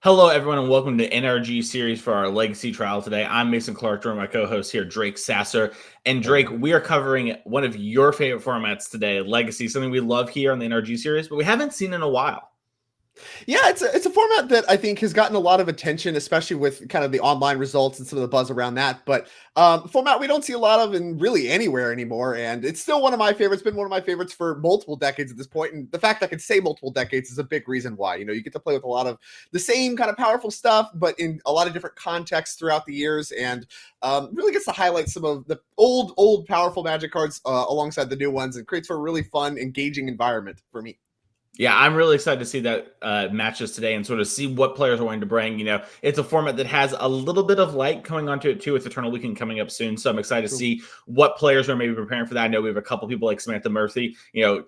Hello, everyone, and welcome to NRG Series for our Legacy Trial today. I'm Mason Clark, joined my co-host here, Drake Sasser. And Drake, we are covering one of your favorite formats today, Legacy, something we love here on the NRG Series, but we haven't seen in a while. Yeah, it's a format that I think has gotten a lot of attention, especially with kind of the online results and some of the buzz around that. But format we don't see a lot of in really anywhere anymore, and it's still one of my favorites. Been one of my favorites for multiple decades at this point, and the fact I can say multiple decades is a big reason why. You get to play with a lot of the same kind of powerful stuff, but in a lot of different contexts throughout the years, and really gets to highlight some of the old powerful Magic cards alongside the new ones, and creates for a really fun, engaging environment for me. Yeah, I'm really excited to see that matches today and sort of see what players are going to bring. It's a format that has a little bit of light coming onto it too with Eternal Weekend coming up soon. So I'm excited to see what players are maybe preparing for that. I know we have a couple people like Samantha Murphy,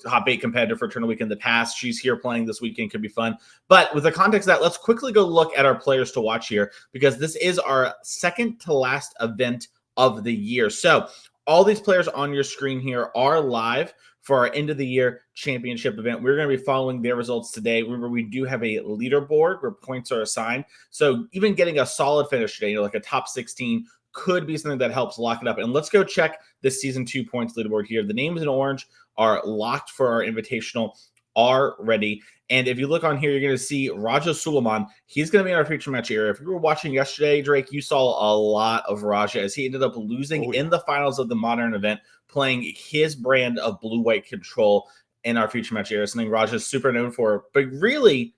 hot bait competitor for Eternal Weekend in the past. She's here playing this weekend, could be fun. But with the context of that, let's quickly go look at our players to watch here because this is our second to last event of the year. So all these players on your screen here are live for our end of the year championship event. We're going to be following their results today. Remember, we do have a leaderboard where points are assigned. So even getting a solid finish today, like a top 16, could be something that helps lock it up. And let's go check the season 2 points leaderboard here. The names in orange are locked for our invitational already. And if you look on here, you're going to see Raja Suleiman. He's going to be in our feature match area. If you were watching yesterday, Drake, you saw a lot of Raja as he ended up losing in the finals of the modern event, playing his brand of blue-white control in our feature match area, something Raja is super known for, but really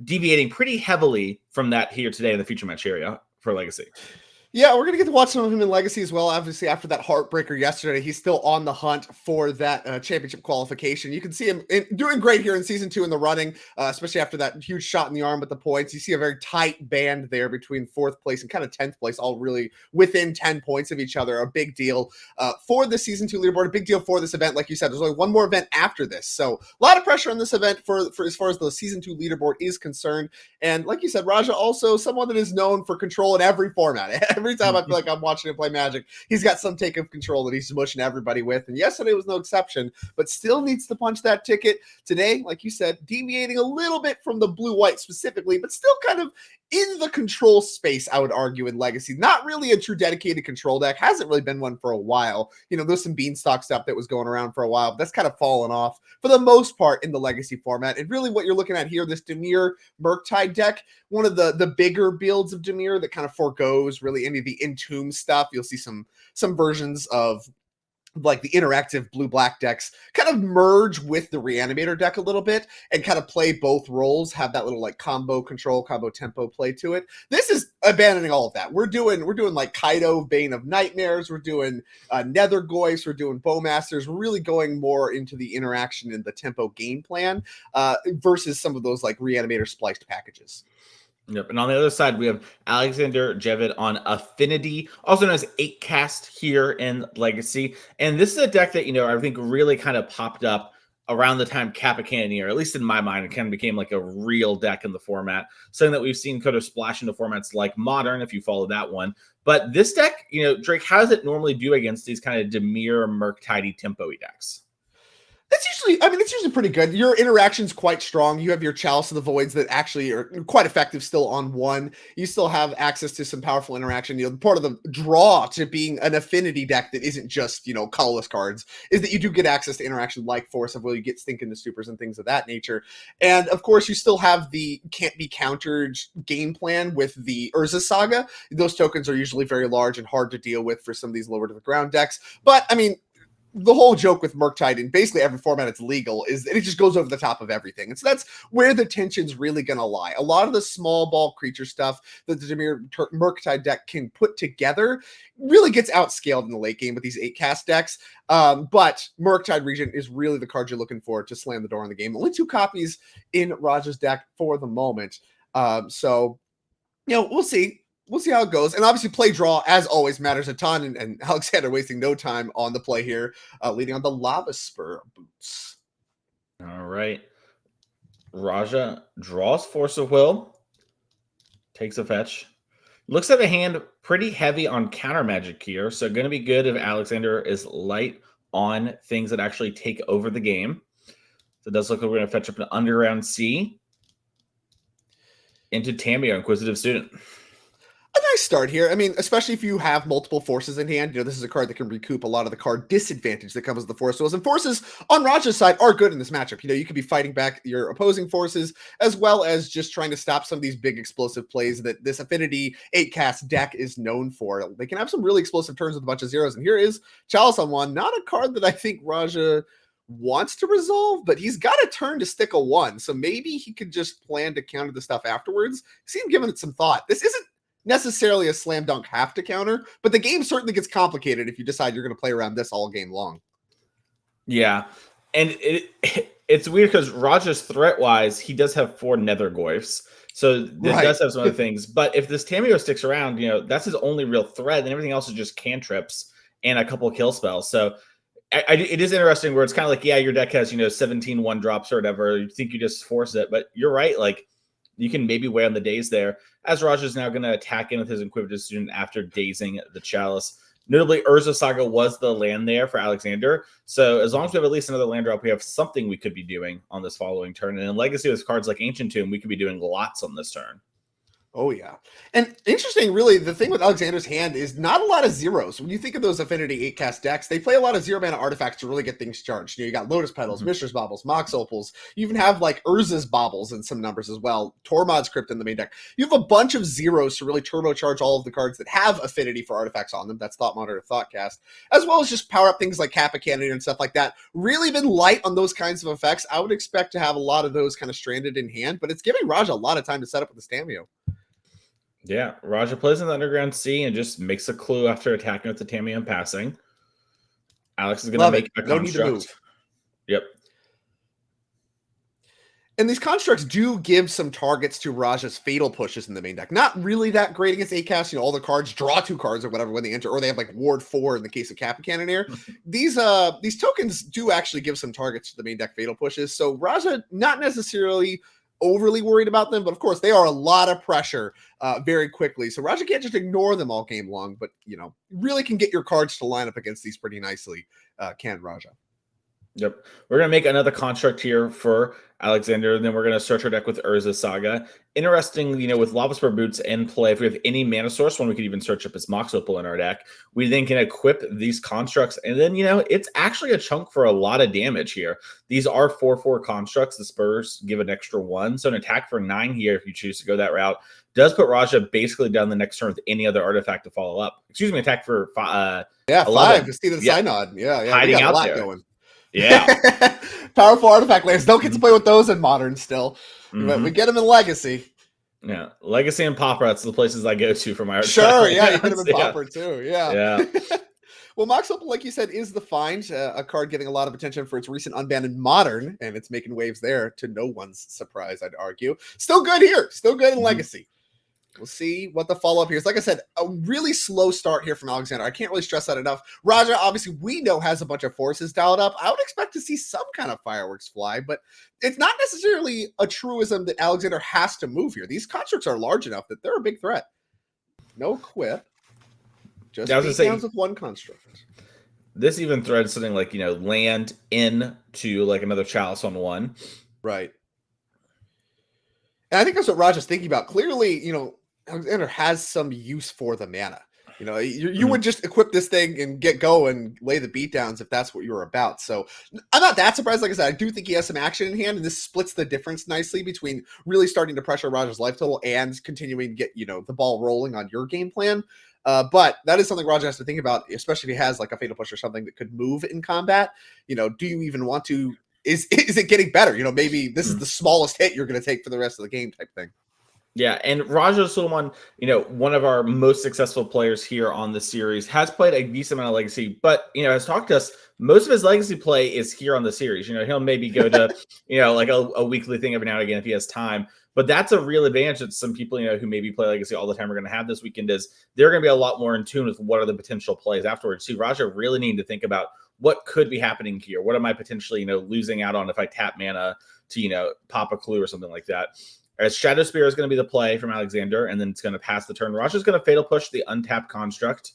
deviating pretty heavily from that here today in the feature match area for Legacy. Yeah, we're gonna get to watch some of him in Legacy as well. Obviously, after that heartbreaker yesterday, he's still on the hunt for that championship qualification. You can see him doing great here in season 2 in the running, especially after that huge shot in the arm with the points. You see a very tight band there between 4th place and kind of 10th place, all really within 10 points of each other. A big deal for the season 2 leaderboard. A big deal for this event, like you said. There's only one more event after this, so a lot of pressure on this event for as far as the season 2 leaderboard is concerned. And like you said, Raja also someone that is known for control in every format. Every time I feel like I'm watching him play Magic, he's got some take of control that he's mushing everybody with. And yesterday was no exception, but still needs to punch that ticket. Today, like you said, deviating a little bit from the blue-white specifically, but still kind of in the control space, I would argue, in Legacy. Not really a true dedicated control deck. Hasn't really been one for a while. There's some Beanstalk stuff that was going around for a while, but that's kind of fallen off for the most part in the Legacy format. And really what you're looking at here, this Dimir Murktide deck, one of the bigger builds of Dimir that kind of forgoes really any of the Entomb stuff. You'll see some versions of like the interactive blue-black decks kind of merge with the Reanimator deck a little bit and kind of play both roles, have that little like combo control, combo tempo play to it. This is abandoning all of that. We're doing like Kaido, Bane of Nightmares. We're doing Nethergoyfs. We're doing Bowmasters. We're really going more into the interaction and the tempo game plan versus some of those like Reanimator spliced packages. Yep. And on the other side, we have Alexander Jevid on Affinity, also known as 8cast here in Legacy. And this is a deck that, I think really kind of popped up around the time Kappa Cannoneer, at least in my mind, it kind of became like a real deck in the format. Something that we've seen kind of splash into formats like Modern, if you follow that one. But this deck, Drake, how does it normally do against these kind of Dimir, Murktide, tempo-y decks? It's usually pretty good. Your interaction's quite strong. You have your Chalice of the Voids that actually are quite effective still on one. You still have access to some powerful interaction. Part of the draw to being an affinity deck that isn't just, colorless cards is that you do get access to interaction like Force of Will. You get Stinking the Supers and things of that nature. And of course, you still have the can't be countered game plan with the Urza Saga. Those tokens are usually very large and hard to deal with for some of these lower to the ground decks. But the whole joke with Murktide in basically every format it's legal is that it just goes over the top of everything. And so that's where the tension's really going to lie. A lot of the small ball creature stuff that the Dimir Murktide deck can put together really gets outscaled in the late game with these 8cast decks. But Murktide Regent is really the card you're looking for to slam the door on the game. Only 2 copies in Raja's deck for the moment. So we'll see. We'll see how it goes. And obviously play draw, as always, matters a ton. And Alexander wasting no time on the play here, leading on the Lava Spur boots. All right. Raja draws Force of Will, takes a fetch. Looks at the hand pretty heavy on counter magic here. So going to be good if Alexander is light on things that actually take over the game. So it does look like we're going to fetch up an Underground Sea. into Tamio, Inquisitive Student. A nice start here. I mean, especially if you have multiple forces in hand. This is a card that can recoup a lot of the card disadvantage that comes with the force duels. And forces on Raja's side are good in this matchup. You could be fighting back your opposing forces as well as just trying to stop some of these big explosive plays that this Affinity 8-cast deck is known for. They can have some really explosive turns with a bunch of zeros. And here is Chalice on one. Not a card that I think Raja wants to resolve, but he's got a turn to stick a 1. So maybe he could just plan to counter the stuff afterwards. See him giving it some thought. This isn't necessarily a slam dunk have to counter, but the game certainly gets complicated if you decide you're going to play around this all game long. Yeah. And it's weird because Raja's threat wise, he does have 4 Nethergoyfs. So this does have some other things. But if this Tamio sticks around, that's his only real threat, and everything else is just cantrips and a couple of kill spells. So it is interesting where it's kind of like, yeah, your deck has, 17 1-drops or whatever. You think you just force it, but you're right. Like, you can maybe weigh on the days there, as Raja's now going to attack in with his Inquisitive Student after dazing the Chalice. Notably, Urza Saga was the land there for Alexander. So as long as we have at least another land drop, we have something we could be doing on this following turn. And in Legacy with cards like Ancient Tomb, we could be doing lots on this turn. Oh, yeah. And interesting, really, the thing with Alexander's hand is not a lot of zeros. When you think of those Affinity 8-cast decks, they play a lot of 0-mana artifacts to really get things charged. You got Lotus Petals, Mishra's Baubles, Mox Opals. You even have, like, Urza's Baubles in some numbers as well. Tormod's Crypt in the main deck. You have a bunch of zeros to really turbocharge all of the cards that have affinity for artifacts on them. That's Thought Monitor, Thoughtcast. As well as just power up things like Kappa Cannon and stuff like that. Really been light on those kinds of effects. I would expect to have a lot of those kind of stranded in hand, but it's giving Raja a lot of time to set up with the Tamio. Yeah, Raja plays in the Underground Sea and just makes a clue after attacking with the Tamio and passing. Alex is going to make a construct. No need to move. Yep. And these constructs do give some targets to Raja's fatal pushes in the main deck. Not really that great against 8-cast. All the cards draw 2 cards or whatever when they enter, or they have like Ward 4 in the case of Kappa Cannoneer. These tokens do actually give some targets to the main deck fatal pushes. So Raja, not necessarily overly worried about them, but of course they are a lot of pressure very quickly. So Raja can't just ignore them all game long, but really can get your cards to line up against these pretty nicely. Can Raja? Yep. We're going to make another construct here for Alexander, and then we're going to search our deck with Urza Saga. Interesting, with Lava Spur Boots in play, if we have any mana source, one we could even search up as Mox Opal in our deck, we then can equip these constructs, and then, it's actually a chunk for a lot of damage here. These are 4/4 constructs. The Spurs give an extra 1, so an attack for 9 here if you choose to go that route does put Raja basically down the next turn with any other artifact to follow up. Excuse me, attack for 5. 5 to see the Synod. Yeah. Hiding out there. Going. Yeah. Powerful artifact layers. Don't get to play with those in Modern still. But we get them in Legacy. Yeah. Legacy and Pauper, that's the places I go to for my artifact. Sure, yeah, you get them in Pauper too. Yeah. Well, Mox Opal, like you said, is the find. A card getting a lot of attention for its recent unban in Modern, and it's making waves there to no one's surprise, I'd argue. Still good here. Still good in Legacy. We'll see what the follow-up here is. Like I said, a really slow start here from Alexander. I can't really stress that enough. Raja, obviously, we know has a bunch of forces dialed up. I would expect to see some kind of fireworks fly, but it's not necessarily a truism that Alexander has to move here. These constructs are large enough that they're a big threat. No quip. Just beatdowns with 1 construct. This even threads something like, land into like another Chalice on 1. Right. And I think that's what Raja's thinking about. Clearly, Alexander has some use for the mana. You would just equip this thing and get going, lay the beatdowns if that's what you're about. So I'm not that surprised. Like I said, I do think he has some action in hand, and this splits the difference nicely between really starting to pressure Raja's life total and continuing to get, the ball rolling on your game plan. But that is something Raja has to think about, especially if he has like a fatal push or something that could move in combat. Do you even want to? Is it getting better? Maybe this is the smallest hit you're going to take for the rest of the game type thing. Yeah, and Raja Suleiman, one of our most successful players here on the series, has played a decent amount of Legacy, but, has talked to us. Most of his Legacy play is here on the series. He'll maybe go to, like a weekly thing every now and again if he has time. But that's a real advantage that some people, who maybe play Legacy all the time are going to have this weekend, is they're going to be a lot more in tune with what are the potential plays afterwards. See, Raja really need to think about what could be happening here. What am I potentially, losing out on if I tap mana to, pop a clue or something like that. As Shadow Spear is going to be the play from Alexander, and then it's going to pass the turn. Raja's going to fatal push the untapped construct.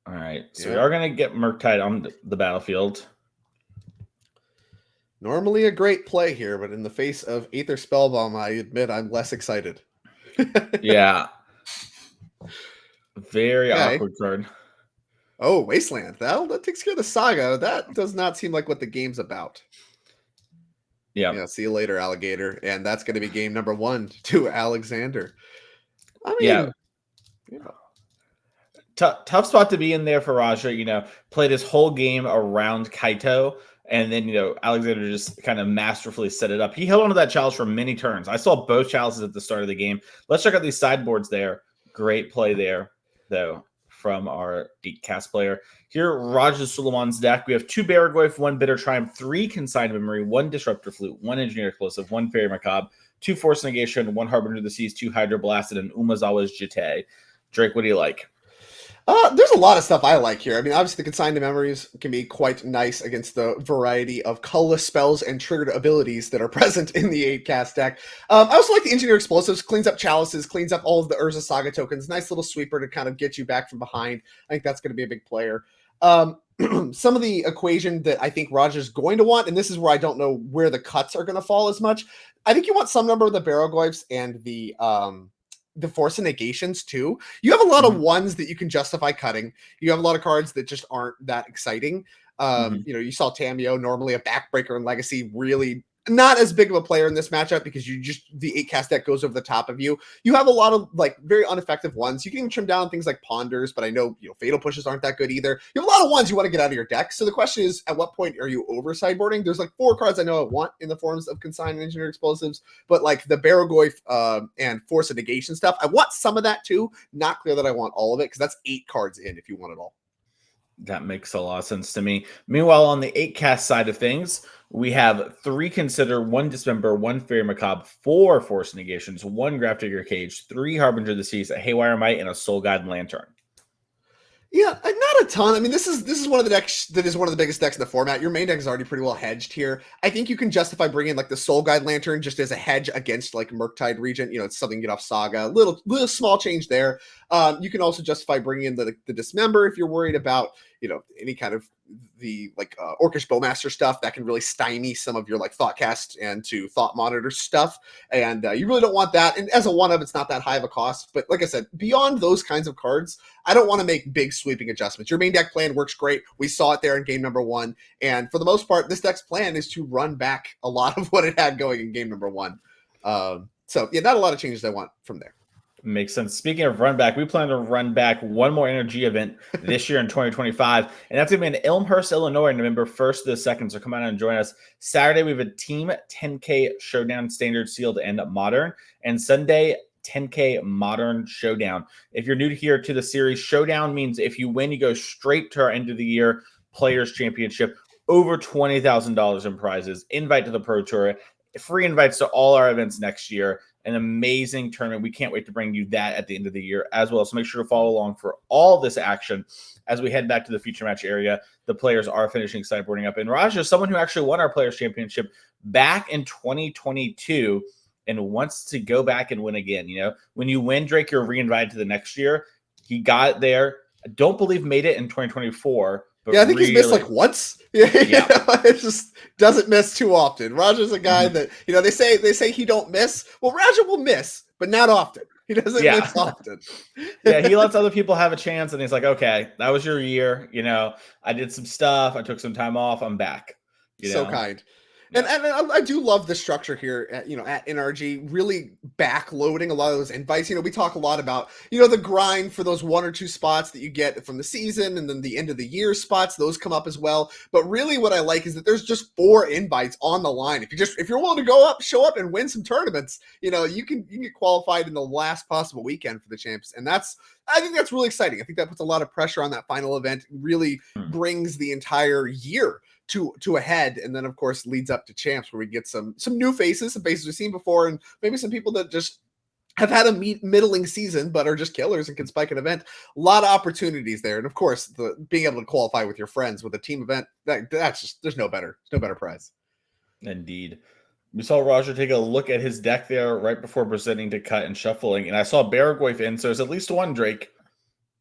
All right. So we are going to get Murktide on the battlefield. Normally a great play here, but in the face of Aether Spellbomb, I admit I'm less excited. Yeah. Very Okay. awkward card. Oh, Wasteland. That takes care of the Saga. That does not seem like what the game's about. Yeah. Yeah, see you later, Alligator. And that's going to be game number 1 to Alexander. I mean, tough spot to be in there for Raja. Played his whole game around Kaito, and then Alexander just kind of masterfully set it up. He held onto that chalice for many turns. I saw both chalices at the start of the game. Let's check out these sideboards there. Great play there, though, from our 8-cast player. Here, Raja Suleiman's deck. We have 2 Baraglyph, 1 Bitter Triumph, 3 Consigned Memory, 1 Disruptor Flute, 1 Engineer Explosive, 1 Fairy Macabre, 2 Force Negation, 1 Harbinger of the Seas, 2 Hydro Blasted, and Umazawa's Jite. Drake, what do you like? There's a lot of stuff I like here. I mean, obviously the Consigned Memories can be quite nice against the variety of colorless spells and triggered abilities that are present in the 8-cast deck. I also like the Engineer Explosives, cleans up chalices, cleans up all of the Urza Saga tokens. Nice little sweeper to kind of get you back from behind. I think that's going to be a big player. Some of the equation that I think Roger's going to want, and this is where I don't know where the cuts are going to fall as much. I think you want some number of the Baraglyphs and the Force of Negations too. You have a lot of ones that you can justify cutting. You have a lot of cards that just aren't that exciting. You saw Tamio, normally a backbreaker in Legacy, really not as big of a player in this matchup because the 8-cast deck goes over the top of you. You have a lot of very ineffective ones. You can even trim down things like Ponders, but I know Fatal Pushes aren't that good either. You have a lot of ones you want to get out of your deck. So the question is, at what point are you over sideboarding? There's 4 cards I know I want in the forms of Consigned and Engineer Explosives, but the Baraglyph and Force of Negation stuff, I want some of that too. Not clear that I want all of it because that's 8 cards in if you want it all. That makes a lot of sense to me. Meanwhile, on the 8-cast side of things, we have 3 Consider, 1 Dismember, 1 Fairy Macabre, 4 Force Negations, 1 Grafdigger Cage, 3 Harbinger of the Seas, a Haywire Might, and a Soul Guide Lantern. Yeah, not a ton. I mean, this is one of the decks that is one of the biggest decks in the format. Your main deck is already pretty well hedged here. I think you can justify bringing the Soul Guide Lantern just as a hedge against Murktide Regent. It's something to get off Saga. Little small change there. You can also justify bringing in the Dismember if you're worried about any kind of the Orcish Bowmaster stuff that can really stymie some of your Thoughtcast and to Thought Monitor stuff, and you really don't want that. And as a 1-of, it's not that high of a cost. But like I said, beyond those kinds of cards, I don't want to make big sweeping adjustments. Your main deck plan works great. We saw it there in game number 1, and for the most part, this deck's plan is to run back a lot of what it had going in game number 1. So yeah, not a lot of changes I want from there. Makes sense. Speaking of run back, we plan to run back one more NRG event this year in 2025, and that's going to be in Elmhurst, Illinois, November 1st to the 2nd. So come out and join us. Saturday, we have a Team 10K Showdown, Standard, Sealed, and Modern, and Sunday, 10K Modern Showdown. If you're new here to the series, Showdown means if you win, you go straight to our end of the year Players Championship, over $20,000 in prizes, invite to the Pro Tour, free invites to all our events next year. An amazing tournament. We can't wait to bring you that at the end of the year as well. So make sure to follow along for all this action as we head back to the feature match area. The players are finishing sideboarding up. And Raj is someone who actually won our Players Championship back in 2022 and wants to go back and win again. When you win, Drake, you're reinvited to the next year. He got it there. I don't believe made it in 2024. But yeah, I think he's missed once. Yeah. It just doesn't miss too often. Roger's a guy that they say he don't miss. Well, Roger will miss, but not often. He doesn't miss often. Yeah, he lets other people have a chance, and he's like, "Okay, that was your year. I did some stuff. I took some time off. I'm back." So kind. And I do love the structure here at NRG, really backloading a lot of those invites. We talk a lot about, the grind for those 1 or 2 spots that you get from the season, and then the end of the year spots, those come up as well. But really what I like is that there's just 4 invites on the line. If you're willing to show up and win some tournaments, you can get qualified in the last possible weekend for the champs. And I think that's really exciting. I think that puts a lot of pressure on that final event, really brings the entire year to a head, and then of course leads up to champs where we get some new faces, some faces we've seen before, and maybe some people that just have had a middling season but are just killers and can spike an event. A lot of opportunities there, and of course being able to qualify with your friends with a team event, that's just there's no better prize. Indeed. We saw Roger take a look at his deck there right before presenting to cut and shuffling, and I saw Baraglyph in, so there's at least one, Drake.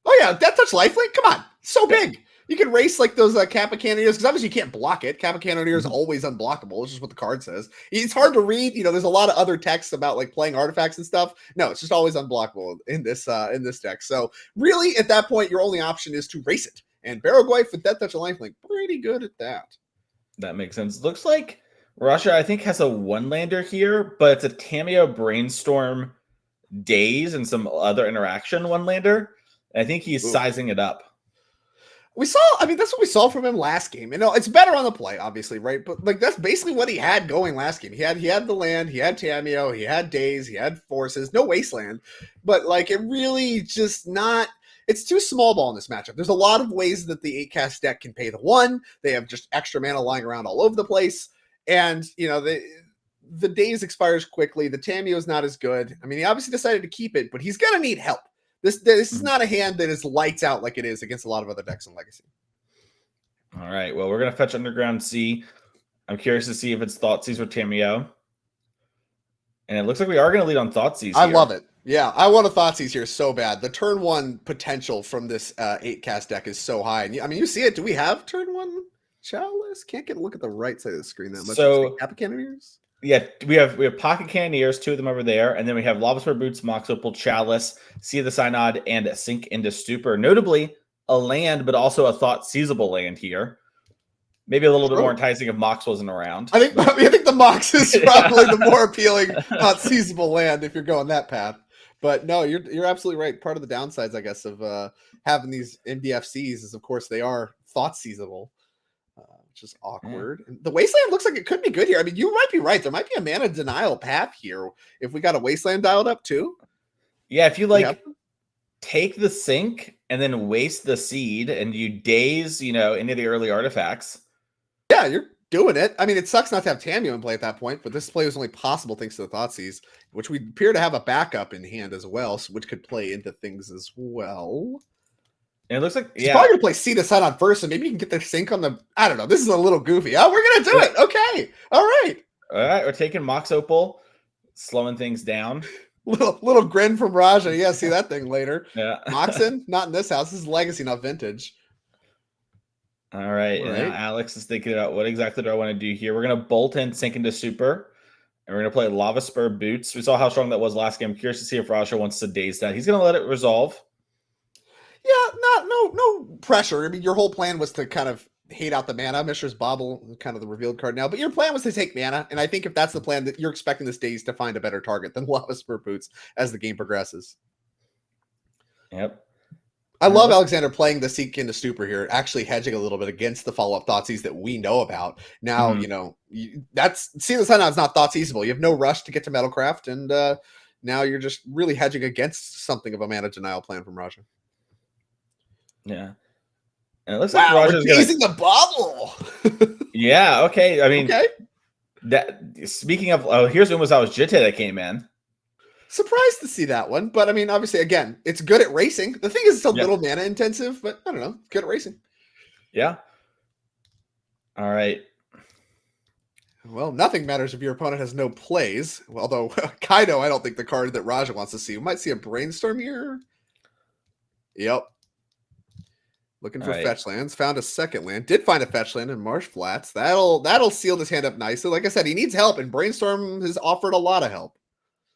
Oh yeah, Death Touch Lifelink, come on. So Yep. big. You can race like those Kappa Cannoneers, because obviously you can't block it. Kappa Cannoneer is always unblockable. It's just what the card says. It's hard to read. There's a lot of other texts about like playing artifacts and stuff. No, it's just always unblockable in this deck. So really, at that point, your only option is to race it. And Barrowgoyf with Death Touch and Lifelink, pretty good at that. That makes sense. Looks like Russia, I think, has a one lander here, but it's a Tameo Brainstorm Daze and some other interaction one lander. I think he's sizing it up. That's what we saw from him last game. It's better on the play, obviously, right? But like that's basically what he had going last game. He had the land, he had Tameo, he had Daze, he had Forces, no Wasteland. But like it really just not. It's too small ball in this matchup. There's a lot of ways that the 8-cast deck can pay the 1. They have just extra mana lying around all over the place. And, the Daze expires quickly. The Tameo is not as good. I mean, he obviously decided to keep it, but he's going to need help. This is not a hand that is lights out like it is against a lot of other decks in Legacy. All right. Well, we're going to fetch Underground Sea. I'm curious to see if it's Thoughtseize or Tameo. And it looks like we are going to lead on Thoughtseize. I love it. Yeah, I want a Thoughtseize here so bad. The turn 1 potential from this 8-cast deck is so high. And you see it. Do we have turn 1 Chalice? Can't get a look at the right side of the screen that much. So, Kappa Cannoneers? Yeah, we have Pocket Cannoneers, 2 of them over there, and then we have Lava Spur Boots, Mox Opal, Chalice, Sea of the Synod, and Sink into Stupor. Notably, a land, but also a Thoughtseizable land here. Maybe a little bit more enticing if Mox wasn't around. I think the Mox is probably the more appealing Thoughtseizable land if you're going that path. But no, you're absolutely right. Part of the downsides, I guess, of having these MDFCs is, of course, they are Thoughtseizable. Which is awkward. Yeah. The Wasteland looks like it could be good here. I mean, you might be right. There might be a mana denial path here if we got a Wasteland dialed up too. Yeah, if you take the sink and then waste the seed and you daze, any of the early artifacts. Yeah, you're doing it. I mean, it sucks not to have Tameo in play at that point, but this play was only possible thanks to the Thoughtseize, which we appear to have a backup in hand as well, which could play into things as well. And it looks like he's probably gonna play Sea to Sun on first, and maybe you can get the sink on the. I don't know. This is a little goofy. Oh, we're gonna do it. Okay. All right. We're taking Mox Opal, slowing things down. little grin from Raja. Yeah, see that thing later. Yeah. Moxen, not in this house. This is Legacy, not Vintage. All right. And now Alex is thinking about what exactly do I want to do here. We're gonna bolt in Sink into Super, and we're gonna play Lava Spur Boots. We saw how strong that was last game. I'm curious to see if Raja wants to daze that. He's gonna let it resolve. Yeah, no pressure. I mean, your whole plan was to kind of hate out the mana. Mishra's Bauble, kind of the revealed card now, but your plan was to take mana, and I think if that's the plan, that you're expecting this Daze to find a better target than Lava Spur Boots as the game progresses. Yep. I love Alexander playing the Seek into Stupor here, actually hedging a little bit against the follow-up Thoughtseize that we know about. Now, that's Sea of the Synod is not Thoughtseizable. You have no rush to get to Metalcraft, and now you're just really hedging against something of a mana denial plan from Raja. Yeah. And it looks like Raja's using the bubble. Yeah, okay. I mean, that speaking of here's Umazawa's Jitte that came in. Surprised to see that one, but I mean, obviously, again, it's good at racing. The thing is, it's a little mana intensive, but I don't know, good at racing. Yeah. All right. Well, nothing matters if your opponent has no plays. Although Kaido, I don't think the card that Raja wants to see. We might see a Brainstorm here. Yep. Looking for fetch lands. Found a second land. Did find a fetch land in Marsh Flats. That'll seal this hand up nicely. Like I said, he needs help, and Brainstorm has offered a lot of help.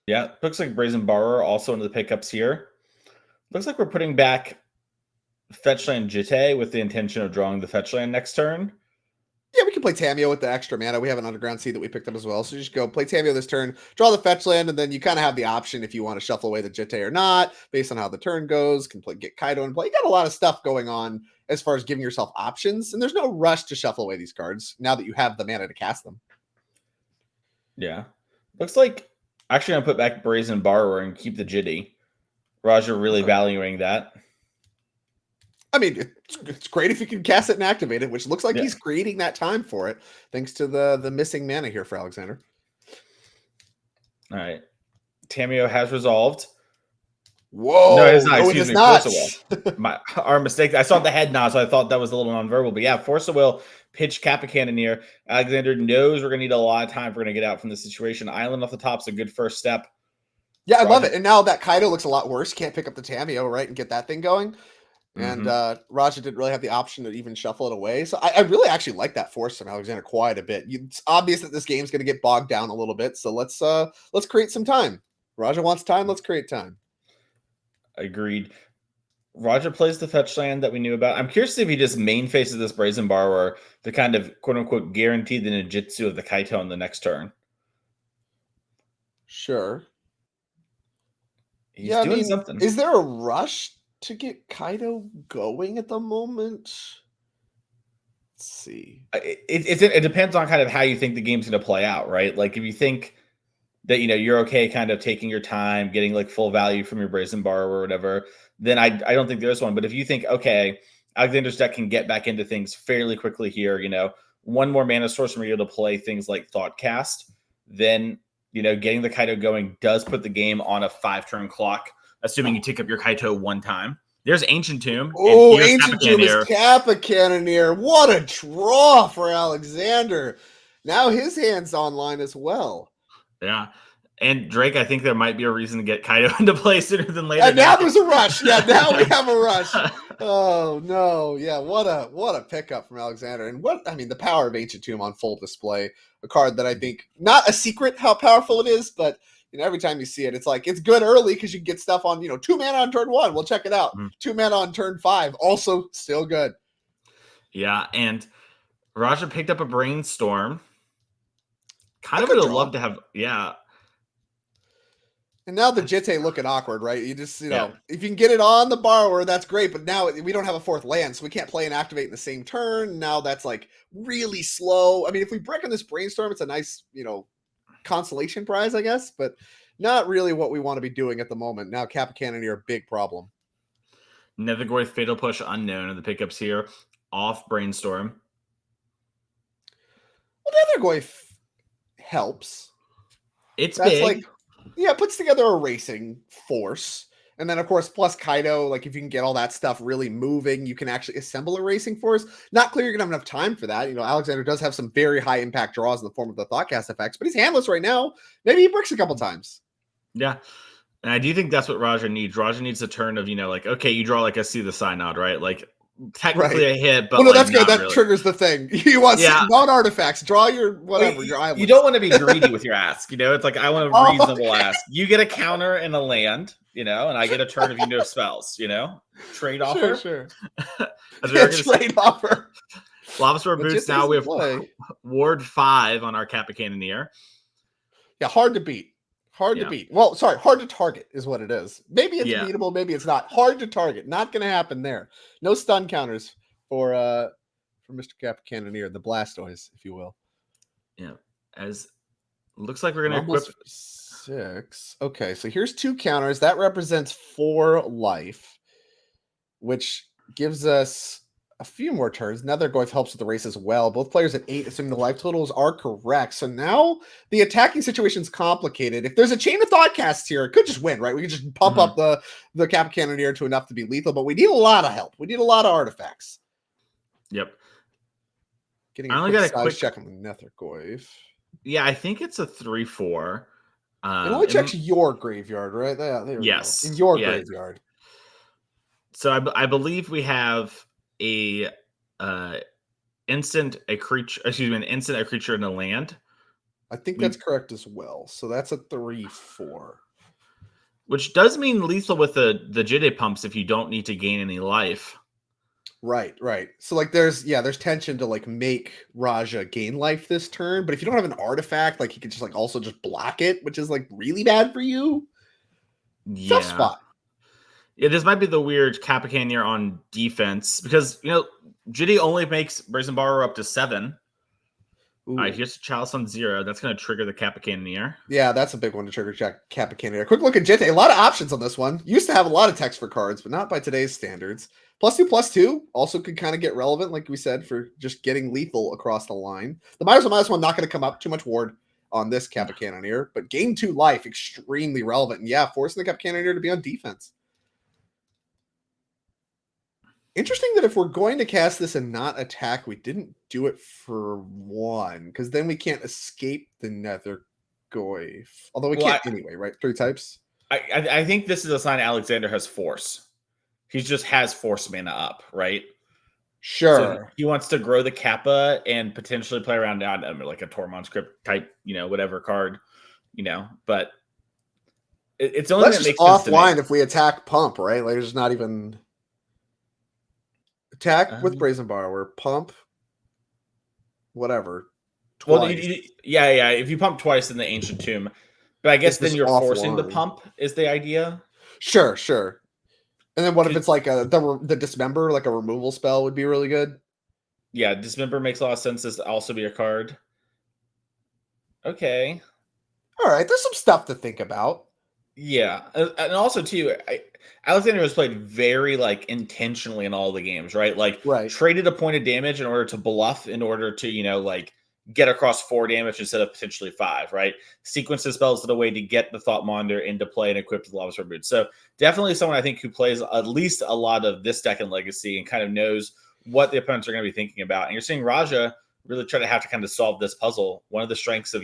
Yeah, looks like Brazen Borrower also into the pickups here. Looks like we're putting back Fetchland Jitte with the intention of drawing the Fetchland next turn. Yeah, we can play Tameo with the extra mana. We have an Underground Sea that we picked up as well. So you just go play Tameo this turn, draw the Fetchland, and then you kind of have the option if you want to shuffle away the Jitte or not, based on how the turn goes. Can get Kaido in play. You got a lot of stuff going on as far as giving yourself options, and there's no rush to shuffle away these cards now that you have the mana to cast them. Yeah. Looks like actually I'm going to put back Brazen Borrower and keep the Jitte. Raja really valuing that. I mean, it's great if you can cast it and activate it, which looks like he's creating that time for it, thanks to the missing mana here for Alexander. All right. Tameo has resolved. Whoa. No, it's not. Excuse me. Force of Will. Our mistake. I saw the head nod, so I thought that was a little nonverbal. But yeah, Force of Will, pitch Kappa Cannoneer. Alexander knows we're going to need a lot of time if we're going to get out from this situation. Island off the top is a good first step. Yeah, I love it. And now that Kaido looks a lot worse. Can't pick up the Tameo, right, and get that thing going. And Raja didn't really have the option to even shuffle it away. So I really actually like that force from Alexander quite a bit. It's obvious that this game's going to get bogged down a little bit. So let's create some time. Raja wants time. Let's create time. Agreed. Roger plays the fetch land that we knew about. I'm curious if he just main faces this Brazen Borrower to kind of quote unquote guarantee the ninjutsu of the Kaito on the next turn. Sure. He's doing something. Is there a rush to get Kaito going at the moment? Let's see. It depends on kind of how you think the game's going to play out, right? Like if you think that you're okay kind of taking your time, getting like full value from your Brazen Borrower or whatever, then I don't think there's one. But if you think, okay, Alexander's deck can get back into things fairly quickly here, one more mana source from you to play things like Thoughtcast, then getting the Kaito going does put the game on a 5-turn clock, assuming you take up your Kaito one time. There's Ancient Tomb. Oh, Ancient Tomb is Kappa Cannoneer. What a draw for Alexander. Now his hand's online as well. Yeah. And Drake, I think there might be a reason to get Kaito into play sooner than later. And now there's a rush. Yeah, now we have a rush. Oh no. Yeah, what a pickup from Alexander. And the power of Ancient Tomb on full display. A card that I think not a secret how powerful it is, but every time you see it, it's like it's good early because you can get stuff on 2 mana on turn 1. Well, check it out. 2 mana on turn 5, also still good. Yeah, and Raja picked up a Brainstorm. Kind of would have loved to have, yeah. And now the Jitte looking awkward, right? You just, if you can get it on the Borrower, that's great. But now we don't have a 4th land, so we can't play and activate in the same turn. Now that's like really slow. I mean, if we break on this Brainstorm, it's a nice, consolation prize, I guess, but not really what we want to be doing at the moment. Now Kappa Cannoneer, big problem. Nethergoyf, Fatal Push, Unknown are the pickups here. Off Brainstorm. Well, Nethergoyf helps. That's big. It puts together a racing force. And then, of course, plus Kaito, like if you can get all that stuff really moving, you can actually assemble a racing force. Not clear you're going to have enough time for that. Alexander does have some very high impact draws in the form of the Thoughtcast effects, but he's handless right now. Maybe he bricks a couple times. Yeah. And I do think that's what Raja needs. Raja needs a turn of, okay, you draw like a See the Synod, right? Like technically a hit, but that's good. That really triggers the thing. You want non-artifacts. Draw your whatever, your island. You don't want to be greedy with your ask. It's like I want a reasonable ask. You get a counter and a land, and I get a turn of spells, Trade offer. Sure. Trade offer. Lava Sword Boots. Now we have Ward 5 on our Kappa Cannoneer. Yeah, hard to beat. Hard to beat. Well, sorry, hard to target is what it is. Maybe it's beatable, maybe it's not. Hard to target. Not going to happen there. No stun counters for Mr. Kappa Cannoneer, the Blastoise, if you will. Yeah. As looks like we're going to equip 6. Okay, so here's 2 counters. That represents 4 life, which gives us a few more turns. Nethergoyf helps with the race as well. Both players at 8, assuming the life totals are correct. So now the attacking situation is complicated. If there's a chain of Thoughtcasts here, it could just win, right? We could just pump up the Kappa Cannoneer to enough to be lethal, but we need a lot of help. We need a lot of artifacts. Yep. Getting a quick check on the Nethergoyf. Yeah, I think it's a 3/4. It only checks your graveyard, right? Yes. In your graveyard. So I believe we have an instant, a creature, and a land. I think that's correct as well. So that's a 3/4. Which does mean lethal with the Jitte pumps if you don't need to gain any life. Right. So like there's tension to like make Raja gain life this turn, but if you don't have an artifact, like he could just like also just block it, which is like really bad for you. Yeah. Tough spot. Yeah, this might be the weird Kappa Cannoneer on defense because Jitte only makes Brazen Borrower up to 7. All right, here's Chalice on 0. That's going to trigger the Kappa Cannoneer. Yeah, that's a big one to trigger Kappa Cannoneer. Quick look at Jitte. A lot of options on this one. Used to have a lot of text for cards, but not by today's standards. +2/+2 also could kind of get relevant, like we said, for just getting lethal across the line. The -1/-1 not going to come up. Too much ward on this Kappa Cannoneer, but gain 2 life, extremely relevant. And yeah, forcing the Kappa Cannoneer to be on defense. Interesting that if we're going to cast this and not attack, we didn't do it for 1, because then we can't escape the Nethergoyf. Although we can't anyway, right? 3 types. I think this is a sign Alexander has force. he just has force mana up, right? So Sure. he wants to grow the Kappa and potentially play around down like a Tormund script type, whatever card, but it's the only thing Let's that just makes sense to me. offline if we attack Pump, right? Like there's not even attack with Brazen Borrower, Pump, whatever. Well, Twice. yeah. If you pump twice in the Ancient Tomb, but I guess It's then just you're forcing the offline. pump is the idea. Sure. And then what if it's like the Dismember, like a removal spell would be really good? Yeah, Dismember makes a lot of sense. This also be a card. Okay. All right, there's some stuff to think about. Yeah, and also too, Alexander has played very like intentionally in all the games, right? Like Right. traded a point of damage in order to bluff, in order to like get across 4 damage instead of potentially 5, right? Sequences spells in a way to get the Thought Monitor into play and equipped with Lava's Boot. So definitely someone I think who plays at least a lot of this deck in Legacy and kind of knows what the opponents are going to be thinking about. And you're seeing Raja really try to have to kind of solve this puzzle. One of the strengths of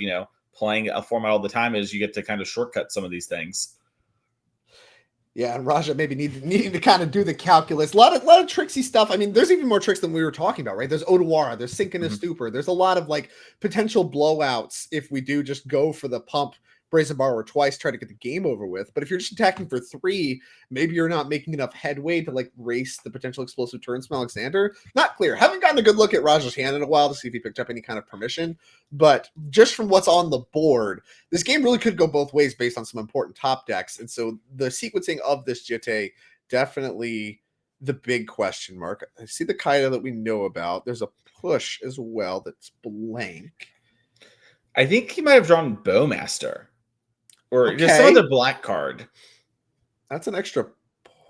playing a format all the time is you get to kind of shortcut some of these things. Yeah, and Raja maybe needing to kind of do the calculus. A lot of tricksy stuff. I mean, there's even more tricks than we were talking about, right? There's Odawara, there's Sink in a Stupor. There's a lot of like potential blowouts if we do just go for the pump Brazen Borrower twice, try to get the game over with. But if you're just attacking for 3, maybe you're not making enough headway to like race the potential explosive turns from Alexander. Not clear. Haven't gotten a good look at Raja's hand in a while to see if he picked up any kind of permission. But just from what's on the board, this game really could go both ways based on some important top decks. And so the sequencing of this Jitte, definitely the big question mark. I see the Kaida that we know about. There's a push as well that's blank. I think he might have drawn Bowmaster. Or just some other black card. That's an extra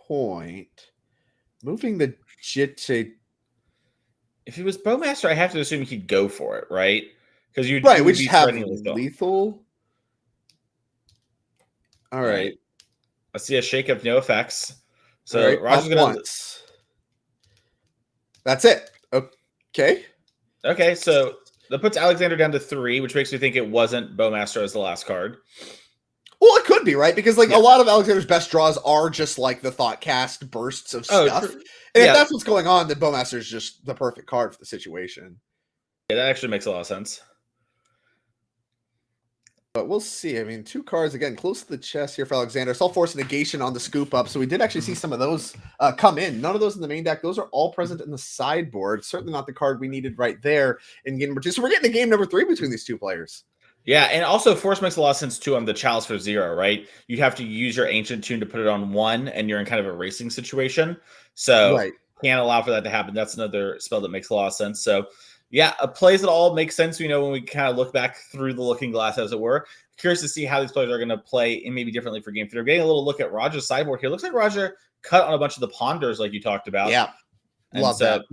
point. Moving the Jitte. If he was Bowmaster, I have to assume he'd go for it, right? Because you we would just be have lethal. lethal. All right. I see a shake of no effects. So right, Roger's gonna once. That's it. Okay. Okay, so that puts Alexander down to 3, which makes me think it wasn't Bowmaster as the last card. Well, it could be, right? Because like a lot of Alexander's best draws are just like the thought cast bursts of stuff. And if that's what's going on, then Bowmaster is just the perfect card for the situation. Yeah, that actually makes a lot of sense. But we'll see. I mean, 2 cards, again, close to the chest here for Alexander. Saw Force Negation on the scoop up, so we did actually see some of those come in. None of those in the main deck. Those are all present in the sideboard. Certainly not the card we needed right there in game number 2. So we're getting a game number 3 between these 2 players. Yeah, and also Force makes a lot of sense too on the Chalice for 0, right? You'd have to use your Ancient Tune to put it on 1, and you're in kind of a racing situation. So can't allow for that to happen. That's another spell that makes a lot of sense. So yeah, plays that all make sense, when we kind of look back through the looking glass, as it were. Curious to see how these players are going to play and maybe differently for game 3. We're getting a little look at Roger's sideboard here. Looks like Roger cut on a bunch of the ponders like you talked about. Yeah. Love that.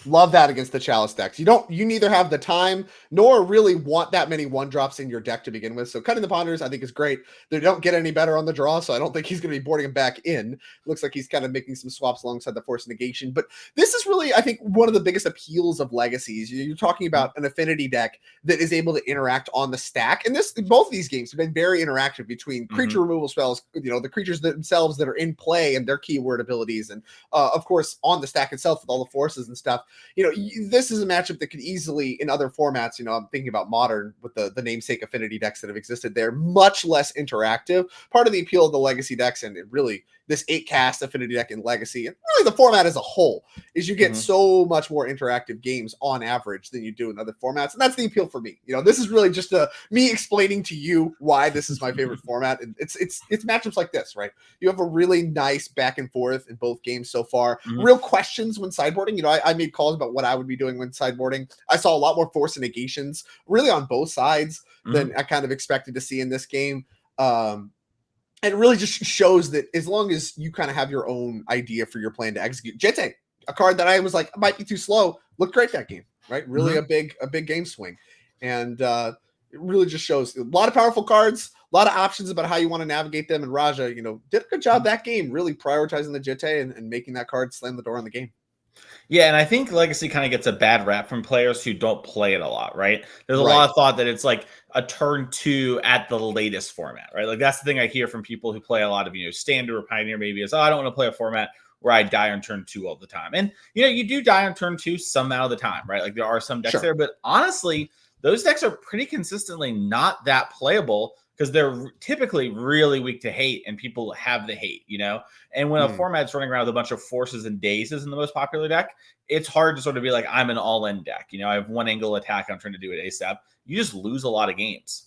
Love that against the Chalice decks. You neither have the time nor really want that many 1-drops in your deck to begin with. So cutting the ponders, I think, is great. They don't get any better on the draw, so I don't think he's going to be boarding them back in. Looks like he's kind of making some swaps alongside the Force Negation. But this is really, I think, one of the biggest appeals of Legacies. You're talking about an affinity deck that is able to interact on the stack. And both of these games have been very interactive between creature removal spells, the creatures themselves that are in play and their keyword abilities. And of course, on the stack itself, with all the forces and stuff. This is a matchup that could easily, in other formats, I'm thinking about Modern with the namesake affinity decks that have existed there, much less interactive. Part of the appeal of the Legacy decks, and really this 8-cast affinity deck in Legacy, and really the format as a whole, is you get so much more interactive games on average than you do in other formats. And that's the appeal for me. This is really just me explaining to you why this is my favorite format. And it's matchups like this, right? You have a really nice back and forth in both games so far. Real questions when sideboarding. I made calls about what I would be doing when sideboarding. I saw a lot more force and negations really on both sides than I kind of expected to see in this game. And it really just shows that as long as you kind of have your own idea for your plan to execute. Jitte, a card that I was like, might be too slow, looked great that game, right? Really a big game swing. And it really just shows a lot of powerful cards, a lot of options about how you want to navigate them. And Raja, did a good job that game, really prioritizing the Jitte and making that card slam the door on the game. Yeah, and I think Legacy kind of gets a bad rap from players who don't play it a lot, right? There's a lot of thought that it's like a turn 2 at the latest format, right? Like that's the thing I hear from people who play a lot of, Standard or Pioneer maybe is, I don't want to play a format where I die on turn 2 all the time. And you do die on turn 2 some amount of the time, right? Like there are some decks there, but honestly, those decks are pretty consistently not that playable because they're typically really weak to hate, and people have the hate, And when a format's running around with a bunch of forces and dazes in the most popular deck, it's hard to sort of be like, I'm an all-in deck. I have one angle attack I'm trying to do it ASAP. You just lose a lot of games.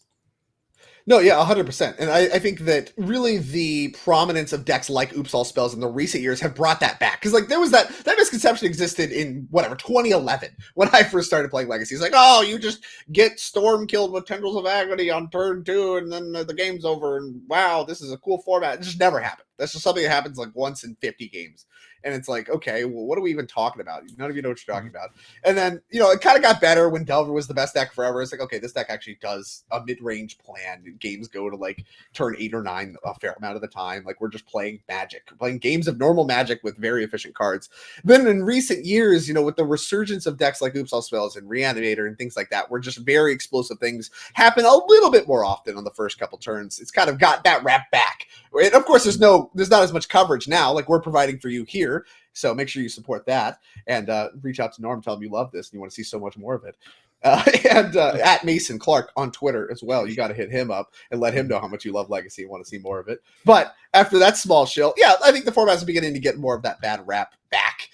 No, yeah, 100%. And I think that really the prominence of decks like Oops All Spells in the recent years have brought that back. Because like there was that misconception existed in 2011 when I first started playing Legacy. It's like, oh, you just get Storm killed with Tendrils of Agony on turn 2 and then the game's over. And wow, this is a cool format. It just never happened. That's just something that happens like once in 50 games. And it's like, okay, well, what are we even talking about? None of you know what you're talking about. And then, it kind of got better when Delver was the best deck forever. It's like, okay, this deck actually does a mid-range plan. Games go to like turn 8 or 9 a fair amount of the time. Like we're just playing Magic, playing games of normal Magic with very efficient cards. Then in recent years, with the resurgence of decks like Oops All Spells and Reanimator and things like that, where just very explosive things happen a little bit more often on the first couple turns. It's kind of got that wrap back. And of course, there's not as much coverage now, like we're providing for you here. So make sure you support that and reach out to Norm, tell him you love this and you want to see so much more of it. And at Mason Clark on Twitter as well. You got to hit him up and let him know how much you love Legacy and want to see more of it. But after that small shill, yeah, I think the format's beginning to get more of that bad rap back.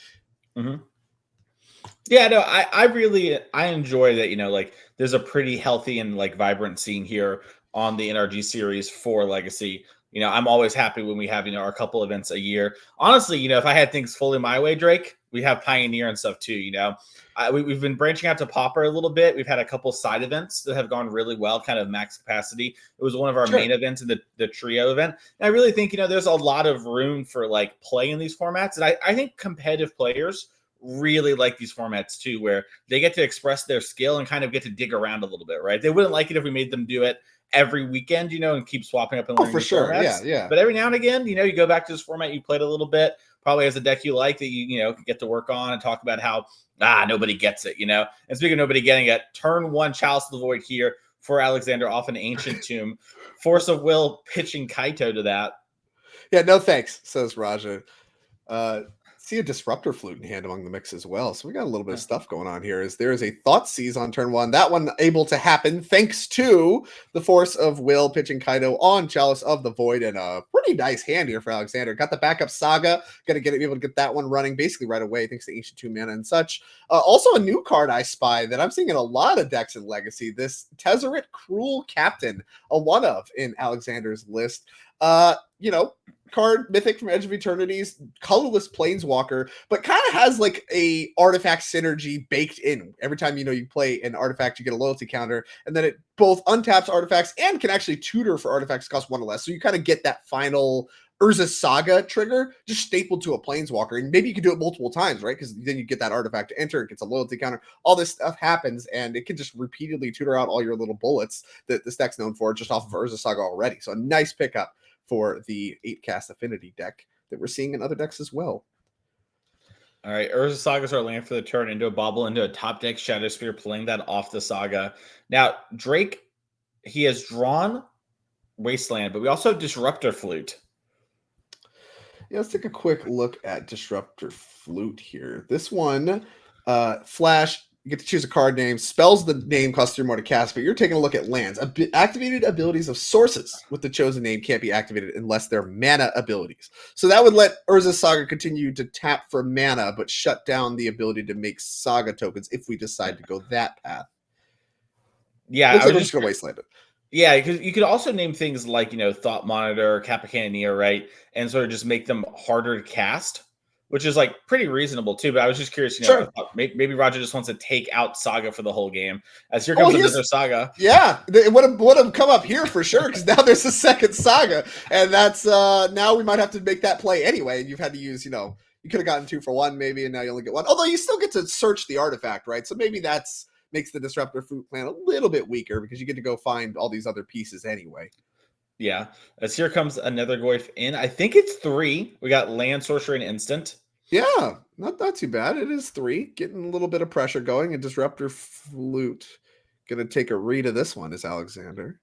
Mm-hmm. Yeah, no, I enjoy that, like there's a pretty healthy and like vibrant scene here on the NRG series for Legacy. I'm always happy when we have, our couple events a year. Honestly, if I had things fully my way, Drake, we have Pioneer and stuff too, we've been branching out to Pauper a little bit. We've had a couple side events that have gone really well, kind of max capacity. It was one of our main events in the trio event. And I really think, there's a lot of room for like play in these formats. And I think competitive players really like these formats too, where they get to express their skill and kind of get to dig around a little bit, right? They wouldn't like it if we made them do it every weekend, and keep swapping up and learning for sure. formats. Yeah. But every now and again, you go back to this format you played a little bit, probably has a deck you like that you get to work on and talk about how nobody gets it, And speaking of nobody getting it, turn 1 Chalice of the Void here for Alexander off an Ancient Tomb. Force of Will pitching Kaito to that. Yeah, no thanks, says Raja. See a Disruptor Flute in hand among the mix as well. So we got a little bit of stuff going on here. There is a Thought Seize on turn 1. That one able to happen thanks to the Force of Will pitching Kaido on Chalice of the Void, and a pretty nice hand here for Alexander. Got the backup Saga. Gonna be able to get that one running basically right away thanks to Ancient Tomb mana and such. Also a new card I spy that I'm seeing in a lot of decks in Legacy. This Tezzeret Cruel Captain, a one of in Alexander's list. Card mythic from Edge of Eternity's colorless planeswalker, but kind of has like a artifact synergy baked in. Every time you play an artifact, you get a loyalty counter, and then it both untaps artifacts and can actually tutor for artifacts cost 1 or less. So you kind of get that final Urza Saga trigger just stapled to a planeswalker, and maybe you can do it multiple times, right? Because then you get that artifact to enter, it gets a loyalty counter, all this stuff happens, and it can just repeatedly tutor out all your little bullets that this deck's known for just off of Urza Saga already. So a nice pickup for the 8-cast Affinity deck that we're seeing in other decks as well. All right, Urza Saga's our land for the turn into a bobble, into a top deck Shadow Sphere, pulling that off the Saga. Now, Drake, he has drawn Wasteland, but we also have Disruptor Flute. Yeah, let's take a quick look at Disruptor Flute here. This one, Flash, you get to choose a card name. Spells the name costs 3 more to cast, but you're taking a look at lands. Activated abilities of sources with the chosen name can't be activated unless they're mana abilities. So that would let Urza Saga continue to tap for mana, but shut down the ability to make Saga tokens if we decide to go that path. Yeah, looks like we're just going to wasteland it. Yeah, because you could also name things like, Thought Monitor, Kappa Cannoneer, right? And sort of just make them harder to cast, which is like pretty reasonable too. But I was just curious, sure. Maybe Roger just wants to take out Saga for the whole game. As here comes another Saga. Yeah, it would have come up here for sure, because now there's a second Saga, and that's now we might have to make that play anyway. And you've had to use, you could have gotten 2 for 1 maybe, and now you only get 1. Although you still get to search the artifact, right? So maybe that's makes the Disruptor Flute plan a little bit weaker because you get to go find all these other pieces anyway. Yeah, as here comes another Goyf in. I think it's 3. We got Land, Sorcery, and Instant. Yeah, not too bad. It is 3. Getting a little bit of pressure going. And Disruptor Flute gonna take a read of this one is Alexander.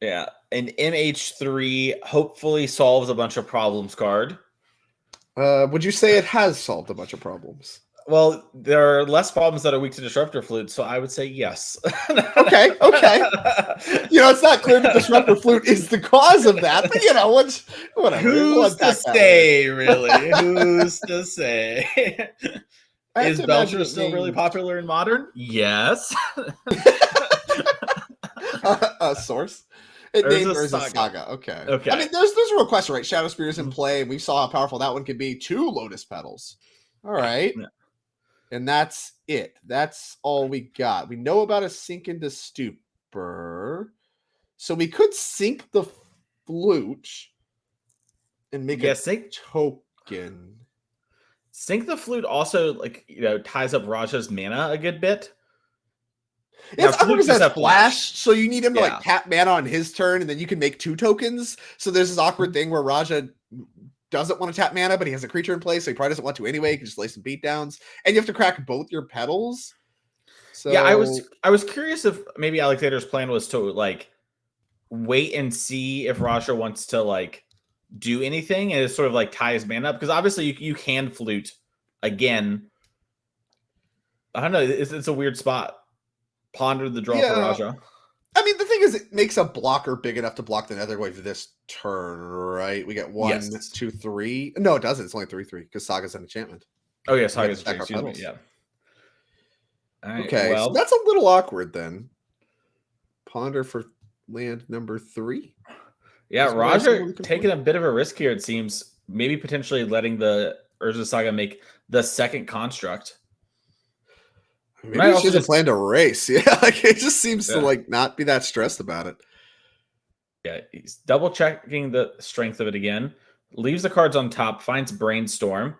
Yeah, an MH3 hopefully solves a bunch of problems card. Would you say it has solved a bunch of problems? Well, there are less problems that are weak to Disruptor Flute, so I would say yes. Okay. It's not clear that Disruptor Flute is the cause of that, but whatever. We'll Who's to unpack that later. say, really? Who's to say? I have Is to imagine Belcher it still really named popular in Modern? Yes. a source. It named Urza Urza Saga. Okay. I Okay. mean, there's a real question, right? Shadow Spear is in Mhm. play. We saw how powerful that one could be. 2 Lotus Petals. All right. Yeah. And that's it. That's all we got. We know about a sink into stupor. So we could sink the flute and make Yeah, a token. Sync the Flute also ties up Raja's mana a good bit. Now, It's awkward Flute because just that's have flash, so you need him to Yeah. tap mana on his turn, and then you can make 2 tokens. So there's this awkward thing where Raja doesn't want to tap mana, but he has a creature in play, so he probably doesn't want to anyway. He can just lay some beatdowns, and you have to crack both your petals. So Yeah, I was curious if maybe Alexander's plan was to wait and see if Raja wants to do anything and it sort of tie his mana up, because obviously you can flute again. I don't know. It's a weird spot. Ponder the draw for yeah, Raja. I mean, the thing is, it makes a blocker big enough to block the Netherwave this turn, right? We get 1, Yes. 2, 3. No, it doesn't. It's only 3/3 because Saga's an enchantment. Oh, yeah, We gotta Saga's stack our excuse me. petals. Yeah. All right. Okay, so Well, that's a little awkward then. Ponder for land number 3. yeah, Is what I assume we're Raja looking taking for. a bit of a risk here, it seems. Maybe potentially letting the Urza Saga make the second construct. Maybe Might he also doesn't just plan to race. Yeah, it just seems yeah. to not be that stressed about it. Yeah, he's double checking the strength of it again. Leaves the cards on top, finds Brainstorm.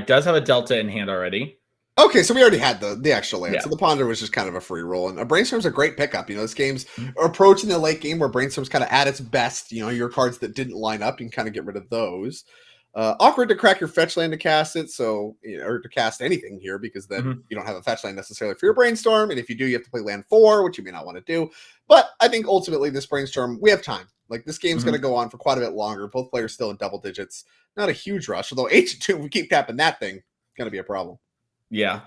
Does have a Delta in hand already. Okay, so we already had the extra land. Yeah. So the Ponder was just kind of a free roll. And a Brainstorm's a great pickup. This game's Mhm. approaching the late game where Brainstorm's kind of at its best. Your cards that didn't line up, you can kind of get rid of those. Awkward to crack your fetch land to cast it, so or to cast anything here, because then you don't have a fetch land necessarily for your Brainstorm. And if you do, you have to play land 4, which you may not want to do. But I think ultimately this Brainstorm, we have time. This game's going to go on for quite a bit longer. Both players still in double digits. Not a huge rush, although H2, if we keep tapping that thing, going to be a problem. Yeah.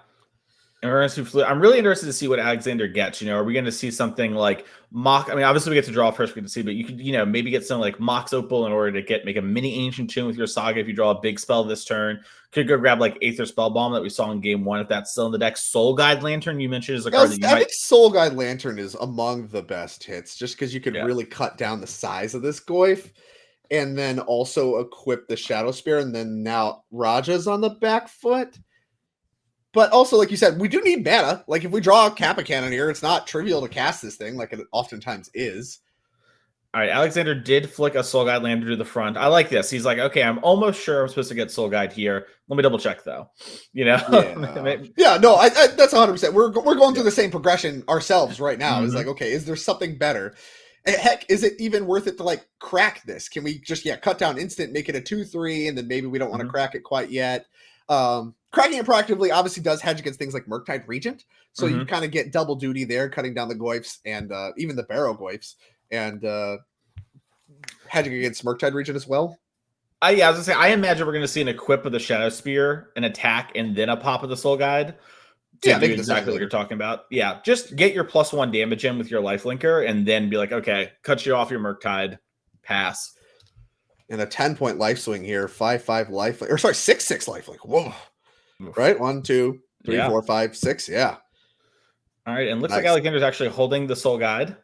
I'm really interested to see what Alexander gets. Are we going to see something like Mock? I mean, obviously we get to draw first, we get to see, but you could, maybe get something like Mox Opal in order to make a mini Ancient Tomb with your Saga if you draw a big spell this turn. Could go grab Aether Spellbomb that we saw in game 1 if that's still in the deck. Soul Guide Lantern you mentioned is a card that you I think Soul Guide Lantern is among the best hits, just because you could really cut down the size of this Goyf, and then also equip the Shadow Spear, and then now Raja's on the back foot. But also, like you said, we do need mana. If we draw a Kappa Cannon here, it's not trivial to cast this thing like it oftentimes is. All right, Alexander did flick a Soul Guide Lantern to the front. I like this. He's like, okay, I'm almost sure I'm supposed to get Soul Guide here. Let me double check though. Yeah, no, I that's 100%. We're going through the same progression ourselves right now. It's okay, is there something better? And heck, is it even worth it to crack this? Can we just cut down instant, make it a 2/3, and then maybe we don't want to crack it quite yet? Cracking it proactively obviously does hedge against things like Murktide Regent, so you kind of get double duty there, cutting down the Goyfs and even the Barrow Goyfs, and hedging against Murktide Regent as well. I was gonna say, I imagine we're gonna see an equip of the Shadow Spear, an attack, and then a pop of the Soul Guide. Do exactly what you're talking about. Yeah, just get your +1 damage in with your lifelinker, and then be like, okay, cut you off your Murktide, pass. And a 10-point life swing here, 5/5 life, or sorry, 6/6 lifelink. Whoa. Right? 1, 2, 3, 4, 5, 6. Yeah. All right. And looks like Alexander's actually holding the Soul Guide.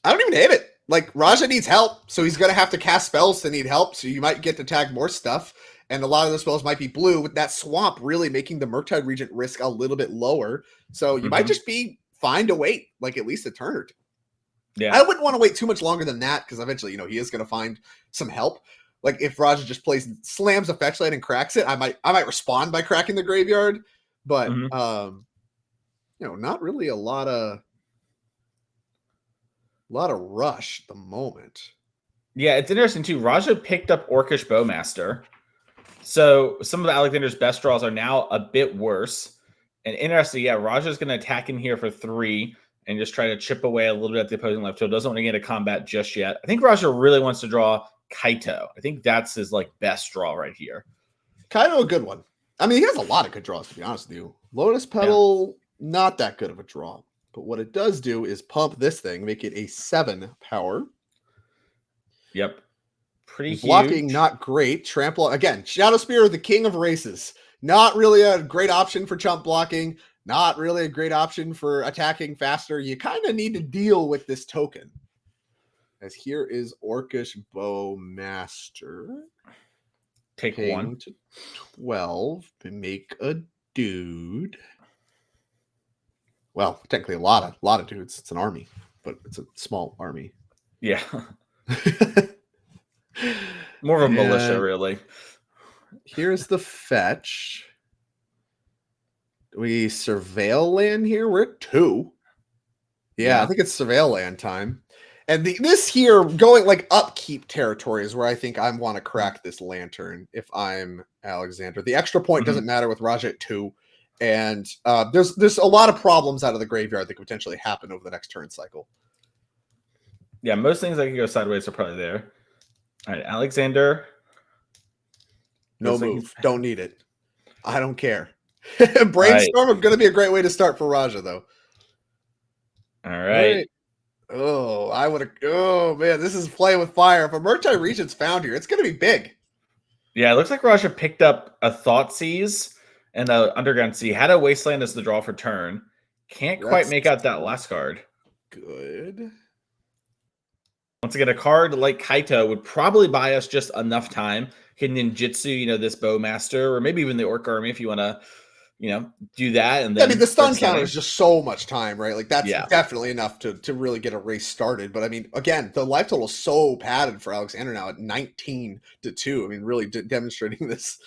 I don't even hate it. Raja needs help, so he's going to have to cast spells to need help. So you might get to tag more stuff. And a lot of the spells might be blue, with that swamp really making the Murktide Regent risk a little bit lower. So you might just be fine to wait, at least a turn or two. Yeah. I wouldn't want to wait too much longer than that, because eventually, he is going to find some help. If Raja just slams a fetch land and cracks it, I might respond by cracking the graveyard, but not really a lot of rush at the moment. Yeah, it's interesting too. Raja picked up Orcish Bowmaster, so some of Alexander's best draws are now a bit worse. And interesting, yeah, Raja's going to attack in here for 3 and just try to chip away a little bit at the opposing left toe. Doesn't want to get into combat just yet. I think Raja really wants to draw Kaito. I think that's his best draw right here. Kind of a good one. I mean, he has a lot of good draws, to be honest with you. Lotus Petal, not that good of a draw. But what it does do is pump this thing, make it a 7 power. Yep. Pretty Blocking, huge. not great. Trample, again, Shadow Spear, the king of races. Not really a great option for chump blocking. Not really a great option for attacking faster. You kind of need to deal with this token. As here is Orcish Bowmaster. Take Ping one. to 12 to make a dude. Well, technically a lot of dudes. It's an army, but it's a small army. Yeah. More of a militia, really. Here's the fetch. We surveil land here. We're at 2. Yeah, I think it's surveil land time. And this here going like upkeep territory is where I think I want to crack this lantern if I'm Alexander. The extra point doesn't matter with Raja at 2. And there's a lot of problems out of the graveyard that could potentially happen over the next turn cycle. Yeah, most things that can go sideways are probably there. All right, Alexander. No move. Don't need it. I don't care. Brainstorm are going to be a great way to start for Raja, though. All right. Oh, I would have. Oh, man, this is playing with fire. If a Murktide Regent's found here, it's going to be big. Yeah, it looks like Raja picked up a Thoughtseize and an Underground Sea. Had a Wasteland as the draw for turn. Can't quite make out that last card. Good. Once again, a card like Kaito would probably buy us just enough time. Can ninjutsu, this Bowmaster, or maybe even the Orc Army if you want to, do that. And then I mean, the stun counter is just so much time, right? Like that's definitely enough to really get a race started. But I mean, again, the life total is so padded for Alexander now at 19-2. I mean, really demonstrating this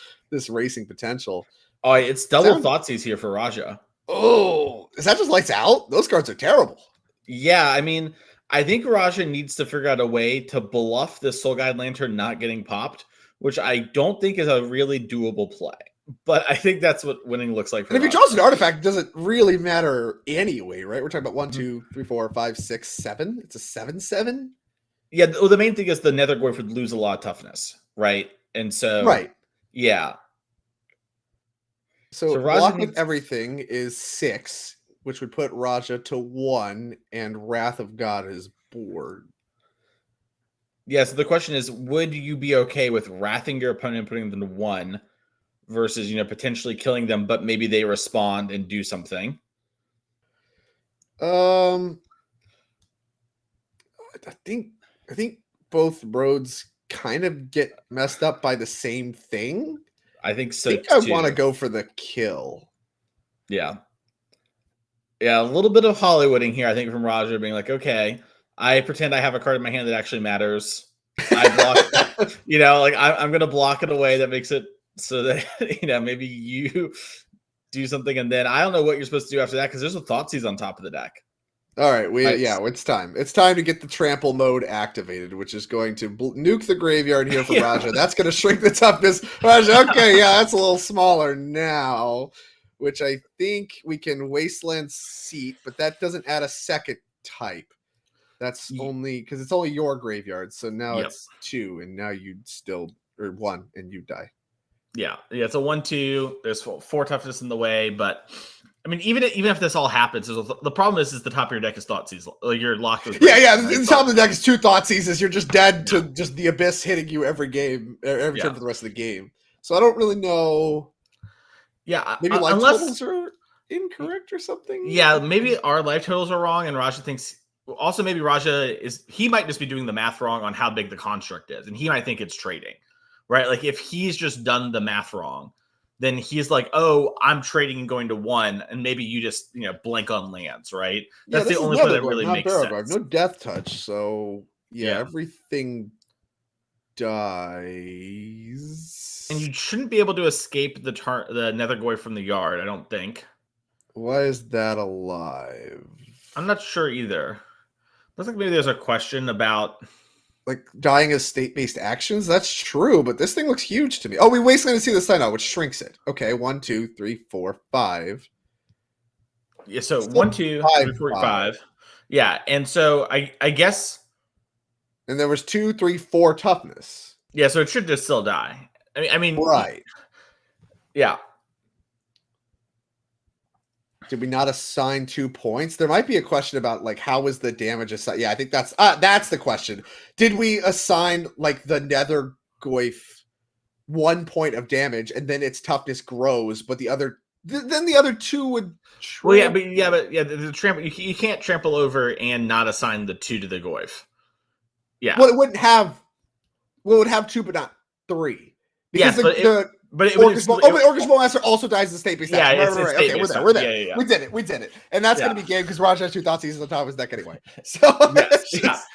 racing potential. Oh, it's double Thoughtseize here for Raja. Oh, is that just lights out? Those cards are terrible. Yeah, I mean, I think Raja needs to figure out a way to bluff the Soul Guide Lantern not getting popped, which I don't think is a really doable play. But I think that's what winning looks like for And if Raja. he draws an artifact, it doesn't really matter anyway, right? We're talking about 1, 2, 3, 4, 5, 6, 7. It's a 7/7. Yeah, well, the main thing is the Nether Goyf would lose a lot of toughness, right? And so, yeah. So Raja with everything is 6, which would put Raja to 1, and Wrath of God is bored. Yeah, so the question is, would you be okay with wrathing your opponent and putting them to 1 versus, potentially killing them, but maybe they respond and do something? I think both roads kind of get messed up by the same thing. I think so. I want to go for the kill. Yeah. Yeah, a little bit of Hollywooding here, I think, from Raja being like, okay, I pretend I have a card in my hand that actually matters. I block, I'm going to block it away. That makes it so that, maybe you do something. And then I don't know what you're supposed to do after that because there's a Thoughtseize on top of the deck. All right. It's time. It's time to get the trample mode activated, which is going to nuke the graveyard here for Raja. That's going to shrink the toughness. Raja, okay, that's a little smaller now, which I think we can Wasteland Seat, but that doesn't add a second type. That's only because it's only your graveyard. So now it's 2, and now you still or 1, and you die. Yeah, it's a 1/2. There's 4 toughness in the way, but I mean, even if this all happens, the problem is the top of your deck is Thoughtseize. Like you're locked with. The top of the deck is 2 Thoughtseizes. You're just dead to just the abyss hitting you every game, every turn for the rest of the game. So I don't really know. Yeah, maybe life totals are incorrect or something. Yeah, maybe our life totals are wrong, and Raja thinks. Also, maybe Raja he might just be doing the math wrong on how big the construct is, and he might think it's trading, right? Like if he's just done the math wrong, then he's like, oh, I'm trading and going to 1, and maybe you just blink on lands, right? That's the only play that really makes sense. No death touch, so everything dies, and you shouldn't be able to escape the Nether Goyf from the yard. I don't think. Why is that alive? I'm not sure either. Looks like maybe there's a question about like dying as state-based actions. That's true, but this thing looks huge to me. Oh, we Wasteland to see the sign out, which shrinks it. Okay, 1, 2, 3, 4, 5. Yeah, so 1, 2, 3, 4, 5. Yeah, and so I guess. And there was 2, 3, 4 toughness. Yeah, so it should just still die. I mean, right. Yeah. Did we not assign 2 points? There might be a question about like how was the damage assigned? Yeah, I think that's the question. Did we assign like the Nether Goyf 1 point of damage and then its toughness grows, but then the other 2 would Well, yeah, the trample you can't trample over and not assign the 2 to the Goyf. Yeah. Well, it would have 2 but not 3. Because yes, but Orcish Bowmaster also dies in the state based yeah, action. Right. Okay, we're there. We're there. Yeah. We did it. And that's going to be game because Raj has 2 thoughts. He's on the top of his deck anyway. So yes,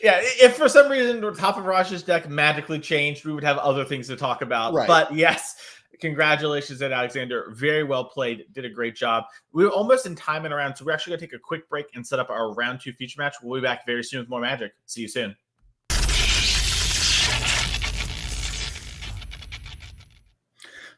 yeah. If for some reason the top of Raj's deck magically changed, we would have other things to talk about. Right. But yes, congratulations, Ed Alexander. Very well played. Did a great job. We were almost in time and around, so we're actually going to take a quick break and set up our round 2 feature match. We'll be back very soon with more Magic. See you soon.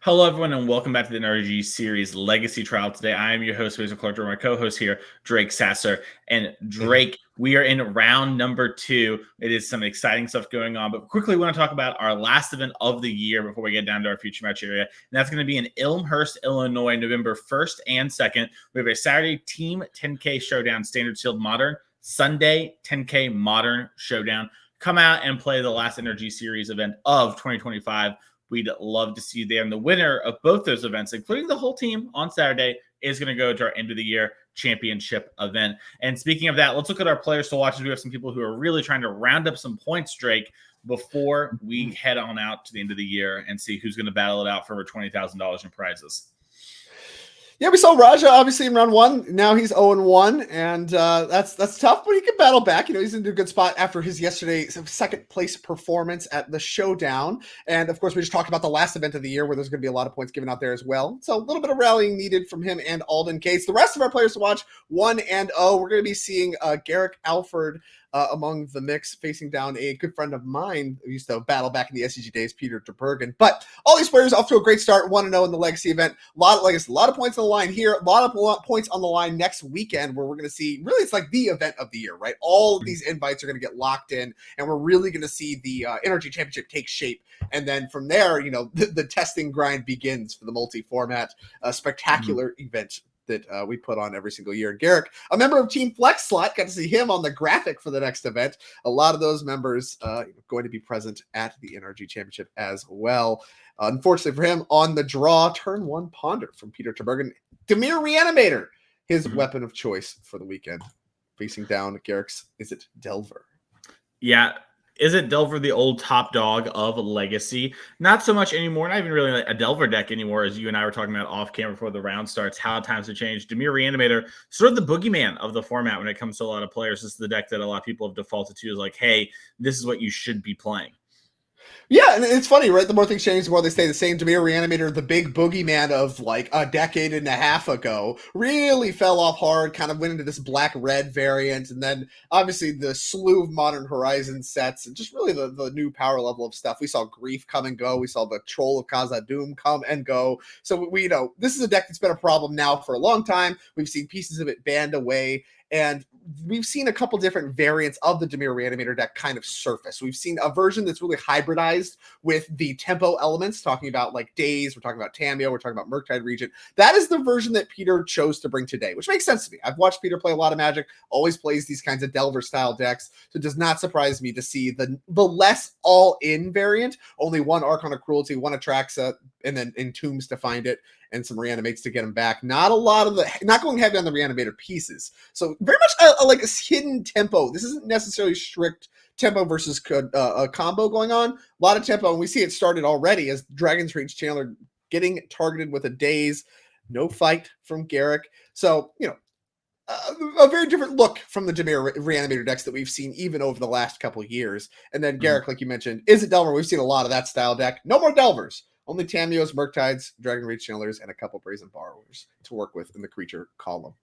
Hello, everyone, and welcome back to the NRG Series Legacy Trial. Today, I am your host, Mason Clark, my co-host here, Drake Sasser. And Drake, we are in round number 2. It is some exciting stuff going on. But quickly, we want to talk about our last event of the year before we get down to our future match area. And that's going to be in Elmhurst, Illinois, November 1st and 2nd. We have a Saturday Team 10K Showdown Standard Sealed Modern, Sunday 10K Modern Showdown. Come out and play the last NRG Series event of 2025. We'd love to see you there. And the winner of both those events, including the whole team on Saturday, is going to go to our end of the year championship event. And speaking of that, let's look at our players to watch. We have some people who are really trying to round up some points, Drake, before we head on out to the end of the year and see who's going to battle it out for over $20,000 in prizes. Yeah, we saw Raja obviously in round 1. Now he's 0-1, and that's tough, but he can battle back. He's in a good spot after his yesterday's second place performance at the Showdown. And of course, we just talked about the last event of the year where there's going to be a lot of points given out there as well. So a little bit of rallying needed from him and Alden Cates. The rest of our players to watch, 1-0. We're going to be seeing Garrick Alford among the mix, facing down a good friend of mine who used to battle back in the SCG days, Peter DeBergen. But all these players off to a great start, 1-0 in the Legacy event. A lot of points on the line here, a lot of points on the line next weekend, where we're going to see, really, it's like the event of the year, right? All of these invites are going to get locked in, and we're really going to see the NRG Championship take shape. And then from there, the testing grind begins for the multi-format, spectacular event that we put on every single year. Garrick, a member of Team Flex Slot, got to see him on the graphic for the next event. A lot of those members going to be present at the NRG Championship as well. Unfortunately for him, on the draw, turn 1 Ponder from Peter Terbergen. Demir Reanimator, his weapon of choice for the weekend. Facing down Garrick's, is it Delver? Yeah. Is it Delver, the old top dog of Legacy? Not so much anymore. Not even really a Delver deck anymore, as you and I were talking about off camera before the round starts, how times have changed. Demir Reanimator, sort of the boogeyman of the format when it comes to a lot of players. This is the deck that a lot of people have defaulted to, is like, hey, this is what you should be playing. Yeah, and it's funny, right? The more things change, the more they stay the same. Demir Reanimator, the big boogeyman of like a decade and a half ago, really fell off hard, kind of went into this black-red variant, and then obviously the slew of Modern Horizon sets, and just really the new power level of stuff. We saw Grief come and go. We saw the Troll of Khazad-dûm come and go. So we this is a deck that's been a problem now for a long time. We've seen pieces of it banned away, and we've seen a couple different variants of the Demir Reanimator deck kind of surface. We've seen a version that's really hybridized with the tempo elements, talking about like Daze, we're talking about Tameo, we're talking about Murktide Regent. That is the version that Peter chose to bring today, which makes sense to me. I've watched Peter play a lot of Magic, always plays these kinds of Delver style decks, so it does not surprise me to see the less all-in variant, only 1 Archon of Cruelty, 1 Atraxa, and then Entombs to find it, and some Reanimates to get him back. Not going heavy on the Reanimator pieces. So very much like a hidden tempo. This isn't necessarily strict tempo versus a combo going on. A lot of tempo, and we see it started already as Dragon's Rage Chandler getting targeted with a Daze. No fight from Garrick. So, a very different look from the Demir Reanimator decks that we've seen even over the last couple of years. And then Garrick, like you mentioned, is it Delver? We've seen a lot of that style deck. No more Delvers. Only Tameos, Murktides, Dragon Rage Channelers, and a couple Brazen Borrowers to work with in the creature column.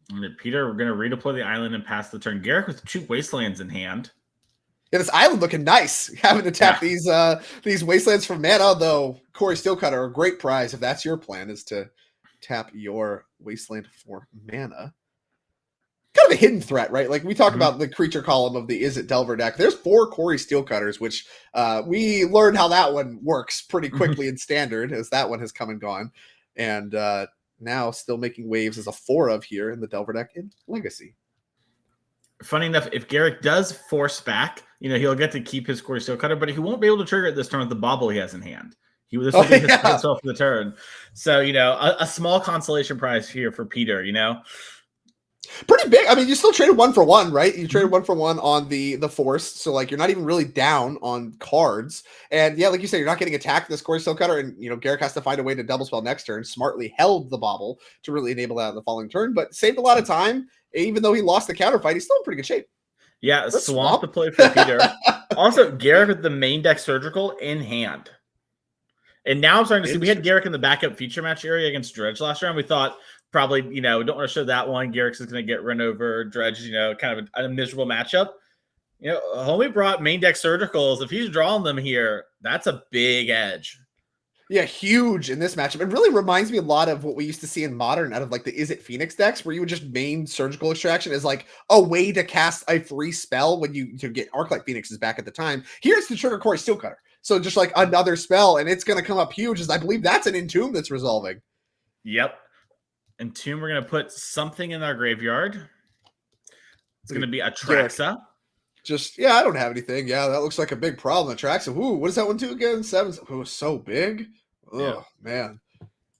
And Peter, we're going to redeploy the island and pass the turn. Garrick with 2 Wastelands in hand. Yeah, this island looking nice. Having to tap these Wastelands for mana, though. Corey Steelcutter, a great prize if that's your plan, is to tap your Wasteland for mana. kind of a hidden threat, right? Like we talk Mhm. about the creature column of the Is It Delver deck. There's 4 Quarry Steelcutters, which we learned how that one works pretty quickly in Standard, as that one has come and gone. And now still making waves as a 4 of here in the Delver deck in Legacy. Funny enough, if Garrick does force back, he'll get to keep his Quarry Steelcutter, but he won't be able to trigger it this turn with the bauble he has in hand. This will be his second spell for the turn. So, a small consolation prize here for Peter, Pretty big. I mean, you still traded 1 for 1, right? You traded 1 for 1 on the force, so like you're not even really down on cards. And yeah, like you said, you're not getting attacked with this Quarry Steelcutter, and Garrick has to find a way to double spell next turn. Smartly held the bauble to really enable that in the following turn, but saved a lot of time. Even though he lost the counter fight, he's still in pretty good shape. Yeah, swamp to play for Peter. Also, Garrick with the main deck surgical in hand. And now I'm starting to see, we had Garrick in the backup feature match area against Dredge last round. We thought probably, we don't want to show that one. Garrick's is going to get run over. Dredge, kind of a miserable matchup. Homie brought main deck surgicals. If he's drawing them here, that's a big edge. Yeah, huge in this matchup. It really reminds me a lot of what we used to see in Modern out of like the Is It Phoenix decks, where you would just main surgical extraction as like a way to cast a free spell when you to get Arclight Phoenixes back at the time. Here's the trigger Quarry Steelcutter. So just like another spell, and it's going to come up huge, as I believe that's an Entomb that's resolving. Yep. Entomb, we're going to put something in our graveyard. It's going to be a Traxa. I don't have anything. Yeah, that looks like a big problem. Traxa. Ooh, what does that one do again? 7. Oh, so big. Oh, man.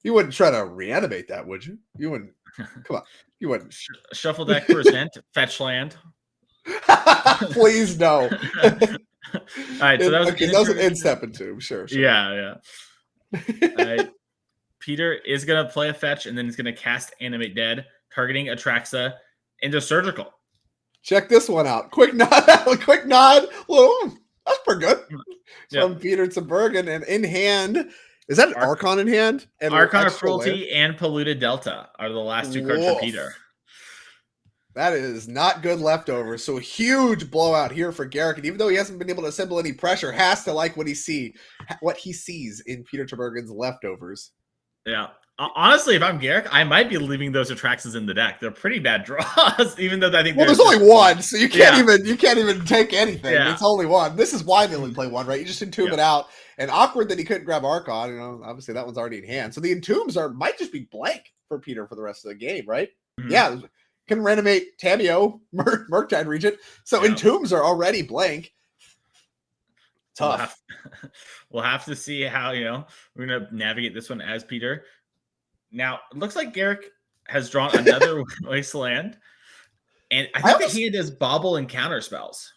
You wouldn't try to reanimate that, would you? You wouldn't. Come on. You wouldn't. Shuffle deck present. Fetch land. Please no. All right, so that was an instep Entomb. Sure. Yeah. All right. Peter is going to play a fetch, and then he's going to cast Animate Dead, targeting Atraxa into Surgical. Check this one out. Quick nod. Quick nod. Well, that's pretty good. From Peter to Bergen, and in hand. Is that an Archon in hand? And Archon of Cruelty and Polluted Delta are the last 2 cards for Peter. That is not good leftovers. So a huge blowout here for Garrick. And even though he hasn't been able to assemble any pressure, has to like what he sees in Peter Terbergen's leftovers. Yeah. Honestly, if I'm Garrick, I might be leaving those Atraxas in the deck. They're pretty bad draws, even though I think there's only 1, so you can't even take anything. Yeah. It's only 1. This is why they only play 1, right? You just entomb it out. And awkward that he couldn't grab Archon. Obviously that one's already in hand. So the entombs might just be blank for Peter for the rest of the game, right? Mm-hmm. Yeah, can reanimate Tamio, Murktide Regent. So entombs are already blank. Tough. We'll have to see how we're gonna navigate this one as Peter. Now it looks like Garrick has drawn another wasteland, and I think that he does bauble and counter spells.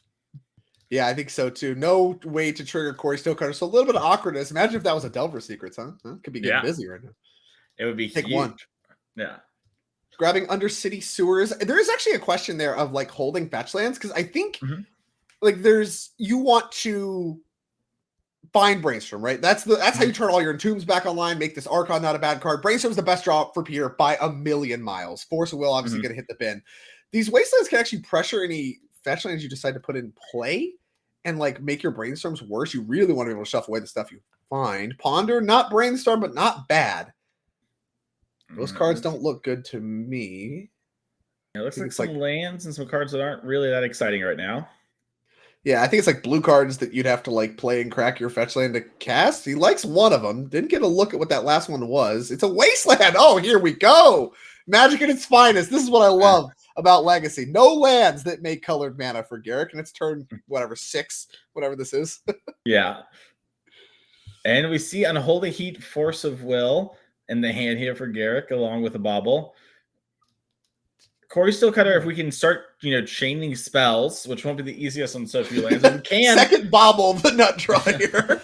Yeah, I think so too. No way to trigger Quarry Steelcutter. So a little bit of awkwardness. Imagine if that was a Delver Secrets, huh? Could be getting busy right now. It would be Take huge. 1. Yeah. Grabbing Undercity Sewers. There is actually a question there of like holding fetch lands, because I think like you want to find Brainstorm, right? That's how you turn all your entombs back online, make this Archon not a bad card. Brainstorm's the best draw for Peter by a million miles. Force of Will obviously going to hit the bin. These wastelands can actually pressure any fetch lands you decide to put in play and like make your brainstorms worse. You really want to be able to shuffle away the stuff you find. Ponder, not brainstorm, but not bad. Those cards don't look good to me. It looks like some lands and some cards that aren't really that exciting right now. Yeah, I think it's like blue cards that you'd have to like play and crack your fetch land to cast. He likes one of them. Didn't get a look at what that last one was. It's a wasteland. Oh, here we go. Magic at its finest. This is what I love about Legacy. No lands that make colored mana for Garrick, and it's turn 6, whatever this is. Yeah. And we see Unholy Heat, Force of Will in the hand here for Garrick, along with a bauble. Quarry Steelcutter, if we can start, chaining spells, which won't be the easiest on so few lands, we can. Second bauble of the nut draw here.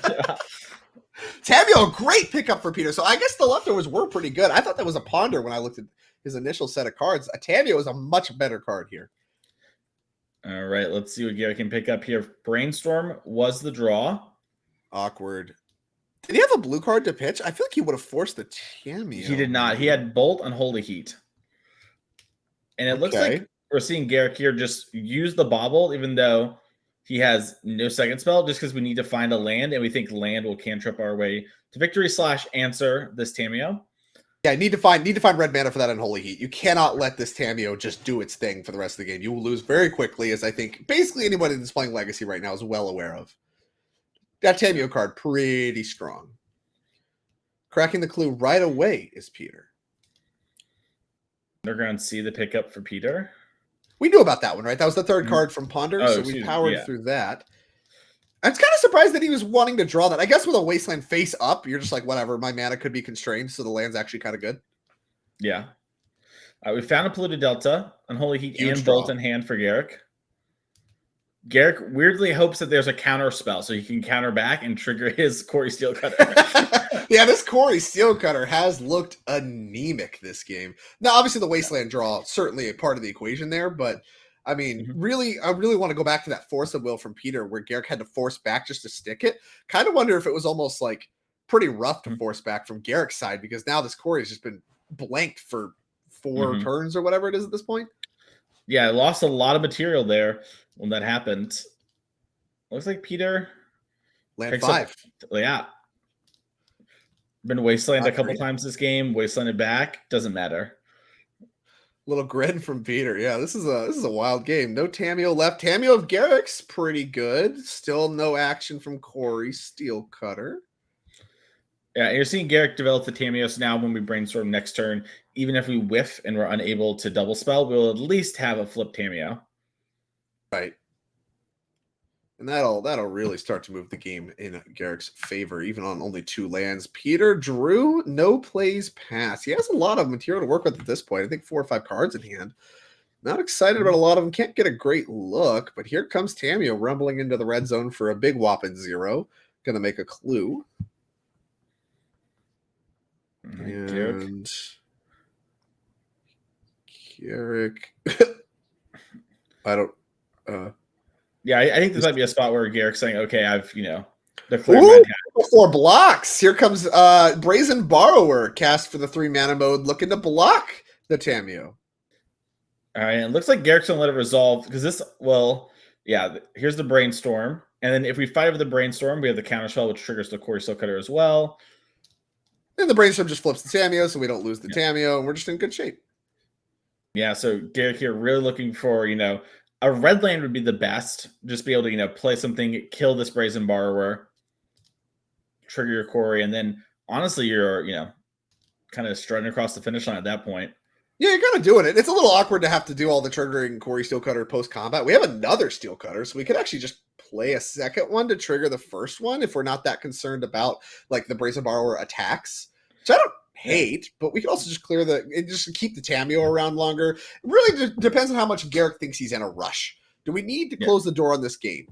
Tamio, a great pickup for Peter. So I guess the leftovers were pretty good. I thought that was a Ponder when I looked at his initial set of cards. Tamio is a much better card here. All right, let's see what Garrick can pick up here. Brainstorm was the draw. Awkward. Did he have a blue card to pitch? I feel like he would have forced the Tamio. He did not. He had Bolt, Unholy Heat. And it looks like we're seeing Garrick here just use the bauble, even though he has no second spell, just because we need to find a land, and we think land will cantrip our way to victory / answer this Tamio. Yeah, need to find red mana for that Unholy Heat. You cannot let this Tameo just do its thing for the rest of the game. You will lose very quickly, as I think basically anybody that's playing Legacy right now is well aware of. That Tameo card, pretty strong. Cracking the clue right away is Peter. Underground C, the pickup for Peter. We knew about that one, right? That was the third card from Ponder, so we powered through that. I was kind of surprised that he was wanting to draw that. I guess with a Wasteland face up, you're just like, whatever, my mana could be constrained, so the land's actually kind of good. Yeah. We found a Polluted Delta, Unholy Heat, and Bolt in hand for Garrick. Garrick weirdly hopes that there's a counter spell so he can counter back and trigger his Quarry Steelcutter. Yeah, this Quarry Steelcutter has looked anemic this game. Now, obviously, the Wasteland draw certainly a part of the equation there, but I mean, really, I really want to go back to that Force of Will from Peter where Garrick had to force back just to stick it. Kind of wonder if it was almost like pretty rough to force back from Garrick's side because now this Quarry has just been blanked for 4 turns or whatever it is at this point. Yeah, I lost a lot of material there when that happened. Looks like Peter land 5. Yeah. Been Wasteland a couple times this game. Wastelanded back. Doesn't matter. Little grin from Peter. Yeah, this is a wild game. No Tameo left. Tameo of Garrick's pretty good. Still no action from Quarry Steelcutter. Yeah, you're seeing Garrick develop the Tameos now when we brainstorm next turn. Even if we whiff and we're unable to double spell, we'll at least have a flip Tameo. Right. And that'll really start to move the game in Garrick's favor, even on only 2 lands. Peter drew no plays pass. He has a lot of material to work with at this point. I think 4 or 5 cards in hand. Not excited about a lot of them. Can't get a great look, but here comes Tameo rumbling into the red zone for a big whopping 0. Gonna make a clue. And Garrick. I don't yeah, I think this might be a spot where Garrick's saying, okay, I've, declared 4 blocks. Here comes Brazen Borrower, cast for the 3 mana mode, looking to block the Tameo. All right, it looks like Garrick's gonna let it resolve because this, here's the Brainstorm. And then if we fight over the Brainstorm, we have the counterspell, which triggers the Quarry Steelcutter as well. And the Brainstorm just flips the Tameo, so we don't lose the Tameo, and we're just in good shape. Yeah, so Garrick here really looking for, a red land would be the best. Just be able to, play something, kill this Brazen Borrower, trigger your Quarry, and then honestly, you're, kind of strutting across the finish line at that point. Yeah, you're kind of doing it. It's a little awkward to have to do all the triggering Quarry Steelcutter post-combat. We have another Steelcutter, so we could actually just play a second one to trigger the first one if we're not that concerned about, like, the Brazen Borrower attacks, which I don't hate, but we could also just clear just keep the Tameo around longer. It really depends on how much Garrick thinks he's in a rush. Do we need to close the door on this game?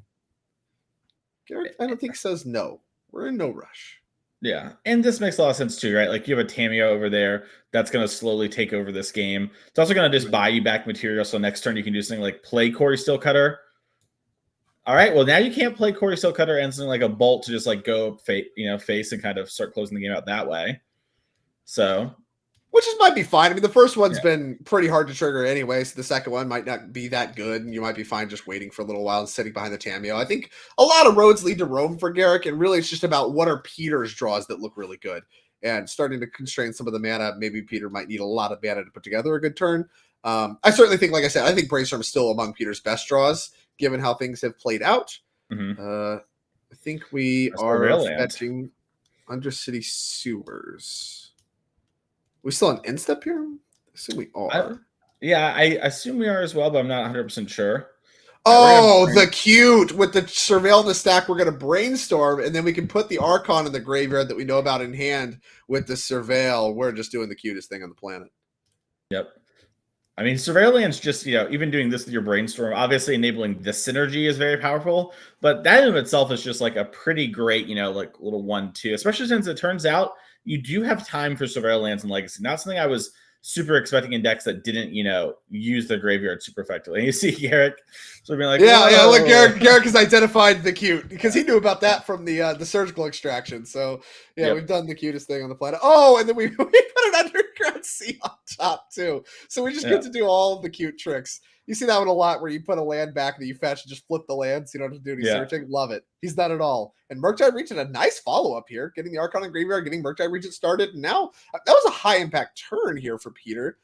Garrick, I don't think, says no. We're in no rush. Yeah, and this makes a lot of sense too, right? Like you have a Tameo over there that's going to slowly take over this game. It's also going to just buy you back material, so next turn you can do something like play Quarry Steelcutter. All right, well now you can't play Quarry Steelcutter and something like a Bolt to just like go face and kind of start closing the game out that way. So, which might be fine. I mean, the first one's been pretty hard to trigger anyway, so the second one might not be that good, and you might be fine just waiting for a little while and sitting behind the Tameo. I think a lot of roads lead to Rome for Garrick, and really it's just about what are Peter's draws that look really good. And starting to constrain some of the mana, maybe Peter might need a lot of mana to put together a good turn. I certainly think, like I said, I think Brainstorm is still among Peter's best draws, given how things have played out. I think we are fetching Undercity Sewers. We still on Instep here? I assume we are. I assume we are as well, but I'm not 100% sure. Oh, the cute. With the Surveil in the stack, we're going to Brainstorm, and then we can put the Archon in the graveyard that we know about in hand with the Surveil. We're just doing the cutest thing on the planet. Yep. I mean, Surveillance just, even doing this with your Brainstorm, obviously enabling this synergy is very powerful, but that in itself is just like a pretty great, like little 1-2, especially since it turns out you do have time for Surveillance and Legacy. Not something I was super expecting in decks that didn't, use the graveyard super effectively. And you see Garrick sort of being like, look, Garrick has identified the cute because he knew about that from the surgical extraction. So we've done the cutest thing on the planet. Oh, and then we put an underground sea on top too. So we just get to do all of the cute tricks. You see that one a lot where you put a land back that you fetch and just flip the land so you don't have to do any searching. Love it. He's done it all. And Murktide Regent, a nice follow-up here, getting the Archon and Graveyard, getting Murktide Regent started. And now, that was a high-impact turn here for Peter.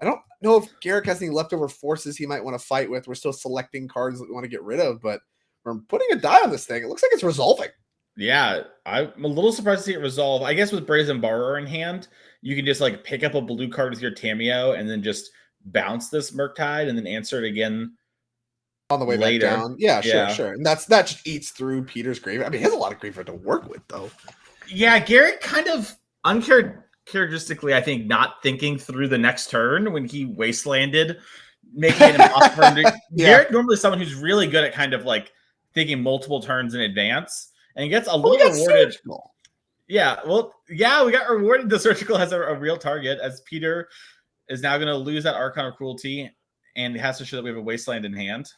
I don't know if Garrick has any leftover forces he might want to fight with. We're still selecting cards that we want to get rid of, but we're putting a die on this thing. It looks like it's resolving. Yeah, I'm a little surprised to see it resolve. I guess with Brazen Borrower in hand, you can just like pick up a blue card with your Tamiyo and then just bounce this Murktide and then answer it again on the way later. Back down. Yeah, sure. And that just eats through Peter's graveyard. I mean, he has a lot of graveyard to work with, though. Yeah, Garrett kind of uncharacteristically, I think, not thinking through the next turn when he wastelanded, making it impossible for him to. Garrett normally is someone who's really good at kind of like thinking multiple turns in advance. And he gets a little rewarded. Surgical. Yeah, well, yeah, we got rewarded. The Surgical has a real target as Peter is now going to lose that Archon of Cruelty and has to show that we have a Wasteland in hand.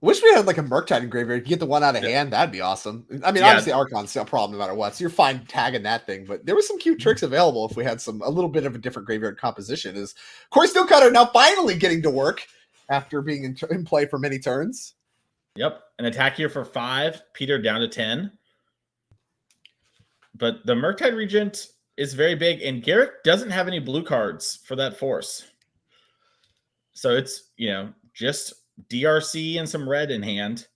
Wish we had like a Murktide in graveyard. You get the one out of hand. That'd be awesome. I mean, obviously Archon's still a problem no matter what. So you're fine tagging that thing. But there was some cute tricks available if we had a little bit of a different graveyard composition. Is Core Steel Cutter now finally getting to work after being in play for many turns. Yep. An attack here for 5. Peter down to 10. But the Murktide Regent is very big, and Garrick doesn't have any blue cards for that force. So it's, just DRC and some red in hand.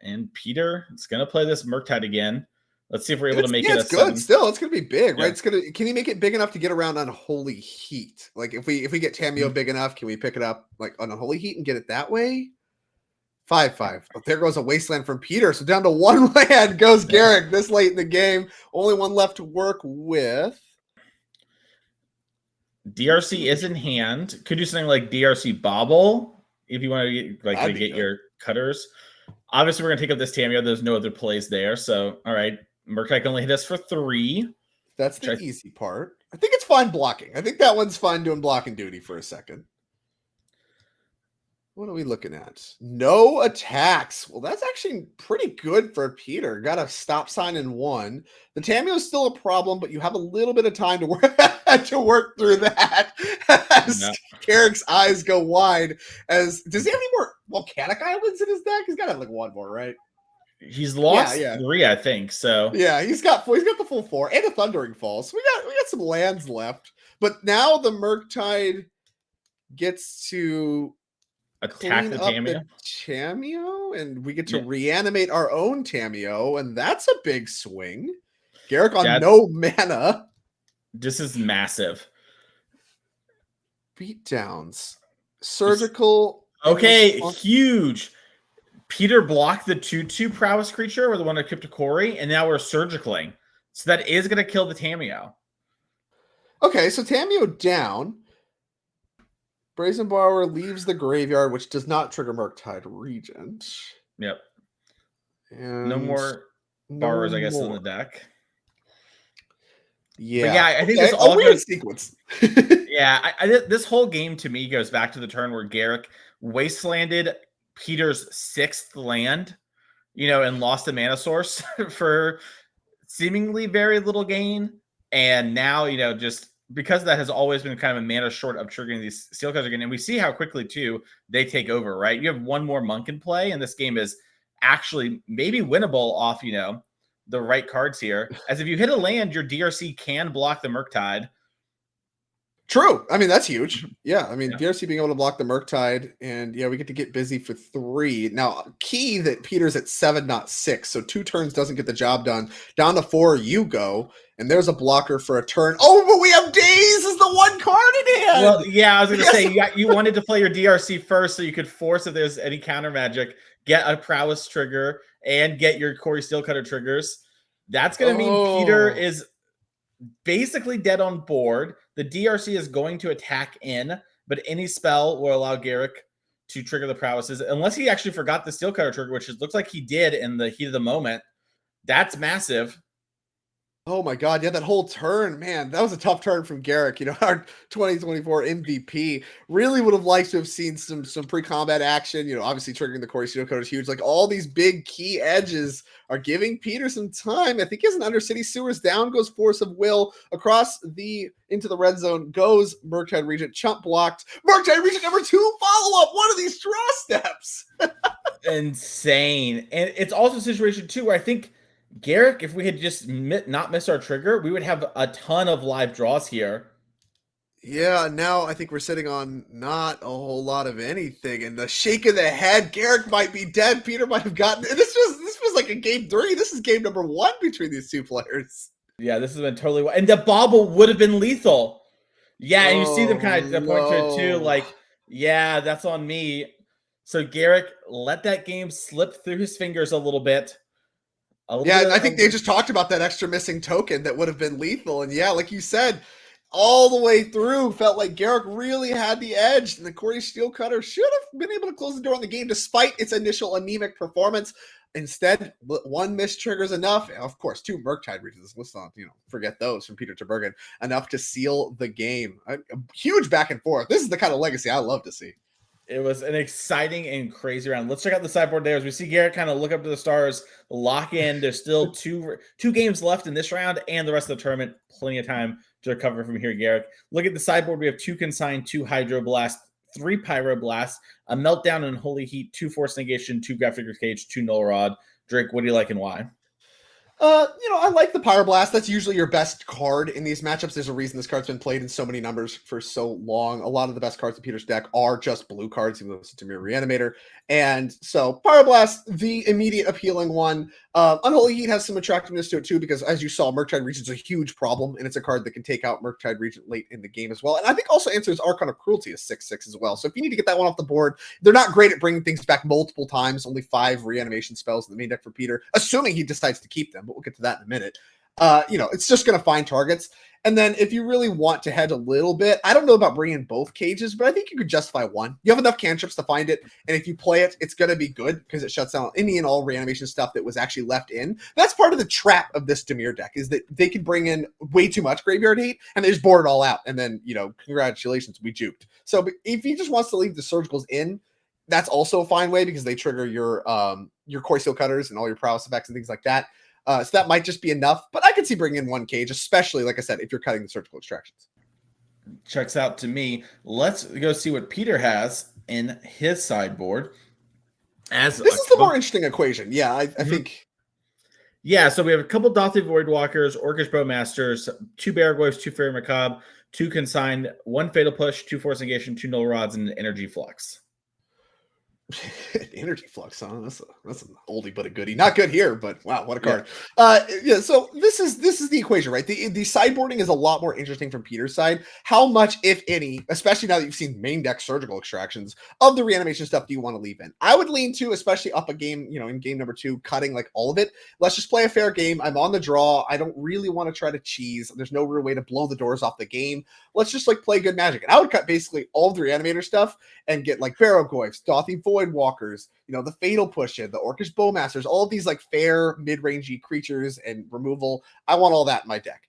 And Peter is going to play this Murktide again. Let's see if we're able to make it a 7. Good. Still, it's going to be big, right? Can he make it big enough to get around Unholy Heat? Like if we get Tamiyo big enough, can we pick it up like on Unholy Heat and get it that way? 5/5. Oh, there goes a Wasteland from Peter. So down to 1 land goes Garrick this late in the game. Only one left to work with. DRC is in hand. Could do something like DRC Bobble if you want to get your cutters. Obviously, we're going to take up this Tamiyo. There's no other plays there. So, all right. Murktide can only hit us for 3. That's the easy part. I think it's fine blocking. I think that one's fine doing blocking duty for a second. What are we looking at? No attacks. Well, that's actually pretty good for Peter. Got a stop sign in 1. The Tamiyo is still a problem, but you have a little bit of time to work through that as Garrick's eyes go wide. Does he have any more volcanic islands in his deck? He's got to have like 1 more, right? He's lost 3, I think. So yeah, he's got the full 4 and a Thundering Fall. So we got some lands left. But now the Murktide gets to attack the Tamiyo, and we get to reanimate our own Tamiyo, and that's a big swing. Garrick on no mana. This is massive. Beatdowns. Surgical. Okay, huge. Peter blocked the 2/2 prowess creature or the one that kept a Corey, and now we're surgicaling. So that is going to kill the Tamiyo. Okay, so Tamiyo down. Brazen Borrower leaves the graveyard, which does not trigger Murktide Regent. Yep. And no more borrowers, I guess, in the deck. Yeah. But yeah, I think this all weird sequence. This whole game to me goes back to the turn where Garrick wastelanded Peter's 6th land, and lost a mana source for seemingly very little gain. And now, just because that has always been kind of a mana short of triggering these steel cards again. And we see how quickly, too, they take over, right? You have 1 more monk in play, and this game is actually maybe winnable off, the right cards here. As if you hit a land, your DRC can block the Murktide. True. I mean, that's huge. Yeah. I mean, DRC being able to block the Murktide, and we get to get busy for 3. Now, key that Peter's at 7, not 6. So 2 turns doesn't get the job done. Down to 4, you go. And there's a blocker for a turn. Oh, but we have Daze as the 1 card in hand. Well, yeah, I was going to say, you wanted to play your DRC first so you could force, if there's any counter magic, get a prowess trigger and get your Corey Steelcutter triggers. That's going to mean Peter is basically dead on board. The DRC is going to attack in, but any spell will allow Garrick to trigger the prowesses, unless he actually forgot the Steelcutter trigger, which it looks like he did in the heat of the moment. That's massive. Oh my god, yeah, that whole turn, man, that was a tough turn from Garrick. Our 2024 MVP really would have liked to have seen some pre-combat action. Obviously triggering the Corey Steel code is huge. Like all these big key edges are giving Peter some time. I think he has an Undercity Sewers down, goes Force of Will across into the red zone, goes Murktide Regent, chump blocked. Murktide Regent number 2 follow-up. One of these draw steps. Insane. And it's also a situation too where I think Garrick, if we had just not missed our trigger, we would have a ton of live draws here. Yeah, now I think we're sitting on not a whole lot of anything, and the shake of the head. Garrick might be dead. Peter might have gotten. And this was like a game 3. This is game number 1 between these two players. Yeah, this has been totally. And the bobble would have been lethal. Yeah, and you see them Oh kind of point to it too, no! like, yeah, that's on me. So Garrick let that game slip through his fingers a little bit. Yeah, and I think they just talked about that extra missing token that would have been lethal. And yeah, like you said, all the way through, felt like Garrick really had the edge, and the Corey Steel Cutter should have been able to close the door on the game despite its initial anemic performance. Instead, 1 miss triggers enough. Of course, 2 Murktide regions. Let's not, forget those from Peter Terbergen. Enough to seal the game. A huge back and forth. This is the kind of legacy I love to see. It was an exciting and crazy round. Let's check out the sideboard there as we see Garrett kind of look up to the stars, lock in. There's still two games left in this round and the rest of the tournament. Plenty of time to recover from here, Garrett. Look at the sideboard. We have 2 Consign, 2 Hydroblast, 3 Pyroblast, a Meltdown and Holy Heat, 2 Force Negation, 2 Graphic Cage, 2 Null Rod. Drake, what do you like and why? I like the Pyroblast. That's usually your best card in these matchups. There's a reason this card's been played in so many numbers for so long. A lot of the best cards in Peter's deck are just blue cards, even though it's a Demir Reanimator. And so Pyroblast, the immediate appealing one. Unholy Heat has some attractiveness to it too, because as you saw, Murktide Regent's a huge problem, and it's a card that can take out Murktide Regent late in the game as well. And I think also answers Archon of Cruelty is 6/6 as well. So if you need to get that one off the board, they're not great at bringing things back multiple times. Only 5 reanimation spells in the main deck for Peter, assuming he decides to keep them, but we'll get to that in a minute. It's just going to find targets. And then if you really want to head a little bit, I don't know about bringing both cages, but I think you could justify one. You have enough cantrips to find it, and if you play it, it's going to be good because it shuts down any and all reanimation stuff that was actually left in. That's part of the trap of this Demir deck, is that they can bring in way too much graveyard hate, and they just board it all out, and then, congratulations, we juked. So if he just wants to leave the surgicals in, that's also a fine way because they trigger your Core Steel Cutters and all your prowess effects and things like that. So that might just be enough, but I could see bringing in 1 cage, especially, like I said, if you're cutting the surgical extractions. Checks out to me. Let's go see what Peter has in his sideboard. This is the more interesting equation. Yeah, I think. Yeah, so we have a couple Dothy Voidwalkers, Orcish Bowmasters, 2 Baraglyphs, 2 Fairy Macabre, 2 Consign, 1 Fatal Push, 2 Force Negation, 2 Null Rods, and an Energy Flux. Energy Flux, huh? That's an oldie but a goodie. Not good here, but wow, what a card. So this is the equation, right? The sideboarding is a lot more interesting from Peter's side. How much, if any, especially now that you've seen main deck surgical extractions, of the reanimation stuff do you want to leave in? I would lean to, especially up a game, in game number 2, cutting like all of it. Let's just play a fair game. I'm on the draw. I don't really want to try to cheese. There's no real way to blow the doors off the game. Let's just play good Magic. And I would cut basically all of the reanimator stuff and get Baraglyphs, Dothy Voidwalkers, the Fatal Push in, the Orcish Bowmasters, all of these fair mid-rangey creatures and removal. I want all that in my deck.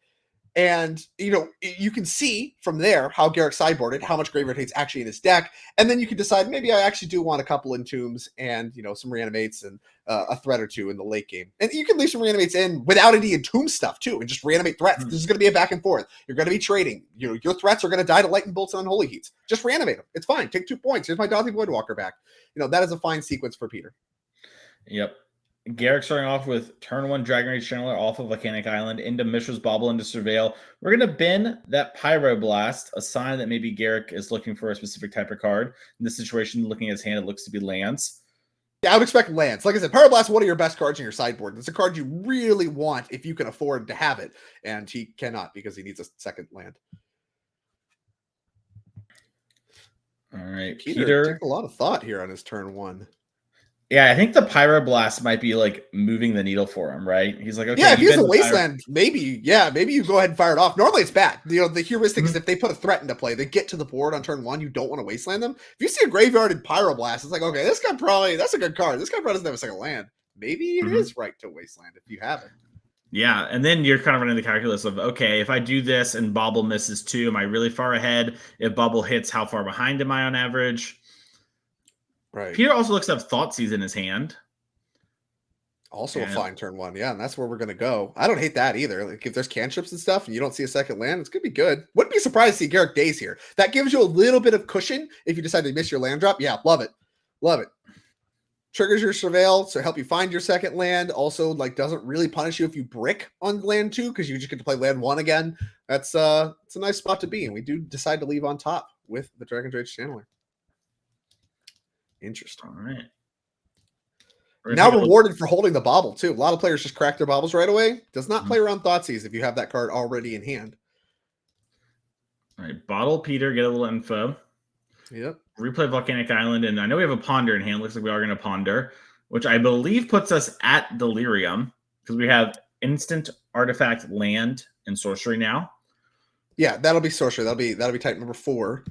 And, you can see from there how Garrick sideboarded, how much graveyard hate's actually in his deck. And then you can decide, maybe I actually do want a couple Entombs and, some reanimates and a threat or 2 in the late game. And you can leave some reanimates in without any Entomb stuff too, and just reanimate threats. Mm-hmm. This is going to be a back and forth. You're going to be trading. Your threats are going to die to lightning bolts and unholy heats. Just reanimate them. It's fine. Take 2 points. Here's my Dothy Voidwalker back. That is a fine sequence for Peter. Yep. Garrick starting off with turn 1 Dragon Rage Channeler off of Volcanic Island into Mishra's Bauble into Surveil. We're going to bin that Pyroblast, a sign that maybe Garrick is looking for a specific type of card. In this situation, looking at his hand, it looks to be lands. Yeah, I would expect lands. Like I said, Pyroblast, one of your best cards in your sideboard. It's a card you really want if you can afford to have it, and he cannot because he needs a second land. All right, Peter took a lot of thought here on his turn 1. Yeah, I think the Pyroblast might be moving the needle for him, right? He's like, okay. Yeah, if he's a Wasteland, maybe you go ahead and fire it off. Normally it's bad. The heuristic is if they put a threat into play, they get to the board on turn 1, you don't want to Wasteland them. If you see a graveyarded Pyroblast, it's like, okay, this guy that's a good card. This guy probably doesn't have a second land. Maybe it is right to Wasteland if you have it. Yeah, and then you're kind of running the calculus of, okay, if I do this and Bobble misses 2, am I really far ahead? If Bobble hits, how far behind am I on average? Right. Peter also looks to have Thoughtseize in his hand. Also a And fine turn 1. Yeah, and that's where we're going to go. I don't hate that either. Like, if there's cantrips and stuff and you don't see a second land, it's going to be good. Wouldn't be surprised to see Garrick Days here. That gives you a little bit of cushion if you decide to miss your land drop. Yeah, love it. Love it. Triggers your surveil, so help you find your second land. Also, like, doesn't really punish you if you brick on land 2 because you just get to play land 1 again. It's a nice spot to be, and we do decide to leave on top with the Dragon Rage Channeler. Interesting. all right. Now rewarded for holding the bobble too. A lot of players just crack their bobbles right away. Does not play around Thoughtseize if you have that card already in hand. All right, Bottle Peter, get a little info. Yep. Replay Volcanic Island, and I know we have a Ponder in hand. Looks like we are going to Ponder, which I believe puts us at Delirium because we have instant, artifact, land, and sorcery now. Yeah, that'll be sorcery. That'll be type number 4.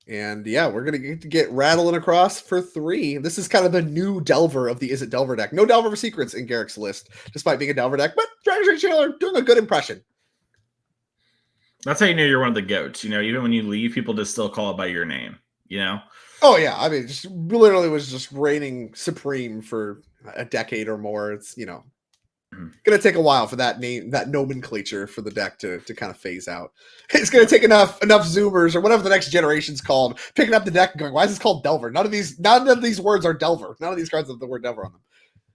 And yeah, we're gonna get rattling across for 3. This is kind of the new Delver of the Is It Delver deck. No Delver for Secrets in Garrick's list, despite being a Delver deck, but Dragon Rage Channeler doing a good impression. That's how you know you're one of the goats. You know, even when you leave, people just still call it by your name. You know? Oh yeah, I mean, just literally was just reigning supreme for a decade or more. It's gonna take a while for that name, that nomenclature for the deck to kind of phase out. It's gonna take enough Zoomers or whatever the next generation's called, picking up the deck and going, "Why is this called Delver?" None of these words are Delver. None of these cards have the word Delver on them.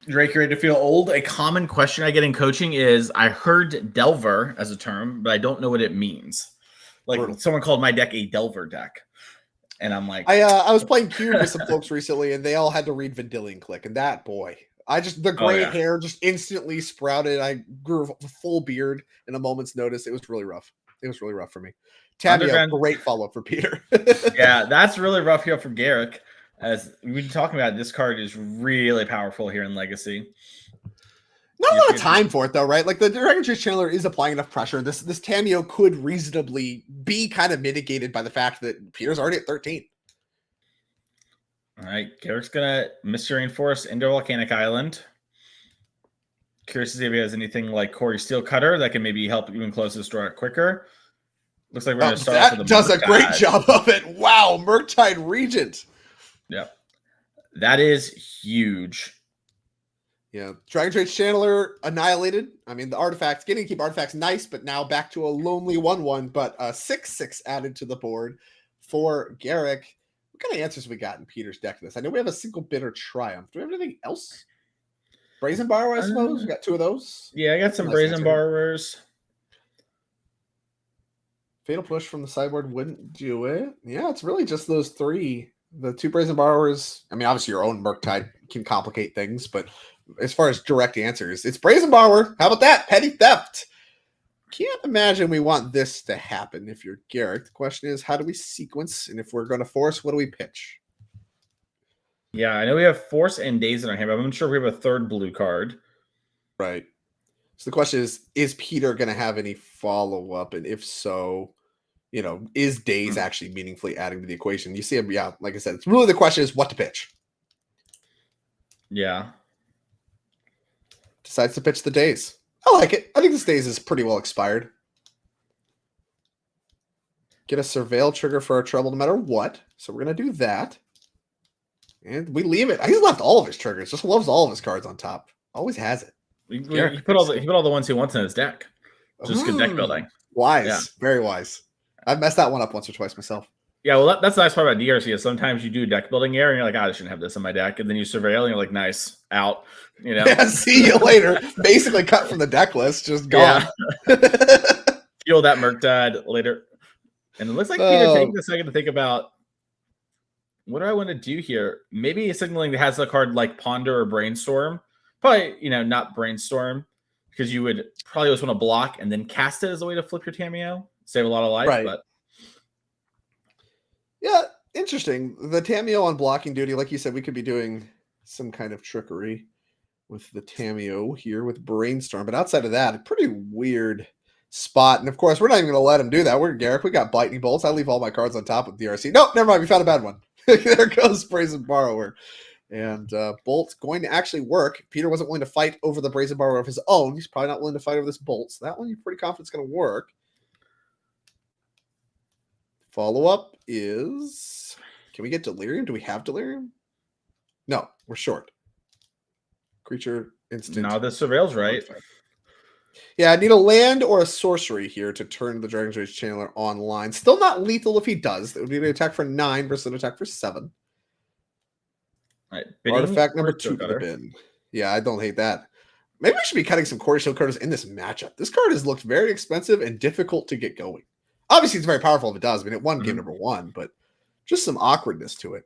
Drake, you're ready to feel old? A common question I get in coaching is, I heard Delver as a term, but I don't know what it means. Like someone called my deck a Delver deck. And I'm like, I was playing Cube with some folks recently, and they all had to read Vendilion Click, and that boy, the gray hair just instantly sprouted. I grew a full beard in a moment's notice. It was really rough. It was really rough for me. Tabio, great follow up for Peter. Yeah, that's really rough here for Garrick. As we've been talking about, this card is really powerful here in Legacy. Not a lot of time for it though, right? Like the Dragon Rage Channeler is applying enough pressure. This Tamio could reasonably be kind of mitigated by the fact that Peter's already at 13. All right, Garrick's gonna Mystery Forest into Volcanic Island. Curious to see if he has anything like Corey Steel Cutter that can maybe help even close this door quicker. Looks like we're going to start off with that does a great job of it. Wow, Murktide Regent. Yep, that is huge. Yeah, Dragon Rage Channeler annihilated. I mean, the artifacts, getting to keep artifacts nice, but now back to a lonely 1/1, but a 6/6 added to the board for Garrick. What kind of answers we got in Peter's deck to this? I know we have a single bitter triumph. Do we have anything else? Brazen Borrower, I suppose. We got 2 of those. Yeah, I got some Brazen Borrowers. Fatal Push from the sideboard wouldn't do it. Yeah, it's really just those 3. The 2 Brazen Borrowers. I mean, obviously your own Murktide can complicate things, but as far as direct answers, it's Brazen Borrower. How about that? Petty Theft. Can't imagine we want this to happen if you're Garrick. The question is, how do we sequence? And if we're going to force, what do we pitch? Yeah, I know we have Force and Daze in our hand, but I'm not sure if we have a third blue card. Right. So the question is Peter going to have any follow-up? And if so, is Daze actually meaningfully adding to the equation? You see him, yeah, like I said, it's really the question is what to pitch. Yeah. Decides to pitch the Daze. I like it. I think this Daze is pretty well expired. Get a Surveil trigger for our trouble no matter what. So we're going to do that. And we leave it. He's left all of his triggers. Just loves all of his cards on top. Always has it. He put all the ones he wants in his deck. Just good deck building. Wise. Yeah. Very wise. I've messed that one up once or twice myself. Yeah, well, that's the nice part about DRC is sometimes you do deck building error and you're like, I shouldn't have this in my deck. And then you surveil and you're like, nice, out. Yeah, see you later. Basically cut from the deck list, just gone. Yeah. Feel that Murktide later. And it looks like Peter taking a second to think about, what do I want to do here? Maybe signaling that has a card like Ponder or Brainstorm. Probably, not Brainstorm, because you would probably just want to block and then cast it as a way to flip your Tamio. Save a lot of life. Right. But yeah, interesting. The Tamio on blocking duty, like you said, we could be doing some kind of trickery with the Tamio here with Brainstorm. But outside of that, a pretty weird spot. And of course, we're not even going to let him do that. We're Garrick. We got Lightning Bolts. I leave all my cards on top of DRC. Nope, never mind. We found a bad one. There goes Brazen Borrower. And Bolt's going to actually work. Peter wasn't willing to fight over the Brazen Bar of his own. He's probably not willing to fight over this Bolt. So that one you're pretty confident is going to work. Follow-up is... Can we get Delirium? Do we have Delirium? No, we're short. Creature instant. No, the surveil's right. Yeah, I need a land or a sorcery here to turn the Dragon's Rage Channeler online. Still not lethal if he does. It would be an attack for 9 versus an attack for 7. All right, Artifact number 2 to the bin. Yeah, I don't hate that. Maybe we should be cutting some Core Shield cutters in this matchup. This card has looked very expensive and difficult to get going. Obviously, it's very powerful if it does. I mean, it won game number 1, but just some awkwardness to it.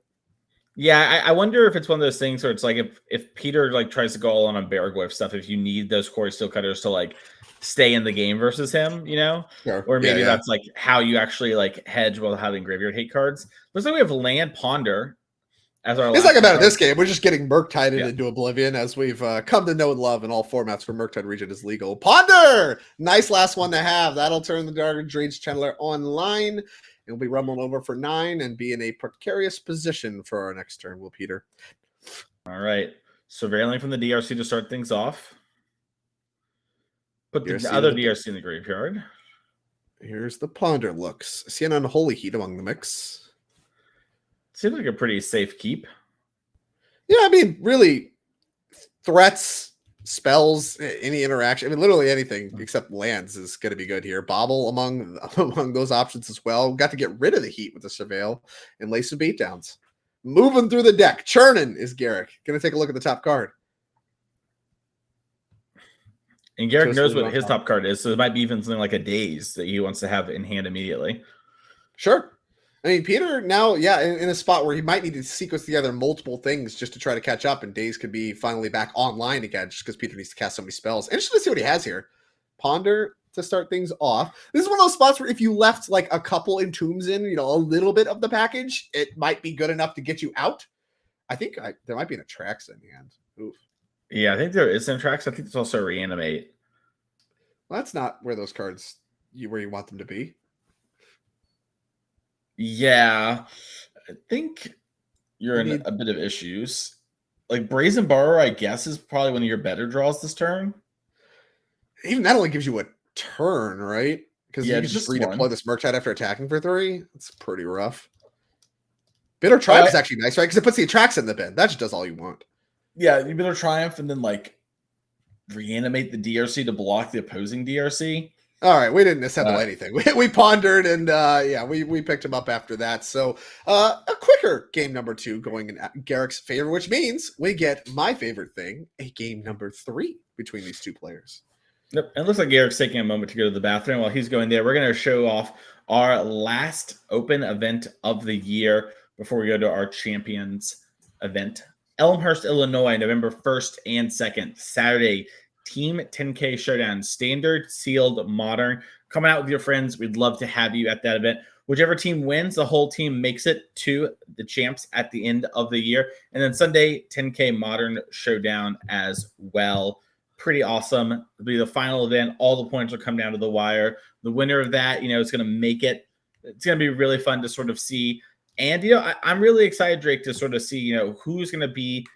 Yeah, I wonder if it's one of those things where it's like if Peter like tries to go all on Bearglyph stuff, if you need those Core Steel Cutters to like stay in the game versus him, you know? Sure. Or maybe that's like how you actually like hedge while having graveyard hate cards. Looks like we have Land Ponder as our It's like about this game. We're just getting Murktide into oblivion as we've come to know and love in all formats where Murktide Region is legal. Ponder! Nice last one to have. That'll turn the Dragon's Rage Channeler online. We'll be rumbling over for 9 and be in a precarious position for our next turn, will Peter. All right. Surveilling from the DRC to start things off. Put the other DRC in the graveyard. Here's the Ponder looks. I see an Unholy Heat among the mix. Seems like a pretty safe keep. Yeah, I mean, really, threats, spells, any interaction. I mean, literally anything except lands is going to be good here. Bobble among those options as well. Got to get rid of the Heat with the Surveil and lay some beatdowns. Moving through the deck. Churning is Garrick. Going to take a look at the top card. And Garrick knows what his top card is, so it might be even something like a Daze that he wants to have in hand immediately. Sure. I mean, Peter now, in a spot where he might need to sequence together multiple things just to try to catch up, and Daze could be finally back online again just because Peter needs to cast so many spells. Interested to see what he has here. Ponder to start things off. This is one of those spots where if you left like a couple Entombs in, a little bit of the package, it might be good enough to get you out. I think there might be an Atraxa in the end. Oof. Yeah, I think there is an Atraxa. I think there's also a Reanimate. Well, that's not where those cards where you want them to be. Yeah, I think you're in a bit of issues. Like Brazen Borrower, I guess, is probably one of your better draws this turn. Even that only gives you a turn, right? Because you can just redeploy this Murktide after attacking for 3. It's pretty rough. Bitter Triumph is actually nice, right? Because it puts the Atraxa in the bin. That just does all you want. Yeah, you Bitter Triumph and then like reanimate the DRC to block the opposing DRC. All right, we didn't assemble anything. We pondered and we picked him up after that. So a quicker game number 2 going in Garrick's favor, which means we get my favorite thing, a game number 3 between these two players. Yep. It looks like Garrick's taking a moment to go to the bathroom. While he's going there, we're going to show off our last open event of the year before we go to our champions event. Elmhurst, Illinois, November 1st and 2nd, Saturday. Team 10K Showdown, standard, sealed, modern. Coming out with your friends. We'd love to have you at that event. Whichever team wins, the whole team makes it to the champs at the end of the year. And then Sunday, 10K Modern Showdown as well. Pretty awesome. It'll be the final event. All the points will come down to the wire. The winner of that, is going to make it. It's going to be really fun to sort of see. And, I'm really excited, Drake, to sort of see, who's going to be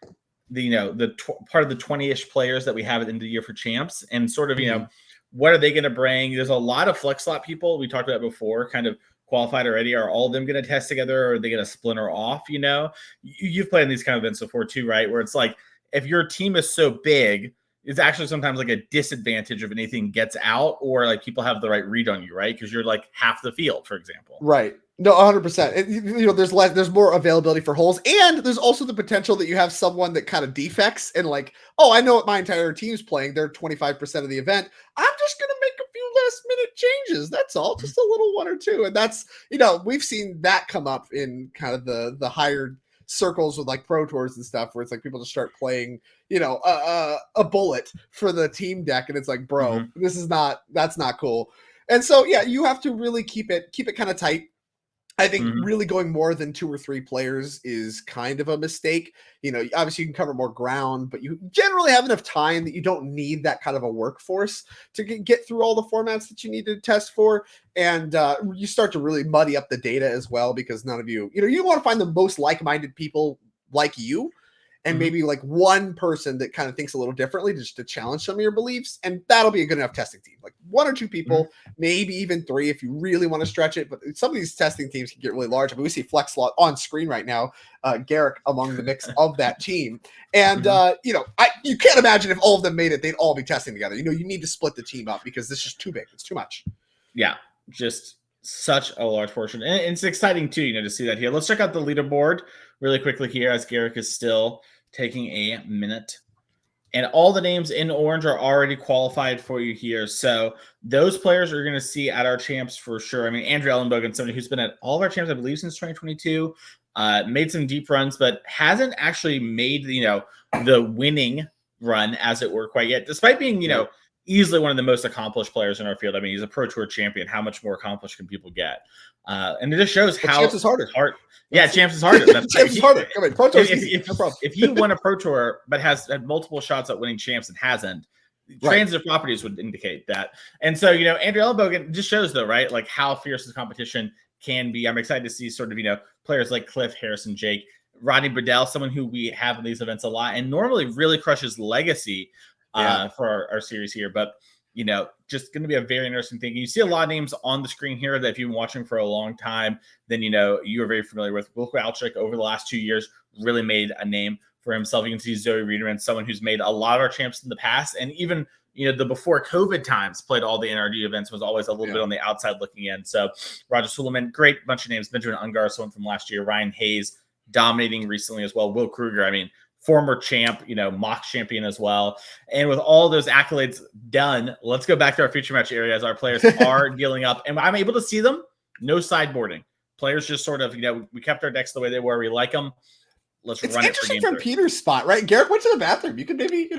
part of the 20-ish players that we have at the end of the year for champs, and sort of, what are they going to bring? There's a lot of flex slot people we talked about before, kind of qualified already. Are all of them going to test together, or are they going to splinter off? You've played in these kind of events before too, right? Where it's like, if your team is so big, it's actually sometimes like a disadvantage if anything gets out, or like people have the right read on you, right? Because you're like half the field, for example. Right. No, 100%. There's more availability for holes, and there's also the potential that you have someone that kind of defects and like, oh, I know what my entire team's playing. They're 25% of the event. I'm just going to make a few last minute changes. That's all, just a little one or two. And that's, we've seen that come up in kind of the higher circles with like pro tours and stuff, where it's like people just start playing, a bullet for the team deck. And it's like, bro, that's not cool. And so, yeah, you have to really keep it kind of tight. I think really going more than 2 or 3 players is kind of a mistake. Obviously you can cover more ground, but you generally have enough time that you don't need that kind of a workforce to get through all the formats that you need to test for. And you start to really muddy up the data as well, because none of you want to find the most like-minded people like you. and maybe like one person that kind of thinks a little differently just to challenge some of your beliefs. And that'll be a good enough testing team. Like 1 or 2 people, maybe even 3 if you really want to stretch it. But some of these testing teams can get really large. I mean, we see Flex Slot on screen right now, Garrick among the mix of that team. And, you can't imagine if all of them made it, they'd all be testing together. You need to split the team up because this is too big. It's too much. Yeah, just such a large portion. And it's exciting too, to see that here. Let's check out the leaderboard really quickly here as Garrick is still taking a minute. And all the names in orange are already qualified for you here. So those players are going to see at our champs for sure. I mean, Andrew Ellenbogen, somebody who's been at all of our champs, I believe, since 2022, made some deep runs, but hasn't actually made, the winning run, as it were, quite yet, despite being, easily one of the most accomplished players in our field. I mean, he's a Pro Tour champion. How much more accomplished can people get? And it just shows how champs is harder. Yeah, champs is harder. That's champs is harder. Come on, Pro Tour is easy. No problem. If he won a Pro Tour but has had multiple shots at winning champs and hasn't, transitive properties would indicate that. And so, Andrew Ellenbogen just shows, though, right, like how fierce this competition can be. I'm excited to see sort of, players like Cliff, Harrison, Jake, Rodney Burdell, someone who we have in these events a lot and normally really crushes legacy for our series here. But, just going to be a very interesting thing. You see a lot of names on the screen here that if you've been watching for a long time, then, you are very familiar with. Will Kowalczyk over the last 2 years really made a name for himself. You can see Zoe Riederman, someone who's made a lot of our champs in the past. And even, the before COVID times played all the NRG events, was always a little bit on the outside looking in. So Roger Suleiman, great bunch of names. Benjamin Ungar, someone from last year. Ryan Hayes, dominating recently as well. Will Kruger, I mean, former champ, mock champion as well. And with all those accolades done, let's go back to our feature match area as our players are dealing up. And I'm able to see them. No sideboarding. Players just sort of, we kept our decks the way they were. We like them. Let's run it for game 3. From Peter's spot, right? Garrick went to the bathroom. You could maybe,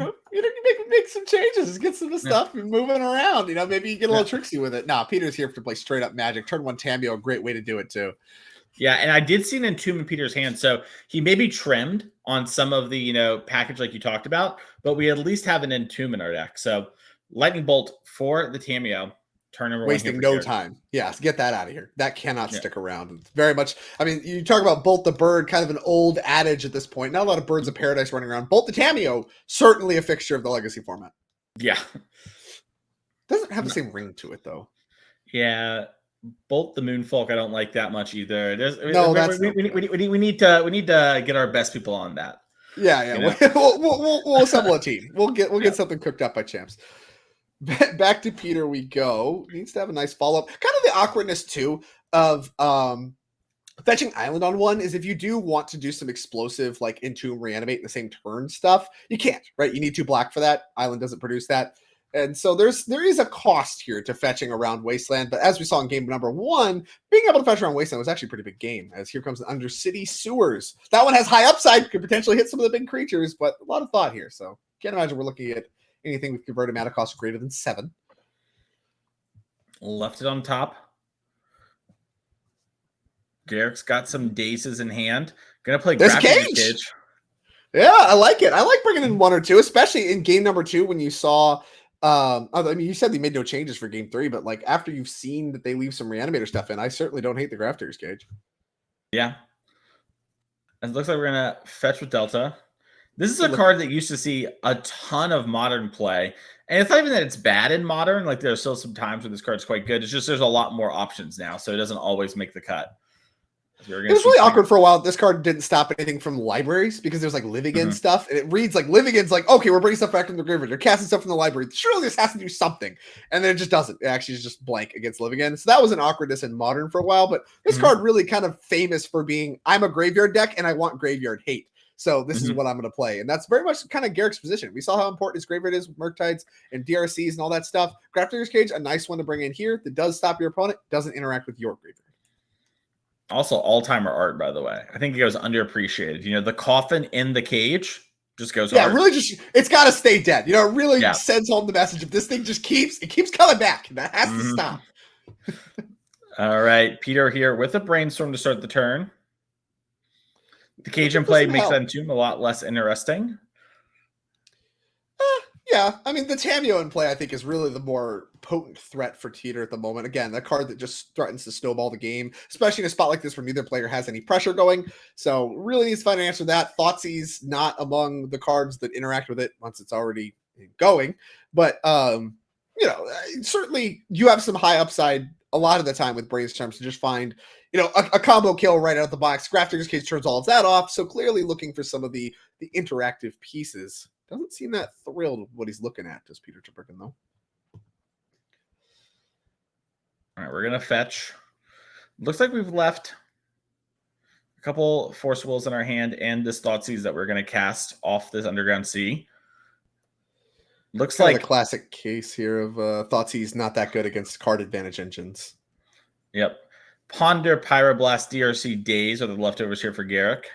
make some changes, get some stuff and moving around. Maybe you get a little tricksy with it. Nah, Peter's here to play straight up Magic. Turn 1 Tamio, a great way to do it too. Yeah, and I did see an Entomb in Peter's hand, so he may be trimmed on some of the, package like you talked about, but we at least have an Entomb in our deck. So Lightning Bolt for the Tamio. Turn number 1. Wasting no time. Yes, get that out of here. That cannot stick around. It's very much, I mean, you talk about Bolt the Bird, kind of an old adage at this point. Not a lot of Birds of Paradise running around. Bolt the Tamio, certainly a fixture of the Legacy format. Yeah. Doesn't have the same ring to it, though. Yeah. Bolt the Moonfolk, I don't like that much either. We need to get our best people on that. Yeah. We'll assemble a team. We'll get something cooked up by champs. Back to Peter we go. Needs to have a nice follow-up. Kind of the awkwardness too of fetching Island on 1 is if you do want to do some explosive like Entomb Reanimate in the same turn stuff, you can't, right? You need 2 black for that. Island doesn't produce that. And so there is a cost here to fetching around Wasteland, but as we saw in game number 1, being able to fetch around Wasteland was actually a pretty big game, as here comes the Undercity Sewers. That one has high upside, could potentially hit some of the big creatures, but a lot of thought here. So can't imagine we're looking at anything with converted mana cost greater than 7. Left it on top. Garrick's got some daces in hand. Gonna play Cage. Yeah, I like it. I like bringing in 1 or 2, especially in game number 2 when you saw. I mean, you said they made no changes for game 3, but like after you've seen that they leave some Reanimator stuff in, I certainly don't hate the Grafdigger's Cage. Yeah. It looks like we're gonna fetch with Delta. This is a card that used to see a ton of Modern play, and it's not even that it's bad in Modern. Like there's still some times where this card's quite good. It's just there's a lot more options now, so it doesn't always make the cut. It was really awkward for a while. This card didn't stop anything from libraries because there's like Live Again stuff, and it reads like Live Again's like, okay, we're bringing stuff back from the graveyard. They're casting stuff from the library. Surely this has to do something, and then it just doesn't. It actually is just blank against Live Again. So that was an awkwardness in Modern for a while. But this card really kind of famous for being, I'm a graveyard deck and I want graveyard hate. So this is what I'm going to play. And that's very much kind of Garrick's position. We saw how important his graveyard is with Murktides and DRCs and all that stuff. Grafdigger's Cage, a nice one to bring in here that does stop your opponent, doesn't interact with your graveyard. Also, all-timer art, by the way. I think it goes underappreciated. The coffin in the cage just goes hard. Really it's got to stay dead. It really sends home the message. If this thing just keeps coming back, that has to stop. All right, Peter here with a brainstorm to start the turn. The cage in play makes that Entomb a lot less interesting. Yeah, I mean, the Tamio in play, I think, is really the more potent threat for Teeter at the moment. Again, the card that just threatens to snowball the game, especially in a spot like this where neither player has any pressure going. So really needs to find an answer to that. Thoughtseize not among the cards that interact with it once it's already going. But, certainly you have some high upside a lot of the time with Brainstorms to just find, a combo kill right out of the box. Grafdigger's Cage turns all of that off. So clearly looking for some of the interactive pieces. Doesn't seem that thrilled with what he's looking at, does Peter Tuberkin, though? All right, we're going to fetch. Looks like we've left a couple Force Wills in our hand and this Thoughtseize that we're going to cast off this Underground Sea. Looks kind like of the classic case here of Thoughtseize not that good against card advantage engines. Yep. Ponder, Pyroblast, DRC, Daze are the leftovers here for Garrick.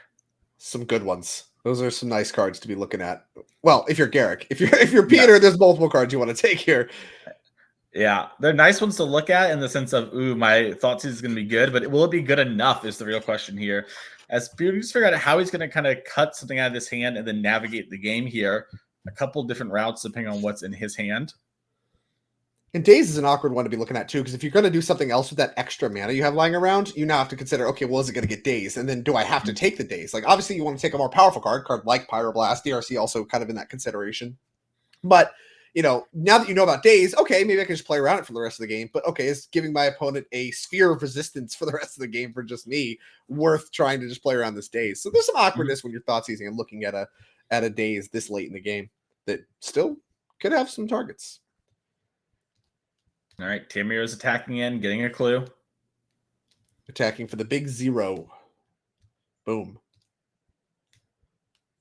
Some good ones. Those are some nice cards to be looking at. Well, if you're Garrick, if you're Peter, there's multiple cards you want to take here. Yeah, they're nice ones to look at in the sense of, ooh, my Thoughtseize is going to be good, but will it be good enough is the real question here. As Peter just figure out how he's going to kind of cut something out of his hand and then navigate the game here. A couple different routes depending on what's in his hand. And Daze is an awkward one to be looking at too, because if you're going to do something else with that extra mana you have lying around, you now have to consider, okay, well, is it going to get Daze? And then do I have to take the Daze? Like, obviously, you want to take a more powerful card like Pyroblast, DRC also kind of in that consideration. But, now that you know about Daze, okay, maybe I can just play around it for the rest of the game. But, okay, is giving my opponent a sphere of resistance for the rest of the game for just me worth trying to just play around this Daze? So there's some awkwardness when you're Thoughtseizing and looking at a Daze this late in the game that still could have some targets. All right, Tamir is attacking in, getting a clue. Attacking for the big 0. Boom.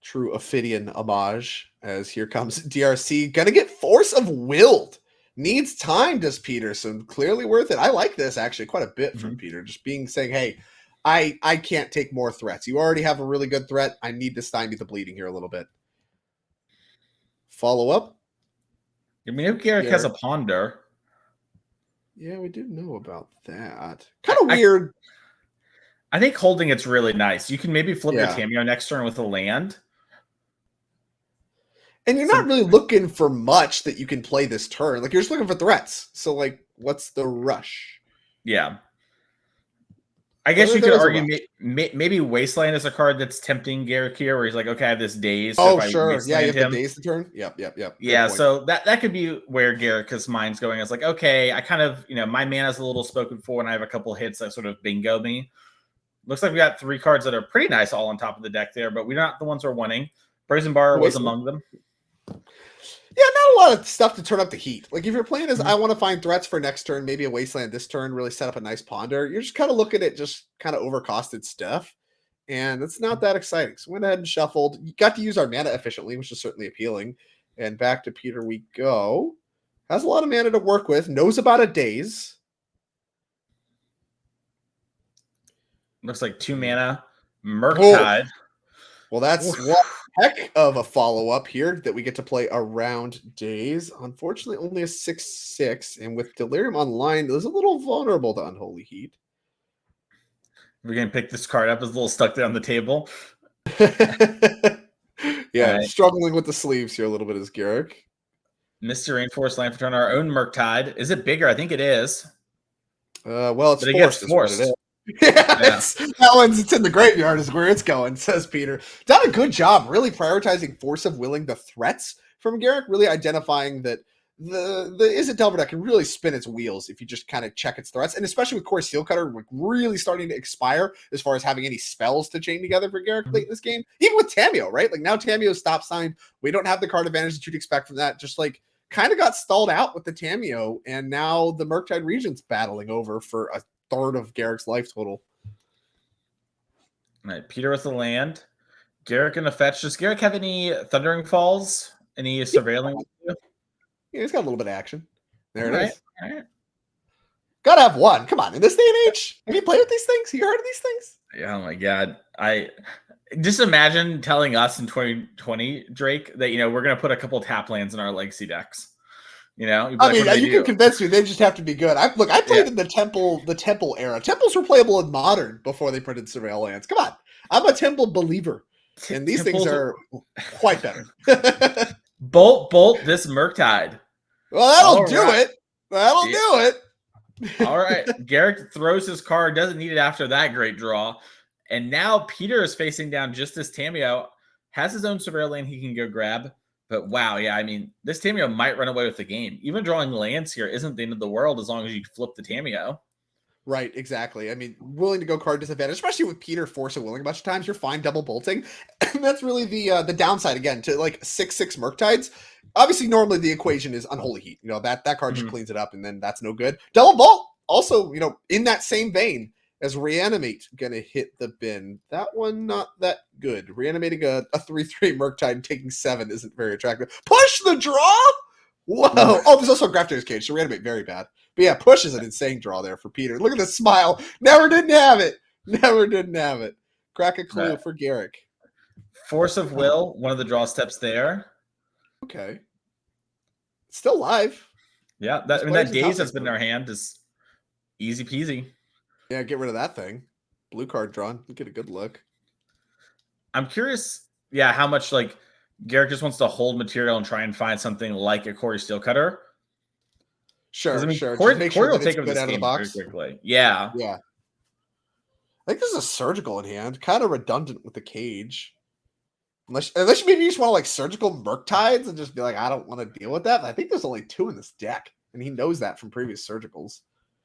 True Ophidian homage, as here comes DRC. Gonna get Force of Willed. Needs time, does Peterson. Clearly worth it. I like this, actually, quite a bit from Peter. Just saying, hey, I can't take more threats. You already have a really good threat. I need to stymie the bleeding here a little bit. Follow up. I mean, if Garrick has a Ponder. Yeah, we did know about that. Kind of weird. I think holding it's really nice. You can maybe flip your Tamio next turn with a land. And you're not really looking for much that you can play this turn. Like, you're just looking for threats. So, like, what's the rush? Yeah. I guess you could argue maybe Wasteland is a card that's tempting Garrick here, where he's like, okay, I have this Daze. So sure. Yeah, you have the Daze to turn. Yep. Yeah, so that could be where Garrick's mind's going. It's like, okay, I kind of, my mana's a little spoken for, and I have a couple hits that sort of bingo me. Looks like we got 3 cards that are pretty nice all on top of the deck there, but we're not the ones we're wanting. Brazen Bar was among them. Yeah, not a lot of stuff to turn up the heat. Like, if you're playing as I want to find threats for next turn, maybe a Wasteland this turn, really set up a nice Ponder, you're just kind of looking at just kind of overcosted stuff. And it's not that exciting. So went ahead and shuffled. You got to use our mana efficiently, which is certainly appealing. And back to Peter we go. Has a lot of mana to work with. Knows about a Daze. Looks like 2 mana. Murktide. Well, that's one heck of a follow-up here that we get to play around Daze. Unfortunately, only a 6/6. And with Delirium Online, it was a little vulnerable to Unholy Heat. We're going to pick this card up. It's a little stuck there on the table. Yeah, struggling with the sleeves here a little bit as Garrick. Mr. Rainforest Land for turn, our own Murktide. Is it bigger? I think it is. Well, it's forced. It's in the graveyard is where it's going, says Peter. Done a good job really prioritizing Force of Willing the threats from Garrick, really identifying that the Izzet Delver deck can really spin its wheels if you just kind of check its threats, and especially with Core Steel Cutter like really starting to expire as far as having any spells to chain together for Garrick late in this game. Even with Tamio, right? Like, now Tamio's stop signed. We don't have the card advantage that you'd expect from that. Just like kind of got stalled out with the Tamio, and now the Murktide region's battling over for a third of Garrick's life total. All right, Peter with the land. Garrick gonna fetch. Does Garrick have any Thundering Falls? Any surveilling? Yeah, he's got a little bit of action. There it is. All right. Gotta have one. Come on, in this day and age, have you played with these things? Have you heard of these things? Yeah, oh my god. I just imagine telling us in 2020, Drake, that we're gonna put a couple tap lands in our legacy decks. I mean, you can convince me. They just have to be good. I played in the temple era. Temples were playable in modern before they printed Surveil lands. Come on, I'm a temple believer, and these things are quite better. Bolt this Murktide. Well, that'll All do right. it. That'll Yeah. do it. All right. Garrick throws his card, doesn't need it after that great draw. And now Peter is facing down just this Tameo. Has his own surveil lane he can go grab. But wow, yeah, I mean, this Tameo might run away with the game. Even drawing lands here isn't the end of the world as long as you flip the Tameo. Right, exactly. I mean, willing to go card disadvantage, especially with Peter Force of Willing a bunch of times, you're fine double bolting. And that's really the downside again to like 6/6 Murktides. Obviously, normally the equation is Unholy Heat. You know, that card just cleans it up, and then that's no good. Double bolt, also, you know, in that same vein as Reanimate, gonna hit the bin. That one not that good. Reanimating a 3/3 Murktide and taking 7 isn't very attractive. Push the draw! Whoa! Oh, there's also a Grafter's Cage, so Reanimate very bad. But yeah, Push is an insane draw there for Peter. Look at the smile. Never didn't have it. Never didn't have it. Crack a clue for Garrick. Force of Will, one of the draw steps there. Okay. Still live. Yeah, that Daze that's been in our hand is easy peasy. Yeah, get rid of that thing. Blue card drawn. Get a good look. I'm curious, yeah, how much like Garrick just wants to hold material and try and find something like a Corey Steelcutter. Sure, I mean, sure. Corey Sure will take him this out of the box very quickly. Yeah. Yeah. I think there's a surgical in hand. Kind of redundant with the cage. Unless maybe you just want to like surgical Murktides and just be like, I don't want to deal with that. But I think there's only 2 in this deck. And he knows that from previous surgicals.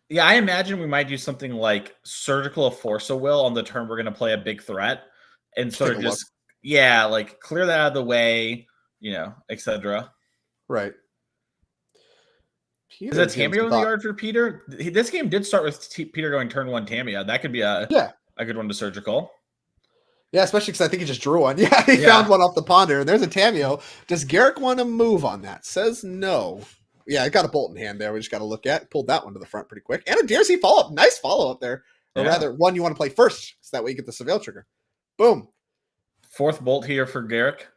Yeah, I imagine we might do something like surgical Force of Will on the turn we're going to play a big threat. And sort of just, yeah, like clear that out of the way, you know, etc. Right. Is a Tameo in the yard for Peter? This game did start with Peter going turn 1 Tameo. That could be a good one to surgical. Yeah, especially because I think he just drew one. Yeah, he found one off the ponder. And there's a Tameo. Does Garrick want to move on that? Says no. Yeah, I got a bolt in hand there. We just got to look at. Pulled that one to the front pretty quick. And a DRC follow-up. Nice follow-up there. Or rather, one you want to play first. So that way you get the surveil trigger. Boom. 4th bolt here for Garrick.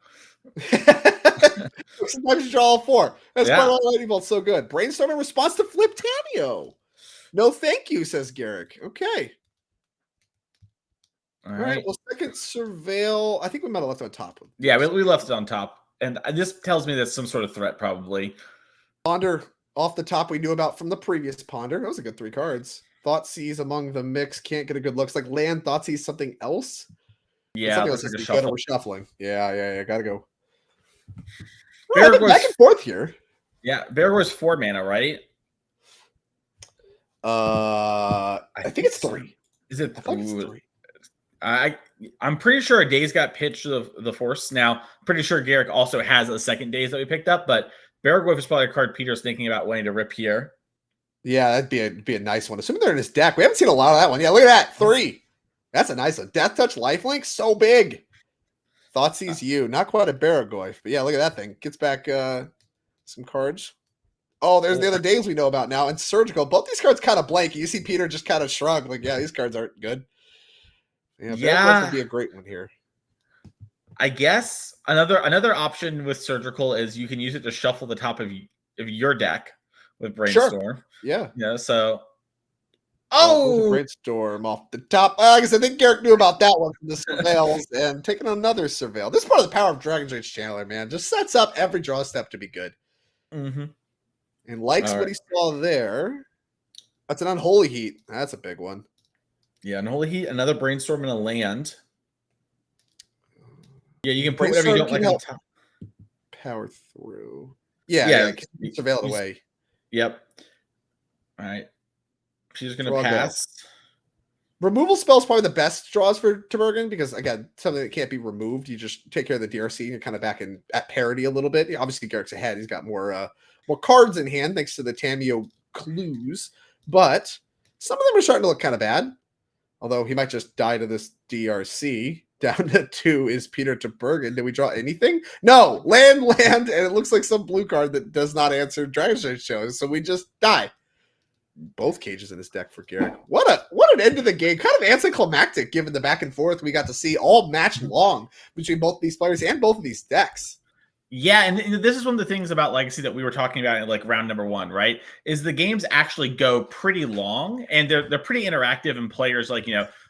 Sometimes you draw all 4. That's why lightning bolt's so good. Brainstorm in response to flip Tameo. No thank you, says Garrick. Okay. All right. Well, second surveil. I think we might have left it on top. Yeah, we left it on top. And this tells me that's some sort of threat, probably. Ponder off the top we knew about from the previous Ponder. That was a good 3 cards. Thoughtseize among the mix. Can't get a good look. It's like land Thoughtseize something else. Yeah, something else is good. We're shuffling. Yeah. Gotta go. Back and forth here. Yeah, Beargor's 4 mana, right? I think it's 3. Is it? I think it's 3. I'm pretty sure a Daze got pitched to the Force. Now, pretty sure Garrick also has a second Daze that we picked up, but Beargor is probably a card Peter's thinking about wanting to rip here. Yeah, that'd be a nice one. Assuming they're in his deck. We haven't seen a lot of that one. Yeah, look at that. 3. That's a nice one. Death Touch Lifelink, so big. Thoughtseize you. Not quite a Baragoi, but yeah, look at that thing. Gets back some cards. Oh, there's the other Daze we know about now. And Surgical. Both these cards kind of blank. You see Peter just kind of shrug. Like, yeah, these cards aren't good. Yeah, would be a great one here. I guess another option with Surgical is you can use it to shuffle the top of your deck with Brainstorm. Sure. Yeah. Yeah. So. Brainstorm off the top. I guess I think Garrick knew about that one from the surveils and taking another surveil. This is part of the power of Dragon's Rage Channeler, man. Just sets up every draw step to be good. Mm-hmm. And likes what he saw there. That's an Unholy Heat. That's a big one. Yeah, Unholy Heat, another Brainstorm and a land. Yeah, you can put whatever you don't like on top. Power through. Yeah. Surveil it away. Yep. All right. She's going to pass. Removal spell's probably the best draws for Tabergan because, again, something that can't be removed. You just take care of the DRC and you're kind of back at parity a little bit. Obviously, Garrick's ahead. He's got more cards in hand thanks to the Tameo clues. But some of them are starting to look kind of bad. Although he might just die to this DRC. Down to 2 is Peter Tabergan. Did we draw anything? No. Land, and it looks like some blue card that does not answer Dragon's Rage shows. So we just die. Both cages in his deck for Garrick. What an end to the game. Kind of anticlimactic given the back and forth we got to see all match long between both these players and both of these decks. Yeah, and this is one of the things about Legacy that we were talking about in like round number 1, right? Is the games actually go pretty long and they're pretty interactive and players like,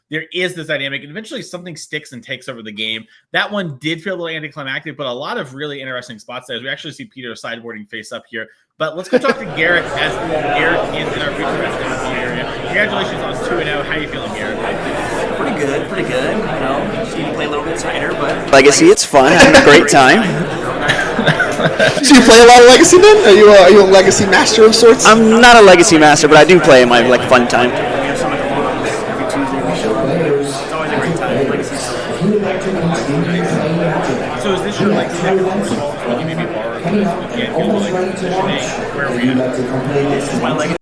there is this dynamic, and eventually something sticks and takes over the game. That one did feel a little anticlimactic, but a lot of really interesting spots there. As we actually see Peter sideboarding face up here. But let's go talk to Garrett, as Garrett is in our future match area. Congratulations on 2-0. How are you feeling, Garrett? Pretty good, pretty good. You know, just need to play a little bit tighter, but Legacy, it's fun. Having a great time. So you play a lot of Legacy then? Are you a Legacy master of sorts? I'm not a Legacy master, but I do play in my fun time. we have so much fun every Tuesday we show up. It's always a great time. Legacy's so fun. So is this your second course? Can you maybe borrow this weekend? Go to position A. Where are we at? This is my Legacy.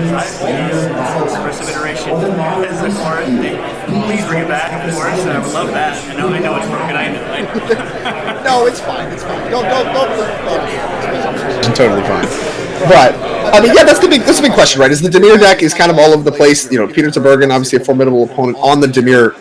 Expressive iteration as a card. Please bring it back, of course. I would love that. I know it's broken. I know. No, it's fine. It's fine. Don't. It's totally fine. But I mean, yeah, that's the big question, right? Is the Dimir deck is kind of all over the place. You know, Peter Tabergen, obviously a formidable opponent on the Dimir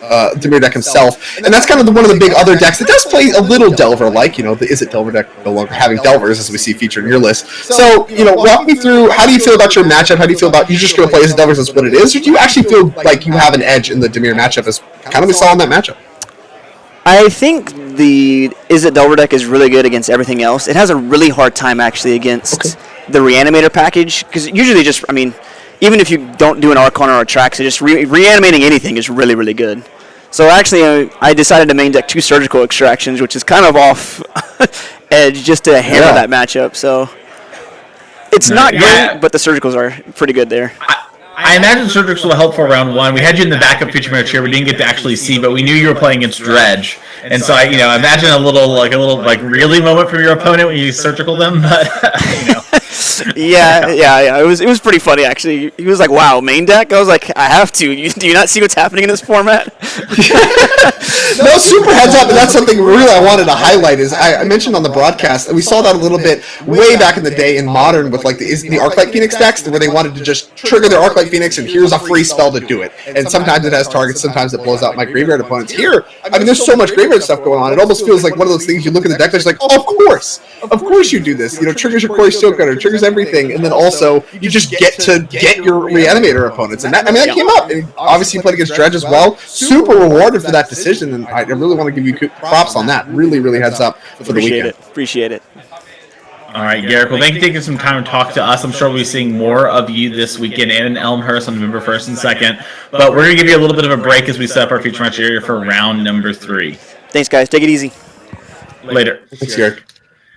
deck himself, and that's kind of one of the big other decks that does play a little Delver-like. You know, the Is It Delver deck no longer having Delvers, as we see featured in your list. So, you know, walk me through, how do you feel about your matchup? How do you feel about, you just going to play Is It Delvers, that's what it is, or do you actually feel like you have an edge in the Dimir matchup, as kind of we saw in that matchup? I think the Is It Delver deck is really good against everything else. It has a really hard time actually against the Reanimator package, because usually just, I mean, even if you don't do an Archon or a Trax, just reanimating anything is really, really good. So actually, I decided to main deck 2 Surgical Extractions, which is kind of off edge, just to hammer that matchup. So it's not great, but the Surgicals are pretty good there. I imagine Surgicals will help for round 1. We had you in the backup feature match here. We didn't get to actually see, but we knew you were playing against Dredge, and so I imagine a little really moment from your opponent when you surgical them. But Yeah. It was pretty funny actually. He was like, "Wow, main deck." I was like, "I have to. Do you not see what's happening in this format?" No, super heads up, and that's something really I wanted to highlight. Is I mentioned on the broadcast that we saw that a little bit way back in the day in Modern with like the Arclight Phoenix decks, where they wanted to just trigger their Arclight Phoenix and here's a free spell to do it. And sometimes it has targets, sometimes it blows out my graveyard opponents. Here, I mean, there's so much graveyard stuff going on. It almost feels like one of those things you look at the deck, there's like, oh, of course you do this. You know, triggers your Quarry Steelcutter, triggers everything, and then also you just get to get your Reanimator opponents. And that came up. And obviously you played against Dredge as well. Super rewarded for that decision, and I really want to give you props on that. Really, really heads up for the weekend. Appreciate it. All right, Garrett. Well, thank you for taking some time to talk to us. I'm sure we'll be seeing more of you this weekend and in Elmhurst on November 1st and 2nd. But we're going to give you a little bit of a break as we set up our feature match area for round number 3. Thanks, guys. Take it easy. Later. Thanks, Garrett.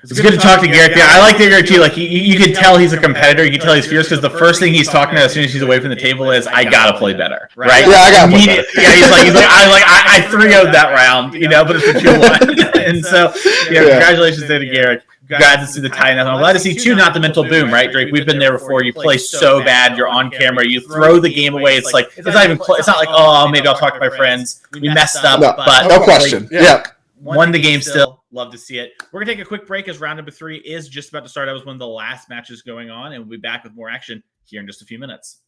It's good to talk to Garrett. Yeah, I like Garrett too. Like you can tell he's a competitor. You can tell he's fierce because the first thing he's talking about as soon as he's away from the table is, "I gotta play better." Right? Yeah, I gotta play better. Yeah, he's like I 3-0'd that round, but it's a 2-1. And so, congratulations there to Garrett. Glad to see the tie now. I'm glad to see too, not the mental boom, right, Drake? We've been there before. You play so bad, you're on camera, you throw the game away. It's like it's not like, oh, maybe I'll talk to my friends. We messed up, but no question. Yeah. Won the game still. Love to see it. We're going to take a quick break as round number 3 is just about to start. That was one of the last matches going on, and we'll be back with more action here in just a few minutes.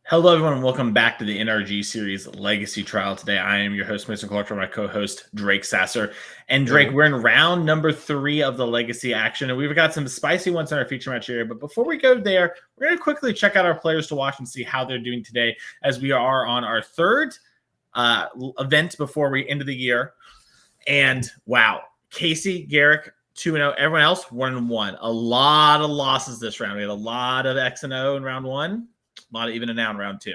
Hello, everyone, and welcome back to the NRG Series Legacy Trial. Today, I am your host, Mason Clark, my co-host, Drake Sasser. And Drake, we're in round number 3 of the Legacy action, and we've got some spicy ones in our feature match area. But before we go there, we're going to quickly check out our players to watch and see how they're doing today, as we are on our 3rd event before we end of the year. And wow, Casey, Garrick, 2-0. Everyone else, 1-1. A lot of losses this round. We had a lot of X and O in round 1. A lot of even and now in round 2.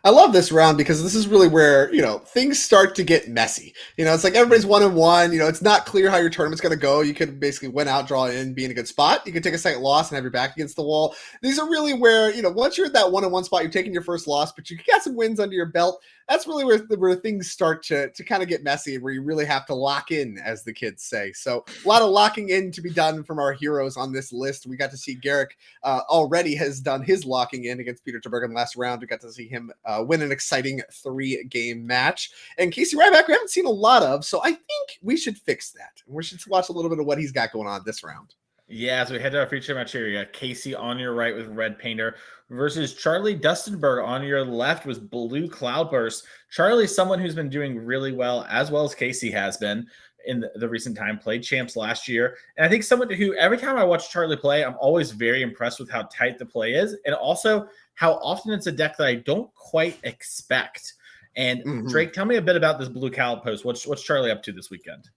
I love this round because this is really where, things start to get messy. It's like everybody's 1-1. It's not clear how your tournament's going to go. You could basically win out, draw in, be in a good spot. You could take a second loss and have your back against the wall. These are really where, once you're at that 1-1 spot, you're taking your first loss, but you got some wins under your belt. That's really where things start to kind of get messy, where you really have to lock in, as the kids say. So a lot of locking in to be done from our heroes on this list. We got to see Garrick already has done his locking in against Peter Tabergen last round. We got to see him win an exciting 3-game match. And Casey Ryback, we haven't seen a lot of, so I think we should fix that. We should watch a little bit of what he's got going on this round. Yeah, so we head to our feature match here. You got Casey on your right with Red Painter versus Charlie Dustenberg on your left with Blue Cloudburst. Charlie's someone who's been doing really well as Casey has been. in the recent time, played champs last year. And I think someone who every time I watch Charlie play, I'm always very impressed with how tight the play is. And also how often it's a deck that I don't quite expect. And Drake, tell me a bit about this blue Cloudpost. What's Charlie up to this weekend?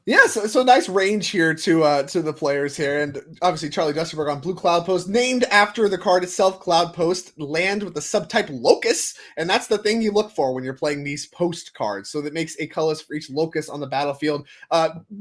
Yeah, so nice range here to the players here, and obviously Charlie Dusterberg on Blue Cloudpost, named after the card itself, Cloudpost, land with the subtype Locust, and that's the thing you look for when you're playing these post cards. So that makes a colorless for each Locust on the battlefield.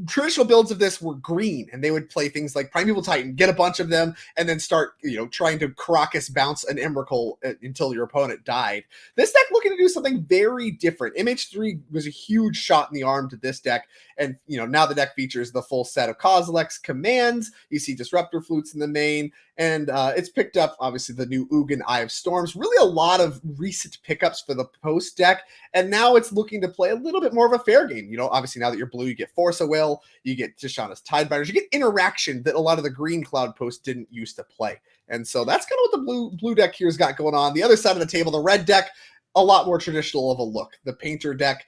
Traditional builds of this were green, and they would play things like Primeval Titan, get a bunch of them, and then start trying to Caracas bounce an Emrakul until your opponent died. This deck looking to do something very different. MH3 was a huge shot in the arm to this deck, and now the deck features the full set of Kozilek's commands. You see Disruptor Flutes in the main, and it's picked up, obviously, the new Ugin Eye of Storms. Really a lot of recent pickups for the post deck, and now it's looking to play a little bit more of a fair game. Obviously, now that you're blue, you get Force of Will, you get Tishana's Tidebinders, you get interaction that a lot of the green Cloud Post didn't used to play. And so that's kind of what the blue deck here's got going on. The other side of the table, the red deck, a lot more traditional of a look. The Painter deck,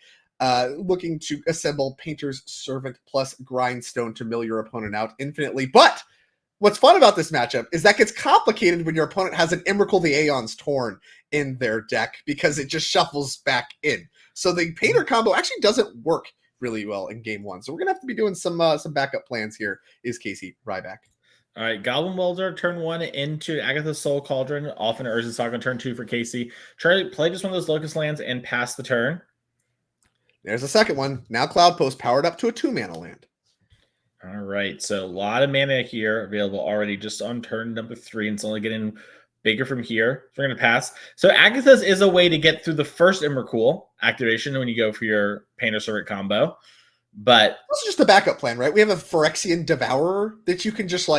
looking to assemble Painter's Servant plus Grindstone to mill your opponent out infinitely. But what's fun about this matchup is that gets complicated when your opponent has an Emrakul the Aeon's Torn in their deck, because it just shuffles back in. So the Painter combo actually doesn't work really well in game one. So we're gonna have to be doing some backup plans here. Is Casey Ryback. All right, Goblin Welder turn 1 into Agatha's Soul Cauldron, off in Urza Saga turn 2 for Casey. Charlie, play just one of those Locust lands and pass the turn. There's a second one. Now Cloudpost powered up to a 2-mana land. All right, so a lot of mana here available already just on turn number 3, and it's only getting bigger from here. So we're going to pass. So Agatha's is a way to get through the first Emrakul activation when you go for your Painter Servant combo. But this is just a backup plan, right? We have a Phyrexian Devourer that you can just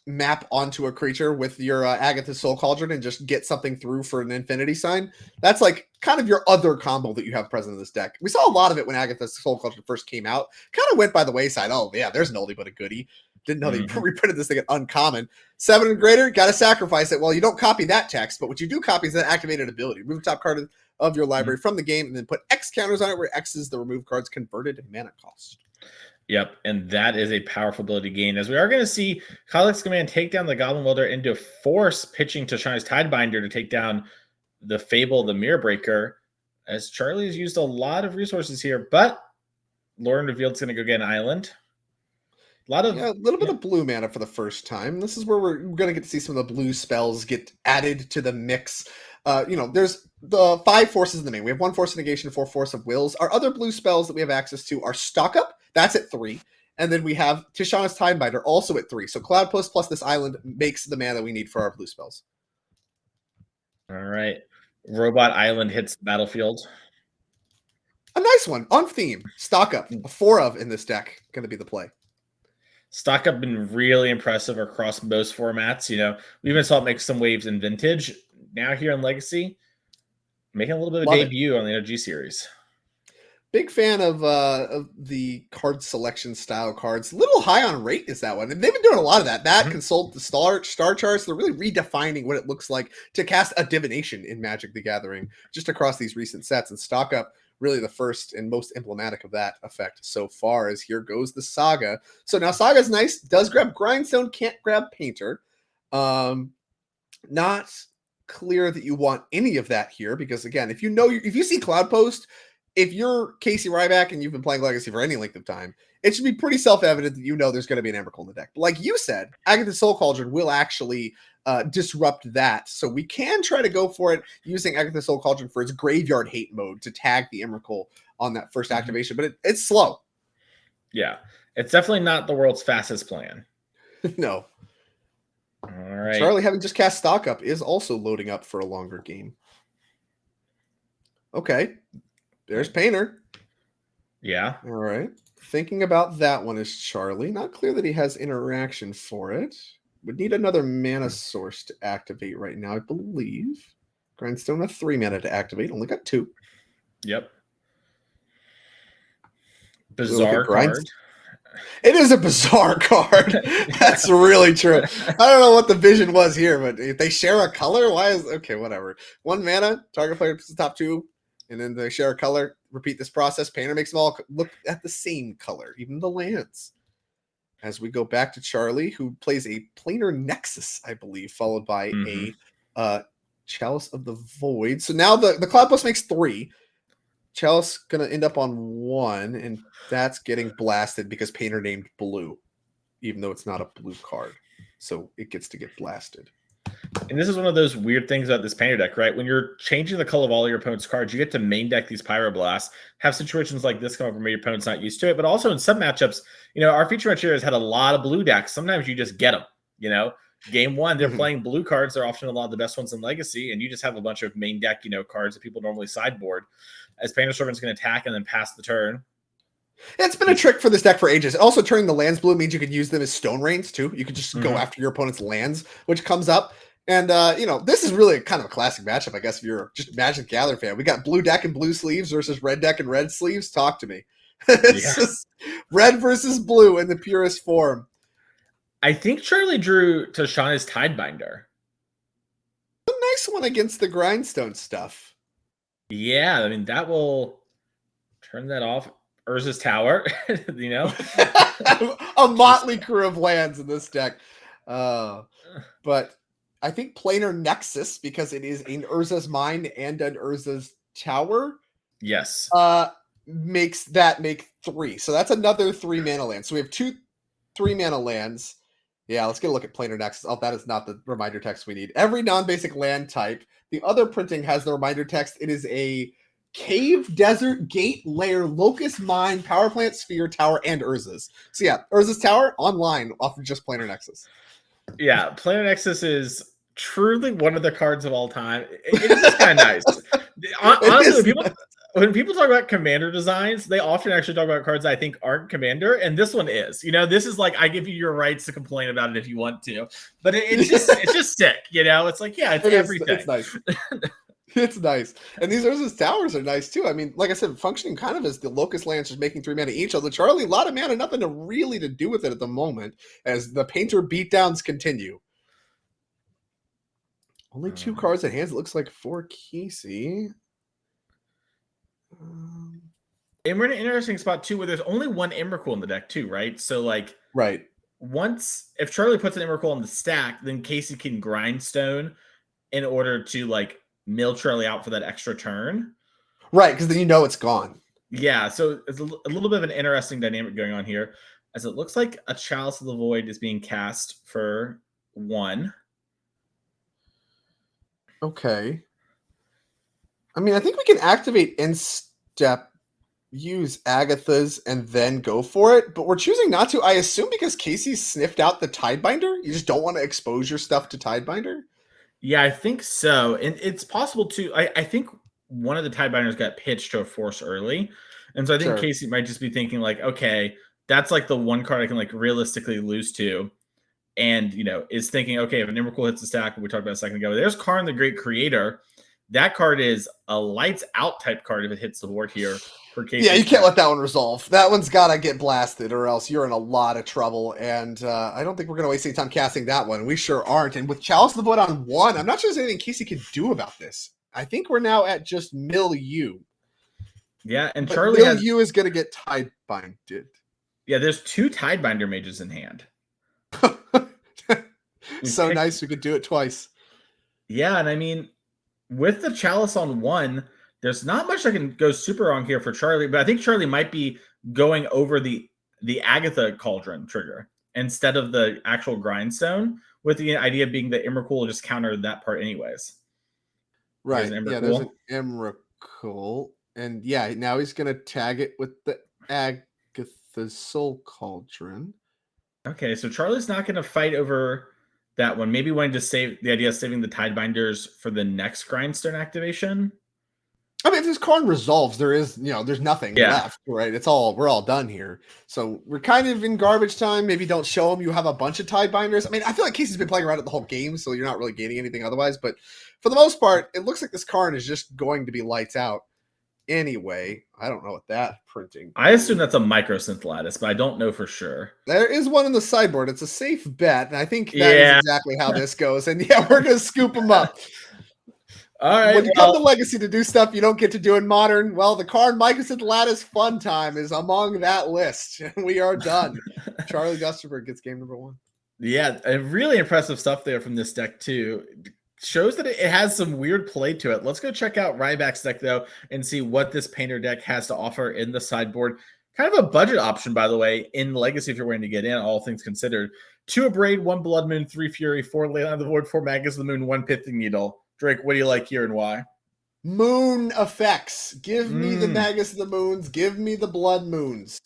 map onto a creature with your Agatha's Soul Cauldron and just get something through for an Infinity Sign. That's kind of your other combo that you have present in this deck. We saw a lot of it when Agatha's Soul Cauldron first came out. Kind of went by the wayside. Oh, yeah, there's an oldie but a goodie. Didn't know they reprinted this thing at Uncommon. 7 and greater, got to sacrifice it. Well, you don't copy that text, but what you do copy is that activated ability. Remove the top card of your library from the game and then put X counters on it, where X is the remove card's converted mana cost. Yep, and that is a powerful ability gain, as we are going to see Kozilek's Command take down the Goblin Welder into force, pitching to Tishana's Tidebinder to take down the Fable, the Mirror Breaker, as Charlie has used a lot of resources here, but Lauren Revealed's going to go get an island. A little bit of blue mana for the first time. This is where we're going to get to see some of the blue spells get added to the mix. There's the 5 forces in the main. We have 1 Force of Negation, 4 Force of Wills. Our other blue spells that we have access to are Stock Up. That's at 3. And then we have Tishana's Tidebinder also at 3. So Cloudpost plus this island makes the mana we need for our blue spells. All right. Robot Island hits the battlefield. A nice one. On theme. Stock Up. A 4 of in this deck. Going to be the play. Stock Up been really impressive across most formats. We even saw it make some waves in Vintage. Now here in Legacy, making a little bit of debut on the NRG Series. Big fan of the card selection style cards. A little high on rate is that one. And they've been doing a lot of that. Consult the star charts. They're really redefining what it looks like to cast a divination in Magic the Gathering just across these recent sets. And Stock Up, really the first and most emblematic of that effect so far, as here goes the Saga. So now Saga's nice. Does grab Grindstone, can't grab Painter. Not clear that you want any of that here, because again, if you see Cloudpost, if you're Casey Ryback and you've been playing Legacy for any length of time, it should be pretty self-evident that there's going to be an Emrakul in the deck. But like you said, Agatha's Soul Cauldron will actually disrupt that. So we can try to go for it using Agatha's Soul Cauldron for its Graveyard Hate mode to tag the Emrakul on that first activation, but it's slow. Yeah, it's definitely not the world's fastest plan. No. All right. Charlie, having just cast Stock Up, is also loading up for a longer game. Okay. There's Painter. Yeah. All right. Thinking about that one is Charlie. Not clear that he has interaction for it. Would need another mana source to activate right now, I believe. Grindstone, a 3 mana to activate. Only got 2. Yep. Bizarre card. It is a bizarre card. That's really true. I don't know what the vision was here, but if they share a color, why is okay? Whatever. 1 mana, target player puts the top 2 and then they share a color. Repeat this process. Painter makes them all look at the same color, even the lands. As we go back to Charlie, who plays a planar Nexus, I believe, followed by a Chalice of the Void. So now the Cloud Bus makes 3. Chalice going to end up on 1, and that's getting blasted because Painter named blue, even though it's not a blue card. So it gets to get blasted. And this is one of those weird things about this Painter deck, right? When you're changing the color of all your opponent's cards, you get to main deck these Pyroblasts, have situations like this come up where your opponent's not used to it. But also in some matchups, our feature match here has had a lot of blue decks. Sometimes you just get them, Game 1, they're playing blue cards. They're often a lot of the best ones in Legacy, and you just have a bunch of main deck, cards that people normally sideboard. As Painter Servant's going to attack and then pass the turn. It's been a trick for this deck for ages. Also, turning the lands blue means you could use them as stone rains too. You could just go after your opponent's lands, which comes up. And, this is really kind of a classic matchup, I guess, if you're just a Magic the Gathering fan. We got blue deck and blue sleeves versus red deck and red sleeves. Talk to me. It's just red versus blue in the purest form. I think Charlie drew Tashana's Tidebinder. A nice one against the grindstone stuff. Yeah, I mean, that will turn that off. Urza's Tower, A motley crew of lands in this deck. But I think planar Nexus, because it is an Urza's Mine and an Urza's Tower. Yes. Makes that make 3. So that's another 3 mana land. So we have 2 3-mana lands. Yeah, let's get a look at planar Nexus. Oh, that is not the reminder text we need. Every non-basic land type. The other printing has the reminder text. It is a cave, desert, gate, lair, locust, mine, power plant, sphere, tower, and Urza's. So yeah, Urza's Tower online off of just planar Nexus. Yeah, planar Nexus is truly one of the cards of all time. It's just kind of nice. Honestly, when people talk about commander designs, they often actually talk about cards I think aren't commander, and this one is. This is like, I give you your rights to complain about it if you want to, but it's just sick. It's like, yeah, it's everything. It's nice. It's nice. And these Urza's Towers are nice too. I mean, like I said, functioning kind of as the Locust lands, just making 3 mana each. Although Charlie, a lot of mana, nothing to do with it at the moment, as the Painter beatdowns continue. Only 2 cards at hand, it looks like, for Casey. And we're in an interesting spot too, where there's only one Emrakul in the deck too, right? So right. If Charlie puts an Emrakul on the stack, then Casey can grindstone in order to mill Charlie out for that extra turn. Right, because then it's gone. Yeah, so it's a little bit of an interesting dynamic going on here, as it looks like a Chalice of the Void is being cast for 1. Okay. I mean, I think we can activate Instep, use Agatha's, and then go for it, but we're choosing not to, I assume, because Casey sniffed out the Tidebinder? You just don't want to expose your stuff to Tidebinder? Yeah, I think so. And it's possible too. I think one of the Tidebinders got pitched to a force early. And so I think Casey might just be thinking okay, that's the one card I can realistically lose to. And, is thinking, okay, if an Emrakul hits the stack, we talked about a second ago, there's Karn the Great Creator. That card is a lights out type card if it hits the board here for Casey. Yeah, you can't let that one resolve. That one's got to get blasted or else you're in a lot of trouble. And I don't think we're going to waste any time casting that one. We sure aren't. And with Chalice of the Void on 1, I'm not sure there's anything Casey can do about this. I think we're now at just Mill U. Yeah, and but Charlie Mill U is going to get Tidebinded. Yeah, there's 2 Tidebinder mages in hand. So nice we could do it twice. Yeah, and I mean, with the Chalice on 1, there's not much that can go super wrong here for Charlie, but I think Charlie might be going over the Agatha Cauldron trigger instead of the actual grindstone, with the idea being that Emrakul will just counter that part anyways. Right. There's an Emrakul. And yeah, now he's going to tag it with the Agatha's Soul Cauldron. Okay, so Charlie's not going to fight over that one. Maybe wanting to save the idea of saving the Tidebinders for the next grindstone activation. I mean, if this Karn resolves, there is, there's nothing left, right? We're all done here. So we're kind of in garbage time. Maybe don't show them you have a bunch of Tidebinders. I mean, I feel like Casey's been playing around it the whole game, so you're not really gaining anything otherwise. But for the most part, it looks like this Karn is just going to be lights out. Anyway, I don't know what that printing. I assume that's a Microsynth Lattice, but I don't know for sure. There is one in the sideboard. It's a safe bet, and I think that is exactly how this goes. And yeah, we're going to scoop them up. All right. When you come to Legacy to do stuff you don't get to do in Modern, well, the Karn, Mycos, and Lattice fun time is among that list. We are done. Charlie Dusterberg gets game number 1. Yeah, really impressive stuff there from this deck too. Shows that it has some weird play to it. Let's go check out Ryback's deck though and see what this Painter deck has to offer in the sideboard. Kind of a budget option, by the way, in Legacy if you're willing to get in, all things considered. 2 Abrade, 1 Blood Moon, 3 Fury, 4 Leyline of the Void, 4 Magus of the Moon, 1 Pithing Needle. Drake, what do you like here and why? Moon effects. Give me the Magus of the Moons. Give me the Blood Moons.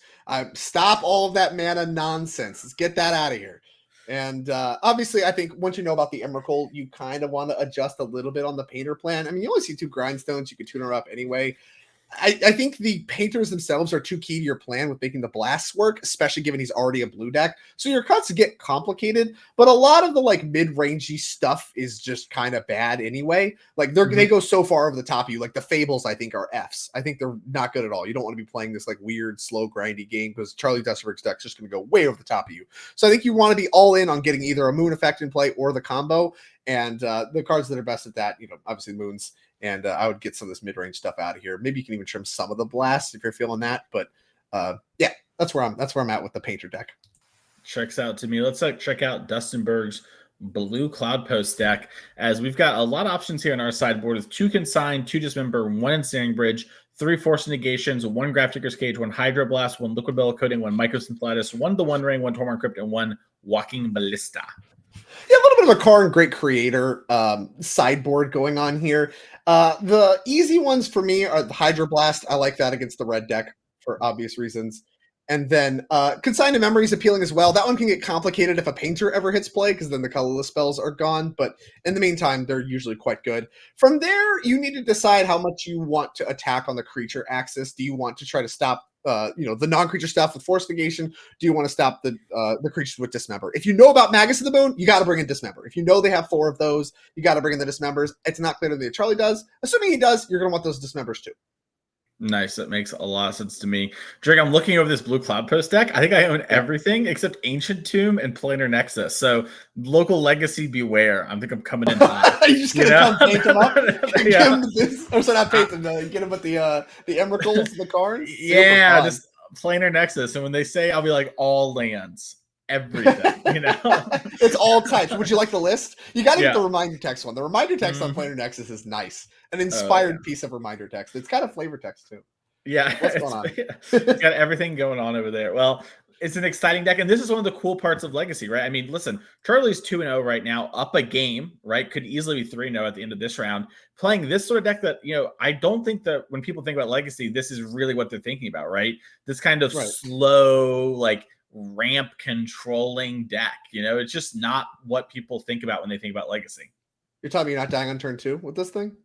Stop all of that mana nonsense. Let's get that out of here. And obviously, I think once you know about the Emrakul, you kind of want to adjust a little bit on the Painter plan. I mean, you only see 2 Grindstones. You can tune her up anyway. I think the Painters themselves are too key to your plan with making the blasts work, especially given he's already a blue deck. So your cuts get complicated, but a lot of the like mid-rangey stuff is just kind of bad anyway. Like they go so far over the top of you. Like the Fables, I think, are Fs. I think they're not good at all. You don't want to be playing this like weird, slow, grindy game because Charlie Dusterberg's deck's just going to go way over the top of you. So I think you want to be all in on getting either a Moon effect in play or the combo. And the cards that are best at that, obviously Moons. And I would get some of this mid-range stuff out of here. Maybe you can even trim some of the blasts if you're feeling that. But yeah, that's where I'm at with the Painter deck. Checks out to me. Let's check out Dustenberg's Blue Cloud Post deck, as we've got a lot of options here on our sideboard with 2 Consign, 2 Dismember, 1 Ensnaring Bridge, 3 Force Negations, 1 Grafdigger's Cage, 1 Hydroblast, 1 Liquid Bell Coating, 1 Mycos and Lattice, 1 The One Ring, 1 Tormund Crypt, and 1 Walking Ballista. Yeah, a little bit of a Karn Great Creator sideboard going on here. The easy ones for me are the Hydroblast. I like that against the red deck for obvious reasons. And then Consign to Memory is appealing as well. That one can get complicated if a Painter ever hits play because then the colorless spells are gone. But in the meantime, they're usually quite good. From there, you need to decide how much you want to attack on the creature axis. Do you want to try to stop the non-creature stuff with Force Negation? Do you want to stop the creatures with Dismember? If you know about Magus of the Moon, you got to bring in Dismember. If you know they have 4 of those, you got to bring in the Dismembers. It's not clear that Charlie does. Assuming he does, you're going to want those Dismembers too. Nice. That makes a lot of sense to me. Drake, I'm looking over this Blue Cloud Post deck. I think I own everything except Ancient Tomb and Planar Nexus. So local legacy, beware. I think I'm coming in hot. You're just going to come paint them up? Yeah. Not paint them, get them with the Emrakuls, the cards? Yeah, just Planar Nexus. And when they say, I'll be like, all lands. Everything, It's all types. Would you like the list? You got to get the reminder text one. The reminder text on Planar Nexus is nice. An inspired piece of reminder text. It's kind of flavor text too. Yeah, what's going on? It's got everything going on over there. Well, it's an exciting deck, and this is one of the cool parts of Legacy, right? I mean, listen, Charlie's 2-0 right now, up a game, right? Could easily be 3-0 at the end of this round. Playing this sort of deck that, I don't think that when people think about Legacy, this is really what they're thinking about, right? This kind of slow, like ramp controlling deck. It's just not what people think about when they think about Legacy. You're telling me you're not dying on turn 2 with this thing?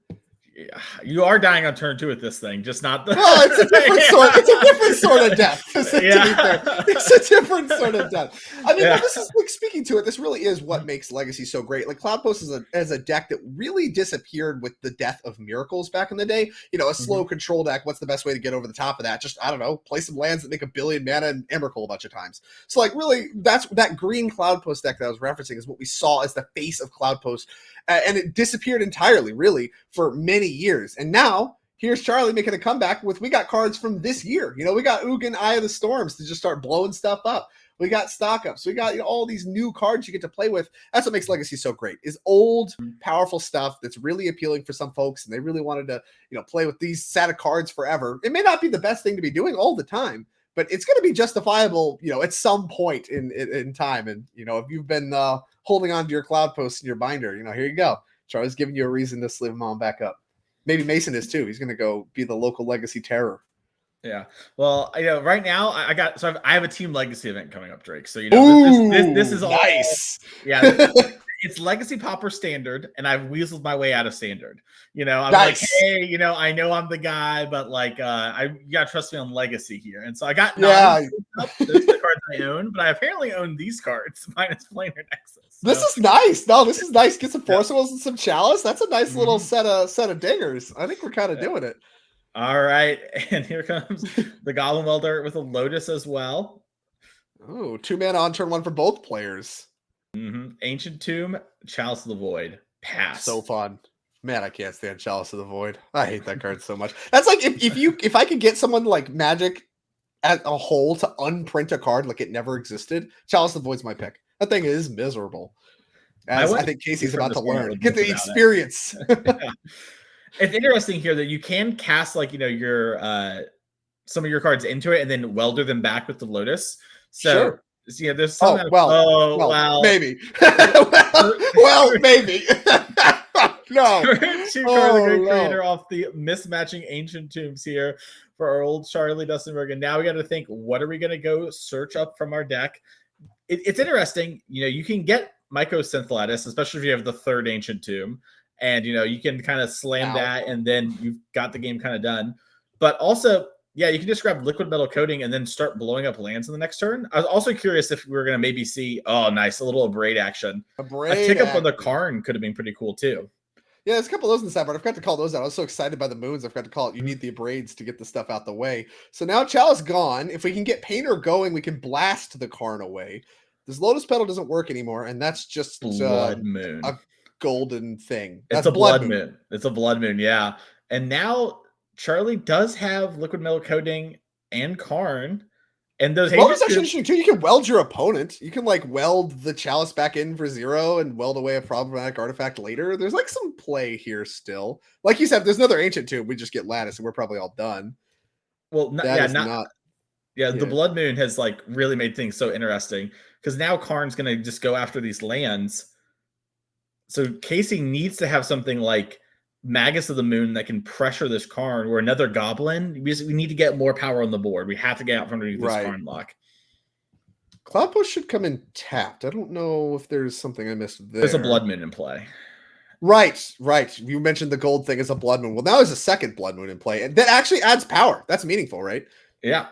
Yeah, you are dying on turn 2 with this thing, just not the. Well, it's a different sort. It's a different sort of death. It's a different sort of death. I mean, this is like speaking to it. This really is what makes Legacy so great. Like Cloud Post is a deck that really disappeared with the death of Miracles back in the day. A slow control deck. What's the best way to get over the top of that? Just I don't know. Play some lands that make 1 billion mana and Emrakul a bunch of times. So like really, that's that green Cloud Post deck that I was referencing is what we saw as the face of Cloud Post, and it disappeared entirely, really, for many years. And now here's Charlie making a comeback with, we got cards from this year. We got Ugin Eye of the Storms to just start blowing stuff up. We got stock ups. We got all these new cards you get to play with. That's what makes Legacy so great, is old, powerful stuff that's really appealing for some folks, and they really wanted to play with these set of cards forever. It may not be the best thing to be doing all the time, but it's going to be justifiable, at some point in time. And, if you've been holding on to your Cloud Posts in your binder, here you go. Charlie's giving you a reason to sleeve them on back up. Maybe Mason is too. He's going to go be the local Legacy terror. Yeah. Well, right now I have a Team Legacy event coming up, Drake. So this is all nice. It's Legacy Popper Standard, and I've weaseled my way out of Standard. I'm nice. like, hey, I know I'm the guy, but like, you gotta trust me on Legacy here. And so I got those the cards I own, but I apparently own these cards minus Planar Nexus. This is nice. No, this is nice. Get some Forcibles and some Chalice. That's a nice little set of dingers. I think we're kind of doing it. All right, and here comes the Goblin Welder with a Lotus as well. Oh, 2 mana on turn 1 for both players. Ancient Tomb, Chalice of the Void. Pass. So fun. Man, I can't stand Chalice of the Void. I hate that card so much. That's like if I could get someone like Magic as a whole to unprint a card like it never existed, Chalice of the Void's my pick. That thing is miserable. As I think Casey's about to learn. Get the experience. It's interesting here that you can cast like your some of your cards into it and then welder them back with the Lotus. So Sure. Yeah, there's some well, maybe. well, maybe. No. Two card the Great Creator off the mismatching Ancient Tombs here for our old Charlie Dustinberg. And now we got to think, what are we going to go search up from our deck? It's interesting. You can get Mycosynth, especially if you have the third Ancient Tomb. And, you can kind of slam that and then you've got the game kind of done. But also, yeah, you can just grab Liquid Metal Coating and then start blowing up lands in the next turn. I was also curious if we were going to maybe see, a little Abrade action. A tick up on the Karn could have been pretty cool too. Yeah, there's a couple of those in the sideboard. I forgot to call those out. I was so excited by the moons. I forgot to call it. You need the Abrades to get the stuff out the way. So now Chalice gone. If we can get Painter going, we can blast the Karn away. This Lotus Petal doesn't work anymore, and that's just Blood Moon. A golden thing. It's a Blood Moon. It's a Blood Moon, yeah. And now Charlie does have Liquid Metal Coating and Karn. And those Lotus is actually interesting too. You can weld your opponent. You can like weld the Chalice back in for 0 and weld away a problematic artifact later. There's like some play here still. Like you said, if there's another Ancient Tomb, we just get Lattice and we're probably all done. Well, the Blood Moon has like really made things so interesting because now Karn's going to just go after these lands. So Casey needs to have something like Magus of the Moon that can pressure this Karn or another Goblin. We need to get more power on the board. We have to get out from underneath this Karn lock. Cloud Push should come in tapped. I don't know if there's something I missed there. There's a Blood Moon in play. Right. You mentioned the gold thing as a Blood Moon. Well, now there's a second Blood Moon in play, and that actually adds power. That's meaningful, right? Yeah.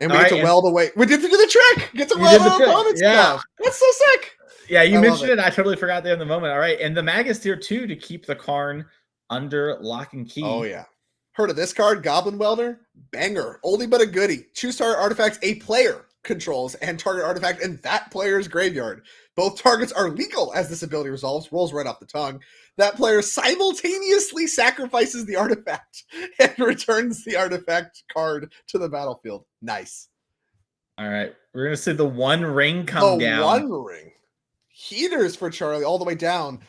And we get to weld away. We did do the trick. Get to weld our opponent's stuff. That's so sick. Yeah, you mentioned it. I totally forgot there in the moment. All right. And the Magus here too to keep the Karn under lock and key. Oh, yeah. Heard of this card? Goblin Welder? Banger. Oldie but a goodie. Choose target artifacts a player controls and target artifact in that player's graveyard. Both targets are legal as this ability resolves. Rolls right off the tongue. That player simultaneously sacrifices the artifact and returns the artifact card to the battlefield. Nice. All right. We're going to see the One Ring come down. One Ring. Heaters for Charlie all the way down.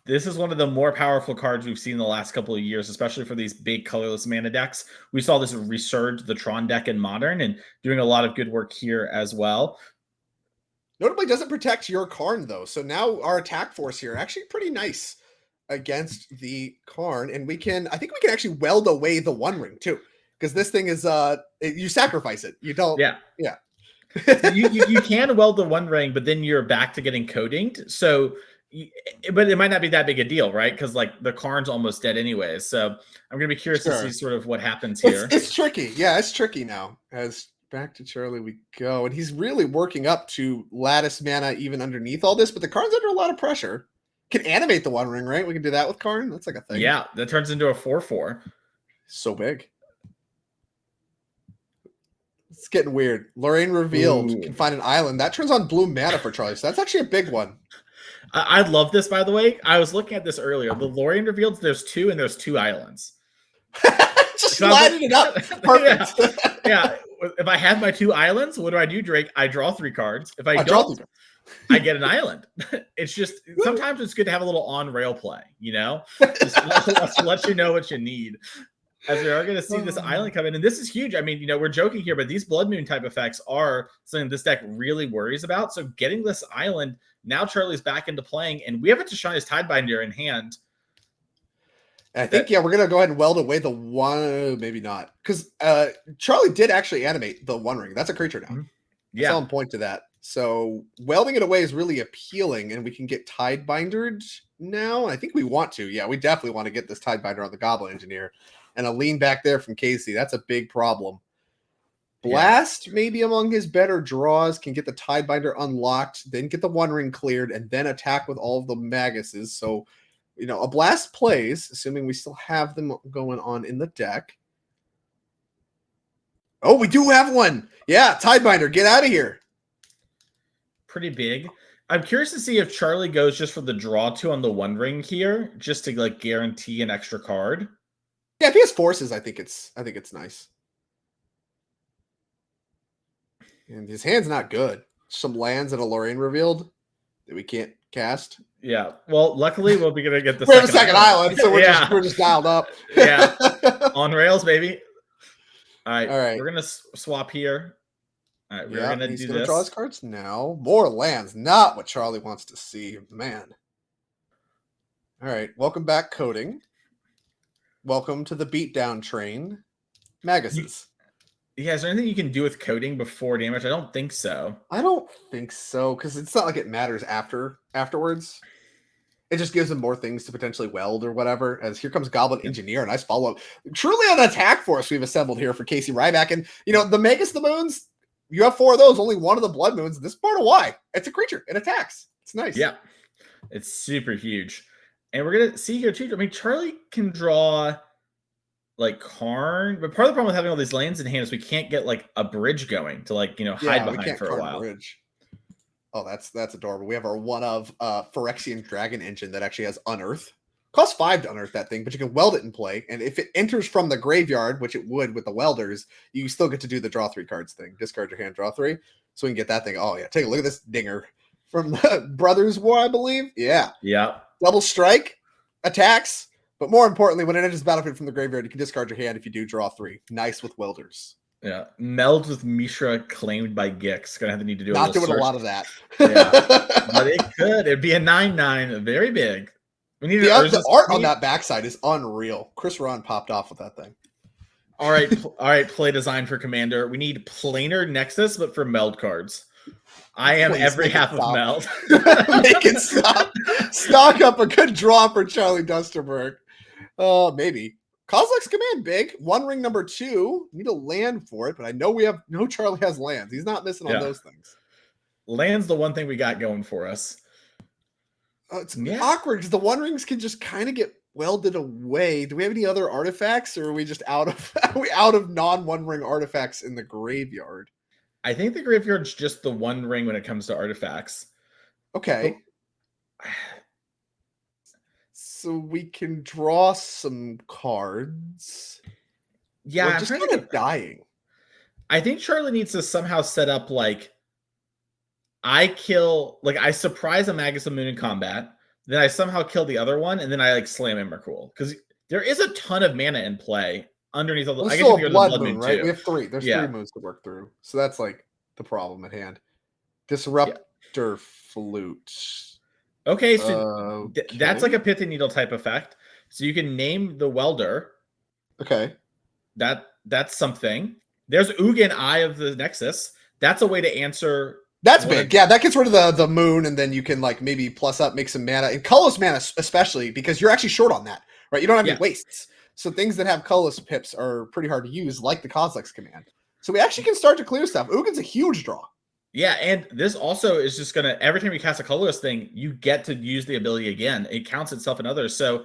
This is one of the more powerful cards we've seen in the last couple of years, especially for these big colorless mana decks. We saw this resurge the Tron deck in Modern and doing a lot of good work here as well. Notably doesn't protect your Karn, though. So now our attack force here actually pretty nice against the Karn. And I think we can actually weld away the One Ring, too. Because this thing is, you sacrifice it. You don't. Yeah. Yeah. So you can weld the One Ring, but then you're back to getting codinged. So... But it might not be that big a deal, right? Because like the Karn's almost dead anyway. So I'm going to be curious to see sort of what happens here. It's tricky. Yeah, it's tricky now. As back to Charlie we go. And he's really working up to Lattice mana even underneath all this. But the Karn's under a lot of pressure. Can animate the One Ring, right? We can do that with Karn. That's like a thing. Yeah, that turns into a 4/4. So big. It's getting weird. Lorraine revealed can find an island. That turns on blue mana for Charlie. So that's actually a big one. I love this, by the way. I was looking at this earlier. The Lorraine revealed there's 2 and there's 2 islands. Just sliding it up. Perfect. Yeah. If I have my 2 islands, what do, Drake? I draw 3 cards. If I don't, I get an island. It's just sometimes it's good to have a little on-rail play, Just let you know what you need. As we are going to see this island come in. And this is huge. I mean, we're joking here, but these Blood Moon type effects are something this deck really worries about. So getting this island, now Charlie's back into playing, and we have it to shine his Tidebinder in hand. I think, we're going to go ahead and weld away the one, maybe not. Because Charlie did actually animate the One Ring. That's a creature now. Yeah. That's on point to that. So welding it away is really appealing, and we can get Tidebindered now. I think we want to. Yeah, we definitely want to get this Tidebinder on the Goblin Engineer. And a lean back there from Casey. That's a big problem. Blast, maybe among his better draws, can get the Tidebinder unlocked, then get the One Ring cleared, and then attack with all of the Maguses. So, a Blast plays, assuming we still have them going on in the deck. Oh, we do have one. Yeah, Tidebinder, get out of here. Pretty big. I'm curious to see if Charlie goes just for the draw 2 on the One Ring here, just to like guarantee an extra card. Yeah, if he has forces, I think it's nice. And his hand's not good. Some lands and a Lorraine revealed that we can't cast. Yeah. Well, luckily we'll be gonna get the We have a second island, so we're just dialed up. Yeah. On rails, baby. All right. All right. We're gonna swap here. All right, we're gonna he's do gonna this. draw his cards now. More lands, not what Charlie wants to see, man. All right, welcome back, coding. Welcome to the beatdown train, Maguses. Yeah, is there anything you can do with coding before damage? I don't think so. I don't think so, because it's not like it matters afterwards. It just gives him more things to potentially weld or whatever. As here comes Goblin Engineer, a nice follow-up. Truly an attack force we've assembled here for Casey Ryback. And, the Magus the Moons, you have 4 of those, only 1 of the Blood Moons. This is part of why. It's a creature. It attacks. It's nice. Yeah. It's super huge. And we're going to see here, too. I mean, Charlie can draw, like, Karn. But part of the problem with having all these lands in hand is we can't get, like, a bridge going to, like, hide behind for a while. Bridge. Oh, that's adorable. We have our one of Phyrexian Dragon Engine that actually has Unearth. Costs 5 to unearth that thing, but you can weld it in play. And if it enters from the graveyard, which it would with the welders, you still get to do the draw 3 cards thing. Discard your hand, draw 3. So we can get that thing. Oh, yeah. Take a look at this dinger from the Brothers War, I believe. Yeah. Yeah. Double strike, attacks. But more importantly, when it enters the battlefield from the graveyard, you can discard your hand if you do draw 3. Nice with welders. Yeah. Meld with Mishra claimed by Gix. Gonna have to need to do not doing a lot of that. Yeah. But it could. It'd be a 9/9. Very big. We need the art on that backside is unreal. Chris Ron popped off with that thing. All right. Play design for Commander. We need planar Nexus, but for Meld cards. I am every half of Meld. Make it stop. Stock up a good draw for Charlie Dusterberg. Maybe. Kozilek's Command, big. One ring number 2. Need a land for it, but I know Charlie has lands. He's not missing on those things. Land's the one thing we got going for us. It's awkward because the One Rings can just kind of get welded away. Do we have any other artifacts, or are we just out of non-One Ring artifacts in the graveyard? I think the graveyard's just the One Ring when it comes to artifacts. Okay. So we can draw some cards. Yeah, I'm just kind of dying. I think Charlie needs to somehow set up I surprise a Magus of Moon in combat, then I somehow kill the other one, and then I slam Emrakul. Because there is a ton of mana in play underneath all the. I guess you Blood Moon, right? Too. We have 3. There's 3 moons to work through. So that's the problem at hand. Disruptor Flute. Okay, so that's like a Pithing Needle type effect. So you can name the welder. Okay. That's something. There's Ugin, Eye of the Nexus. That's a way to answer. That's big. Yeah, that gets rid of the moon, and then you can maybe plus up, make some mana. And colorless mana especially, because you're actually short on that, right? You don't have any wastes. So things that have colorless pips are pretty hard to use, like the Kozilek's Command. So we actually can start to clear stuff. Ugin's a huge draw. Yeah, and this also is just going to, every time you cast a colorless thing, you get to use the ability again. It counts itself in others. So,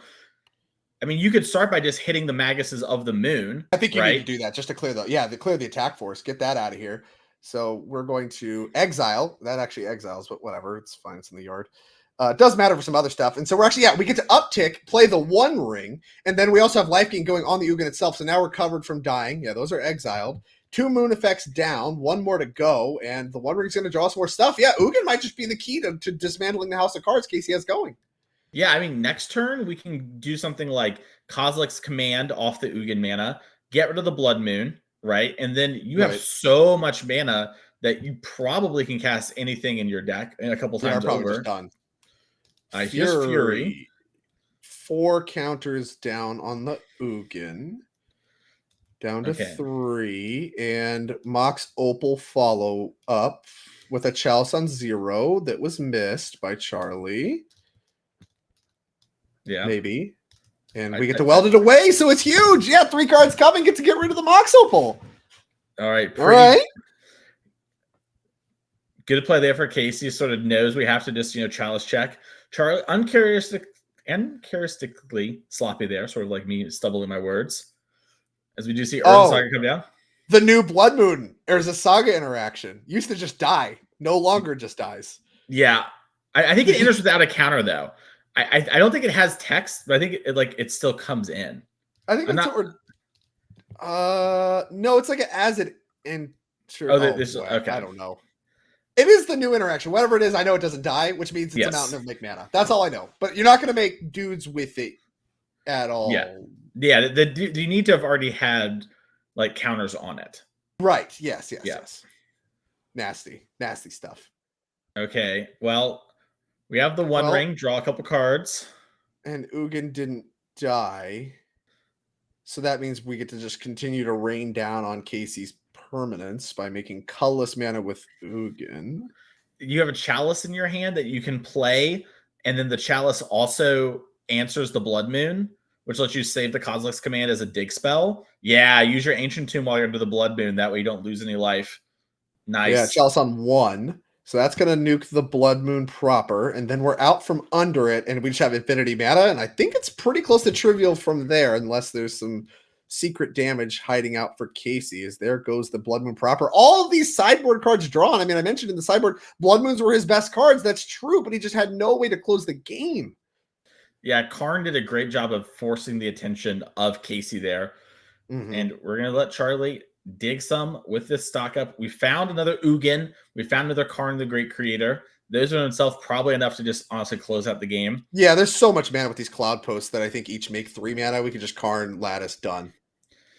I mean, you could start by just hitting the Maguses of the Moon. I think you need to do that just to clear clear the attack force. Get that out of here. So we're going to exile. That actually exiles, but whatever. It's fine. It's in the yard. It does matter for some other stuff. And so we're actually, we get to uptick, play the One Ring, and then we also have life gain going on the Ugin itself. So now we're covered from dying. Yeah, those are exiled. 2 moon effects down, 1 more to go, and the One Ring's going to draw some more stuff. Yeah, Ugin might just be the key to dismantling the House of Cards Casey has going. Yeah, I mean, next turn, we can do something like Kozilek's Command off the Ugin mana, get rid of the Blood Moon, right? And then you have so much mana that you probably can cast anything in your deck a couple times over. Just done. Here's Fury. 4 counters down on the Ugin. Down to 3, and Mox Opal follow up with a Chalice on 0 that was missed by Charlie. Yeah. Maybe. And we get to weld it away, so it's huge. Yeah, 3 cards coming. Get to get rid of the Mox Opal. All right. All right. Good play there for Casey. Sort of knows we have to just, Chalice check. Charlie, uncharacteristically sloppy there, sort of like me stumbling my words. As we do see Urza Saga come down. The new Blood Moon. There's a Saga interaction. Used to just die. No longer just dies. Yeah. I think it enters without a counter though. I don't think it has text, but I think it still comes in. I think that's what we're. No, it's like as it enters. Okay. I don't know. It is the new interaction. Whatever it is, I know it doesn't die, which means it's a mountain of make mana. That's all I know. But you're not going to make dudes with it at all. Yeah. You need to have already had like counters on it. Right. Yes. Nasty stuff. Okay. Well, we have the one ring. Draw a couple cards. And Ugin didn't die. So that means we get to just continue to rain down on Casey's permanence by making colorless mana with Ugin. You have a chalice in your hand that you can play, and then the chalice also answers the Blood Moon, which lets you save the Kozilek's command as a dig spell. Yeah, use your Ancient Tomb while you're under the Blood Moon. That way you don't lose any life. Nice. Yeah, chalice on 1. So that's going to nuke the Blood Moon proper, and then we're out from under it, and we just have infinity mana, and I think it's pretty close to trivial from there, unless there's some secret damage hiding out for Casey, as there goes the Blood Moon proper. All of these sideboard cards drawn. I mean, I mentioned in the sideboard, Blood Moons were his best cards. That's true, but he just had no way to close the game. Yeah, Karn did a great job of forcing the attention of Casey there. Mm-hmm. And we're going to let Charlie dig some with this stock up. We found another Ugin. We found another Karn, the Great Creator. Those are themselves probably enough to just honestly close out the game. Yeah, there's so much mana with these Cloud Posts that I think each make 3 mana. We could just Karn, Lattice, done.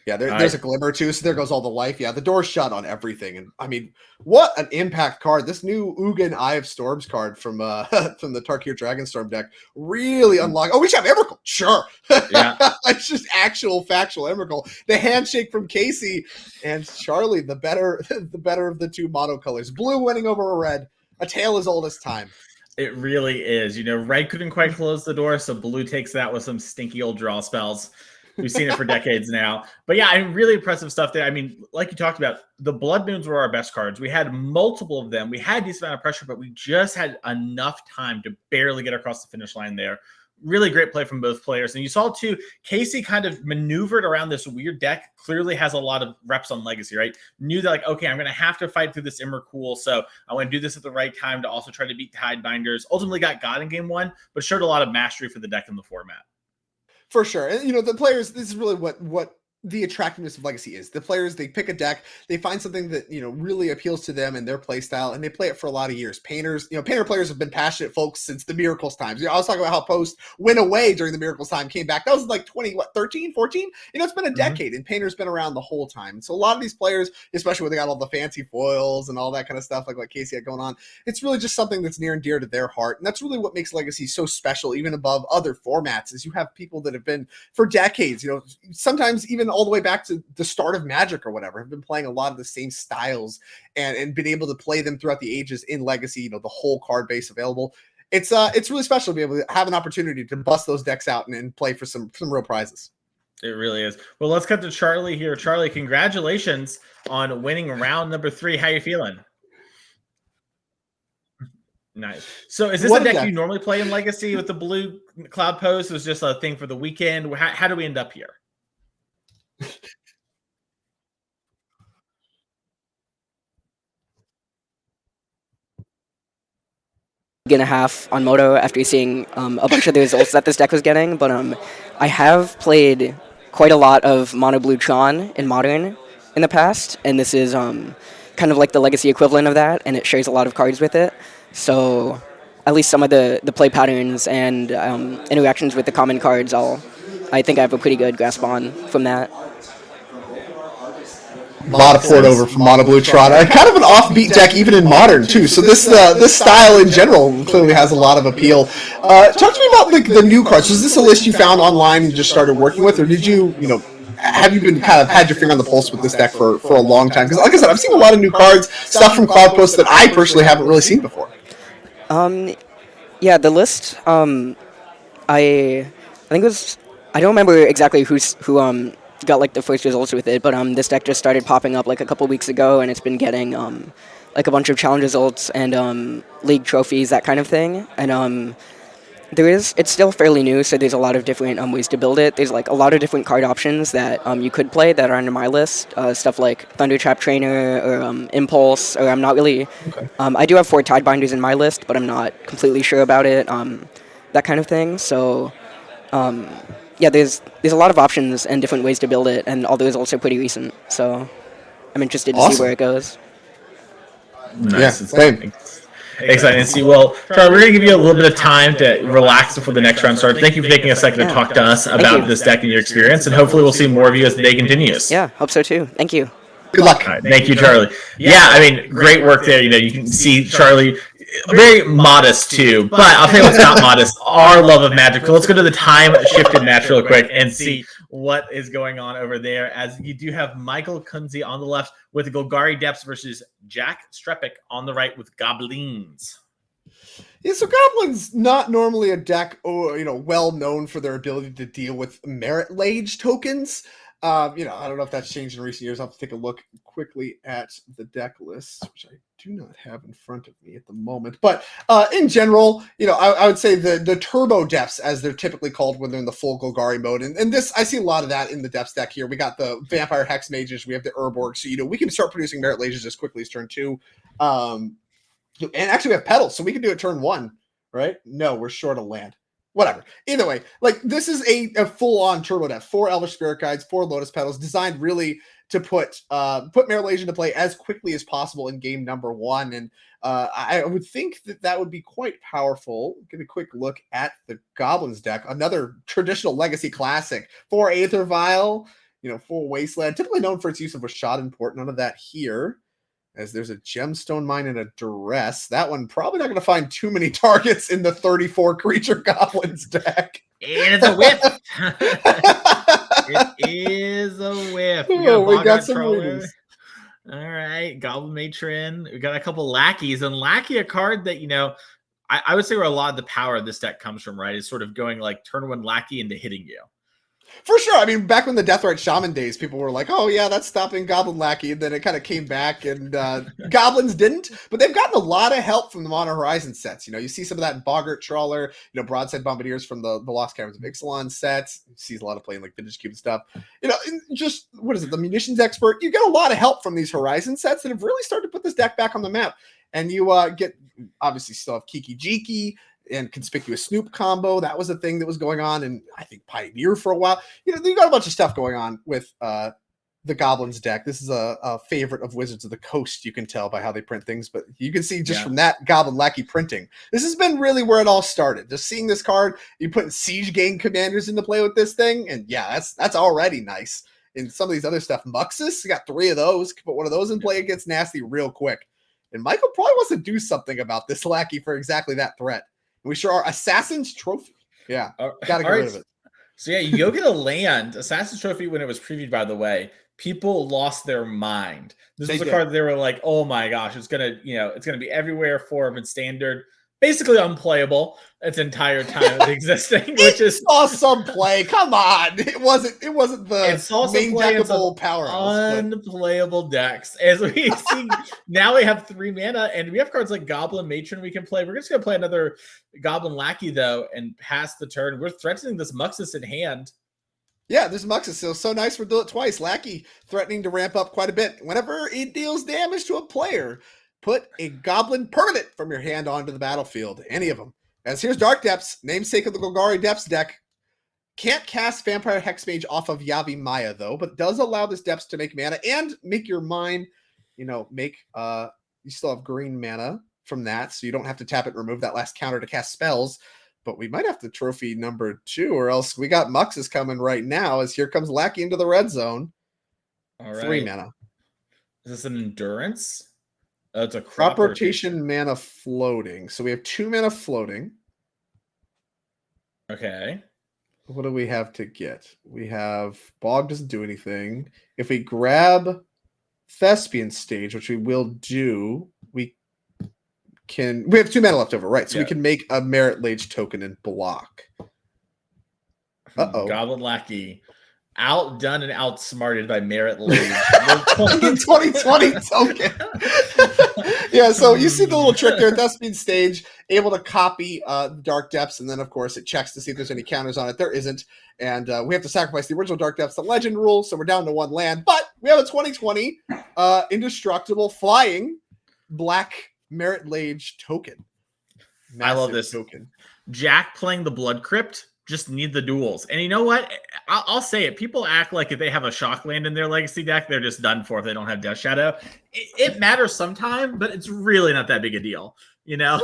Yeah, there's a Glimmer too, so there goes all the life. Yeah, the door's shut on everything. And I mean, what an impact card. This new Ugin Eye of Storms card from from the Tarkir Dragonstorm deck really unlocked. Oh, we should have Emrakul. Sure. Yeah. It's just actual factual Emrakul. The handshake from Casey and Charlie, the better of the two monocolors. Blue winning over a red. A tale as old as time. It really is. You know, red couldn't quite close the door, so blue takes that with some stinky old draw spells. We've seen it for decades now. But yeah, I mean, really impressive stuff there. I mean, like you talked about, the Blood Moons were our best cards. We had multiple of them. We had a decent amount of pressure, but we just had enough time to barely get across the finish line there. Really great play from both players. And you saw, too, Casey kind of maneuvered around this weird deck. Clearly has a lot of reps on Legacy, right? Knew that, like, okay, I'm going to have to fight through this Emrakul, so I want to do this at the right time to also try to beat Tidebinders. Ultimately got God in game 1, but showed a lot of mastery for the deck in the format. For sure. And, you know, the players, this is really what the attractiveness of Legacy is. The players, they pick a deck, they find something that, you know, really appeals to them and their play style, and they play it for a lot of years. Painter players have been passionate folks since the Miracles times. You know, I was talking about how Post went away during the Miracles time, came back. That was like 13, 14? You know, it's been a decade, and Painter's been around the whole time. So a lot of these players, especially when they got all the fancy foils and all that kind of stuff, like Casey had going on, it's really just something that's near and dear to their heart. And that's really what makes Legacy so special, even above other formats, is you have people that have been for decades, you know, sometimes even all the way back to the start of Magic or whatever, have been playing a lot of the same styles and been able to play them throughout the ages in Legacy, you know, the whole card base available. It's really special to be able to have an opportunity to bust those decks out and play for some real prizes. It really is. Well, let's cut to Charlie here. Charlie, congratulations on winning round number 3. How you feeling? Nice. So is this a deck you normally play in Legacy with the blue Cloud Post? It was just a thing for the weekend. How do we end up here? And a half on Moto after seeing a bunch of the results that this deck was getting, but I have played quite a lot of Mono Blue Tron in Modern in the past, and this is kind of like the Legacy equivalent of that, and it shares a lot of cards with it. So at least some of the play patterns and interactions with the common cards, I think I have a pretty good grasp on from that. A lot of port over from Mono Blue Tron. Kind of an offbeat deck even in Modern too. So this style in general clearly has a lot of appeal. Talk to me about like the new cards. Was this a list you found online and just started working with, or did you have you been kind of had your finger on the pulse with this deck for a long time? Because like I said, I've seen a lot of new cards, stuff from Cloud Post that I personally haven't really seen before. Yeah, the list. I think it was. I don't remember exactly who got like the first results with it, but this deck just started popping up like a couple weeks ago, and it's been getting like a bunch of challenge results and league trophies, that kind of thing. And It's still fairly new, so there's a lot of different ways to build it. There's like a lot of different card options that you could play that are on my list. Stuff like Thunder Trap Trainer or Impulse, or I'm not really. I do have 4 Tidebinders in my list, but I'm not completely sure about it. That kind of thing. So, yeah, there's a lot of options and different ways to build it, and all those also pretty recent. So, I'm interested to see Awesome. where it goes. Nice. Yeah, same. Exciting to see. Well, Charlie, we're going to give you a little bit of time to relax before the next round starts. Thank you for taking a second to talk to us about this deck and your experience, and hopefully we'll see more of you as the day continues. Yeah, hope so too. Thank you. Good luck. All right, thank you, Charlie. Yeah, I mean, great work there. You can see Charlie very modest too, but I'll tell you what's not modest: our love of Magic. So let's go to the time shifted match real quick and see what is going on over there. As you do have Michael Kunze on the left with the Golgari Depths versus Jack Strepik on the right with Goblins. Yeah, so Goblin's not normally a deck, well known for their ability to deal with Merit Lage tokens. I don't know if that's changed in recent years. I'll have to take a look quickly at the deck list, which I do not have in front of me at the moment. But in general, I would say the Turbo Depths, as they're typically called when they're in the full Golgari mode. And this, I see a lot of that in the Depths deck here. We got the Vampire Hex Mages, we have the Urborg. So, we can start producing Merit Lages as quickly as turn 2. And actually we have Petals, so we can do it turn 1, right? No, we're short of land. Whatever. Either way, this is a full-on Turbo Death. 4 Elvish Spirit Guides, 4 Lotus Petals, designed really to put Merit Lage into play as quickly as possible in game number 1. And I would think that would be quite powerful. Get a quick look at the Goblins deck. Another traditional Legacy classic. 4 Aether Vial, 4 Wasteland, typically known for its use of Rashadan Port. None of that here, as there's a Gemstone Mine and a Duress. That one probably not going to find too many targets in the 34 creature Goblins deck. And it's a whiff. It is a whiff. We got some readers. All right, Goblin Matron. We got a couple Lackeys, and Lackey, a card that I would say where a lot of the power of this deck comes from, right? Is sort of going like turn 1 Lackey into hitting you. For sure. I mean, back when the Deathrite Shaman days, people were like, oh, yeah, that's stopping Goblin Lackey. And then it kind of came back, and Goblins didn't. But they've gotten a lot of help from the Mono Horizon sets. You see some of that in Boggart Trawler, Broadside Bombardiers from the Lost Caverns of Ixalan sets. You see a lot of playing like Vintage Cube and stuff. Just, what is it, the Munitions Expert? You get a lot of help from these Horizon sets that have really started to put this deck back on the map. And you get, obviously, still have Kiki Jiki and Conspicuous Snoop combo. That was a thing that was going on, and I think Pioneer for a while. You got a bunch of stuff going on with the Goblins deck. This is a favorite of Wizards of the Coast. You can tell by how they print things, but you can see just from that Goblin Lackey printing. This has been really where it all started. Just seeing this card, you put Siege Gang commanders into play with this thing, and yeah, that's already nice. And some of these other stuff, Muxus, you got 3 of those. Put one of those in play, it gets nasty real quick. And Michael probably wants to do something about this Lackey for exactly that threat. We sure are. Assassin's Trophy. Yeah, gotta get rid of it. So yeah, you go get a land. Assassin's Trophy, when it was previewed, by the way, people lost their mind. This was a card that they were like, oh my gosh, it's gonna be everywhere, 4 of in standard. Basically unplayable its entire time of existing, which is saw some play. Come on, it wasn't the main deckable powerhouse. Unplayable decks, as we see now. We have 3 mana, and we have cards like Goblin Matron we can play. We're just gonna play another Goblin Lackey though, and pass the turn. We're threatening this Muxus in hand. Yeah, this Muxus is so nice. We'll do it twice. Lackey threatening to ramp up quite a bit whenever it deals damage to a player. Put a Goblin permanent from your hand onto the battlefield. Any of them. As here's Dark Depths, namesake of the Golgari Depths deck. Can't cast Vampire Hexmage off of Yavi Maya, though, but does allow this Depths to make mana and make your mine, you still have green mana from that, so you don't have to tap it and remove that last counter to cast spells. But we might have to trophy number 2, or else we got Muxus coming right now, as here comes Lackey into the red zone. All right. 3 mana. Is this an endurance? It's a crop rotation mana floating. So we have 2 mana floating. Okay. What do we have to get? We have Bog doesn't do anything. If we grab Thespian Stage, which we will do, we have 2 mana left over, right? So we can make a Merit Lage token and block. Goblin Lackey. Outdone and outsmarted by Merit Lage. In 2020 token. Yeah, so you see the little trick there. Thespian Stage able to copy the Dark Depths, and then, of course, it checks to see if there's any counters on it. There isn't, and we have to sacrifice the original Dark Depths to Legend rule, so we're down to 1 land. But we have a 2020 indestructible flying black Merit Lage token. I love this token. Jack playing the Blood Crypt. Just need the duels. And you know what? I'll say it. People act like if they have a shock land in their legacy deck, they're just done for if they don't have Death Shadow. It matters sometime, but it's really not that big a deal. You know,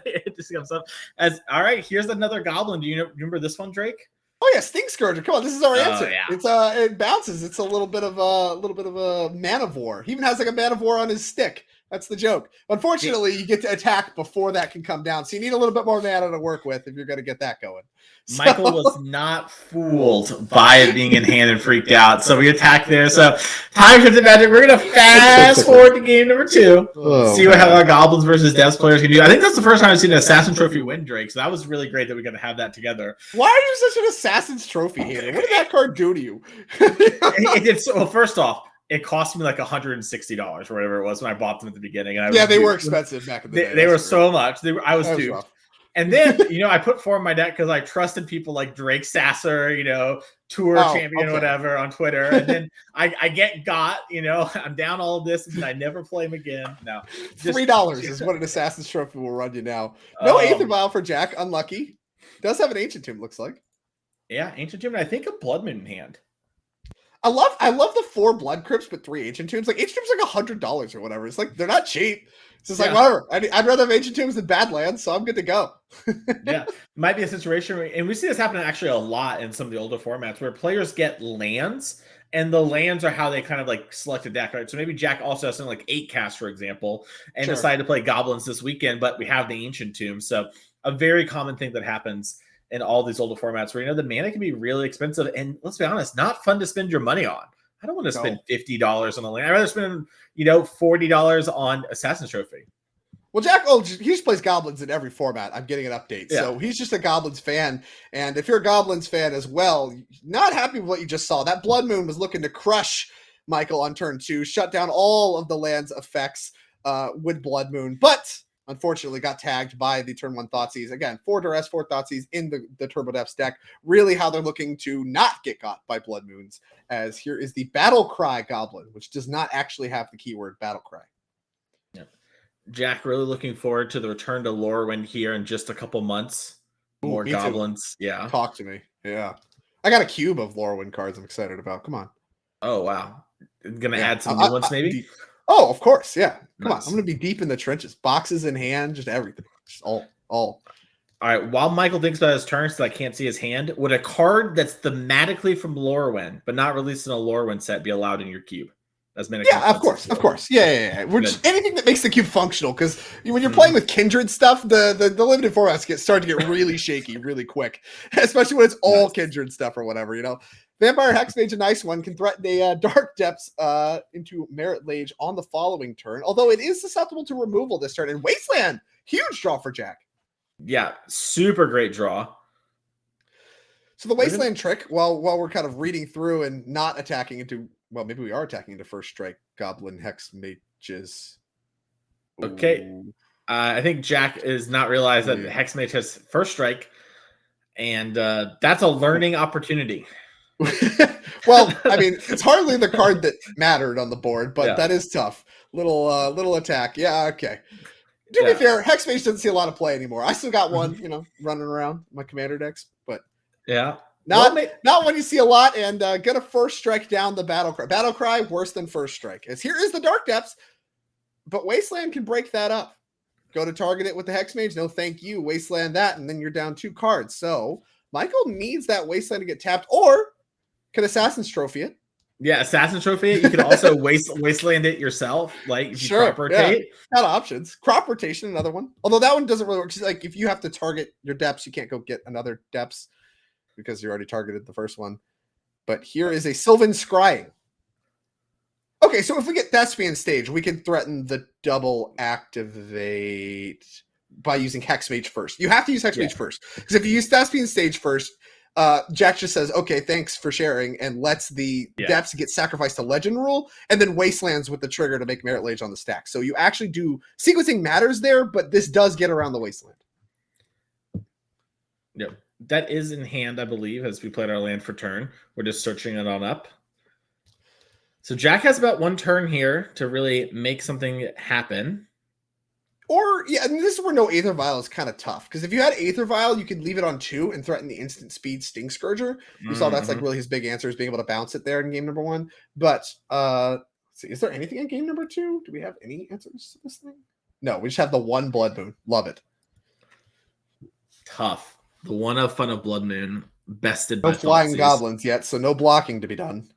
it just comes up as all right. Here's another goblin. Do you remember this one, Drake? Oh yeah, Stink Scourger. Come on, this is our answer. Yeah. It's it bounces. It's a little bit of a Manivore. He even has like a Manivore on his stick. That's the joke. Unfortunately, you get to attack before that can come down, so you need a little bit more mana to work with if you're going to get that going. So, Michael was not fooled by it being in hand and freaked out, so we attack there. So time for the magic. We're going to fast forward to game number 2. See how our Goblins versus Devs players can do. I think that's the first time I've seen an Assassin Trophy win, Drake. So that was really great that we got to have that together. Why are you such an Assassin's Trophy hater? What did that card do to you? Well, first off, it cost me like $160 or whatever it was when I bought them at the beginning. And they were expensive back in the day. They were so much. I was due. Rough. And then, I put 4 in my deck because I trusted people like Drake Sasser, tour champion or whatever on Twitter. And then I get got, I'm down all of this and I never play him again. No. $3 is what an Assassin's Trophy will run you now. No Aether Vial for Jack. Unlucky. Does have an Ancient Tomb, looks like. Yeah, Ancient Tomb. And I think a Blood Moon in hand. I love the 4 Blood Crypts, but 3 Ancient Tombs. Like, Ancient Tombs like $100 or whatever. It's like, they're not cheap. It's just like, whatever. I'd rather have Ancient Tombs than Badlands, so I'm good to go. Yeah. It might be a situation and we see this happen actually a lot in some of the older formats where players get lands, and the lands are how they kind of like select a deck, right? So maybe Jack also has something like 8 cast, for example, and decided to play Goblins this weekend, but we have the Ancient Tomb. So a very common thing that happens in all these older formats where, the mana can be really expensive. And let's be honest, not fun to spend your money on. I don't want to spend $50 on a land. I'd rather spend, $40 on Assassin's Trophy. Well, Jack, he just plays Goblins in every format. I'm getting an update. Yeah. So he's just a Goblins fan. And if you're a Goblins fan as well, not happy with what you just saw. That Blood Moon was looking to crush Michael on turn 2, shut down all of the land's effects with Blood Moon. But unfortunately got tagged by the turn 1 Thoughtseize. Again, 4 Duress, 4 Thoughtseize in the Turbo Depths deck. Really how they're looking to not get got by Blood Moons, as here is the Battle Cry Goblin, which does not actually have the keyword Battle Cry. Yeah. Jack, really looking forward to the return to Lorwyn here in just a couple months. More Goblins. Too. Yeah. Talk to me. Yeah. I got a cube of Lorwyn cards I'm excited about. Come on. Oh, wow. Gonna add some new ones maybe? Oh, of course. Yeah. Come on. I'm going to be deep in the trenches. Boxes in hand, just everything. Just all. All right. While Michael thinks about his turns, so I can't see his hand, would a card that's thematically from Lorwyn, but not released in a Lorwyn set, be allowed in your cube? As many of course. Yeah. We're just anything that makes the cube functional, because when you're playing with Kindred stuff, the limited formats start to get really shaky really quick, especially when it's all Kindred stuff or whatever, Vampire Hexmage, a nice one, can threaten a Dark Depths into Merit Lage on the following turn, although it is susceptible to removal this turn. And Wasteland, huge draw for Jack. Yeah, super great draw. So the Wasteland trick, while we're kind of reading through and not attacking into, well, maybe we are attacking into First Strike Goblin Hexmages. Okay. I think Jack is not realized that the Hexmage has First Strike, and that's a learning opportunity. Well, I mean, it's hardly the card that mattered on the board, but that is tough. Little attack. Yeah, okay. To be fair, Hexmage doesn't see a lot of play anymore. I still got one, running around my commander decks, but not when you see a lot. And gonna First Strike down the Battle Cry. Battle Cry worse than First Strike. As here is the Dark Depths, but Wasteland can break that up. Go to target it with the Hexmage. No, thank you. Wasteland that, and then you're down 2 cards. So Michael needs that Wasteland to get tapped, or can Assassin's Trophy it? Yeah, Assassin's Trophy it. You can also Wasteland it yourself, like if you crop rotate. Got options. Crop rotation, another one. Although that one doesn't really work. Like if you have to target your depths, you can't go get another depths because you already targeted the first one. But here is a Sylvan Scrying. Okay, so if we get Thespian Stage, we can threaten the double activate by using Hexmage first. You have to use Hexmage first, because if you use Thespian Stage first, Jack just says, okay, thanks for sharing, and lets the Yeah. depths get sacrificed to legend rule, and then wastelands with the trigger to make Merit Lage on the stack. So you actually do sequencing matters there, but this does get around the wasteland. Yep. That is in hand, I believe, as we played our land for turn. We're just searching it on up. So Jack has about one turn here to really make something happen. Or, yeah, I mean, this is where no Aether Vial is kind of tough. Because if you had Aether Vial, you could leave it on 2 and threaten the instant speed Sting Scourger. We saw that's like really his big answer is being able to bounce it there in game number 1. But, let's see, is there anything in game number 2? Do we have any answers to this thing? No, we just have the 1 Blood Moon. Love it. Tough. The 1 of Fun of Blood Moon, bested by No flying Thoughtseize. goblins yet, so no blocking to be done.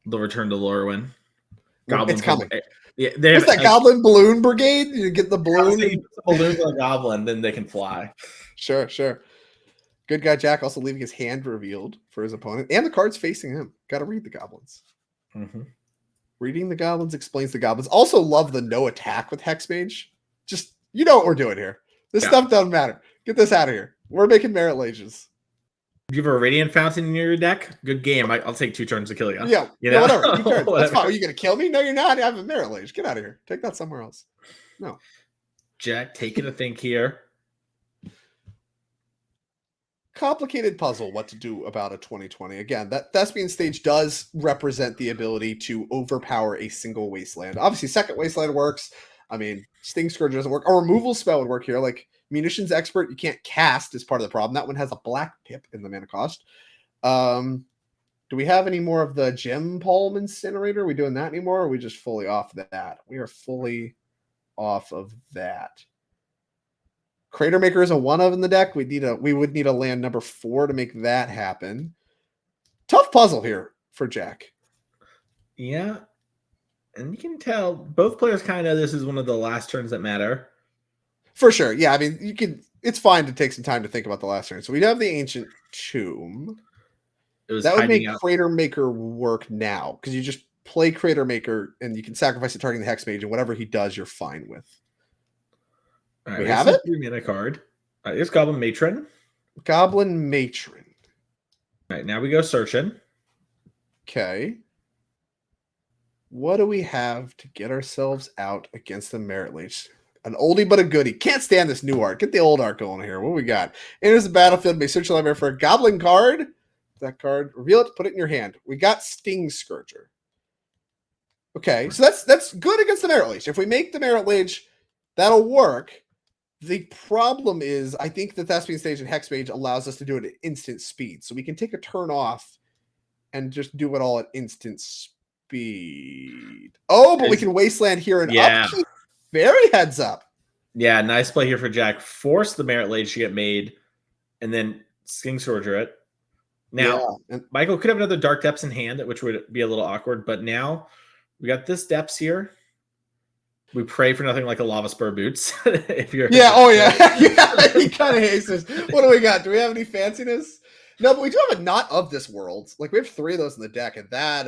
The return to Lorwyn. It's coming. Yeah, they What's that Goblin Balloon Brigade? You get the balloon. Balloon on a goblin, then they can fly. Sure. Good guy Jack also leaving his hand revealed for his opponent, and the cards facing him. Got to read the goblins. Mm-hmm. Reading the goblins explains the goblins. Also love the no attack with Hexmage. Just, you know what we're doing here. This stuff doesn't matter. Get this out of here. We're making Merit Lages. Do you have a Radiant Fountain in your deck? Good game. I'll take 2 turns to kill you. Yeah, you know? whatever. 2 turns. That's Whatever. fine. Are you going to kill me? No, you're not. I have a Merit Lage. Get out of here. Take that somewhere else. No. Jack, taking a think here. Complicated puzzle what to do about a 2020. Again, that Thespian stage does represent the ability to overpower a single wasteland. Obviously, second wasteland works. I mean, Sting Scourge doesn't work. A removal spell would work here. Like Munitions Expert, you can't cast is part of the problem. That one has a black pip in the mana cost. Do we have any more of the Gem Palm Incinerator? Are we doing that anymore? Or are we just fully off that? We are fully off of that. Crater Maker is a 1 of in the deck. We would need a land number 4 to make that happen. Tough puzzle here for Jack. Yeah. And you can tell both players kind of know this is one of the last turns that matter. For sure. Yeah, I mean, it's fine to take some time to think about the last turn. So we have the Ancient Tomb. That would make Crater Maker work now, because you just play Crater Maker and you can sacrifice it targeting the Hexmage, and whatever he does, you're fine with. All right, we have it? 3 mana card. Here's Goblin Matron. Goblin Matron. All right, now we go searching. Okay. What do we have to get ourselves out against the Merit Lage? An oldie but a goodie. Can't stand this new art. Get the old art going here. What we got? Enters the battlefield. May search the library for a Goblin card. That card. Reveal it. Put it in your hand. We got Sting Scourger. Okay, so that's good against the Merit Lage. If we make the Merit Lage, that'll work. The problem is, I think the Thespian stage and Hexmage allows us to do it at instant speed. So we can take a turn off and just do it all at instant speed. Oh, but we can Wasteland here and upkeep. Very heads up. Yeah, nice play here for Jack. Force the Merit Lage to get made, and then Sting Scourger it. Now, Michael could have another Dark Depths in hand, which would be a little awkward, but now we got this Depths here. We pray for nothing like a Lava Spur Boots. If you're yeah, he kind of hates this. What do we got? Do we have any fanciness? No, but we do have a Not of This World. Like, we have 3 of those in the deck, and that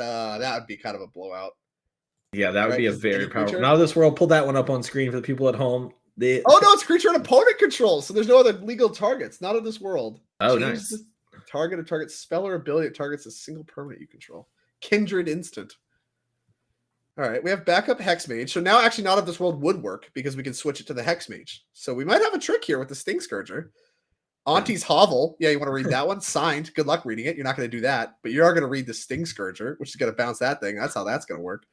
would be kind of a blowout. Yeah, that would be a very powerful. Not of This World. Pull that one up on screen for the people at home. Oh no, it's creature and opponent control, so there's no other legal targets. Not of This World. Oh, nice. Target spell or ability that targets a single permanent you control. Kindred Instant. All right, we have backup Hexmage. So now actually Not of This World would work because we can switch it to the Hexmage. So we might have a trick here with the Sting Scourger. Auntie's Hovel. Yeah, you want to read that one? Signed. Good luck reading it. You're not going to do that. But you are going to read the Sting Scourger, which is going to bounce that thing. That's how that's going to work.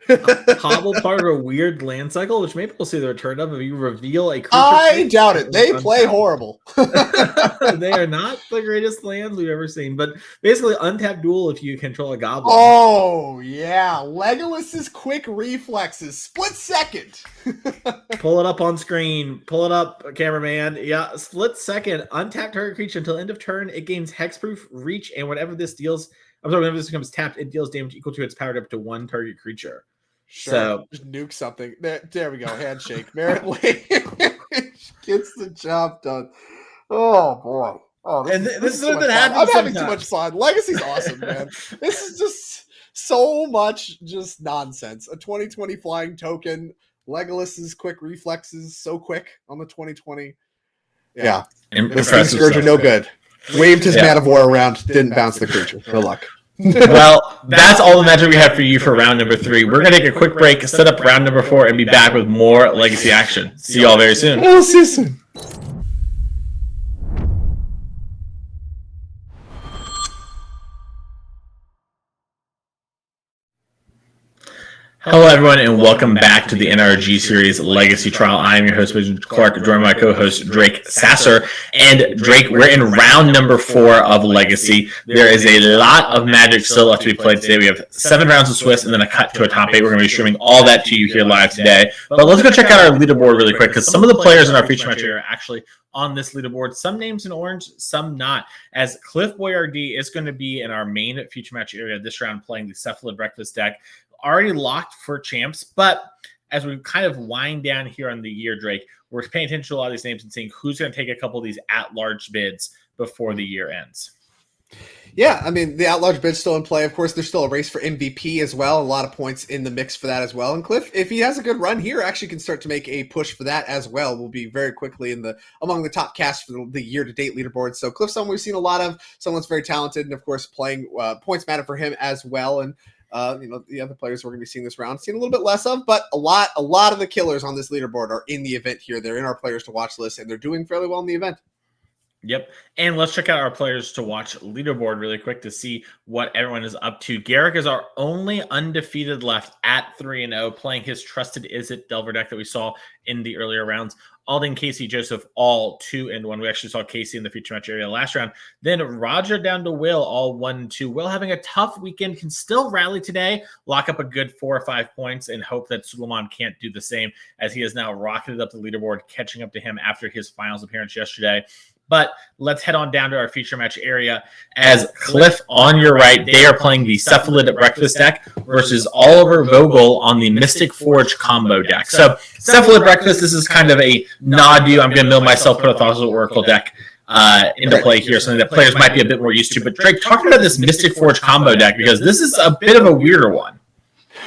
Hovel part of a weird land cycle, which maybe we'll see the return of if you reveal a creature. I doubt it. They play horrible. They are not the greatest lands we've ever seen. But basically, untap duel if you control a goblin. Oh, yeah. Legolas's quick reflexes. Split second. Pull it up on screen. Pull it up, cameraman. Yeah, split second. Untap target creature until end of turn. It gains hexproof, reach, and whenever this deals, whenever this becomes tapped, it deals damage equal to its powered up to 1 target creature. Sure. So just nuke something. There we go. Handshake. Merit Lage gets the job done. Oh boy. Oh, this is what happens. I'm having too much fun. Legacy's awesome, man. This is just so much just nonsense. A 2020 flying token. Legolas's quick reflexes so quick on the 2020. Yeah. Impressive Scourger, no good. Waved his Yeah. Man of War around, didn't bounce the creature. Good luck. Well, that's all the magic we have for you for round number 3. We're going to take a quick break, set up round number 4, and be back with more Legacy action. See you all very soon. We'll see you soon. Hello, everyone, and welcome back to the NRG Series Legacy Trial. I am your host, Benjamin Clark, joined by my co-host, Drake Sasser. And Drake, we're in round number 4 of Legacy. There is a lot of Magic still left to be played today. We have 7 rounds of Swiss and then a cut to a top 8. We're going to be streaming all that to you here live today. But let's go check out our leaderboard really quick, because some of the players in our feature match are actually on this leaderboard. Some names in orange, some not. As Cliff Boyardee is going to be in our main feature match area this round playing the Cephalid Breakfast deck. Already locked for champs, but as we kind of wind down here on the year, Drake, we're paying attention to a lot of these names and seeing who's going to take a couple of these at-large bids before the year ends. Yeah, I mean, the at-large bid's still in play. Of course, there's still a race for MVP as well. A lot of points in the mix for that as well. And Cliff, if he has a good run here, actually can start to make a push for that as well. We'll be very quickly among the top casts for the year-to-date leaderboard. So Cliff's someone we've seen a lot of, someone that's very talented, and of course, playing points matter for him as well. And the other players we're going to be seeing this round, seen a little bit less of, but a lot of the killers on this leaderboard are in the event here. They're in our players to watch list, and they're doing fairly well in the event. Yep. And let's check out our players to watch leaderboard really quick to see what everyone is up to. Garrick is our only undefeated left at 3-0, playing his trusted Izzet Delver deck that we saw in the earlier rounds. Alden, Casey, Joseph, all 2-1. We actually saw Casey in the feature match area last round. Then Roger down to Will, all 1-2. Will having a tough weekend, can still rally today, lock up a good 4 or 5 points, and hope that Suleiman can't do the same, as he has now rocketed up the leaderboard, catching up to him after his finals appearance yesterday. But let's head on down to our feature match area. As Cliff on your right, they are playing the Cephalid Breakfast deck versus Oliver Vogel on the Mystic Forge combo deck. So Cephalid Breakfast, this is kind of a nod to you. I'm going to mill myself, put a Thousands Oracle deck into play here, something that players might be a bit more used to. But Drake, talk about this Mystic Forge combo deck, because this is a bit of a weirder one.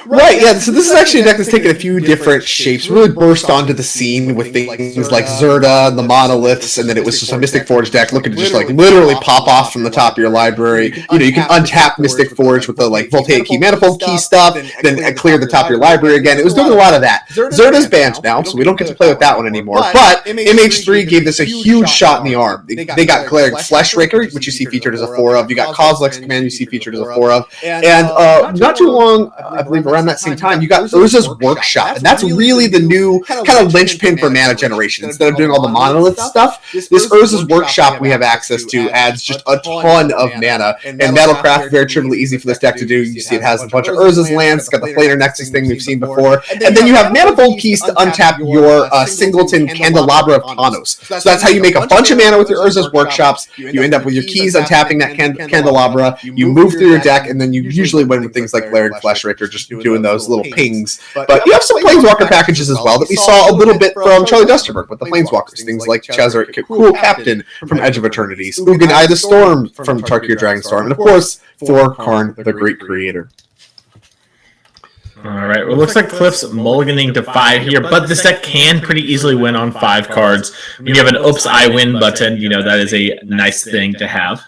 Right, yeah, so this is actually a deck that's taken a few different shapes, really burst onto the scene with things like Zerda and the Monoliths, and then it was just a Mystic Forge deck looking to just literally pop off from the top of your library. You can untap Mystic Forge with the Voltaic Key, Manifold Key stuff, then clear the top of your library again. It was doing a lot of that. Zerda's banned now, so we don't get to play with that one anymore, but MH3 gave this a huge shot in the arm. They got Cleric Fleshraker, which you see featured as a 4 of. You got Kozilek's Command, you see featured as a 4 of. And not too long, I believe, around that same time, you got Urza's Workshop, and that's really the new kind of linchpin for mana generation. Instead of doing all the monolith stuff, this Urza's Workshop we have access to adds just a ton of mana, and Metalcraft, very trivially easy for this deck to do. You see it has a bunch of Urza's lands, it's got the Planar Nexus thing we've seen before, and then you have Manifold Keys to untap your Singleton Candelabra of Tanos. So that's how you make a bunch of mana with your Urza's Workshops. You end up with your keys untapping that Candelabra, you move through your deck, and then you usually win with things like Laird Fleshraker, just doing those little pings. But you have some Planeswalker packages as well that we saw a little bit from Charlie Dusterberg with the Planeswalkers. Things like Chazar, Cool Captain from Edge of Eternities, Ugin Eye the Storm from Tarkir Dragonstorm, and of course, Thor Karn, the Great Creator. All right. Well, it looks like Cliff's mulliganing to 5 here, but this deck can pretty easily win on 5 cards. When you have an Oops, I Win button, that is a nice thing to have.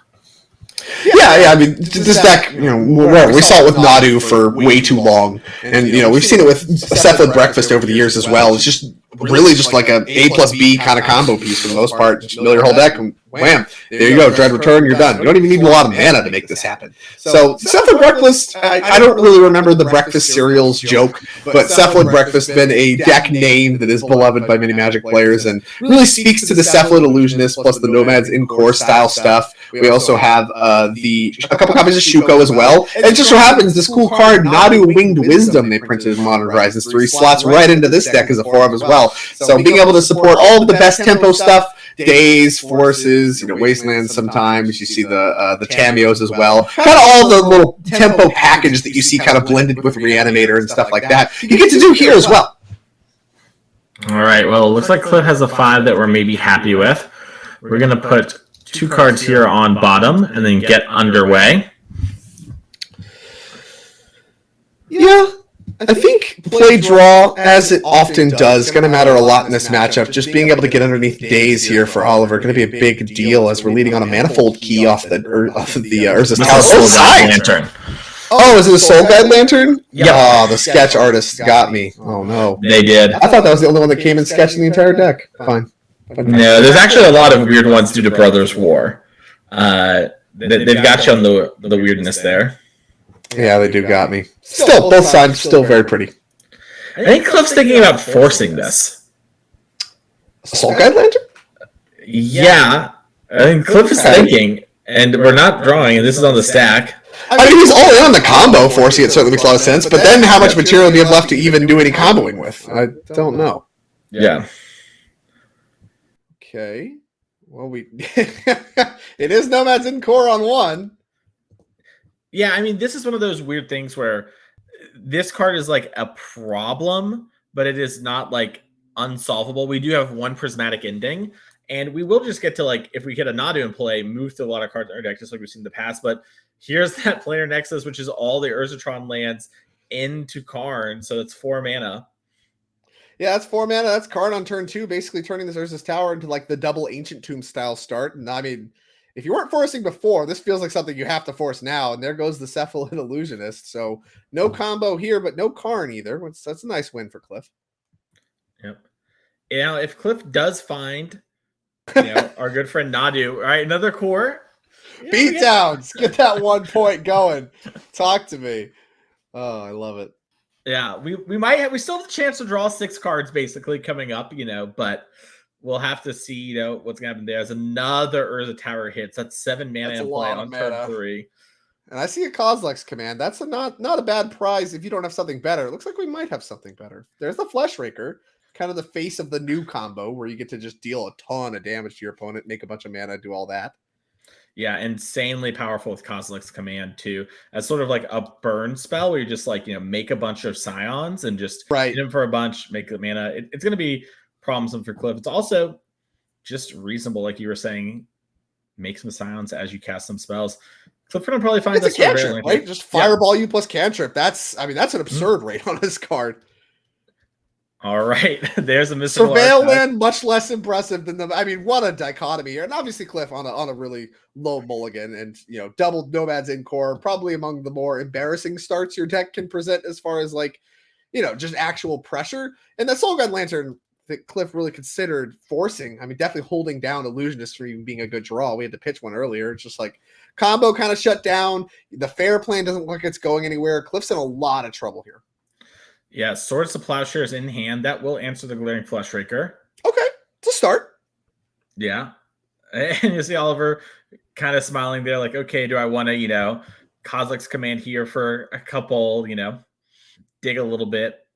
Yeah. I mean, this deck, we saw it with Nadu for way too long, and we've seen it with Cephalid Breakfast over the years as well. It's just really just like a A+B kind of combo piece for the most part. Just mill your whole deck and wham, there you go, Dread Return, you're done. You don't even need a lot of mana to make this happen. So Cephalid Breakfast, I don't really remember the breakfast cereals joke, but Cephalid Breakfast has been a deck name that is beloved by many Magic players and really speaks to the Cephalid Illusionist plus the Nomads in core style stuff. We also have a couple copies of Shuko as well. And it just so happens this cool card, Nadu Winged Wisdom, they printed in Modern Horizons 3, slots right into this deck as a 4 of as well. So being able to support all of the best tempo stuff, Days, Forces, Wastelands sometimes, you see the Tamios as well. Kind of all the little tempo package that you see kind of blended with Reanimator and stuff like that. You get to do here as well. All right, well, it looks like Cliff has a 5 that we're maybe happy with. We're going to put 2 cards here on bottom and then get underway. Yeah. I think play draw, as it often does, going to matter a lot in this matchup. Just being able to get underneath days here for Oliver going to be a big deal as we're leading on a manifold key off the Urza's Tower. Soul Guide Lantern. Oh, is it a Soul Guide Lantern? Yeah. Oh, the sketch artists got me. Oh, no. They did. I thought that was the only one that came and sketched the entire deck. Fine. No, there's actually a lot of weird ones due to Brothers War. They've got you on the weirdness there. Yeah, they do got me. Still, both sides still very pretty. I think Cliff's thinking about forcing this. Soul Guide Lantern? Yeah. I think Cliff is thinking, and we're not drawing, and this is on the stack. I mean, he's all in on the combo forcing it certainly makes a lot of sense, but then how much material do you have left to even do any comboing with? I don't know. Yeah. Okay. Well, it is Nomads in Core on one. Yeah, I mean, this is one of those weird things where this card is like a problem, but it is not like unsolvable. We do have one prismatic ending, and we will just get to, like, if we get a Nadu in play, move through a lot of cards in our deck, just like we've seen in the past. But here's that Planar Nexus, which is all the Urzatron lands into Karn, so it's 4 mana. Yeah, that's 4 mana. That's Karn on turn 2, basically turning this Urza's Tower into like the double Ancient Tomb style start. And I mean, if you weren't forcing before, this feels like something you have to force now. And there goes the Cephalid Illusionist. So no combo here, but no Karn either. That's a nice win for Cliff. Yep. Now, if Cliff does find, our good friend Nadu, all right, another core. Beatdowns. Get that 1 point going. Talk to me. Oh, I love it. Yeah, we still have the chance to draw 6 cards basically coming up, but we'll have to see, what's gonna happen there. As another Urza Tower hits, that's 7 mana in play on turn 3. And I see a Kozilek's Command. That's not a bad prize if you don't have something better. It looks like we might have something better. There's the Fleshraker, kind of the face of the new combo where you get to just deal a ton of damage to your opponent, make a bunch of mana, do all that. Yeah, insanely powerful with Kozilek's Command too, as sort of like a burn spell where you just make a bunch of Scions and just hit them for a bunch, make the mana. It's going to be problemsome for Cliff. It's also just reasonable, like you were saying, make some Scions as you cast some spells. Cliff going to probably find this a cantrip, right? Just fireball you plus cantrip. That's an absurd rate on this card. All right, there's a mystical Surveil land, much less impressive than what a dichotomy here. And obviously Cliff on a really low mulligan and, double Nomads in Core, probably among the more embarrassing starts your deck can present as far as just actual pressure. And that Soul Guide Lantern that Cliff really considered forcing, definitely holding down Illusionist for even being a good draw. We had to pitch one earlier. It's just like combo kind of shut down. The fair plan doesn't look like it's going anywhere. Cliff's in a lot of trouble here. Yeah, Swords to Plowshares in hand. That will answer the Glaring Fleshraker. Okay, it's a start. Yeah. And you see Oliver kind of smiling there, like, okay, do I want to, Kozilek's Command here for a couple, dig a little bit?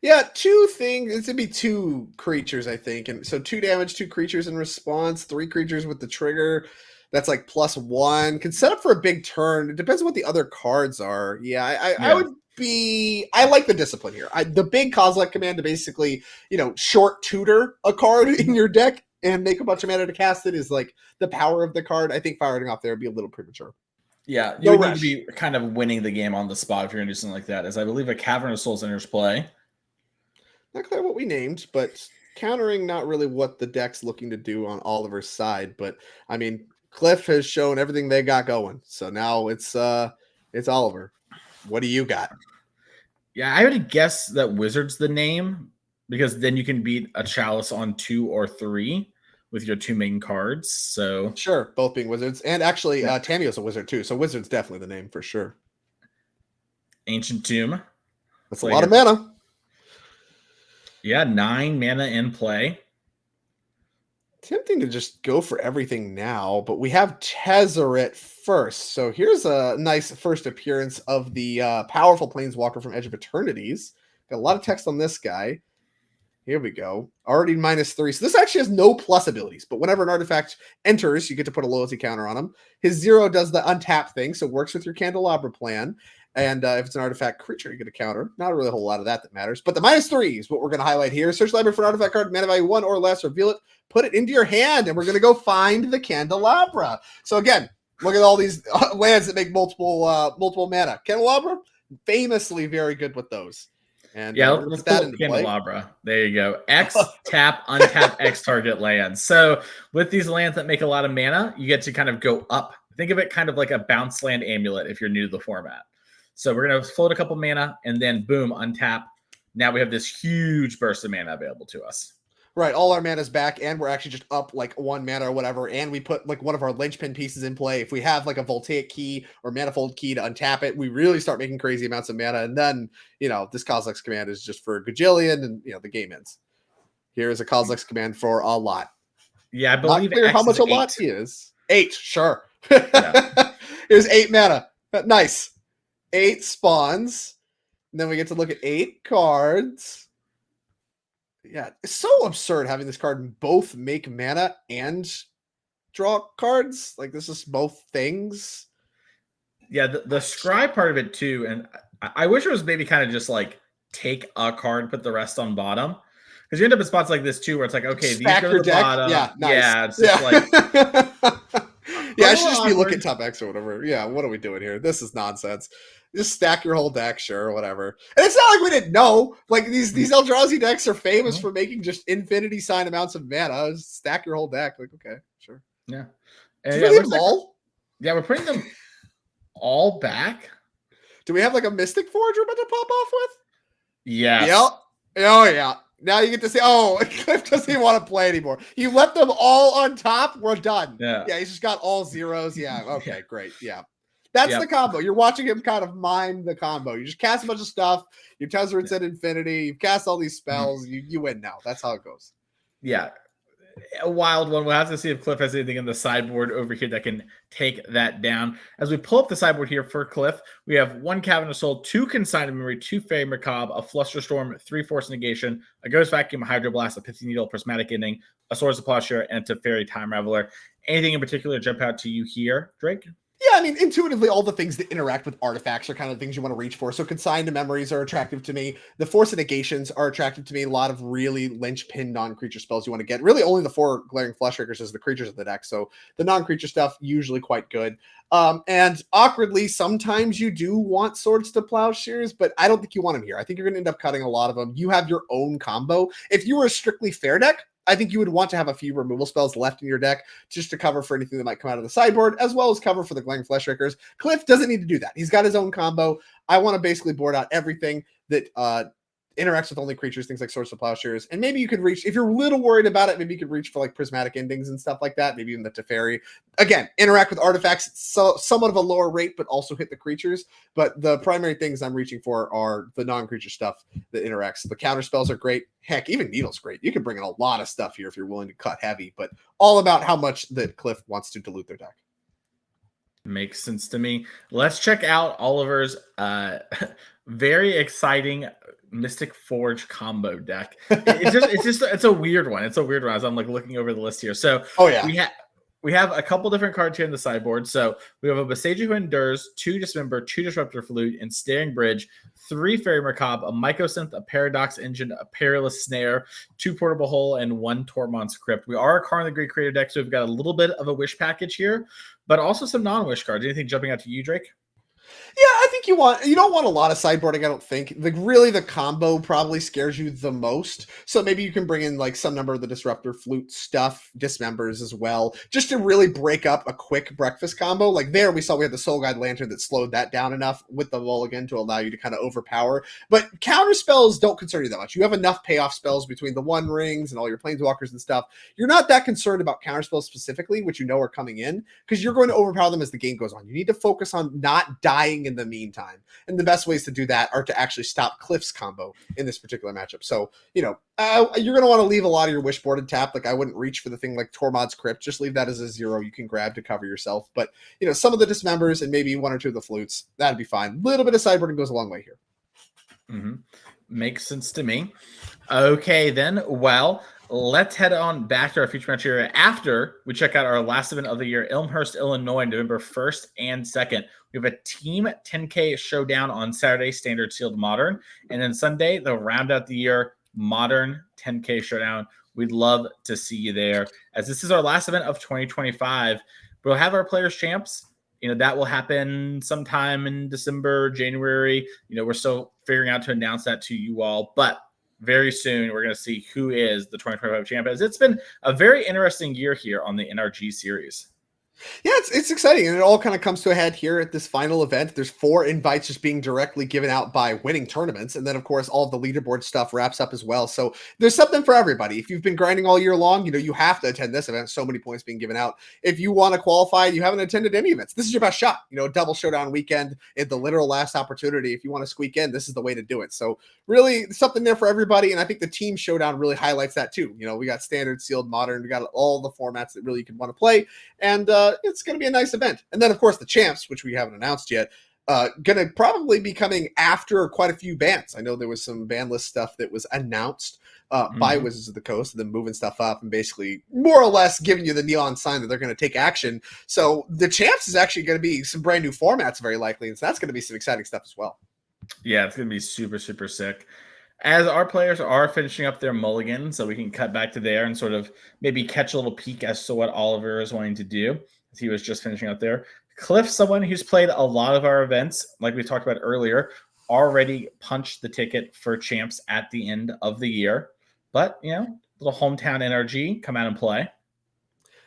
Yeah, 2 things. It's going to be 2 creatures, I think. And so 2 damage, 2 creatures in response, 3 creatures with the trigger. That's like +1. Can set up for a big turn. It depends on what the other cards are. Yeah, I would I like the discipline here. The big Kozilek Command to basically, short tutor a card in your deck and make a bunch of mana to cast it is like the power of the card. I think firing off there would be a little premature. Yeah, you would need to be kind of winning the game on the spot if you're going to do something like that, as I believe a Cavern of Souls enters play. Not clear what we named, but countering not really what the deck's looking to do on Oliver's side. But, Cliff has shown everything they got going. So now it's Oliver. What do you got? Yeah, I would guess that Wizard's the name, because then you can beat a Chalice on 2 or 3 with your 2 main cards. So sure, both being Wizards. And actually, Tamio's a Wizard too. So Wizard's definitely the name for sure. Ancient Tomb. That's a lot of mana. Yeah, 9 mana in play. Tempting to just go for everything now, but we have Tezzeret first. So here's a nice first appearance of the powerful Planeswalker from Edge of Eternities. Got a lot of text on this guy. Here we go. Already -3. So this actually has no plus abilities, but whenever an artifact enters, you get to put a loyalty counter on him. His 0 does the untap thing, so it works with your Candelabra plan. And if it's an artifact creature, you get a counter. Not really a whole lot of that matters. But the -3 is what we're going to highlight here. Search library for an artifact card, mana value 1 or less, reveal it, put it into your hand, and we're going to go find the Candelabra. So again, look at all these lands that make multiple mana. Candelabra, famously very good with those. And yeah, we're gonna let's put that pull up into play. Candelabra. There you go. X tap, untap, X target lands. So with these lands that make a lot of mana, you get to kind of go up. Think of it kind of like a bounce land amulet if you're new to the format. So we're gonna float a couple mana and then boom, untap. Now we have this huge burst of mana available to us. Right, all our mana's back, and we're actually just up like 1 mana or whatever, and we put like one of our linchpin pieces in play. If we have like a voltaic key or manifold key to untap it, we really start making crazy amounts of mana, and then, this Kozilek's command is just for a gajillion, and, the game ends. Here is a Kozilek's command for a lot. Yeah, I believe Not clear X how much is a lot 8. is. 8, sure. Yeah. Here's 8 mana. Nice. 8 spawns. And then we get to look at 8 cards. Yeah, it's so absurd having this card both make mana and draw cards. Like, this is both things. Yeah, the scry part of it too, and I wish it was maybe kind of just like take a card, put the rest on bottom, because you end up in spots like this too, where it's like, okay, these go to the bottom. Yeah, nice. Yeah, it's just like yeah, I should just be awkward. looking top X or whatever. Yeah, what are we doing here? This is nonsense. Just stack your whole deck, sure, whatever. And it's not like we didn't know. Like, these Eldrazi decks are famous for making just infinity sign amounts of mana. Just stack your whole deck. Like, okay, sure. Yeah. Do Yeah, we have them all? Yeah, we're putting them all back. Do we have like a Mystic Forge we're about to pop off with? Yes. Yep. Oh, yeah. Now you get to see, Cliff doesn't even want to play anymore. You left them all on top. We're done. Yeah. Yeah, he's just got all zeros. Yeah. Okay, great. Yeah. That's the combo. You're watching him kind of mime the combo. You just cast a bunch of stuff. Your Tezzerets at infinity. You cast all these spells. You win now. That's how it goes. Yeah. A wild one. We'll have to see if Cliff has anything in the sideboard over here that can take that down. As we pull up the sideboard here for Cliff, we have 1 Cavern of Soul, 2 Consigned Memory, 2 Fairy Macabre, a Flusterstorm, 3 Force Negation, a Ghost Vacuum, a Hydroblast, a Pithy Needle, Prismatic Ending, a Swords of Plowshare, and a Teferi Time Raveler. Anything in particular jump out to you here, Drake? Yeah, I mean, intuitively, all the things that interact with artifacts are kind of things you want to reach for. So consigned memories are attractive to me. The Force of Negations are attractive to me. A lot of really linchpin non-creature spells you want to get. Really, only the 4 Glaring Fleshrakers is the creatures of the deck. So the non-creature stuff, usually quite good. And awkwardly, sometimes you do want Swords to Plowshares, but I don't think you want them here. I think you're going to end up cutting a lot of them. You have your own combo. If you were a strictly fair deck, I think you would want to have a few removal spells left in your deck just to cover for anything that might come out of the sideboard, as well as cover for the Glaring Fleshrakers. Cliff doesn't need to do that. He's got his own combo. I want to basically board out everything that interacts with only creatures, things like Swords to Plowshares. And maybe you could reach, if you're a little worried about it, maybe you could reach for like Prismatic Endings and stuff like that. Maybe even the Teferi. Again, interact with artifacts, so somewhat of a lower rate, but also hit the creatures. But the primary things I'm reaching for are the non-creature stuff that interacts. The counter spells are great. Heck, even Needle's great. You can bring in a lot of stuff here if you're willing to cut heavy, but all about how much that Cliff wants to dilute their deck. Makes sense to me. Let's check out Oliver's very exciting Mystic Forge combo deck. It's a weird one. It's a weird one as I'm like looking over the list here. So we have a couple different cards here in the sideboard. So we have a Boseiju Who Endures, 2 Dismember, 2 Disruptor Flute, and Staring Bridge, 3 Fairy Macabre, a Mycosynth, a Paradox Engine, a Perilous Snare, 2 Portable Hole, and 1 Tormod's Crypt. We are a Karn the Great Creator deck, so we've got a little bit of a wish package here, but also some non-wish cards. Anything jumping out to you, Drake? Yeah, I think you don't want a lot of sideboarding, I don't think. Really the combo probably scares you the most. So maybe you can bring in like some number of the Disruptor Flute stuff, Dismembers as well, just to really break up a quick breakfast combo. Like there we saw we had the Soul Guide Lantern that slowed that down enough with the Mulligan to allow you to kind of overpower. But counter spells don't concern you that much. You have enough payoff spells between the One Rings and all your Planeswalkers and stuff. You're not that concerned about counter spells specifically, which you know are coming in, because you're going to overpower them as the game goes on. You need to focus on not dying in the meantime. And the best ways to do that are to actually stop Cliff's combo in this particular matchup. So, you're going to want to leave a lot of your wish boarded tapped. Like I wouldn't reach for the thing like Tormod's Crypt. Just leave that as a 0 you can grab to cover yourself. But, some of the Dismembers and maybe 1 or 2 of the Flutes, that'd be fine. A little bit of sideboarding goes a long way here. Mm-hmm. Makes sense to me. Okay, then. Well, let's head on back to our future match here after we check out our last event of the year, Elmhurst, Illinois, November 1st and 2nd. We have a Team 10K showdown on Saturday, Standard, Sealed, Modern. And then Sunday, they'll round out the year, Modern 10K showdown. We'd love to see you there. As this is our last event of 2025, we'll have our Players Champs that will happen sometime in December, January. We're still figuring out to announce that to you all, but very soon we're going to see who is the 2025 champions. It's been a very interesting year here on the NRG series. Yeah, it's exciting, and it all kind of comes to a head here at this final event. There's 4 invites just being directly given out by winning tournaments, and then of course all of the leaderboard stuff wraps up as well. So there's something for everybody. If you've been grinding all year long, you have to attend this event. So many points being given out. If you want to qualify, you haven't attended any events, this is your best shot. Double showdown weekend is the literal last opportunity. If you want to squeak in, this is the way to do it. So really something there for everybody, and I think the team showdown really highlights that too. We got standard, sealed, modern. We got all the formats that really you can want to play, and it's going to be a nice event. And then of course the champs, which we haven't announced yet, going to probably be coming after quite a few bans. I know there was some ban list stuff that was announced by Wizards of the Coast, and then moving stuff up and basically more or less giving you the neon sign that they're going to take action. So the champs is actually going to be some brand new formats very likely, and so that's going to be some exciting stuff as well. Yeah, it's going to be super, super sick. As our players are finishing up their mulligan, so we can cut back to there and sort of maybe catch a little peek as to what Oliver is wanting to do. He was just finishing up there. Cliff, someone who's played a lot of our events, like we talked about earlier, already punched the ticket for champs at the end of the year. But, little hometown NRG, come out and play.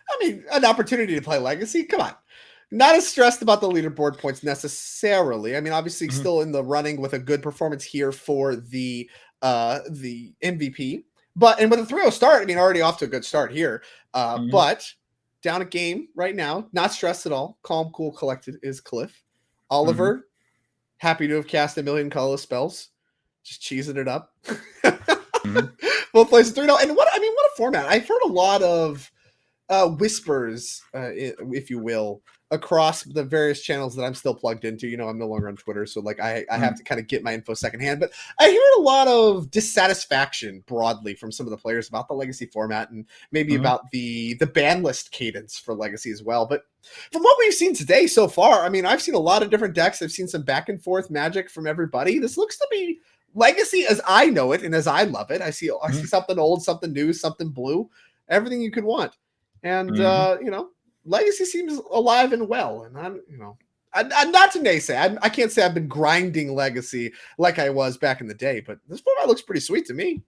I mean, an opportunity to play Legacy. Come on. Not as stressed about the leaderboard points necessarily. I mean, obviously still in the running with a good performance here for the MVP. And with a 3-0 start, I mean, already off to a good start here. But down a game right now, not stressed at all. Calm, cool, collected is Cliff. Oliver, happy to have cast a million colorless spells. Just cheesing it up. Both plays 3-0. And what a format. I've heard a lot of whispers, if you will, across the various channels that I'm still plugged into. I'm no longer on Twitter, so I have to kind of get my info secondhand. But I hear a lot of dissatisfaction broadly from some of the players about the Legacy format, and maybe about the ban list cadence for Legacy as well. But from what we've seen today so far, I mean, I've seen a lot of different decks. I've seen some back and forth magic from everybody. This looks to be Legacy as I know it and as I love it. I see something old, something new, something blue, everything you could want. And Legacy seems alive and well, and I'm not to naysay. I can't say I've been grinding Legacy like I was back in the day, but this format looks pretty sweet to me.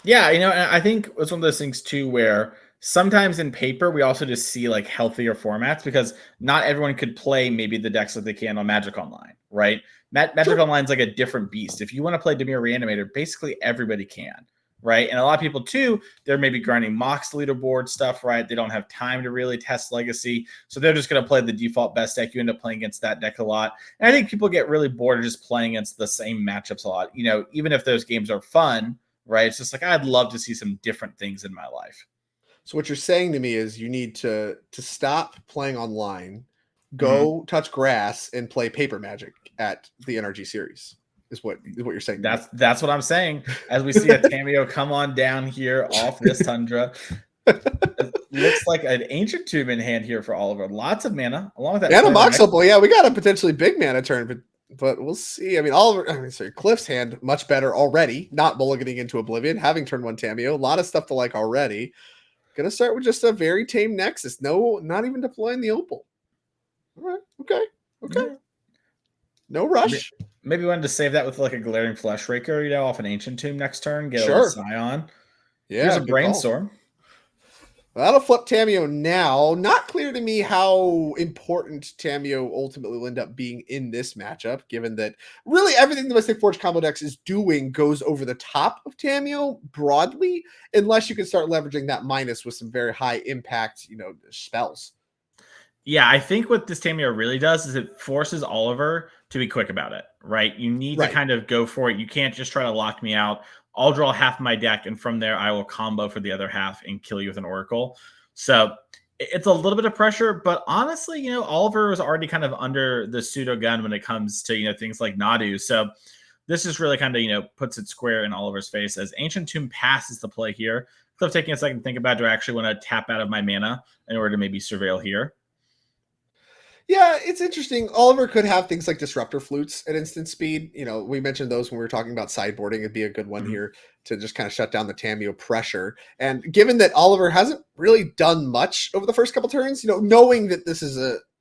Yeah, and I think it's one of those things too where sometimes in paper we also just see healthier formats because not everyone could play maybe the decks that they can on Magic Online, right? Magic Online is a different beast. If you want to play Dimir Reanimator, basically everybody can. Right. And a lot of people, too, they're maybe grinding Mox leaderboard stuff. Right. They don't have time to really test Legacy. So they're just going to play the default best deck. You end up playing against that deck a lot. And I think people get really bored of just playing against the same matchups a lot. Even if those games are fun. Right. It's just I'd love to see some different things in my life. So what you're saying to me is you need to stop playing online, go touch grass and play paper Magic at the NRG series. Is what you're saying. That's what I'm saying. As we see a Tameo come on down here off this Tundra. It looks like an Ancient Tomb in hand here for Oliver. Lots of mana along with that. And a Moxable. Yeah, we got a potentially big mana turn, but we'll see. I mean, Cliff's hand much better already. Not mulliganing into Oblivion, having turn 1 Tameo. A lot of stuff to like already. Gonna start with just a very tame Nexus. No, not even deploying the Opal. All right. Okay. Yeah. No rush. Maybe wanted to save that with a Glaring Flesh Raker, off an Ancient Tomb next turn. Get a Scion. Yeah, here's a Brainstorm. That'll flip Tameo now. Not clear to me how important Tameo ultimately will end up being in this matchup, given that really everything the Mystic Forge combo decks is doing goes over the top of Tameo broadly, unless you can start leveraging that minus with some very high impact, spells. Yeah, I think what this Tameo really does is it forces Oliver to be quick about it, right? You need to kind of go for it. You can't just try to lock me out. I'll draw half my deck, and from there, I will combo for the other half and kill you with an Oracle. So it's a little bit of pressure, but honestly, Oliver was already kind of under the pseudo gun when it comes to, things like Nadu. So this just really kind of, puts it square in Oliver's face as Ancient Tomb passes the play here. Cliff taking a second to think about, do I actually want to tap out of my mana in order to maybe surveil here? Yeah, it's interesting. Oliver could have things like Disruptor Flutes at instant speed. We mentioned those when we were talking about sideboarding. It'd be a good one here to just kind of shut down the Tameo pressure. And given that Oliver hasn't really done much over the first couple turns, knowing that this is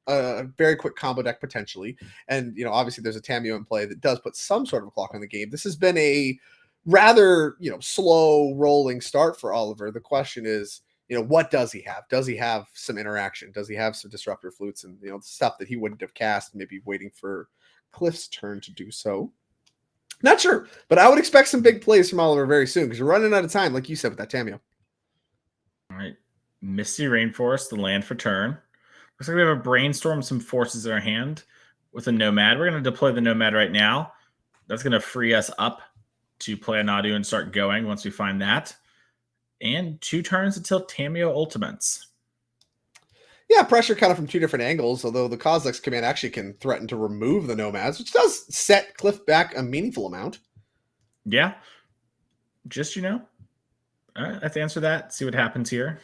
a very quick combo deck potentially. And, obviously there's a Tamio in play that does put some sort of a clock on the game. This has been a rather, slow rolling start for Oliver. The question is, what does he have? Does he have some interaction? Does he have some disruptor flutes and, stuff that he wouldn't have cast, maybe waiting for Cliff's turn to do so? Not sure, but I would expect some big plays from Oliver very soon because you're running out of time, like you said, with that Tamio. All right. Misty Rainforest, the land for turn. Looks like we have a Brainstorm, some forces in our hand with a Nomad. We're going to deploy the Nomad right now. That's going to free us up to play a Nadu and start going once we find that. And 2 turns until Tamio ultimates. Yeah, pressure kind of from 2 different angles, although the Kozilek's command actually can threaten to remove the Nomads, which does set Cliff back a meaningful amount. Yeah. Just, all right, let's answer that, see what happens here.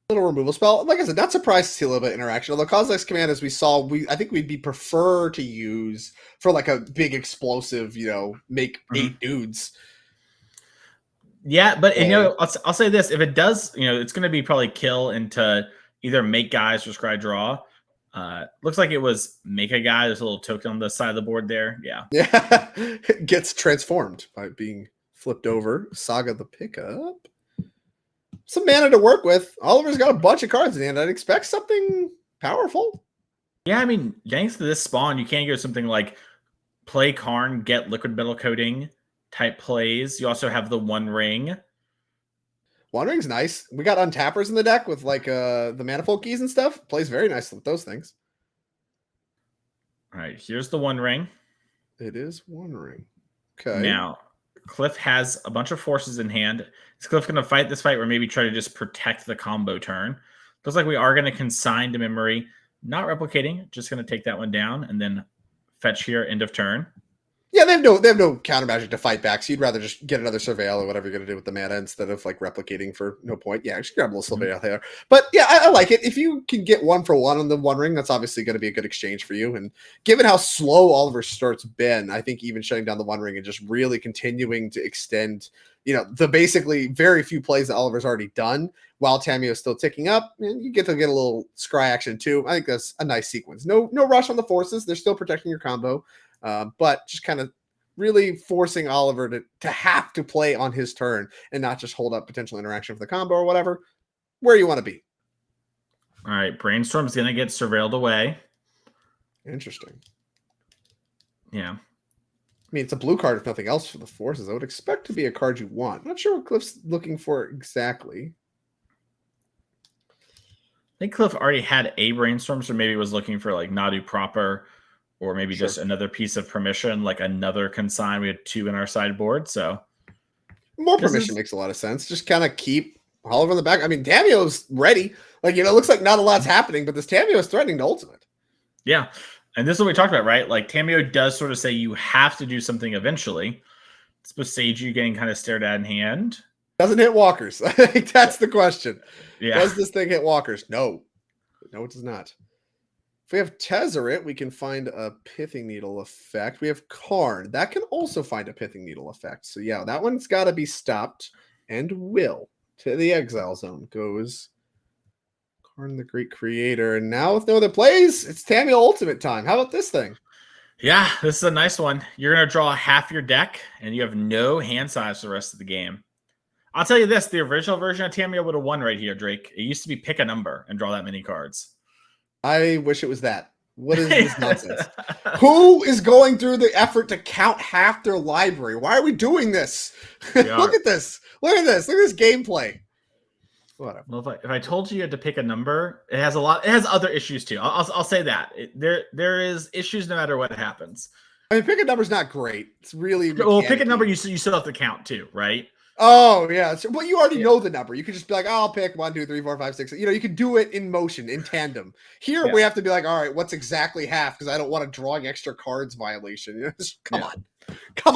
Little removal spell. Like I said, not surprised to see a little bit of interaction. Although Kozilek's command, as we saw, I think we'd be prefer to use for like a big explosive, make 8 dudes. Yeah, but I'll say this: if it does, it's going to be probably kill into either make guys or scry draw. Looks like it was make a guy. There's a little token on the side of the board there. Yeah. It gets transformed by being flipped over. Saga the pickup. Some mana to work with. Oliver's got a bunch of cards in the end. I'd expect something powerful. Yeah, I mean, thanks to this spawn, you can go something like play Karn, get liquid metal coating type plays. You also have the One Ring. One Ring's nice. We got untappers in the deck with like the manifold keys and stuff. Plays very nicely with those things. All right, here's the One Ring. It is One Ring. Okay. Now, Cliff has a bunch of forces in hand. Is Cliff going to fight this fight or maybe try to just protect the combo turn? Looks like we are going to consign to memory. Not replicating, just going to take that one down and then fetch here, end of turn. Yeah, they have no counter magic to fight back, so you'd rather just get another Surveil or whatever you're going to do with the mana instead of like replicating for no point. Yeah, just grab a little Surveil there. But yeah, I like it. If you can get 1 for 1 on the One Ring, that's obviously going to be a good exchange for you. And given how slow Oliver's start's been, I think even shutting down the One Ring and just really continuing to extend, the basically very few plays that Oliver's already done while Tamio is still ticking up, and you get to get a little scry action too. I think that's a nice sequence. No rush on the forces. They're still protecting your combo. But just kind of really forcing Oliver to have to play on his turn and not just hold up potential interaction for the combo or whatever, where you want to be. All right, Brainstorm's going to get surveilled away. Interesting. Yeah. I mean, it's a blue card if nothing else for the forces. I would expect to be a card you want. Not sure what Cliff's looking for exactly. I think Cliff already had a Brainstorm, so maybe was looking for like Nadu proper, or maybe just another piece of permission, like another consign. We had 2 in our sideboard, so more permission makes a lot of sense. Just kind of keep Oliver in the back. I mean, Tamio's ready. Like, it looks like not a lot's happening, but this Tamio is threatening to ultimate. Yeah, and this is what we talked about, right? Like, Tamio does sort of say you have to do something eventually. It's Boseiju getting kind of stared at in hand. Doesn't hit walkers. I think that's the question. Yeah. Does this thing hit walkers? No, it does not. If we have Tezzeret, we can find a Pithing Needle effect. We have Karn. That can also find a Pithing Needle effect. So yeah, that one's got to be stopped. And will. To the Exile Zone goes Karn the Great Creator. And now with no other plays, it's Tamio Ultimate time. How about this thing? Yeah, this is a nice one. You're going to draw half your deck, and you have no hand size for the rest of the game. I'll tell you this, the original version of Tamio would have won right here, Drake. It used to be pick a number and draw that many cards. I wish it was that. What is this nonsense? Who is going through the effort to count half their library? Why are we doing this? Look at this. Look at this. Look at this gameplay. Whatever. Well, if I told you had to pick a number, it has a lot. It has other issues too. I'll say that there is issues no matter what happens. I mean, pick a number's not great. It's really pick a number. You still have to count too, right? Oh yeah. So, well, you already know the number. You could just be like, oh, I'll pick 1, 2, 3, 4, 5, 6. You can do it in motion, in tandem. Here we have to be like, all right, what's exactly half? Because I don't want a drawing extra cards violation. Come on.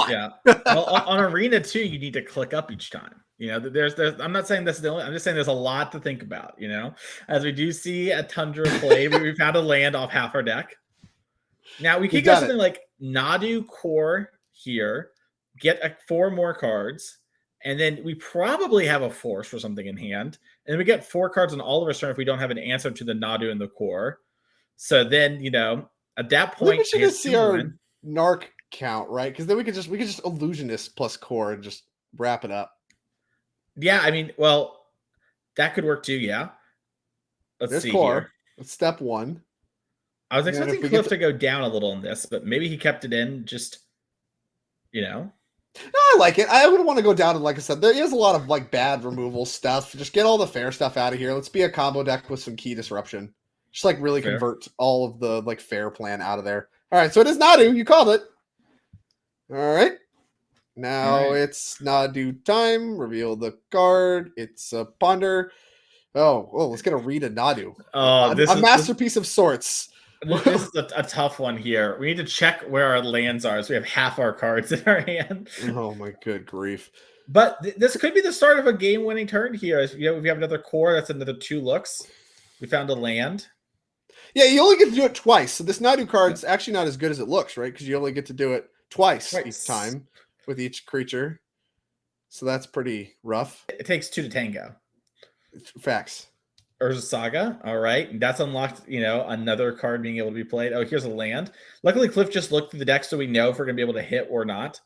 Yeah. Well, on Arena too, you need to click up each time. There's. I'm not saying this is the only. I'm just saying there's a lot to think about. As we do see a Tundra play, we've had a land off half our deck. Now we could go something like Nadu Core here, get 4 more cards. And then we probably have a force for something in hand. And then we get 4 cards on all of our turn if we don't have an answer to the Nadu and the Core. So then, at that I think point, we should here's just see 2 our win. narc count, right? Because then we could just illusionist plus core and just wrap it up. Yeah, I mean, well, that could work too. Yeah. Let's There's see core. here. That's step 1. I was And then if expecting we get Cliff to go down a little in this, but maybe he kept it in. Just, No, I like it. I wouldn't want to go down. And like I said, there is a lot of like bad removal stuff. Just get all the fair stuff out of here. Let's be a combo deck with some key disruption. Just like really Fair. convert all of the like fair plan out of there. All right, so it is Nadu. You called it. All right. Now it's Nadu time. Reveal the card. It's a ponder. Oh, let's get a read of Nadu. Oh, a masterpiece of sorts. This is a tough one here. We need to check where our lands are, so we have half our cards in our hand. Oh my good grief! But this could be the start of a game-winning turn here. If we have another core, that's another 2 looks. We found a land. Yeah, you only get to do it twice. So this Nadu card's actually not as good as it looks, right? Because you only get to do it twice each time with each creature. So that's pretty rough. It takes 2 to tango. Facts. Urza Saga. All right. That's unlocked, another card being able to be played. Oh, here's a land. Luckily, Cliff just looked through the deck so we know if we're going to be able to hit or not.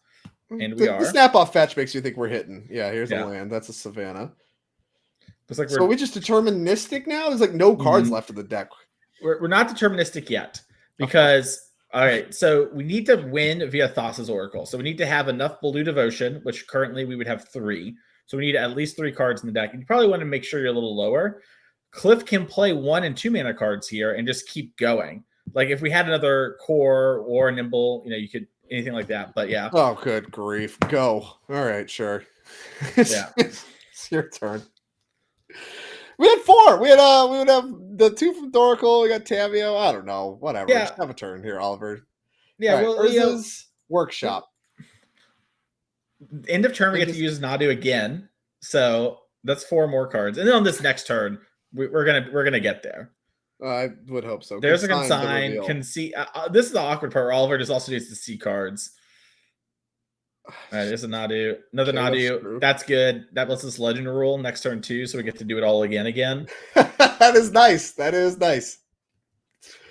And we are. The snap-off fetch makes you think we're hitting. Yeah, here's a land. That's a Savannah. Looks like so we just deterministic now? There's like no cards left in the deck. We're not deterministic yet because, all right, so we need to win via Thassa's Oracle. So we need to have enough Blue Devotion, which currently we would have 3. So we need at least 3 cards in the deck. And you probably want to make sure you're a little lower. Cliff can play 1 and 2 mana cards here and just keep going. Like if we had another core or a nimble, you could anything like that. But yeah. Oh, good grief. Go. All right, sure. Yeah. It's your turn. We had 4. We would have the 2 from Thoracle. We got Tavio. I don't know. Whatever. Yeah. Just have a turn here, Oliver. Yeah. Right. Well, Urza's workshop. End of turn, we get to use Nadu again. So that's 4 more cards. And then on this next turn, we're gonna get there. I would hope so. There's a consign. This is the awkward part. Oliver just also needs to see cards. All right, there's a Nadu. Another Nadu. That's good. That lets us legend rule next turn too, so we get to do it all again. That is nice. That is nice.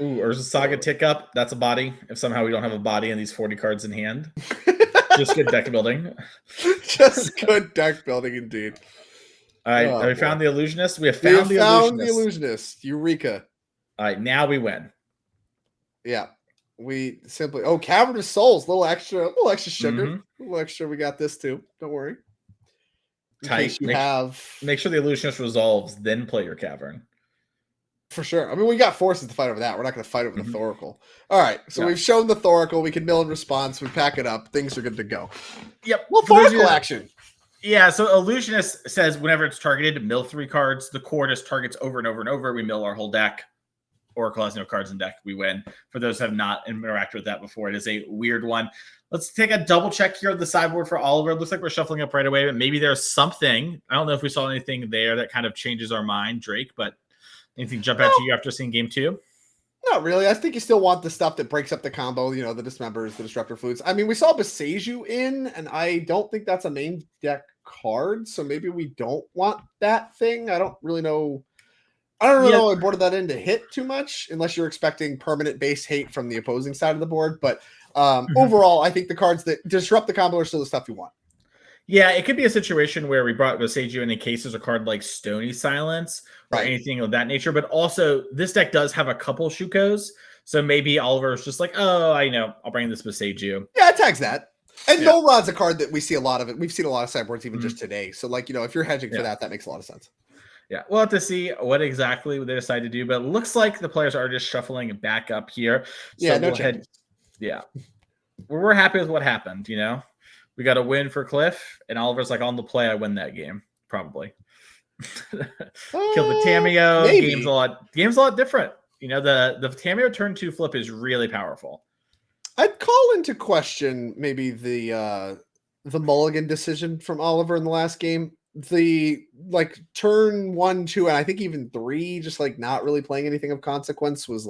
Ooh, Urza Saga tick up. That's a body. If somehow we don't have a body in these 40 cards in hand. Just good deck building. Just good deck building indeed. All right, we found the illusionist. We have found the illusionist. Eureka. All right, now we win. Yeah. We simply Cavern of Souls, little extra sugar. A little extra. We got this too. Don't worry. Tight. Make sure the illusionist resolves, then play your cavern. For sure. I mean, we got forces to fight over that. We're not going to fight over the Thoracle. All right. So we've shown the Thoracle. We can mill in response. We pack it up. Things are good to go. Yep. Well, Thoracle action. Yeah. So illusionist says whenever it's targeted, mill 3 cards. The core just targets over and over and over. We mill our whole deck. Oracle has no cards in deck. We win. For those who have not interacted with that before, it is a weird one. Let's take a double check here on the sideboard for Oliver. It looks like we're shuffling up right away, but maybe there's something. I don't know if we saw anything there that kind of changes our mind, Drake, but anything jump out to you after seeing game 2? Not really. I think you still want the stuff that breaks up the combo, the dismembers, the disruptor flutes. I mean, we saw Beseiju in, and I don't think that's a main deck card, so maybe we don't want that thing. I don't really know. I don't really know I boarded that in to hit too much, unless you're expecting permanent base hate from the opposing side of the board. But overall, I think the cards that disrupt the combo are still the stuff you want. Yeah, it could be a situation where we brought Beseiju in case there's a card like Stony Silence or anything of that nature. But also, this deck does have a couple Shukos. So maybe Oliver's just like, oh, I know, I'll bring this Beseiju. Yeah, it tags that. And No Rod's a card that we see a lot of it. We've seen a lot of sideboards even just today. So, if you're hedging for that makes a lot of sense. Yeah, we'll have to see what exactly they decide to do, but it looks like the players are just shuffling back up here. So no changes. Yeah. We're happy with what happened, We got a win for Cliff, and Oliver's like, on the play, I win that game, probably. Kill the Tameo. Maybe. Game's a lot different. The Tameo turn 2 flip is really powerful. I'd call into question maybe the mulligan decision from Oliver in the last game. The turn 1, 2, and I think even 3, just not really playing anything of consequence was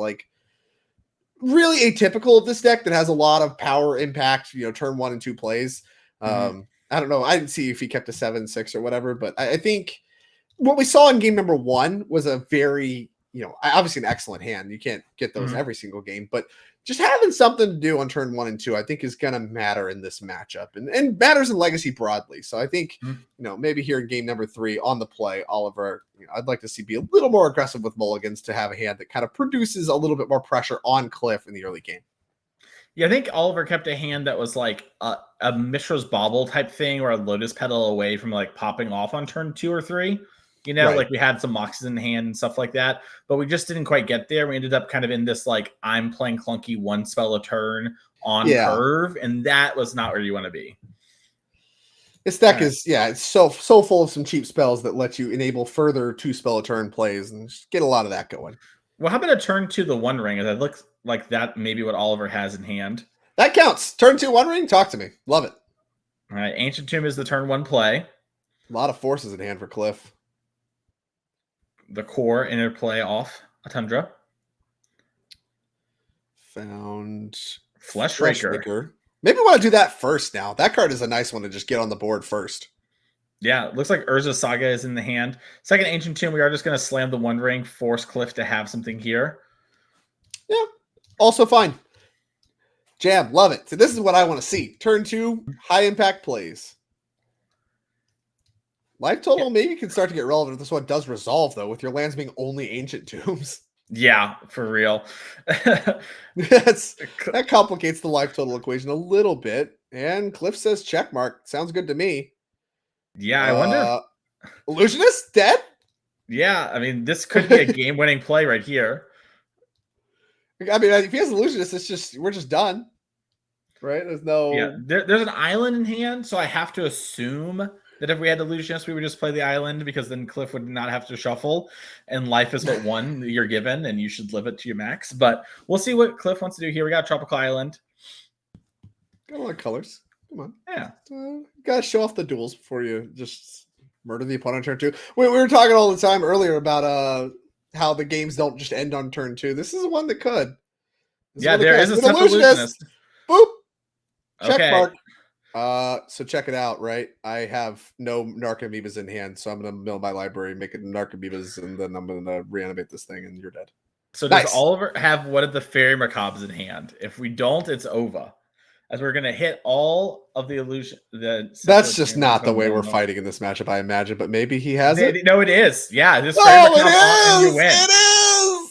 really atypical of this deck that has a lot of power impact, turn 1 and 2 plays. I don't know. I didn't see if he kept a 7-6 or whatever, but I think what we saw in game number 1 was a very obviously an excellent hand. You can't get those every single game, but just having something to do on turn 1 and 2, I think is going to matter in this matchup and matters in Legacy broadly. So I think, maybe here in game number 3 on the play, Oliver, I'd like to see be a little more aggressive with mulligans to have a hand that kind of produces a little bit more pressure on Cliff in the early game. Yeah, I think Oliver kept a hand that was like a Mishra's Bauble type thing or a Lotus Petal away from like popping off on turn 2 or 3. Right. Like we had some Moxes in hand and stuff like that, but we just didn't quite get there. We ended up kind of in this like I'm playing clunky 1 spell a turn on curve, and that was not where you want to be. This deck is it's so full of some cheap spells that let you enable further 2 spell a turn plays and just get a lot of that going. Well, how about a turn 2 the One Ring? That looks like that maybe what Oliver has in hand. That counts. Turn 2 One Ring. Talk to me. Love it. All right, Ancient Tomb is the turn 1 play. A lot of forces in hand for Cliff. The core interplay off a Tundra. Found Fleshraker. Maybe we want to do that first now. That card is a nice one to just get on the board first. Yeah, it looks like Urza Saga is in the hand. Second Ancient Tomb, we are just going to slam the One Ring, force Cliff to have something here. Yeah, also fine. Jam, love it. So this is what I want to see. Turn 2, high impact plays. Life total maybe can start to get relevant if this one does resolve, though, with your lands being only Ancient Tombs. Yeah, for real. That complicates the life total equation a little bit. And Cliff says check mark. Sounds good to me. Yeah, I wonder. Illusionist dead? Yeah, I mean, this could be a game-winning play right here. I mean, if he has Illusionist, we're just done. Right? There's no... Yeah, there's an island in hand, so I have to assume that if we had Illusionist, we would just play the island because then Cliff would not have to shuffle, and life is but one you're given, and you should live it to your max. But we'll see what Cliff wants to do here. We got Tropical Island. Got a lot of colors. Come on. Yeah. Gotta show off the duels before you just murder the opponent on turn 2. We were talking all the time earlier about how the games don't just end on turn 2. This is one that could. There is a Sept Illusionist. Boop. Check Okay. mark. So check it out, right? I have no Narcomoebas in hand, so I'm gonna mill my library, make it Narcomoebas, and then I'm gonna reanimate this thing, and you're dead. So does Oliver have one of the Fairy Macabres in hand? If we don't, it's over. As we're gonna hit all of the illusion. That's just not the way we're fighting in this matchup, I imagine. But maybe he has it. No, it is. Yeah, this. Oh, it is. It is.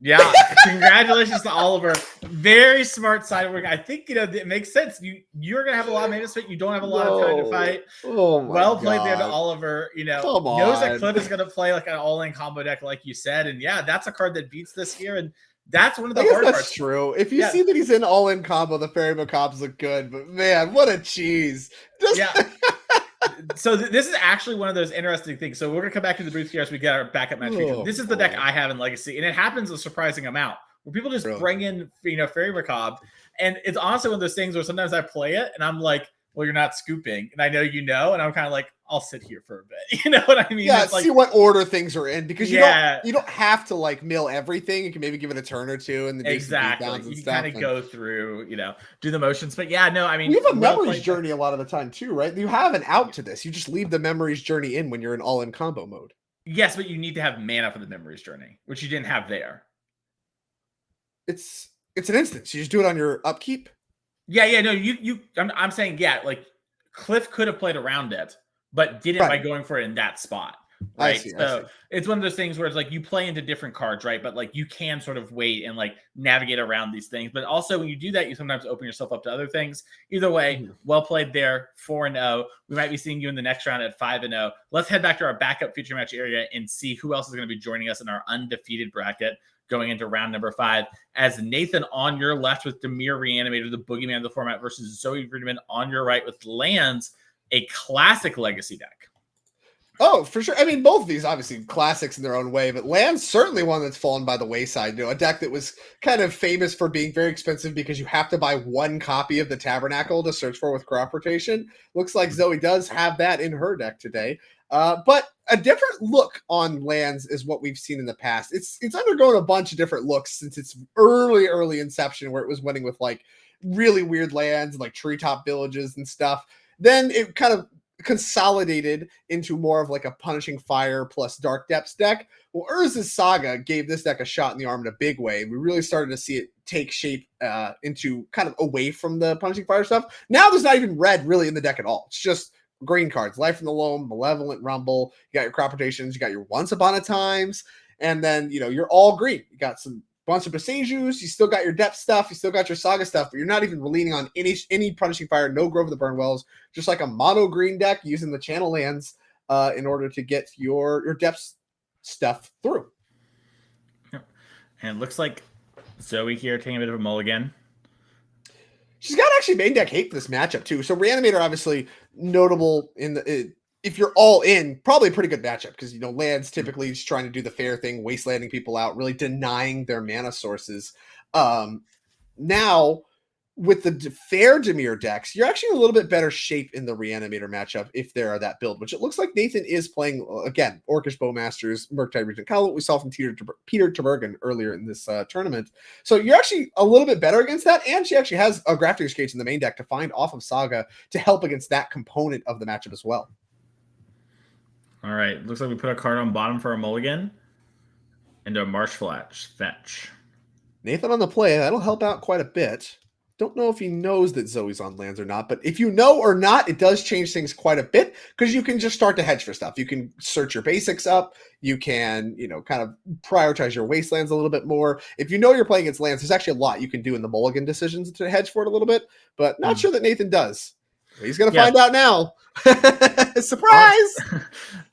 Yeah, congratulations to Oliver. Very smart side work. I think it makes sense. You're gonna have a lot of mana to fight. You don't have a lot of time to fight. Oh my well played God. there to Oliver. Come on. Knows that Cliff is gonna play like an all-in combo deck, like you said. And yeah, that's a card that beats this here. And that's one of the hard parts. That's true. If you see that he's in all-in combo, the Fairy Macabres look good. But man, what a cheese! Yeah. So this is actually one of those interesting things. So we're gonna come back to the booth here as we get our backup match. This is the deck I have in Legacy, and it happens a surprising amount where people just bring in Fairy Macabre, and it's honestly one of those things where sometimes I play it and I'm like, well, you're not scooping, and I know and I'm kind of like, I'll sit here for a bit. You know what I mean? Yeah, it's see like, what order things are in, because you don't have to like mill everything. You can maybe give it a turn or two and then exactly you kind of go through, do the motions. But yeah, no, I mean, we have a memories journey a lot of the time too, right? You have an out to this. You just leave the memories journey in when you're in all-in combo mode. Yes, but you need to have mana for the memories journey, which you didn't have there. It's an instance. You just do it on your upkeep. Yeah, no, I'm saying, like Cliff could have played around it, but didn't by going for it in that spot. Right. I see. It's one of those things where it's like you play into different cards, right? But like you can sort of wait and like navigate around these things. But also when you do that, you sometimes open yourself up to other things. Either way, well played there, 4-0. We might be seeing you in the next round at 5-0. Let's head back to our backup feature match area and see who else is going to be joining us in our undefeated bracket going into round number 5. As Nathan on your left with Demir Reanimator, the boogeyman of the format, versus Zoe Friedman on your right with Lands, a classic Legacy deck. Oh, for sure. I mean, both of these obviously classics in their own way, but Land's certainly one that's fallen by the wayside. A deck that was kind of famous for being very expensive because you have to buy one copy of the Tabernacle to search for with crop rotation. Looks like Zoe does have that in her deck today. But a different look on Lands is what we've seen in the past. It's undergone a bunch of different looks since its early inception, where it was winning with like really weird lands, like treetop villages and stuff. Then it kind of consolidated into more of like a Punishing Fire plus Dark Depths deck. Well, Urza's Saga gave this deck a shot in the arm in a big way. We really started to see it take shape into kind of away from the Punishing Fire stuff. Now there's not even red really in the deck at all. It's just green cards, Life from the Loam, Malevolent Rumble. You got your crop rotations, you got your Once Upon a Times, and then, you know, you're all green. You got some bunch of Besejus, you still got your depth stuff, you still got your Saga stuff, but you're not even leaning on any Punishing Fire, no Grove of the Burnwells, just like a mono green deck using the channel lands in order to get your depth stuff through. Yep. And it looks like Zoe here taking a bit of a mulligan. She's got actually main deck hate for this matchup too. So Reanimator obviously notable in the if you're all in, probably a pretty good matchup because, you know, lands typically just trying to do the fair thing, wastelanding people out, really denying their mana sources. Now, with the fair Dimir decks, you're actually in a little bit better shape in the Reanimator matchup if there are that build, which it looks like Nathan is playing, again, Orcish Bowmasters, Murktide Regent, kind of what we saw from Peter Tabergen earlier in this tournament. So you're actually a little bit better against that, and she actually has a Grafting Cage in the main deck to find off of Saga to help against that component of the matchup as well. All right, looks like we put a card on bottom for a mulligan into a Marsh Fetch. Nathan on the play, that'll help out quite a bit. Don't know if he knows that Zoe's on lands or not, but if you know or not, it does change things quite a bit because you can just start to hedge for stuff. You can search your basics up. You can, you know, kind of prioritize your wastelands a little bit more. If you know you're playing against lands, there's actually a lot you can do in the mulligan decisions to hedge for it a little bit, but not sure that Nathan does. He's going to find out now. Surprise!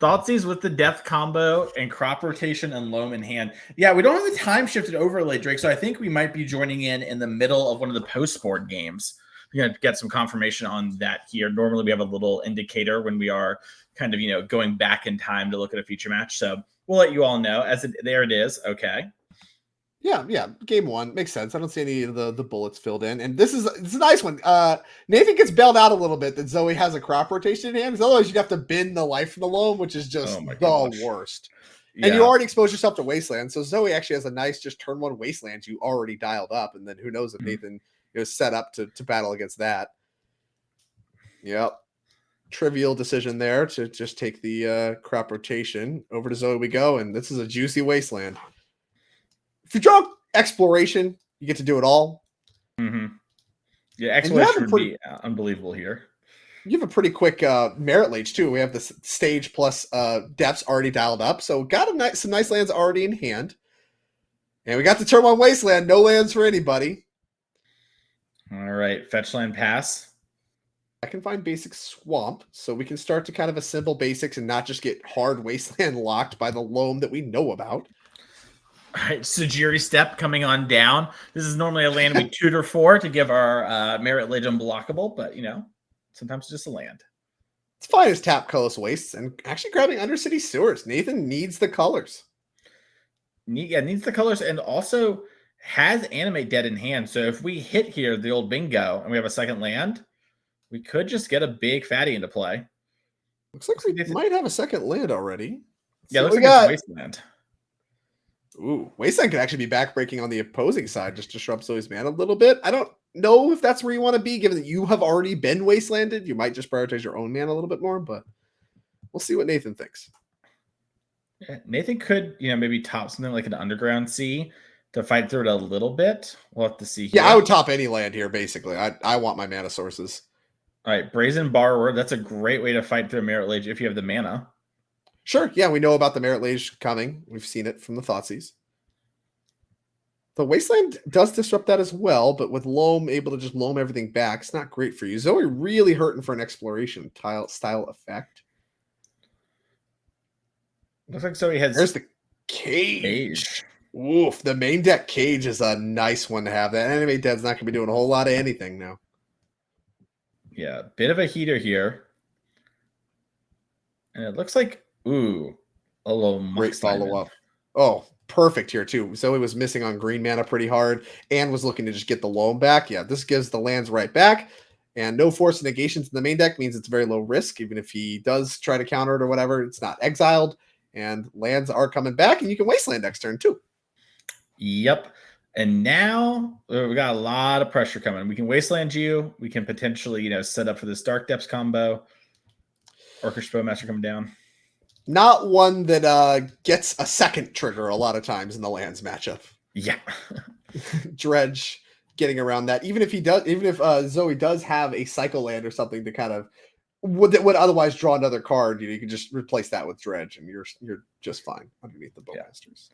Thoughtseize with the Death combo and crop rotation and loam in hand. Yeah, we don't have the time shifted overlay, Drake, so I think we might be joining in the middle of one of the post-sport games. We're going to get some confirmation on that here. Normally we have a little indicator when we are kind of, you know, going back in time to look at a future match. So we'll let you all know. There it is. Okay. Yeah. Game one makes sense. I don't see any of the bullets filled in, and this is a nice one. Nathan gets bailed out a little bit that Zoe has a crop rotation in hand, because otherwise you'd have to bin the Life from the Loam, which is just the worst. Yeah. And you already exposed yourself to Wasteland, so Zoe actually has a nice just turn one Wasteland you already dialed up, and then who knows if Nathan is set up to battle against that. Yep. Trivial decision there to just take the crop rotation. Over to Zoe we go, and this is a juicy Wasteland. If you draw Exploration, you get to do it all. Mm-hmm. Yeah, Exploration would be unbelievable here. You have a pretty quick Merit Lage, too. We have the stage plus depths already dialed up. So got some nice lands already in hand. And we got the turn one Wasteland. No lands for anybody. All right. Fetch land pass. I can find basic Swamp, so we can start to kind of assemble basics and not just get hard Wasteland locked by the Loam that we know about. All right, Sujiri Step coming on down. This is normally a land we tutor for to give our Merit Lage unblockable, but, you know, sometimes it's just a land. It's fine as tap Colorless Wastes and actually grabbing Undercity Sewers. Nathan needs the colors. Needs the colors and also has Animate Dead in hand. So if we hit here the old bingo and we have a second land, we could just get a big fatty into play. Looks like we might have a second land already. Yeah, looks like it's a Wasteland. Ooh, Wasteland could actually be backbreaking on the opposing side just to disrupt Zoe's mana a little bit. I don't know if that's where you want to be, given that you have already been Wastelanded. You might just prioritize your own mana a little bit more, but we'll see what Nathan thinks. Yeah, Nathan could, you know, maybe top something like an Underground Sea to fight through it a little bit. We'll have to see here. Yeah, I would top any land here, basically. I want my mana sources. All right, Brazen Borrower. That's a great way to fight through a Merit Lage if you have the mana. Sure. Yeah, we know about the Merit Lage coming. We've seen it from the Thoughtseize. The Wasteland does disrupt that as well, but with Loam able to just loam everything back, it's not great for you. Zoe really hurting for an Exploration style effect. Looks like Zoe has... There's the Cage. Oof, the main deck Cage is a nice one to have. That Animate Dead's not going to be doing a whole lot of anything now. Yeah, bit of a heater here. And it looks like... Ooh, a little great follow-up. Oh, perfect here, too. Zoe was missing on green mana pretty hard and was looking to just get the Loam back. Yeah, this gives the lands right back. And no force negations in the main deck means it's very low risk. Even if he does try to counter it or whatever, it's not exiled. And lands are coming back, and you can Wasteland next turn, too. Yep. And now we got a lot of pressure coming. We can Wasteland you. We can potentially, you know, set up for this Dark Depths combo. Orchestra Bowmaster coming down. Not one that gets a second trigger a lot of times in the lands matchup. Yeah. Dredge getting around that. Even if Zoe does have a cycle land or something to kind of would otherwise draw another card, you can just replace that with Dredge and you're just fine underneath the Bowmasters.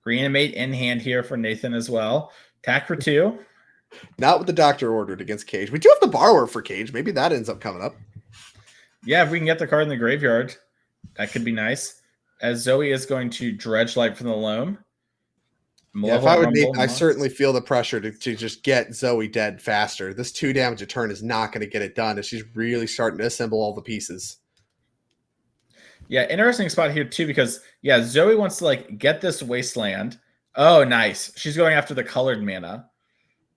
Reanimate in hand here for Nathan as well. Attack for 2. Not what the doctor ordered against Cage. We do have the Borrower for Cage. Maybe that ends up coming up. Yeah, if we can get the card in the graveyard, that could be nice. As Zoe is going to Dredge Light from the Loam. Yeah, if I were Nathan, I certainly feel the pressure to just get Zoe dead faster. This 2 damage a turn is not going to get it done if she's really starting to assemble all the pieces. Yeah, interesting spot here too, because Zoe wants to get this Wasteland. Oh, nice. She's going after the colored mana.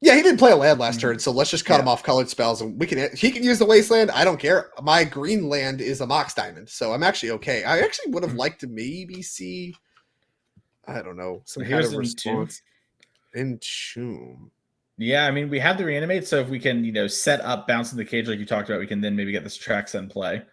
Yeah, he didn't play a land last turn, so let's just cut him off colored spells, and he can use the Wasteland. I don't care. My green land is a Mox Diamond, so I'm actually okay. I actually would have liked to maybe see, I don't know, some kind of response. Entomb. Yeah, I mean, we have the Reanimate, so if we can, set up bouncing the Cage like you talked about, we can then maybe get this Trax in play.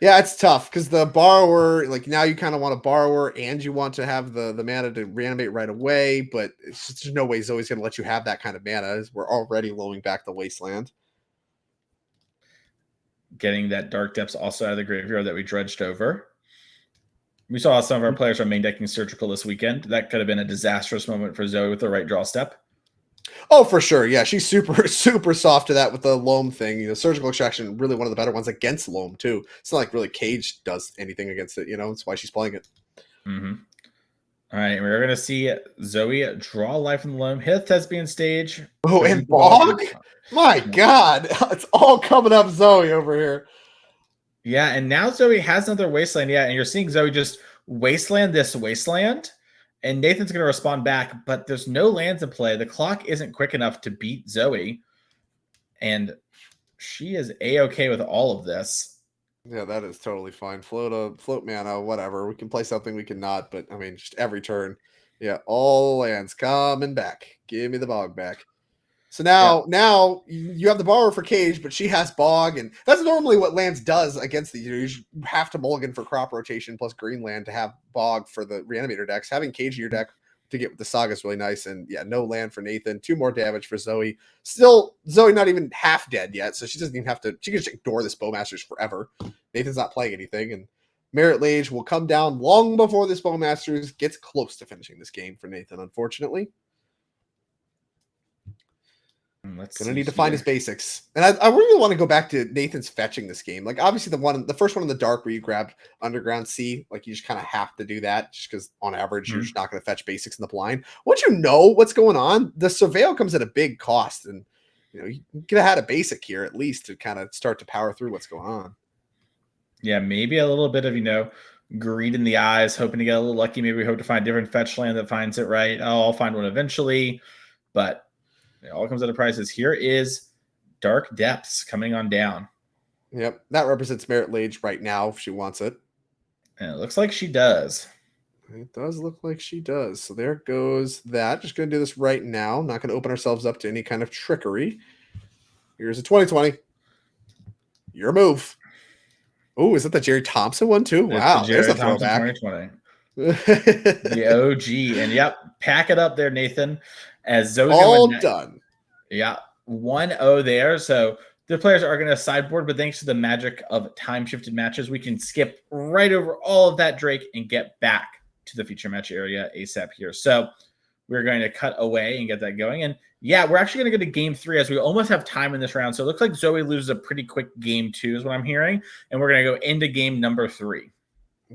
Yeah, it's tough because the Borrower, now you kind of want a Borrower and you want to have the mana to reanimate right away, but there's no way Zoe's going to let you have that kind of mana as we're already loaning back the Wasteland. Getting that Dark Depths also out of the graveyard that we dredged over. We saw some of our players are main decking Surgical this weekend. That could have been a disastrous moment for Zoe with the right draw step. Oh, for sure. Yeah, she's super, super soft to that with the Loam thing. Surgical Extraction, really one of the better ones against Loam, too. It's not like really Cage does anything against it, That's why she's playing it. Mm-hmm. All right, we're going to see Zoe draw life from the Loam. Hit Thespian stage. Oh, and Bog? My God. It's all coming up Zoe over here. Yeah, and now Zoe has another Wasteland. Yeah, and you're seeing Zoe just Wasteland this Wasteland. And Nathan's going to respond back, but there's no lands in play. The clock isn't quick enough to beat Zoe. And she is A-okay with all of this. Yeah, that is totally fine. Float mana, whatever. We can play something, we cannot. But, I mean, just every turn. Yeah, all lands coming back. Give me the Bog back. So now you have the Borrower for Cage, but she has Bog, and that's normally what lands does against the. You have to mulligan for crop rotation plus green land to have Bog for the Reanimator decks. Having Cage in your deck to get with the Saga is really nice, and no land for Nathan. 2 more damage for Zoe. Still, Zoe not even half dead yet, so she doesn't even have to. She can just ignore this Bowmasters forever. Nathan's not playing anything, and Merit Lage will come down long before this Bowmasters gets close to finishing this game for Nathan, unfortunately. Gonna need to find his basics. And I really want to go back to Nathan's fetching this game. Obviously the first one in the dark where you grabbed Underground Sea, you just kind of have to do that just because on average you're just not going to fetch basics in the blind. Once you know what's going on, the Surveil comes at a big cost, and you could have had a basic here at least to kind of start to power through what's going on. Yeah, maybe a little bit of greed in the eyes, hoping to get a little lucky. Maybe we hope to find a different fetch land that finds it right. Oh, I'll find one eventually, but it all comes at a prices. Here is Dark Depths coming on down. Yep, that represents Merit Lage right now if she wants it. And it looks like she does. It does look like she does. So there goes that. Just going to do this right now. Not going to open ourselves up to any kind of trickery. Here's a 2020. Your move. Oh, is that the Jerry Thompson one too? Wow, there's a throwback. 2020. The OG. And pack it up there, Nathan. As Zoe's all done. Yeah, 1-0 there. So the players are going to sideboard, but thanks to the magic of time-shifted matches, we can skip right over all of that Drake and get back to the feature match area ASAP here. So we're going to cut away and get that going. And we're actually going to go to game 3 as we almost have time in this round. So it looks like Zoe loses a pretty quick game 2 is what I'm hearing. And we're going to go into game number 3.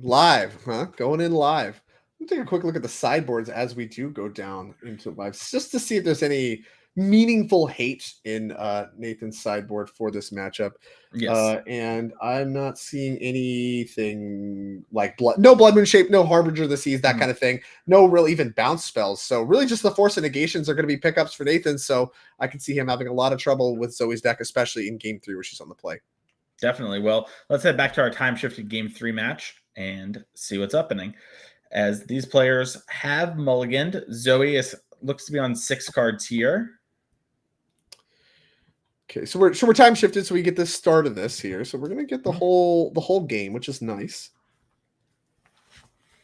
Live, huh? Going in live. We'll take a quick look at the sideboards as we do go down into live, just to see if there's any meaningful hate in Nathan's sideboard for this matchup. Yes. And I'm not seeing anything like no Blood Moon Shape, no Harbinger of the Seas, that kind of thing. No real even bounce spells. So really just the Force of Negations are going to be pickups for Nathan. So I can see him having a lot of trouble with Zoe's deck, especially in game 3 where she's on the play. Definitely. Well, let's head back to our time-shifted game 3 match and see what's happening. As these players have mulliganed, Zoe looks to be on 6 cards here. Okay, so we're time shifted, so we get the start of this here. So we're gonna get the whole game, which is nice.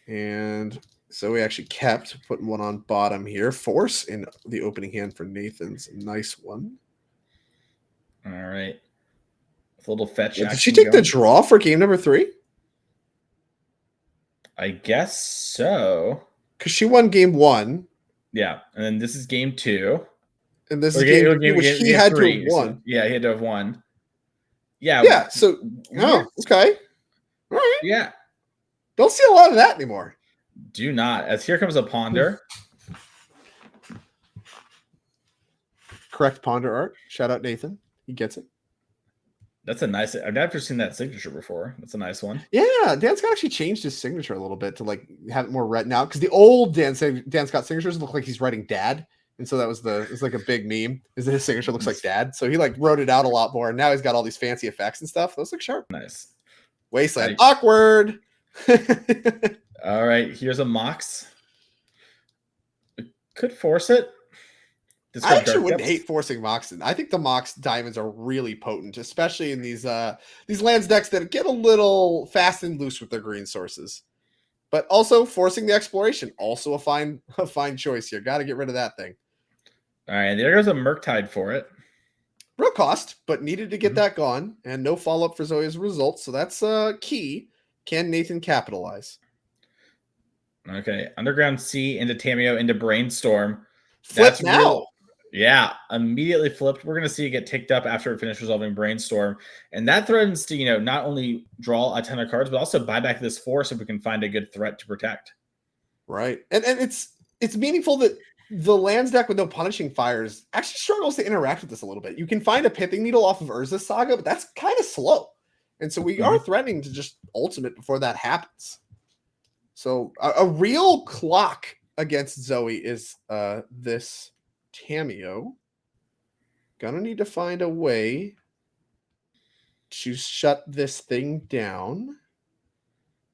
And so we actually kept putting one on bottom here. Force in the opening hand for Nathan's nice one. All right. With a little fetch Did action she take the going. draw for game number 3? I guess so. Because she won game 1. Yeah, and then this is game 2. And this Or is game 3, which he had to three. have won. Yeah, he had to have won. Yeah. Yeah, so, okay. All right. Yeah. Don't see a lot of that anymore. Do not. As here comes a ponder. Correct ponder art. Shout out Nathan. He gets it. That's a nice. I've never seen that signature before. That's a nice one. Yeah, Dan Scott actually changed his signature a little bit to like have it more written out because the old Dan Scott signatures look like he's writing dad, and so that was it's like a big meme is that his signature looks like dad. So he like wrote it out a lot more, and now he's got all these fancy effects and stuff. Those look sharp. Nice. Wasteland awkward. All right, here's a Mox. Could force it. I actually wouldn't hate forcing Moxen. I think the Mox diamonds are really potent, especially in these lands decks that get a little fast and loose with their green sources. But also forcing the exploration, also a fine choice here. Got to get rid of that thing. All right, there goes a Murktide for it. Real cost, but needed to get that gone, and no follow up for Zoe as a result. So that's key. Can Nathan capitalize? Okay, Underground Sea into Tameo into Brainstorm. Flip now. Yeah, immediately flipped. We're going to see it get ticked up after it finishes resolving Brainstorm. And that threatens to, not only draw a ton of cards, but also buy back this force if we can find a good threat to protect. Right. And it's meaningful that the lands deck with no punishing fires actually struggles to interact with this a little bit. You can find a Pithing Needle off of Urza's Saga, but that's kind of slow. And so we are threatening to just ultimate before that happens. So a real clock against Zoe is this Tameo. Gonna need to find a way to shut this thing down.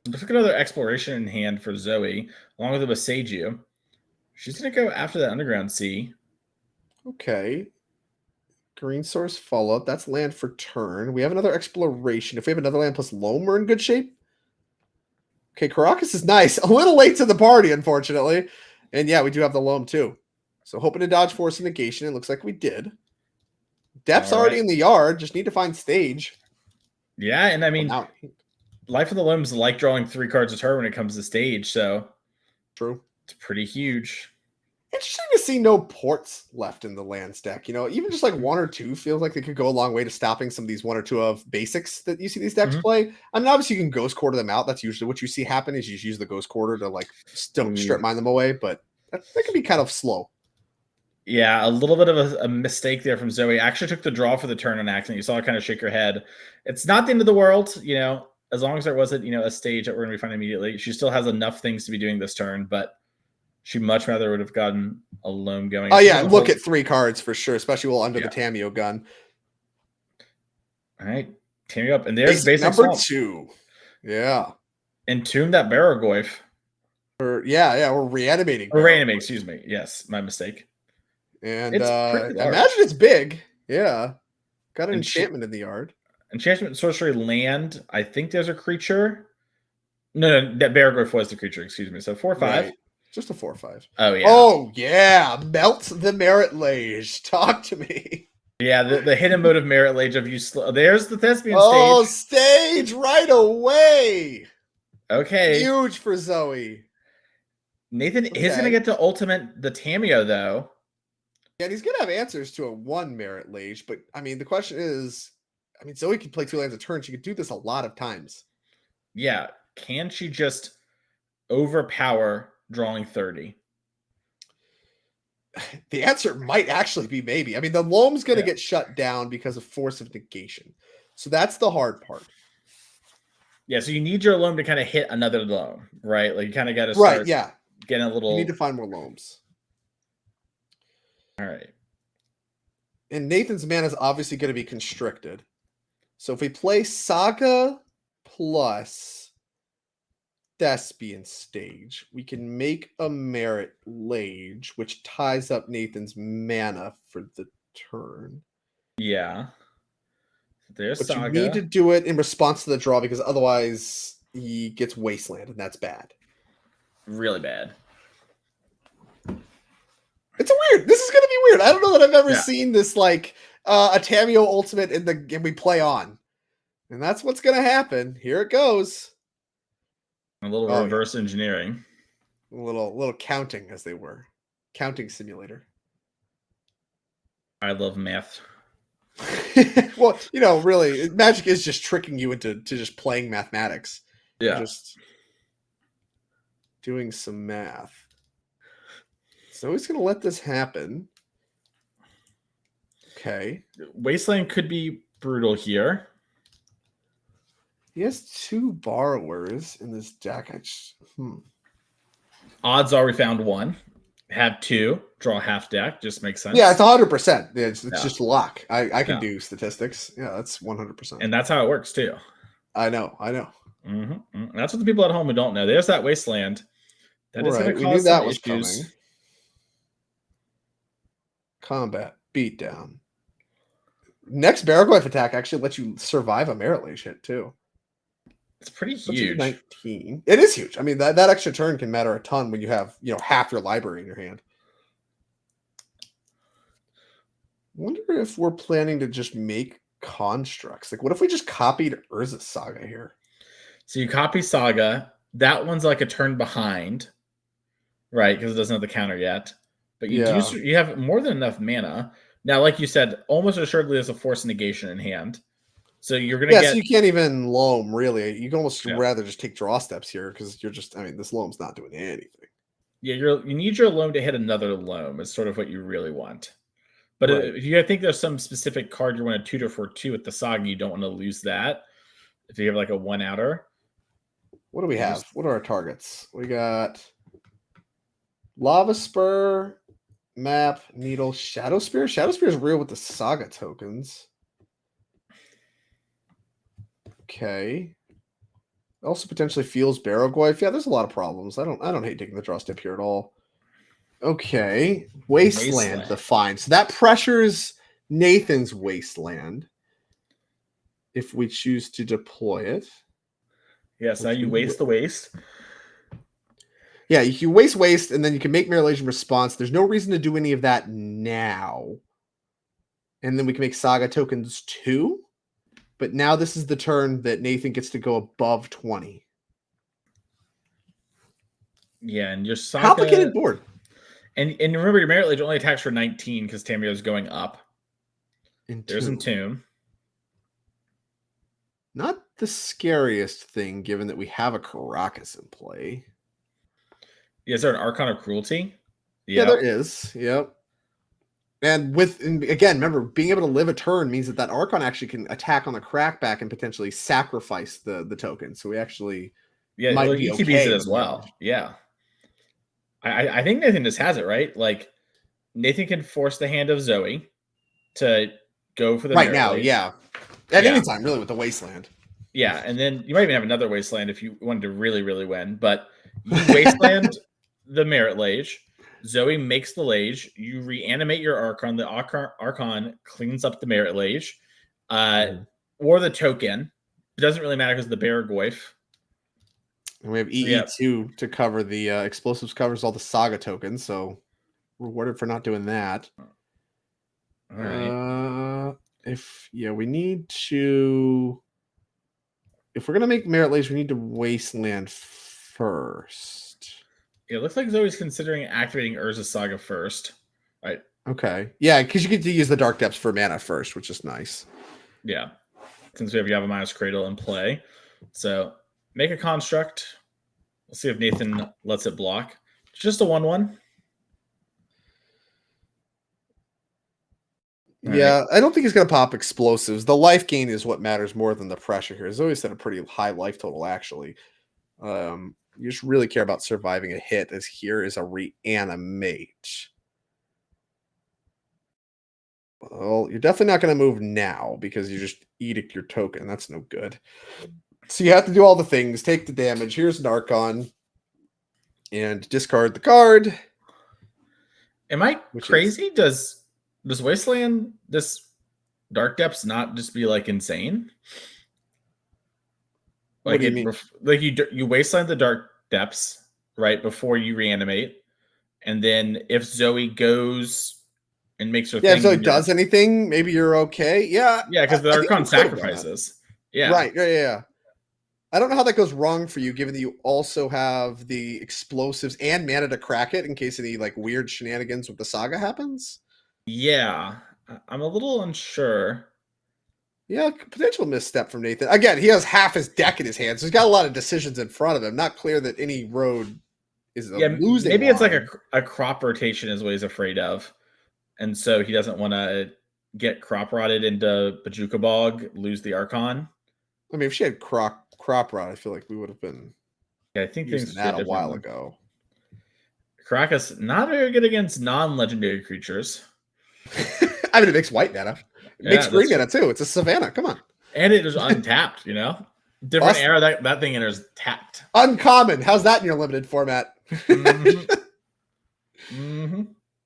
Let's look at another exploration in hand for Zoe, along with a Besagio. She's going to go after that Underground Sea. Okay. Green source follow-up. That's land for turn. We have another exploration. If we have another land plus loam, we're in good shape. Okay, Caracas is nice. A little late to the party, unfortunately. And yeah, we do have the loam too. So hoping to dodge force and negation. It looks like we did. Depth's already in the yard. Just need to find stage. Yeah, and I mean, Life of the Limbs like drawing 3 cards a turn when it comes to stage, so true. It's pretty huge. Interesting to see no ports left in the land deck. Even just like 1 or 2 feels like they could go a long way to stopping some of these 1 or 2 of basics that you see these decks play. I mean, obviously you can Ghost Quarter them out. That's usually what you see happen is you just use the Ghost Quarter to like strip mine them away, but that can be kind of slow. Yeah, a little bit of a mistake there from Zoe. Actually took the draw for the turn on accident. You saw her kind of shake her head. It's not the end of the world, as long as there wasn't, a stage that we're going to be finding immediately. She still has enough things to be doing this turn, but she much rather would have gotten a loam going. Oh, yeah, look at 3 cards for sure, especially under the Tameo gun. All right, Tameo up. And there's basic number swamp. 2. Yeah. Entomb that Barragoyf. We're reanimating. Or reanimating, excuse me. Yes, my mistake. And imagine it's big. Yeah. Got an enchantment in the yard. Enchantment, sorcery, land. I think there's a creature. No, that Barragoyf was the creature, excuse me. So 4/5. Right. Just a 4/5. Oh, yeah. Oh, yeah. Melt the Merit Lage. Talk to me. Yeah, the hidden mode of Merit Lage of you. There's the Thespian stage. Oh, stage right away. Okay. Huge for Zoe. Nathan is going to get to ultimate the Tameo, though. Yeah, and he's going to have answers to a 1 Merit Lage. But, I mean, the question is, Zoe can play 2 lands a turn. She could do this a lot of times. Yeah. Can she just overpower drawing 30? The answer might actually be maybe. I mean, the loam's going to get shut down because of force of negation. So that's the hard part. Yeah, so you need your loam to kind of hit another loam, right? Like you kind of got to start getting a little... You need to find more loams. All right. And Nathan's mana is obviously going to be constricted. So if we play Saga plus Thespian stage, we can make a Merit Lage, which ties up Nathan's mana for the turn. Yeah. There's But Saga. you need to do it in response to the draw because otherwise he gets Wasteland, and that's bad. Really bad. It's weird. This is going to be weird. I don't know that I've ever Yeah. seen this like a Tamio ultimate in the game we play on. And that's what's going to happen. Here it goes. A little reverse engineering. A little counting, as they were. Counting simulator. I love math. Well, really, Magic is just tricking you into just playing mathematics. Yeah. Just doing some math. So he's going to let this happen. Okay. Wasteland could be brutal here. He has 2 borrowers in this deck. Odds are we found 1. Have 2. Draw half deck. Just makes sense. Yeah, it's 100%. It's just luck. I can do statistics. Yeah, that's 100%. And that's how it works too. I know. Mm-hmm. That's what the people at home who don't know. There's that Wasteland. That is going to We cause knew that some was issues. coming. Combat beatdown. Next Baraglyph attack actually lets you survive a Merit Lage hit too. It's pretty huge. 19. It is huge. I mean, that extra turn can matter a ton when you have half your library in your hand. Wonder if we're planning to just make constructs. Like, what if we just copied Urza Saga here? So you copy Saga. That one's like a turn behind, right? Because it doesn't have the counter yet. But you have more than enough mana. Now, like you said, almost assuredly there's a Force Negation in hand. So you're going to get... so you can't even loam, really. You can almost rather just take draw steps here because you're just... I mean, this loam's not doing anything. Yeah, you need your loam to hit another loam is sort of what you really want. But if you think there's some specific card you want to tutor for 2 with the Saga, you don't want to lose that. If you have like a 1-outer. What do we have? What are our targets? We got Lava Spur, Map, Needle, Shadow Spear. Shadow Spear is real with the Saga tokens. Okay. Also potentially feels Baraglyph. Yeah, there's a lot of problems. I don't hate taking the draw step here at all. Okay. Wasteland defined. So that pressures Nathan's Wasteland if we choose to deploy it. Yes, now you waste the waste. Yeah, you waste, and then you can make Merit Lage in response. There's no reason to do any of that now. And then we can make Saga tokens too. But now this is the turn that Nathan gets to go above 20. Yeah, and your Saga... Complicated board. And remember, your Merit Lage only attacks for 19 because Tamio is going up. There's Entomb. Not the scariest thing, given that we have a Caracas in play. Is there an Archon of Cruelty? Yeah, there is. Yep. And again, remember, being able to live a turn means that Archon actually can attack on the crackback and potentially sacrifice the token. So we actually might be okay it as well. Yeah. I think Nathan just has it, right? Like, Nathan can force the hand of Zoe to go for the right now, yeah. At any time, really, with the Wasteland. Yeah, and then you might even have another Wasteland if you wanted to really, really win. But you Wasteland the Merit Lage. Zoe makes the Lage. You reanimate your Archon. The Archon cleans up the Merit Lage. Or the token. It doesn't really matter because of the Baraglyph. And we have EE2 to cover the explosives, covers all the Saga tokens. So rewarded for not doing that. All right. We need to... If we're going to make Merit Lage, we need to Wasteland first. It looks like Zoe's considering activating Urza Saga first. Right. Okay. Yeah, because you get to use the Dark Depths for mana first, which is nice. Yeah. Since we have Yavimai's Cradle in play. So make a construct. We'll see if Nathan lets it block. Just a 1/1. Yeah, I don't think he's going to pop explosives. The life gain is what matters more than the pressure here. He's always had a pretty high life total, actually. You just really care about surviving a hit, as here is a reanimate. Well, you're definitely not going to move now because you just edict your token. That's no good. So you have to do all the things. Take the damage. Here's an Archon. And discard the card. Am I crazy? Does Wasteland, this Dark Depths not just be like insane? What Like do you mean? like you wasteland the Dark Depths right before you reanimate, and then if Zoe goes and makes her Yeah, if thing, Zoe then you're does anything, maybe you're okay. Yeah, yeah, because the I think Archon you could have done that. sacrifices. Yeah, Right. Yeah. I don't know how that goes wrong for you, given that you also have the explosives and mana to crack it in case any like weird shenanigans with the saga happens. yeah. I'm a little unsure. Yeah, potential misstep from Nathan. Again, he has half his deck in his hands, so he's got a lot of decisions in front of him. Not clear that any road is a Yeah, losing maybe it's like line. a crop rotation is what he's afraid of, and so he doesn't want to get crop rotted into Bajuka Bog, lose the Archon. I mean, if she had crop rot, I feel like we would have been Yeah, I think using things that get a different. while ago. Caracas not very good against non-legendary creatures. I mean, it makes white mana. It Yeah, makes green that's mana too. It's a Savannah. Come on. and it is untapped. Different Awesome. era that thing enters tapped. Uncommon. How's that in your limited format? Mm-hmm.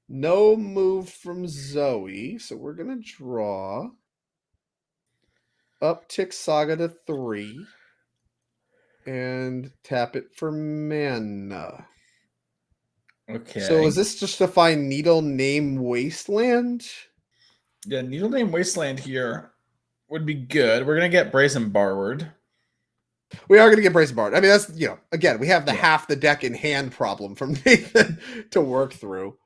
No move from Zoe, so we're gonna draw. Uptick Saga to 3 and tap it for mana. Okay. So is this just to find Needle Name Wasteland? Yeah, Needle Name Wasteland here would be good. We're gonna get Brazen Barward. We are going to get Brazen Bard. I mean, that's, again, we have the half the deck in hand problem from Nathan to work through.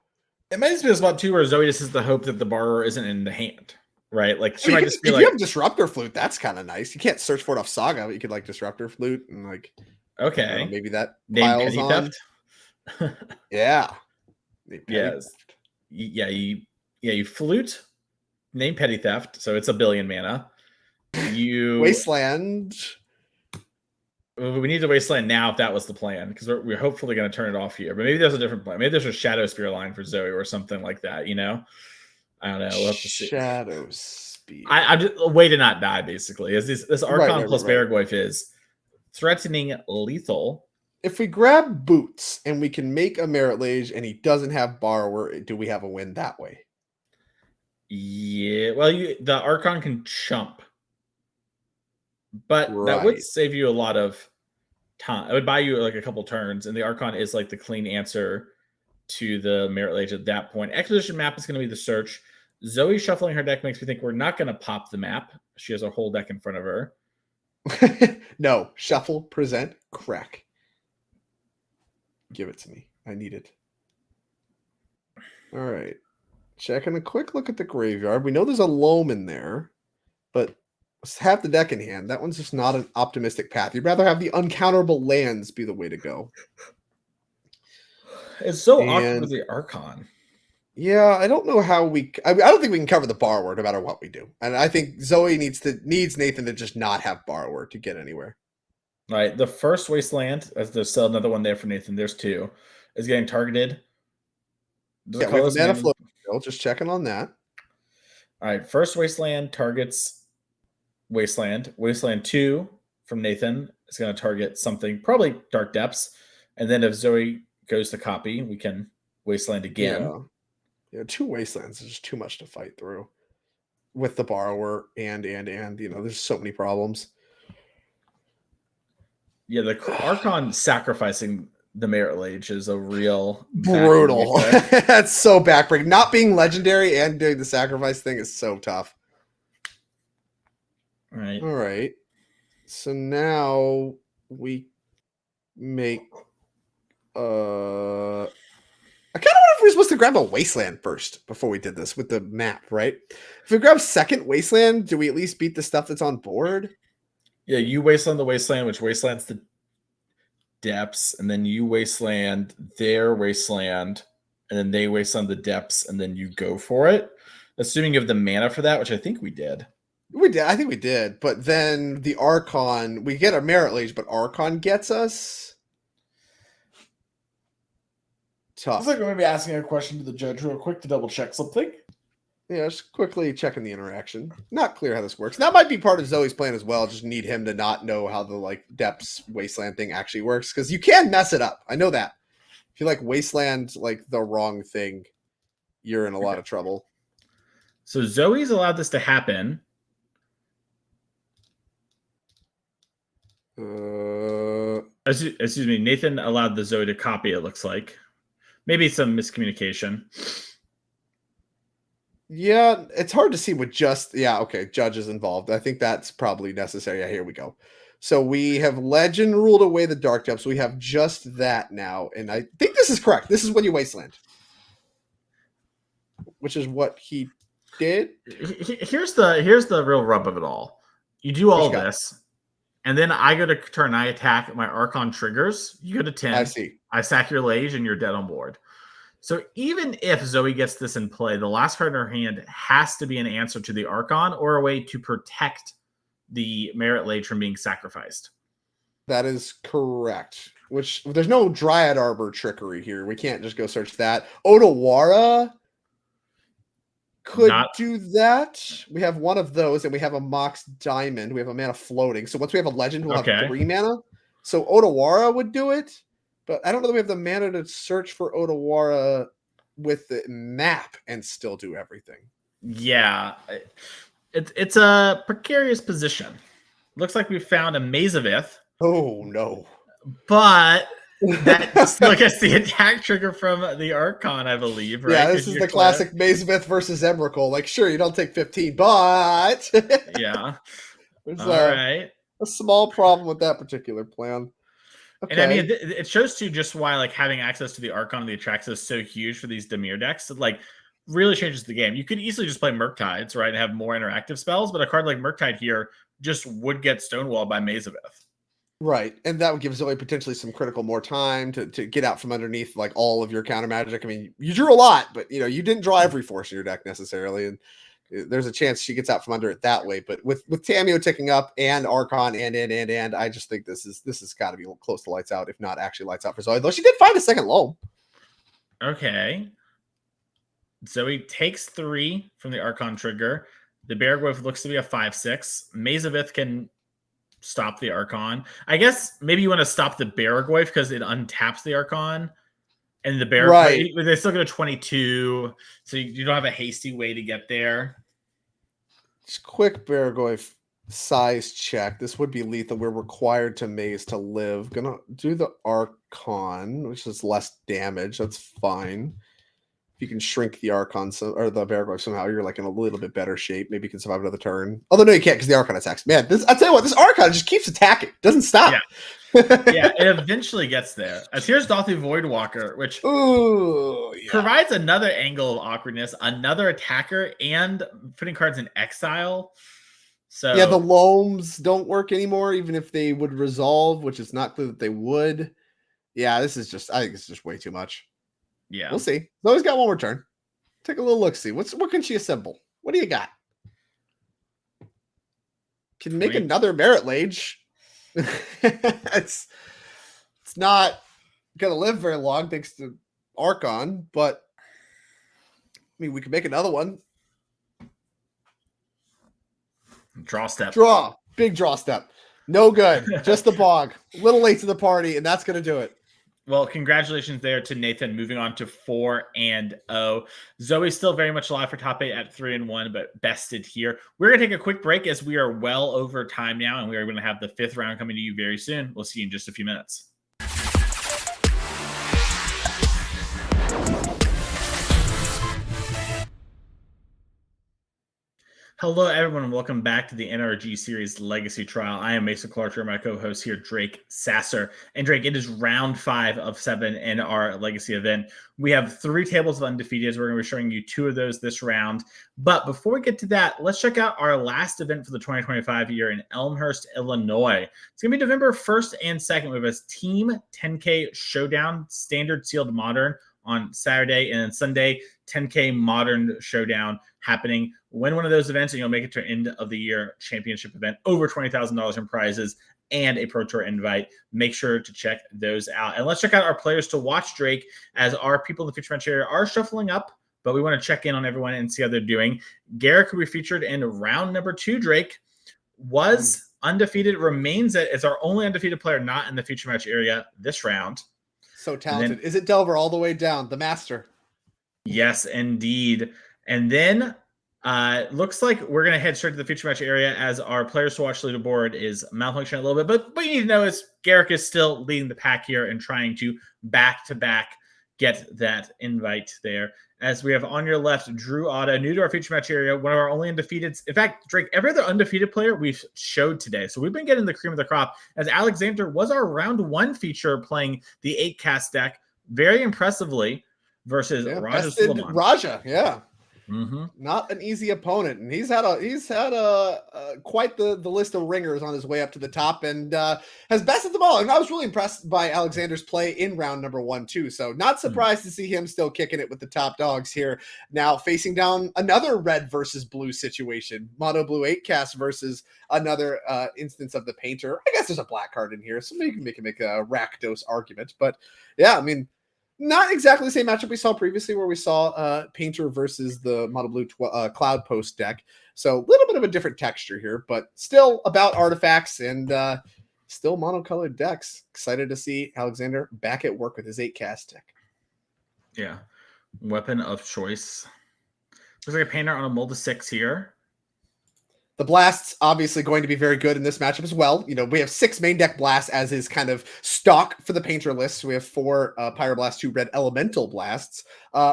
It might just be a spot too where Zoe just has the hope that the borrower isn't in the hand, right? Like she might just be if like, you have Disruptor Flute, that's kind of nice. You can't search for it off Saga, but you could like Disruptor Flute and like, okay, maybe that name piles Petty on. Theft. Yeah. Yes. Yeah, you flute, name Petty Theft, so it's 1 billion mana. You Wasteland. We need to wasteland now if that was the plan, because we're hopefully going to turn it off here. But maybe there's a different plan. Maybe there's a Shadow Spear line for Zoe or something like that. I don't know. We'll have to see. Shadow Spear. I'm just a way to not die, basically. As this Archon plus Baraglyph is threatening lethal. If we grab Boots and we can make a Merit Lage and he doesn't have Borrower, do we have a win that way? Yeah. Well, the Archon can chump. But that would save you a lot of time. It would buy you like a couple turns, and the Archon is like the clean answer to the Merit Lage at that point. Exposition map is going to be the search. Zoe shuffling her deck makes me think we're not going to pop the map. She has a whole deck in front of her. No. Shuffle, present, crack. Give it to me. I need it. All right. Checking a quick look at the graveyard. We know there's a Loam in there, but have the deck in hand. That one's just not an optimistic path. You'd rather have the uncounterable lands be the way to go. It's so awkward with the Archon. Yeah, I don't know how I don't think we can cover the Borrower no matter what we do. And I think Zoe needs Nathan to just not have Borrower to get anywhere. All right, the first Wasteland, as there's still another one there for Nathan, there's 2, is getting targeted. Yeah, we have a mana flow. Just checking on that. All right, first Wasteland targets Wasteland. Wasteland 2 from Nathan is going to target something, probably Dark Depths. And then if Zoe goes to copy, we can Wasteland again. Yeah, 2 Wastelands is just too much to fight through with the Borrower and there's so many problems. Yeah, the Archon sacrificing the Merit Lage is a real brutal. That's so backbreaking. Not being legendary and doing the sacrifice thing is so tough. All right. All right. So now we make I kind of wonder if we're supposed to grab a Wasteland first before we did this with the map, right? If we grab second Wasteland, do we at least beat the stuff that's on board? Yeah, you Wasteland the Wasteland, which Wastelands the Depths, and then you Wasteland their Wasteland, and then they Wasteland the Depths, and then you go for it. Assuming you have the mana for that, which I think we did. We did. I think we did. But then the Archon, we get a Merit Lage, but Archon gets us. Tough. Looks like we're going to be asking a question to the judge real quick to double check something. Yeah, just quickly checking the interaction. Not clear how this works. That might be part of Zoe's plan as well. Just need him to not know how the Depths Wasteland thing actually works, because you can mess it up. I know that. If you Wasteland the wrong thing, you're in a lot of trouble. So Zoe's allowed this to happen. Excuse me. Nathan allowed the Zoe to copy, it looks like. Maybe some miscommunication. Yeah, it's hard to see with just, okay, judges involved. I think that's probably necessary. Yeah, here we go. So we have Legend ruled away the Dark Depths. We have just that now. And I think this is correct. This is when you Wasteland. Which is what he did. Here's the real rub of it all. You do all this, and then I go to turn, I attack, my Archon triggers. You go to 10. I see. I sack your Lage, and you're dead on board. So even if Zoe gets this in play, the last card in her hand has to be an answer to the Archon or a way to protect the Merit Lage from being sacrificed. That is correct. Which, there's no Dryad Arbor trickery here. We can't just go search that. Otawara could do that. We have one of those, and we have a Mox Diamond. We have a mana floating. So once we have a Legend, we'll have 3 mana. So Otawara would do it. But I don't know that we have the mana to search for Otawara with the map and still do everything. Yeah. It's a precarious position. Looks like we found a Mazavith. Oh, no. But that still gets the attack trigger from the Archon, I believe, right? Yeah, this is the classic Mazavith versus Emrakul. Like, sure, you don't take 15, but... yeah. There's a small problem with that particular plan. Okay. And I mean, it shows too just why like having access to the Archon and the Atraxa is so huge for these Dimir decks. It like really changes the game. You could easily just play Murktides, right, and have more interactive spells, but a card like Murktide here just would get stonewalled by Mazavith. Right, and that would give Zoe potentially some critical more time to get out from underneath like all of your counter magic. I mean, you drew a lot, but you don't draw every force in your deck necessarily, and there's a chance she gets out from under it that way. But with Tamio ticking up and Archon and I just think this has got to be close to lights out, if not actually lights out for Zoe. Though she did find a second loam. Okay. Zoe takes 3 from the Archon trigger. The Baragwolf looks to be a 5/6. Mazavith can stop the Archon. I guess maybe you want to stop the Baragwolf because it untaps the Archon. And the Baragwolf, right. They still get a 22, so you don't have a hasty way to get there. Just quick Baragwolf size check. This would be lethal. We're required to maze to live. Gonna do the Archon, which is less damage. That's fine. If you can shrink the Archon or the Baragwolf somehow, you're like in a little bit better shape. Maybe you can survive another turn. Although no, you can't because the Archon attacks. Man, I tell you what, this Archon just keeps attacking. Doesn't stop. Yeah. Yeah, it eventually gets there. As here's Dauthi Voidwalker, which provides another angle of awkwardness, another attacker, and putting cards in exile. So yeah, the loams don't work anymore, even if they would resolve, which is not clear that they would. Yeah, I think it's just way too much. Yeah, we'll see. Zoe's got one more turn. Take a little look. See what can she assemble? What do you got? Can make another Merit Lage. It's not gonna live very long thanks to Archon, but I mean we could make another one. Draw step. Big draw step. No good. Just the bog. A little late to the party, and that's gonna do it. Well, congratulations there to Nathan, moving on to 4-0. Zoe's still very much alive for top 8 at 3-1, but bested here. We're going to take a quick break as we are well over time now, and we are going to have the 5th round coming to you very soon. We'll see you in just a few minutes. Hello, everyone, and welcome back to the NRG Series Legacy Trial. I am Mason Clark, my co-host here, Drake Sasser. And Drake, it is round 5 of 7 in our Legacy event. We have 3 tables of undefeated. We're going to be showing you 2 of those this round. But before we get to that, let's check out our last event for the 2025 year in Elmhurst, Illinois. It's going to be November 1st and 2nd. We have a Team 10K Showdown, Standard Sealed Modern on Saturday, and then Sunday, 10K Modern Showdown happening. Win one of those events and you'll make it to end of the year championship event, over $20,000 in prizes and a Pro Tour invite. Make sure to check those out. And let's check out our players to watch, Drake, as our people in the feature match area are shuffling up, but we want to check in on everyone and see how they're doing. Garrick, who we featured in round number 2, Drake, was undefeated, remains it. It's our only undefeated player not in the feature match area this round. So talented. Is it Delver all the way down, the master? Yes, indeed. And then Looks like we're going to head straight to the feature match area as our players to watch leaderboard is malfunctioning a little bit. But what you need to know is Garrick is still leading the pack here and trying to back-to-back get that invite there. As we have on your left, Drew Otta, new to our feature match area, one of our only undefeated. In fact, Drake, every other undefeated player we've showed today. So we've been getting the cream of the crop, as Alexander was our round 1 feature playing the 8-cast deck very impressively versus Raja Suleiman. Raja, yeah. Mm-hmm. Not an easy opponent, and he's had quite the list of ringers on his way up to the top, and has bested them all. And I was really impressed by Alexander's play in round number 1 too. So not surprised to see him still kicking it with the top dogs here. Now facing down another red versus blue situation, mono blue 8-cast versus another instance of the painter. I guess there's a black card in here, so maybe we can make a Rakdos argument. But yeah, I mean, not exactly the same matchup we saw previously, where we saw Painter versus the Mono Blue Cloud Post deck. So a little bit of a different texture here, but still about artifacts and still monocolored decks. Excited to see Alexander back at work with his 8-cast deck. Yeah. Weapon of choice. Looks like a Painter on a mold of 6 here. The blasts obviously going to be very good in this matchup as well. You know, we have 6 main deck blasts as is kind of stock for the painter list. So we have 4 Pyroblast, 2 red elemental blasts,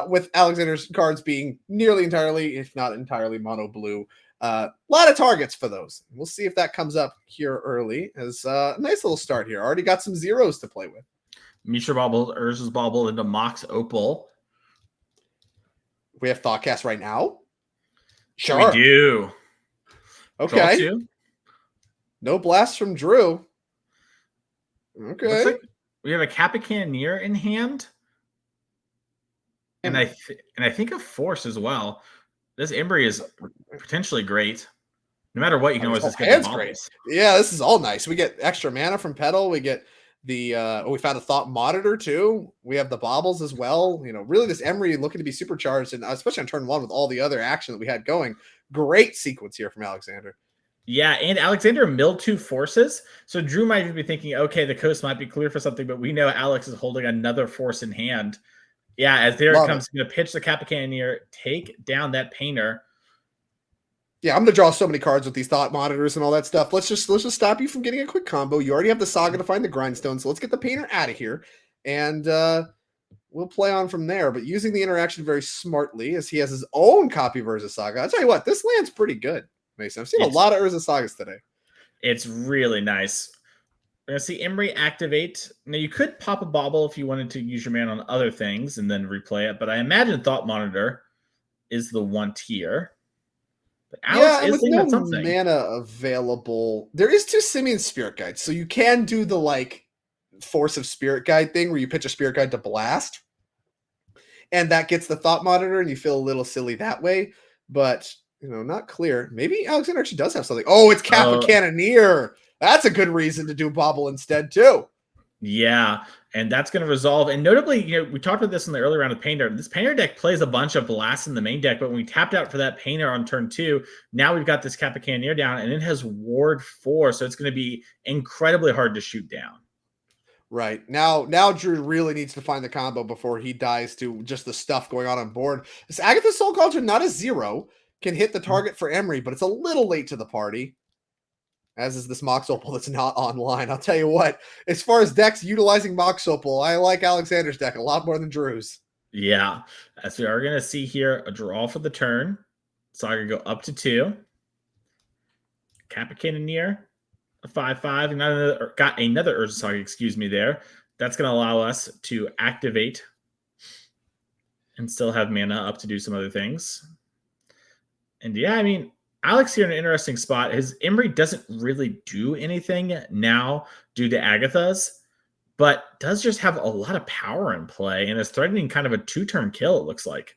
with Alexander's cards being nearly entirely, if not entirely, mono blue. A lot of targets for those. We'll see if that comes up here early as a nice little start here. Already got some zeros to play with. Mishra Bobble, Urza's Bobble into Mox Opal. We have Thoughtcast right now. Sure. We do. Okay. No blast from Drew. Okay. Looks like we have a Kappa Cannoneer in hand. And I think a Force as well. This Embry is potentially great. No matter what, you can always just get the great. Yeah, this is all nice. We get extra mana from Petal. We get the we found a Thought Monitor too. We have the Baubles as well. You know, really this Emery looking to be supercharged, and especially on turn 1 with all the other action that we had going. Great sequence here from Alexander. Yeah, and Alexander milled 2 forces. So Drew might even be thinking, okay, the coast might be clear for something, but we know Alex is holding another force in hand. Yeah, as there it comes, going to pitch the Kappa Cannoneer, take down that Painter. Yeah, I'm going to draw so many cards with these Thought Monitors and all that stuff. Let's just stop you from getting a quick combo. You already have the Saga to find the Grindstone, so let's get the Painter out of here. And we'll play on from there, but using the interaction very smartly, as he has his own copy of Urza Saga. I'll tell you what, this land's pretty good, Mason. I've seen a lot of Urza Sagas today. It's really nice. We're going to see Emery activate. Now, you could pop a Bauble if you wanted to use your mana on other things and then replay it, but I imagine Thought Monitor is the one tier. But Alex is thinking something. Mana available. There is 2 Simian Spirit Guides, so you can do the, like, Force of Spirit Guide thing where you pitch a Spirit Guide to blast. And that gets the Thought Monitor, and you feel a little silly that way. But, you know, not clear. Maybe Alexander actually does have something. Oh, it's Kappa Cannoneer. That's a good reason to do Bobble instead, too. Yeah, and that's going to resolve. And notably, you know, we talked about this in the early round of Painter. This Painter deck plays a bunch of blasts in the main deck, but when we tapped out for that Painter on turn 2, now we've got this Kappa Cannoneer down, and it has Ward 4, so it's going to be incredibly hard to shoot down. Right. Now Drew really needs to find the combo before he dies to just the stuff going on board. This Agatha's Soul Cauldron, not a 0, can hit the target for Emery, but it's a little late to the party. As is this Mox Opal that's not online. I'll tell you what, as far as decks utilizing Mox Opal, I like Alexander's deck a lot more than Drew's. Yeah. As we are going to see here, a draw for the turn. So I can go up to 2. Kappa Cannoneer, a 5/5. Got another Urza Saga, excuse me, there. That's going to allow us to activate and still have mana up to do some other things. And yeah, I mean, Alex here in an interesting spot. His Emery doesn't really do anything now due to Agatha's, but does just have a lot of power in play and is threatening kind of a 2-turn kill, it looks like.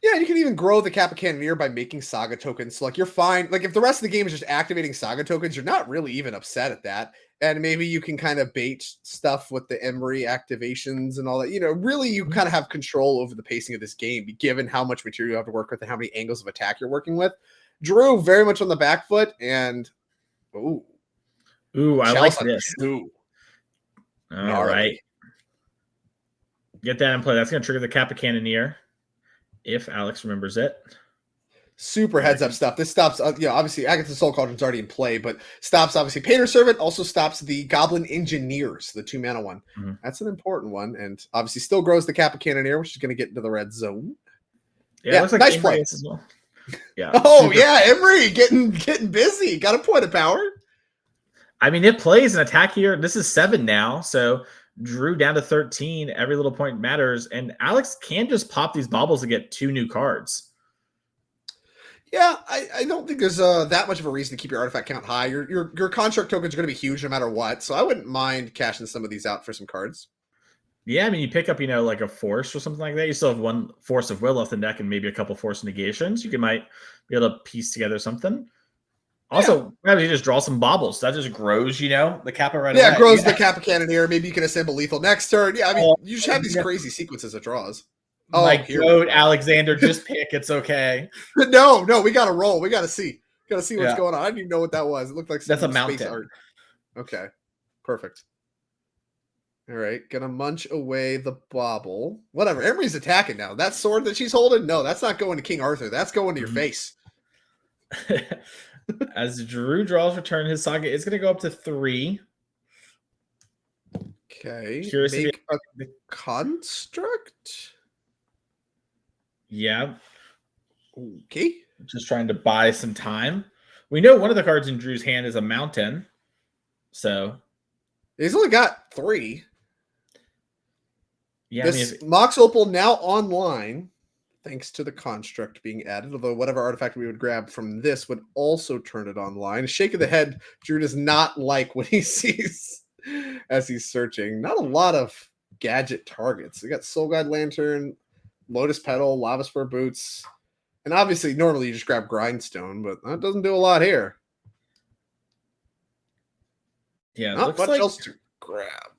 Yeah, you can even grow the Kappa Cannoneer by making Saga tokens. So, like, you're fine. Like, if the rest of the game is just activating Saga tokens, you're not really even upset at that. And maybe you can kind of bait stuff with the Emery activations and all that. You know, really, you kind of have control over the pacing of this game, given how much material you have to work with and how many angles of attack you're working with. Drew very much on the back foot, and ooh, I like this. All right. Get that in play. That's going to trigger the Kappa Cannoneer if Alex remembers it. Super heads up stuff. This stops, obviously Agatha Soul Cauldron's already in play, but stops obviously Painter Servant, also stops the Goblin Engineers, the 2-mana one. Mm-hmm. That's an important one, and obviously still grows the Kappa Cannoneer, which is going to get into the red zone. Yeah, it looks like nice Emery play as well. Yeah. Oh yeah, Emery getting busy. Got a point of power. I mean, it plays an attack here. This is 7 now, so Drew down to 13. Every little point matters, and Alex can just pop these baubles to get 2 new cards. Yeah, I don't think there's that much of a reason to keep your artifact count high. Your construct tokens are going to be huge no matter what, so I wouldn't mind cashing some of these out for some cards. Yeah, I mean, you pick up, like a force or something like that. You still have 1 force of will left in the deck and maybe a couple force negations. You might be able to piece together something. Also, you just draw some baubles. That just grows, the Kappa right away. Yeah, grows the Kappa Cannoneer. Maybe you can assemble lethal next turn. Yeah, I mean, you just have these crazy sequences of draws. My goat, Alexander, just pick. It's okay. No, we got to roll. We got to see. Got to see what's going on. I didn't even know what that was. It looked like that's a mountain art. Okay, perfect. All right, gonna munch away the bauble. Whatever. Emery's attacking now. That sword that she's holding, no, that's not going to King Arthur. That's going to your face. As Drew draws return, his saga is going to go up to 3. Okay. Curious Make a construct. Yeah. Okay. Just trying to buy some time. We know one of the cards in Drew's hand is a mountain. So he's only got 3. Yeah. This Mox Opal now online, thanks to the construct being added, although whatever artifact we would grab from this would also turn it online. A shake of the head, Drew does not like what he sees as he's searching. Not a lot of gadget targets. We got Soul Guide Lantern, Lotus Petal, Lava Spur Boots, and obviously normally you just grab Grindstone, but that doesn't do a lot here. Yeah, not much else to grab.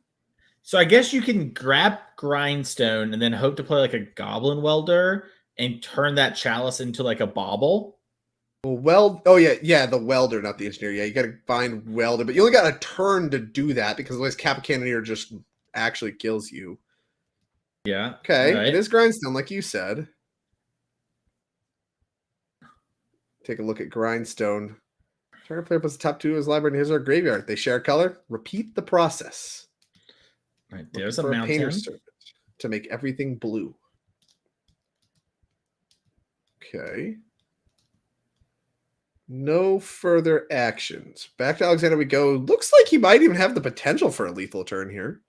So I guess you can grab Grindstone and then hope to play like a Goblin Welder and turn that Chalice into like a bauble. The Welder, not the Engineer. Yeah, you got to find Welder, but you only got a turn to do that because otherwise Kappa Cannoneer just actually kills you. Yeah. Okay, right. It is Grindstone, like you said. Take a look at Grindstone. Target player puts the top 2 of his library in his or her graveyard. They share a color. Repeat the process. Right, there's a mountain. Painter Servant to make everything blue. Okay. No further actions. Back to Alexander we go. Looks like he might even have the potential for a lethal turn here.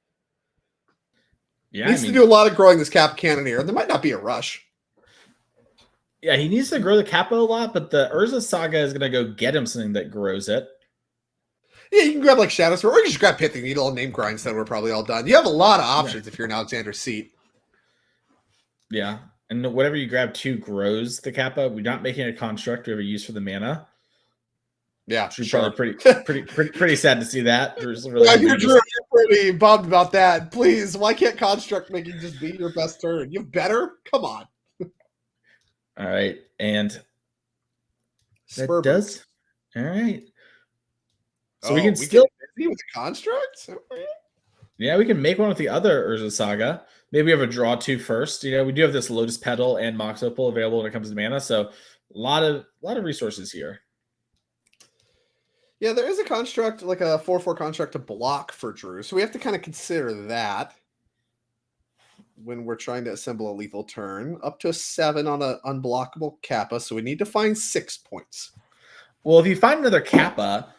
Yeah, Needs to do a lot of growing this Kappa Cannoneer. There might not be a rush. Yeah, he needs to grow the Kappa a lot, but the Urza Saga is going to go get him something that grows it. Yeah, you can grab like Shadow Sword, or you can just grab Pithing Needle and name Grindstone. We're probably all done. You have a lot of options if you're in Alexander's seat. Yeah, and whatever you grab 2 grows the Kappa. We're not making a construct we have a use for the mana. Yeah, probably pretty sad to see that. You're pretty bummed about that. Please, why can't construct making just be your best turn? You better come on. All right, and that does. All right. So we can still busy with the constructs. Yeah, we can make one with the other Urza Saga. Maybe we have a draw 2 first. We do have this Lotus Petal and Mox Opal available when it comes to mana, so a lot of resources here. Yeah, there is a construct, like a 4/4 construct to block for Drew, so we have to kind of consider that when we're trying to assemble a lethal turn. Up to a 7 on an unblockable Kappa, so we need to find 6 points. Well, if you find another Kappa,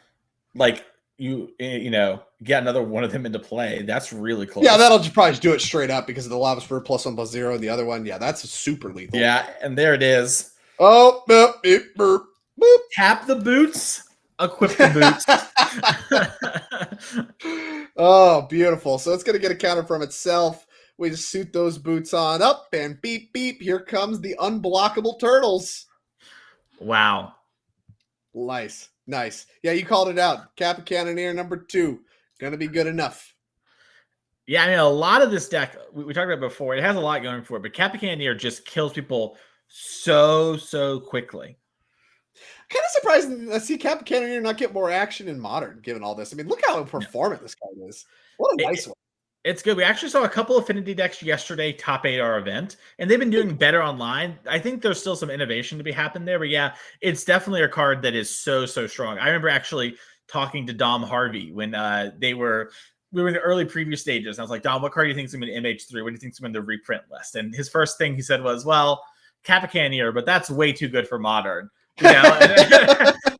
like you get another one of them into play, that's really close. Yeah, that'll just probably do it straight up because of the Lava Spur +1/+0 and the other one. Yeah, that's super lethal. Yeah, and there it is. Oh, boop, boop, boop, boop. Tap the boots, equip the boots. Oh, beautiful. So it's going to get a counter from itself. We just suit those boots on up and beep, beep. Here comes the unblockable turtles. Wow. Nice. Yeah, you called it out. Kappa Cannoneer number 2. Going to be good enough. Yeah, I mean, a lot of this deck, we talked about before, it has a lot going for it, but Kappa Cannoneer just kills people so quickly. Kind of surprising to see Kappa Cannoneer not get more action in Modern, given all this. I mean, look how performant this card is. What a nice one. It's good. We actually saw a couple Affinity decks yesterday top 8 our event, and they've been doing better online. I think there's still some innovation to be happened there, but yeah, it's definitely a card that is so strong. I remember actually talking to Dom Harvey when we were in the early preview stages. I was like, Dom, what card do you think is going to MH3? What do you think is going to reprint list? And his first thing he said was, well, Capicanier, but that's way too good for Modern. You know,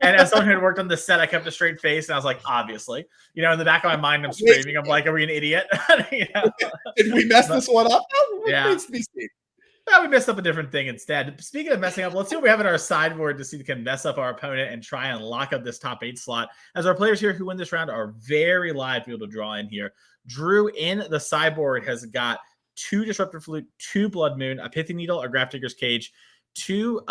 and as someone who had worked on this set, I kept a straight face, and I was like, obviously, you know, in the back of my mind, I'm screaming. I'm like, are we an idiot? You know? Did we mess this one up? Yeah. Needs to be seen. Yeah, we messed up a different thing instead. Speaking of messing up, let's see what we have in our sideboard to see if we can mess up our opponent and try and lock up this top 8 slot. As our players here who win this round are very live to be able to draw in here. Drew in the sideboard has got 2 Disruptive Flute, 2 Blood Moon, a Pithy Needle, a Grafdigger's Cage, 2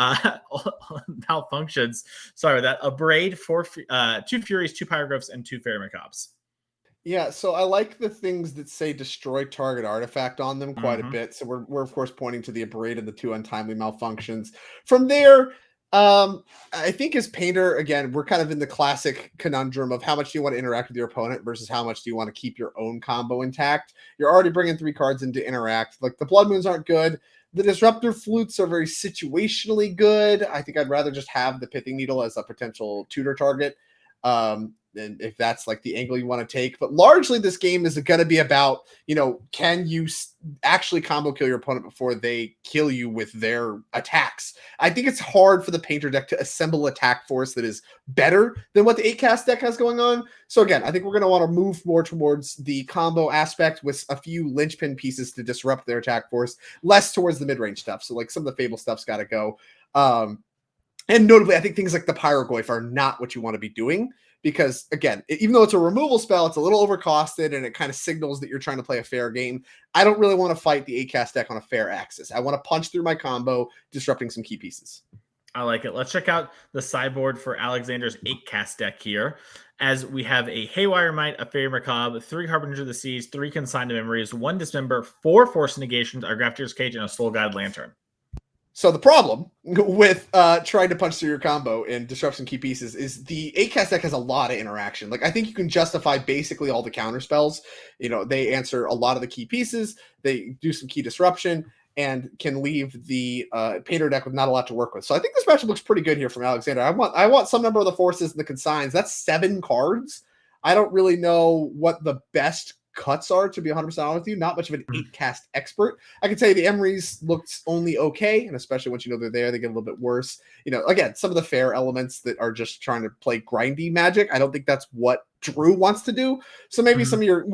malfunctions. Sorry about that. A Braid, 2 Furies, 2 Pyroglyphs, and 2 Fairy Macabres. Yeah, so I like the things that say destroy target artifact on them quite a bit. So we're of course pointing to the Abrade and the 2 untimely malfunctions. From there, I think as Painter, again, we're kind of in the classic conundrum of how much do you want to interact with your opponent versus how much do you want to keep your own combo intact. You're already bringing 3 cards in to interact. Like the Blood Moons aren't good. The Disruptor Flutes are very situationally good. I think I'd rather just have the Pithing Needle as a potential tutor target. And if that's like the angle you want to take, but largely this game is going to be about, you know, can you actually combo kill your opponent before they kill you with their attacks? I think it's hard for the Painter deck to assemble attack force that is better than what the 8-cast deck has going on. So again, I think we're going to want to move more towards the combo aspect with a few linchpin pieces to disrupt their attack force, less towards the mid-range stuff. So like some of the Fable stuff's got to go. And notably, I think things like the Pyroglyph are not what you want to be doing. Because, again, even though it's a removal spell, it's a little overcosted, and it kind of signals that you're trying to play a fair game. I don't really want to fight the 8-cast deck on a fair axis. I want to punch through my combo, disrupting some key pieces. I like it. Let's check out the sideboard for Alexander's 8-cast deck here, as we have a Haywire Might, a Fairy Macabre, 3 Harbinger of the Seas, 3 Consigned to Memories, 1 Dismember, 4 Force Negations, a Grafdigger's Cage, and a Soul Guide Lantern. So the problem with trying to punch through your combo and disrupt some key pieces is the 8-cast deck has a lot of interaction. Like I think you can justify basically all the counter spells. You know, they answer a lot of the key pieces. They do some key disruption and can leave the Painter deck with not a lot to work with. So I think this matchup looks pretty good here from Alexander. I want some number of the forces and the consigns. That's 7 cards. I don't really know what the best cuts are, to be 100% honest with you. Not much of an 8-cast expert. I can tell you the Emery's looked only okay, and especially once you know they're there, they get a little bit worse. You know, again, some of the fair elements that are just trying to play grindy Magic, I don't think that's what Drew wants to do. So maybe some of your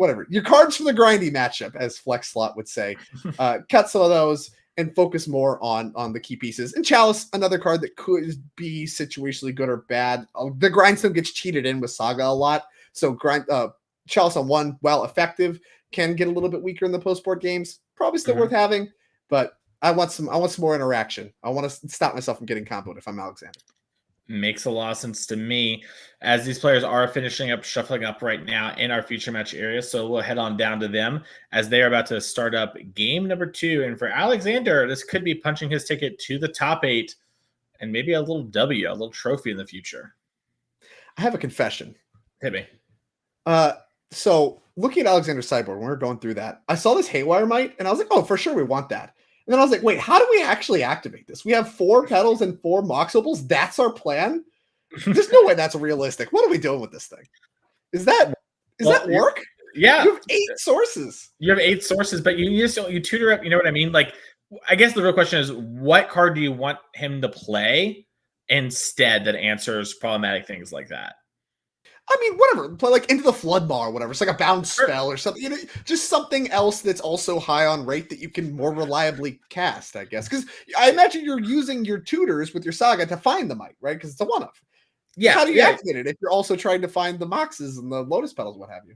cards for the grindy matchup, as Flex Slot would say, cut some of those and focus more on the key pieces. And Chalice, another card that could be situationally good or bad. The Grindstone gets cheated in with Saga a lot, so Chalice on 1, while effective, can get a little bit weaker in the post-board games. Probably still worth having, but I want some more interaction. I want to stop myself from getting comboed if I'm Alexander. Makes a lot of sense to me, as these players are shuffling up right now in our feature match area. So we'll head on down to them as they are about to start up game number 2. And for Alexander, this could be punching his ticket to the top 8 and maybe a little W, a little trophy in the future. I have a confession. Hit me. So looking at Alexander's sideboard, when we were going through that, I saw this Haywire Might, and I was like, oh, for sure we want that. And then I was like, wait, how do we actually activate this? We have 4 petals and 4 Mox Opals. That's our plan? There's no way that's realistic. What are we doing with this thing? Does that work? Yeah. You have 8 sources. You have 8 sources, but you tutor up, you know what I mean? Like, I guess the real question is, what card do you want him to play instead that answers problematic things like that? I mean, whatever. Play like Into the Floodmaw or whatever. It's like a bounce spell or something. You know, just something else that's also high on rate that you can more reliably cast, I guess. Because I imagine you're using your tutors with your Saga to find the Might, right? Because it's a one-off. Yeah. How do you activate it if you're also trying to find the Moxes and the Lotus Petals, what have you?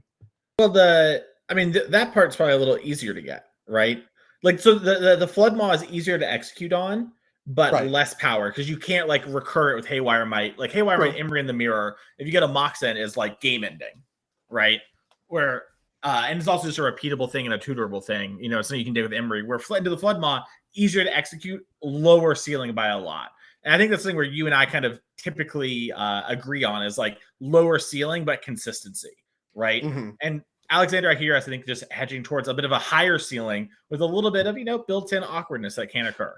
Well, that part's probably a little easier to get, right? Like, so the Floodmaw is easier to execute on, but less power, because you can't like recur it with Haywire Might. Like Haywire Might, Emery in the Mirror, if you get a Mox in, is like game ending, right? Where and it's also just a repeatable thing and a tutorable thing. You know, it's something you can do with Emery. Where Into the Floodmaw, easier to execute, lower ceiling by a lot. And I think that's the thing where you and I kind of typically agree on is like lower ceiling but consistency, right? And Alexander, I hear us, I think, just hedging towards a bit of a higher ceiling with a little bit of, built-in awkwardness that can occur.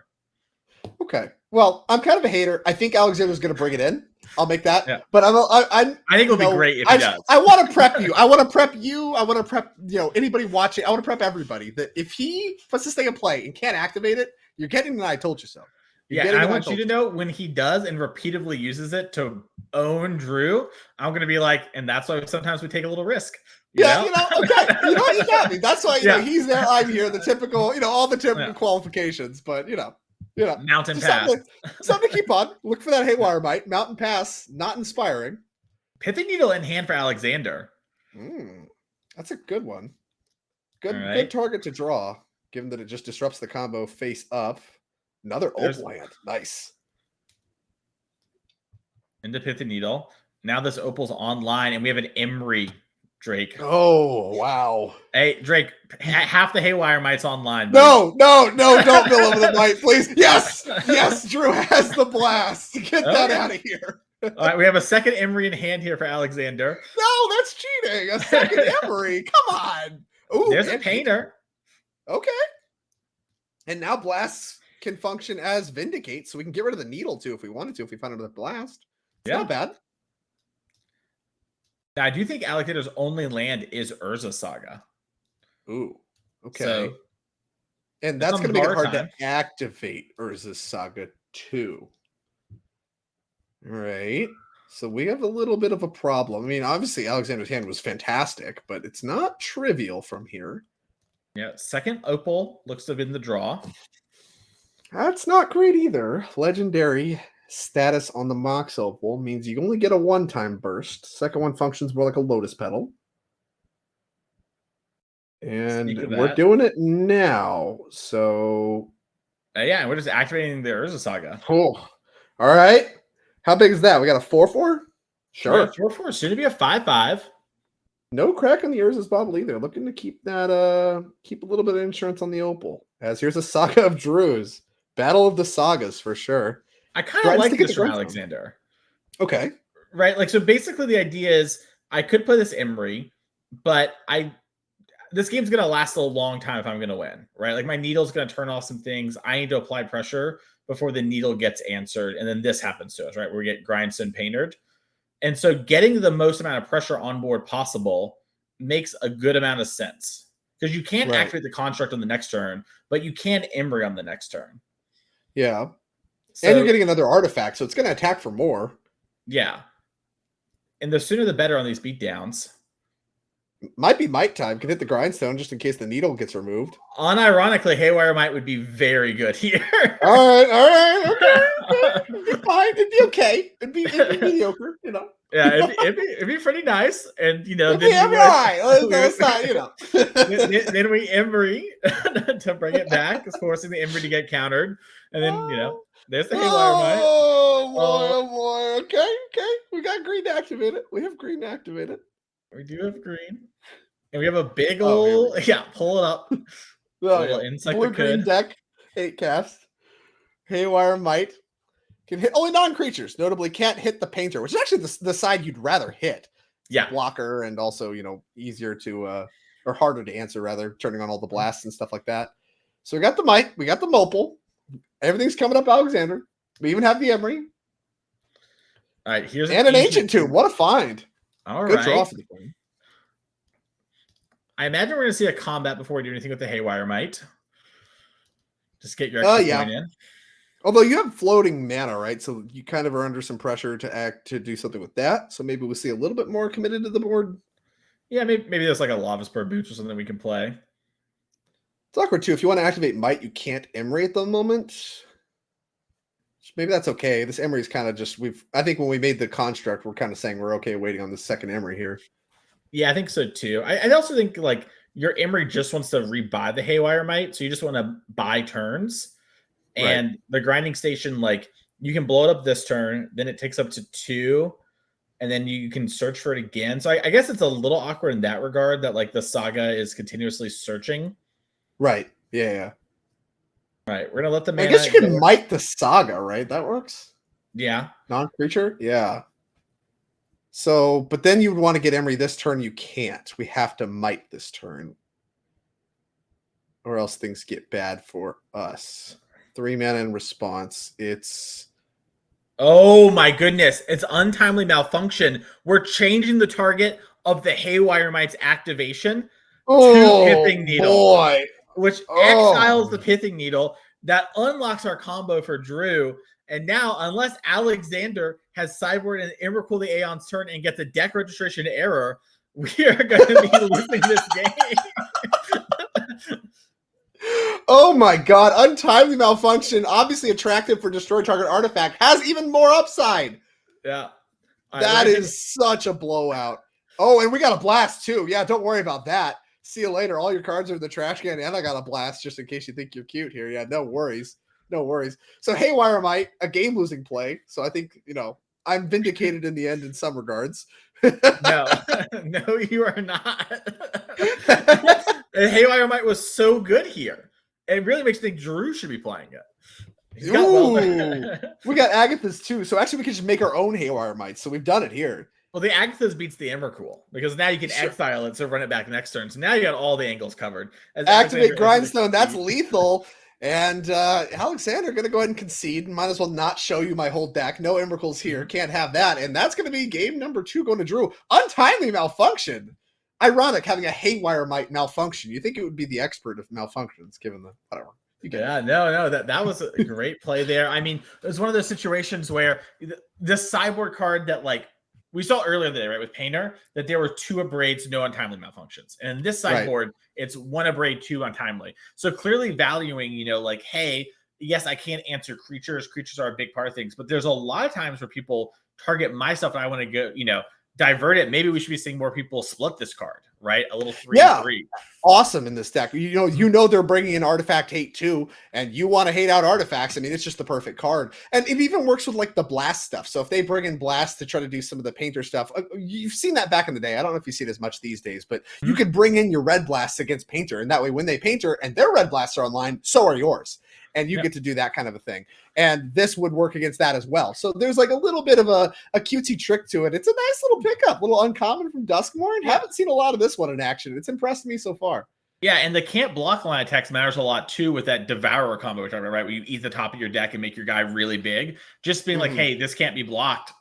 Okay. Well, I'm kind of a hater. I think Alexander's going to bring it in. I'll make that. Yeah. But I think it'll be great if he does. I want to prep you. I want to prep you. I want to prep, anybody watching. I want to prep everybody that if he puts this thing in play and can't activate it, you're getting an I told you so. And I want you to know when he does and repeatedly uses it to own Drew, I'm going to be like, and that's why sometimes we take a little risk. Okay. You got me. That's why, he's there, I'm here, the typical, all the typical qualifications, but, Mountain Pass. Something to keep on. Look for that Haywire Might. Mountain Pass, not inspiring. Pithing Needle in hand for Alexander. That's a good one. Good target to draw, given that it just disrupts the combo face up. Another Opal hand. Nice. Into Pithing Needle. Now this Opal's online, and we have an Emery, Drake. Oh, wow. Hey, Drake, half the Haywire Might's online. No, don't mill over the Might, please. Yes, Drew has the blast. Get that out of here. All right, we have a second Emery in hand here for Alexander. No, that's cheating. A second Emery. Come on. Ooh, there's a Painter. Okay. And now blasts can function as Vindicate, so we can get rid of the Needle too if we wanted to, if we find another blast. It's not bad. Now, I do think Alexander's only land is Urza Saga. Ooh, okay. And that's going to make it hard to activate Urza Saga 2. All right. So we have a little bit of a problem. I mean, obviously, Alexander's hand was fantastic, but it's not trivial from here. Yeah, second Opal looks to have been the draw. That's not great either. Legendary status on the Mox Opal means you only get a one-time burst. Second one functions more like a Lotus Petal. And we're doing it now. So yeah, we're just activating the Urza Saga. Cool. All right. How big is that? We got a 4/4? Sure. 4/4. Soon to be a 5/5. No crack on the Urza's Bobble either. Looking to keep that keep a little bit of insurance on the Opal. As here's a Saga of Drews. Battle of the Sagas for sure. I kind of like this from Alexander. Okay. Right? Like, so basically the idea is I could play this Emery, but this game's going to last a long time if I'm going to win, right? Like, my Needle's going to turn off some things. I need to apply pressure before the Needle gets answered. And then this happens to us, right? Where we get Grindstone Paintered. And so getting the most amount of pressure on board possible makes a good amount of sense. Because you can't activate the construct on the next turn, but you can Emery on the next turn. Yeah. So, and you're getting another artifact, so it's going to attack for more. Yeah. And the sooner the better on these beatdowns. Might be Might time. Can hit the Grindstone just in case the Needle gets removed. Unironically, Haywire Might would be very good here. All right. Okay. It'd be fine. It'd be okay. It'd be mediocre, Yeah, it'd be pretty nice. And, it'd be all right. Let's not, then we Emery to bring it back, forcing the Emery to get countered. And then, there's the Haywire Might. Oh, boy. Okay. We got green activated. We have green activated. We do have green. And we have a big old, pull it up. Blue green deck, 8 cast. Haywire Might can hit only non-creatures. Notably, can't hit the Painter, which is actually the side you'd rather hit. Yeah. Blocker and also, easier to, or harder to answer, rather, turning on all the blasts and stuff like that. So we got the Might, we got the Mopal. Everything's coming up, Alexander. We even have the Emery. All right, here's an Ancient Tomb. What a find. All Good right. draw for the game. I imagine we're going to see a combat before we do anything with the Haywire Might. Just get your extra point in. Although you have floating mana, right? So you kind of are under some pressure to do something with that. So maybe we'll see a little bit more committed to the board. Yeah, maybe there's like a Lava Spur Boots or something we can play. It's awkward too. If you want to activate Might, you can't Emery at the moment. Maybe that's okay. This Emery is kind of just I think when we made the construct, we're kind of saying we're okay waiting on the second Emery here. Yeah, I think so too. I also think like your Emery just wants to rebuy the Haywire Might, so you just want to buy turns. And the grinding station, like you can blow it up this turn, then it takes up to 2, and then you can search for it again. So I guess it's a little awkward in that regard that like the Saga is continuously searching. Right. Yeah. All right, we're gonna let the mana. I guess you can Might the Saga, right? That works. Yeah. Non-creature. Yeah. So, but then you would want to get Emery this turn. You can't. We have to might this turn, or else things get bad for us. 3 mana in response. It's Oh my goodness. It's untimely malfunction. We're changing the target of the Haywire Mite's activation to Pithing Needle, boy. which exiles the Pithing Needle. That unlocks our combo for Drew. And now, unless Alexander has sideboard and Emrakul the Aeon's turn and gets a deck registration error, we are going to be losing this game. Oh my god, untimely malfunction, obviously attractive for destroy target artifact, has even more upside. Yeah. That is such a blowout. Oh, and we got a blast too. Yeah, don't worry about that. See you later. All your cards are in the trash can, and I got a blast just in case you think you're cute here. Yeah, no worries. No worries. So Haywire Mite, a game-losing play. So I think, I'm vindicated in the end in some regards. No, no, you are not. And Haywire Mite was so good here. It really makes me think Drew should be playing it. We got Agatha's too. So actually, we can just make our own Haywire Mites. So we've done it here. Well, the Agatha's beats the Emrakul because now you can exile it, so run it back next turn. So now you got all the angles covered. Activate Grindstone. That's lethal. And Alexander going to go ahead and concede. Might as well not show you my whole deck. No Emrakuls here. Can't have that. And that's going to be game number 2 going to Drew. Untimely malfunction. Ironic having a Haywire Mite malfunction. You think it would be the expert of malfunctions given the whatever. Yeah, no, that was a great play there. I mean, it was one of those situations where the sideboard card that we saw earlier today, right, with Painter, that there were 2 abrades, no untimely malfunctions. And in this sideboard, it's 1 abrade, 2 untimely. So clearly valuing, hey, yes, I can't answer creatures. Creatures are a big part of things, but there's a lot of times where people target my stuff and I want to go, divert it. Maybe we should be seeing more people split this card, right? A little 3-3. Awesome in this deck. You know they're bringing in artifact hate too, and you want to hate out artifacts. I mean, it's just the perfect card, and it even works with the blast stuff. So if they bring in blast to try to do some of the Painter stuff, you've seen that back in the day. I don't know if you see it as much these days, but you could bring in your red blasts against Painter, and that way when they Painter and their red blasts are online, so are yours. And you get to do that kind of a thing. And this would work against that as well. So there's a little bit of a cutesy trick to it. It's a nice little pickup, little uncommon from Duskmorn. Haven't seen a lot of this one in action. It's impressed me so far. Yeah, and the can't block line attacks matters a lot too with that Devourer combo we're talking about, right? Where you eat the top of your deck and make your guy really big. Just being hey, this can't be blocked.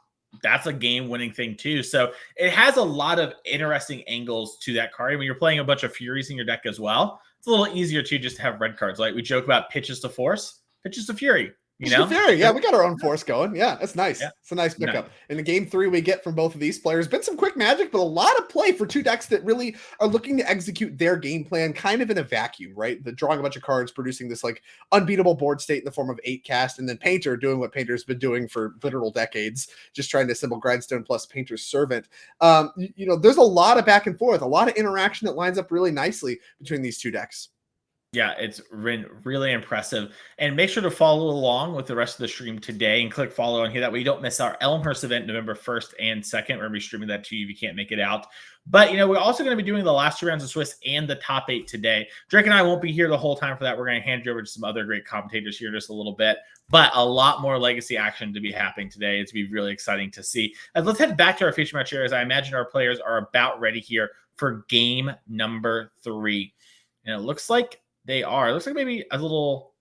That's a game-winning thing too. So it has a lot of interesting angles to that card. When you're playing a bunch of Furies in your deck as well, it's a little easier too just to have red cards. Like we joke about pitches to Force, pitches to Fury. Fury. Yeah, we got our own Force going. Yeah, that's nice. Yeah. It's a nice pickup. In the game 3 we get from both of these players, been some quick magic, but a lot of play for 2 decks that really are looking to execute their game plan kind of in a vacuum, right? The drawing a bunch of cards, producing this unbeatable board state in the form of 8 cast, and then Painter doing what Painter's been doing for literal decades, just trying to assemble Grindstone plus Painter's Servant. There's a lot of back and forth, a lot of interaction that lines up really nicely between these 2 decks. Yeah, it's been really impressive. And make sure to follow along with the rest of the stream today and click follow on here. That way you don't miss our Elmhurst event November 1st and 2nd. We're going to be streaming that to you if you can't make it out. But, we're also going to be doing the last 2 rounds of Swiss and the top 8 today. Drake and I won't be here the whole time for that. We're going to hand you over to some other great commentators here in just a little bit. But a lot more legacy action to be happening today. It's be really exciting to see. Let's head back to our feature match here as I imagine our players are about ready here for game number 3. And it looks like they are. It looks like maybe a little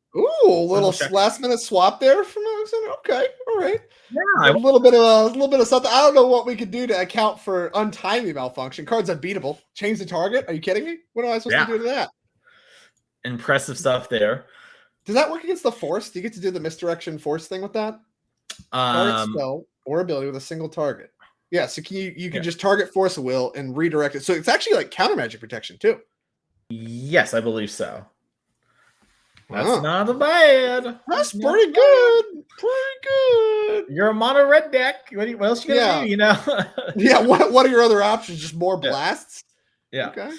last minute swap there from Alexander. Okay, all right. Yeah, a little bit of something. I don't know what we could do to account for untimely malfunction. Card's unbeatable. Change the target. Are you kidding me? What am I supposed to do to that? Impressive stuff there. Does that work against the Force? Do you get to do the misdirection Force thing with that? Target spell or ability with a single target. Yeah, so you can just target Force of Will and redirect it. So it's actually counter magic protection too. Yes, I believe so. That's not bad. That's pretty good. Pretty good. You're a mono red deck. What else you gonna do? Yeah. What are your other options? Just more blasts? Yeah. Okay.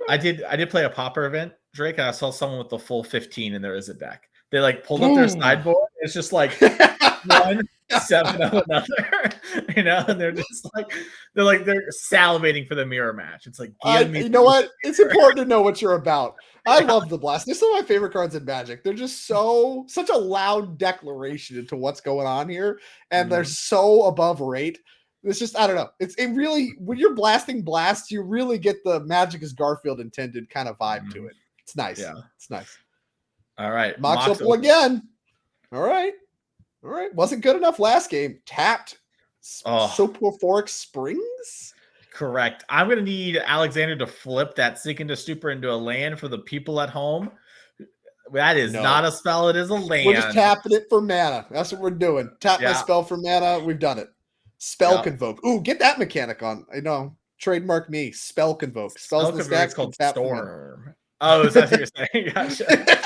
I did play a Popper event, Drake, and I saw someone with the full 15 in their Izzet deck. They pulled up their sideboard. It's just 1, 7 of another, and they're just they're salivating for the mirror match. It's you know what? It's important to know what you're about. I love the blast. They're some of my favorite cards in Magic. They're just such a loud declaration into what's going on here, and they're so above rate. It's just, I don't know. It really, when you're blasting blasts, you really get the Magic is Garfield intended kind of vibe to it. It's nice. Yeah. It's nice. All right. Mox Opal again. All right. Wasn't good enough last game. Tapped. Soporific Springs. Correct. I'm going to need Alexander to flip that Sink into Stupor into a land for the people at home. That is not a spell. It is a land. We're just tapping it for mana. That's what we're doing. Tap my spell for mana. We've done it. Spell Convoke. Ooh, get that mechanic on. I know. Trademark me. Spell Convoke. Spells in the stack called tap Storm. Oh, is that what you're saying? Gotcha.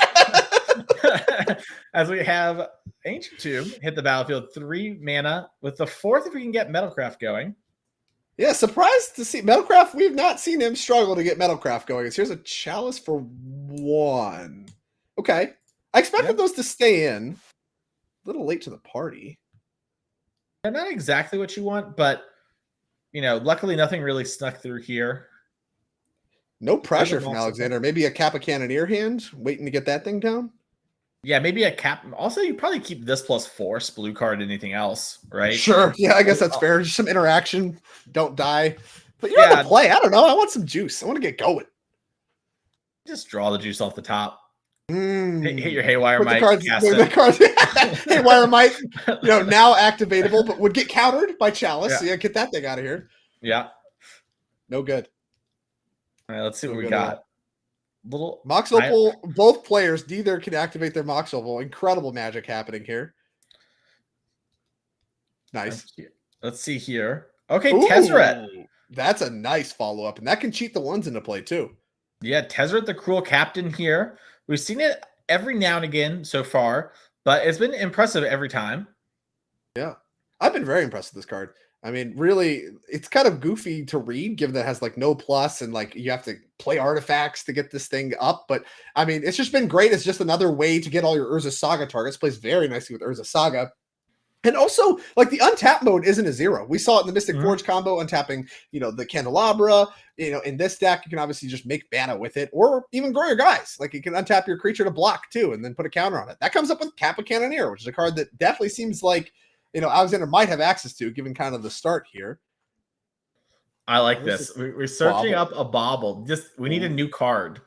As we have Ancient Tomb hit the battlefield, 3 mana with the 4th if we can get Metalcraft going. Yeah, surprised to see Metalcraft. We've not seen him struggle to get Metalcraft going. Here's a Chalice for 1. Okay. I expected those to stay in. A little late to the party. They're not exactly what you want, but, luckily nothing really snuck through here. No pressure from Alexander. Maybe a Kappa Cannoneer hand, waiting to get that thing down. Yeah, maybe a cap. Also, you probably keep this +4 blue card, anything else, right? Sure. Yeah, I guess that's fair. Just some interaction. Don't die. But you're on the play. I don't know. I want some juice. I want to get going. Just draw the juice off the top. Hit your Haywire Might. The cards. Haywire Might, now activatable, but would get countered by Chalice. Yeah, get that thing out of here. Yeah. No good. All right, let's see what we got. Little Mox Opal, both players neither can activate their Mox Opal. Incredible magic happening here. Nice. Let's see here. Okay, Tezzeret. That's a nice follow-up, and that can cheat the ones into play too. Yeah, Tezzeret, the Cruel Captain here. We've seen it every now and again so far, but it's been impressive every time. Yeah. I've been very impressed with this card. I mean, really, it's kind of goofy to read, given that it has no plus and you have to play artifacts to get this thing up. But I mean, it's just been great. It's just another way to get all your Urza Saga targets. Plays very nicely with Urza Saga. And also, the untap mode isn't a 0. We saw it in the Mystic Forge combo, untapping, the Candelabra. In this deck, you can obviously just make mana with it, or even grow your guys. You can untap your creature to block too, and then put a counter on it. That comes up with Kappa Cannoneer, which is a card that definitely seems like Alexander might have access to, given kind of the start here. I like this. We're searching up a bauble. We need a new card.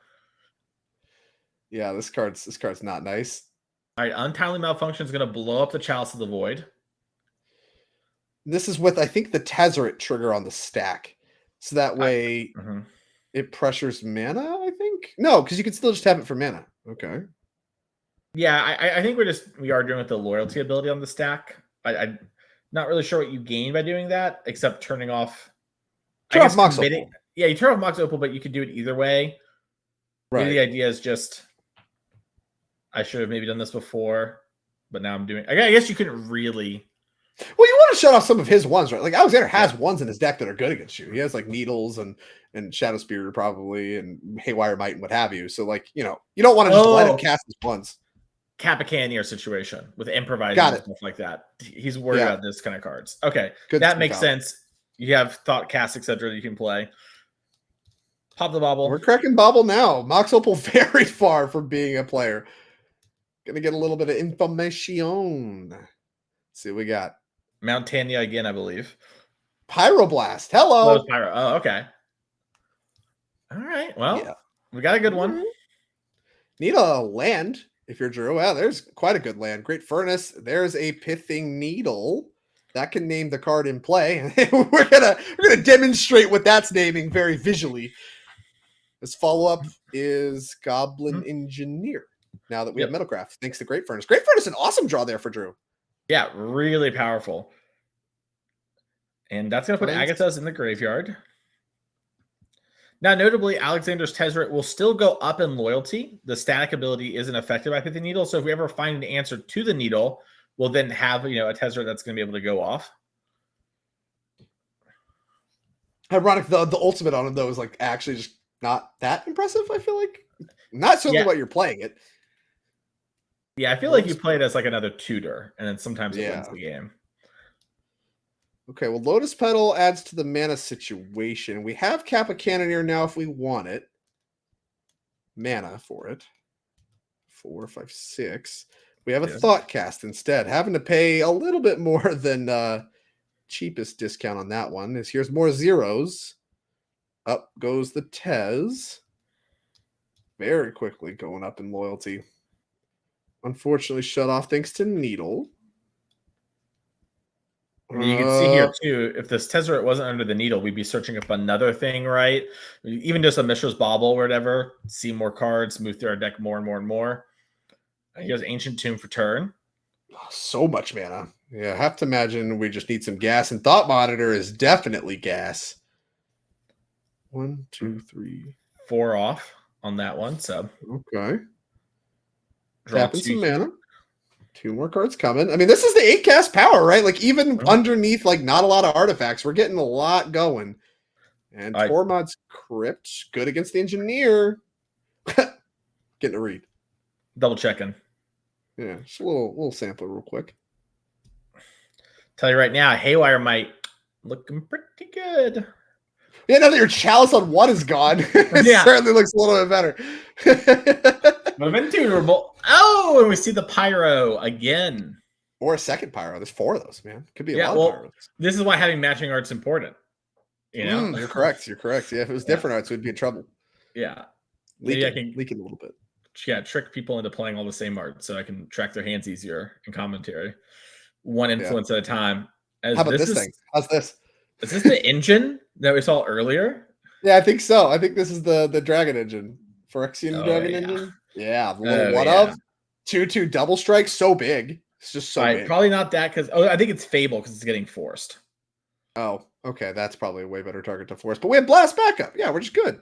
Yeah, this card's not nice. All right, Untimely Malfunction is going to blow up the Chalice of the Void. This is with, I think, the Tezzeret trigger on the stack. So that way it pressures mana, I think? No, because you can still just have it for mana. Okay. Yeah, I think we are doing with the loyalty ability on the stack. I'm not really sure what you gain by doing that, except turning off. Turn off Mox Opal. Yeah, you turn off Mox Opal, but you could do it either way. Right. Maybe the idea is just, I should have maybe done this before, but now I'm doing. I guess you couldn't really. Well, you want to shut off some of his ones, right? Alexander has ones in his deck that are good against you. He has Needles and Shadow Spear probably, and Haywire Might and what have you. So you don't want to just let him cast his ones. Kappa Cannoneer situation with improvising and stuff like that. He's worried about this kind of cards. Okay, that makes sense. You have Thought Cast, etc. that you can play. Pop the bauble. We're cracking bauble now. Mox Opal very far from being a player. Gonna get a little bit of information. Let's see what we got. Mount Tanya again, I believe. Pyroblast. Hello. Pyro. Oh, okay. All right. Well, we got a good one. Need a land. If you're Drew, there's quite a good land. Great Furnace. There's a Pithing Needle. That can name the card in play. we're gonna demonstrate what that's naming very visually. This follow-up is Goblin Engineer. Now that we have Metalcraft, thanks to Great Furnace. Great Furnace, an awesome draw there for Drew. Yeah, really powerful. And that's gonna put Agathos in the graveyard. Now, notably, Alexander's Tezzeret will still go up in loyalty. The static ability isn't affected by Pithing Needle. So if we ever find an answer to the needle, we'll then have a Tezzeret that's going to be able to go off. Ironic, the ultimate on him, though, is actually just not that impressive, I feel like. Not certainly what you're playing it. Yeah, I feel like you play it as another tutor, and then sometimes it wins the game. Okay, well, Lotus Petal adds to the mana situation. We have Kappa Cannoneer now if we want it. Mana for it. 4, 5, 6. We have a Thought Cast instead, having to pay a little bit more than cheapest discount on that one. Is here's more zeros. Up goes the Tez. Very quickly going up in loyalty. Unfortunately, shut off thanks to Needle. You can see here too, if this Tezzeret wasn't under the needle, we'd be searching up another thing, right? Even just a Mishra's Bauble or whatever. See more cards, move through our deck more and more and more. Here's Ancient Tomb for turn. So much mana. Yeah, I have to imagine we just need some gas, and Thought Monitor is definitely gas. 1, 2, 3. 4 off on that one. So okay. Draw Tapping some mana. 2 more cards coming. I mean, this is the 8 cast power, right? Like, even underneath, like, not a lot of artifacts, we're getting a lot going. And Tormod's Crypt, good against the Engineer. Getting a read. Double checking. Yeah, just a little sampler real quick. Tell you right now, Haywire might looking pretty good. Yeah, now that your Chalice on 1 is gone, it certainly looks a little bit better. Intuitable. Oh, and we see the Pyro again. Or a second Pyro. There's 4 of those, man. Could be a lot of Pyros. This is why having matching art's important. You know? You're correct. You're correct. Yeah, if it was different arts, we'd be in trouble. Yeah. Maybe I can leak it a little bit. Yeah, trick people into playing all the same art so I can track their hands easier in commentary. One influence at a time. How about this thing? How's this? Is this the engine that we saw earlier? Yeah, I think so. I think this is the Dragon engine. Phyrexian Dragon engine. Yeah, the little of 2/2 double strike, so big. It's just so big. Probably not that because I think it's Fable because it's getting forced. Oh, okay. That's probably a way better target to force. But we have Blast backup. Yeah, we're just good.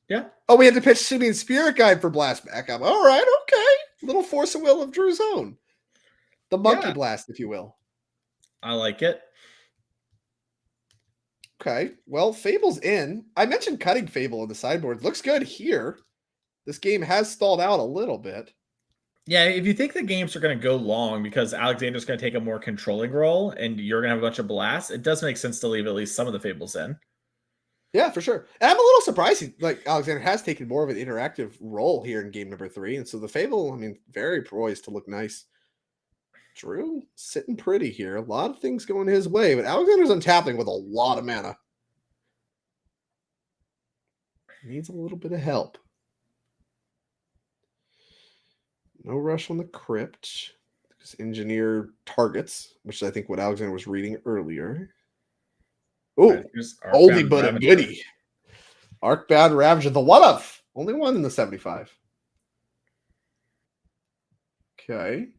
Yeah. Oh, we had to pitch Simeon Spirit Guide for Blast backup. All right, okay. Little Force of Will of Drew's own. The Monkey Blast, if you will. I like it. Okay. Well, Fable's in. I mentioned cutting Fable in the sideboard. Looks good here. This game has stalled out a little bit. Yeah, if you think the games are going to go long because Alexander's going to take a more controlling role and you're going to have a bunch of blasts, it does make sense to leave at least some of the Fables in. Yeah, for sure. And I'm a little surprised Alexander has taken more of an interactive role here in game number 3. And so the Fable, I mean, very poised to look nice. Drew sitting pretty here. A lot of things going his way, but Alexander's untapping with a lot of mana. Needs a little bit of help. No rush on the Crypt. Because Engineer targets, which I think what Alexander was reading earlier. Oh, oldie but a goodie. Arcbound Ravager, the one of. Only one in the 75. Okay.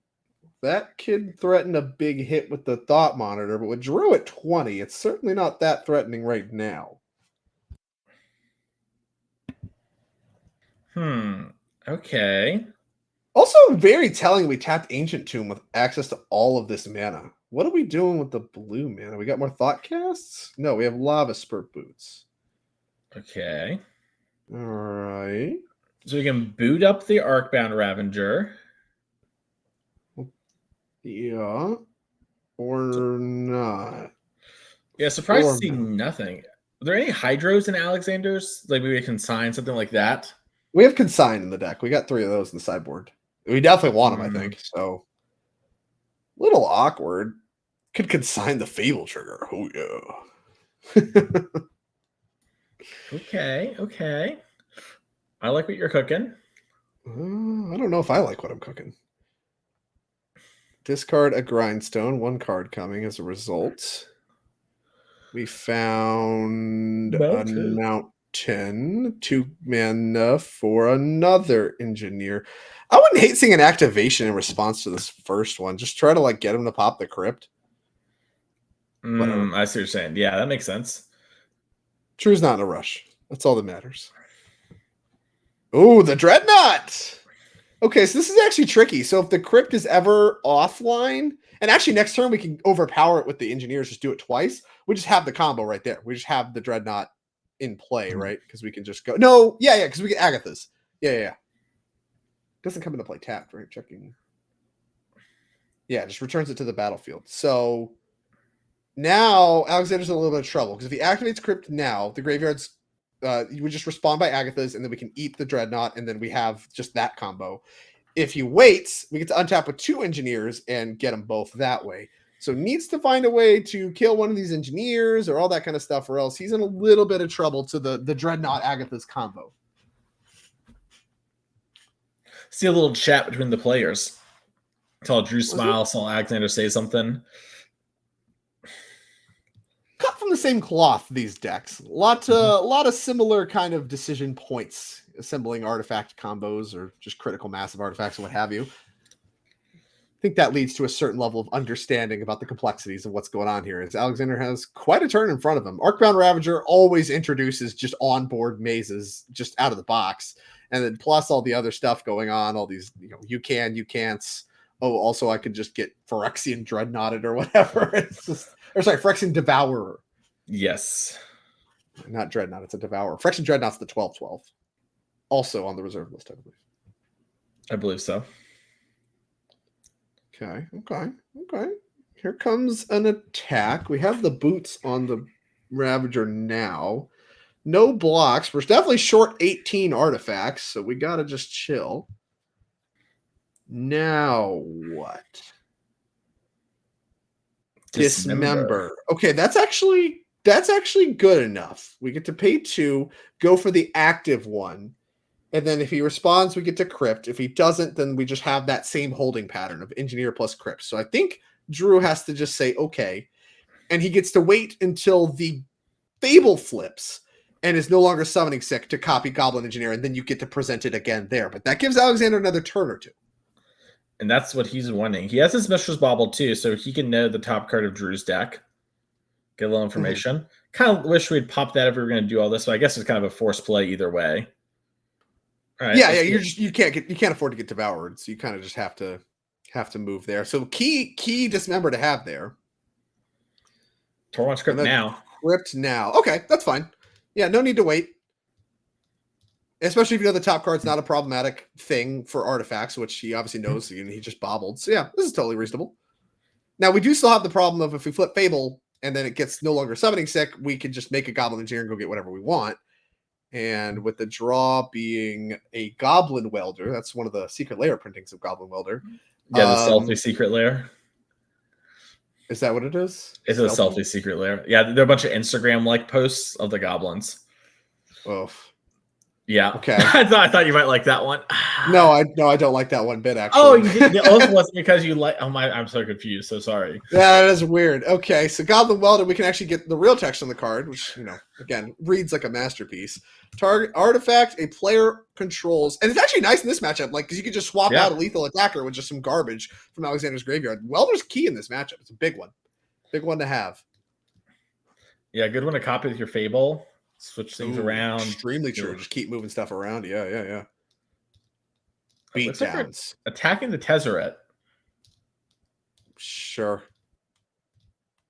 That kid threatened a big hit with the Thought Monitor, but with Drew at 20, it's certainly not that threatening right now. Okay. Also, very telling we tapped Ancient Tomb with access to all of this mana. What are we doing with the blue mana? We got more Thought Casts? No, we have Lava Spurt Boots. Okay. All right. So we can boot up the Arcbound Ravager. Yeah. Or not. Yeah, surprised to see nothing. Are there any Hydros in Alexander's? Like maybe we can sign something like that? We have Consign in the deck. We got 3 of those in the sideboard. We definitely want them, I think. So, little awkward. Could consign the Fable trigger. Oh, yeah. Okay. I like what you're cooking. I don't know if I like what I'm cooking. Discard a Grindstone. 1 card coming as a result. We found a Mountain. 2 mana for another Engineer. I wouldn't hate seeing an activation in response to this first one. Just try to get him to pop the Crypt. I see what you're saying. Yeah, that makes sense. Drew's not in a rush. That's all that matters. Oh, the Dreadnought! Okay, so this is actually tricky. So if the Crypt is ever offline, and actually next turn we can overpower it with the Engineers, just do it twice. We just have the combo right there. We just have the Dreadnought in play, right? Because we can just go. No, yeah, because we get Agatha's. Yeah. Doesn't come into play tapped, right? Checking. Yeah, just returns it to the battlefield. So now Alexander's in a little bit of trouble because if he activates Crypt now, the graveyard's you would just respond by Agatha's, and then we can eat the Dreadnought, and then we have just that combo. If he waits, we get to untap with 2 Engineers and get them both that way. So needs to find a way to kill one of these engineers or all that kind of stuff, or else he's in a little bit of trouble to the Dreadnought Agatha's combo. See a little chat between the players. Saw Drew smile, saw Alexander say something. Cut from the same cloth, these decks. A lot of similar kind of decision points, assembling artifact combos or just critical massive artifacts or what have you. I think that leads to a certain level of understanding about the complexities of what's going on here. As Alexander has quite a turn in front of him. Arcbound Ravager always introduces just onboard mazes just out of the box. And then plus all the other stuff going on, all these, you can'ts. Oh, also I could just get Phyrexian Dreadnoughted or whatever. It's just, or sorry, Phyrexian Devourer. Yes. Not Dreadnought, it's a Devourer. Phyrexian Dreadnought's the 12/12. Also on the reserve list, I believe. I believe so. Okay. Here comes an attack. We have the boots on the Ravager now. No blocks. We're definitely short 18 artifacts, so we got to just chill. Now what? Dismember. Okay, that's actually good enough. We get to pay 2, go for the active one, and then if he responds, we get to crypt. If he doesn't, then we just have that same holding pattern of engineer plus crypt. So I think Drew has to just say okay, and he gets to wait until the Fable flips and is no longer summoning sick to copy Goblin Engineer, and then you get to present it again there. But that gives Alexander another turn or 2. And that's what he's wanting. He has his Mistress Bauble too, so he can know the top card of Drew's deck. Get a little information. Kind of wish we'd pop that if we were going to do all this, but I guess it's kind of a forced play either way. All right, yeah. You can't afford to get devoured, so you kind of just have to move there. So key dismember to have there. Tor wants crypt now. Crypt now. Okay, that's fine. Yeah, no need to wait. Especially if you know the top card's not a problematic thing for artifacts, which he obviously knows. He just bobbled. So yeah, this is totally reasonable. Now we do still have the problem of if we flip Fable and then it gets no longer summoning sick, we can just make a Goblin Engineer and go get whatever we want. And with the draw being a Goblin Welder, that's one of the secret layer printings of Goblin Welder. Yeah, the selfie secret layer. Is that what it is? It's a selfie secret layer. Yeah, there are a bunch of Instagram-like posts of the goblins. Oh. Yeah. Okay. I thought you might like that one. No, I don't like that one bit, actually. Oh, you did. The oath wasn't because you like. Oh my! I'm so confused. So sorry. Yeah, that is weird. Okay, so Goblin Welder, we can actually get the real text on the card, which again reads like a masterpiece. Target artifact a player controls, and it's actually nice in this matchup, because you could just swap out a lethal attacker with just some garbage from Alexander's graveyard. Welder's key in this matchup. It's a big one to have. Yeah, good one to copy with your Fable. Switch things around. Extremely true. Just keep moving stuff around. Yeah. Beatdowns. Attacking the Tezzeret. Sure.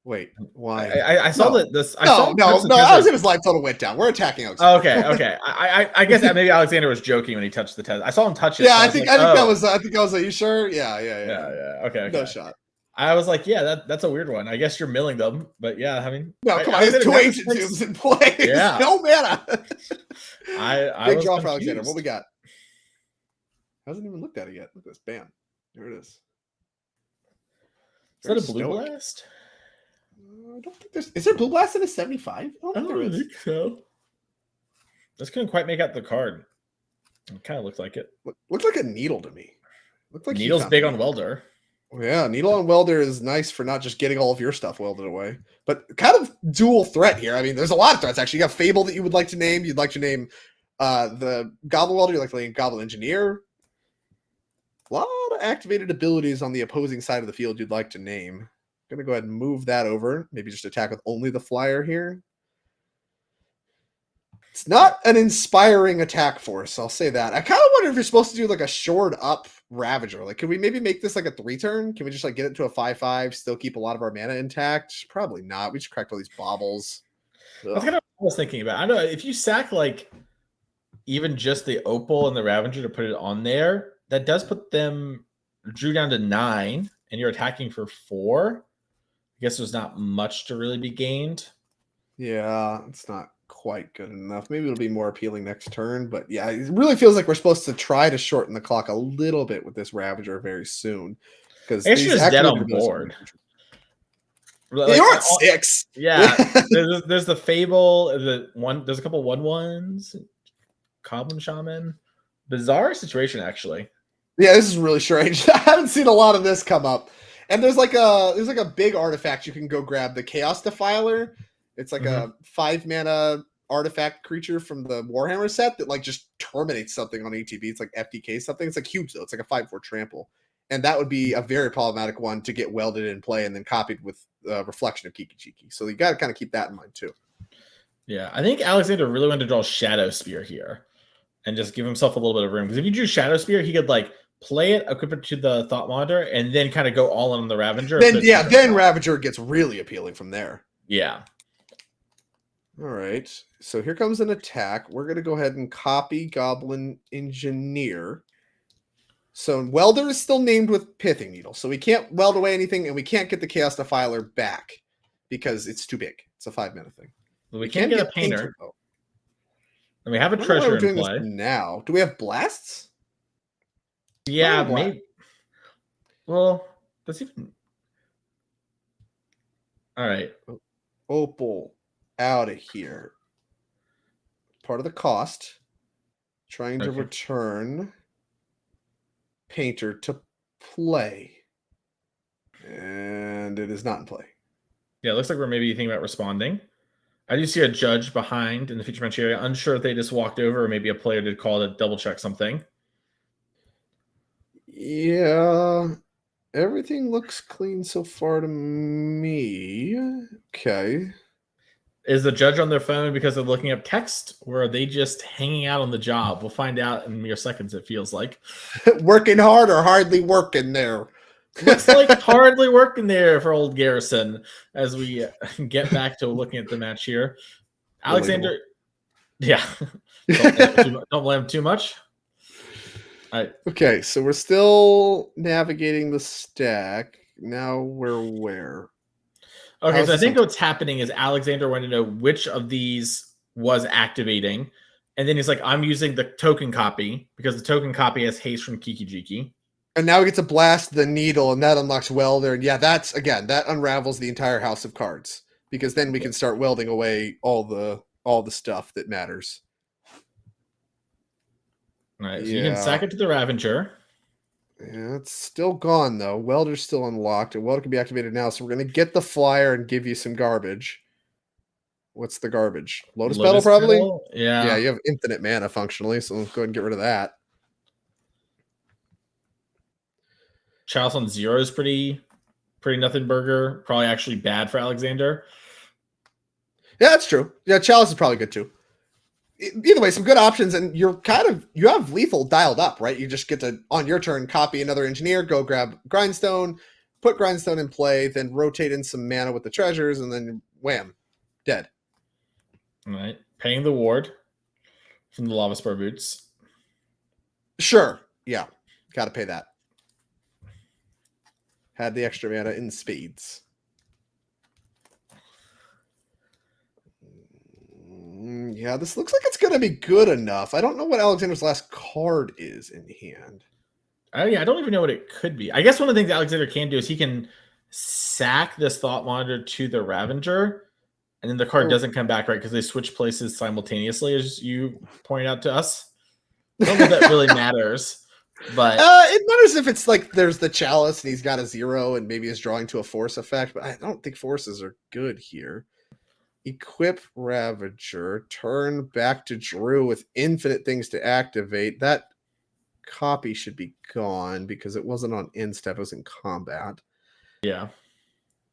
Wait, why? I saw that this. No. I was in his life total went down. We're attacking Alexander. Okay. I guess maybe Alexander was joking when he touched the Tezzeret. I saw him touch it. Yeah, I think that was. I was like, you sure? Yeah. Okay. No shot. I was like, yeah, that's a weird one. I guess you're milling them, but yeah, I mean, no, come on, there's 2 ancient tombs in play. Yeah, no mana. Big draw for Alexander. What we got? Hasn't even looked at it yet. Look at this. Bam. There it is. Is that a blue blast? I don't think there's. Is there blue blast in a 75? I don't think so. This couldn't quite make out the card. It kind of looked like it. Looks like a needle to me. Looks like Needle's big on Welder. Yeah, Needle on Welder is nice for not just getting all of your stuff welded away, but kind of dual threat here. I mean, there's a lot of threats, actually. You got Fable that you would like to name. You'd like to name the Goblin Welder. You'd like to name Goblin Engineer. A lot of activated abilities on the opposing side of the field you'd like to name. I'm going to go ahead and move that over. Maybe just attack with only the flyer here. It's not an inspiring attack force, I'll say that. I kind of wonder if you're supposed to do a shored up Ravager. Can we maybe make this a 3-turn? Can we just get it to a 5/5, still keep a lot of our mana intact? Probably not. We just cracked all these bobbles. That's kind of what I was thinking about. I don't know if you sack even just the Opal and the Ravager to put it on there, that does put them Drew down to 9, and you're attacking for 4. I guess there's not much to really be gained. Yeah, it's not quite good enough. Maybe it'll be more appealing next turn, but yeah, it really feels like we're supposed to try to shorten the clock a little bit with this Ravager very soon, because she's dead on board. You're at 6. Yeah, there's the Fable. There's a couple 1/1s. Goblin Shaman. Bizarre situation, actually. Yeah, this is really strange. I haven't seen a lot of this come up. And there's like a big artifact you can go grab, the Chaos Defiler. It's like a 5-mana artifact creature from the Warhammer set that like just terminates something on ATB. It's like FTK something. It's like huge though. It's like a 5/4 trample. And that would be a very problematic one to get welded in play and then copied with Reflection of Kiki-Jiki. So you got to kind of keep that in mind too. Yeah, I think Alexander really wanted to draw Shadow Spear here and just give himself a little bit of room. Because if you drew Shadow Spear, he could like play it, equip it to the Thought Monitor, and then kind of go all in on the Ravager. Then Ravager gets really appealing from there. Yeah. All right. So here comes an attack. We're going to go ahead and copy Goblin Engineer. So Welder is still named with Pithing Needle. So we can't weld away anything, and we can't get the Chaos Defiler back because it's too big. It's a 5-mana thing. Well, we can't get a Painter. Though. And we have a Treasure in play. Now. Do we have Blasts? Yeah, maybe. Well, that's even. All right. Opal out of here. Part of the cost. Trying to return Painter to play. And it is not in play. Yeah, it looks like we're maybe thinking about responding. I do see a judge behind in the feature bench area. Unsure if they just walked over or maybe a player did call to double check something. Yeah. Everything looks clean so far to me. Okay. Is the judge on their phone because they're looking up text, or are they just hanging out on the job? We'll find out in mere seconds, it feels like. Working hard or hardly working there? Looks like hardly working there for old Garrison as we get back to looking at the match here. Alexander, yeah. Don't blame him too much. Okay, so we're still navigating the stack. Now we're where? Okay, so I think what's happening is Alexander wanted to know which of these was activating. And then he's like, I'm using the token copy because the token copy has haste from Kiki-Jiki. And now we get to blast the needle, and that unlocks Welder. And yeah, that unravels the entire house of cards. Because then we can start welding away all the stuff that matters. All right, so you can sack it to the Ravager. Yeah, it's still gone, though. Welder's still unlocked, and Welder can be activated now. So we're going to get the flyer and give you some garbage. What's the garbage? Lotus Petal, probably? Yeah. Yeah, you have infinite mana, functionally, so let's go ahead and get rid of that. Chalice on 0 is pretty nothing burger. Probably actually bad for Alexander. Yeah, that's true. Yeah, Chalice is probably good, too. Either way, some good options, and you have lethal dialed up, right? You just get to, on your turn, copy another engineer, go grab Grindstone, put Grindstone in play, then rotate in some mana with the treasures, and then wham, dead. All right. Paying the ward from the Lava Spur Boots. Sure. Yeah. Got to pay that. Had the extra mana in spades. Yeah, this looks like it's going to be good enough. I don't know what Alexander's last card is in hand. I don't even know what it could be. I guess one of the things Alexander can do is he can sack this Thought Monitor to the Ravager, and then the card doesn't come back, right? Because they switch places simultaneously, as you pointed out to us. I don't know if that really matters, but it matters if it's like there's the Chalice and he's got a 0 and maybe is drawing to a force effect, but I don't think forces are good here. Equip Ravager, turn back to Drew with infinite things to activate. That copy should be gone because it wasn't on instep, it was in combat. Yeah.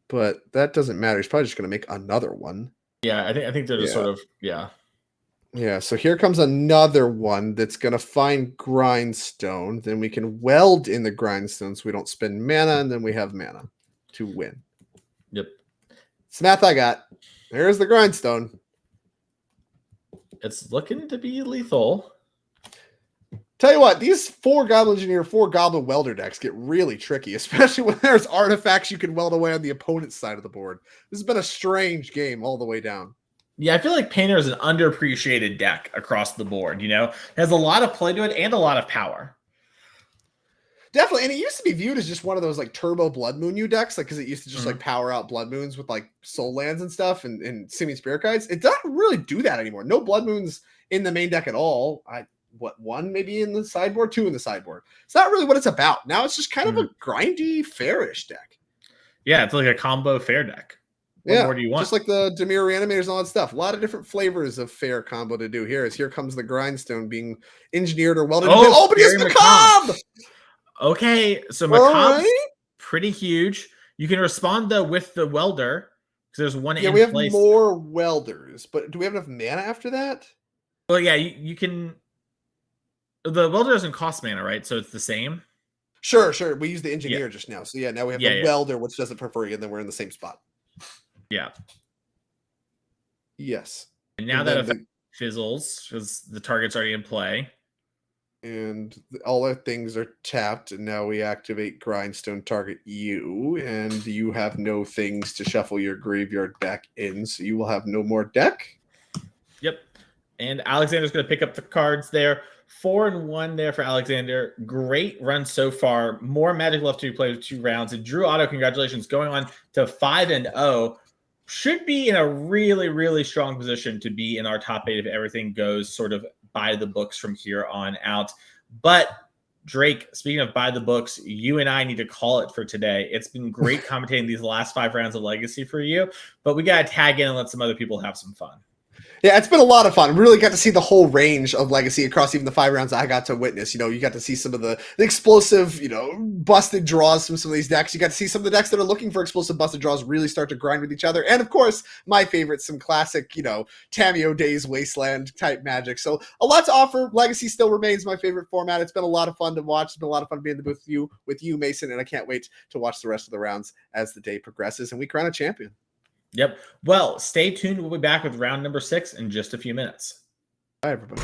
But that doesn't matter. He's probably just going to make another one. Yeah, I think they're just sort of, yeah. Yeah, so here comes another one that's going to find Grindstone. Then we can weld in the Grindstone so we don't spend mana, and then we have mana to win. Yep. It's the math I got. There's the Grindstone. It's looking to be lethal. Tell you what, these 4 Goblin Engineer, 4 Goblin Welder decks get really tricky, especially when there's artifacts you can weld away on the opponent's side of the board. This has been a strange game all the way down. Yeah, I feel like Painter is an underappreciated deck across the board, you know? It has a lot of play to it and a lot of power. Definitely, and it used to be viewed as just one of those like turbo Blood Moon U decks, like because it used to just like power out Blood Moons with like Soul Lands and stuff and Simian Spirit Guides. It doesn't really do that anymore. No Blood Moons in the main deck at all. One maybe in the sideboard, two in the sideboard. It's not really what it's about. Now it's just kind of a grindy, fairish deck. Yeah, it's like a combo fair deck. What more do you want? Just like the Dimir Reanimators and all that stuff. A lot of different flavors of fair combo to do here. Here comes the Grindstone being engineered or welded. Oh, but here's Macabre! Okay, so Macabre's pretty huge. You can respond though with the welder because there's one. Yeah, we have more welders, but do we have enough mana after that? Well, yeah, you can. The welder doesn't cost mana, right? So it's the same. Sure. We used the engineer just now, so now we have the welder, which doesn't prefer you, and then we're in the same spot. Yeah. Yes. And now that effect fizzles because the target's already in play. And all our things are tapped, and now we activate Grindstone target you, and you have no things to shuffle your graveyard back in, so you will have no more deck. Yep. And Alexander's going to pick up the cards there. 4-1 there for Alexander. Great run so far. More Magic left to play with 2 rounds. And Drew Otto, congratulations, going on to 5-0. Should be in a really, really strong position to be in our top 8 if everything goes sort of by the books from here on out. But Drake, speaking of by the books, you and I need to call it for today. It's been great commentating these last 5 rounds of Legacy for you, but we got to tag in and let some other people have some fun. Yeah, it's been a lot of fun. Really got to see the whole range of Legacy across even the 5 rounds I got to witness. You got to see some of the explosive, busted draws from some of these decks. You got to see some of the decks that are looking for explosive busted draws really start to grind with each other. And of course, my favorite, some classic, Tameo Days Wasteland type Magic. So a lot to offer. Legacy still remains my favorite format. It's been a lot of fun to watch. It's been a lot of fun to be in the booth with you, Mason, and I can't wait to watch the rest of the rounds as the day progresses and we crown a champion. Yep. Well, stay tuned. We'll be back with round number 6 in just a few minutes. Bye, everybody.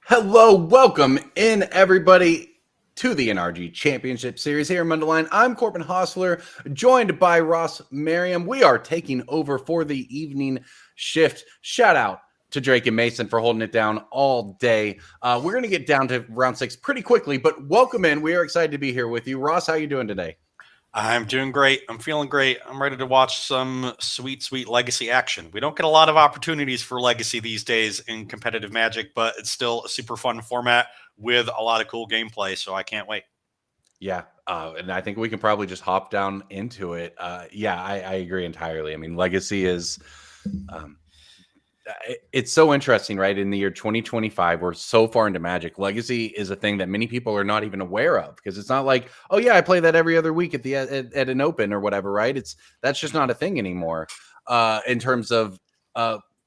Hello, welcome in, everybody, to the NRG Championship Series here in Mundelein. I'm Corbin Hostler, joined by Ross Merriam. We are taking over for the evening shift. Shout out to Drake and Mason for holding it down all day. We're going to get down to round 6 pretty quickly, but welcome in. We are excited to be here with you. Ross, how you doing today? I'm doing great. I'm feeling great. I'm ready to watch some sweet, sweet Legacy action. We don't get a lot of opportunities for Legacy these days in competitive Magic, but it's still a super fun format with a lot of cool gameplay, so I can't wait. Yeah, and I think we can probably just hop down into it. Yeah, I agree entirely. I mean, Legacy is... it's so interesting, right? In the year 2025, we're so far into Magic. Legacy is a thing that many people are not even aware of because it's not like, oh yeah, I play that every other week at an open or whatever, right? That's just not a thing anymore in terms of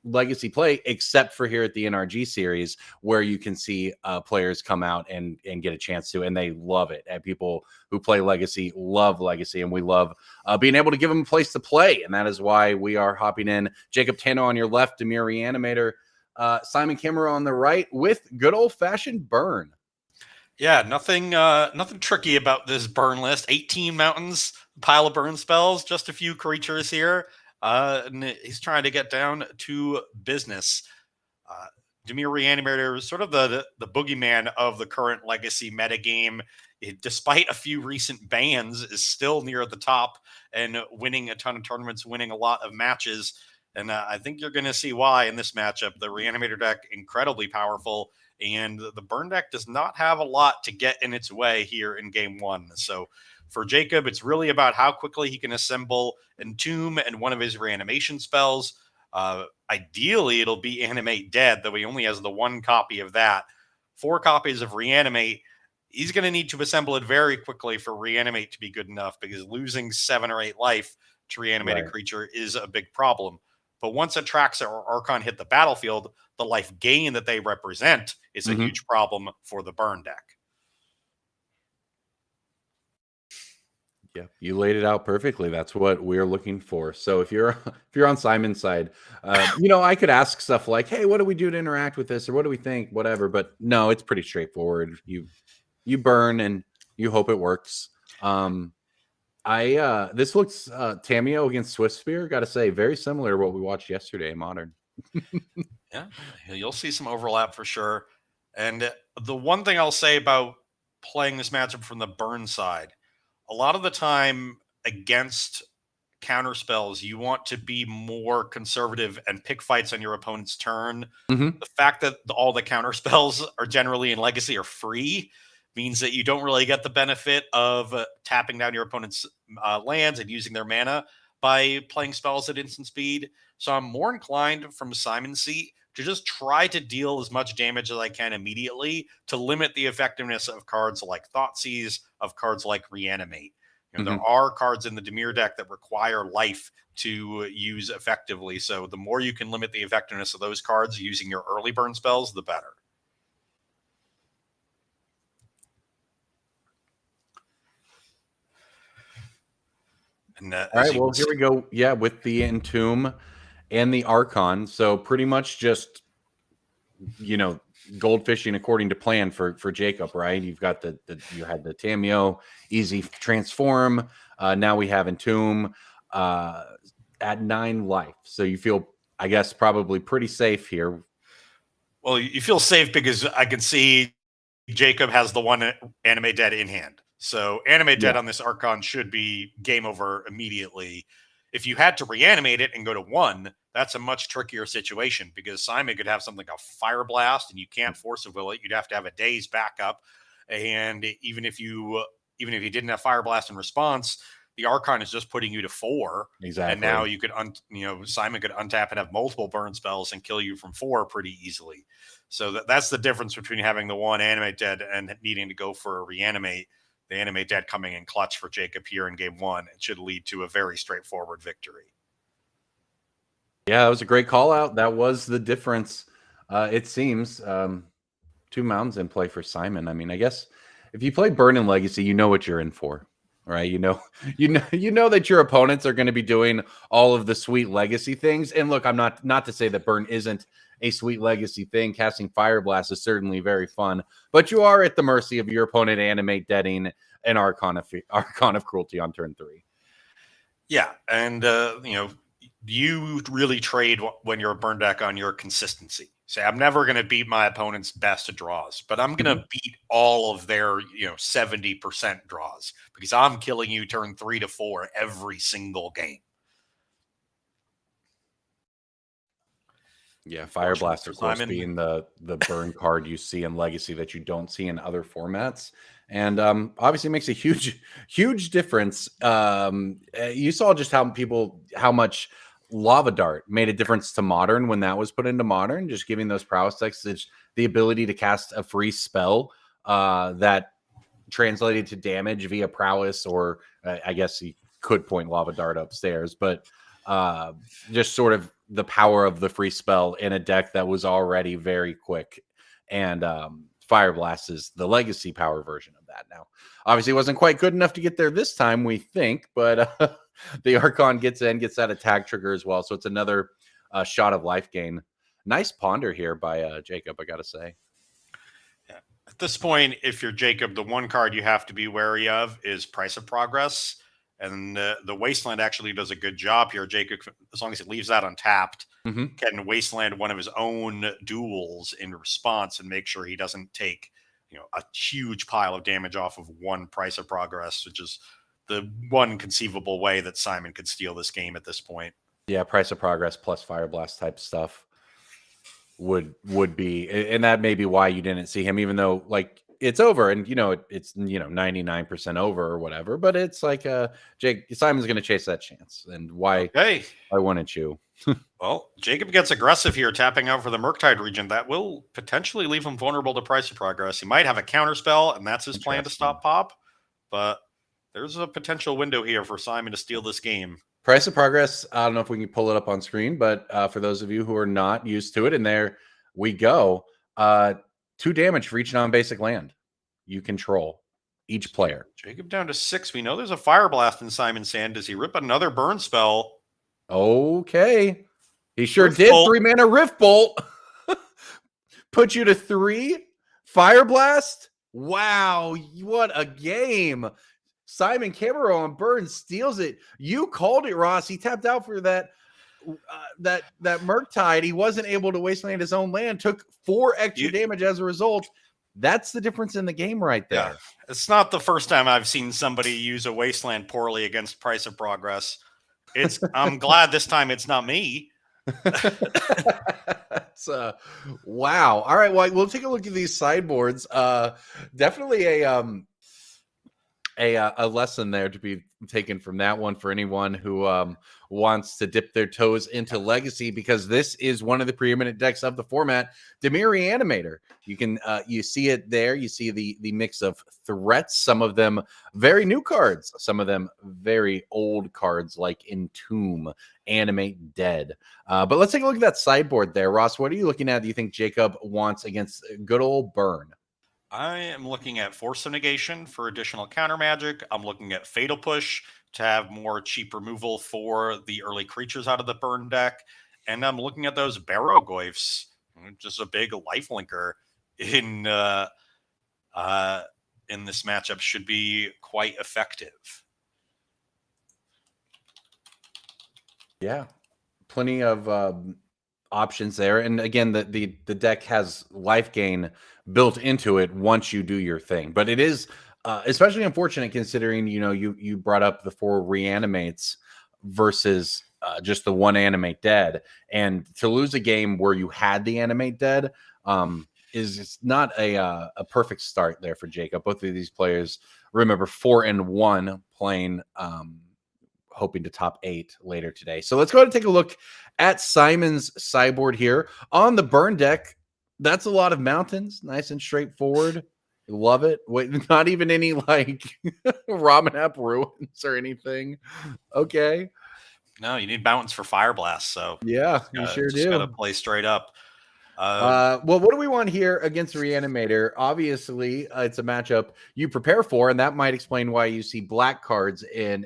Legacy play, except for here at the NRG series, where you can see players come out and get a chance to, and they love it. And people who play Legacy love Legacy, and we love being able to give them a place to play. And that is why we are hopping in. Jacob Tano on your left, Dimir Reanimator, Simon Kimmerer on the right with good old-fashioned burn. Yeah, nothing tricky about this burn list. 18 mountains, pile of burn spells, just a few creatures here. And he's trying to get down to business. Dimir Reanimator is sort of the boogeyman of the current Legacy metagame. Despite a few recent bans, is still near the top and winning a ton of tournaments, winning a lot of matches. And I think you're going to see why in this matchup. The Reanimator deck, incredibly powerful, and the burn deck does not have a lot to get in its way here in game 1. So for Jacob, it's really about how quickly he can assemble Entomb and one of his reanimation spells. Ideally, it'll be Animate Dead, though he only has the 1 copy of that. 4 copies of Reanimate. He's going to need to assemble it very quickly for Reanimate to be good enough, because losing 7 or 8 life to reanimate a creature is a big problem. But once Atraxa or Archon hit the battlefield, the life gain that they represent is a huge problem for the burn deck. Yeah, you laid it out perfectly. That's what we're looking for. So if you're on Simon's side, I could ask stuff like, "Hey, what do we do to interact with this, or what do we think?" Whatever. But no, it's pretty straightforward. You burn and you hope it works. This looks Tamio against Swiftspear. Got to say, very similar to what we watched yesterday in Modern. Yeah, you'll see some overlap for sure. And the one thing I'll say about playing this matchup from the burn side, a lot of the time against counter spells, you want to be more conservative and pick fights on your opponent's turn. Mhm. The fact that all the counter spells are generally in Legacy are free means that you don't really get the benefit of tapping down your opponent's lands and using their mana by playing spells at instant speed. So I'm more inclined from Simon's seat to just try to deal as much damage as I can immediately to limit the effectiveness of cards like Thoughtseize, of cards like Reanimate. There are cards in the Dimir deck that require life to use effectively. So the more you can limit the effectiveness of those cards using your early burn spells, the better. And All right, well, here we go. Yeah, with the Entomb and the Archon. So pretty much just, goldfishing according to plan for Jacob, right? You've got you had the Tamio, easy transform. Now we have Entomb at 9 life. So you feel, I guess, probably pretty safe here. Well, you feel safe because I can see Jacob has the one Animate Dead in hand. So Animate Dead on this Archon should be game over immediately. If you had to reanimate it and go to 1, that's a much trickier situation because Simon could have something like a Fire Blast and you can't force a will it. You'd have to have a day's backup. And even if you didn't have Fire Blast in response, the Archon is just putting you to 4. Exactly. And now you could, Simon could untap and have multiple burn spells and kill you from 4 pretty easily. So that's the difference between having the one Animate Dead and needing to go for a Reanimate. The Animate Dead coming in clutch for Jacob here in game 1. It should lead to a very straightforward victory. Yeah, that was a great call out. That was the difference. It seems 2 mountains in play for Simon. I mean, I guess if you play Burn and Legacy, you know what you're in for, right? You know that your opponents are going to be doing all of the sweet Legacy things. And look, I'm not to say that Burn isn't a sweet Legacy thing. Casting Fire Blast is certainly very fun, but you are at the mercy of your opponent Animate Deading an Archon of Cruelty on turn 3. Yeah, and you really trade when you're a burn deck on your consistency. Say, I'm never going to beat my opponent's best draws, but I'm going to beat all of their 70% draws because I'm killing you turn 3 to 4 every single game. Yeah, Fire Blast, of course, being the burn card you see in Legacy that you don't see in other formats. And obviously makes a huge difference. You saw just how much Lava Dart made a difference to Modern when that was put into Modern, just giving those prowess decks the ability to cast a free spell that translated to damage via prowess, or I guess you could point Lava Dart upstairs, but just sort of the power of the free spell in a deck that was already very quick. And Fire Blast is the Legacy power version of that. Now, obviously, it wasn't quite good enough to get there this time, we think, but the Archon gets that attack trigger as well. So it's another shot of life gain. Nice ponder here by Jacob, I got to say. Yeah. At this point, if you're Jacob, the one card you have to be wary of is Price of Progress. And the Wasteland actually does a good job here. Jacob, as long as it leaves that untapped, can Wasteland one of his own duels in response and make sure he doesn't take a huge pile of damage off of one Price of Progress, which is the one conceivable way that Simon could steal this game at this point. Yeah, Price of Progress plus Fire Blast type stuff would be, and that may be why you didn't see him, even though it's over and it's 99% over or whatever, but it's like Simon's going to chase that chance, and why wouldn't you? Well, Jacob gets aggressive here, tapping out for the Murktide region. That will potentially leave him vulnerable to Price of Progress. He might have a counter spell, and that's his plan to stop Pop, but there's a potential window here for Simon to steal this game. Price of Progress, I don't know if we can pull it up on screen, but for those of you who are not used to it, and there we go. 2 damage for each non-basic land you control, each player. Jacob down to 6. We know there's a Fire Blast in Simon's hand. Does he rip another burn spell? Okay. He sure Rift did. Bolt. 3-mana Rift Bolt. Put you to 3. Fire Blast. Wow. What a game. Simon Camero on Burn steals it. You called it, Ross. He tapped out for that that Murktide. He wasn't able to wasteland his own land, took 4 extra damage as a result. That's the difference in the game right there. Yeah. It's not the first time I've seen somebody use a wasteland poorly against Price of Progress. I'm glad this time it's not me. That's wow. All right, well, we'll take a look at these sideboards. Definitely a lesson there to be taken from that one for anyone who wants to dip their toes into Legacy, because this is one of the preeminent decks of the format, Dimir Reanimator. You can you see it there. You see the mix of threats, some of them very new cards, some of them very old cards like Entomb, Animate Dead. But let's take a look at that sideboard there. Ross, what are you looking at? Do you think Jacob wants against good old Burn? I am looking at Force of Negation for additional counter magic. I'm looking at Fatal Push to have more cheap removal for the early creatures out of the Burn deck. And I'm looking at those Barrogoyfs, just a big life linker in this matchup, should be quite effective. Yeah, plenty of options there. And again, the deck has life gain built into it once you do your thing. But it is especially unfortunate considering, you brought up the 4 reanimates versus just the 1 animate dead. And to lose a game where you had the animate dead is not a perfect start there for Jacob. Both of these players, remember, 4-1 playing hoping to top 8 later today. So let's go ahead and take a look at Simon's sideboard here on the Burn deck. That's a lot of mountains, nice and straightforward. Love it. Wait, not even any like Ramanap ruins or anything. Okay. No, you need mountains for Fire Blast. So yeah, you sure just do. gotta play straight up. Well, what do we want here against Reanimator? Obviously, it's a matchup you prepare for, and that might explain why you see black cards and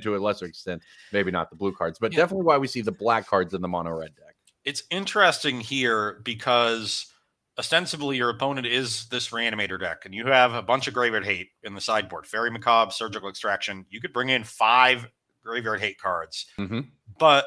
to a lesser extent, maybe not the blue cards, but definitely why we see the black cards in the mono red deck. It's interesting here because ostensibly your opponent is this Reanimator deck, and you have a bunch of Graveyard Hate in the sideboard. Fairy Macabre, Surgical Extraction. You could bring in 5 Graveyard Hate cards. But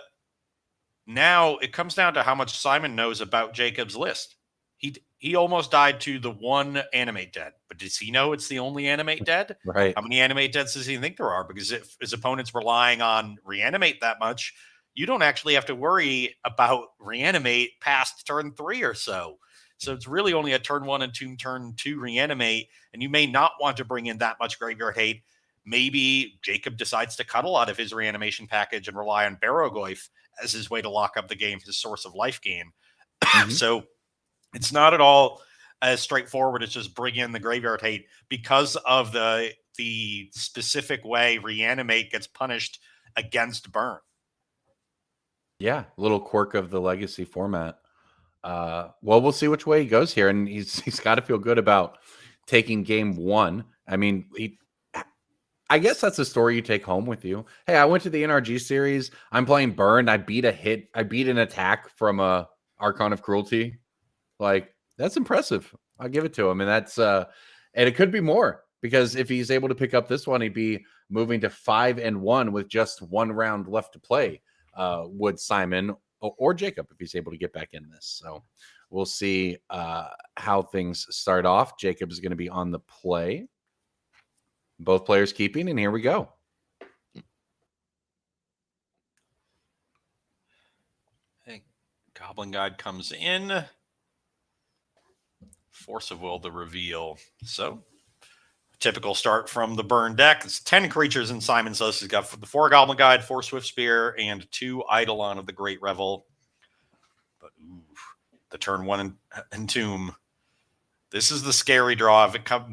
now it comes down to how much Simon knows about Jacob's list. He almost died to the 1 Animate Dead, but does he know it's the only Animate Dead? Right. How many Animate Deads does he think there are? Because if his opponent's relying on Reanimate that much, you don't actually have to worry about Reanimate past turn 3 or so. So it's really only a turn 1 and turn 2 Reanimate, and you may not want to bring in that much Graveyard Hate. Maybe Jacob decides to cut a lot of his reanimation package and rely on Barrogoyf as his way to lock up the game, his source of life gain. So it's not at all as straightforward as just bring in the Graveyard Hate because of the specific way Reanimate gets punished against Burn. Yeah, little quirk of the Legacy format. Well, we'll see which way he goes here, and he's got to feel good about taking game 1. I mean, I guess that's a story you take home with you. Hey, I went to the NRG series. I'm playing Burn. I beat an attack from a Archon of Cruelty. Like, that's impressive. I'll give it to him. And that's and it could be more, because if he's able to pick up this one, he'd be moving to 5-1 with just 1 round left to play. Would Simon or Jacob, if he's able to get back in this. So we'll see how things start off. Jacob is going to be on the play. Both players keeping, and here we go. Hey, Goblin Guide comes in. Force of Will, the reveal. So, typical start from the Burn deck. It's 10 creatures in Simon's list. He's got the 4 Goblin Guide, 4 Swift Spear, and 2 Eidolon of the Great Revel. But the turn 1 Entomb. This is the scary draw. If it comes,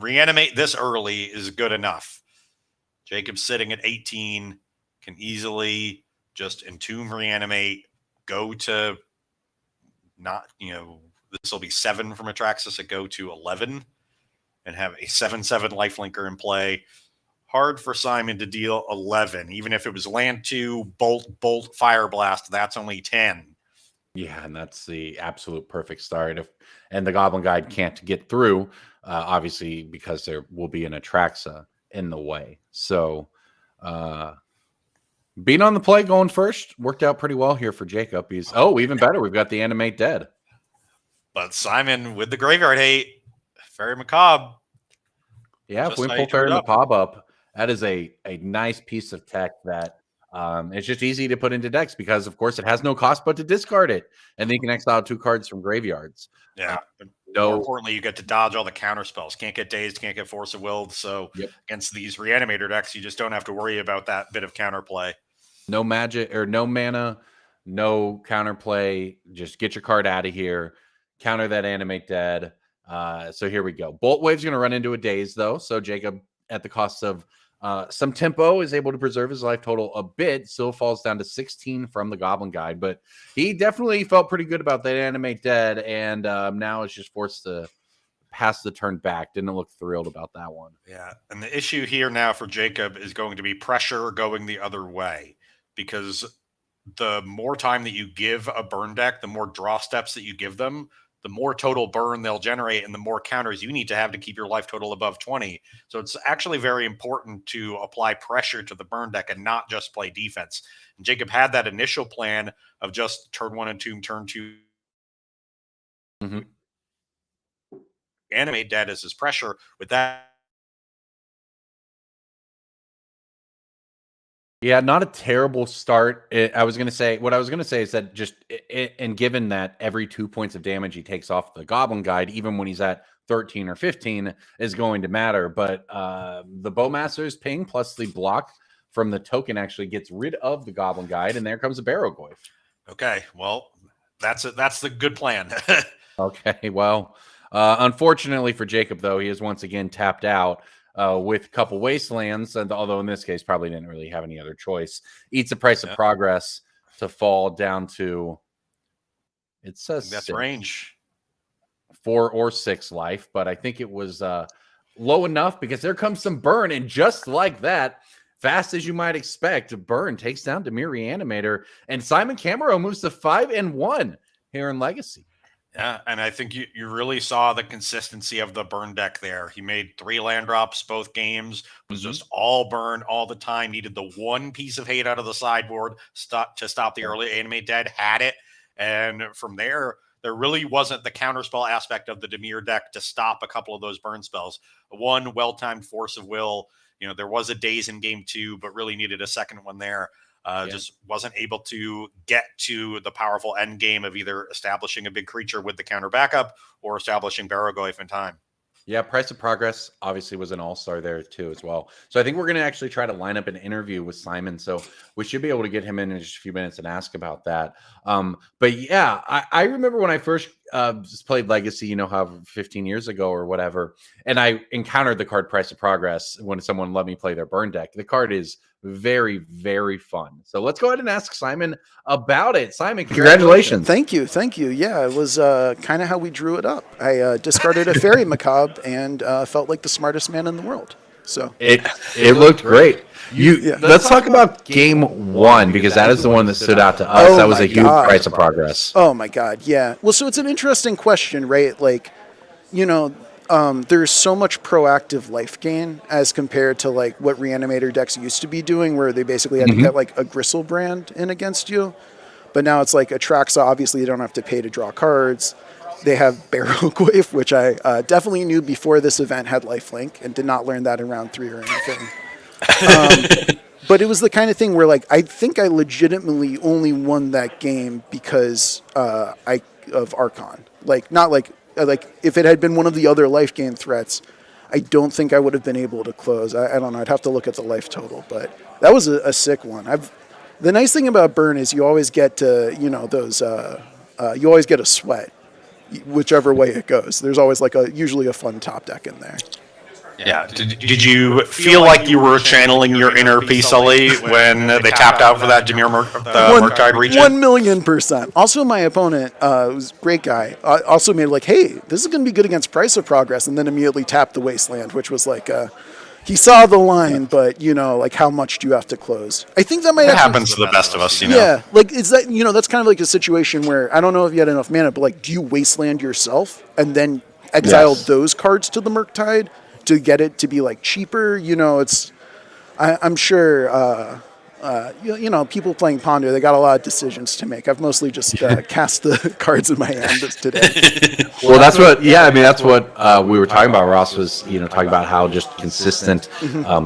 Reanimate this early is good enough. Jacob's sitting at 18, can easily just Entomb Reanimate, go to this will be 7 from Atraxis, and go to 11, and have a 7/7 lifelinker in play. Hard for Simon to deal 11. Even if it was land 2, bolt, fire blast, that's only 10. Yeah, and that's the absolute perfect start. And the Goblin Guide can't get through, obviously, because there will be an Atraxa in the way. So being on the play going first worked out pretty well here for Jacob. He's even better. We've got the Animate Dead. But Simon with the Graveyard Hate, Fairy Macabre. Yeah, if we pull Fairy Macabre up, that is a nice piece of tech that it's just easy to put into decks because, of course, it has no cost but to discard it. And then you can exile 2 cards from graveyards. Yeah. More importantly, you get to dodge all the counter spells. Can't get Dazed, can't get Force of Will. So against these Reanimator decks, you just don't have to worry about that bit of counterplay. No magic or no mana, no counterplay. Just get your card out of here. Counter that Animate Dead. So here we go. Bolt Wave's going to run into a Daze, though. So Jacob, at the cost of some tempo, is able to preserve his life total a bit. Still falls down to 16 from the Goblin Guide. But he definitely felt pretty good about that Animate Dead. And now is just forced to pass the turn back. Didn't look thrilled about that one. Yeah. And the issue here now for Jacob is going to be pressure going the other way. Because the more time that you give a burn deck, the more draw steps that you give them, the more total burn they'll generate and the more counters you need to have to keep your life total above 20. So it's actually very important to apply pressure to the burn deck and not just play defense. And Jacob had that initial plan of just turn 1 and 2, turn 2. Animate Dead as his pressure with that. Yeah, not a terrible start. I was going to say is that just, and given that every 2 points of damage he takes off the Goblin Guide, even when he's at 13 or 15, is going to matter. But the Bowmaster's ping plus the block from the token actually gets rid of the Goblin Guide, and there comes a Barrowgoyf. Okay, well, that's the good plan. Okay, well, unfortunately for Jacob, though, he is once again tapped out. With a couple Wastelands, and although in this case probably didn't really have any other choice, eats a Price of Progress to fall down to, it says that's range 4 or 6 life, but I think it was low enough because there comes some burn, and just like that, fast as you might expect, burn takes down Dimir Reanimator, and Simon Camero moves to 5-1 here in Legacy. Yeah, and I think you really saw the consistency of the burn deck there. He made 3 land drops both games, was just all burn all the time, needed the one piece of hate out of the sideboard to stop the early Animate Dead, had it. And from there really wasn't the counterspell aspect of the Dimir deck to stop a couple of those burn spells. One well-timed Force of Will, there was a Daze in game 2, but really needed a second one there. Just wasn't able to get to the powerful end game of either establishing a big creature with the counter backup or establishing Barrowgoyf in time. Yeah, Price of Progress obviously was an all-star there too as well. So I think we're going to actually try to line up an interview with Simon. So we should be able to get him in just a few minutes and ask about that. But yeah, I remember when I first played Legacy, how 15 years ago or whatever, and I encountered the card Price of Progress when someone let me play their burn deck. The card is very, very fun. So let's go ahead and ask Simon about it. Simon, congratulations. Thank you. Yeah, it was kind of how we drew it up. I discarded a Fairy Macabre and felt like the smartest man in the world. So it looked great. Let's talk about game 1 because that is the one that stood out to us. That was a huge Price of Progress. Oh my God, yeah. Well, so it's an interesting question, right? Like, there's so much proactive life gain as compared to like what Reanimator decks used to be doing, where they basically had to get like a Gristlebrand in against you. But now it's like Atraxa, obviously you don't have to pay to draw cards. They have Barrowgoyf, which I definitely knew before this event had lifelink and did not learn that in round 3 or anything. But it was the kind of thing where like I think I legitimately only won that game because of Archon. Like not like if it had been one of the other life gain threats, I don't think I would have been able to close. I don't know. I'd have to look at the life total, but that was a sick one. The nice thing about burn is you always get to, you always get a sweat, whichever way it goes. There's always usually a fun top deck in there. Yeah. Did you feel like you were channeling your inner P. Sully when they tapped out for that Dimir Murktide region? 1,000,000%. Also, my opponent was a great guy. Also made hey, this is going to be good against Price of Progress, and then immediately tapped the Wasteland, which was he saw the line, but how much do you have to close? I think that might happens to the best of us. Yeah, is that that's kind of like a situation where I don't know if you had enough mana, but do you Wasteland yourself and then exile those cards to the Murktide? to get it to be like cheaper. You know, I'm sure. You know, people playing Ponder, they got a lot of decisions to make. I've mostly just cast the cards in my hand today. Well, that's what. Yeah, I mean, that's what we were talking about. Ross was, talking about how just consistent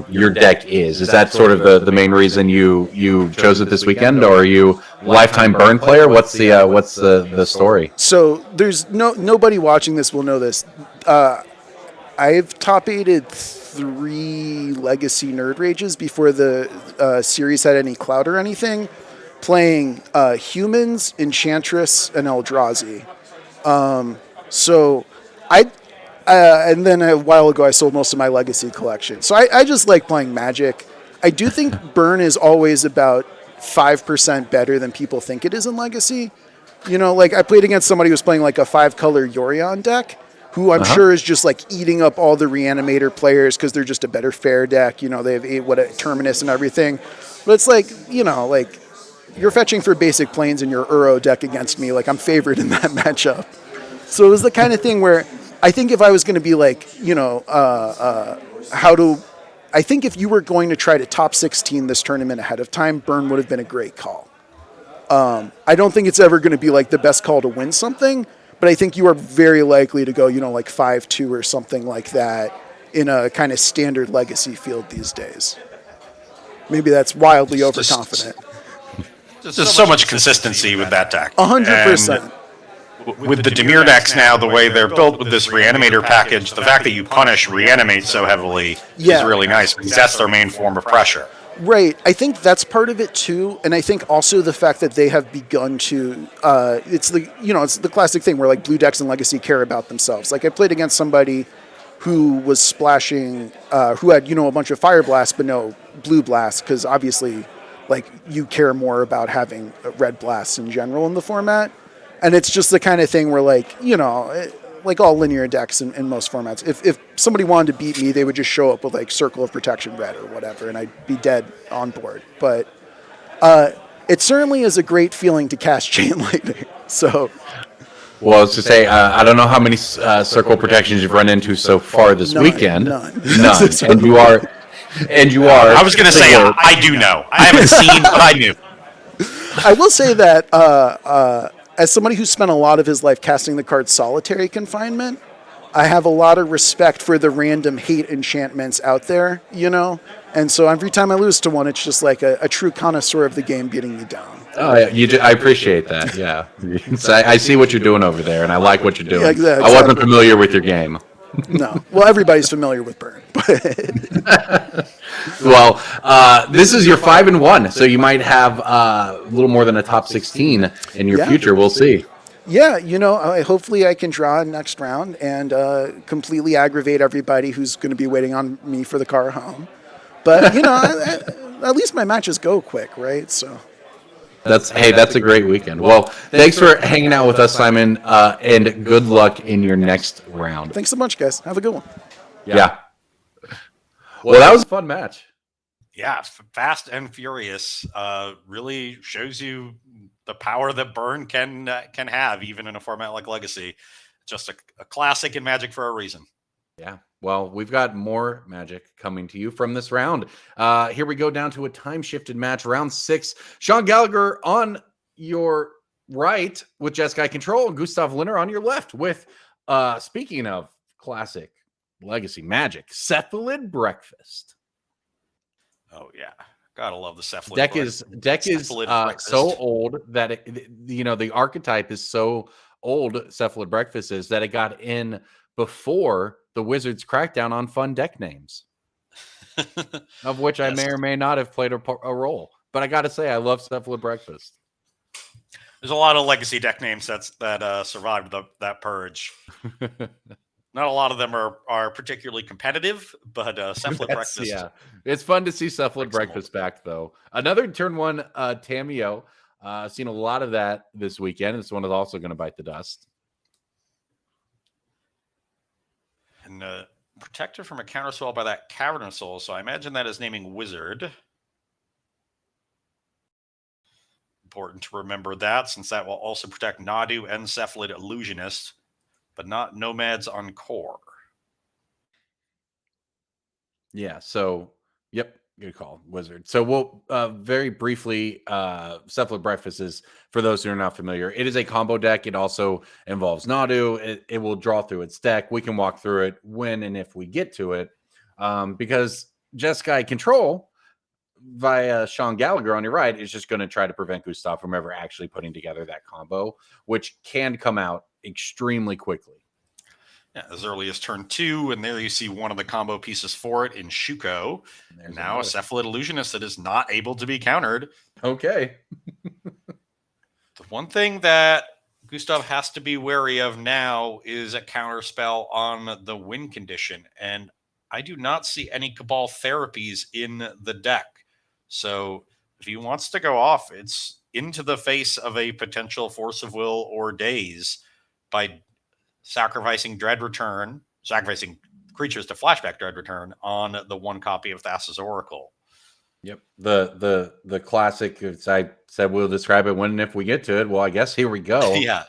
your deck is. Is that sort of the main reason you chose it this weekend, or are you lifetime burn player? What's the story? So there's nobody watching this will know this. I've top 8'd 3 Legacy Nerd Rages before the series had any clout or anything, playing Humans, Enchantress, and Eldrazi. So and then a while ago I sold most of my Legacy collection. So I just like playing Magic. I do think Burn is always about 5% better than people think it is in Legacy. You know, like I played against somebody who was playing like a 5-color Yorion deck, who I'm sure is just like eating up all the Reanimator players because they're just a better fair deck. You know, they have Terminus and everything. But it's like, like you're fetching for basic planes in your Uro deck against me. Like I'm favored in that matchup. So it was the kind of thing where I think if I was going to be like, I think if you were going to try to top 16 this tournament ahead of time, Burn would have been a great call. I don't think it's ever going to be like the best call to win something, but I think you are very likely to go, like 5-2 or something like that in a kind of standard Legacy field these days. Maybe that's wildly overconfident. There's so much consistency with that deck. 100%. With the Dimir decks now, the way they're built with this Reanimator package, the fact that you punish Reanimate so heavily is really nice because that's their main form of pressure. Right. I think that's part of it too, and I think also the fact that they have begun to it's the classic thing where like blue decks and Legacy care about themselves. Like I played against somebody who was splashing who had a bunch of Fire Blast but no Blue Blast, because obviously like you care more about having red blasts in general in the format. And it's just the kind of thing where like, like all linear decks in most formats, if somebody wanted to beat me, they would just show up with like Circle of Protection red or whatever, and I'd be dead on board. But it certainly is a great feeling to cast Chain Lightning. So, well, I was to say, I don't know how many Circle Protections you've run into so far this weekend. None. And you are. I was going to say, I do know. I haven't seen, but I knew. I will say that as somebody who spent a lot of his life casting the card Solitary Confinement, I have a lot of respect for the random hate enchantments out there, And so every time I lose to one, it's just like a true connoisseur of the game beating me down. Oh, yeah, I appreciate that, yeah. I see what you're doing over there, and I like what you're doing. Yeah, exactly. I wasn't familiar with your game. No. Well, everybody's familiar with Burn. Well, this is your 5-1, so you might have a little more than a top 16 in your future. We'll see. Yeah, hopefully I can draw next round and completely aggravate everybody who's going to be waiting on me for the car home. But, at least my matches go quick, right? So. That's a great weekend. Well, thanks for hanging out with us, Simon, and good luck in your next round. Thanks so much, guys. Have a good one. Yeah. Well, that was a fun match. Yeah, fast and furious. Really shows you the power that Burn can have, even in a format like Legacy. Just a classic in Magic for a reason. Yeah. Well, we've got more Magic coming to you from this round. Here we go down to a time-shifted match, round 6. Sean Gallagher on your right with Jeskai Control, and Gustav Linner on your left with, speaking of classic Legacy Magic, Cephalid Breakfast. Oh, yeah. Gotta love the Cephalid. Deck is so old that, the archetype is so old, Cephalid Breakfast is, that it got in before the Wizards' crackdown on fun deck names, of which I may or may not have played a role. But I got to say, I love Cephalid Breakfast. There's a lot of Legacy deck names that survived that purge. Not a lot of them are particularly competitive, but Cephalid Breakfast. Yeah, it's fun to see Cephalid Breakfast back, though. Another turn 1 Tameo. Seen a lot of that this weekend. This one is also going to bite the dust. And protected from a counterspell by that Cavernous Soul, so I imagine that is naming Wizard. Important to remember that, since that will also protect Nadu and Cephalid Illusionist, but not Nomads on Core. Yeah. So, yep. Good call, Wizard. So we'll very briefly, Cephalid Breakfast is, for those who are not familiar, it is a combo deck. It also involves Nadu. It will draw through its deck. We can walk through it when and if we get to it, because Jeskai Control via Sean Gallagher on your right is just going to try to prevent Gustav from ever actually putting together that combo, which can come out extremely quickly. Yeah, as early as turn 2, and there you see one of the combo pieces for it in Shuko. And now a Cephalid Illusionist that is not able to be countered. Okay. The one thing that Gustav has to be wary of now is a counter spell on the win condition. And I do not see any Cabal therapies in the deck. So if he wants to go off, it's into the face of a potential Force of Will or Daze by sacrificing creatures to flashback Dread Return on the one copy of Thassa's Oracle. Yep. The classic, as I said, we'll describe it when and if we get to it. Well, I guess here we go. Yeah.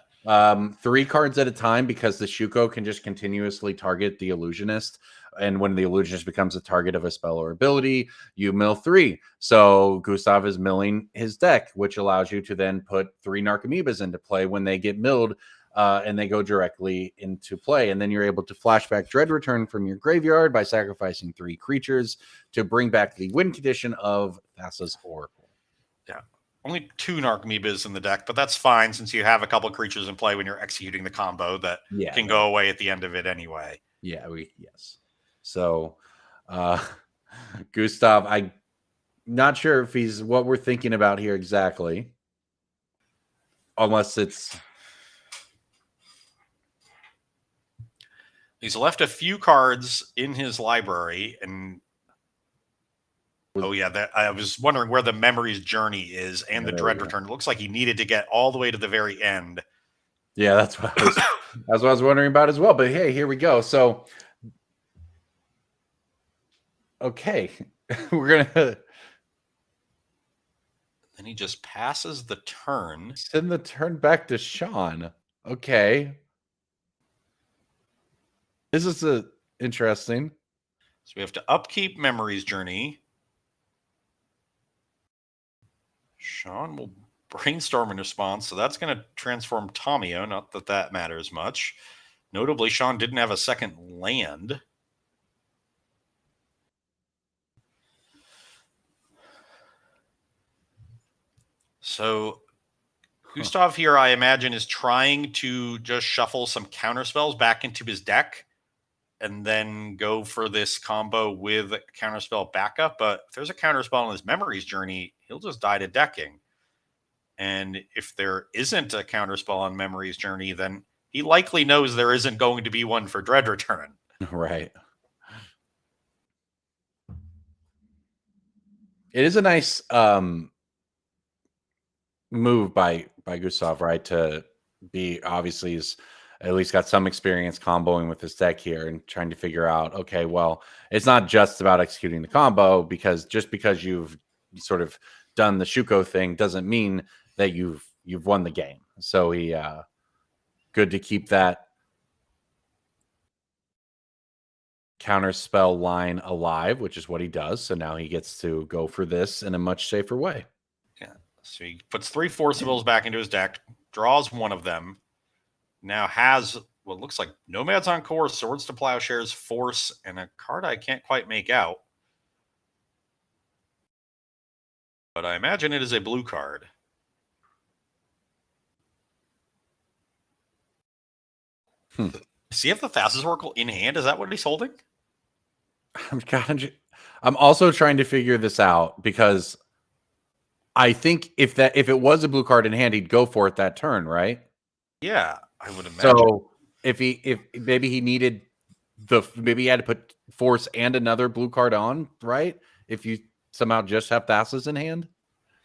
3 cards at a time, because the Shuko can just continuously target the Illusionist. And when the Illusionist becomes a target of a spell or ability, you mill 3. So Gustav is milling his deck, which allows you to then put 3 Narcomoebas into play when they get milled. And they go directly into play. And then you're able to flashback Dread Return from your graveyard by sacrificing 3 creatures to bring back the win condition of Thassa's Oracle. Yeah. Only 2 Narcomoebas in the deck, but that's fine since you have a couple of creatures in play when you're executing the combo that can go away at the end of it anyway. Yeah, yes. So, Gustav, I'm not sure if he's what we're thinking about here exactly. Unless it's... He's left a few cards in his library, and I was wondering where the Memories Journey is and the Dread Return. It looks like he needed to get all the way to the very end. Yeah, that's what I was wondering about as well. But hey, here we go. So, okay, we're gonna. Then he just passes the turn. Send the turn back to Sean. Okay. This is interesting. So we have to upkeep Memories Journey. Sean will brainstorm in response, so that's going to transform Tomio. Not that that matters much. Notably, Sean didn't have a second land. So Gustav here, I imagine, is trying to just shuffle some counter spells back into his deck and then go for this combo with counterspell backup. But if there's a counterspell on his Memories Journey, he'll just die to decking. And if there isn't a counterspell on Memories Journey, then he likely knows there isn't going to be one for Dread Return. Right. It is a nice move by Gustav, right? To be, obviously, he's at least got some experience comboing with this deck here and trying to figure out, okay, well, it's not just about executing the combo, because just because you've sort of done the Shuko thing doesn't mean that you've won the game. So he good to keep that counter spell line alive, which is what he does. So now he gets to go for this in a much safer way. Yeah. So he puts 3 Force Wills back into his deck, draws one of them, now has what looks like Nomads Encore, Swords to Plowshares, Force, and a card I can't quite make out. But I imagine it is a blue card. Does he have the Thassa's Oracle in hand? Is that what he's holding? I'm also trying to figure this out, because I think if it was a blue card in hand, he'd go for it that turn, right? Yeah, I would imagine. So if maybe he needed maybe he had to put Force and another blue card on, right? If you somehow just have Thassa's in hand.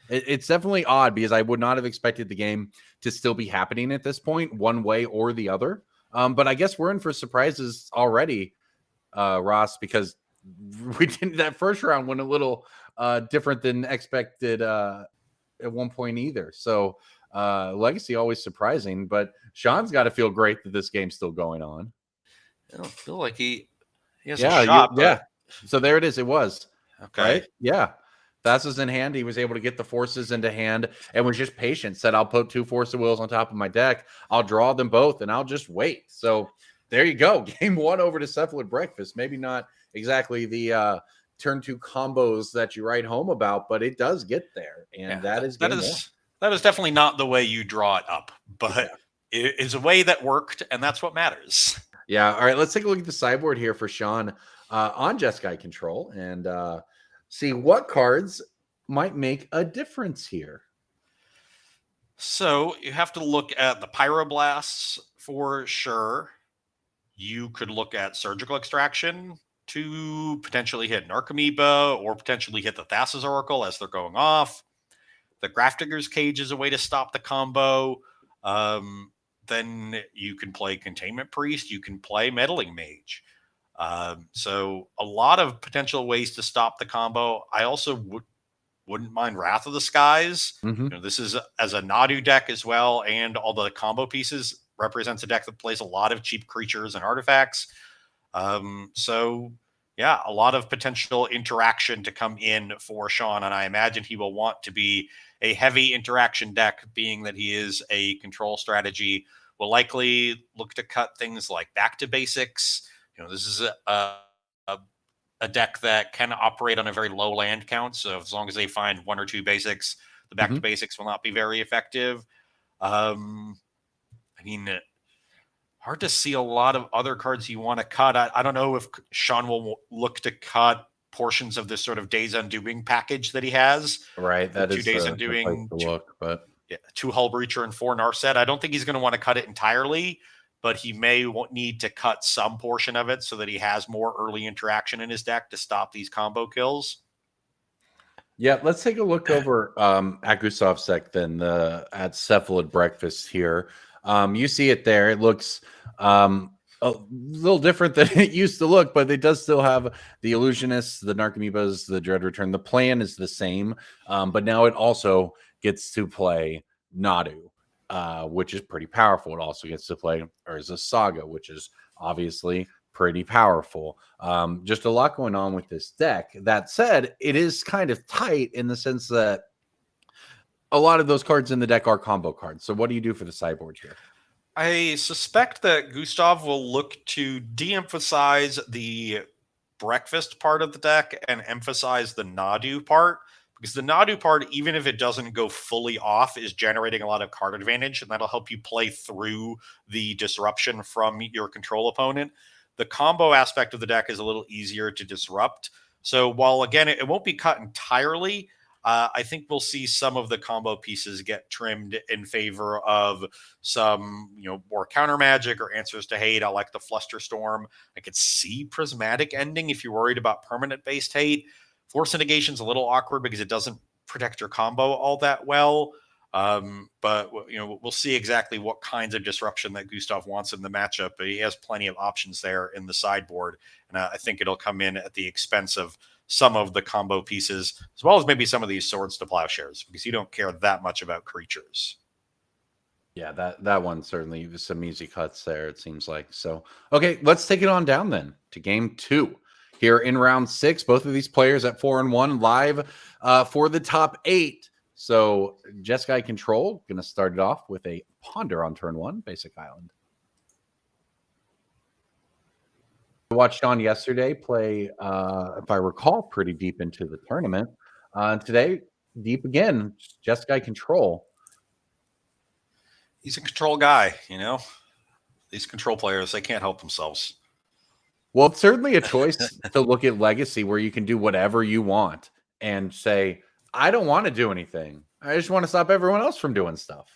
It's definitely odd, because I would not have expected the game to still be happening at this point, one way or the other. But I guess we're in for surprises already, Ross, because we didn't, that first round went a little different than expected at one point either. So Legacy always surprising, but Sean's got to feel great that this game's still going on. I don't feel like he has a shot. Yeah. So there it is. It was. Okay. Right? Yeah. Thassa's in hand. He was able to get the forces into hand and was just patient. Said, I'll put 2 Force of Wills on top of my deck. I'll draw them both, and I'll just wait. So there you go. Game 1 over to Cephalid Breakfast. Maybe not exactly the turn 2 combos that you write home about, but it does get there. And that is game 1. That is definitely not the way you draw it up, but it is a way that worked, and that's what matters. Yeah. All right. Let's take a look at the sideboard here for Sean on Jeskai Control and see what cards might make a difference here. So you have to look at the Pyroblasts for sure. You could look at Surgical Extraction to potentially hit Narcomoeba or potentially hit the Thassa's Oracle as they're going off. The Grafdigger's Cage is a way to stop the combo. Then you can play Containment Priest. You can play Meddling Mage. So a lot of potential ways to stop the combo. I also wouldn't mind Wrath of the Skies. Mm-hmm. You know, this is as a Nadu deck as well, and all the combo pieces represents a deck that plays a lot of cheap creatures and artifacts. So yeah, a lot of potential interaction to come in for Sean, and I imagine he will want to be a heavy interaction deck, being that he is a control strategy. Will likely look to cut things like Back to Basics. You know, this is a deck that can operate on a very low land count. So as long as they find 1 or 2 basics, the Back to Basics will not be very effective. I mean, hard to see a lot of other cards you want to cut. I don't know if Sean will look to cut portions of this sort of Days Undoing package that he has. Right. That 2 is Days the Undoing, place to look, but 2 Hull Breacher and 4 Narset. I don't think he's going to want to cut it entirely, but he may need to cut some portion of it so that he has more early interaction in his deck to stop these combo kills. Yeah, let's take a look over at Gustav's deck then at Cephalid Breakfast here. You see it there. It looks a little different than it used to look, but it does still have the Illusionists, the Narcomoebas, the Dread Return. The plan is the same, but now it also gets to play Nadu, which is pretty powerful. It also gets to play Urza Saga, which is obviously pretty powerful. Just a lot going on with this deck. That said, it is kind of tight in the sense that a lot of those cards in the deck are combo cards. So what do you do for the sideboard here? I suspect that Gustav will look to de-emphasize the breakfast part of the deck and emphasize the Nadu part, because the Nadu part, even if it doesn't go fully off, is generating a lot of card advantage, and that'll help you play through the disruption from your control opponent. The combo aspect of the deck is a little easier to disrupt. So while, again, it won't be cut entirely, I think we'll see some of the combo pieces get trimmed in favor of some, more counter magic or answers to hate. I like the Flusterstorm. I could see Prismatic ending if you're worried about permanent-based hate. Force Negation's a little awkward because it doesn't protect your combo all that well. But we'll see exactly what kinds of disruption that Gustav wants in the matchup. But he has plenty of options there in the sideboard, and I think it'll come in at the expense of some of the combo pieces, as well as maybe some of these Swords to Plowshares, because you don't care that much about creatures. Yeah, that one certainly some easy cuts there, it seems like. So, okay, let's take it on down then to game 2. Here in round 6, both of these players at 4-1 live for the top 8. So Jeskai Control going to start it off with a Ponder on turn 1, Basic Island. I watched Sean yesterday play, if I recall, pretty deep into the tournament. Today, deep again, Jeskai Control. He's a control guy, These control players, they can't help themselves. Well, it's certainly a choice to look at Legacy where you can do whatever you want and say, I don't want to do anything. I just want to stop everyone else from doing stuff.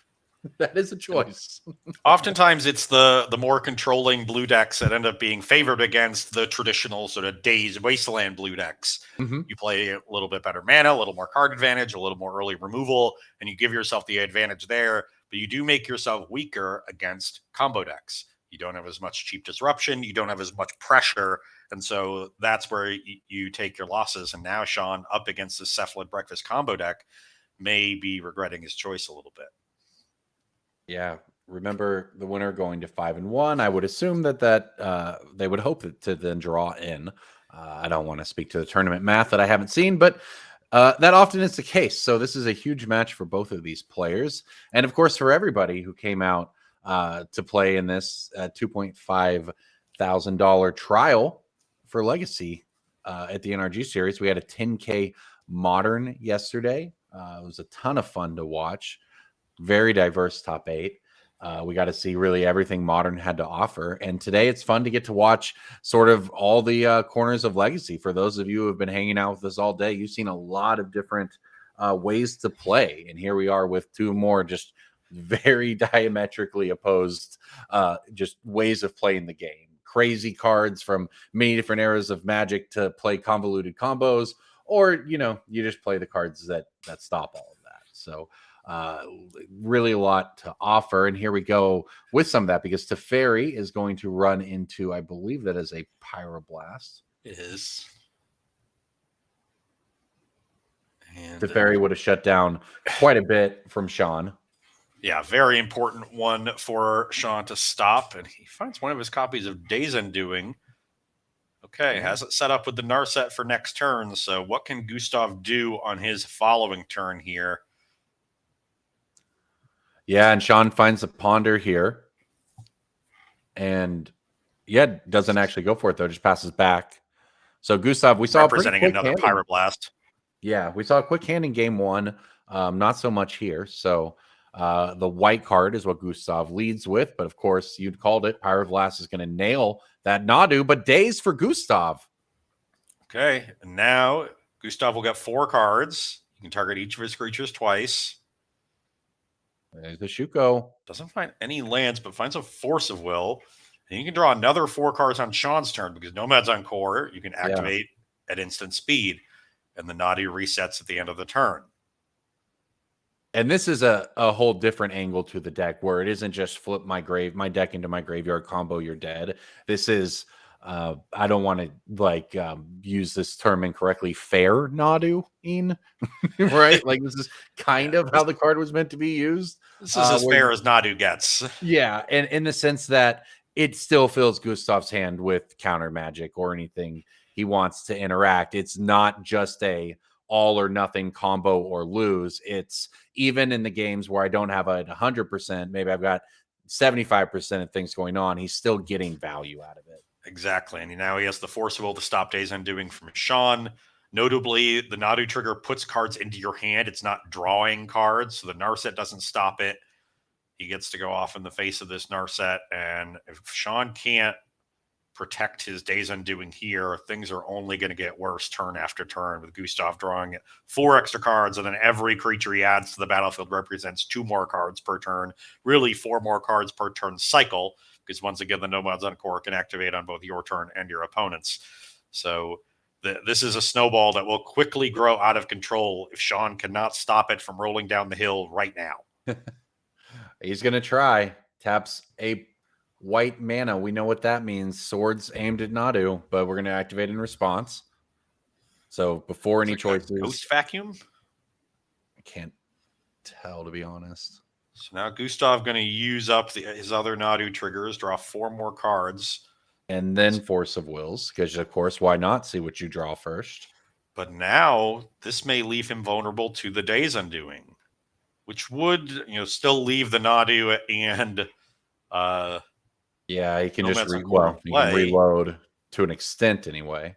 That is a choice. Oftentimes, it's the more controlling blue decks that end up being favored against the traditional sort of Days Wasteland blue decks. Mm-hmm. You play a little bit better mana, a little more card advantage, a little more early removal, and you give yourself the advantage there, but you do make yourself weaker against combo decks. You don't have as much cheap disruption. You don't have as much pressure. And so that's where you take your losses. And now Sean, up against the Cephalid Breakfast combo deck, may be regretting his choice a little bit. Yeah. Remember the winner going to 5-1. I would assume that they would hope to then draw in. I don't want to speak to the tournament math that I haven't seen, but that often is the case. So this is a huge match for both of these players. And of course, for everybody who came out to play in this $2.5 thousand trial for Legacy at the NRG Series. We had a 10K Modern yesterday. It was a ton of fun to watch. Very diverse top 8. We got to see really everything Modern had to offer. And today it's fun to get to watch sort of all the corners of Legacy. For those of you who have been hanging out with us all day, you've seen a lot of different ways to play. And here we are with 2 more just very diametrically opposed just ways of playing the game. Crazy cards from many different eras of Magic to play convoluted combos, or, you just play the cards that stop all of that. So really a lot to offer. And here we go with some of that, because Teferi is going to run into, I believe that is a Pyroblast. It is. And Teferi would have shut down quite a bit from Sean. Yeah, very important one for Sean to stop. And he finds one of his copies of Days Undoing. Okay, has it set up with the Narset for next turn. So what can Gustav do on his following turn here? Yeah, and Sean finds a Ponder here. And yeah, doesn't actually go for it, though. Just passes back. So Gustav, we saw representing another Pyroblast. Yeah, we saw a quick hand in game 1. Not so much here. So the white card is what Gustav leads with. But of course, you'd called it. Pyroblast is going to nail that Nadu, but days for Gustav. Okay, and now Gustav will get 4 cards. You can target each of his creatures twice. There's the Shuko. Doesn't find any lands, but finds a Force of Will. And you can draw another 4 cards on Sean's turn, because Nomad's on core. You can activate at instant speed, and the Nadu resets at the end of the turn. And this is a whole different angle to the deck, where it isn't just flip my deck into my graveyard, combo, you're dead. This is, I don't want to use this term incorrectly, fair Nadu-ing, right? Like this is kind of how the card was meant to be used. This is as fair as Nadu gets. Yeah, and in the sense that it still fills Gustav's hand with counter magic or anything he wants to interact. It's not just a all or nothing combo or lose. It's even in the games where I don't have a 100%, maybe I've got 75% of things going on, he's still getting value out of it. Exactly. And now he has the Force of Will to stop Days Undoing from Sean. Notably, the Nadu trigger puts cards into your hand. It's not drawing cards, so the Narset doesn't stop it. He gets to go off in the face of this Narset, and if Sean can't protect his Days Undoing here, things are only going to get worse turn after turn, with Gustav drawing 4 extra cards, and then every creature he adds to the battlefield represents 2 more cards per turn, really 4 more cards per turn cycle, because once again, the Nomads on core can activate on both your turn and your opponent's. So this is a snowball that will quickly grow out of control if Sean cannot stop it from rolling down the hill right now. He's going to try. Taps a white mana. We know what that means. Swords aimed at Nadu, but we're going to activate in response. So before any choices. Ghost Vacuum? I can't tell, to be honest. So now Gustav going to use up his other Nadu triggers, draw 4 more cards. And then Force of Wills, because of course, why not see what you draw first? But now this may leave him vulnerable to the Days Undoing, which would, still leave the Nadu and yeah, he can Nomad's just on core he can reload to an extent anyway.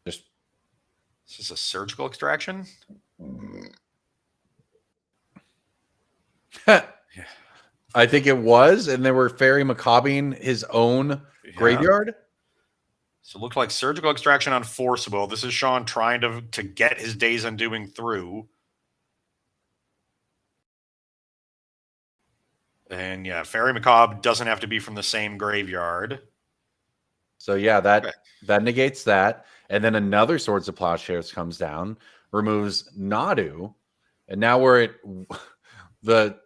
Just this is a surgical extraction. I think it was, and they were Fairy Macabre his own graveyard. So it looked like surgical extraction on Force Will. This is Sean trying to get his Days Undoing through. And yeah, Fairy Macabre doesn't have to be from the same graveyard. So yeah, that negates that. And then another Swords of Plowshares comes down, removes Nadu, and now we're at the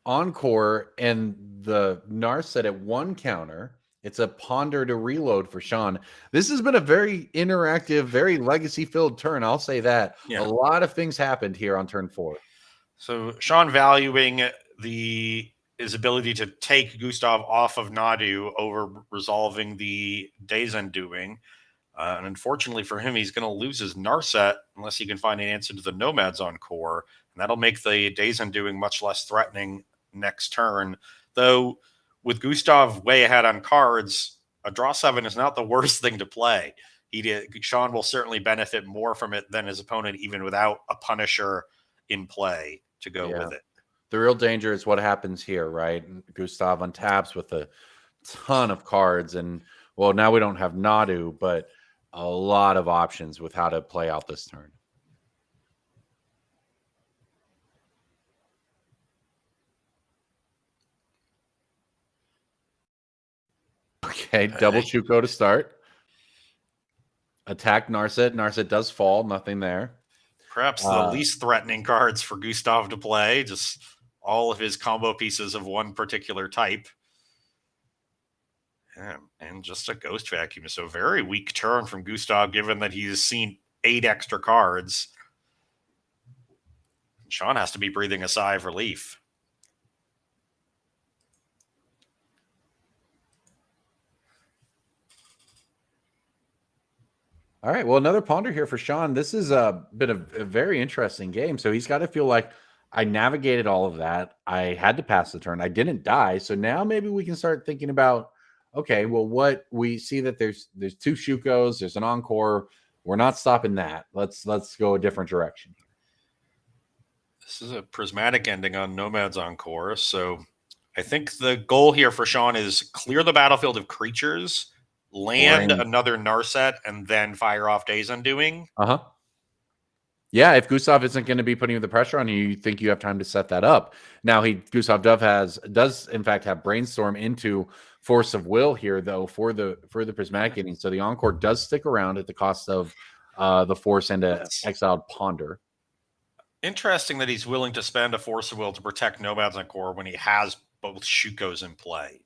Encore and the Narset at 1 counter. It's a Ponder to reload for Sean. This has been a very interactive, very legacy-filled turn. I'll say that. Yeah. A lot of things happened here on turn 4. So Sean valuing his ability to take Gustav off of Nadu over resolving the Days Undoing. And unfortunately for him, he's going to lose his Narset unless he can find an answer to the Nomads Encore. And that'll make the Days Undoing much less threatening next turn. Though, with Gustav way ahead on cards, a draw 7 is not the worst thing to play. Sean will certainly benefit more from it than his opponent, even without a Punisher in play to go with it. The real danger is what happens here, right? Gustav untaps with a ton of cards, and well, now we don't have Nadu, but a lot of options with how to play out this turn. Okay, double Shuko to start. Attack Narset. Narset does fall. Nothing there. Perhaps the least threatening cards for Gustav to play. Just all of his combo pieces of one particular type. Yeah, and just a Ghost Vacuum. So very weak turn from Gustav, given that he's seen 8 extra cards. Sean has to be breathing a sigh of relief. All right, well, another ponder here for Sean. This has been a very interesting game. So he's got to feel like I navigated all of that. I had to pass the turn. I didn't die. So now maybe we can start thinking about, okay, well, what we see that there's 2 Shukos, there's an Encore. We're not stopping that. Let's go a different direction. This is a prismatic ending on Nomad's Encore. So I think the goal here for Sean is clear the battlefield of creatures, land another Narset, and then fire off Days Undoing. Yeah, if Gustav isn't going to be putting the pressure on you, you think you have time to set that up. Now, Gustav does in fact have Brainstorm into Force of Will here, though, for the prismatic ending. So the Encore does stick around at the cost of the Force and an exiled Ponder. Interesting that he's willing to spend a Force of Will to protect Nomad's Encore when he has both Shukos in play.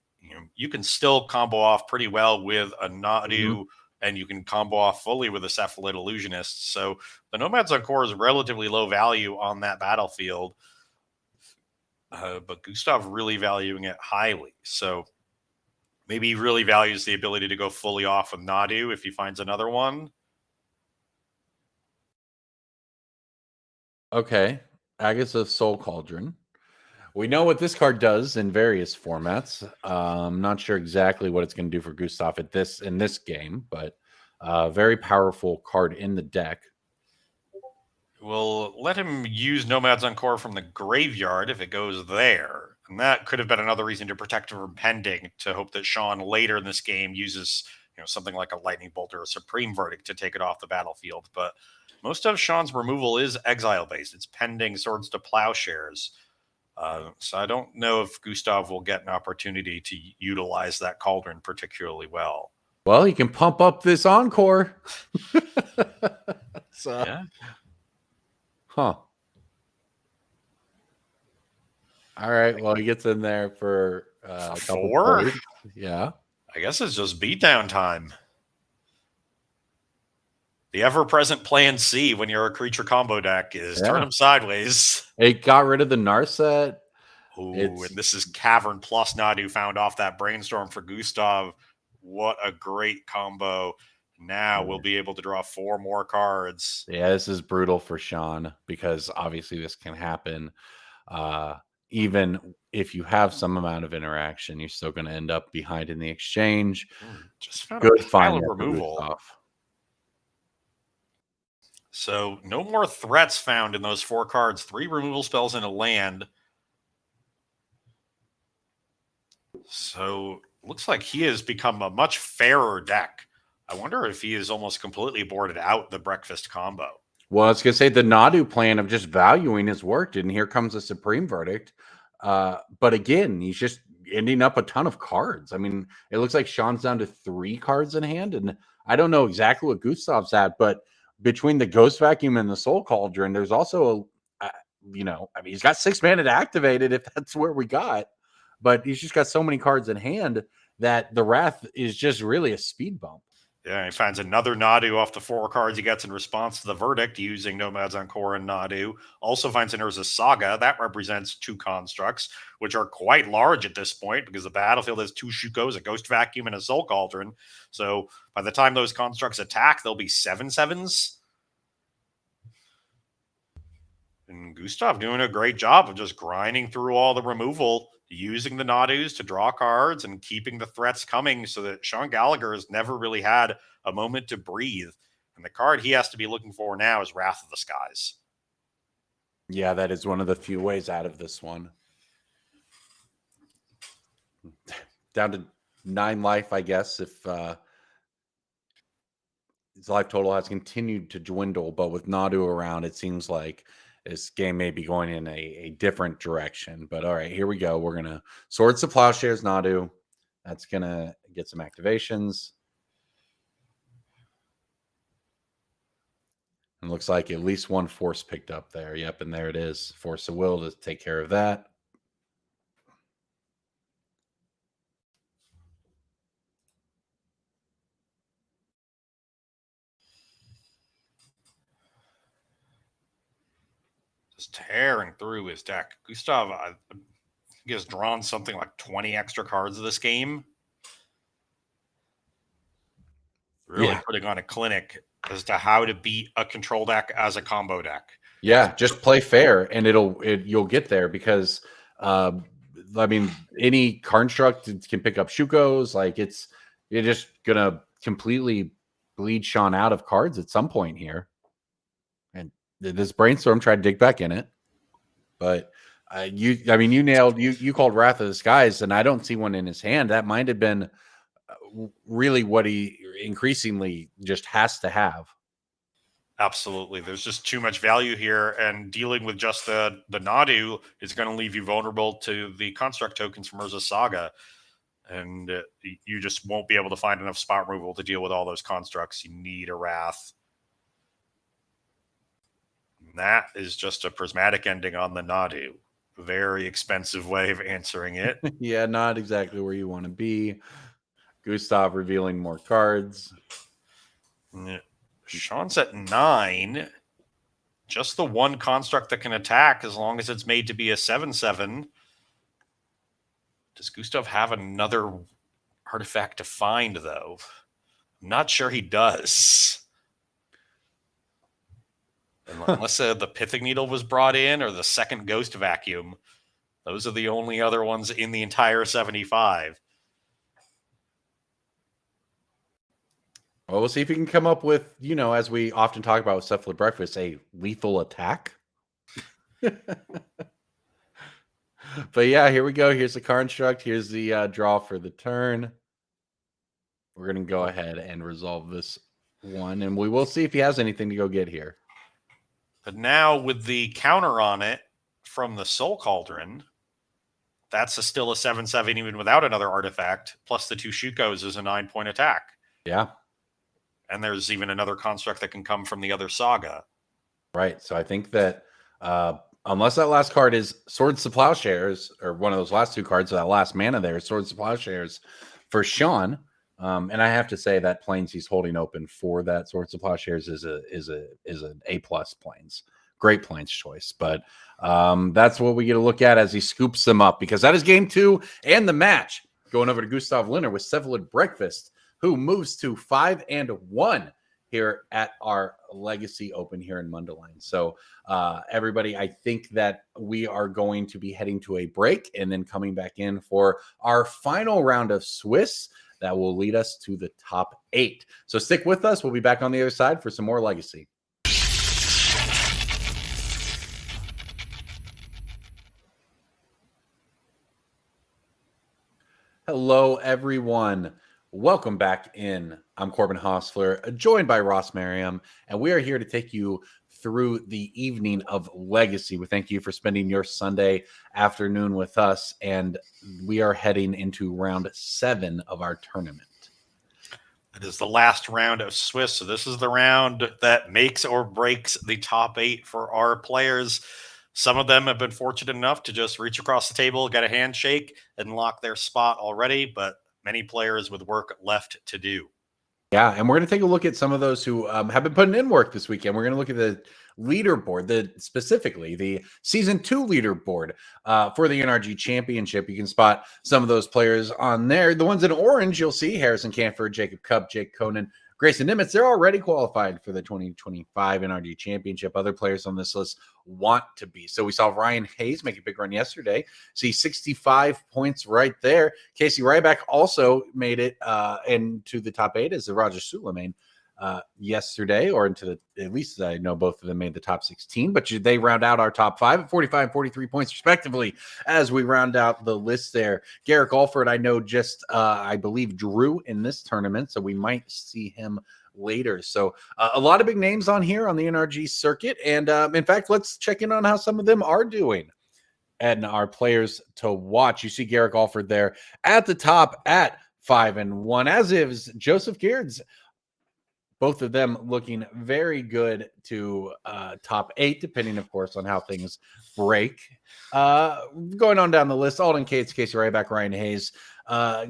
You can still combo off pretty well with a Nadu, and you can combo off fully with a Cephalid Illusionist. So the Nomad's Encore is relatively low value on that battlefield, but Gustav really valuing it highly. So maybe he really values the ability to go fully off with Nadu if he finds another one. Okay, Agatha's Soul Cauldron. We know what this card does in various formats. I'm not sure exactly what it's going to do for Gustav in this game, but very powerful card in the deck. We'll let him use Nomad's Encore from the graveyard if it goes there. And that could have been another reason to protect him from pending, to hope that Sean later in this game uses something like a Lightning Bolt or a Supreme Verdict to take it off the battlefield. But most of Sean's removal is exile-based. It's pending Swords to Plowshares. So I don't know if Gustav will get an opportunity to utilize that cauldron particularly well. Well, he can pump up this Encore. Yeah. Huh. All right. Well, he gets in there for a couple 4? plays. Yeah. I guess it's just beatdown time. The ever-present plan C when you're a creature combo deck is turn them sideways. It got rid of the Narset. Ooh, and this is Cavern plus Nadu found off that Brainstorm for Gustav. What a great combo. Now we'll be able to draw 4 more cards. Yeah, this is brutal for Sean because obviously this can happen. Even if you have some amount of interaction, you're still going to end up behind in the exchange. Just found good a pile of find removal. So no more threats found in those 4 cards. 3 removal spells in a land. So looks like he has become a much fairer deck. I wonder if he is almost completely boarded out the breakfast combo. Well, I was going to say the Nadu plan of just valuing has worked, and here comes a Supreme Verdict. But again, he's just ending up a ton of cards. I mean, it looks like Sean's down to 3 cards in hand, and I don't know exactly what Gustav's at, but between the Ghost Vacuum and the Soul Cauldron, there's also he's got 6 mana to activate it if that's where we got, but he's just got so many cards in hand that the Wrath is just really a speed bump. Yeah, he finds another Nadu off the 4 cards he gets in response to the verdict using Nomads Encore and Nadu. Also finds an Urza Saga. That represents 2 constructs, which are quite large at this point because the battlefield has 2 Shukos, a Ghost Vacuum, and a Soul Cauldron. So by the time those constructs attack, there'll be 7/7s. And Gustav doing a great job of just grinding through all the removal, using the Nadus to draw cards and keeping the threats coming so that Sean Gallagher has never really had a moment to breathe. And the card he has to be looking for now is Wrath of the Skies. Yeah, that is one of the few ways out of this one. Down to 9 life, I guess, if his life total has continued to dwindle. But with Nadu around, it seems like this game may be going in a different direction. But all right, here we go. We're going to Swords to Plowshares, Nadu. That's going to get some activations. And looks like at least one force picked up there. Yep, and there it is. Force of Will to take care of that. Just tearing through his deck. Gustav, I think, has drawn something like 20 extra cards of this game. Really putting on a clinic as to how to beat a control deck as a combo deck. Yeah, just play fair, and you'll get there because I mean, any construct can pick up Shukos. Like you're just gonna completely bleed Sean out of cards at some point here. And this brainstorm tried to dig back in it, but you nailed you called Wrath of the Skies, and I don't see one in his hand. That might have been really what he increasingly just has to have. Absolutely. There's just too much value here, and dealing with just the Nadu is going to leave you vulnerable to the construct tokens from Urza Saga, and you just won't be able to find enough spot removal to deal with all those constructs. You need a Wrath. And that is just a prismatic ending on the Nadu. Very expensive way of answering it. Yeah, not exactly where you want to be. Gustav revealing more cards. Sean's at 9. Just the one construct that can attack as long as it's made to be a 7/7. Does Gustav have another artifact to find, though? I'm not sure he does. Unless the Pithing Needle was brought in or the second Ghost Vacuum. Those are the only other ones in the entire 75. Well, we'll see if he can come up with, as we often talk about with Cephalid Breakfast, a lethal attack. But yeah, here we go. Here's the construct. Here's the draw for the turn. We're going to go ahead and resolve this one, and we will see if he has anything to go get here. But now with the counter on it from the Soul Cauldron, that's still a 7/7 even without another artifact, plus the 2 Shukos is a 9-point attack. Yeah. And there's even another construct that can come from the other saga. Right. So I think that unless that last card is Swords to Plowshares, or one of those last 2 cards, that last mana there, Swords to Plowshares for Sean. And I have to say that Plains he's holding open for that Swords to Plowshares is an A+ Plains. Great Plains choice. But that's what we get to look at as he scoops them up, because that is game 2 and the match. Going over to Gustav Linner with Cephalid Breakfast, who moves to 5-1 here at our Legacy Open here in Mundelein. So everybody, I think that we are going to be heading to a break and then coming back in for our final round of Swiss that will lead us to the top 8. So stick with us. We'll be back on the other side for some more Legacy. Hello, everyone. Welcome back in. I'm Corbin Hostler, joined by Ross Merriam, and we are here to take you through the evening of Legacy. We thank you for spending your Sunday afternoon with us, and we are heading into round 7 of our tournament. It is the last round of Swiss, so this is the round that makes or breaks the top 8 for our players. Some of them have been fortunate enough to just reach across the table, get a handshake, and lock their spot already, but many players with work left to do. Yeah, and we're going to take a look at some of those who have been putting in work this weekend. We're going to look at the leaderboard, specifically the season 2 leaderboard for the NRG Championship. You can spot some of those players on there. The ones in orange, you'll see Harrison Canford, Jacob Cup, Jake Conan, Grayson Nimitz. They're already qualified for the 2025 NRG Championship. Other players on this list want to be. So we saw Ryan Hayes make a big run yesterday. See 65 points right there. Casey Ryback also made it into the top 8 as the Roger Suleiman yesterday, or into the, at least I know both of them made the top 16, but they round out our top 5 at 45 and 43 points respectively as we round out the list there. Garrick Alford, I know just, I believe, drew in this tournament, so we might see him later. So a lot of big names on here on the NRG circuit. And in fact, let's check in on how some of them are doing and our players to watch. You see Garrick Alford there at the top at 5-1, as is Joseph Geards. Both of them looking very good to top 8, depending, of course, on how things break. Going on down the list, Alden Cates, Casey Ryback, Ryan Hayes.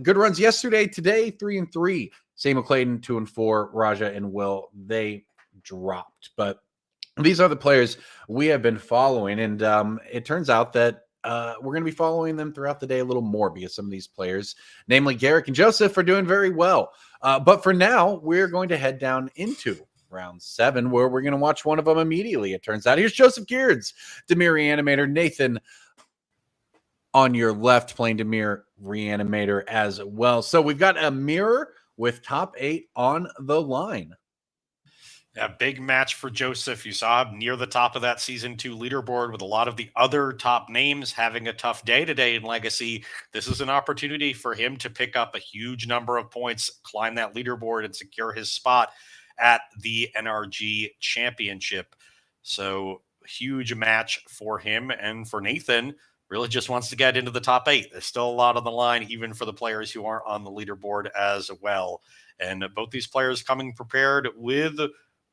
Good runs yesterday, today, 3-3. Samuel Clayton, 2-4. Raja and Will, they dropped. But these are the players we have been following. And it turns out that we're going to be following them throughout the day a little more because some of these players, namely Garrick and Joseph, are doing very well. But for now, we're going to head down into round 7, where we're going to watch one of them immediately. It turns out here's Joseph Geards, Demir Reanimator, Nathan on your left playing Demir Reanimator as well. So we've got a mirror with top 8 on the line. A big match for Joseph. You saw him near the top of that season 2 leaderboard with a lot of the other top names having a tough day today in Legacy. This is an opportunity for him to pick up a huge number of points, climb that leaderboard, and secure his spot at the NRG Championship. So huge match for him. And for Nathan, really just wants to get into the top 8. There's still a lot on the line, even for the players who aren't on the leaderboard as well. And both these players coming prepared with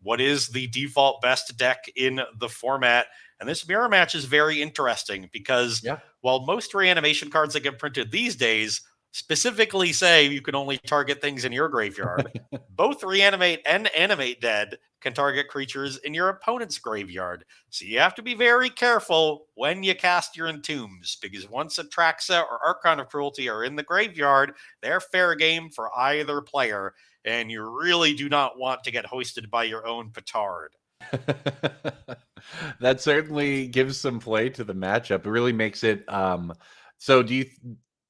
what is the default best deck in the format. And this mirror match is very interesting because while most reanimation cards that get printed these days specifically say you can only target things in your graveyard, both Reanimate and Animate Dead can target creatures in your opponent's graveyard. So you have to be very careful when you cast your Entombs, because once Atraxa or Archon of Cruelty are in the graveyard, they're fair game for either player, and you really do not want to get hoisted by your own petard. That certainly gives some play to the matchup. It really makes it so do you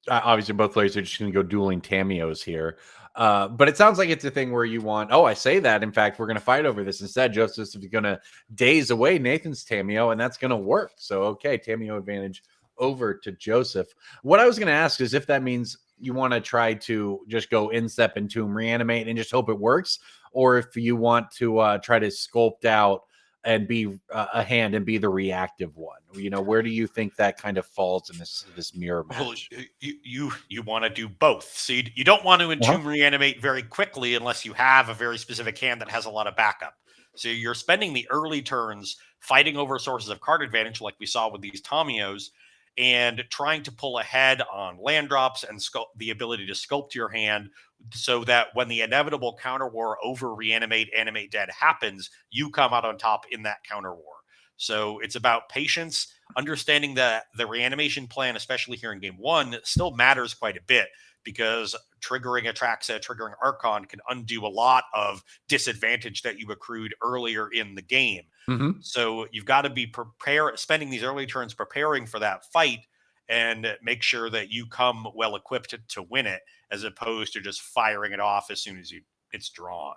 obviously both players are just going to go dueling Tamios here, but it sounds like it's a thing where you want, I say that, in fact, we're going to fight over this instead. Joseph is going to daze away Nathan's Tamio, and that's going to work. So okay, Tamio advantage over to Joseph. What I was going to ask is if that means you want to try to just go Instep and Tomb Reanimate and just hope it works, or if you want to try to sculpt out and be a hand and be the reactive one. Where do you think that kind of falls in this mirror match? Well, you want to do both. So you don't want to Entomb Reanimate very quickly unless you have a very specific hand that has a lot of backup. So you're spending the early turns fighting over sources of card advantage like we saw with these Tamios, and trying to pull ahead on land drops and the ability to sculpt your hand so that when the inevitable counter war over Reanimate, Animate Dead happens, you come out on top in that counter war. So it's about patience, understanding that the reanimation plan, especially here in game 1, still matters quite a bit, because triggering Atraxa, triggering Archon can undo a lot of disadvantage that you accrued earlier in the game. Mm-hmm. So you've got to be spending these early turns preparing for that fight, and make sure that you come well equipped to win it, as opposed to just firing it off as soon as it's drawn.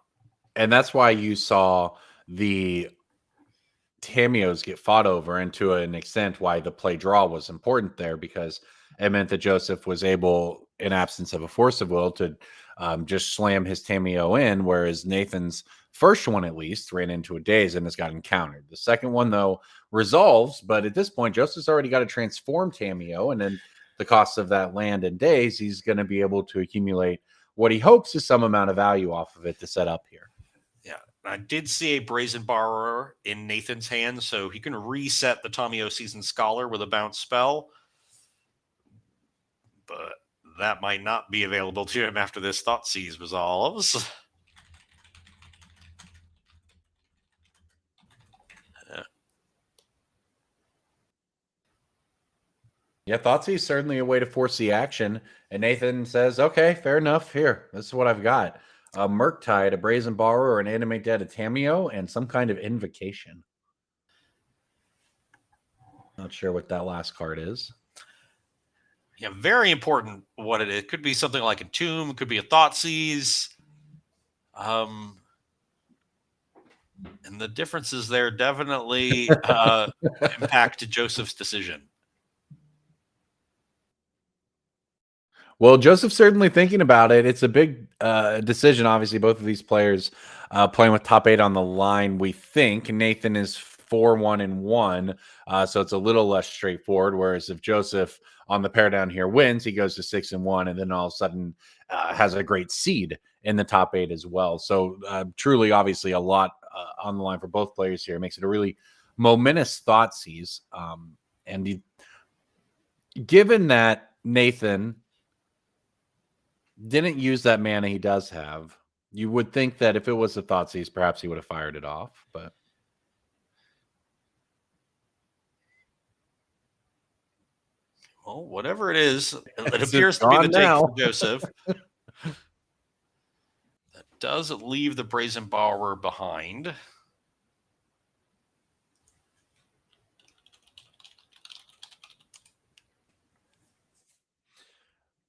And that's why you saw the Tamios get fought over, and to an extent why the play draw was important there, because it meant that Joseph was able, in absence of a force of will, to just slam his Tamio in, whereas Nathan's first one at least ran into a daze and has gotten countered. The second one, though, resolves, but at this point, Joseph's already got to transform Tamio, and then the cost of that land and daze, he's going to be able to accumulate what he hopes is some amount of value off of it to set up here. Yeah, I did see a Brazen Borrower in Nathan's hand, so he can reset the Tamio Seasoned Scholar with a bounce spell, but that might not be available to him after this Thoughtseize resolves. Yeah, Thoughtseize is certainly a way to force the action. And Nathan says, okay, fair enough. Here, this is what I've got. A Murktide, a Brazen Borrower, an Animate Dead, a Tameo, and some kind of Invocation. Not sure what that last card is. Yeah, very important what it is. It could be something like a Tomb, it could be a Thoughtseize. And the differences there definitely impact Joseph's decision. Well, Joseph's certainly thinking about it. It's a big decision, obviously, both of these players playing with top 8 on the line, we think. Nathan is 4-1-1, so it's a little less straightforward, whereas if Joseph on the pair down here wins, he goes to 6-1, and then all of a sudden has a great seed in the top 8 as well. So truly, obviously, a lot on the line for both players here. It makes it a really momentous Thoughtseize. Given that Nathan didn't use that mana he does have, you would think that if it was a Thoughtseize, perhaps he would have fired it off. But well, whatever it is, it It's appears to be the gone take now. for Joseph. That does leave the Brazen Borrower behind.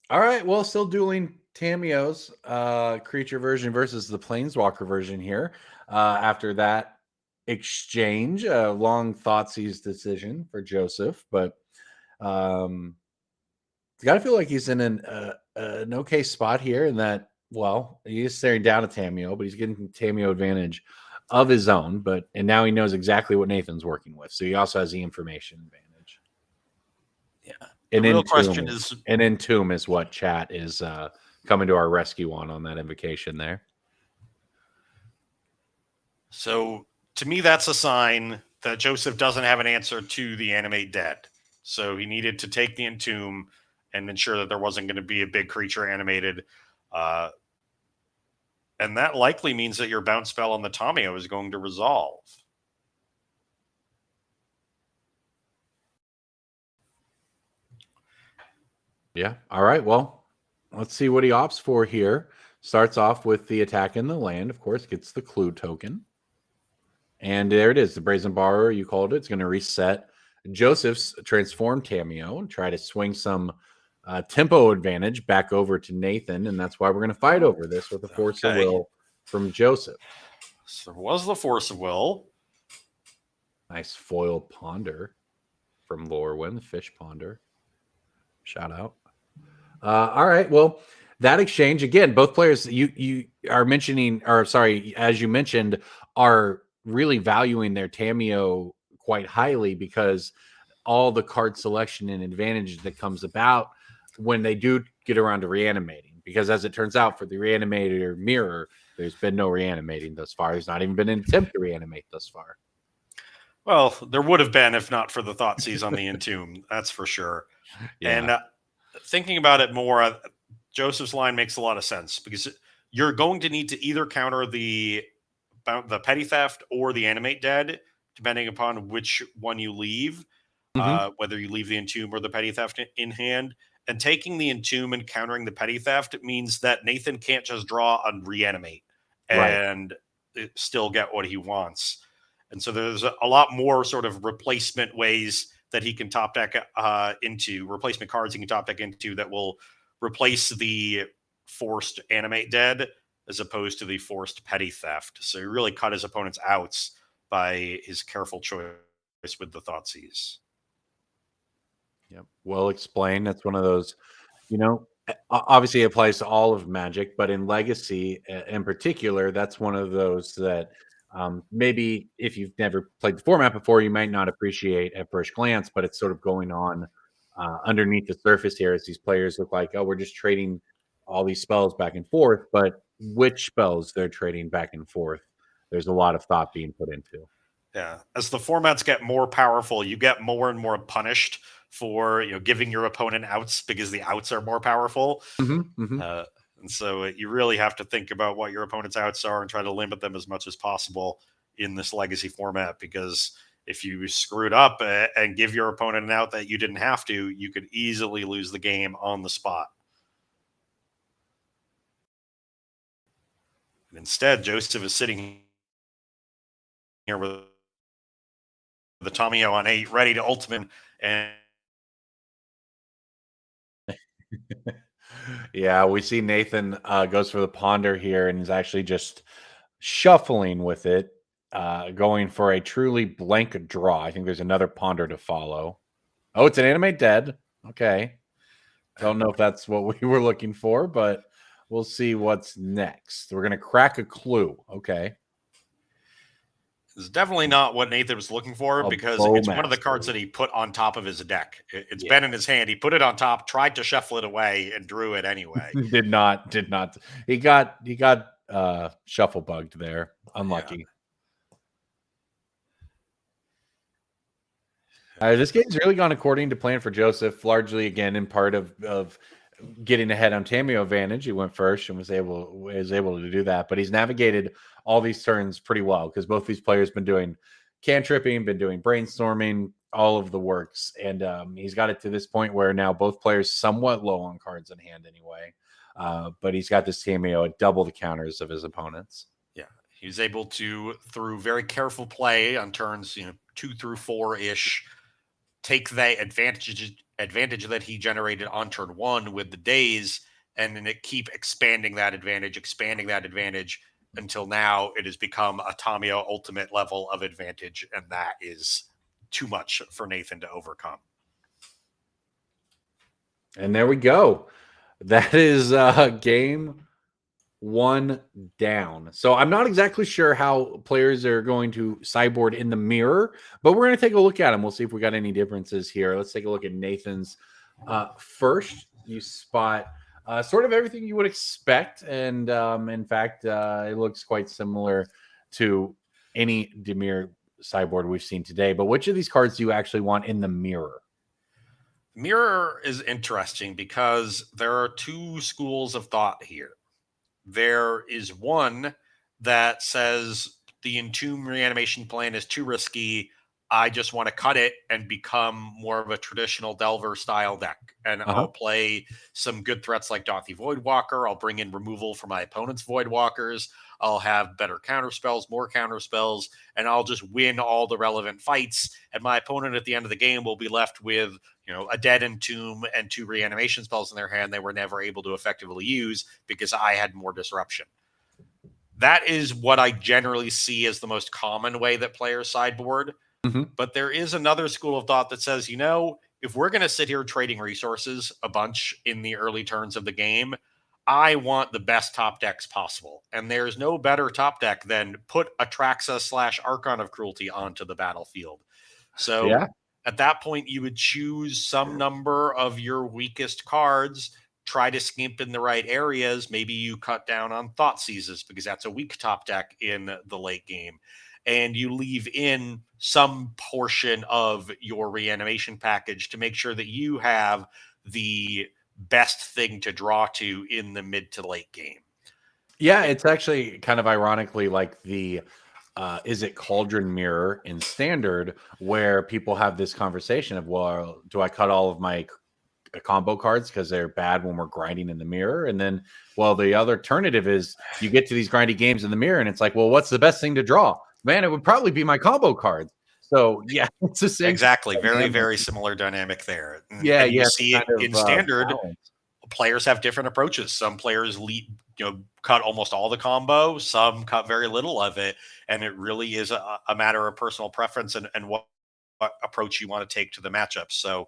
All right, well, still dueling Tameo's creature version versus the Planeswalker version here. After that exchange, a long Thoughtseize decision for Joseph, but got to feel like he's in an okay spot here in that, well, he is staring down at Tameo, but he's getting Tameo advantage of his own. And now he knows exactly what Nathan's working with. So he also has the information advantage. Yeah. And the real question is, and Entomb is what chat is coming to our rescue on that invocation there. So to me, that's a sign that Joseph doesn't have an answer to the Animate Dead. So he needed to take the Entomb and ensure that there wasn't going to be a big creature animated. And that likely means that your bounce spell on the Tameo is going to resolve. Yeah. All right. Well, let's see what he opts for here. Starts off with the attack in the land, of course, gets the clue token. And there it is. The Brazen Borrower, you called it. It's going to reset Joseph's transform Tameo and try to swing some tempo advantage back over to Nathan. And that's why we're going to fight over this with the Force of Will from Joseph. So there was the Force of Will. Nice foil ponder from Lorwyn, the fish ponder. Shout out. All right. Well, that exchange again, both players you are mentioning, or sorry, as you mentioned, are really valuing their Tameo quite highly because all the card selection and advantage that comes about when they do get around to reanimating. Because as it turns out, for the reanimator mirror, there's been no reanimating thus far. There's not even been an attempt to reanimate thus far. Well, there would have been if not for the Thoughtseize on the Entomb. That's for sure. Yeah. And thinking about it more, Joseph's line makes a lot of sense because you're going to need to either counter the Petty Theft or the Animate Dead, depending upon which one you leave, whether you leave the Entomb or the Petty Theft in hand. And taking the Entomb and countering the Petty Theft means that Nathan can't just draw and reanimate and still get what he wants. And so there's a lot more sort of replacement ways that he can top deck into, replacement cards he can top deck into that will replace the forced Animate Dead as opposed to the forced Petty Theft. So he really cut his opponent's outs by his careful choice with the Thoughtseize. Yep. Well explained. That's one of those, obviously it applies to all of Magic, but in Legacy in particular, that's one of those that maybe if you've never played the format before, you might not appreciate at first glance, but it's sort of going on underneath the surface here as these players look like, oh, we're just trading all these spells back and forth, but which spells they're trading back and forth, there's a lot of thought being put into. Yeah. As the formats get more powerful, you get more and more punished for giving your opponent outs because the outs are more powerful. And so you really have to think about what your opponent's outs are and try to limit them as much as possible in this Legacy format, because if you screwed up and give your opponent an out that you didn't have to, you could easily lose the game on the spot. And instead, Joseph is sitting here with the Tomio on 8, ready to ultimate. And yeah, we see Nathan goes for the ponder here and is actually just shuffling with it, going for a truly blank draw. I think there's another ponder to follow. Oh, it's an animate dead. Okay. Don't know if that's what we were looking for, but we'll see what's next. We're going to crack a clue. Okay. it's definitely not what Nathan was looking for, because it's one of the cards that he put on top of his deck. It's been in his hand. He put it on top, tried to shuffle it away, and drew it anyway. Did not. He got shuffle bugged there. Unlucky. This game's really gone according to plan for Joseph, largely again in part of getting ahead on Tamio advantage. He went first and was able to do that, but he's navigated all these turns pretty well because both these players been doing cantripping, been doing brainstorming, all of the works, and he's got it to this point where now both players somewhat low on cards in hand anyway, but he's got this Tamio at double the counters of his opponents. Yeah, he was able to, through very careful play on turns 2 through 4 ish, take the advantage that he generated on turn 1 with the days, and then keep expanding that advantage until now it has become a Tomio ultimate level of advantage, and that is too much for Nathan to overcome. And there we go. That is game 1 down. So I'm not exactly sure how players are going to sideboard in the mirror, but we're going to take a look at them. We'll see if we got any differences here. Let's take a look at Nathan's. First, you spot sort of everything you would expect, and in fact, it looks quite similar to any Dimir sideboard we've seen today. But which of these cards do you actually want in the mirror? Mirror is interesting because there are 2 schools of thought here. There is one that says the Entomb reanimation plan is too risky. I just want to cut it and become more of a traditional Delver style deck. And I'll play some good threats like Dauthi Voidwalker. I'll bring in removal for my opponent's Voidwalkers. I'll have better counter spells, more counter spells, and I'll just win all the relevant fights. And my opponent at the end of the game will be left with, a dead Entomb and 2 reanimation spells in their hand they were never able to effectively use because I had more disruption. That is what I generally see as the most common way that players sideboard. But there is another school of thought that says, if we're going to sit here trading resources a bunch in the early turns of the game, I want the best top decks possible. And there's no better top deck than put Atraxa / Archon of Cruelty onto the battlefield. So at that point, you would choose some number of your weakest cards, try to skimp in the right areas. Maybe you cut down on Thought Seizes because that's a weak top deck in the late game. And you leave in some portion of your reanimation package to make sure that you have the best thing to draw to in the mid to late game. Yeah, it's actually kind of ironically like the is it Cauldron Mirror in Standard, where people have this conversation of, well, do I cut all of my combo cards because they're bad when we're grinding in the mirror? And then, well, the other alternative is you get to these grindy games in the mirror and it's like, well, what's the best thing to draw? Man, it would probably be my combo cards. So yeah, it's the same. Exactly. Very, very similar dynamic there. Yeah. And you see it in Standard. Players have different approaches. Some players cut almost all the combo. Some cut very little of it. And it really is a matter of personal preference and what approach you want to take to the matchup. So,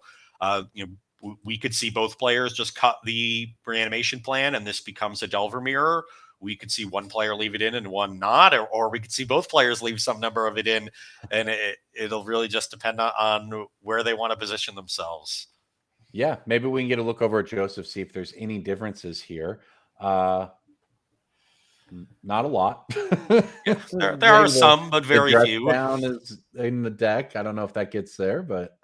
we could see both players just cut the reanimation plan and this becomes a Delver mirror. We could see one player leave it in and one not, or we could see both players leave some number of it in, and it'll really just depend on where they want to position themselves. Yeah, maybe we can get a look over at Joseph, see if there's any differences here. Not a lot. Yeah, there are some, but very few. Down is in the deck. I don't know if that gets there, but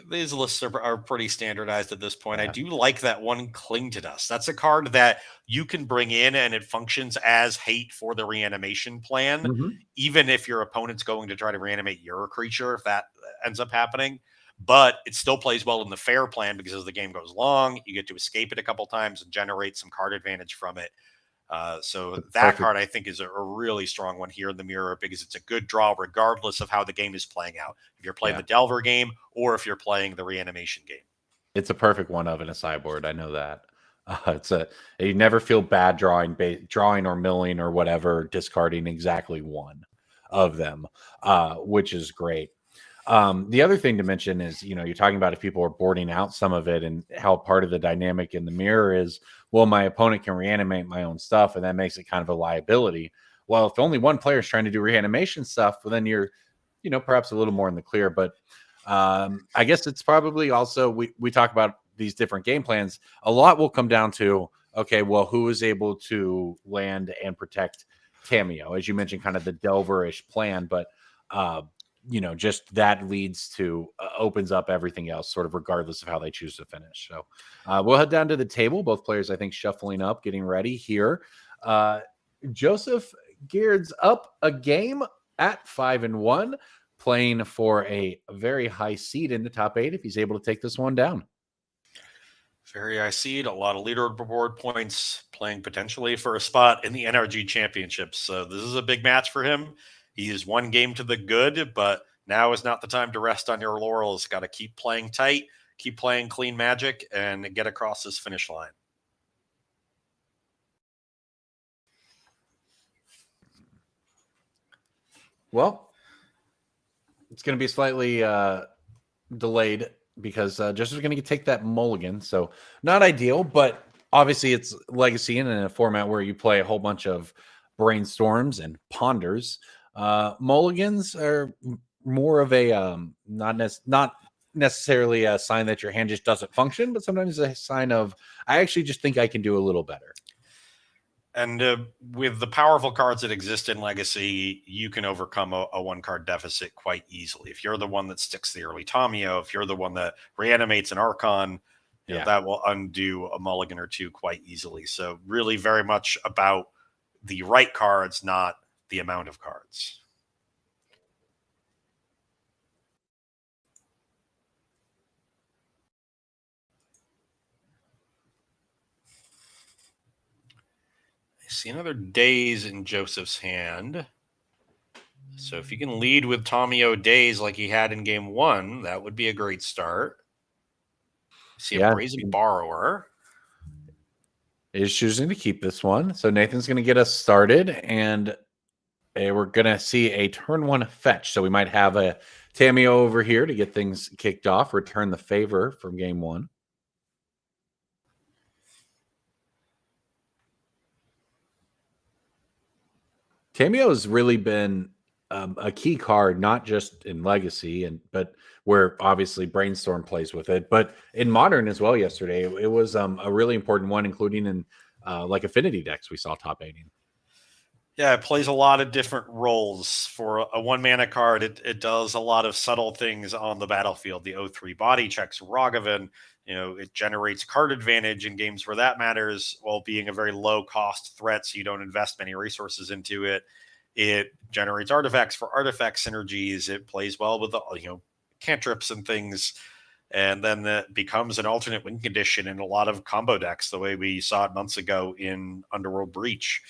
These lists are pretty standardized at this point. I do like that one Cling to Dust. That's a card that you can bring in and it functions as hate for the reanimation plan, even if your opponent's going to try to reanimate your creature, if that ends up happening. But it still plays well in the fair plan because as the game goes long, you get to escape it a couple times and generate some card advantage from it. So that card, I think, is a really strong one here in the mirror because it's a good draw regardless of how the game is playing out. If you're playing the Delver game or if you're playing the reanimation game. It's a perfect one of in a sideboard. I know that. You never feel bad drawing or milling or whatever, discarding exactly one of them, which is great. The other thing to mention is, you're talking about if people are boarding out some of it and how part of the dynamic in the mirror is, well, my opponent can reanimate my own stuff, and that makes it kind of a liability. Well, if only one player is trying to do reanimation stuff, well, then you're, perhaps a little more in the clear. But I guess it's probably also, we talk about these different game plans. A lot will come down to, okay, well, who is able to land and protect Cameo, as you mentioned, kind of the Delver-ish plan, but just that leads to opens up everything else, sort of regardless of how they choose to finish. So we'll head down to the table. Both players, I think, shuffling up, getting ready here. Joseph Geard's up a game at 5-1, playing for a very high seed in the top 8 if he's able to take this one down. Very high seed, a lot of leaderboard points, playing potentially for a spot in the NRG championships. So this is a big match for him. He is one game to the good, but now is not the time to rest on your laurels. Got to keep playing tight, keep playing clean Magic, and get across this finish line. Well, it's going to be slightly delayed because Joseph's going to take that mulligan. So not ideal, but obviously it's Legacy in a format where you play a whole bunch of brainstorms and ponders. Mulligans are more of a not necessarily a sign that your hand just doesn't function, but sometimes a sign of I actually just think I can do a little better. And with the powerful cards that exist in Legacy, you can overcome a one-card deficit quite easily. If you're the one that sticks the early Tamio, if you're the one that reanimates an Archon, you know, that will undo a mulligan or two quite easily. So really very much about the right cards, not the amount of cards. I see another Daze in Joseph's hand. So if you can lead with Tamio Daze like he had in game 1, that would be a great start. I see a Brazen Borrower. Is choosing to keep this one. So Nathan's going to get us started, and we're going to see a turn 1 fetch. So we might have a Tamio over here to get things kicked off, return the favor from game 1. Tamio has really been a key card, not just in Legacy, but where obviously Brainstorm plays with it, but in Modern as well yesterday. It was a really important one, including in like Affinity decks we saw top 8. Yeah, it plays a lot of different roles. For a 1-mana card, it does a lot of subtle things on the battlefield. The 0-3 body checks Ragavan. It generates card advantage in games where that matters, while being a very low-cost threat, so you don't invest many resources into it. It generates artifacts for artifact synergies. It plays well with the cantrips and things. And then it becomes an alternate win condition in a lot of combo decks, the way we saw it months ago in Underworld Breach.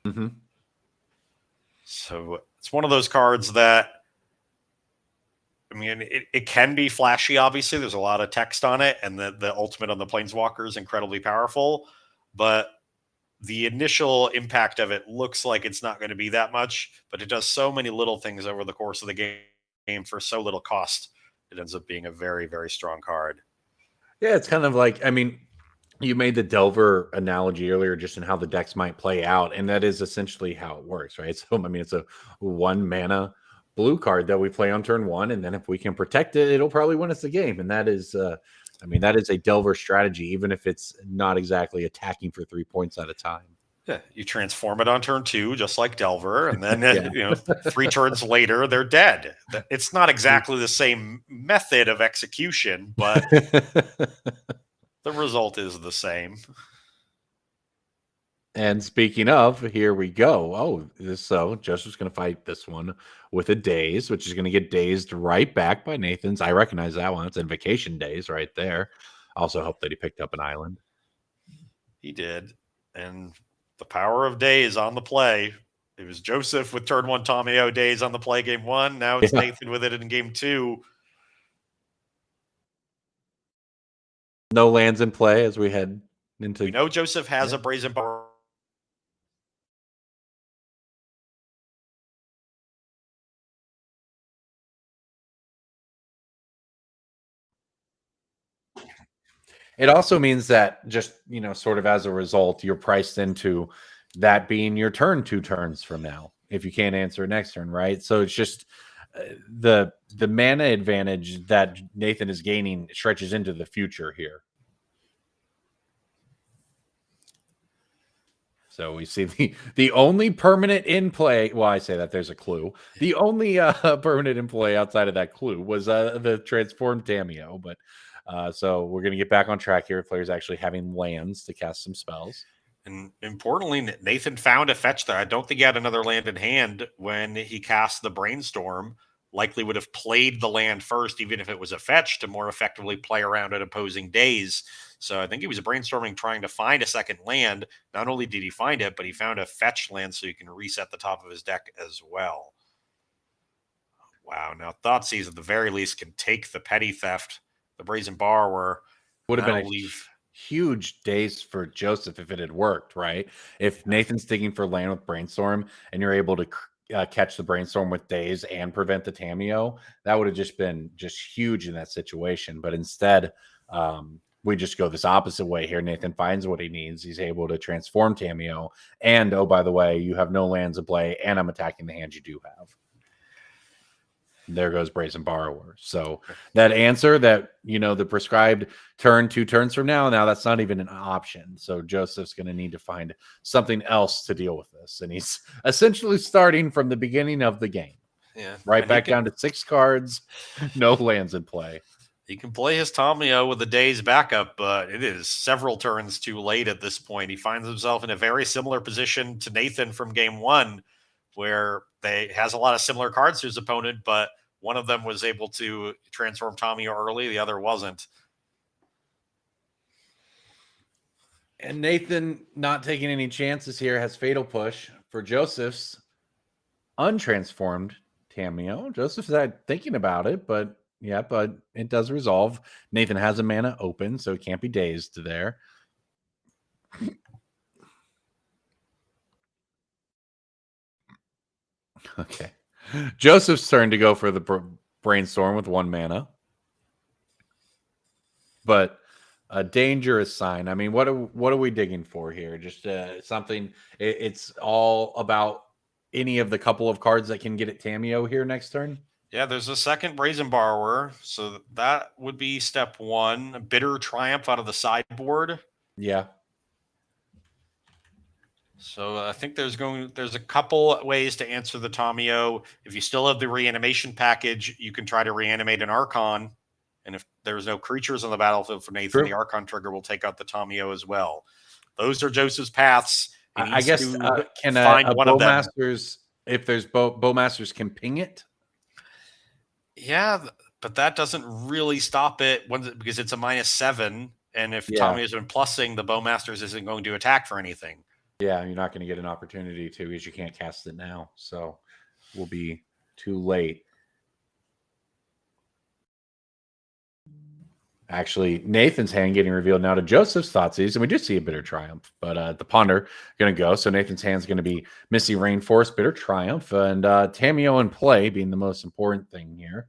Mm-hmm. So it's one of those cards that, I mean, it can be flashy, obviously. There's a lot of text on it, and the ultimate on the Planeswalker is incredibly powerful. But the initial impact of it looks like it's not going to be that much, but it does so many little things over the course of the game for so little cost. It ends up being a very, very strong card. Yeah, it's kind of like, I mean, you made the Delver analogy earlier just in how the decks might play out, and that is essentially how it works, right? So, I mean, it's a 1-mana blue card that we play on turn 1, and then if we can protect it, it'll probably win us the game. And that is, I mean, that is a Delver strategy, even if it's not exactly attacking for 3 points at a time. Yeah, you transform it on turn 2, just like Delver, and then 3 turns later they're dead. It's not exactly the same method of execution, but the result is the same. And speaking of, here we go. So Joseph's going to fight this one with a daze, which is going to get dazed right back by Nathan's. I recognize that one. It's Invocation Daze right there. Also hope that he picked up an island. He did. And the power of days on the play. It was Joseph with turn 1 Tomio days on the play game 1. Now it's Nathan with it in game 2. No lands in play as we head into. We know Joseph has a Brazen Bar. It also means that just, sort of as a result, you're priced into that being your turn 2 turns from now if you can't answer next turn, right? So it's just the mana advantage that Nathan is gaining stretches into the future here. So we see the only permanent in play. Well, I say that there's a clue. The only permanent in play outside of that clue was the transformed Tamio. But so we're going to get back on track here. Players actually having lands to cast some spells. And importantly, Nathan found a fetch there. I don't think he had another land in hand when he cast the Brainstorm. Likely would have played the land first, even if it was a fetch, to more effectively play around at opposing days. So I think he was brainstorming, trying to find a second land. Not only did he find it, but he found a fetch land so he can reset the top of his deck as well. Wow. Now Thoughtseize at the very least can take the Petty Theft, the Brazen Borrower. Would have been a huge days for Joseph if it had worked, right? If Nathan's digging for land with Brainstorm and you're able to catch the Brainstorm with days and prevent the Tamio, that would have just been huge in that situation. But instead, we just go this opposite way here. Nathan finds what he needs. He's able to transform Tamio. And, oh, by the way, you have no lands to play, and I'm attacking the hand you do have. There goes Brazen Borrower. So that answer that, the prescribed turn 2 turns from now that's not even an option. So Joseph's going to need to find something else to deal with this. And he's essentially starting from the beginning of the game. Yeah. Right back down to 6 cards, no lands in play. He can play his Tamio with a day's backup, but it is several turns too late at this point. He finds himself in a very similar position to Nathan from game 1, where they has a lot of similar cards to his opponent, but one of them was able to transform Tamio early, the other wasn't. And Nathan, not taking any chances here, has Fatal Push for Joseph's untransformed Tamio. Joseph's not thinking about it, but it does resolve. Nathan has a mana open, so it can't be dazed there. Okay. Joseph's turn to go for the Brainstorm with 1 mana. But a dangerous sign. I mean, what are we digging for here? Just something. It's all about any of the couple of cards that can get at Tamio here next turn. Yeah, there's a second Brazen Borrower, so that would be step 1. Bitter Triumph out of the sideboard. Yeah. So I think there's a couple ways to answer the Tamio. If you still have the reanimation package, you can try to reanimate an Archon. And if there's no creatures on the battlefield for Nathan, the Archon trigger will take out the Tamio as well. Those are Joseph's paths. I guess can find a one of them. Bowmasters, if there's Bowmasters, can ping it? Yeah, but that doesn't really stop it because it's a -7. And if Tamio's been plussing, the Bowmasters isn't going to attack for anything. Yeah, you're not going to get an opportunity to because you can't cast it now. So we'll be too late. Actually, Nathan's hand getting revealed now to Joseph's Thoughtseize, and we do see a Bitter Triumph, but the Ponder going to go. So Nathan's hand's going to be Misty Rainforest, Bitter Triumph, and Tamio in play being the most important thing here.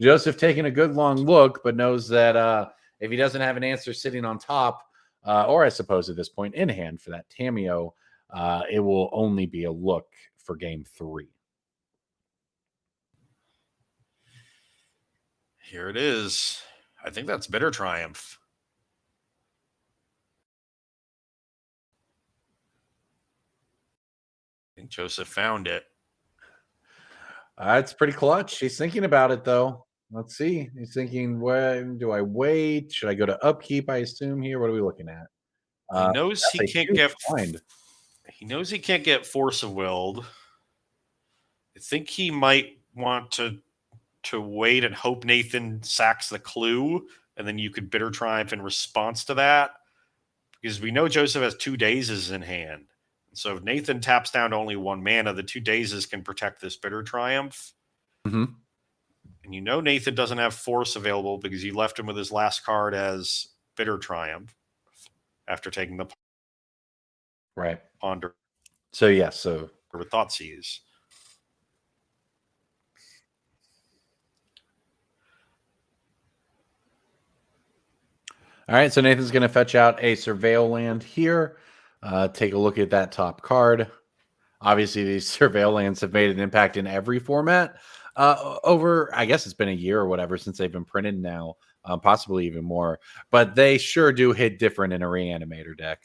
Joseph taking a good long look, but knows that if he doesn't have an answer sitting on top, or I suppose at this point in hand for that Tamio, it will only be a look for game 3. Here it is. I think that's Bitter Triumph. Joseph found it. It's pretty clutch. He's thinking about it, though. Let's see. He's thinking, when do I wait? Should I go to upkeep, I assume, here? What are we looking at? He knows he that's a can't huge get. find. He knows he can't get Force of Willed. I think he might want to wait and hope Nathan sacks the clue, and then you could Bitter Triumph in response to that, because we know Joseph has 2 dazes in hand. So if Nathan taps down to only 1 mana, the 2 dazes can protect this Bitter Triumph. Mm-hmm. And you know Nathan doesn't have Force available because you left him with his last card as Bitter Triumph after taking the Right. Ponder. So, yes. So with Thoughtseize. All right, so Nathan's going to fetch out a Surveil land here. Take a look at that top card. Obviously, these Surveil lands have made an impact in every format over, I guess it's been a year or whatever since they've been printed now, possibly even more. But they sure do hit different in a Reanimator deck.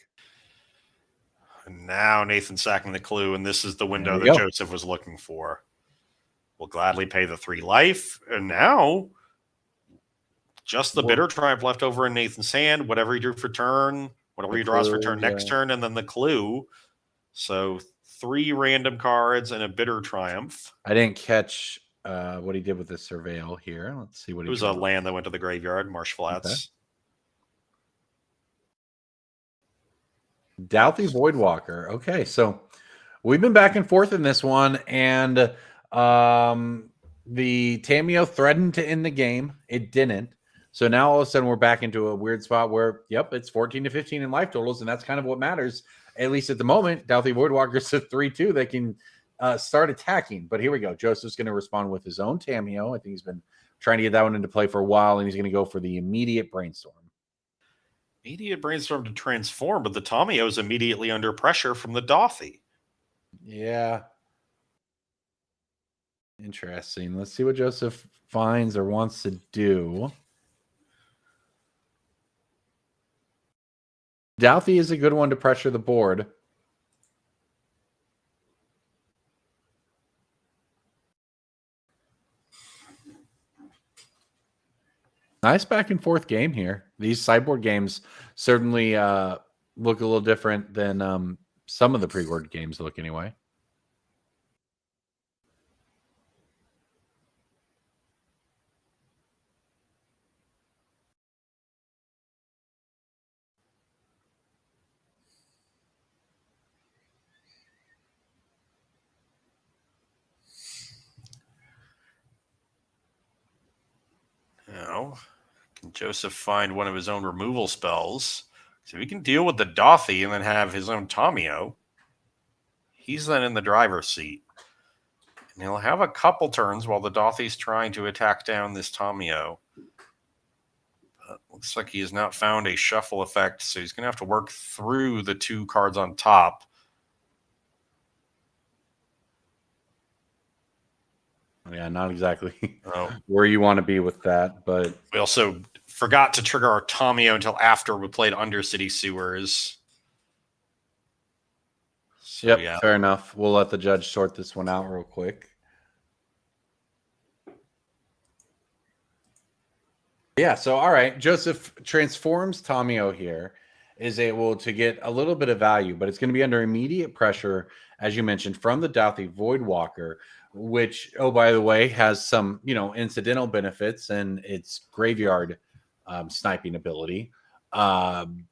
And now Nathan's sacking the clue, and this is the window that go. Joseph was looking for. We'll gladly pay the 3 life, and now just the Bitter Triumph left over in Nathan's hand. Whatever he drew for turn, whatever he draws for turn next turn, and then the clue. So 3 random cards and a Bitter Triumph. I didn't catch what he did with the Surveil here. Let's see what he It was drew. a land that went to the graveyard, Marsh Flats. Okay. Douthie Voidwalker. Okay, so we've been back and forth in this one, and the Tamiyo threatened to end the game. It didn't. So now all of a sudden we're back into a weird spot where, yep, it's 14 to 15 in life totals, and that's kind of what matters, at least at the moment. Douthie Voidwalker's a 3-2. They can start attacking. But here we go. Joseph's going to respond with his own Tamiyo. I think he's been trying to get that one into play for a while, and he's going to go for the immediate Brainstorm. Immediate Brainstorm to transform, but the Tamiyo is immediately under pressure from the Dauthi. Yeah. Interesting. Let's see what Joseph finds or wants to do. Douthie is a good one to pressure the board. Nice back and forth game here. These sideboard games certainly look a little different than some of the pre-board games look anyway. Now, can Joseph find one of his own removal spells? So he can deal with the Dauthi and then have his own Tamiyo. He's then in the driver's seat. And he'll have a couple turns while the Dauthi's trying to attack down this Tamiyo. But looks like he has not found a shuffle effect, so he's going to have to work through the 2 cards on top. Yeah, not exactly where you want to be with that, but we also forgot to trigger our Tamiyo until after we played Undercity Sewers. So, yep, yeah. Fair enough. We'll let the judge sort this one out real quick. Yeah, so all right, Joseph transforms Tamiyo here, is able to get a little bit of value, but it's going to be under immediate pressure, as you mentioned, from the Douthie Voidwalker, which, oh, by the way, has some, incidental benefits and its graveyard sniping ability. And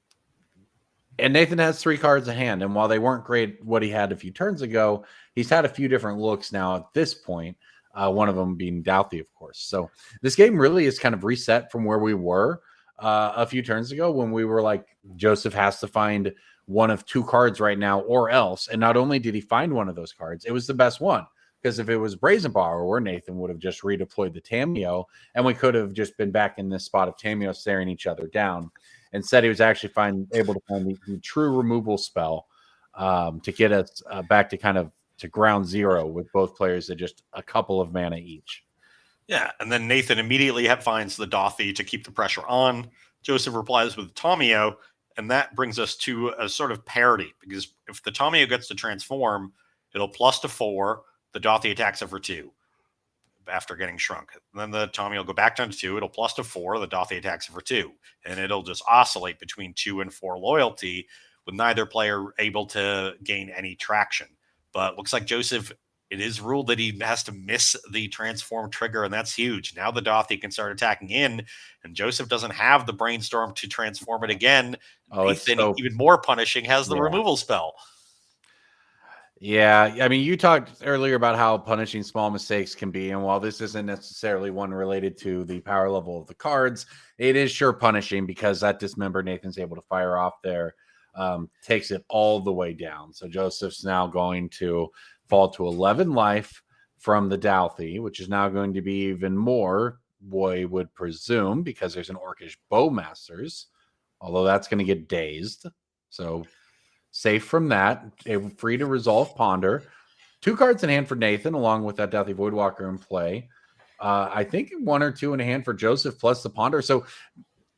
Nathan has 3 cards in hand, and while they weren't great what he had a few turns ago, he's had a few different looks now at this point, one of them being Douthie, of course. So this game really is kind of reset from where we were a few turns ago when we were like, Joseph has to find one of 2 cards right now or else. And not only did he find one of those cards, it was the best one. Because if it was Brazen Borrower, Nathan would have just redeployed the Tamiyo, and we could have just been back in this spot of Tamiyo staring each other down. Instead, he was actually able to find the true removal spell to get us back to kind of to ground zero with both players at just a couple of mana each. Yeah, and then Nathan immediately finds the Dauthi to keep the pressure on. Joseph replies with Tamiyo, and that brings us to a sort of parity, because if the Tamiyo gets to transform, it'll plus to 4. The Dothy attacks it for 2 after getting shrunk. And then the Tommy will go back down to 2. It'll plus to 4. The Dothy attacks it for 2. And it'll just oscillate between 2 and 4 loyalty, with neither player able to gain any traction. But looks like Joseph, it is ruled that he has to miss the transform trigger, and that's huge. Now the Dothy can start attacking in, and Joseph doesn't have the brainstorm to transform it again. Oh, it's Nathan, so even more punishing, has the Yeah. removal spell. Yeah, I mean, you talked earlier about how punishing small mistakes can be, and while this isn't necessarily one related to the power level of the cards, it is sure punishing because that dismember Nathan's able to fire off there takes it all the way down. So Joseph's now going to fall to 11 life from the Douthie, which is now going to be even more, boy would presume, because there's an Orcish Bowmasters, although that's going to get dazed. So safe from that, free to resolve Ponder. 2 cards in hand for Nathan, along with that Douthie Voidwalker in play. I think 1 or 2 in hand for Joseph, plus the Ponder. So,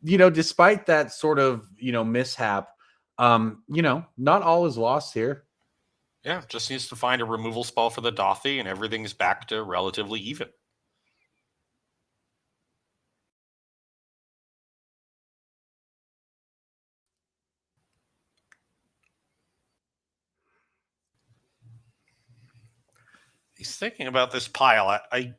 despite that sort of, mishap, not all is lost here. Yeah, just needs to find a removal spell for the Dothy, and everything's back to relatively even. He's thinking about this pile. I'm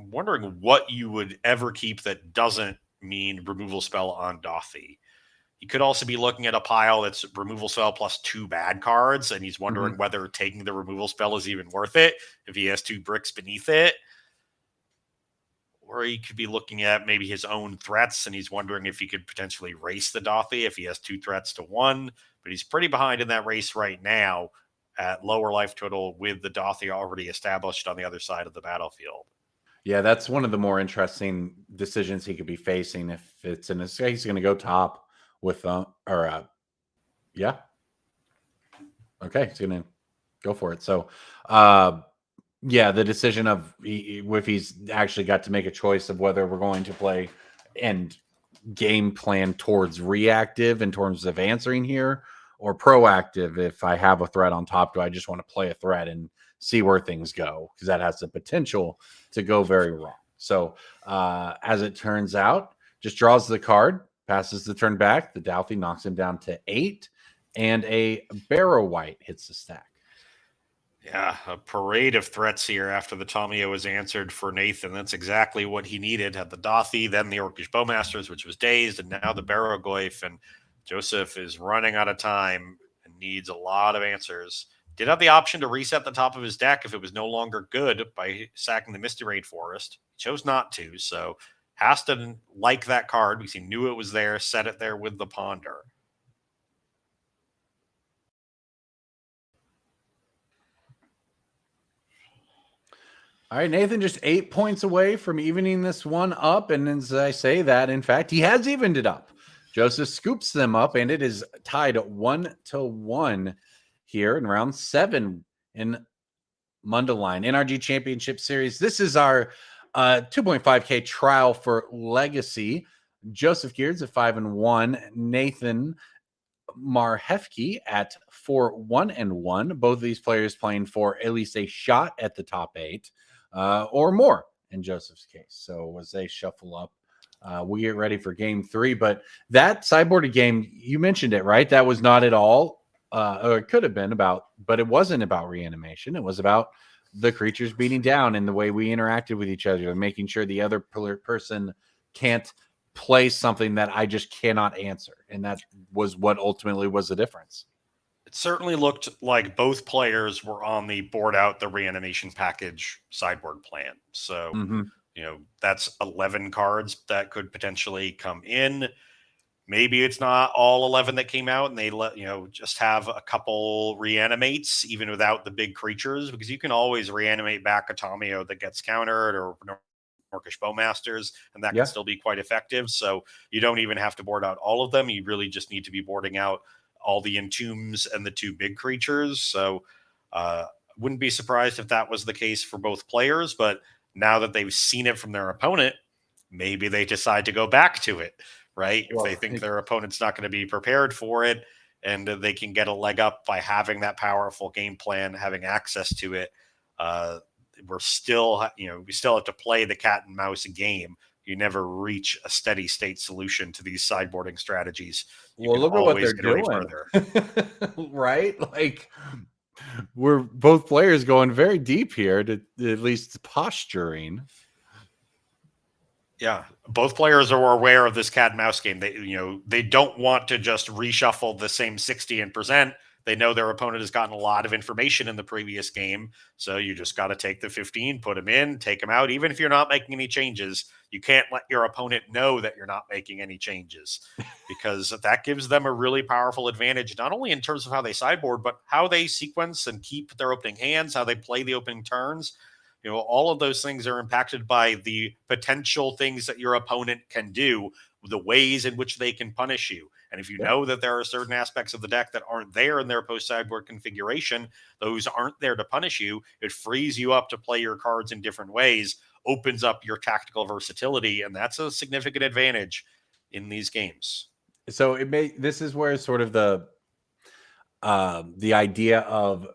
wondering what you would ever keep that doesn't mean removal spell on Dothy. He could also be looking at a pile that's removal spell plus 2 bad cards, and he's wondering whether taking the removal spell is even worth it if he has 2 bricks beneath it. Or he could be looking at maybe his own threats, and he's wondering if he could potentially race the Dothy if he has 2 threats to 1. But he's pretty behind in that race right now at lower life total with the Dothy already established on the other side of the battlefield. Yeah, that's one of the more interesting decisions he could be facing if it's in his. He's going to go top with yeah. Okay, he's going to go for it. So, yeah, the decision of if he's actually got to make a choice of whether we're going to play and game plan towards reactive in terms of answering here, or proactive. If I have a threat on top, do I just want to play a threat and see where things go? Because that has the potential to go very wrong. So as it turns out, just draws the card, passes the turn back. The Douthie knocks him down to 8, and a Barrow White hits the stack. Yeah, a parade of threats here after the Tomio was answered for Nathan. That's exactly what he needed. Had the Dothy, then the Orcish Bowmasters, which was dazed, and now the Barrowgoyf. And Joseph is running out of time and needs a lot of answers. Did have the option to reset the top of his deck if it was no longer good by sacking the Misty Raid Forest. He chose not to, so has to like that card because he knew it was there, set it there with the Ponder. All right, Nathan, just 8 points away from evening this one up. And as I say that, in fact, he has evened it up. Joseph scoops them up, and it is tied 1-1 here in round 7 in Mundelein NRG Championship Series. This is our 2.5K trial for Legacy. Joseph Geards at 5-1. Nathan Marhefke at 4-1-1. Both of these players playing for at least a shot at the top 8 or more in Joseph's case. So as they shuffle up, we get ready for game 3. But that sideboarded game, you mentioned it, right? That was not at all, or it could have been about, but it wasn't about reanimation. It was about the creatures beating down and the way we interacted with each other and making sure the other person can't play something that I just cannot answer. And that was what ultimately was the difference. It certainly looked like both players were on the board out the reanimation package sideboard plan. So, that's 11 cards that could potentially come in. Maybe it's not all 11 that came out and they just have a couple reanimates even without the big creatures, because you can always reanimate back a Tomio that gets countered or Orcish Bowmasters, and that can still be quite effective. So you don't even have to board out all of them. You really just need to be boarding out all the Entombs and the 2 big creatures. So wouldn't be surprised if that was the case for both players. But now that they've seen it from their opponent, maybe they decide to go back to it, right? Well, if they think their opponent's not going to be prepared for it, and they can get a leg up by having that powerful game plan, having access to it. We still have to play the cat and mouse game. You never reach a steady state solution to these sideboarding strategies. You Well, can look at what they're always get away doing, further. right? Like, we're both players going very deep here to at least posturing. Yeah, both players are aware of this cat and mouse game. They don't want to just reshuffle the same 60 and present. They know their opponent has gotten a lot of information in the previous game, so you just got to take the 15, put them in, take them out. Even if you're not making any changes, you can't let your opponent know that you're not making any changes, because that gives them a really powerful advantage, not only in terms of how they sideboard, but how they sequence and keep their opening hands, how they play the opening turns. All of those things are impacted by the potential things that your opponent can do, the ways in which they can punish you. And if you know that there are certain aspects of the deck that aren't there in their post sideboard configuration, those aren't there to punish you. It frees you up to play your cards in different ways, opens up your tactical versatility, and that's a significant advantage in these games. So this is where sort of the idea of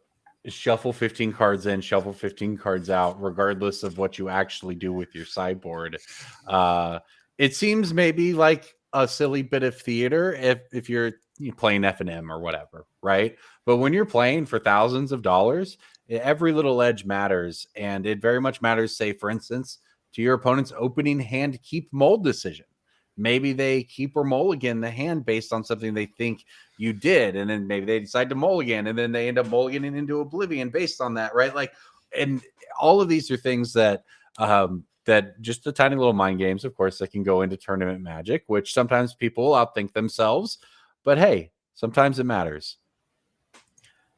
shuffle 15 cards in, shuffle 15 cards out, regardless of what you actually do with your sideboard. It seems maybe like a silly bit of theater if you're playing F&M or whatever, right? But when you're playing for thousands of dollars, every little edge matters, and it very much matters, say, for instance, to your opponent's opening hand keep mold decision. Maybe they keep or mulligan the hand based on something they think you did, and then maybe they decide to mulligan, and then they end up mulliganing into oblivion based on that, right? Like, and all of these are things that that just the tiny little mind games, of course, that can go into tournament magic, which sometimes people outthink themselves, but hey, sometimes it matters.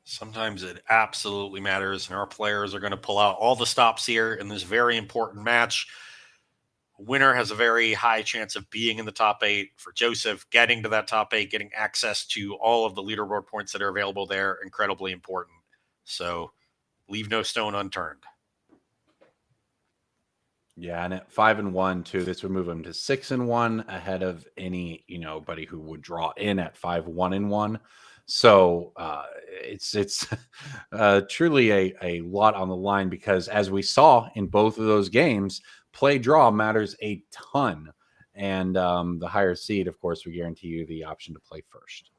Sometimes it absolutely matters, and our players are going to pull out all the stops here in this very important match. Winner has a very high chance of being in the top 8. For Joseph, getting to that top 8, getting access to all of the leaderboard points that are available there, incredibly important. So leave no stone unturned. Yeah, and at 5-1 too, this would move him to 6-1 ahead of anybody who would draw in at 5-1-1. So it's truly a lot on the line, because as we saw in both of those games, play draw matters a ton, and the higher seed, of course, we guarantee you the option to play first.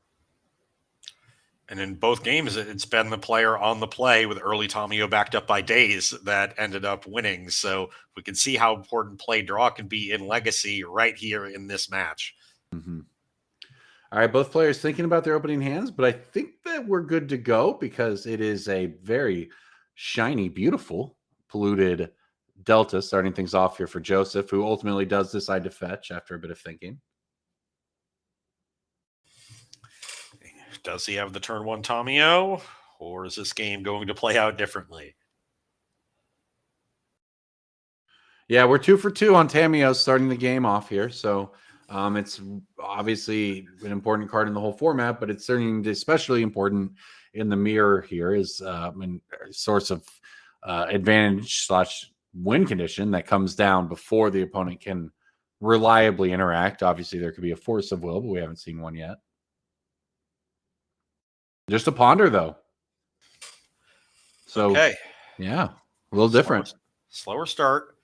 And in both games, it's been the player on the play with early Tomio backed up by Days that ended up winning. So we can see how important play draw can be in Legacy right here in this match. Mm-hmm. All right, both players thinking about their opening hands, but I think that we're good to go, because it is a very shiny, beautiful, polluted Delta starting things off here for Joseph, who ultimately does decide to fetch after a bit of thinking. Does he have the turn 1 Tomio, or is this game going to play out differently? Yeah, we're 2 for 2 on Tamio starting the game off here. So it's obviously an important card in the whole format, but it's certainly especially important in the mirror here is a source of advantage / win condition that comes down before the opponent can reliably interact. Obviously, there could be a force of will, but we haven't seen one yet. Just a ponder, though. So, okay. Yeah, a little different. Slower start.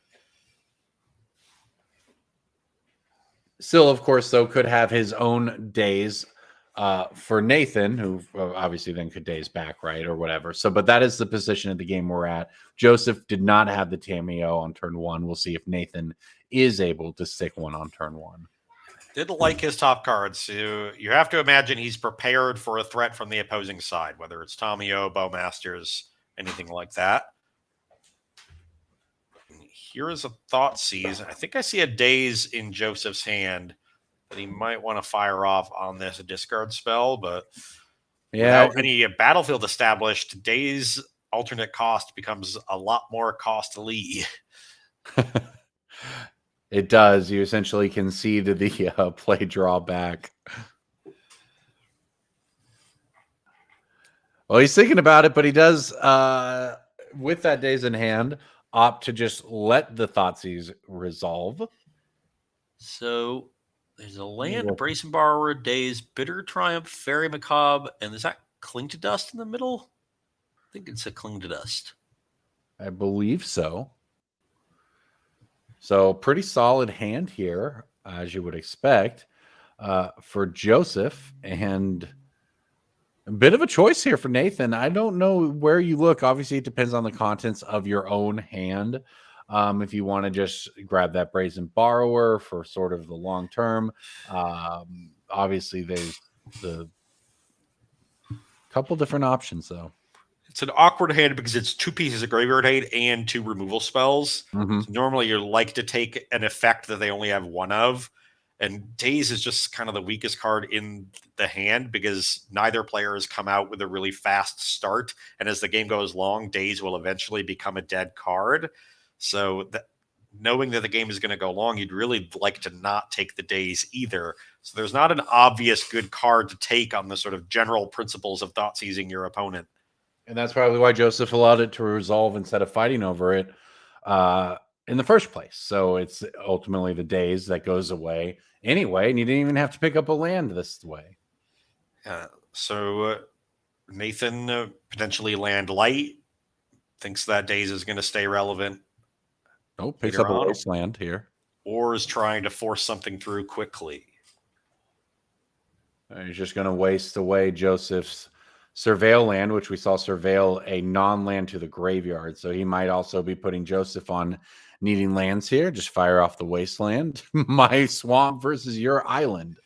Still, of course, though, could have his own days for Nathan, who obviously then could days back, right, or whatever. So, but that is the position of the game we're at. Joseph did not have the Tamio on turn 1. We'll see if Nathan is able to stick one on turn 1. Didn't like his top cards. You have to imagine he's prepared for a threat from the opposing side, whether it's Tomio, Bowmasters, anything like that. Here is a Thoughtseize. I think I see a Daze in Joseph's hand that he might want to fire off on this discard spell, but without any battlefield established, Daze alternate cost becomes a lot more costly. It does. You essentially concede the play drawback. Well, he's thinking about it, but he does, with that Daze in hand, opt to just let the Thoughtseize resolve. So There's a land, Brace and Borrower, Days, Bitter Triumph, Fairy Macabre, and is that Cling to Dust in the middle? I think it's a Cling to Dust. I believe so. So pretty solid hand here, as you would expect, for Joseph, and a bit of a choice here for Nathan. I don't know where you look. Obviously, it depends on the contents of your own hand. If you want to just grab that Brazen Borrower for sort of the long term, obviously there's the couple different options though. It's an awkward hand because it's 2 pieces of graveyard aid and 2 removal spells. Mm-hmm. So normally you like to take an effect that they only have one of. And Daze is just kind of the weakest card in the hand because neither player has come out with a really fast start. And as the game goes long, Daze will eventually become a dead card. So knowing that the game is going to go long, you'd really like to not take the Daze either. So there's not an obvious good card to take on the sort of general principles of thought seizing your opponent. And that's probably why Joseph allowed it to resolve instead of fighting over it in the first place. So it's ultimately the Daze that goes away anyway, and you didn't even have to pick up a land this way. So Nathan potentially land light, thinks that Daze is going to stay relevant. Oh, picks up a wasteland here. Or is trying to force something through quickly. He's just going to waste away Joseph's Surveil land, which we saw surveil a non-land to the graveyard. So he might also be putting Joseph on needing lands here. Just fire off the wasteland. My swamp versus your island.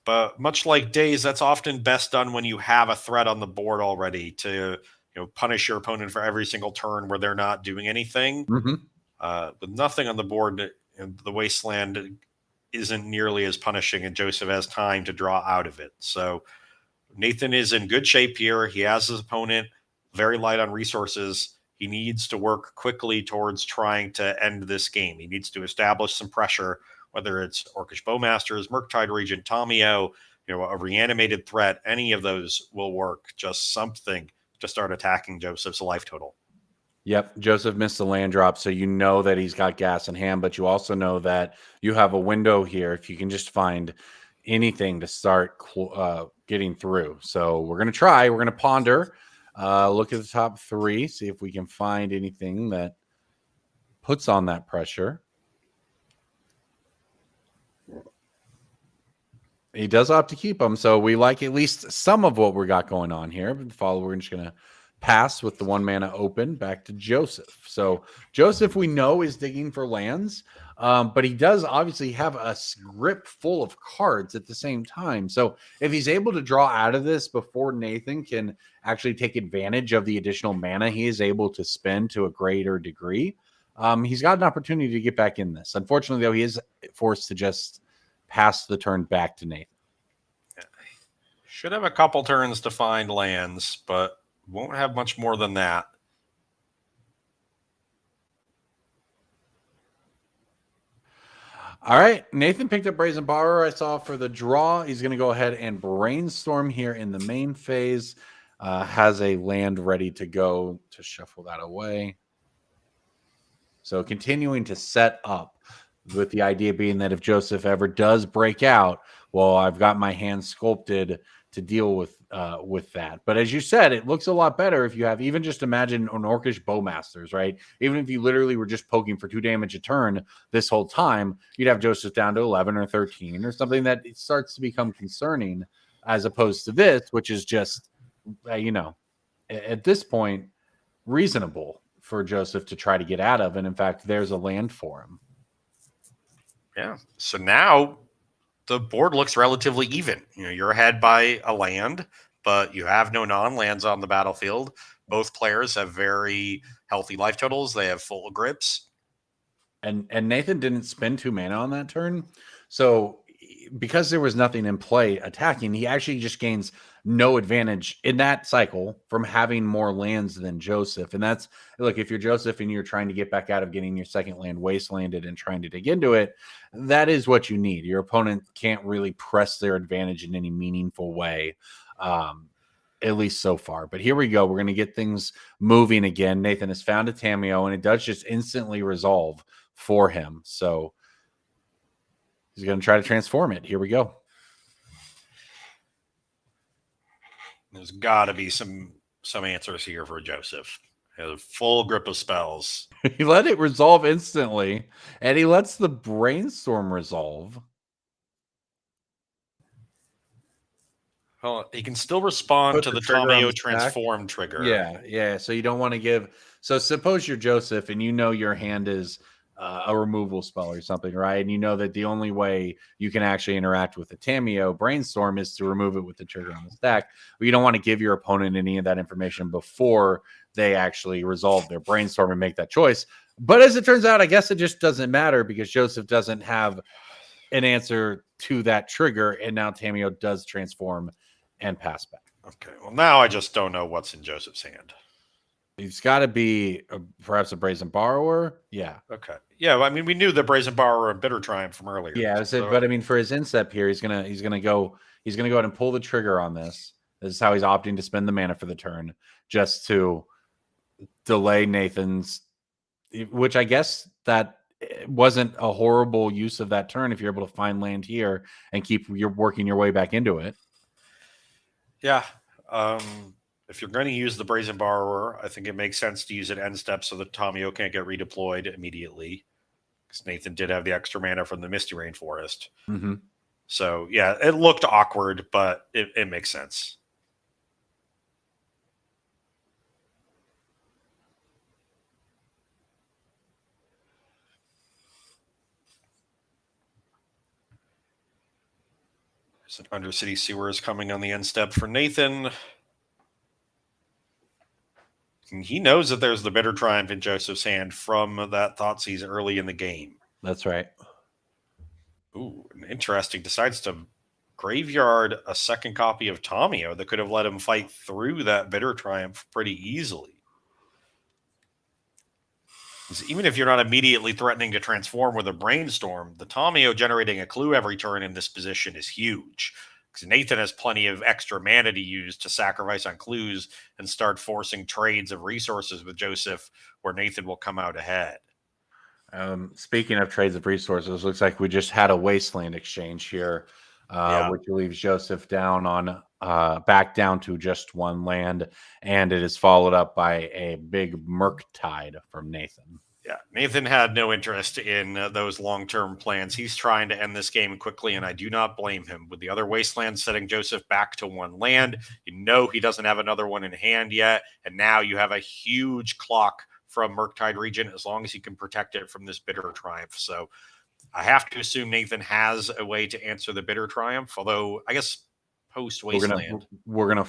But much like Daze, that's often best done when you have a threat on the board already to punish your opponent for every single turn where they're not doing anything. Mm-hmm. With nothing on the board, the wasteland isn't nearly as punishing, and Joseph has time to draw out of it. So Nathan is in good shape here. He has his opponent very light on resources. He needs to work quickly towards trying to end this game. He needs to establish some pressure, whether it's Orcish Bowmasters, Murktide Regent, Tomio, a reanimated threat. Any of those will work. Just something to start attacking Joseph's life total. Yep, Joseph missed the land drop, so you know that he's got gas in hand, but you also know that you have a window here if you can just find anything to start getting through. So we're going to try. We're going to ponder, look at the top 3, see if we can find anything that puts on that pressure. He does opt to keep them, so we like at least some of what we got going on here. But the follower, we're just going to pass with the 1 mana open back to Joseph. So Joseph, we know, is digging for lands, but he does obviously have a grip full of cards at the same time. So if he's able to draw out of this before Nathan can actually take advantage of the additional mana he is able to spend to a greater degree, he's got an opportunity to get back in this. Unfortunately, though, he is forced to just pass the turn back to Nathan. Should have a couple turns to find lands, but won't have much more than that. All right. Nathan picked up Brazen Borrower. I saw for the draw. He's going to go ahead and brainstorm here in the main phase. Has a land ready to go to shuffle that away. So continuing to set up with the idea being that if Joseph ever does break out, well, I've got my hand sculpted to deal with that. But as you said, it looks a lot better if you have even just imagine an Orcish Bowmasters, right? Even if you literally were just poking for 2 damage a turn this whole time, you'd have Joseph down to 11 or 13 or something that it starts to become concerning, as opposed to this, which is just, at this point, reasonable for Joseph to try to get out of. And in fact, there's a land for him. Yeah. So now the board looks relatively even. You're ahead by a land, but you have no non-lands on the battlefield. Both players have very healthy life totals. They have full grips. And Nathan didn't spend 2 mana on that turn. So because there was nothing in play attacking, he actually just gains no advantage in that cycle from having more lands than Joseph. And that's, look, if you're Joseph and you're trying to get back out of getting your second land wastelanded and trying to dig into it, that is what you need. Your opponent can't really press their advantage in any meaningful way, at least so far. But here we go. We're going to get things moving again. Nathan has found a Tameo, and it does just instantly resolve for him. So he's He's going to try to transform it. Here we go. There's got to be some answers here for Joseph. He has a full grip of spells. He let it resolve instantly, and he lets the brainstorm resolve. Well, he can still respond Put to the the trigger on Tomeo the stack. transform trigger. Yeah. So you don't want to give. So suppose you're Joseph, and you know your hand is a removal spell or something, right? And you know that the only way you can actually interact with the Tameo brainstorm is to remove it with the trigger on the stack. But you don't want to give your opponent any of that information before they actually resolve their brainstorm and make that choice. But as it turns out, I guess it just doesn't matter because Joseph doesn't have an answer to that trigger, and now Tameo does transform and pass back. Okay. Well, now I just don't know what's in Joseph's hand. He's got to be perhaps a Brazen Borrower. Yeah. Okay. Yeah. Well, I mean, we knew the Brazen Borrower and Bitter Triumph from earlier. Yeah. But I mean, for his instep here, he's gonna go ahead and pull the trigger on this. This is how he's opting to spend the mana for the turn, just to delay Nathan's. Which I guess that wasn't a horrible use of that turn if you're able to find land here and keep working your way back into it. Yeah. If you're going to use the Brazen Borrower, I think it makes sense to use it end step so that Tomeo can't get redeployed immediately. Because Nathan did have the extra mana from the Misty Rainforest. Mm-hmm. So, yeah, it looked awkward, but it makes sense. There's an Undercity Sewers coming on the end step for Nathan. And he knows that there's the Bitter Triumph in Joseph's hand from that Thoughtseize early in the game. That's right. Ooh, interesting. Decides to graveyard a second copy of Tomeo that could have let him fight through that Bitter Triumph pretty easily. Even if you're not immediately threatening to transform with a Brainstorm, the Tomeo generating a clue every turn in this position is huge. Because Nathan has plenty of extra mana to use to sacrifice on clues and start forcing trades of resources with Joseph, where Nathan will come out ahead. Speaking of trades of resources, looks like we just had a Wasteland exchange here, which leaves Joseph down on back down to just one land, and it is followed up by a big Murktide from Nathan. Yeah, Nathan had no interest in those long-term plans. He's trying to end this game quickly, and I do not blame him. With the other Wasteland setting Joseph back to one land, you know he doesn't have another one in hand yet, and now you have a huge clock from Murktide region as long as he can protect it from this Bitter Triumph. So I have to assume Nathan has a way to answer the Bitter Triumph, although I guess post-Wasteland. We're gonna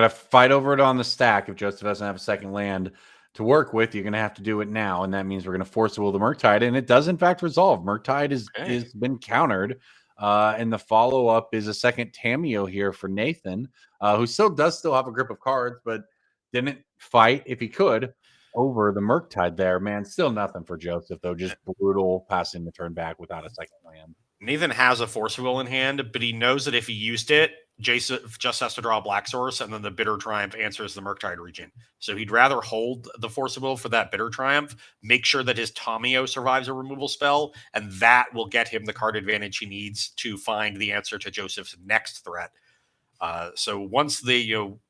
fight over it on the stack if Joseph doesn't have a second land to work with. You're gonna have to do it now, and that means we're gonna force the will the Murktide, and it does in fact resolve. Murktide is been countered, and the follow-up is a second Tameo here for Nathan, who still have a grip of cards, but didn't fight if he could over the Murktide there. Man, still nothing for Joseph though. Just brutal passing the turn back without a second land. Nathan has a Force of Will in hand, but he knows that if he used it, Joseph just has to draw a Black Source, and then the Bitter Triumph answers the Murktide region. So he'd rather hold the Force of Will for that Bitter Triumph, make sure that his Tomeo survives a removal spell, and that will get him the card advantage he needs to find the answer to Joseph's next threat. So once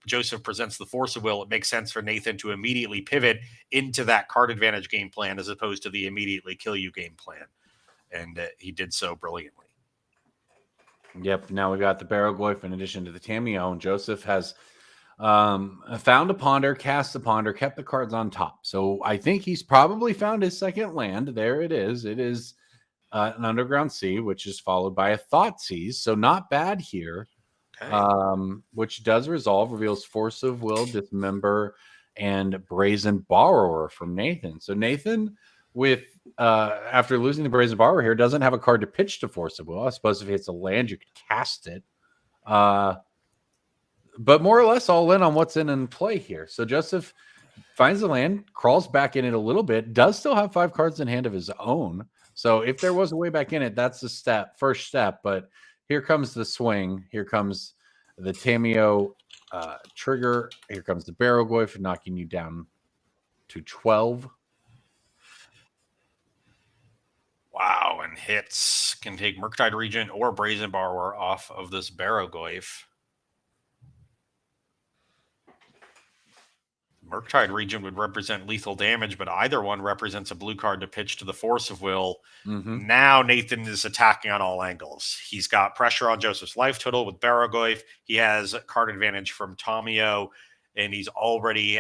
Joseph presents the Force of Will, it makes sense for Nathan to immediately pivot into that card advantage game plan as opposed to the immediately kill you game plan. And he did so brilliantly. Yep. Now we got the Barrowglyph in addition to the Tameo, and Joseph has found a Ponder, cast a Ponder, kept the cards on top. So I think he's probably found his second land. There it is. It is an Underground Sea, which is followed by a Thoughtseize. So not bad here. Okay. Which does resolve, reveals Force of Will, Dismember, and Brazen Borrower from Nathan. So Nathan, with after losing the Brazen Borrower here, doesn't have a card to pitch to Force of Will. I suppose if it's a land, you could cast it. But more or less all in on what's in play here. So Joseph finds the land, crawls back in it a little bit, does still have 5 cards in hand of his own. So if there was a way back in it, that's the first step. But here comes the swing. Here comes the Tameo trigger. Here comes the Barrowglyph knocking you down to 12. Wow, and hits can take Murktide Regent or Brazen Borrower off of this Barrogoyf. Murktide Regent would represent lethal damage, but either one represents a blue card to pitch to the Force of Will. Now Nathan is attacking on all angles. He's got pressure on Joseph's life total with Barrogoyf. He has card advantage from Tomio, and he's already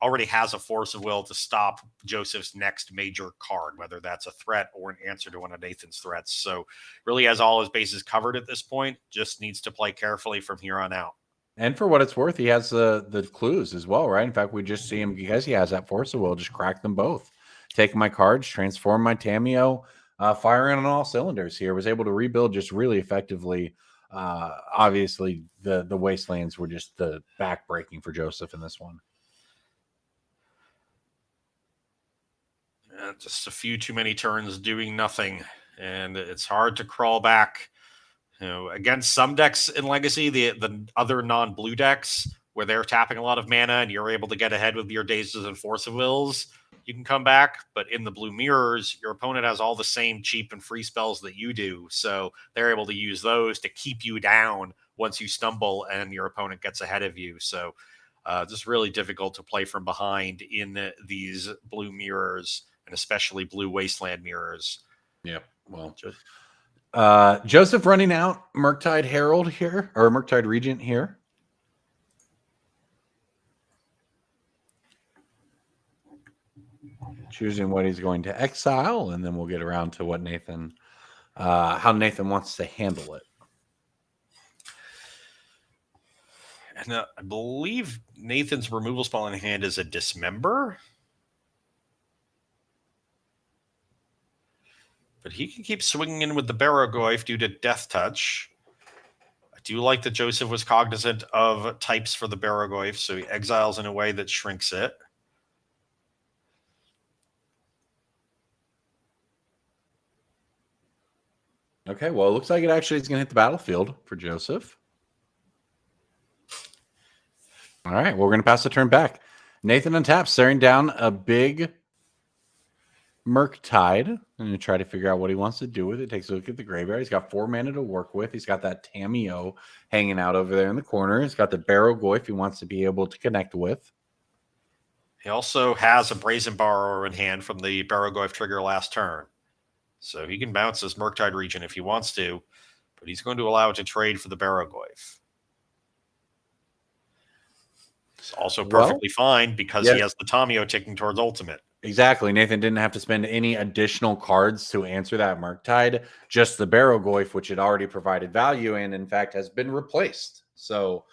has a Force of Will to stop Joseph's next major card, whether that's a threat or an answer to one of Nathan's threats. So really has all his bases covered at this point. Just needs to play carefully from here on out. And for what it's worth, he has the clues as well, right? In fact, we just see him because he has that Force of Will, just crack them both. Take my cards, transform my Tamio, firing on all cylinders here. Was able to rebuild just really effectively. Obviously, the Wastelands were just the back-breaking for Joseph in this one. Just a few too many turns doing nothing, and it's hard to crawl back. Against some decks in Legacy, the other non-blue decks, where they're tapping a lot of mana and you're able to get ahead with your Dazes and Force of Wills, you can come back. But in the blue mirrors, your opponent has all the same cheap and free spells that you do. So they're able to use those to keep you down once you stumble and your opponent gets ahead of you. So just really difficult to play from behind in these blue mirrors, and especially blue Wasteland mirrors. Yep. Well, Joseph running out Murktide Herald here, or Murktide Regent here. Choosing what he's going to exile, and then we'll get around to what Nathan, how Nathan wants to handle it. And I believe Nathan's removal spell in hand is a Dismember. But he can keep swinging in with the Barrogoyf due to Death Touch. I do like that Joseph was cognizant of types for the Barrogoyf, so he exiles in a way that shrinks it. Okay, well, it looks like it actually is going to hit the battlefield for Joseph. All right, well, we're going to pass the turn back. Nathan untaps, staring down a big Murktide. I'm going to try to figure out what he wants to do with it. Takes a look at the graveyard. He's got 4 mana to work with. He's got that Tamio hanging out over there in the corner. He's got the Barrogoyf he wants to be able to connect with. He also has a Brazen Borrower in hand from the Barrogoyf trigger last turn. So he can bounce this Murktide Regent if he wants to, but he's going to allow it to trade for the Barrogoyf. It's also perfectly fine because he has the Tomio ticking towards ultimate. Exactly. Nathan didn't have to spend any additional cards to answer that Murktide. Just the Barrogoyf, which had already provided value and, in fact, has been replaced. So,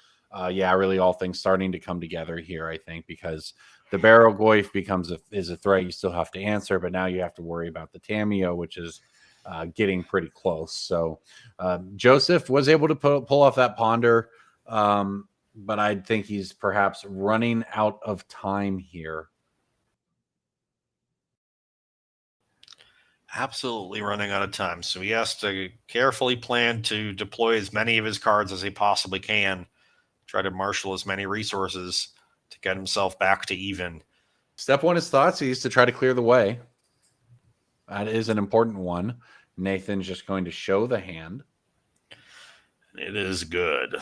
yeah, really all things starting to come together here, I think, because the Barrogoyf is a threat you still have to answer, but now you have to worry about the Tamio, which is getting pretty close. So Joseph was able to pull off that Ponder, but I think he's perhaps running out of time here. Absolutely running out of time. So he has to carefully plan to deploy as many of his cards as he possibly can, try to marshal as many resources to get himself back to even. Step 1 is thoughts. He needs to try to clear the way. That is an important one. Nathan's just going to show the hand. It is good.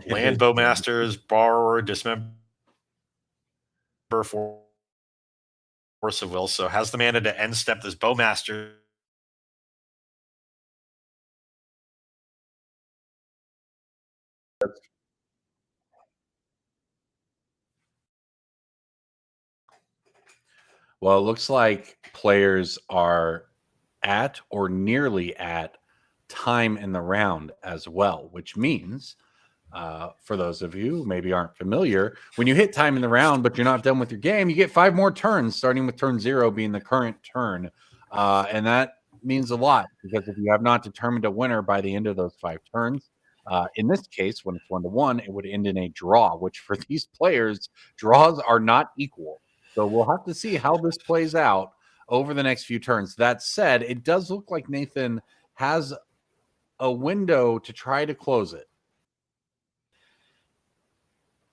Land Bowmasters, Borrower, Dismember, Force of Will. So has the mana to end step this Bowmaster. Well, it looks like players are at or nearly at time in the round as well, which means for those of you who maybe aren't familiar, when you hit time in the round, but you're not done with your game, you get 5 more turns, starting with turn 0 being the current turn. And that means a lot because if you have not determined a winner by the end of those 5 turns, in this case, when it's 1-1, it would end in a draw, which for these players, draws are not equal. So we'll have to see how this plays out over the next few turns. That said, it does look like Nathan has a window to try to close it.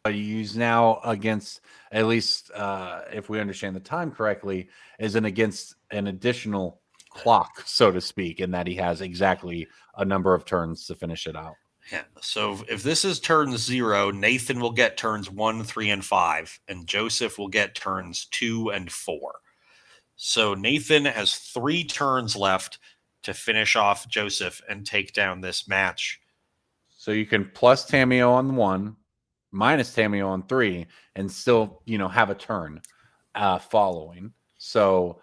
Use now against, at least if we understand the time correctly, is against an additional clock, so to speak, in that he has exactly a number of turns to finish it out. Yeah. So if this is turn 0, Nathan will get turns 1, 3, and 5, and Joseph will get turns 2 and 4. So Nathan has 3 turns left to finish off Joseph and take down this match. So you can plus Tamio on 1, minus Tamio on 3, and still, have a turn following. So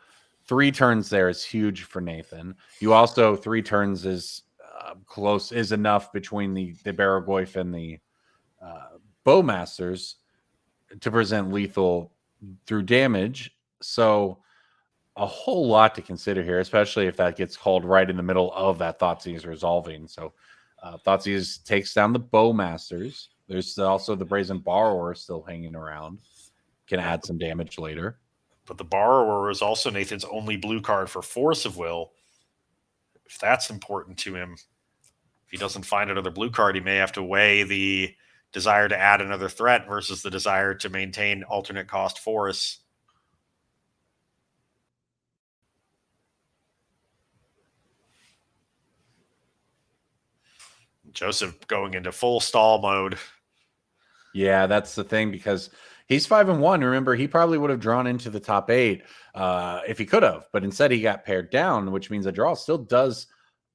3 turns there is huge for Nathan. You also 3 turns is close, is enough between the Baragoyf and the Bowmasters to present lethal through damage. So a whole lot to consider here, especially if that gets called right in the middle of that Thoughtseize resolving. So Thoughtseize takes down the Bowmasters. There's also the Brazen Borrower still hanging around. Can add some damage later. But the Borrower is also Nathan's only blue card for Force of Will. If that's important to him, if he doesn't find another blue card, he may have to weigh the desire to add another threat versus the desire to maintain alternate cost Force. Joseph going into full stall mode. Yeah, that's the thing, because he's 5-1. Remember, he probably would have drawn into the top 8 if he could have, but instead he got paired down, which means a draw still does,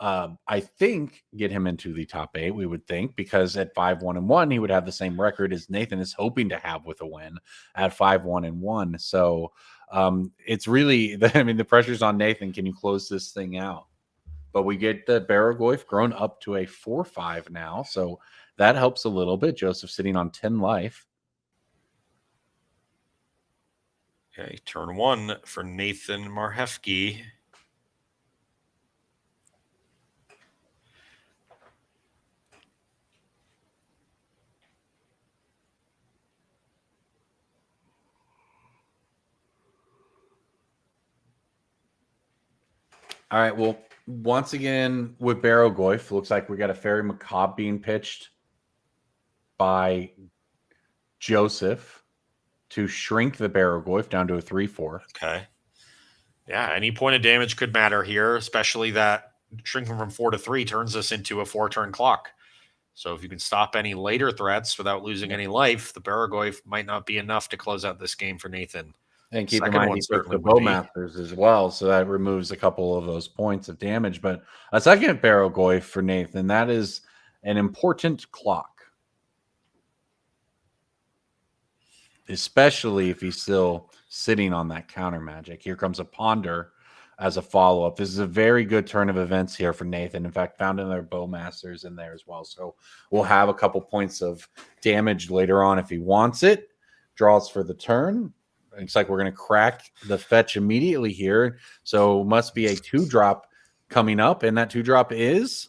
I think, get him into the top 8. We would think, because at 5-1-1, he would have the same record as Nathan is hoping to have with a win at 5-1-1. So it's really, the pressure's on Nathan. Can you close this thing out? But we get the Baragoyf grown up to a 4-5 now, so that helps a little bit. Joseph sitting on 10 life. Okay, turn 1 for Nathan Marhefke. All right, well, once again with Baragoyf, looks like we got a Fairy Macabre being pitched by Joseph to shrink the Baragoyf down to a 3-4. Okay. Yeah, any point of damage could matter here, especially that shrinking from 4 to 3 turns this into a 4-turn clock. So if you can stop any later threats without losing any life, the Baragoyf might not be enough to close out this game for Nathan. And keep in Second mind, one he took certainly the would be. Bowmasters as well, so that removes a couple of those points of damage. But a second Baragoyf for Nathan, that is an important clock, especially if he's still sitting on that counter magic. Here comes a Ponder as a follow-up. This is a very good turn of events here for Nathan. In fact, found another Bowmasters in there as well. So we'll have a couple points of damage later on if he wants it. Draws for the turn. Looks like we're going to crack the fetch immediately here. So must be a 2-drop coming up. And that 2-drop is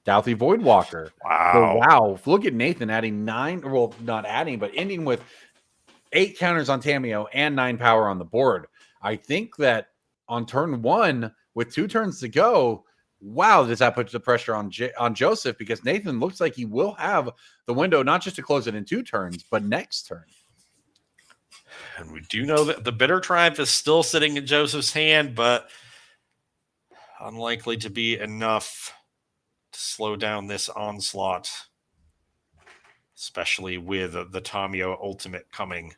Douthie Voidwalker. Wow. So, wow. Look at Nathan adding 9, well, not adding, but ending with 8 counters on Tamio and 9 power on the board. I think that on turn 1, with 2 turns to go, wow, does that put the pressure on Joseph, because Nathan looks like he will have the window not just to close it in 2 turns, but next turn. And we do know that the Bitter Triumph is still sitting in Joseph's hand, but unlikely to be enough to slow down this onslaught, especially with the Tamio Ultimate coming.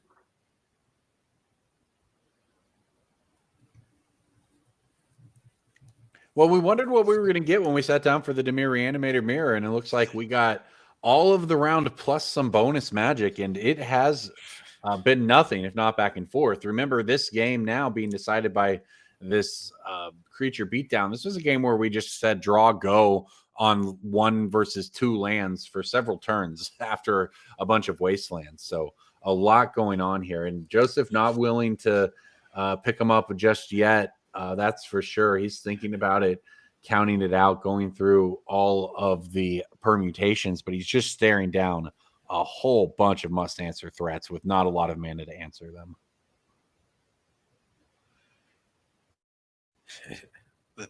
Well, we wondered what we were going to get when we sat down for the Dimir Reanimator Mirror, and it looks like we got all of the round plus some bonus magic, and it has been nothing if not back and forth. Remember, this game now being decided by this creature beatdown. This was a game where we just said draw go on 1 versus 2 lands for several turns after a bunch of wastelands. So a lot going on here, and Joseph not willing to pick them up just yet. That's for sure. He's thinking about it, counting it out, going through all of the permutations, but he's just staring down a whole bunch of must-answer threats with not a lot of mana to answer them.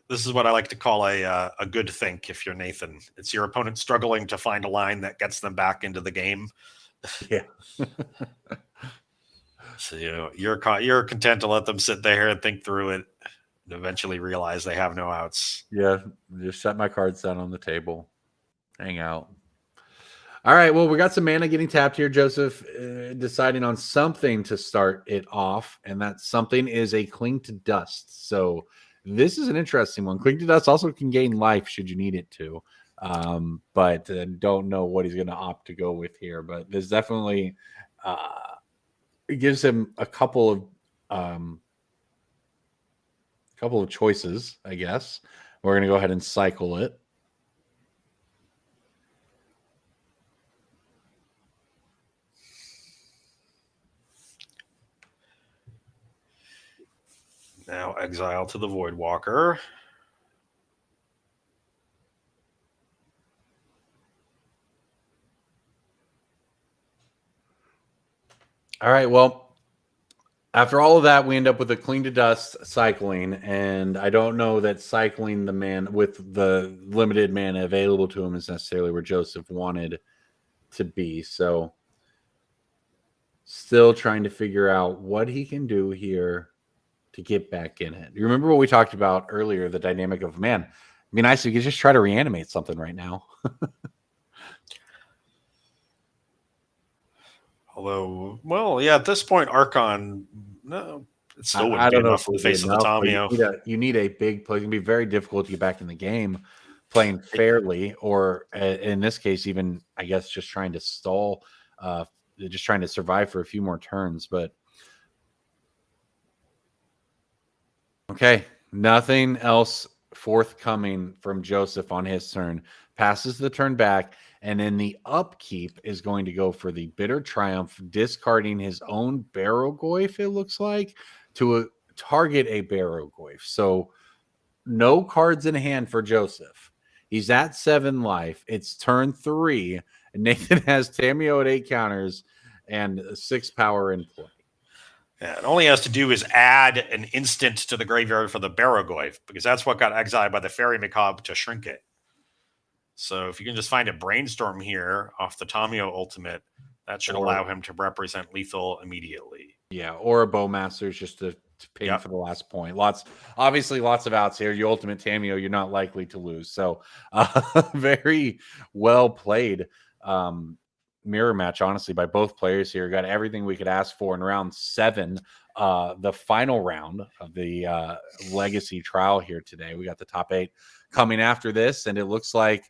This is what I like to call a good think if you're Nathan. It's your opponent struggling to find a line that gets them back into the game. Yeah. So you're content to let them sit there and think through it. and eventually realize they have no outs. Yeah, just set my cards down on the table. Hang out. All right, well, we got some mana getting tapped here. Joseph deciding on something to start it off, and that something is a Cling to Dust. So this is an interesting one. Cling to Dust also can gain life should you need it to, but don't know what he's going to opt to go with here. But there's definitely it gives him a couple of choices, I guess. We're going to go ahead and cycle it. Now exile to the Voidwalker. All right, well, after all of that, we end up with a Cling to Dust cycling, and I don't know that cycling the man with the limited mana available to him is necessarily where Joseph wanted to be. So still trying to figure out what he can do here to get back in it. You remember what we talked about earlier, the dynamic of, man, it'd be nice if you could just try to reanimate something right now. Although, well, yeah, at this point, Archon, no, it still wouldn't I be don't know enough if for the it would be face of the enough, but Tamio. you need a big play. It can be very difficult to get back in the game playing fairly, or in this case, even, I guess, just trying to stall, just trying to survive for a few more turns. But okay, nothing else forthcoming from Joseph on his turn. Passes the turn back, and in the upkeep is going to go for the Bitter Triumph, discarding his own Barrogoyf, it looks like, to target a Barrogoyf. So no cards in hand for Joseph. He's at 7 life. It's turn 3. And Nathan has Tamio at 8 counters and 6 power in play. Yeah, and all he has to do is add an instant to the graveyard for the Barrogoyf, because that's what got exiled by the Fairy Macabre to shrink it. So if you can just find a Brainstorm here off the Tamio ultimate, that should allow him to represent lethal immediately. Yeah, or a Bowmasters just to ping for the last point. Obviously lots of outs here. Your ultimate Tamio, you're not likely to lose. So very well played mirror match, honestly, by both players here. Got everything we could ask for in round 7, the final round of the legacy trial here today. We got the top 8 coming after this, and it looks like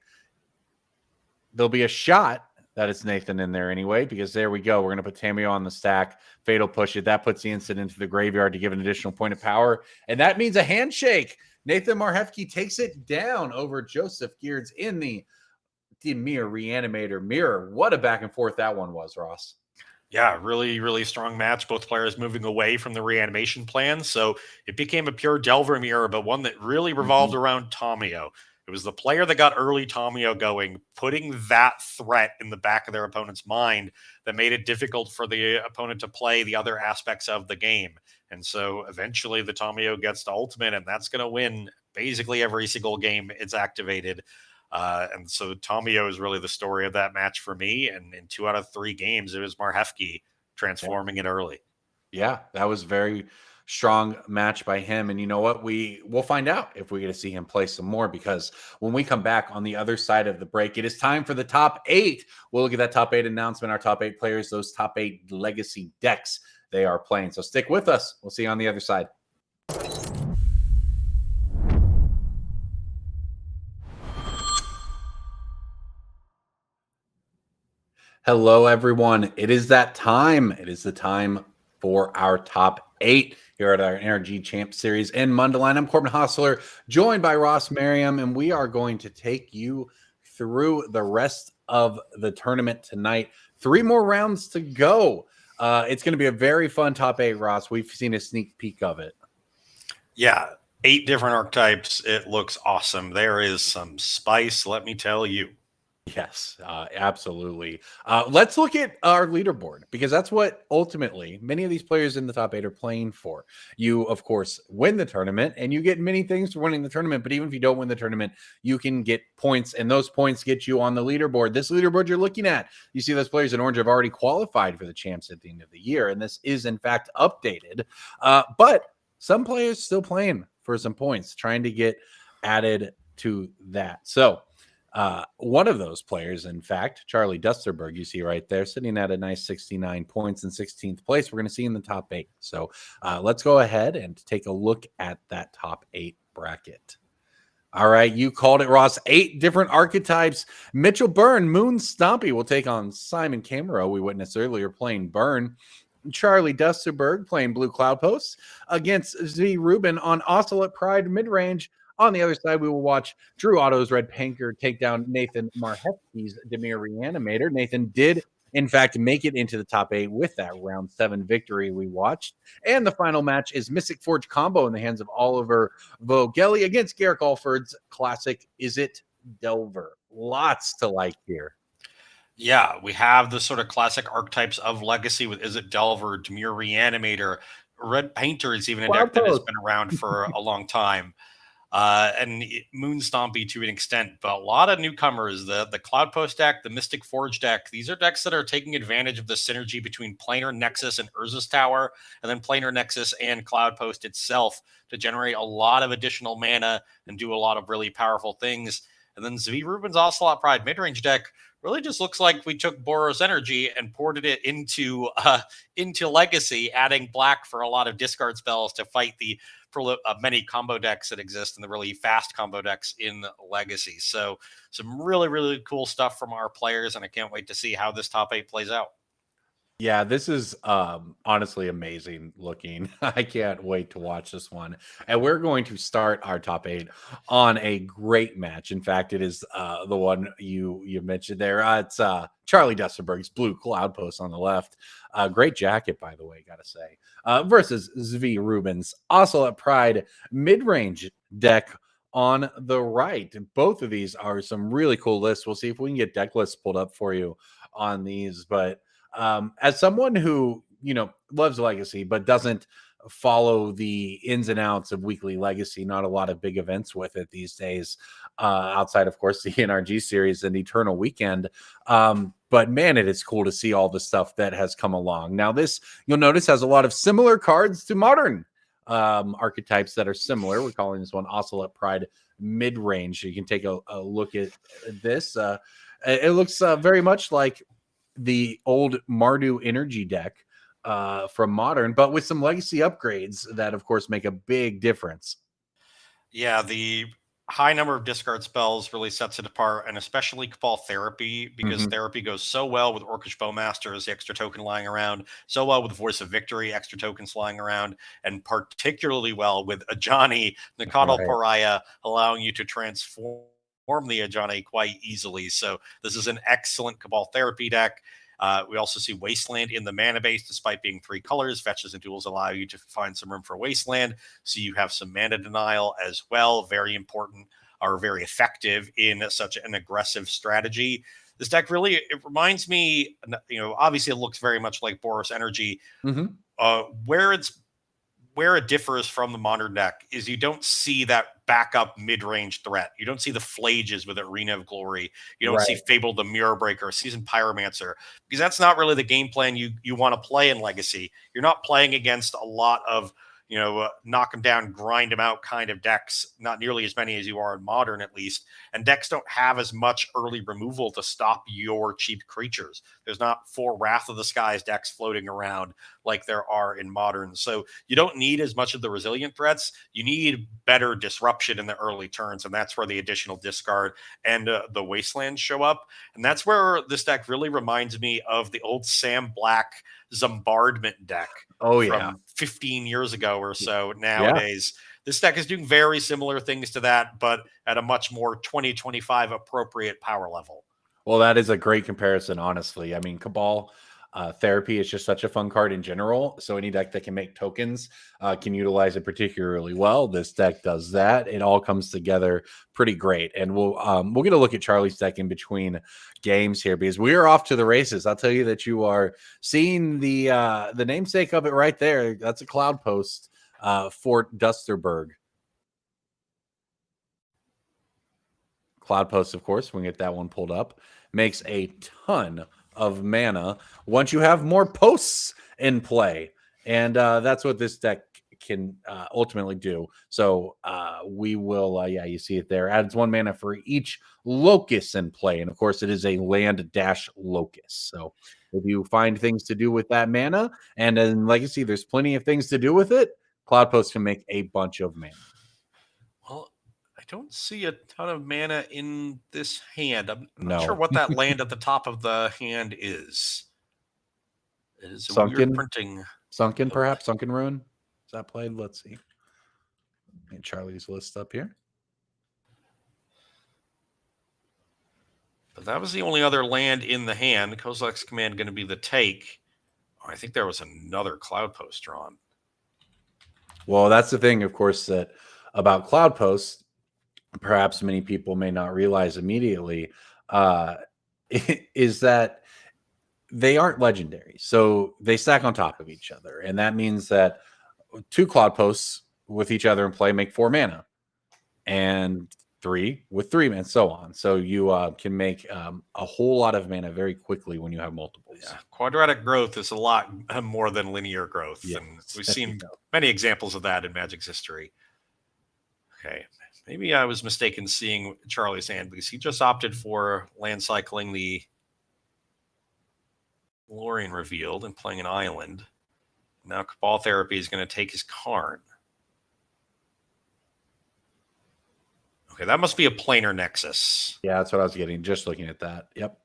there'll be a shot that it's Nathan in there anyway, because there we go. We're going to put Tamio on the stack. Fatal Push it. That puts the instant into the graveyard to give an additional point of power. And that means a handshake. Nathan Marhefke takes it down over Joseph Geards in the Mirror Reanimator Mirror. What a back and forth that one was, Ross. Yeah, really, really strong match. Both players moving away from the reanimation plan. So it became a pure Delver mirror, but one that really revolved around Tamio. It was the player that got early Tamio going, putting that threat in the back of their opponent's mind that made it difficult for the opponent to play the other aspects of the game. And so eventually the Tamio gets to ultimate, and that's going to win basically every single game it's activated. And so Tamio is really the story of that match for me. And in 2 out of 3 games, it was Marhefke transforming it early. Yeah, that was very strong match by him. And you know what? We'll find out if we get to see him play some more, because when we come back on the other side of the break, it is time for the top 8. We'll look at that top 8 announcement, our top 8 players, those top 8 legacy decks they are playing. So stick with us. We'll see you on the other side. Hello, everyone. It is that time. It is the time for our top 8 here at our NRG Champ Series in Mundelein. I'm Corbin Hostler, joined by Ross Merriam, and we are going to take you through the rest of the tournament tonight. 3 more rounds to go. It's going to be a very fun top 8, Ross. We've seen a sneak peek of it. Yeah, 8 different archetypes. It looks awesome. There is some spice, let me tell you. Yes, absolutely. Let's look at our leaderboard, because that's what ultimately many of these players in the top 8 are playing for. You, of course, win the tournament, and you get many things for winning the tournament. But even if you don't win the tournament, you can get points, and those points get you on the leaderboard. This leaderboard you're looking at, you see those players in orange have already qualified for the champs at the end of the year, and this is in fact updated. But some players still playing for some points, trying to get added to that. So one of those players, in fact, Charlie Dusterberg, you see right there, sitting at a nice 69 points in 16th place. We're going to see in the top 8. So let's go ahead and take a look at that top 8 bracket. All right, you called it, Ross. 8 different archetypes. Mitchell Byrne, Moon Stompy will take on Simon Camero, we witnessed earlier, playing Byrne. Charlie Dusterberg playing Blue Cloud Posts against Z Rubin on Ocelot Pride Midrange. On the other side, we will watch Drew Otto's Red Panker take down Nathan Marhefsky's Demir Reanimator. Nathan did, in fact, make it into the top 8 with that round 7 victory we watched. And the final match is Mystic Forge combo in the hands of Oliver Vogeli against Garrick Alford's classic Is It Delver. Lots to like here. Yeah, we have the sort of classic archetypes of Legacy with Is It Delver, Demir Reanimator, Red Painter is even a deck that has been around for a long time. And Moon Stompy to an extent, but a lot of newcomers, the Cloud Post deck, the Mystic Forge deck, these are decks that are taking advantage of the synergy between Planar Nexus and Urza's Tower, and then Planar Nexus and Cloud Post itself to generate a lot of additional mana and do a lot of really powerful things. And then Zvi Rubin's Ocelot Pride midrange deck really just looks like we took Boros Energy and ported it into Legacy, adding black for a lot of discard spells to fight the many combo decks that exist and the really fast combo decks in Legacy. So some really, really cool stuff from our players, and I can't wait to see how this top 8 plays out. Yeah, this is honestly amazing looking. I can't wait to watch this one. And we're going to start our top 8 on a great match. In fact, it is the one you mentioned there. It's Charlie Dusterberg's Blue Cloud Post on the left. Great jacket, by the way, gotta say. Versus Zvi Rubin's Ocelot Pride mid-range deck on the right. Both of these are some really cool lists. We'll see if we can get deck lists pulled up for you on these, but as someone who loves Legacy but doesn't follow the ins and outs of weekly Legacy, not a lot of big events with it these days, outside of course the NRG Series and Eternal Weekend, but man, it is cool to see all the stuff that has come along. Now this, you'll notice, has a lot of similar cards to modern archetypes that are similar. We're calling this one Ocelot Pride mid-range. You can take a look at this. It looks very much like the old Mardu energy deck from Modern, but with some Legacy upgrades that, of course, make a big difference. Yeah, the high number of discard spells really sets it apart, and especially Cabal Therapy, because Therapy goes so well with Orcish Bowmasters, the extra token lying around, so well with Voice of Victory, extra tokens lying around, and particularly well with Ajani, Nakadal Pariah, allowing you to transform the Ajani quite easily. So this is an excellent Cabal Therapy deck. We also see Wasteland in the mana base, despite being 3 colors. Fetches and duels allow you to find some room for Wasteland. So you have some mana denial as well. Very important, or very effective in such an aggressive strategy. This deck really, it reminds me, obviously it looks very much like Boros Energy. Where it differs from the modern deck is you don't see that backup mid-range threat. You don't see the Flages with Arena of Glory. You don't see Fable the Mirror Breaker, Seasoned Pyromancer, because that's not really the game plan you want to play in Legacy. You're not playing against a lot of knock them down, grind them out kind of decks, not nearly as many as you are in Modern, at least. And decks don't have as much early removal to stop your cheap creatures. There's not 4 Wrath of the Skies decks floating around like there are in Modern. So you don't need as much of the resilient threats. You need better disruption in the early turns, and that's where the additional discard and the Wastelands show up. And that's where this deck really reminds me of the old Sam Black Zombardment deck. From 15 years ago or so. Nowadays, this deck is doing very similar things to that, but at a much more 2025 appropriate power level. Well, that is a great comparison, honestly. I mean, Cabal Therapy is just such a fun card in general. So any deck that can make tokens can utilize it particularly well. This deck does that. It all comes together pretty great. And we'll get a look at Charlie's deck in between games here, because we are off to the races. I'll tell you that you are seeing the namesake of it right there. That's a Cloud Post for Dusterberg. Cloud Post, of course, we can get that one pulled up. Makes a ton of mana once you have more posts in play, and that's what this deck can ultimately do. So we will, you see it there. Adds 1 mana for each locus in play. And of course, it is a land dash locus. So if you find things to do with that mana, and in Legacy, there's plenty of things to do with it, Cloudpost can make a bunch of mana. Well, I don't see a ton of mana in this hand. I'm not No. sure what that land at the top of the hand is. It is a Sunken? weird printing. Sunken, perhaps? Sunken Ruin? Is that played? Let's see. Get Charlie's list up here. But that was the only other land in the hand. Kozilek's Command going to be the take. Oh, I think there was another Cloudpost drawn. Well, that's the thing, of course, that about Cloudpost, perhaps many people may not realize immediately, is that they aren't legendary. So they stack on top of each other. And that means that 2 Cloudposts with each other in play make 4 mana. And 3 with 3 and so on. So you can make a whole lot of mana very quickly when you have multiples. Yeah. Quadratic growth is a lot more than linear growth. Yes. And we've seen many examples of that in Magic's history. Okay. Maybe I was mistaken seeing Charlie's hand because he just opted for land cycling the Lorien Revealed and playing an island. Now Cabal Therapy is going to take his Karn. Okay, that must be a planar nexus. Yeah, that's what I was getting, just looking at that. Yep.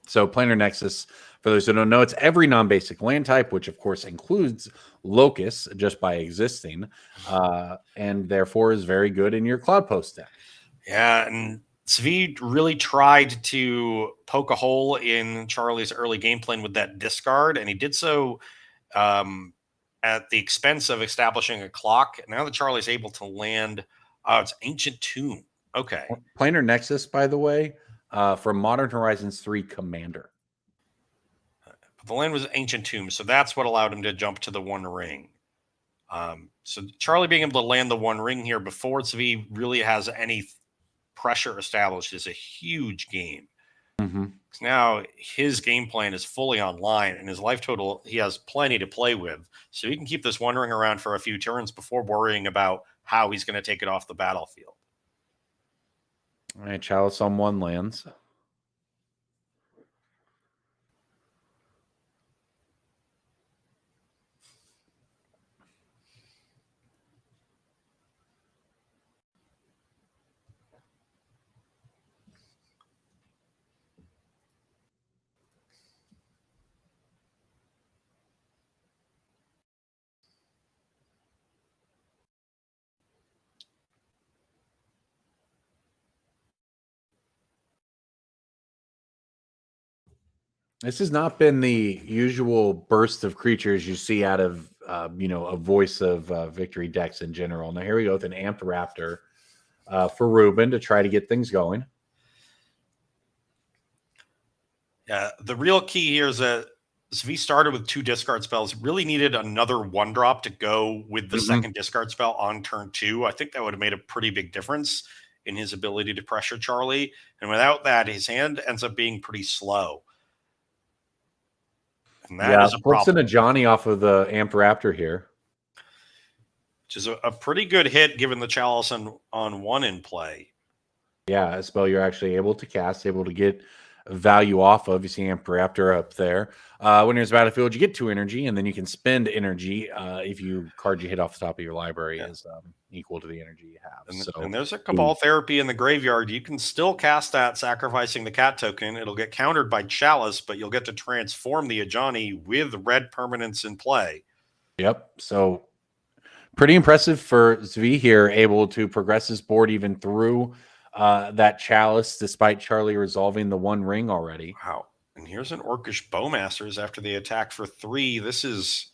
So planar nexus, for those who don't know, it's every non-basic land type, which of course includes locus just by existing, and therefore is very good in your Cloudpost deck. Yeah, and Svi really tried to poke a hole in Charlie's early game plan with that discard, and he did so at the expense of establishing a clock. Now that Charlie's able to land, it's Ancient Tomb. Okay. Planar Nexus, by the way, from Modern Horizons 3 Commander. But the land was Ancient Tomb, so that's what allowed him to jump to the 1 ring. So Charlie being able to land the 1 ring here before Svi really has any pressure established is a huge game. Mm-hmm. Now his game plan is fully online, and his life total, he has plenty to play with. So he can keep this 1 ring around for a few turns before worrying about how he's going to take it off the battlefield. All right, Chalice on 1 lands. This has not been the usual burst of creatures you see out of, a Voice of Victory decks in general. Now here we go with an Amped Raptor for Ruben to try to get things going. Yeah, the real key here is that Svi started with 2 discard spells, really needed another 1-drop to go with the second discard spell on turn 2. I think that would have made a pretty big difference in his ability to pressure Charlie. And without that, his hand ends up being pretty slow. And that is a problem. A Johnny off of the Amped Raptor here. Which is a pretty good hit given the Chalice on 1 in play. Yeah, a spell you're actually able to cast, able to get value off of. You see Amped Raptor up there. When you're in the battlefield, you get 2 energy, and then you can spend energy if you card you hit off the top of your library is equal to the energy you have. And there's a Cabal Therapy in the graveyard. You can still cast that, sacrificing the cat token. It'll get countered by Chalice, but you'll get to transform the Ajani with red permanents in play. Yep. So pretty impressive for Zvi here, able to progress his board even through that Chalice, despite Charlie resolving the 1 ring already. Wow. And here's an Orcish Bowmasters after they attack for 3. This is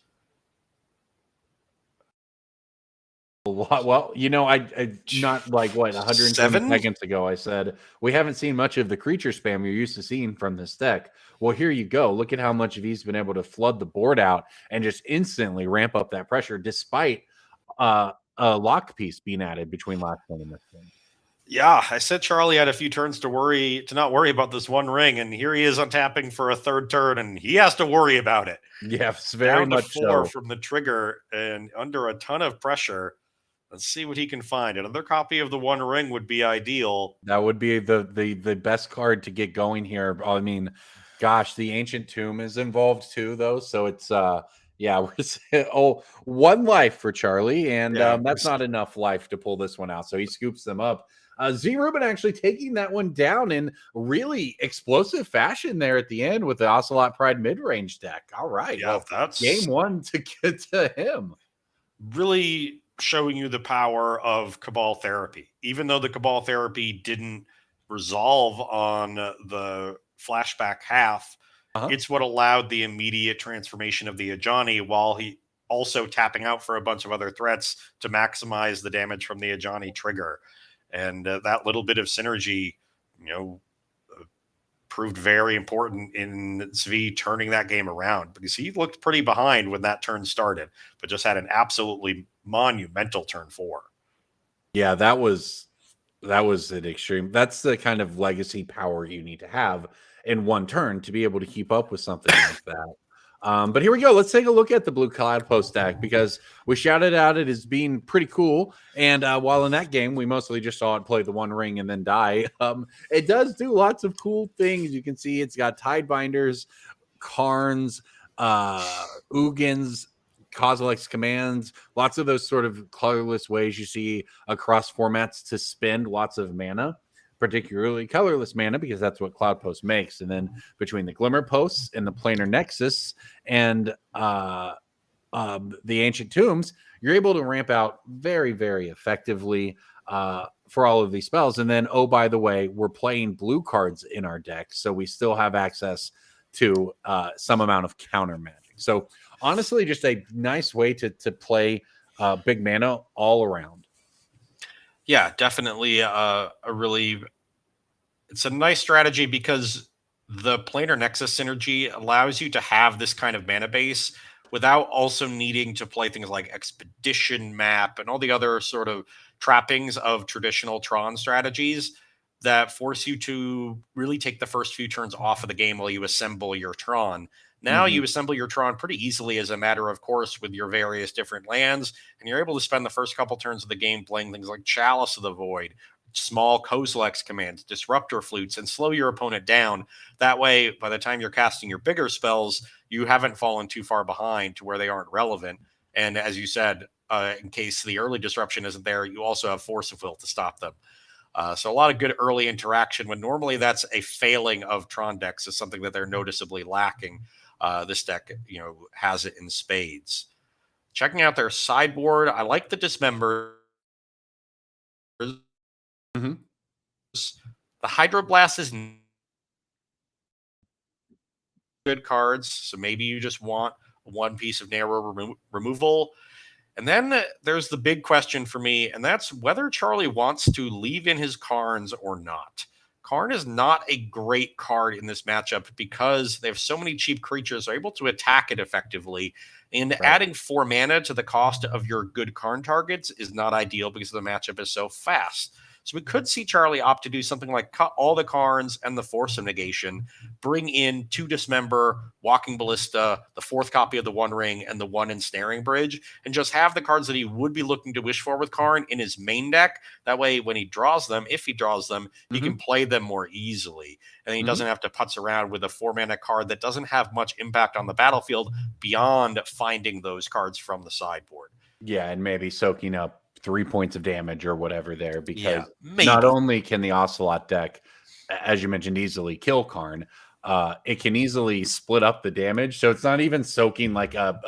a lot. Well, I not like 120 seconds ago I said we haven't seen much of the creature spam you're used to seeing from this deck. Well, here you go. Look at how much V's been able to flood the board out and just instantly ramp up that pressure, despite a lock piece being added between last game and this game. Yeah, I said Charlie had a few turns to not worry about this one ring, and here he is untapping for a third turn, and he has to worry about it. Yes, very Down to much 4 so. from the trigger and under a ton of pressure. Let's see what he can find. Another copy of the One Ring would be ideal. That would be the best card to get going here. I mean, gosh, the Ancient Tomb is involved too, though. So it's yeah, one life for Charlie, and Yeah, that's not enough life to pull this one out. So he scoops them up. Z Ruben actually taking that one down in really explosive fashion there at the end with the Ocelot Pride mid range deck. All right, yeah, well, that's game one to get to him. really showing you the power of Cabal therapy. Even though the Cabal therapy didn't resolve on the flashback half, it's what allowed the immediate transformation of the Ajani while he also tapping out for a bunch of other threats to maximize the damage from the Ajani trigger. And that little bit of synergy, you know, proved very important in Zvi turning that game around because he looked pretty behind when that turn started, but just had an absolutely monumental turn 4. Yeah, that was an extreme. That's the kind of legacy power you need to have in one turn to be able to keep up with something like that. But here we go. Let's take a look at the Blue Cloud Post deck because we shouted out it as being pretty cool. And while in that game, we mostly just saw it play the One Ring and then die. It does do lots of cool things. You can see it's got Tide Binders, Karns, Ugins, Kozilek's commands, lots of those sort of colorless ways you see across formats to spend lots of mana, particularly colorless mana, because that's what Cloud Post makes. And then between the Glimmer Posts and the Planar Nexus and the Ancient Tombs, you're able to ramp out very, very effectively for all of these spells. And then, oh, by the way, we're playing blue cards in our deck, so we still have access to some amount of counter magic. So honestly, just a nice way to play big mana all around. Yeah, definitely it's a nice strategy because the planar nexus synergy allows you to have this kind of mana base without also needing to play things like expedition map and all the other sort of trappings of traditional Tron strategies that force you to really take the first few turns off of the game while you assemble your Tron. Now you assemble your Tron pretty easily as a matter of course with your various different lands, and you're able to spend the first couple turns of the game playing things like Chalice of the Void, small Kozilek's commands, disruptor flutes, and slow your opponent down. That way, by the time you're casting your bigger spells, you haven't fallen too far behind to where they aren't relevant. And as you said, in case the early disruption isn't there, you also have Force of Will to stop them. So a lot of good early interaction when normally that's a failing of Tron decks is something that they're noticeably lacking. This deck, has it in spades. Checking out their sideboard, I like the Dismember. Mm-hmm. The Hydroblast is good cards, so maybe you just want one piece of narrow removal. And then there's the big question for me, and that's whether Charlie wants to leave in his Karns or not. Karn is not a great card in this matchup because they have so many cheap creatures are able to attack it effectively. And adding 4 mana to the cost of your good Karn targets is not ideal because the matchup is so fast. So we could see Charlie opt to do something like cut all the Karns and the Force of Negation, bring in 2 Dismember, Walking Ballista, the 4th copy of the One Ring, and the 1 Ensnaring Bridge, and just have the cards that he would be looking to wish for with Karn in his main deck. That way, when he draws them, if he draws them, he can play them more easily. And he doesn't have to putz around with a 4-mana card that doesn't have much impact on the battlefield beyond finding those cards from the sideboard. Yeah, and maybe soaking up 3 points of damage or whatever there, because maybe. Not only can the Ocelot deck, as you mentioned, easily kill Karn, it can easily split up the damage. So it's not even soaking like a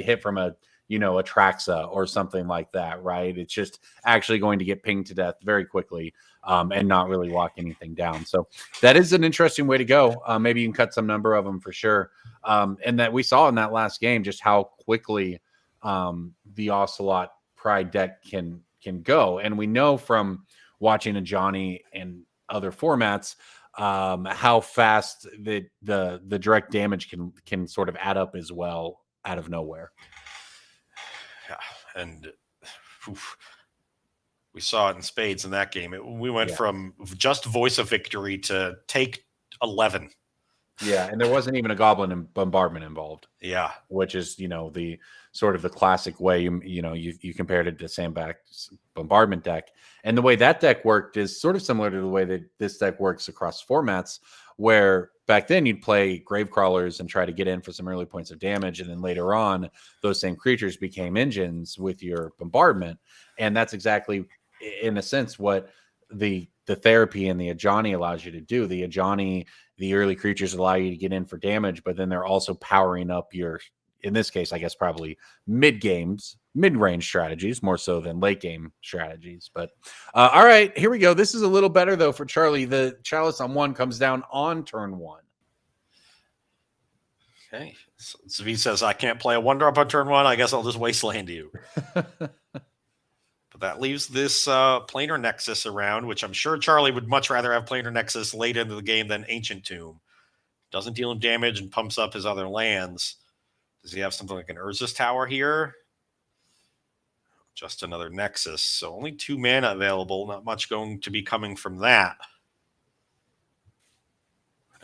hit from a Traxa or something like that, right? It's just actually going to get pinged to death very quickly and not really lock anything down. So that is an interesting way to go. Maybe you can cut some number of them for sure. And that we saw in that last game just how quickly the Ocelot Pride deck can go. And we know from watching a Johnny and other formats how fast the direct damage can sort of add up as well out of nowhere. Yeah, and We saw it in spades in that game. We went from just Voice of Victory to take 11. Yeah, and there wasn't even a Goblin and Bombardment involved. Yeah, which is the sort of the classic way you compared it to Sandbagg's Bombardment deck, and the way that deck worked is sort of similar to the way that this deck works across formats, where back then you'd play Grave Crawlers and try to get in for some early points of damage, and then later on those same creatures became engines with your Bombardment, and that's exactly in a sense what the therapy and the Ajani allows you to do. The Ajani, the early creatures allow you to get in for damage, but then they're also powering up your, in this case, I guess probably mid-range strategies more so than late game strategies. But all right, here we go. This is a little better though for Charlie. The Chalice on 1 comes down on turn 1. Okay. So Zvi says, I can't play a 1-drop on turn 1. I guess I'll just wasteland you. But that leaves this Planar Nexus around, which I'm sure Charlie would much rather have Planar Nexus late into the game than Ancient Tomb. Doesn't deal him damage and pumps up his other lands. Does he have something like an Urza's Tower here? Just another Nexus. So only 2 mana available. Not much going to be coming from that.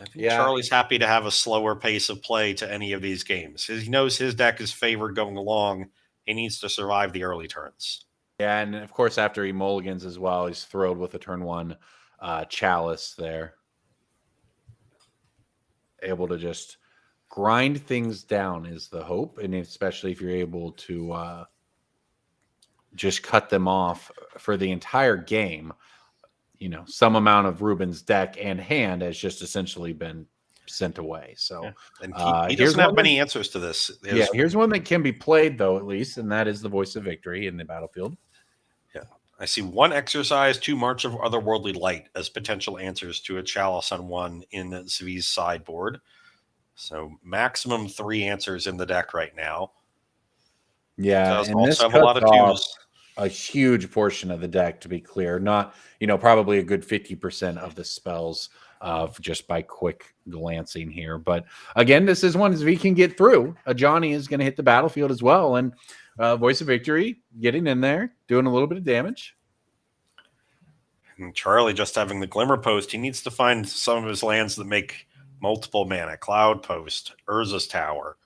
I think Charlie's happy to have a slower pace of play to any of these games. He knows his deck is favored going along. He needs to survive the early turns. Yeah, and of course, after he mulligans as well, he's thrilled with a turn 1 Chalice there. Able to just grind things down is the hope, and especially if you're able to just cut them off for the entire game. Some amount of Ruben's deck and hand has just essentially been sent away. So, and he doesn't have many answers to this. Here's one that can be played though, at least, and that is the Voice of Victory in the battlefield. Yeah, I see 1 Exercise, 2 March of Otherworldly Light as potential answers to a Chalice on 1 in Zvi's sideboard. So maximum 3 answers in the deck right now. Yeah, does and also this have a lot of twos. A huge portion of the deck, to be clear. Not, probably a good 50% of the spells just by quick glancing here. But again, this is one Zvi can get through. Ajani is going to hit the battlefield as well. And Voice of Victory getting in there, doing a little bit of damage. And Charlie just having the Glimmer Post. He needs to find some of his lands that make multiple mana. Cloud Post, Urza's Tower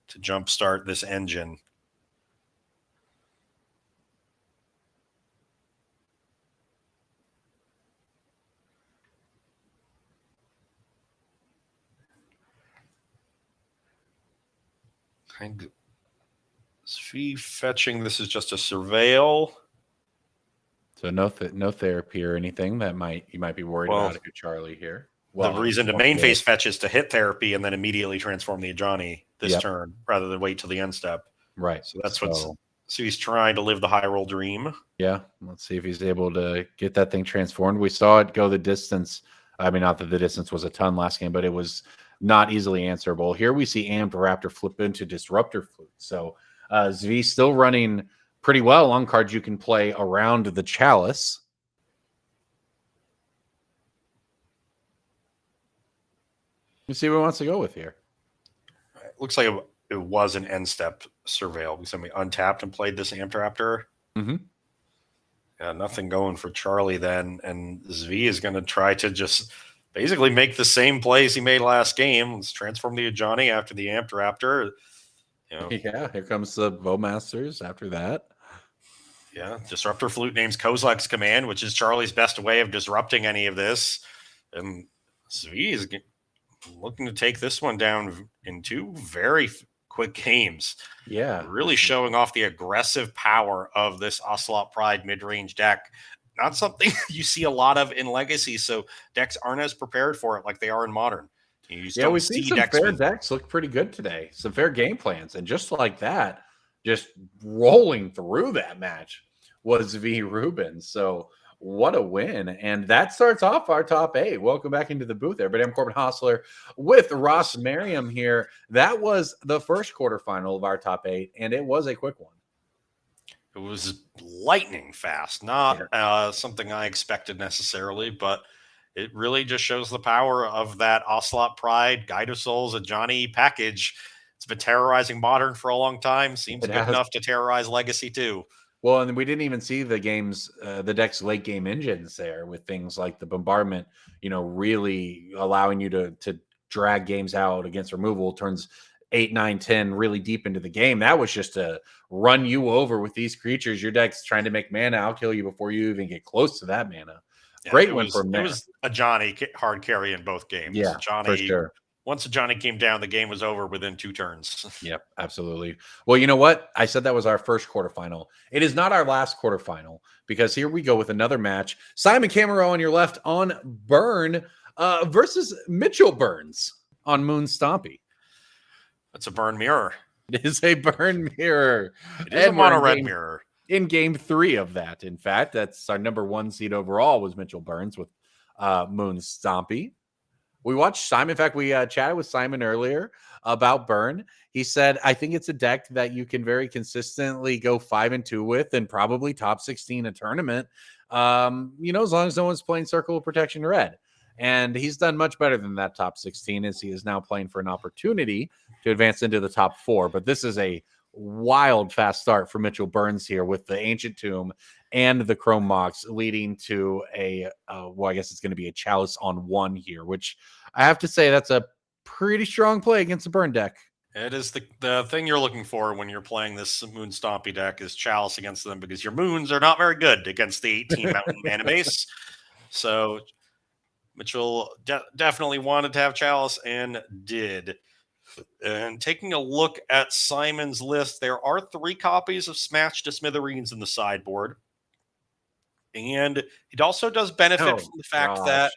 to jumpstart this engine. Zvi fetching. This is just a Surveil. So no therapy or anything that you might be worried about if you're Charlie here. Well, the reason to main phase fetch is to hit therapy and then immediately transform the Ajani this turn rather than wait till the end step. Right. So that's so he's trying to live the high roll dream. Yeah. Let's see if he's able to get that thing transformed. We saw it go the distance. I mean, not that the distance was a ton last game, but it was not easily answerable. Here we see Amped Raptor flip into Disruptor Flute. So Zvi still running pretty well on cards you can play around the Chalice. Let's see what he wants to go with here. It looks like it was an end step Surveil. We untapped and played this Amped Raptor. Mm-hmm. Yeah, nothing going for Charlie then. And Zvi is going to try to just basically make the same plays he made last game. Let's transform the Ajani after the Amped Raptor. Yeah, here comes the Bowmasters after that. Yeah, Disruptor Flute names Kozilek's Command, which is Charlie's best way of disrupting any of this. And Zvi is looking to take this one down in 2 very quick games. Yeah. Really showing off the aggressive power of this Ocelot Pride mid-range deck. Not something you see a lot of in Legacy, so decks aren't as prepared for it like they are in Modern. We've seen some fair decks look pretty good today. Some fair game plans. And just like that, just rolling through that match was V. Rubin. So what a win. And that starts off our top 8. Welcome back into the booth there. But I'm Corbin Hostler with Ross Merriam here. That was the first quarterfinal of our top 8, and it was a quick one. It was lightning fast. Not something I expected necessarily, but it really just shows the power of that Ocelot Pride, Guide of Souls, Ajani package. It's been terrorizing Modern for a long time. Seems good enough to terrorize Legacy too. Well, and we didn't even see the deck's late game engines there with things like the bombardment, really allowing you to drag games out against removal, turns 8, 9, 10 really deep into the game. That was just to run you over with these creatures. Your deck's trying to make mana. I'll kill you before you even get close to that mana. Yeah, Great one from there. It was a Johnny hard carry in both games. Yeah, Johnny, for sure. Once Johnny came down, the game was over within 2 turns. Yep, absolutely. Well, you know what? I said that was our first quarterfinal. It is not our last quarterfinal, because here we go with another match. Simon Camero on your left on Burn versus Mitchell Burns on Moon Stompy. That's a Burn mirror. It is a Burn mirror. It is a mono red mirror. In game 3 of that, in fact, that's our number 1 seed overall was Mitchell Burns with Moon Stompy. We watched Simon. In fact, we chatted with Simon earlier about Burn. He said, I think it's a deck that you can very consistently go 5-2 with and probably top 16 a tournament, as long as no one's playing Circle of Protection Red. And he's done much better than that top 16, as he is now playing for an opportunity to advance into the top 4. But this is a wild fast start for Mitchell Burns here with the Ancient Tomb and the Chrome Mox, leading to I guess it's going to be a Chalice on 1 here, which I have to say that's a pretty strong play against the Burn deck. It is the thing you're looking for when you're playing this Moon Stompy deck is Chalice against them, because your Moons are not very good against the 18 Mountain mana base. So Mitchell definitely wanted to have Chalice and did. And taking a look at Simon's list, there are 3 copies of Smash to Smithereens in the sideboard. And it also does benefit from the fact that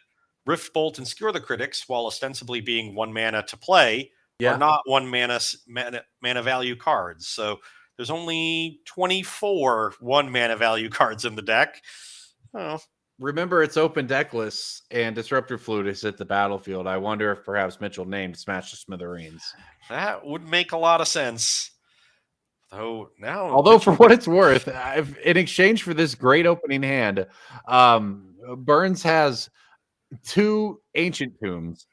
Rift Bolt and Skewer the Critics, while ostensibly being 1 mana to play, are not 1 mana value cards. So there's only 24 1 mana value cards in the deck. Oh. Remember, it's open deck lists, and Disruptor Flute is at the battlefield. I wonder if perhaps Mitchell named Smash to Smithereens. That would make a lot of sense. Although for what it's worth, in exchange for this great opening hand, Burns has 2 Ancient Tombs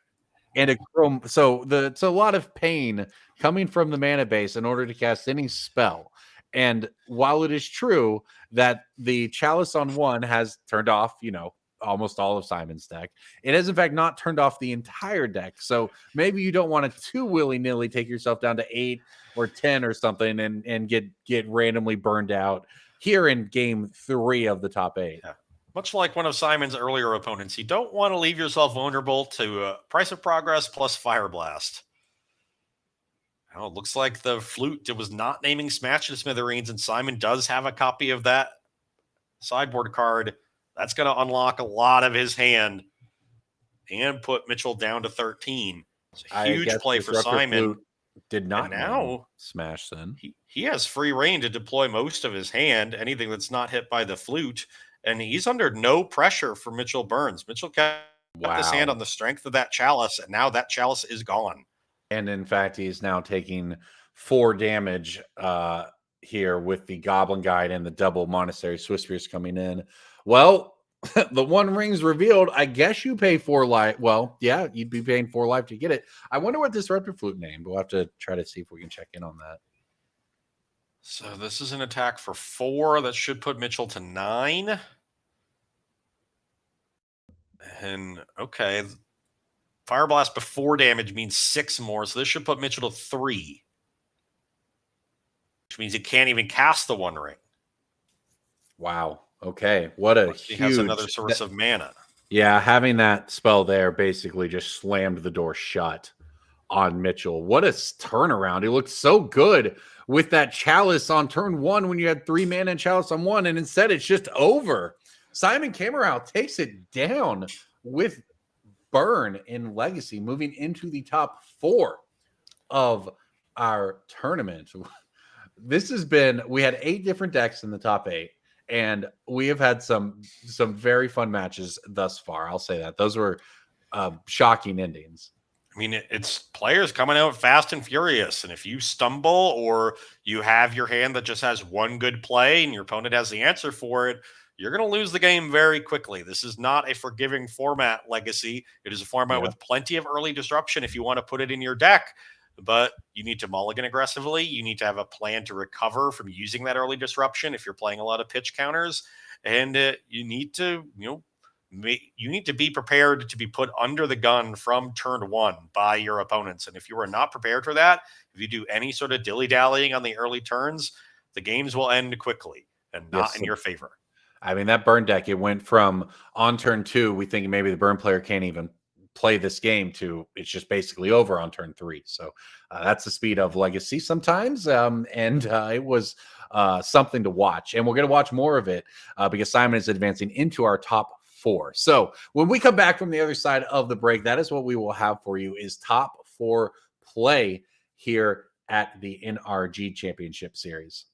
and a Chrome. So it's a lot of pain coming from the mana base in order to cast any spell. And while it is true that the Chalice on 1 has turned off, almost all of Simon's deck, it has in fact not turned off the entire deck. So maybe you don't want to too willy-nilly take yourself down to 8 or 10 or something and get randomly burned out here in game 3 of the top 8. Yeah. Much like one of Simon's earlier opponents, you don't want to leave yourself vulnerable to Price of Progress plus Fire Blast. Oh, it looks like the Flute was not naming Smash to Smithereens, and Simon does have a copy of that sideboard card. That's going to unlock a lot of his hand and put Mitchell down to 13. It's a huge play for Simon. Flute did not now Smash then. He has free reign to deploy most of his hand, anything that's not hit by the Flute, and he's under no pressure for Mitchell Burns. Mitchell kept his hand on the strength of that Chalice, and now that Chalice is gone. And in fact, he's now taking 4 damage here with the Goblin Guide and the double Monastery Swiftspears coming in. Well, the 1 ring's revealed. I guess you pay 4 life. Well, yeah, you'd be paying 4 life to get it. I wonder what Disruptor Flute named. We'll have to try to see if we can check in on that. So this is an attack for 4. That should put Mitchell to 9. And okay, Fire Blast before damage means 6 more, so this should put Mitchell to 3. Which means he can't even cast the 1 ring. Wow. Okay. What a he has another source of mana. Yeah, having that spell there basically just slammed the door shut on Mitchell. What a turnaround. He looked so good with that Chalice on turn 1 when you had 3 mana and Chalice on 1, and instead it's just over. Simon Camero takes it down with Burn in Legacy, moving into the top 4 of our tournament. We had 8 different decks in the top 8, and we have had some very fun matches thus far. I'll say that. Those were shocking endings. I mean, it's players coming out fast and furious, and if you stumble or you have your hand that just has 1 good play and your opponent has the answer for it, you're going to lose the game very quickly. This is not a forgiving format, Legacy. It is a format with plenty of early disruption if you want to put it in your deck. but you need to mulligan aggressively. You need to have a plan to recover from using that early disruption if you're playing a lot of pitch counters, and you need to, you need to be prepared to be put under the gun from turn one by your opponents. And if you are not prepared for that, if you do any sort of dilly-dallying on the early turns, the games will end quickly and not in your favor. I mean, that burn deck, it went from on turn 2, we think maybe the burn player can't even play this game, to it's just basically over on turn 3. So that's the speed of Legacy sometimes. And it was something to watch. And we're going to watch more of it because Simon is advancing into our top 4. So when we come back from the other side of the break, that is what we will have for you, is top 4 play here at the NRG Championship Series.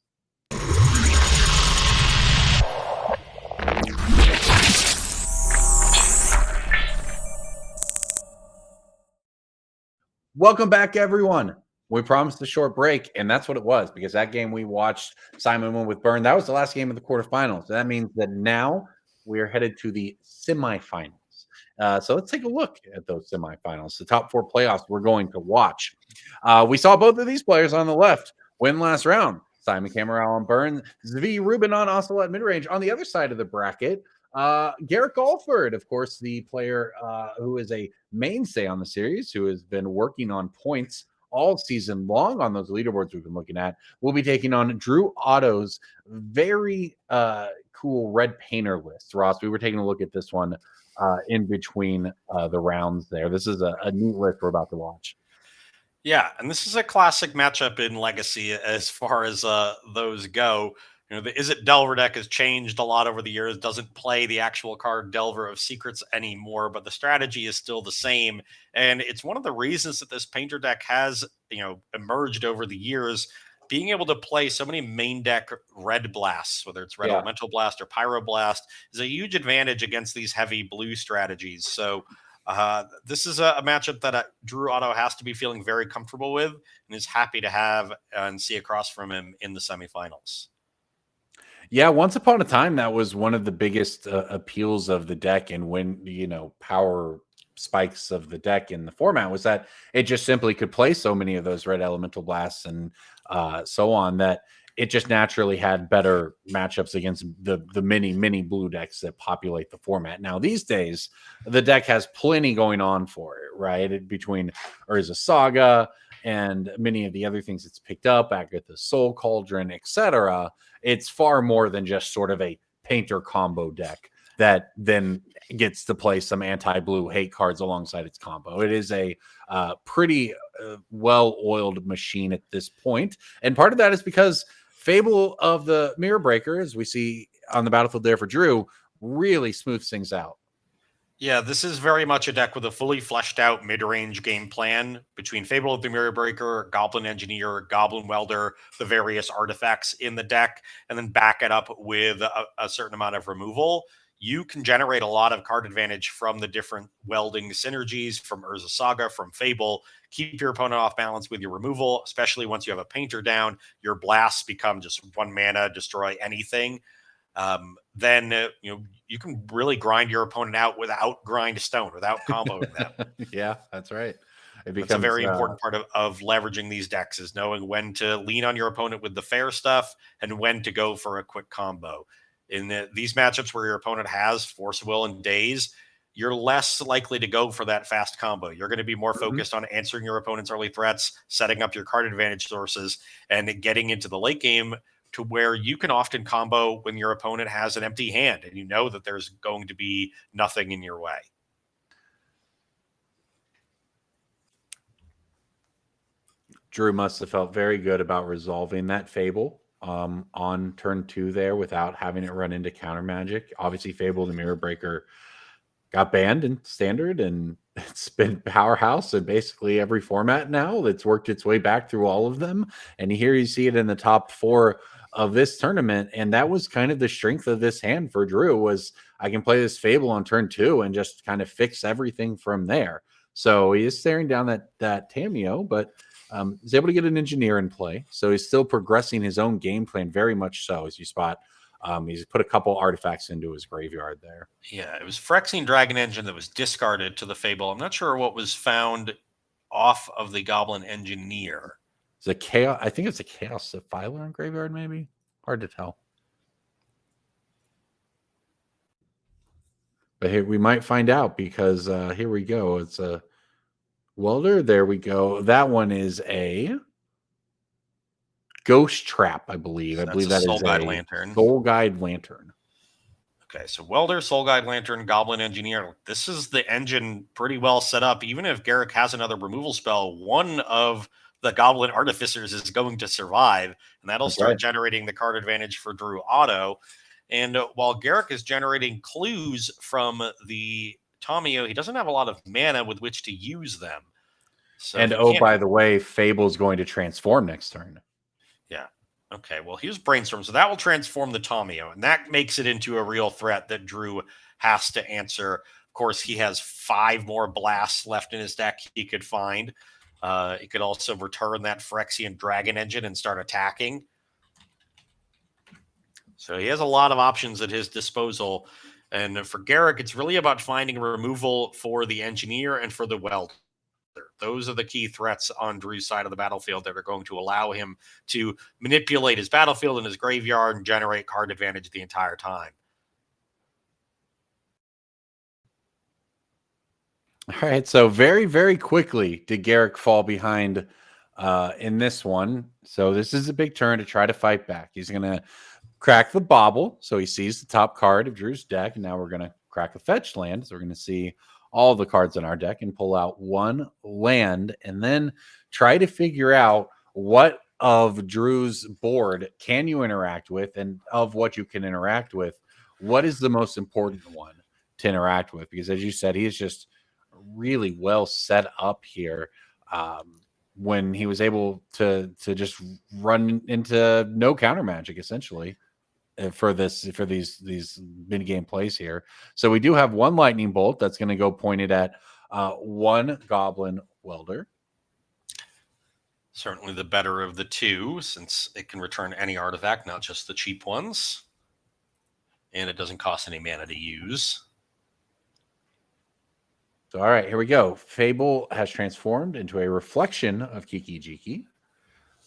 Welcome back, everyone. We promised a short break, and that's what it was, because that game we watched, Simon won with Burn, that was the last game of the quarterfinals. So that means that now we are headed to the semifinals. So let's take a look at those semifinals, the top 4 playoffs we're going to watch. We saw both of these players on the left win last round. Simon Cameral on Burn, Zvi Rubin on Ocelot midrange. On the other side of the bracket, Garrett Galford, of course, the player who is a mainstay on the series, who has been working on points all season long on those leaderboards we've been looking at, will be taking on Drew Otto's very cool red painter list. Ross, we were taking a look at this one in between the rounds there. This is a neat list we're about to watch. Yeah, and this is a classic matchup in Legacy as far as those go. The Is It Delver deck has changed a lot over the years, doesn't play the actual card Delver of Secrets anymore, but the strategy is still the same. And it's one of the reasons that this painter deck has, emerged over the years. Being able to play so many main deck red blasts, whether it's red elemental blast or pyro blast, is a huge advantage against these heavy blue strategies. So this is a matchup that Drew Otto has to be feeling very comfortable with, and is happy to have and see across from him in the semifinals. Yeah, once upon a time, that was one of the biggest appeals of the deck, and when power spikes of the deck in the format, was that it just simply could play so many of those red elemental blasts and so on, that it just naturally had better matchups against the many blue decks that populate the format. Now these days, the deck has plenty going on for it, right? Between Urza Saga and many of the other things it's picked up, Agatha's Soul Cauldron, etc. It's far more than just sort of a painter combo deck that then gets to play some anti-blue hate cards alongside its combo. It is a pretty well-oiled machine at this point. And part of that is because Fable of the Mirror Breaker, as we see on the battlefield there for Drew, really smooths things out. Yeah, this is very much a deck with a fully fleshed out mid-range game plan between Fable of the Mirror Breaker, Goblin Engineer, Goblin Welder, the various artifacts in the deck, and then back it up with a certain amount of removal. You can generate a lot of card advantage from the different welding synergies from Urza Saga, from Fable. Keep your opponent off balance with your removal, especially once you have a painter down. Your blasts become just 1 mana, destroy anything. Then you can really grind your opponent out without grind stone, without comboing them. Yeah, that's right. It's a very important part of leveraging these decks, is knowing when to lean on your opponent with the fair stuff and when to go for a quick combo. In these matchups where your opponent has Force of Will and Daze, you're less likely to go for that fast combo. You're going to be more focused on answering your opponent's early threats, setting up your card advantage sources, and getting into the late game to where you can often combo when your opponent has an empty hand and you know that there's going to be nothing in your way. Drew must have felt very good about resolving that Fable on turn 2 there without having it run into counter magic. Obviously, Fable the Mirror Breaker got banned in Standard, and it's been powerhouse in basically every format now. That's worked its way back through all of them. And here you see it in the top 4 of this tournament. And that was kind of the strength of this hand for Drew, was I can play this Fable on turn 2 and just kind of fix everything from there. So he is staring down that Tameo, but he's able to get an engineer in play. So he's still progressing his own game plan very much so, as you spot. He's put a couple artifacts into his graveyard there. Yeah, it was Phyrexian Dragon Engine that was discarded to the Fable. I'm not sure what was found off of the Goblin Engineer. It's a chaos. I think it's a Chaos Defiler in graveyard, maybe. Hard to tell. But here we might find out because here we go. It's a welder. There we go. That one is a Ghost Trap, I believe. I believe that is Soul Guide a Lantern. Soul Guide Lantern. Okay, so Welder, Soul Guide Lantern, Goblin Engineer. This is the engine pretty well set up. Even if Garrick has another removal spell, one of the Goblin Artificers is going to survive, and that'll start generating the card advantage for Drew Auto. And while Garrick is generating clues from the Tomio, he doesn't have a lot of mana with which to use them. So And by the way, Fable's going to transform next turn. Yeah. Okay, well, here's Brainstorm. So that will transform the Tomio, and that makes it into a real threat that Drew has to answer. Of course, he has 5 more blasts left in his deck he could find. He could also return that Phyrexian Dragon Engine and start attacking. So he has a lot of options at his disposal. And for Garrick, it's really about finding a removal for the Engineer and for the Welder. Those are the key threats on Drew's side of the battlefield that are going to allow him to manipulate his battlefield and his graveyard and generate card advantage the entire time. All right, so very, very quickly did Garrick fall behind in this one. So this is a big turn to try to fight back. He's going to crack the Bauble, so he sees the top card of Drew's deck, and now we're going to crack a fetch land. So we're going to see all the cards in our deck and pull out one land, and then try to figure out what of Drew's board can you interact with, and of what you can interact with, what is the most important one to interact with? Because as you said, he is just really well set up here. When he was able to just run into no counter magic essentially for these mini game plays here. So we do have one lightning bolt that's going to go pointed at one Goblin Welder. Certainly the better of the two, since it can return any artifact, not just the cheap ones. And it doesn't cost any mana to use. So, all right, here we go. Fable has transformed into a reflection of Kiki Jiki.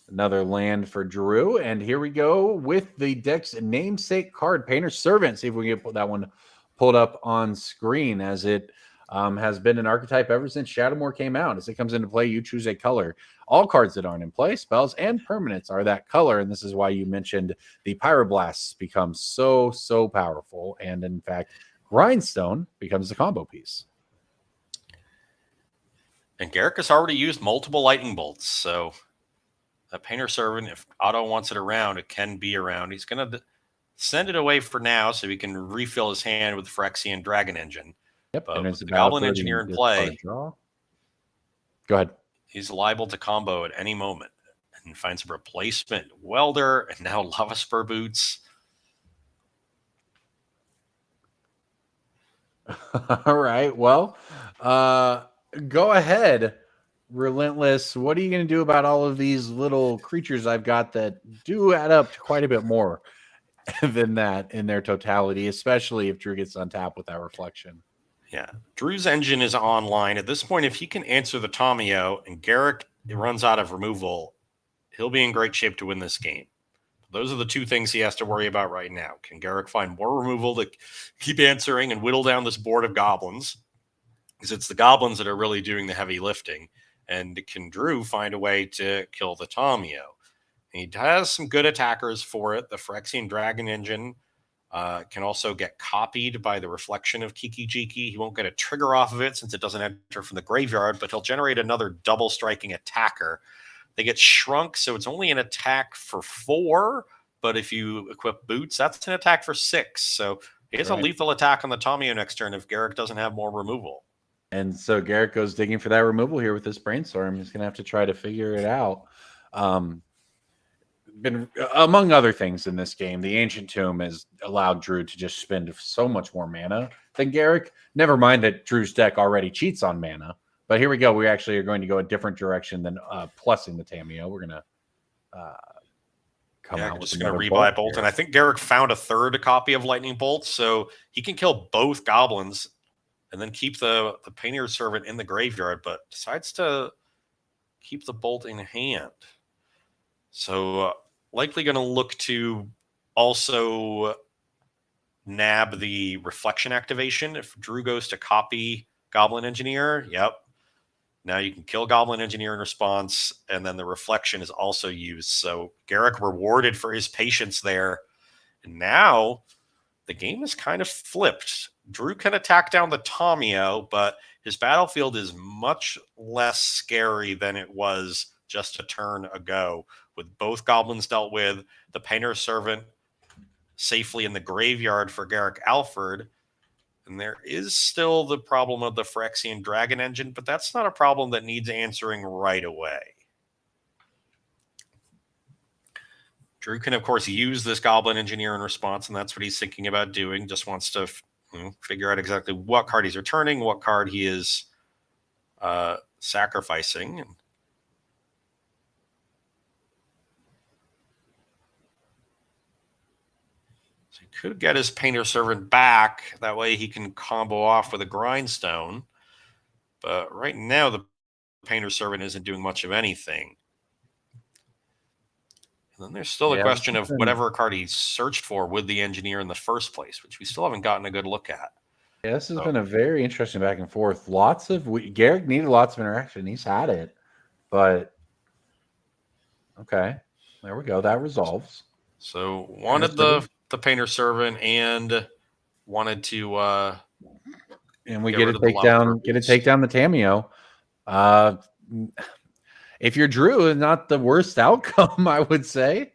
Another land for Drew. And here we go with the deck's namesake card, Painter's Servant. See if we can get that one pulled up on screen, as it has been an archetype ever since Shadowmoor came out. As it comes into play, you choose a color. All cards that aren't in play, spells and permanents, are that color. And this is why you mentioned the Pyroblasts become so powerful. And in fact, Grindstone becomes the combo piece. And Garrick has already used multiple lightning bolts, so that Painter Servant, if Otto wants it around, it can be around. He's going to send it away for now so he can refill his hand with the Phyrexian Dragon Engine. Yep, but and with the Goblin Engineer in play, go ahead. He's liable to combo at any moment and finds a replacement Welder and now Lava Spur Boots. All right, well, go ahead, Relentless. What are you going to do about all of these little creatures I've got that do add up to quite a bit more than that in their totality, especially if Drew gets on tap with that reflection? Yeah, Drew's engine is online. At this point, if he can answer the Tomio and Garrick runs out of removal, he'll be in great shape to win this game. Those are the two things he has to worry about right now. Can Garrick find more removal to keep answering and whittle down this board of goblins? Because it's the goblins that are really doing the heavy lifting. And can Drew find a way to kill the Tomio? He has some good attackers for it. The Phyrexian Dragon Engine can also get copied by the reflection of Kiki Jiki. He won't get a trigger off of it since it doesn't enter from the graveyard, but he'll generate another double striking attacker. They get shrunk, so it's only an attack for 4, but if you equip boots, that's an attack for 6. So he has a lethal attack on the Tomio next turn if Garrick doesn't have more removal. And so Garrick goes digging for that removal here with this Brainstorm. He's going to have to try to figure it out. Been among other things in this game, the Ancient Tomb has allowed Drew to just spend so much more mana than Garrick. Never mind that Drew's deck already cheats on mana. But here we go. We actually are going to go a different direction than plussing the Tamio. We're going to come out with just going to rebuy Bolt. And I think Garrick found a third copy of Lightning Bolt, so he can kill both goblins and then keep the Painter's Servant in the graveyard, but decides to keep the bolt in hand. So likely going to look to also nab the reflection activation. If Drew goes to copy Goblin Engineer, yep. Now you can kill Goblin Engineer in response, and then the reflection is also used. So Garrick rewarded for his patience there. And now the game is kind of flipped. Drew can attack down the Tomio, but his battlefield is much less scary than it was just a turn ago. With both goblins dealt with, the Painter Servant safely in the graveyard for Garrick Alford. And there is still the problem of the Phyrexian Dragon Engine, but that's not a problem that needs answering right away. Drew can, of course, use this Goblin Engineer in response, and that's what he's thinking about doing. Just wants to figure out exactly what card he's returning, what card he is sacrificing. So he could get his Painter Servant back. That way he can combo off with a Grindstone. But right now, the Painter Servant isn't doing much of anything. And then there's still the question of whatever card he searched for with the Engineer in the first place, which we still haven't gotten a good look at. Yeah, this has been a very interesting back and forth. Garrick needed lots of interaction. He's had it, but okay, there we go. That resolves. So wanted the Painter Servant and wanted to and we get to take down the Tamio. If you're Drew, not the worst outcome, I would say.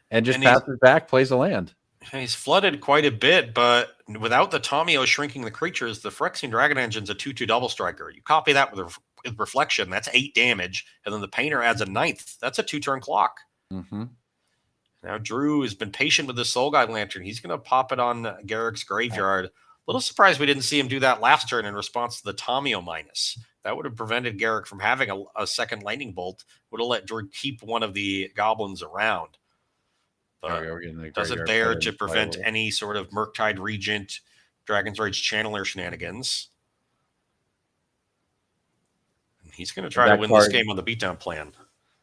And just passes back, plays a land. He's flooded quite a bit, but without the Tomio shrinking the creatures, the Phyrexian Dragon Engine's a 2/2 double striker. You copy that with reflection, that's 8 damage, and then the Painter adds a 9th. That's a 2-turn clock. Mm-hmm. Now Drew has been patient with the Soul Guide Lantern. He's going to pop it on Garrick's graveyard. A little surprised we didn't see him do that last turn in response to the Tomio minus. That would have prevented Garrick from having a second lightning bolt. Would have let Drew keep one of the goblins around. But doesn't dare to prevent any sort of Murktide Regent, Dragon's Rage Channeler shenanigans. And he's going to try to win this game on the beatdown plan.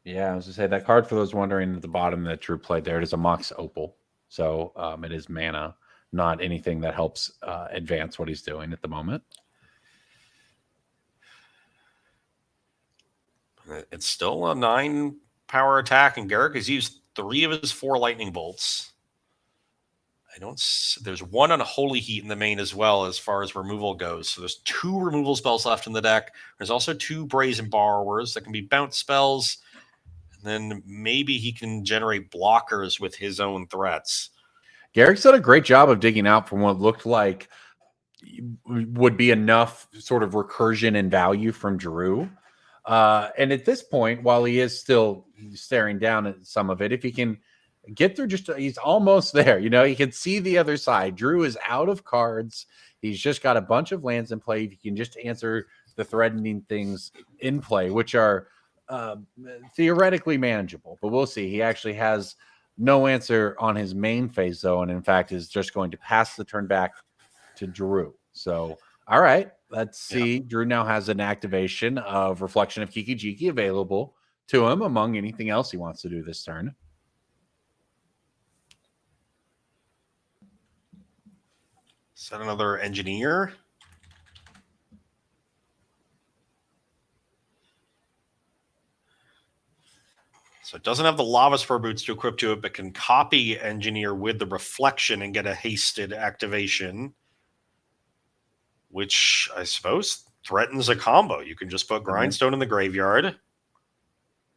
Yeah, I was going to say that card, for those wondering at the bottom that Drew played there, it is a Mox Opal. So it is mana, not anything that helps advance what he's doing at the moment. It's still a 9 power attack, and Garrick has used 3 of his 4 lightning bolts. There's 1 on a Holy Heat in the main as well as far as removal goes. So there's 2 removal spells left in the deck. There's also 2 Brazen Borrowers that can be bounce spells. And then maybe he can generate blockers with his own threats. Garrick's done a great job of digging out from what looked like would be enough sort of recursion and value from Drew. And at this point, while he is still staring down at some of it, if he can get through he's almost there. He can see the other side. Drew is out of cards. He's just got a bunch of lands in play. If he can just answer the threatening things in play, which are theoretically manageable, but we'll see. He actually has no answer on his main phase, though, and in fact is just going to pass the turn back to Drew. So, all right. Let's see. Yeah. Drew now has an activation of Reflection of Kiki-Jiki available to him among anything else he wants to do this turn. Set another Engineer. So it doesn't have the Lava Spur Boots to equip to it, but can copy Engineer with the Reflection and get a hasted activation, which I suppose threatens a combo. You can just put Grindstone in the graveyard.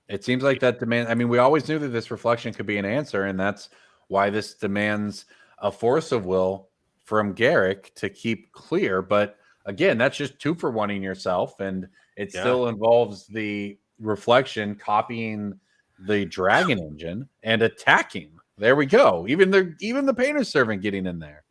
It seems like that demand. I mean, we always knew that this reflection could be an answer, and that's why this demands a force of will from Garrick to keep clear. But again, that's just 2 for 1-ing yourself, and it still involves the reflection copying the Dragon Engine and attacking. There we go. Even the Painter Servant getting in there.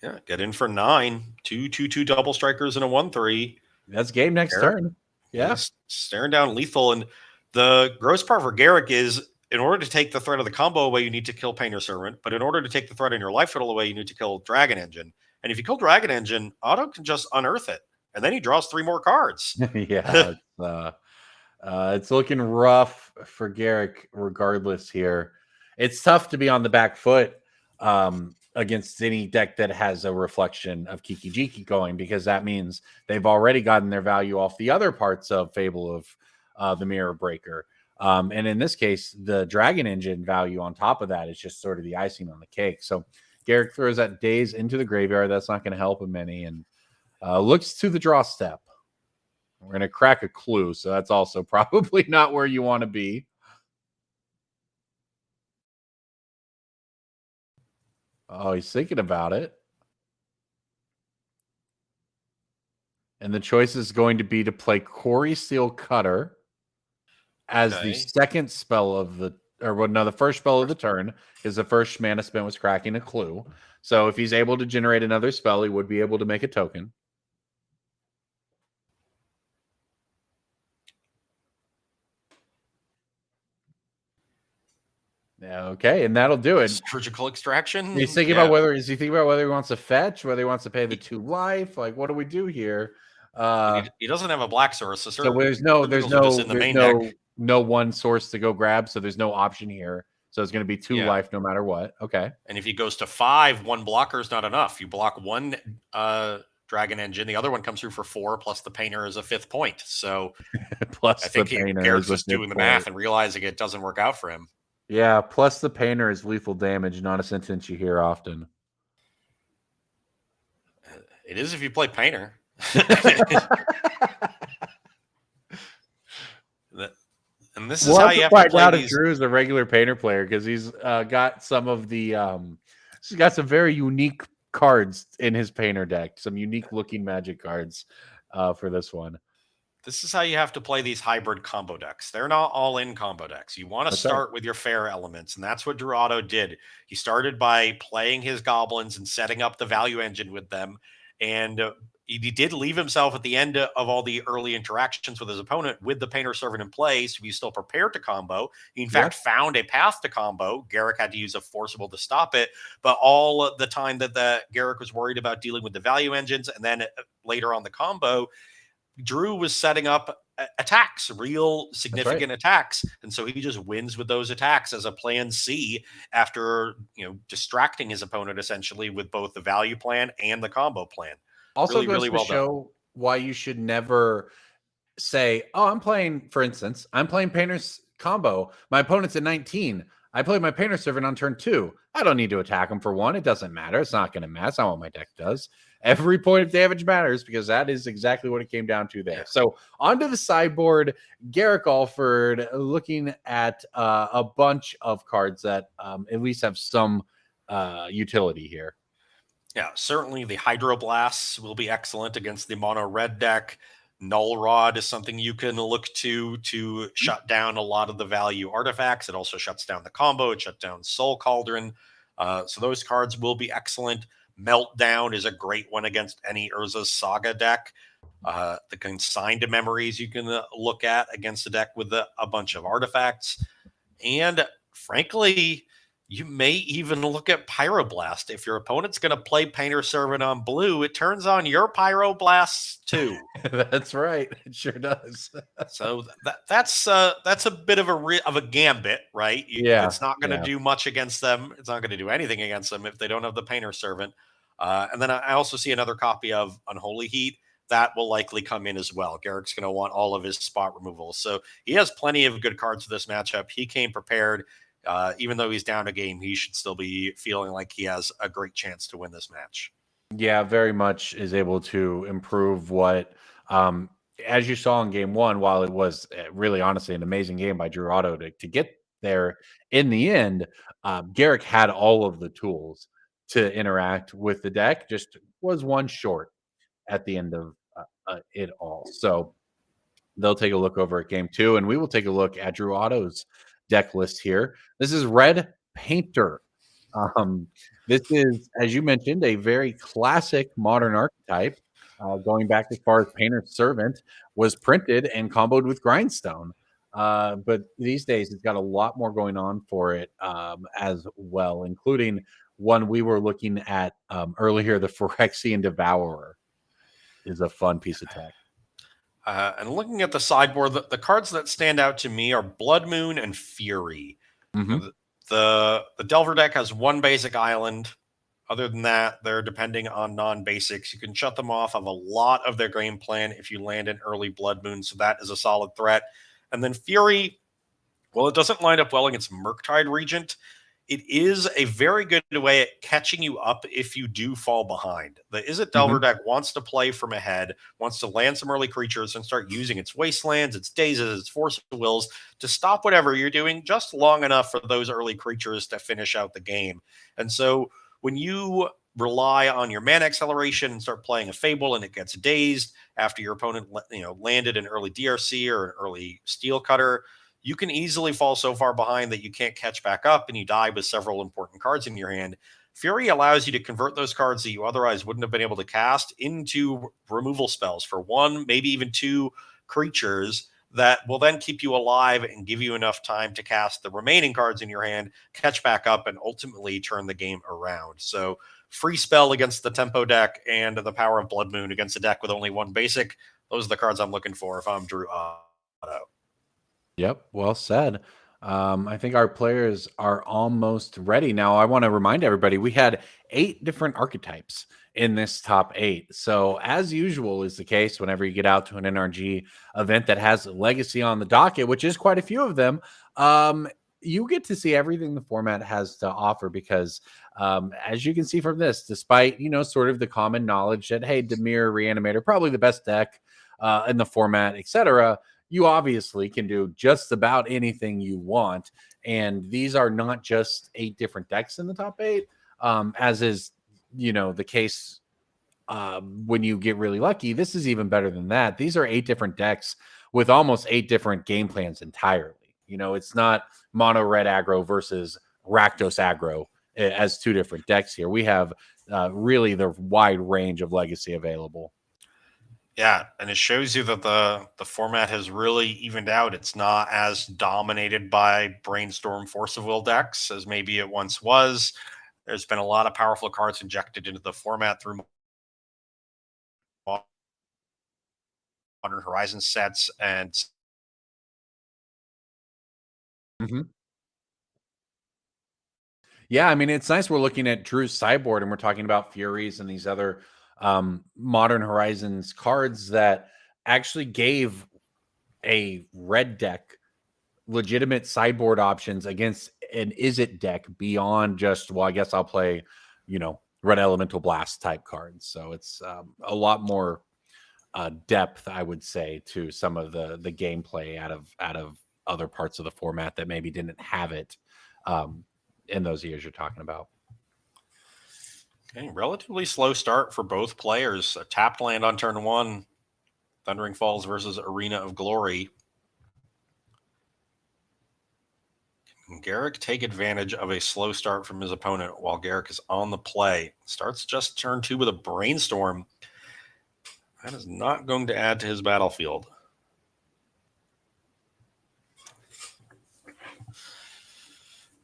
Yeah, get in for 9. 2/2/2 double strikers and a 1/3. That's game next turn. Yeah. Staring down lethal. And the gross part for Garrick is, in order to take the threat of the combo away, you need to kill Painter Servant. But in order to take the threat in your life total away, you need to kill Dragon Engine. And if you kill Dragon Engine, Otto can just unearth it. And then he draws 3 more cards. Yeah. It's looking rough for Garrick regardless here. It's tough to be on the back foot against any deck that has a reflection of Kiki Jiki going, because that means they've already gotten their value off the other parts of Fable of the Mirror Breaker. And in this case, the Dragon Engine value on top of that is just sort of the icing on the cake. So Garrick throws that Daze into the graveyard. That's not going to help him any, and looks to the draw step. We're going to crack a clue, so that's also probably not where you want to be. Oh, he's thinking about it. And the choice is going to be to play Quarry Steel Cutter as the second spell of the, or well, no, the first spell of the turn, because the first mana spent was cracking a clue. So if he's able to generate another spell, he would be able to make a token. Okay, and that'll do it. Surgical extraction. He's thinking about whether he wants to fetch, whether he wants to pay the 2 life. Like, what do we do here? He doesn't have a black source, so there's no one source to go grab, so there's no option here. So it's going to be 2 life no matter what. Okay. And if he goes to 5, 1 blocker is not enough. You block 1 Dragon Engine, the other one comes through for 4, plus the Painter is a 5th point. So plus I think Garrett's just doing the math point. and realizing it doesn't work out for him. Yeah, plus the Painter is lethal damage, not a sentence you hear often. It is if you play Painter. And this is how you have to play these. Drew's a regular Painter player, because he's got some of the he's got some very unique cards in his Painter deck, some unique looking Magic cards for this one. This is how you have to play these hybrid combo decks. They're not all in combo decks. You want to start with your fair elements, and that's what Drew Otto did. He started by playing his goblins and setting up the value engine with them, and he did leave himself at the end of all the early interactions with his opponent with the Painter Servant in play, so he's still prepared to combo. He, in fact, found a path to combo. Garrick had to use a Forcible to stop it, but all the time that Garrick was worried about dealing with the value engines, and then later on the combo, Drew was setting up attacks, real significant attacks. And so he just wins with those attacks as a plan C after, distracting his opponent essentially with both the value plan and the combo plan. Also really well done. Why you should never say, I'm playing Painter's combo. My opponent's at 19. I play my Painter Servant on turn 2. I don't need to attack him for 1. It doesn't matter. It's not going to matter. That's not what my deck does. Every point of damage matters, because that is exactly what it came down to there. So onto the sideboard, Garrick Alford looking at a bunch of cards that at least have some utility here. Yeah, certainly the Hydroblasts will be excellent against the mono red deck. Null Rod is something you can look to shut down a lot of the value artifacts. It also shuts down the combo. It shuts down Soul Cauldron. So those cards will be excellent. Meltdown is a great one against any Urza's Saga deck. The Consigned Memories you can look at against a deck with a bunch of artifacts. And frankly, you may even look at Pyroblast. If your opponent's going to play Painter Servant on blue, it turns on your Pyroblasts too. That's right. It sure does. So that's a bit of a gambit, right? It's not going to do much against them. It's not going to do anything against them if they don't have the Painter Servant. And then I also see another copy of Unholy Heat that will likely come in as well. Garrick's going to want all of his spot removals. So he has plenty of good cards for this matchup. He came prepared. Even though he's down a game, he should still be feeling like he has a great chance to win this match. Yeah, very much is able to improve what, as you saw in game 1, while it was really honestly an amazing game by Drew Otto to get there in the end, Garrick had all of the tools to interact with the deck, just was one short at the end of it all. So they'll take a look over at game 2, and we will take a look at Drew Otto's deck list here. This is Red Painter. This is, as you mentioned, a very classic modern archetype, going back as far as Painter Servant was printed and comboed with Grindstone. But these days, it's got a lot more going on for it as well, including one we were looking at earlier, the Phyrexian Devourer is a fun piece of tech. And looking at the sideboard, the cards that stand out to me are Blood Moon and Fury. Mhm. The Delver deck has one basic island. Other than that, they're depending on non-basics. You can shut them off of a lot of their game plan if you land an early Blood Moon, so that is a solid threat. And then Fury, well, it doesn't line up well against Murktide Regent. It is a very good way at catching you up if you do fall behind. The Izzet Delver deck wants to play from ahead, wants to land some early creatures and start using its Wastelands, its Dazes, its Force of Wills to stop whatever you're doing just long enough for those early creatures to finish out the game. And so when you rely on your mana acceleration and start playing a Fable and it gets dazed after your opponent landed an early DRC or an early Steel Cutter, you can easily fall so far behind that you can't catch back up and you die with several important cards in your hand. Fury allows you to convert those cards that you otherwise wouldn't have been able to cast into removal spells for one, maybe even two creatures that will then keep you alive and give you enough time to cast the remaining cards in your hand, catch back up, and ultimately turn the game around. So free spell against the tempo deck and the power of Blood Moon against a deck with only one basic. Those are the cards I'm looking for if I'm Drew Otto. Yep, well said. I think our players are almost ready now. I want to remind everybody we had 8 different archetypes in this top 8. So, as usual is the case whenever you get out to an NRG event that has legacy on the docket, which is quite a few of them, you get to see everything the format has to offer because, as you can see from this, despite, sort of the common knowledge that, hey, Dimir, Reanimator, probably the best deck in the format, etc., you obviously can do just about anything you want. And these are not just 8 different decks in the top 8, as is, the case when you get really lucky. This is even better than that. These are 8 different decks with almost 8 different game plans entirely. It's not mono red aggro versus Rakdos aggro as 2 different decks here. We have really the wide range of legacy available. Yeah, and it shows you that the format has really evened out. It's not as dominated by Brainstorm Force of Will decks as maybe it once was. There's been a lot of powerful cards injected into the format through Modern Horizon sets and Yeah, I mean, it's nice we're looking at Drew's sideboard and we're talking about Furies and these other Modern Horizons cards that actually gave a red deck legitimate sideboard options against an Izzet deck beyond just, well, I guess I'll play, Red Elemental Blast type cards. So it's a lot more depth, I would say, to some of the gameplay out of other parts of the format that maybe didn't have it in those years you're talking about. Okay, relatively slow start for both players. A tapped land on turn 1, Thundering Falls versus Arena of Glory. Can Garrick take advantage of a slow start from his opponent while Garrick is on the play? Starts just turn 2 with a Brainstorm. That is not going to add to his battlefield.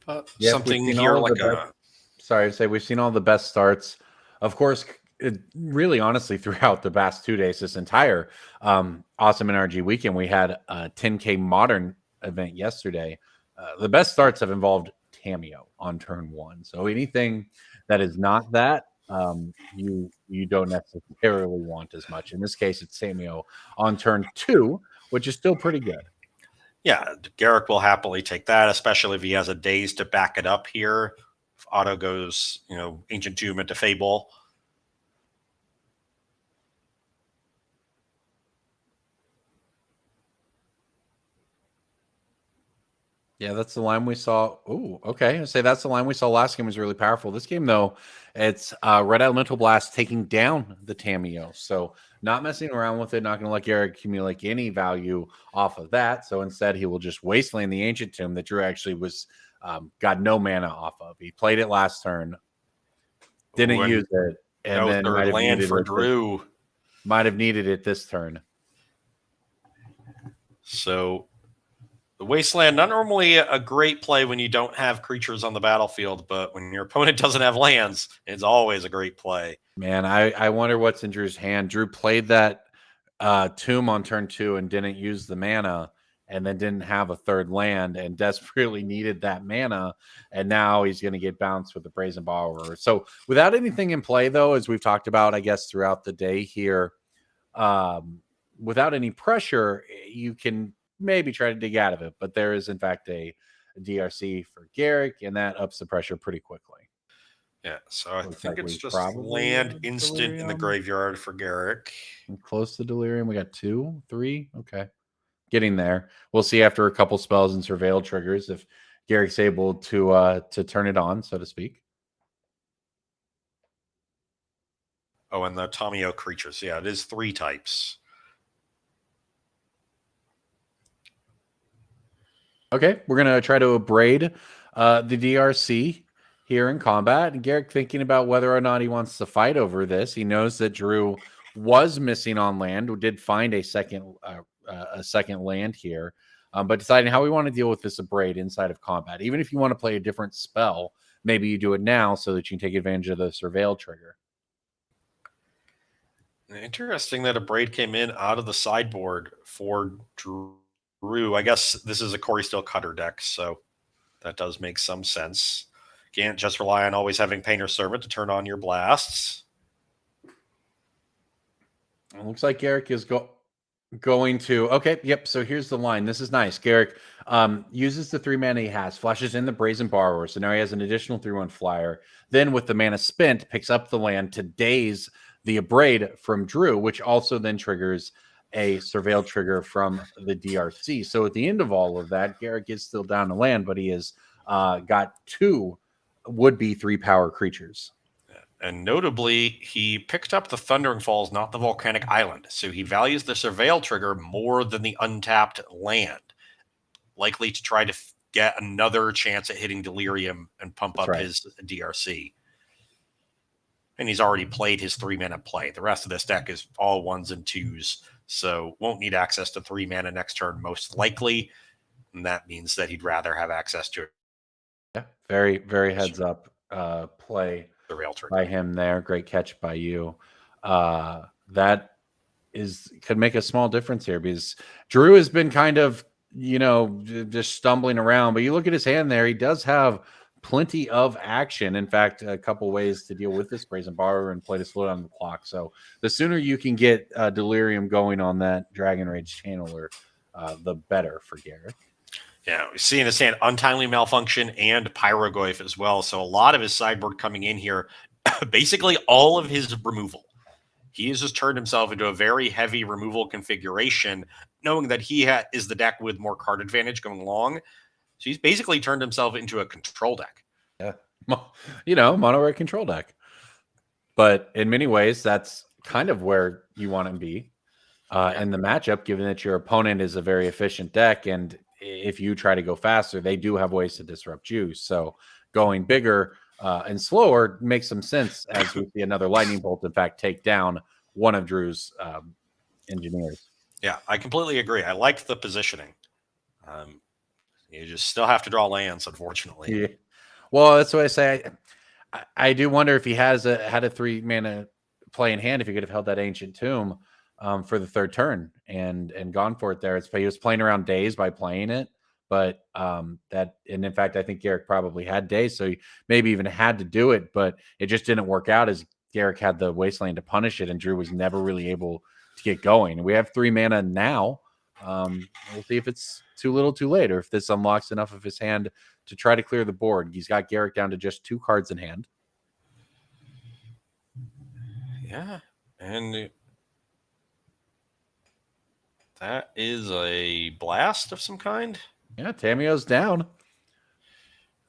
But something here like a... Sorry to say, we've seen all the best starts. Of course, really honestly, throughout the past 2 days, this entire awesome NRG weekend, we had a 10K Modern event yesterday. The best starts have involved Tameo on turn 1. So anything that is not that, you don't necessarily want as much. In this case, it's Tameo on turn 2, which is still pretty good. Yeah, Garrick will happily take that, especially if he has a daze to back it up here. If Otto goes, Ancient Tomb into Fable. Yeah, that's the line we saw. Oh, okay. I say that's the line we saw last game was really powerful. This game, though, it's Red Elemental Blast taking down the Tameo. So not messing around with it, not going to let Garrick accumulate any value off of that. So instead, he will just wasteland the Ancient Tomb that Drew actually was got no mana off of. He played it last turn, didn't use it, and then third land for Drew. Might have needed it this turn. So the Wasteland, not normally a great play when you don't have creatures on the battlefield, but when your opponent doesn't have lands, it's always a great play. Man, I wonder what's in Drew's hand. Drew played that Tomb on turn 2 and didn't use the mana, and then didn't have a third land and desperately needed that mana, and now he's going to get bounced with the Brazen Borrower. So without anything in play, though, as we've talked about, I guess, throughout the day here, without any pressure, you can maybe try to dig out of it. But there is, in fact, a DRC for Garrick, and that ups the pressure pretty quickly. Yeah, so I Looks think like it's we just probably land instant in the Delirium. graveyard for Garrick. Close to Delirium. We got 2, 3. Okay. Getting there. We'll see after a couple spells and surveil triggers if Garrick's able to turn it on, so to speak. Oh, and the Tomio creatures. Yeah, it is 3 types. Okay, we're gonna try to abrade the DRC here in combat. And Garrick thinking about whether or not he wants to fight over this. He knows that Drew was missing on land, did find a second land here, but deciding how we want to deal with this abrade inside of combat. Even if you want to play a different spell, maybe you do it now so that you can take advantage of the surveil trigger. Interesting that abrade came in out of the sideboard for Drew. I guess this is a Corey Steel Cutter deck, so that does make some sense. Can't just rely on always having Painter Servant to turn on your blasts. It looks like Garrick is going to. Okay, yep. So here's the line. This is nice. Garrick uses the 3 mana he has, flashes in the Brazen Borrower. So now he has an additional 3/1 flyer. Then with the mana spent, picks up the land to daze the abrade from Drew, which also then triggers a surveil trigger from the DRC. So at the end of all of that, Garrick is still down to land, but he has got 2 would-be 3-power creatures. And notably, he picked up the Thundering Falls, not the Volcanic Island. So he values the surveil trigger more than the untapped land. Likely to try to get another chance at hitting Delirium and pump up his DRC. And he's already played his 3 mana play. The rest of this deck is all 1s and 2s. So won't need access to 3 mana next turn, most likely. And that means that he'd rather have access to it. Yeah, very, very heads up play by him there. Great catch by you. That could make a small difference here because Drew has been kind of, just stumbling around. But you look at his hand there, he does have plenty of action. In fact, a couple ways to deal with this Brazen Borrower and play to slow down the clock. So the sooner you can get Delirium going on that Dragon Rage Channeler, the better for Garrick. Yeah, we see in his hand Untimely Malfunction and Pyrogoyf as well. So a lot of his sideboard coming in here, basically all of his removal. He has just turned himself into a very heavy removal configuration, knowing that he is the deck with more card advantage going along. So he's basically turned himself into a control deck. Yeah, mono red control deck. But in many ways, that's kind of where you want to be in the matchup, given that your opponent is a very efficient deck. And if you try to go faster, they do have ways to disrupt you. So going bigger and slower makes some sense as we see another lightning bolt, in fact, take down one of Drew's engineers. Yeah, I completely agree. I liked the positioning. You just still have to draw lands, unfortunately. Yeah. Well, that's what I say. I do wonder if he had a 3 mana play in hand, if he could have held that Ancient Tomb for the 3rd turn and gone for it there. He was playing around days by playing it, but and in fact, I think Garrick probably had days, so he maybe even had to do it, but it just didn't work out as Garrick had the Wasteland to punish it, and Drew was never really able to get going. We have 3 mana now. We'll see if it's too little too late, or if this unlocks enough of his hand to try to clear the board. He's got Garrick down to just 2 cards in hand. Yeah, and that is a blast of some kind. Yeah, Tamio's down.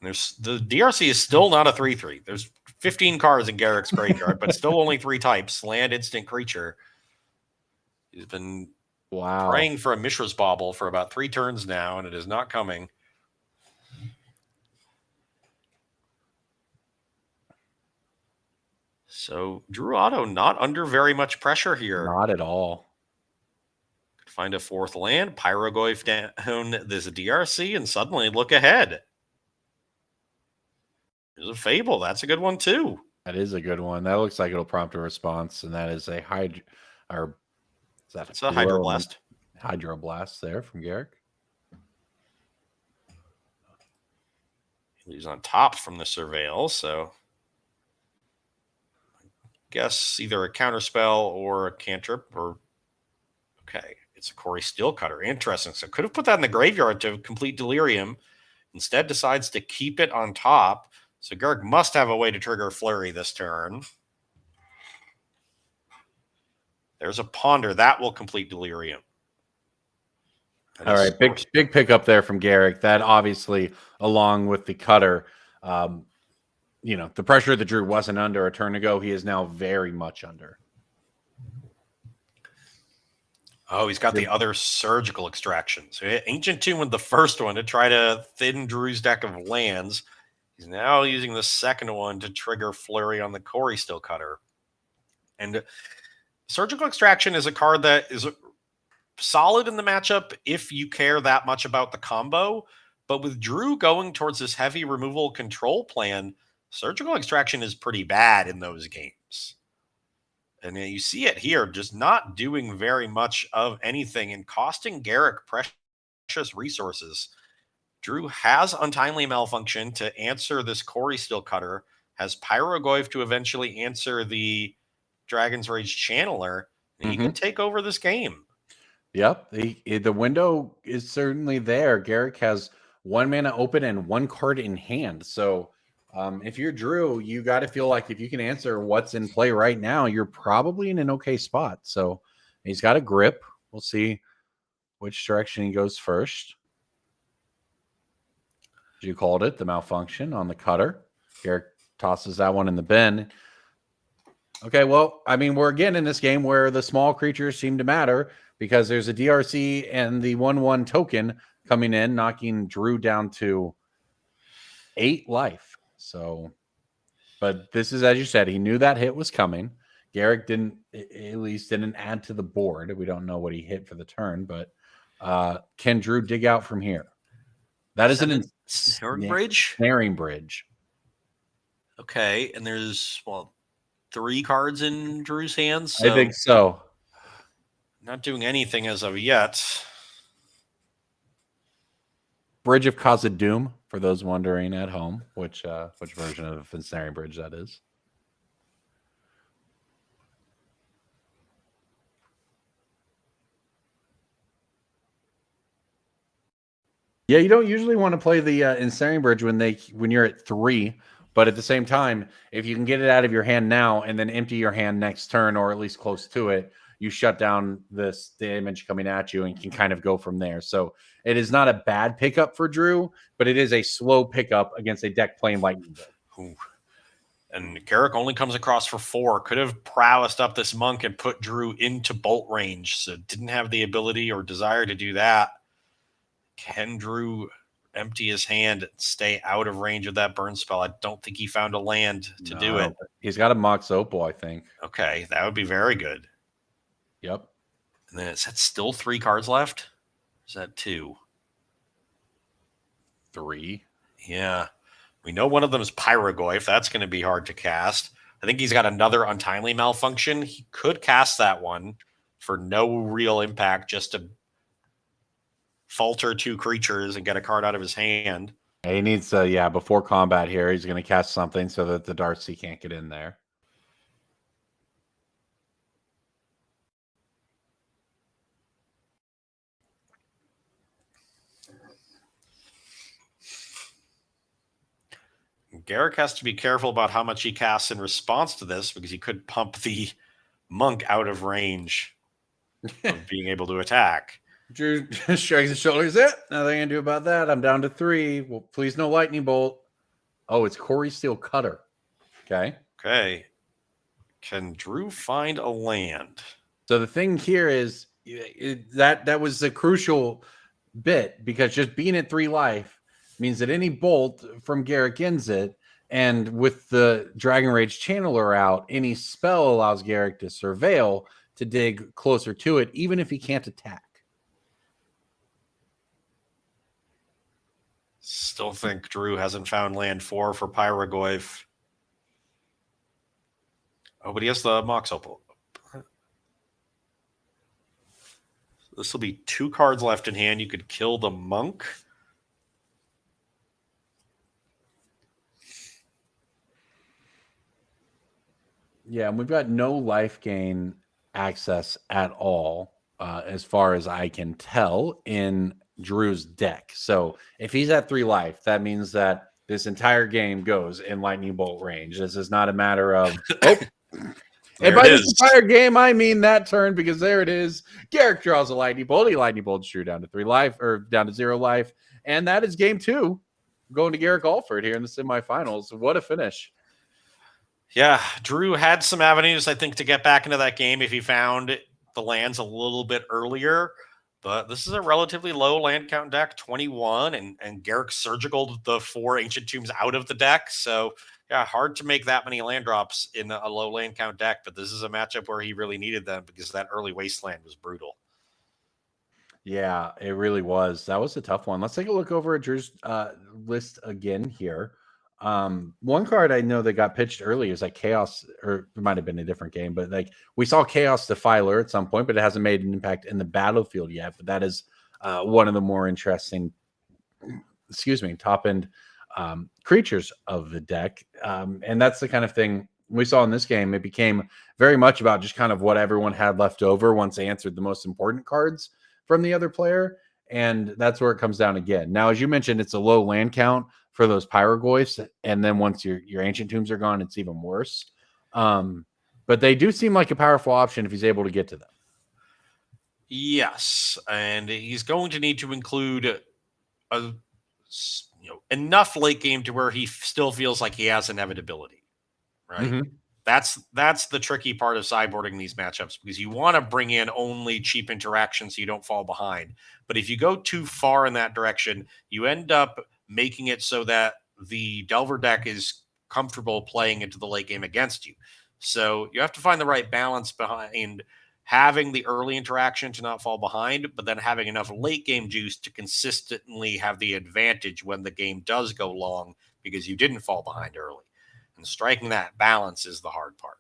There's the DRC is still not a 3/3. There's 15 cards in Garrick's graveyard, but still only 3 types: land, instant, creature. He's been praying for a Mishra's Bauble for about 3 turns now, and it is not coming. So Drew Otto not under very much pressure here. Not at all. Could find a 4th land, Pyrogoyf down this DRC, and suddenly look ahead. There's a Fable. That's a good one too. That is a good one. That looks like it'll prompt a response, and that is a Is that It's a Hydroblast. Hydroblast there from Garrick. He's on top from the Surveil, so I guess either a counterspell or a cantrip. Or okay, it's a Corey Steelcutter. Interesting. So could have put that in the graveyard to complete Delirium. Instead, decides to keep it on top. So Garrick must have a way to trigger Flurry this turn. There's a Ponder that will complete Delirium. All right, big pickup there from Garrick. That obviously, along with the cutter, the pressure that Drew wasn't under a turn ago, he is now very much under. Oh, he's got the other Surgical Extraction. So Ancient Tomb with the first one to try to thin Drew's deck of lands. He's now using the second one to trigger Flurry on the Corey Steelcutter. And Surgical Extraction is a card that is solid in the matchup if you care that much about the combo. But with Drew going towards this heavy removal control plan, Surgical Extraction is pretty bad in those games. And you see it here, just not doing very much of anything and costing Garrick precious resources. Drew has Untimely Malfunction to answer this Corey Steelcutter, has Pyrogoyf to eventually answer the Dragon's Rage Channeler, and he can take over this game. Yep, the window is certainly there. Garrick has 1 mana open and 1 card in hand. So if you're Drew, you got to feel like if you can answer what's in play right now, you're probably in an okay spot. So he's got a grip. We'll see which direction he goes first. You called it, the malfunction on the cutter. Garrick tosses that one in the bin. Okay, well, I mean, we're again in this game where the small creatures seem to matter because there's a DRC and the 1/1 token coming in, knocking Drew down to 8 life. So, but this is, as you said, he knew that hit was coming. Garrick didn't add to the board. We don't know what he hit for the turn, but can Drew dig out from here? That is an Snaring Bridge? Snaring Bridge. Okay, and there's, 3 cards in Drew's hands. So I think so. Not doing anything as of yet. Bridge of Khazad-dûm, for those wondering at home, which version of Ensnaring Bridge that is. Yeah, you don't usually want to play the Ensnaring Bridge when you're at 3, but at the same time, if you can get it out of your hand now and then empty your hand next turn, or at least close to it, you shut down this damage coming at you and can kind of go from there. So it is not a bad pickup for Drew, but it is a slow pickup against a deck playing Lightning Bolt. And Garrick only comes across for 4. Could have prowessed up this monk and put Drew into bolt range. So didn't have the ability or desire to do that. Can Drew empty his hand and stay out of range of that burn spell? I don't think he found a land to do it. He's got a Mox Opal, I think. Okay, that would be very good. Yep. And then is that still 3 cards left? Is that 2? 3. Yeah. We know one of them is Pyrogoyf. That's going to be hard to cast. I think he's got another Untimely Malfunction. He could cast that one for no real impact, just to falter 2 creatures and get a card out of his hand. He needs before combat here, he's going to cast something so that the Darcy can't get in there. Garrick has to be careful about how much he casts in response to this, because he could pump the monk out of range of being able to attack. Drew shrugs his shoulders. Nothing I can do about that. I'm down to 3. Well, please no lightning bolt. Oh, it's Corey Steelcutter. Okay. Can Drew find a land? So the thing here is that was the crucial bit, because just being at 3 life means that any bolt from Garrick ends it, and with the Dragon Rage Channeler out, any spell allows Garrick to surveil to dig closer to it, even if he can't attack. Still think Drew hasn't found land 4 for Pyrogoyf. Oh, but he has the Mox Opal. This will be 2 cards left in hand. You could kill the monk. Yeah, and we've got no life gain access at all, as far as I can tell, in Drew's deck. So if he's at 3 life, that means that this entire game goes in lightning bolt range. This is not a matter of and by this entire game, I mean that turn, because there it is. Garrick draws a lightning bolt. He lightning bolts Drew down to 3 life, or down to 0 life, and that is game 2, going to Garrick Alford here in the semifinals. What a finish! Yeah, Drew had some avenues, I think, to get back into that game if he found the lands a little bit earlier. But this is a relatively low land count deck, 21, and Garrick surgicaled the 4 Ancient Tombs out of the deck. So, yeah, hard to make that many land drops in a low land count deck. But this is a matchup where he really needed them because that early Wasteland was brutal. Yeah, it really was. That was a tough one. Let's take a look over at Drew's list again here. One card I know that got pitched early is like Chaos, or it might have been a different game, but like we saw Chaos Defiler at some point, but it hasn't made an impact in the battlefield yet. But that is one of the more interesting, top end creatures of the deck. And that's the kind of thing we saw in this game. It became very much about just kind of what everyone had left over once they answered the most important cards from the other player. And that's where it comes down again. Now, as you mentioned, it's a low land count for those Pyrogoyfs, and then once your Ancient Tombs are gone, it's even worse. But they do seem like a powerful option if he's able to get to them. Yes, and he's going to need to include enough late game to where he still feels like he has inevitability, right? Mm-hmm. That's the tricky part of sideboarding these matchups, because you want to bring in only cheap interactions so you don't fall behind. But if you go too far in that direction, you end up making it so that the Delver deck is comfortable playing into the late game against you. So you have to find the right balance behind having the early interaction to not fall behind, but then having enough late game juice to consistently have the advantage when the game does go long because you didn't fall behind early. And striking that balance is the hard part.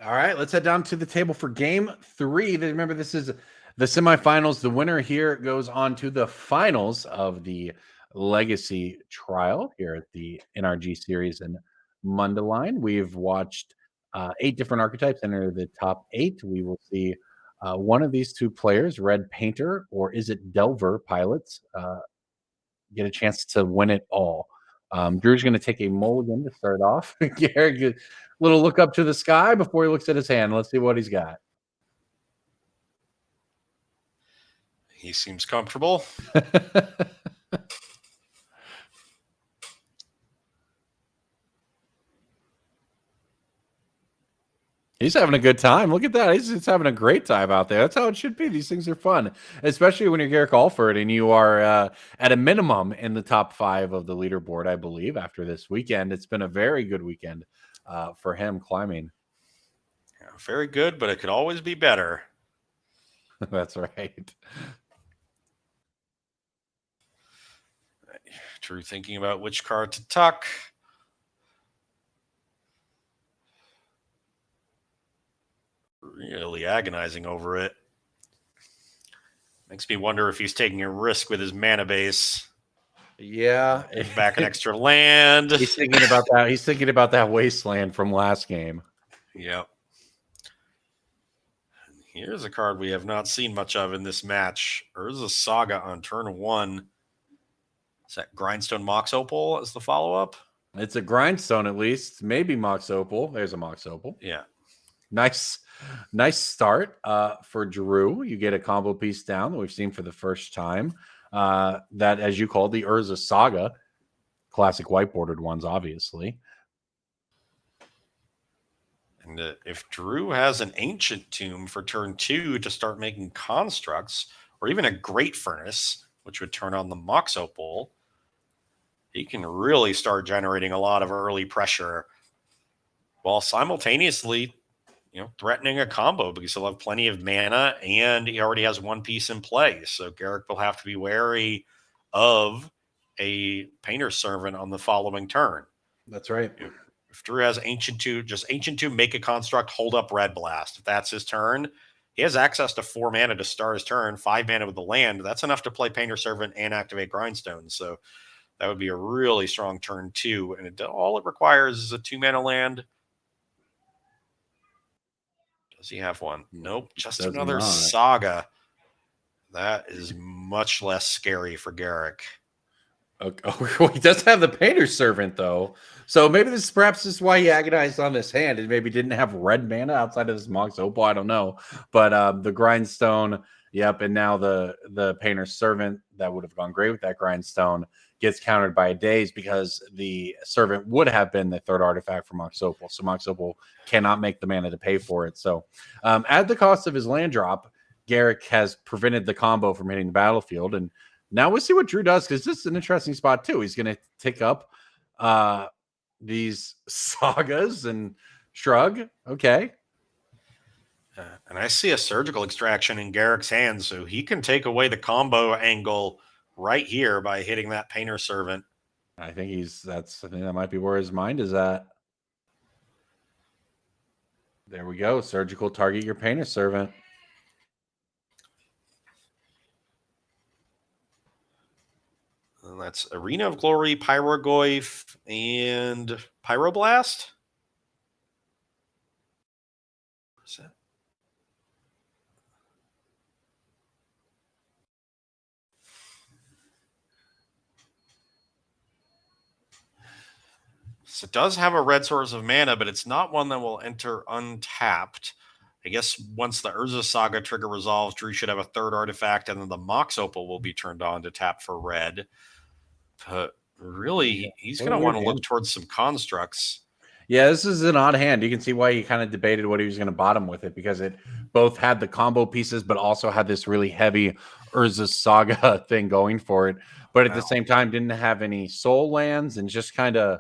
All right, let's head down to the table for game 3. Remember, this is the semifinals. The winner here goes on to the finals of the Legacy Trial here at the NRG Series in Mundelein. We've watched 8 different archetypes enter the top 8. We will see one of these 2 players, Red Painter or is it Delver Pilots, get a chance to win it all. Drew's going to take a mulligan to start off. Garrett, little look up to the sky before he looks at his hand. Let's see what he's got. He seems comfortable. He's having a good time. Look at that. He's having a great time out there. That's how it should be. These things are fun, especially when you're Garrick Alford and you are at a minimum in the top 5 of the leaderboard, I believe, after this weekend. It's been a very good weekend for him climbing. Yeah, very good, but it could always be better. That's right. Drew thinking about which card to tuck. Really agonizing over it. Makes me wonder if he's taking a risk with his mana base. Yeah. Back an extra land. He's thinking about that. He's thinking about that wasteland from last game. Yep. Here's a card we have not seen much of in this match. Urza Saga on turn 1. Is that Grindstone Mox Opal as the follow-up? It's a Grindstone, at least. Maybe Mox Opal. There's a Mox Opal. Yeah. Nice start for Drew. You get a combo piece down that we've seen for the first time. That, as you called, the Urza Saga. Classic white-bordered ones, obviously. And if Drew has an Ancient Tomb for turn 2 to start making constructs, or even a Great Furnace, which would turn on the Mox Opal, he can really start generating a lot of early pressure while simultaneously, threatening a combo, because he'll have plenty of mana and he already has one piece in play. So Garrick will have to be wary of a Painter's Servant on the following turn. That's right. If Drew has Ancient 2, just Ancient 2, make a construct, hold up Red Blast. If that's his turn, he has access to 4 mana to start his turn, 5 mana with the land. That's enough to play Painter Servant and activate Grindstone. So that would be a really strong turn 2. And all it requires is a 2 mana land. Does he have one? Nope. Just another Saga. That is much less scary for Garrick. Okay. Oh, he does have the Painter Servant, though. So maybe this is why he agonized on this hand and maybe didn't have red mana outside of this Mox Opal. I don't know. But the Grindstone, yep, and now the Painter Servant, that would have gone great with that Grindstone, gets countered by a Daze because the Servant would have been the third artifact for Mox Opal. So Mox Opal cannot make the mana to pay for it. So at the cost of his land drop, Garrick has prevented the combo from hitting the battlefield. And now we'll see what Drew does, because this is an interesting spot too. He's going to tick up these Sagas and shrug. Okay. And I see a Surgical Extraction in Garrick's hands, so he can take away the combo angle right here by hitting that Painter Servant. I think that might be where his mind is at. There we go. Surgical, target your Painter Servant. And that's Arena of Glory, Pyrogoyf, and Pyroblast. What's that? So it does have a red source of mana, but it's not one that will enter untapped. I guess once the Urza Saga trigger resolves, Drew should have a third artifact, and then the Mox Opal will be turned on to tap for red. But really, he's going to want to look towards some constructs. Yeah, this is an odd hand. You can see why he kind of debated what he was going to bottom with it, because it both had the combo pieces, but also had this really heavy Urza Saga thing going for it. But at the same time, didn't have any soul lands and just kind of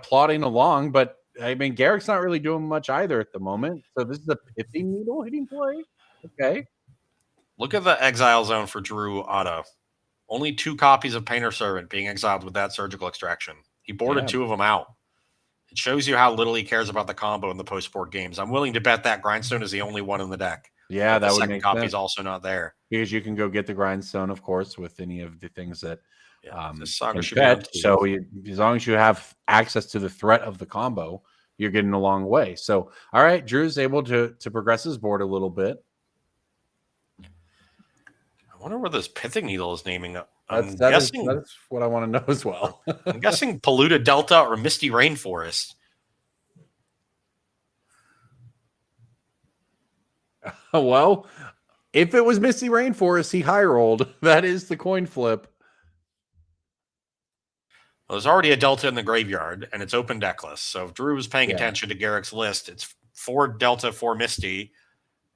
plodding along. But I mean, Garrick's not really doing much either at the moment. So this is a pithy needle hitting play. Okay. Look at the exile zone for Drew Otto. Only 2 copies of Painter Servant being exiled with that Surgical Extraction. He boarded 2 of them out. It shows you how little he cares about the combo in the post-board games. I'm willing to bet that Grindstone is the only one in the deck. Yeah, that the would second make copy sense. is also not there. Because you can go get the Grindstone, of course, with any of the things that this Saga should bet. So as long as you have access to the threat of the combo, you're getting a long way. So, all right, Drew's able to progress his board a little bit. I wonder where this Pithing Needle is naming up. That's what I want to know as well. I'm guessing Polluted Delta or Misty Rainforest. Well, if it was Misty Rainforest, he high rolled. That is the coin flip. Well, there's already a Delta in the graveyard, and it's open deckless. So if Drew was paying attention to Garrick's list, it's 4 Delta, 4 Misty,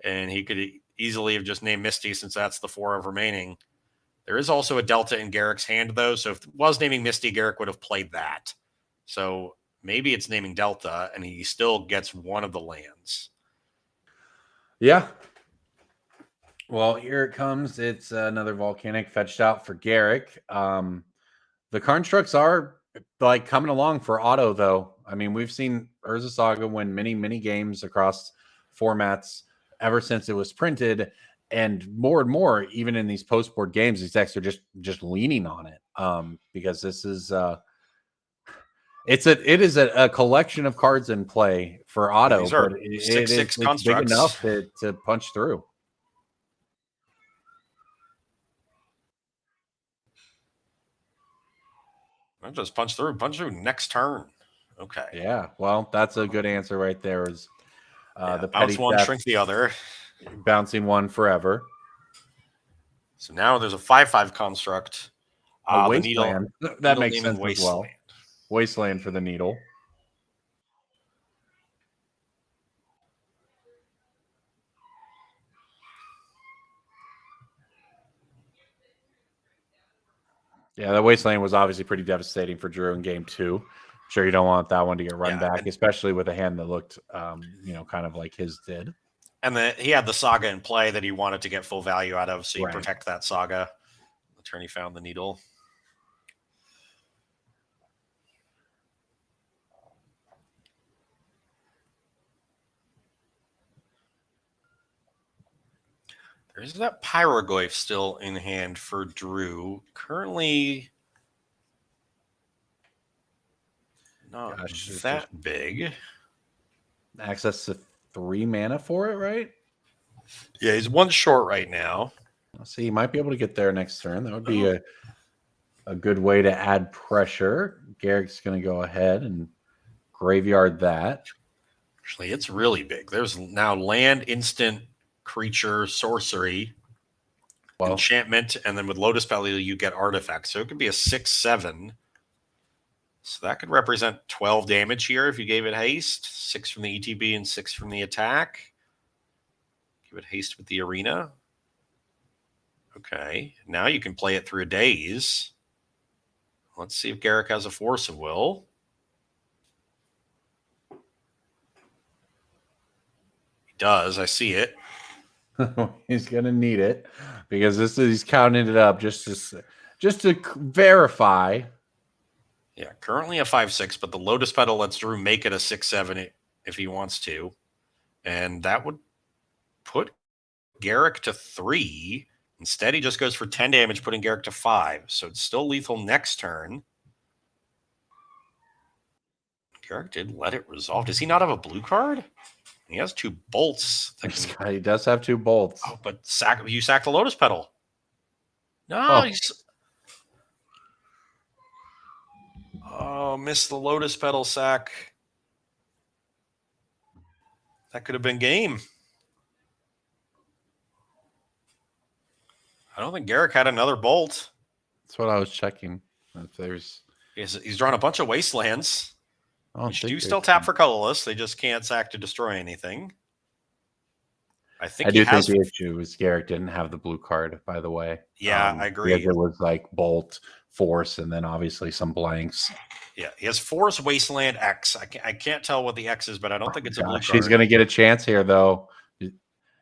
and he could easily have just named Misty since that's the 4 of remaining. There is also a Delta in Garrick's hand, though, so if it was naming Misty, Garrick would have played that. So maybe it's naming Delta, and he still gets one of the lands. Yeah. Well, here it comes. It's another Volcanic fetched out for Garrick. The constructs are like coming along for Otto, though. I mean, we've seen Urza Saga win many, many games across formats ever since it was printed, and more, even in these post-board games, these decks are just leaning on it because this is it is a collection of cards in play for Otto, these are but it's big enough to punch through. I'll just punch through next turn. Okay. Yeah, well, that's a good answer right there. Is the bounce one, shrink the other, bouncing one forever. So now there's a 5/5 construct. A wasteland. That makes sense as well. Wasteland for the needle. Yeah, the wasteland was obviously pretty devastating for Drew in game 2. I'm sure you don't want that one to get run back, especially with a hand that looked, kind of like his did. And he had the Saga in play that he wanted to get full value out of, so you protect that Saga. Attorney found the needle. There's that Pyroglyph still in hand for Drew. Currently not that big. Access to 3 mana for it, right? Yeah, he's 1 short right now. Let's see, he might be able to get there next turn. That would be a good way to add pressure. Garrick's going to go ahead and graveyard that. Actually, it's really big. There's now land, instant, creature, sorcery, enchantment, and then with Lotus Belly, you get artifacts. So it could be a 6/7. So that could represent 12 damage here if you gave it haste. 6 from the ETB and 6 from the attack. Give it haste with the arena. Okay, now you can play it through a daze. Let's see if Garrick has a Force of Will. He does. I see it. He's going to need it because he's counting it up just to verify. Yeah, currently a 5/6, but the Lotus Petal lets Drew make it a 6/7 if he wants to. And that would put Garrick to 3. Instead, he just goes for 10 damage, putting Garrick to 5. So it's still lethal next turn. Garrick did let it resolve. Does he not have a blue card? He has 2 bolts. He does have 2 bolts. Oh, but you sack the Lotus Petal. No, missed the Lotus Petal sack. That could have been game. I don't think Garrick had another bolt. That's what I was checking. If there's he's drawn a bunch of wastelands. Which do still tap for colorless. They just can't sack to destroy anything. I think the issue is Garrick didn't have the blue card, by the way. Yeah, I agree. Because it was like Bolt, Force, and then obviously some blanks. Yeah, he has Force, Wasteland, X. I can't tell what the X is, but I don't think it's a blue card. He's going to get a chance here, though.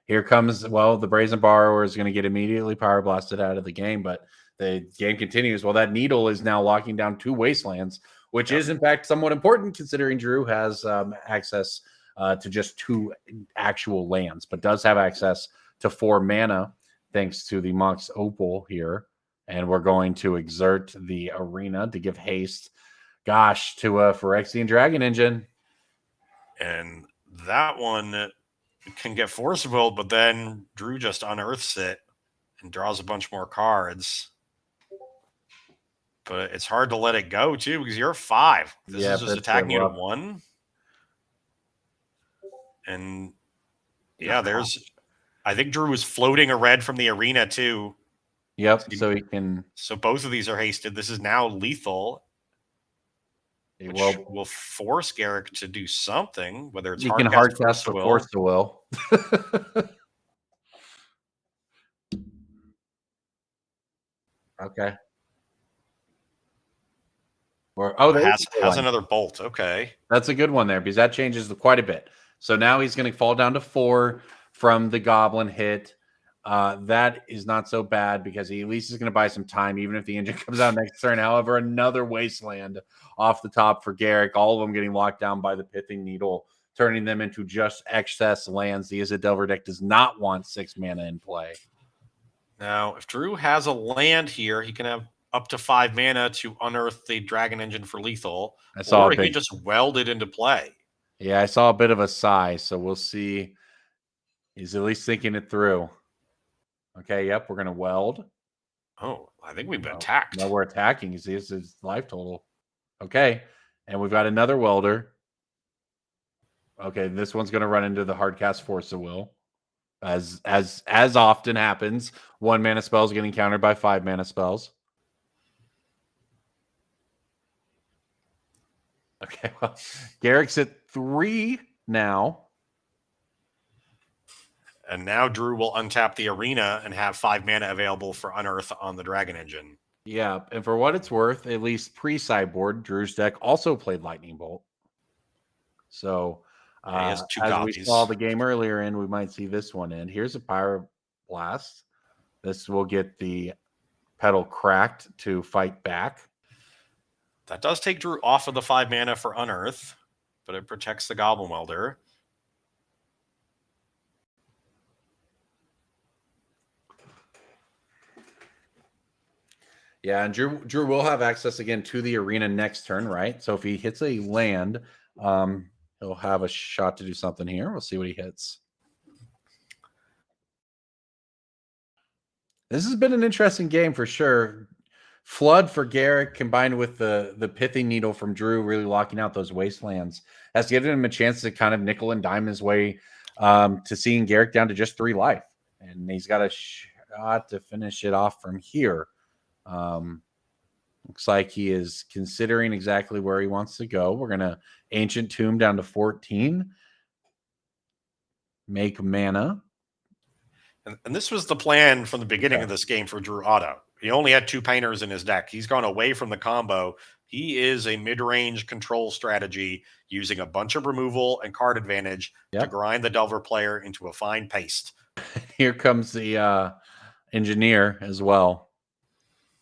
Here comes, the Brazen Borrower is going to get immediately power blasted out of the game, but the game continues. Well, that Needle is now locking down 2 Wastelands, which is, in fact, somewhat important considering Drew has access to just 2 actual lands, but does have access to 4 mana thanks to the Mox Opal here. And we're going to exert the arena to give haste, to Phyrexian Dragon Engine. And that one can get Force of Will, but then Drew just unearths it and draws a bunch more cards. But it's hard to let it go, too, because you're 5. This is just attacking you to 1. And, I think Drew was floating a red from the arena, too. Yep, so he can... So both of these are hasted. This is now lethal, which will force Garrick to do something, whether it's hard cast or Force of Will. Okay. Has another bolt. Okay. That's a good one there because that changes quite a bit. So now he's going to fall down to 4 from the Goblin hit. That is not so bad because he at least is going to buy some time, even if the engine comes out next turn. However, another Wasteland off the top for Garrick, all of them getting locked down by the Pithing Needle, turning them into just excess lands. The Izzet Delver deck does not want 6 mana in play. Now, if Drew has a land here, he can have up to 5 mana to unearth the Dragon Engine for lethal, or he can just weld it into play. Yeah, I saw a bit of a sigh, so we'll see. He's at least thinking it through. Okay, yep, we're going to weld. Oh, I think we've been attacked. No, we're attacking. You see, it's his life total. Okay, and we've got another welder. Okay, this one's going to run into the hardcast Force of Will. As often happens, 1 mana spells getting countered by 5 mana spells. Okay, well, Garrick's at 3 now. And now Drew will untap the arena and have 5 mana available for Unearth on the Dragon Engine. Yeah, and for what it's worth, at least pre-sideboard, Drew's deck also played Lightning Bolt. So, as we saw the game earlier in, we might see this one in. Here's a Pyroblast. This will get the pedal cracked to fight back. That does take Drew off of the 5 mana for Unearth, but it protects the Goblin Welder. Yeah, and Drew will have access again to the arena next turn, right? So if he hits a land, he'll have a shot to do something here. We'll see what he hits. This has been an interesting game for sure. Flood for Garrick combined with the Pithy Needle from Drew really locking out those wastelands has given him a chance to kind of nickel and dime his way to seeing Garrick down to just 3 life. And he's got a shot to finish it off from here. Looks like he is considering exactly where he wants to go. We're going to Ancient Tomb down to 14. Make mana. And this was the plan from the beginning of this game for Drew Otto. He only had 2 painters in his deck. He's gone away from the combo. He is a mid-range control strategy using a bunch of removal and card advantage to grind the Delver player into a fine paste. Here comes the engineer as well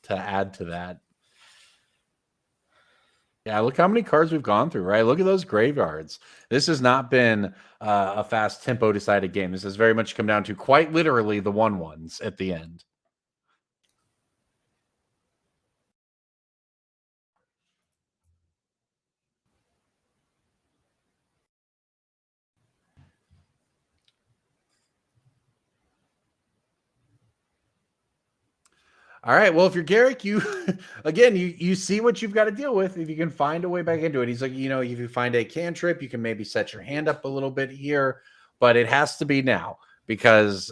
to add to that. Yeah, look how many cards we've gone through, right? Look at those graveyards. This has not been a fast tempo decided game. This has very much come down to quite literally the 1/1s at the end. All right. Well, if you're Garrick, you again, you see what you've got to deal with. If you can find a way back into it, he's like, if you find a cantrip, you can maybe set your hand up a little bit here, but it has to be now because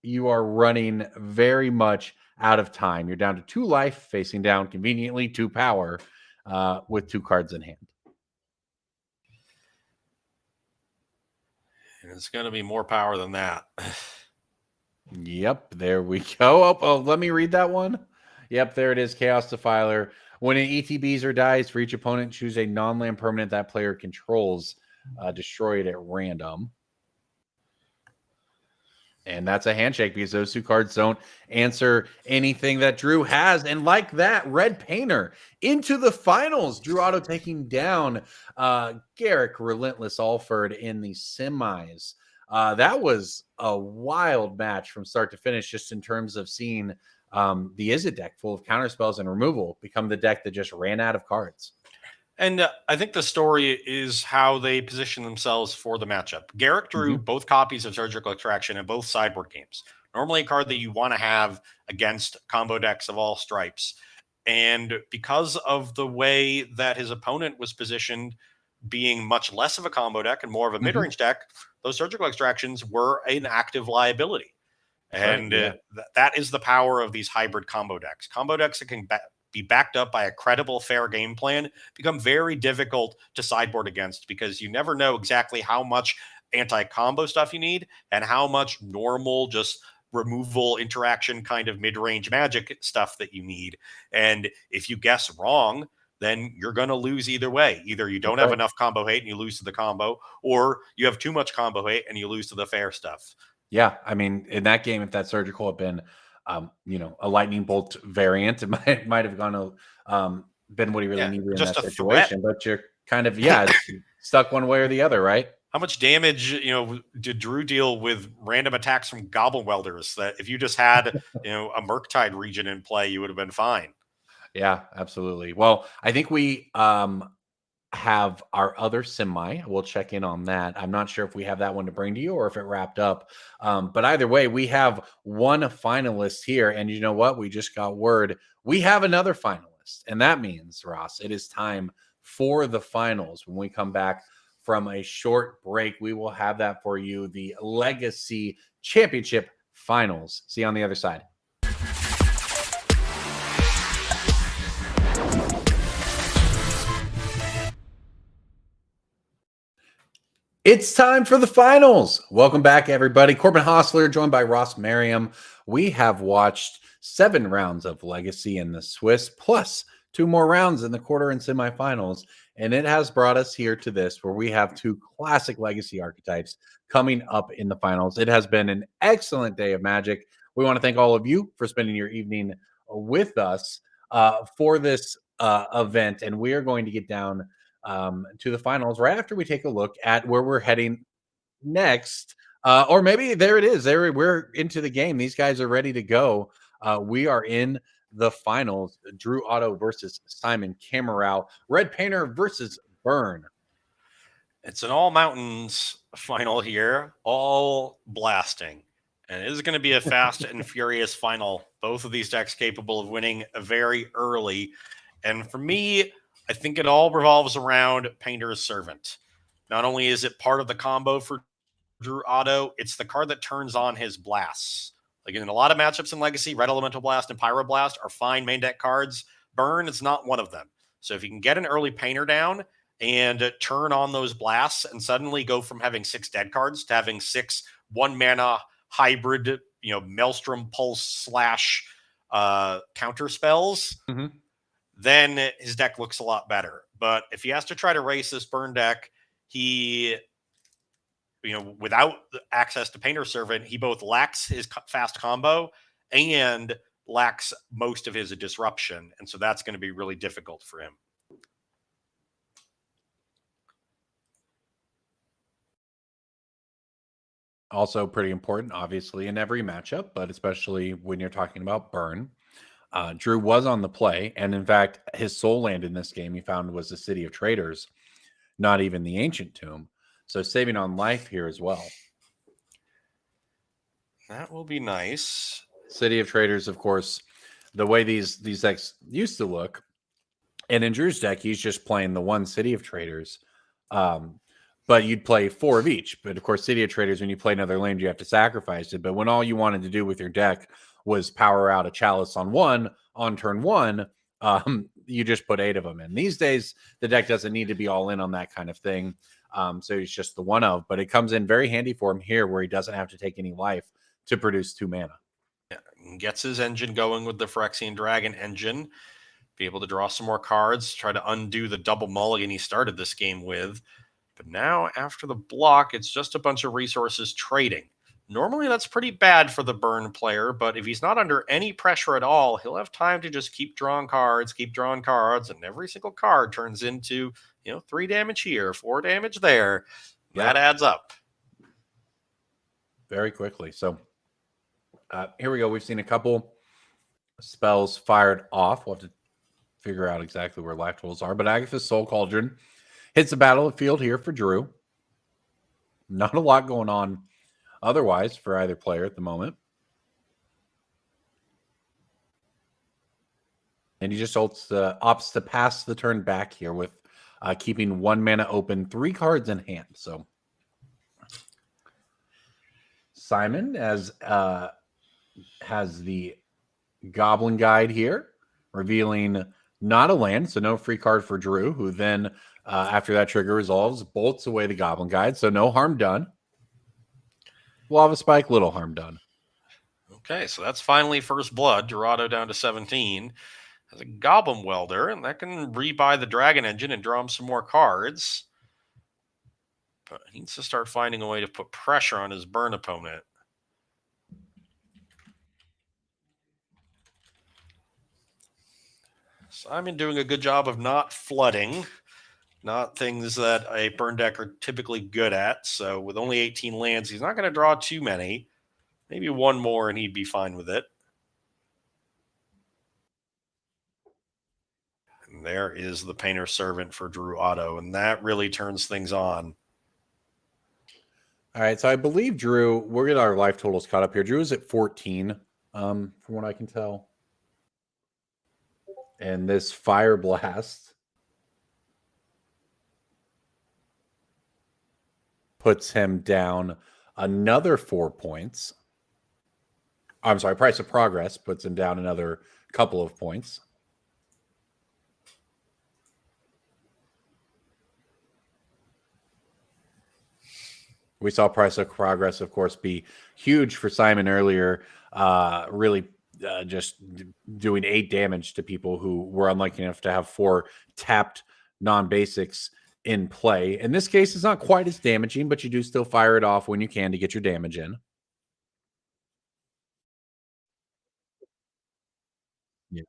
you are running very much out of time. You're down to 2 life, facing down conveniently 2 power with 2 cards in hand. And it's going to be more power than that. Yep, there we go. Oh, let me read that one. Yep, there it is. Chaos Defiler. When it ETBs or dies, for each opponent, choose a non-land permanent that player controls. Destroy it at random. And that's a handshake because those 2 cards don't answer anything that Drew has. And like that, Red Painter into the finals. Drew Otto taking down Garrick Relentless Alford in the semis. That was a wild match from start to finish, just in terms of seeing the Izzet deck full of counterspells and removal become the deck that just ran out of cards. And I think the story is how they position themselves for the matchup. Garrick drew both copies of Surgical Extraction in both sideboard games. Normally a card that you want to have against combo decks of all stripes. And because of the way that his opponent was positioned, being much less of a combo deck and more of a mid-range deck, those Surgical Extractions were an active liability. And that is the power of these hybrid combo decks. Combo decks that can be backed up by a credible, fair game plan become very difficult to sideboard against because you never know exactly how much anti-combo stuff you need and how much normal, just removal interaction kind of mid-range magic stuff that you need. And if you guess wrong, then you're going to lose either way. Either you don't have enough combo hate and you lose to the combo, or you have too much combo hate and you lose to the fair stuff. Yeah, I mean, in that game, if that Surgical had been a lightning bolt variant, it might have gone to been what he really needed in that situation. But you're kind of stuck one way or the other, right? How much damage did Drew deal with random attacks from Goblin Welders? That if you just had a Murktide region in play, you would have been fine. Yeah, absolutely. Well, I think we have our other semi. We'll check in on that. I'm not sure if we have that one to bring to you or if it wrapped up. But either way, we have one finalist here. And you know what? We just got word. We have another finalist. And that means, Ross, it is time for the finals. When we come back from a short break, we will have that for you. The Legacy Championship Finals. See you on the other side. It's time for the finals. Welcome back, everybody. Corbin Hostler, joined by Ross Merriam. We have watched 7 rounds of Legacy in the Swiss, plus 2 more rounds in the quarter and semifinals. And it has brought us here to this, where we have 2 classic Legacy archetypes coming up in the finals. It has been an excellent day of Magic. We want to thank all of you for spending your evening with us for this event. And we are going to get down to the finals right after we take a look at where we're heading next. Or maybe there it is. We're into the game. These guys are ready to go. We are in the finals. Drew Otto versus Simon Camerow. Red Painter versus Burn. It's an all mountains final here, all blasting. And it is going to be a fast and furious final. Both of these decks capable of winning very early. And for me, I think it all revolves around Painter's Servant. Not only is it part of the combo for Drew Otto, it's the card that turns on his blasts. Like in a lot of matchups in Legacy, Red Elemental Blast and Pyroblast are fine main deck cards. Burn is not one of them. So if you can get an early Painter down and turn on those blasts and suddenly go from having 6 dead cards to having 6 1-mana hybrid, Maelstrom Pulse / counter spells, then his deck looks a lot better. But if he has to try to race this Burn deck, he, without access to Painter Servant, he both lacks his fast combo and lacks most of his disruption. And so that's going to be really difficult for him. Also pretty important, obviously, in every matchup, but especially when you're talking about Burn. Drew was on the play, and in fact, his soul land in this game he found was the City of Traders, not even the Ancient Tomb. So saving on life here as well. That will be nice. City of Traders, of course, the way these decks used to look, and in Drew's deck, he's just playing the one City of Traders. But you'd play 4 of each. But of course, City of Traders, when you play another land, you have to sacrifice it. But when all you wanted to do with your deck was power out a Chalice on turn 1, you just put 8 of them in. These days, the deck doesn't need to be all in on that kind of thing. So it's just the one of. But it comes in very handy for him here, where he doesn't have to take any life to produce 2 mana. Yeah, gets his engine going with the Phyrexian Dragon engine. Be able to draw some more cards, try to undo the double mulligan he started this game with. But now, after the block, it's just a bunch of resources trading. Normally, that's pretty bad for the Burn player, but if he's not under any pressure at all, he'll have time to just keep drawing cards, and every single card turns into, 3 damage here, 4 damage there. That adds up. Very quickly. So here we go. We've seen a couple spells fired off. We'll have to figure out exactly where life totals are. But Agatha's Soul Cauldron hits the battlefield here for Drew. Not a lot going on otherwise for either player at the moment. And he just opts to pass the turn back here with keeping 1 mana open, 3 cards in hand. So Simon has the Goblin Guide here, revealing not a land, so no free card for Drew, who then, after that trigger resolves, bolts away the Goblin Guide, so no harm done. Lava Spike, little harm done. Okay, so that's finally first blood. Dorado down to 17. Has a Goblin Welder, and that can rebuy the Dragon Engine and draw him some more cards. But he needs to start finding a way to put pressure on his Burn opponent. Simon doing a good job of not flooding, not things that a Burn deck are typically good at. So with only 18 lands, he's not going to draw too many. Maybe one more and he'd be fine with it. And there is the Painter Servant for Drew Otto, and that really turns things on. All right, so I believe Drew, we're getting our life totals caught up here. Drew is at 14, from what I can tell. And this Fire Blast puts him down another 4 points. I'm sorry, Price of Progress puts him down another couple of points. We saw Price of Progress, of course, be huge for Simon earlier, really just doing 8 damage to people who were unlucky enough to have 4 tapped non-basics in play. In this case, it's not quite as damaging, but you do still fire it off when you can to get your damage in. Yeah.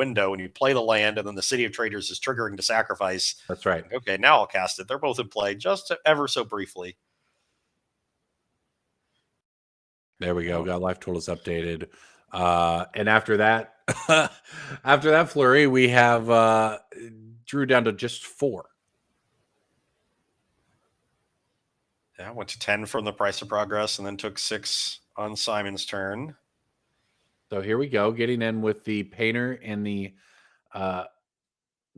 window, and you play the land, and then the City of Traders is triggering to sacrifice. That's right. Okay, now I'll cast it. They're both in play just ever so briefly. There we go. Got life totals updated. And after that, after that flurry, we have Drew down to just 4. Yeah, went to 10 from the Price of Progress and then took 6 on Simon's turn. So here we go, getting in with the Painter and the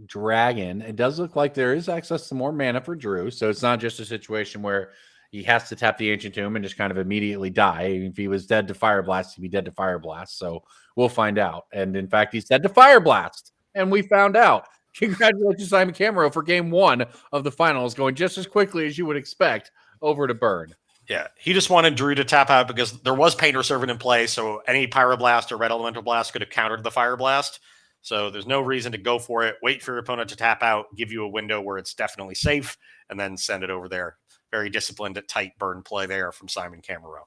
Dragon. It does look like there is access to more mana for Drew. So it's not just a situation where he has to tap the Ancient Tomb and just kind of immediately die. If he was dead to Fire Blast, he'd be dead to Fire Blast. So we'll find out. And in fact, he's dead to Fire Blast. And we found out. Congratulations, Simon Camero, for game 1 of the finals, going just as quickly as you would expect over to Burn. Yeah, he just wanted Drew to tap out because there was Painter Servant in play, so any Pyroblast or Red Elemental Blast could have countered the Fire Blast. So there's no reason to go for it. Wait for your opponent to tap out, give you a window where it's definitely safe, and then send it over there. Very disciplined at tight burn play there from Simon Camero.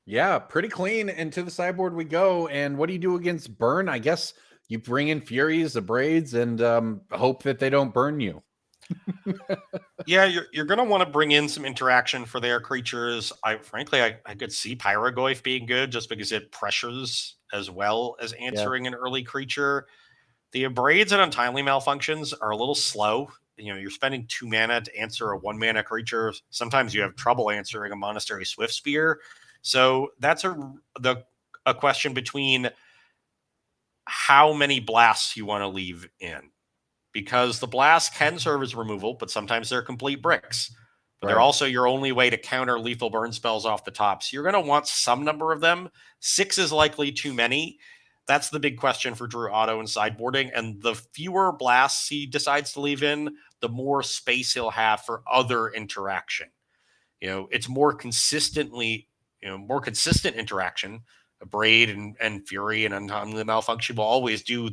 Yeah, pretty clean. And to the sideboard we go. And what do you do against Burn? I guess you bring in Furies, the Braids, and hope that they don't burn you. Yeah, you're going to want to bring in some interaction for their creatures. Frankly, I could see Pyrogoyf being good just because it pressures as well as answering an early creature. The Braids and Untimely Malfunctions are a little slow. You're spending 2 mana to answer a 1 mana creature. Sometimes you have trouble answering a Monastery Swiftspear. So that's a question between how many blasts you want to leave in. Because the blasts can serve as removal, but sometimes they're complete bricks. But they're also your only way to counter lethal burn spells off the top. So you're going to want some number of them. 6 is likely too many. That's the big question for Drew Otto and sideboarding. And the fewer blasts he decides to leave in, the more space he'll have for other interaction. It's more consistent interaction. A Braid and Fury and Untimely Malfunction will always do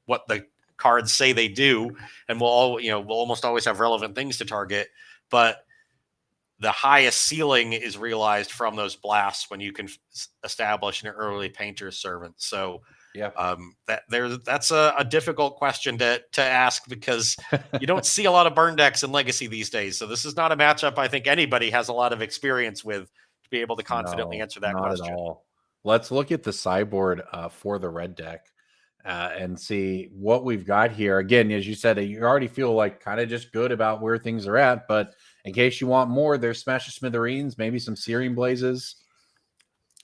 what the cards say they do, and we'll almost always have relevant things to target. But the highest ceiling is realized from those blasts when you can establish an early Painter's Servant. So that's a difficult question to ask because you don't see a lot of burn decks in Legacy these days. So this is not a matchup I think anybody has a lot of experience with to be able to confidently answer that question. Not at all. Let's look at the sideboard for the red deck and see what we've got here. Again, as you said, you already feel like kind of just good about where things are at, but in case you want more, there's Smash of Smithereens, maybe some Searing Blazes.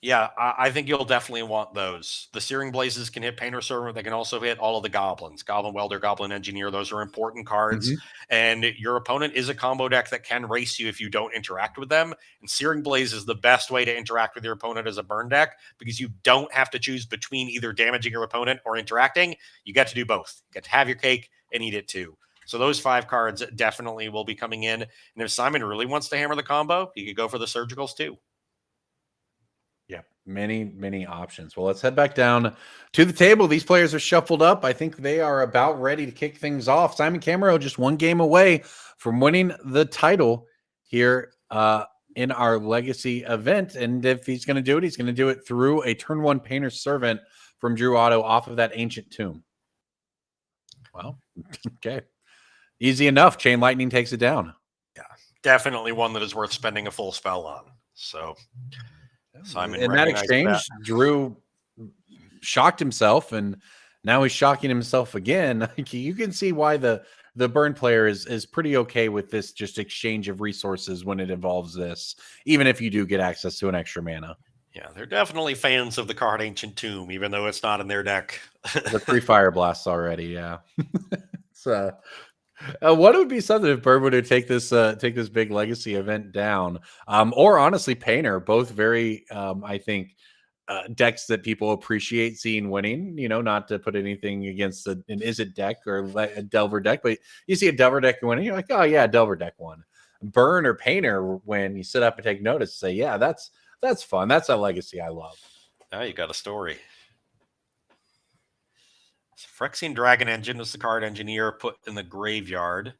Yeah, I think you'll definitely want those. The Searing Blazes can hit Painter Servant. They can also hit all of the Goblins. Goblin Welder, Goblin Engineer. Those are important cards. And your opponent is a combo deck that can race you if you don't interact with them. And Searing Blaze is the best way to interact with your opponent as a burn deck because you don't have to choose between either damaging your opponent or interacting. You get to do both. You get to have your cake and eat it too. So those 5 cards definitely will be coming in. And if Simon really wants to hammer the combo, he could go for the Surgicals too. Yeah, many options. Well, let's head back down to the table. These players are shuffled up. I think they are about ready to kick things off. Simon Camero just 1 game away from winning the title here in our Legacy event. And if he's going to do it, he's going to do it through a turn 1 Painter's Servant from Drew Otto off of that Ancient Tomb. Well, okay. Easy enough. Chain Lightning takes it down. Yeah, definitely one that is worth spending a full spell on. So Simon, in that exchange, Drew shocked himself, and now he's shocking himself again. You can see why the burn player is pretty okay with this just exchange of resources when it involves this, even if you do get access to an extra mana. Yeah, they're definitely fans of the card Ancient Tomb, even though it's not in their deck. The 3 Fire Blasts already, yeah. So, what would be something if Bird were to take this big Legacy event down, or honestly Painter, both very I think decks that people appreciate seeing winning. Not to put anything against an Izzet deck or a Delver deck, but you see a Delver deck winning, you're like, oh yeah, Delver deck won. Burn or Painter, when you sit up and take notice, say, yeah, that's fun. That's a Legacy I love. Now you got a story. Phyrexian Dragon Engine is the card Engineer put in the graveyard.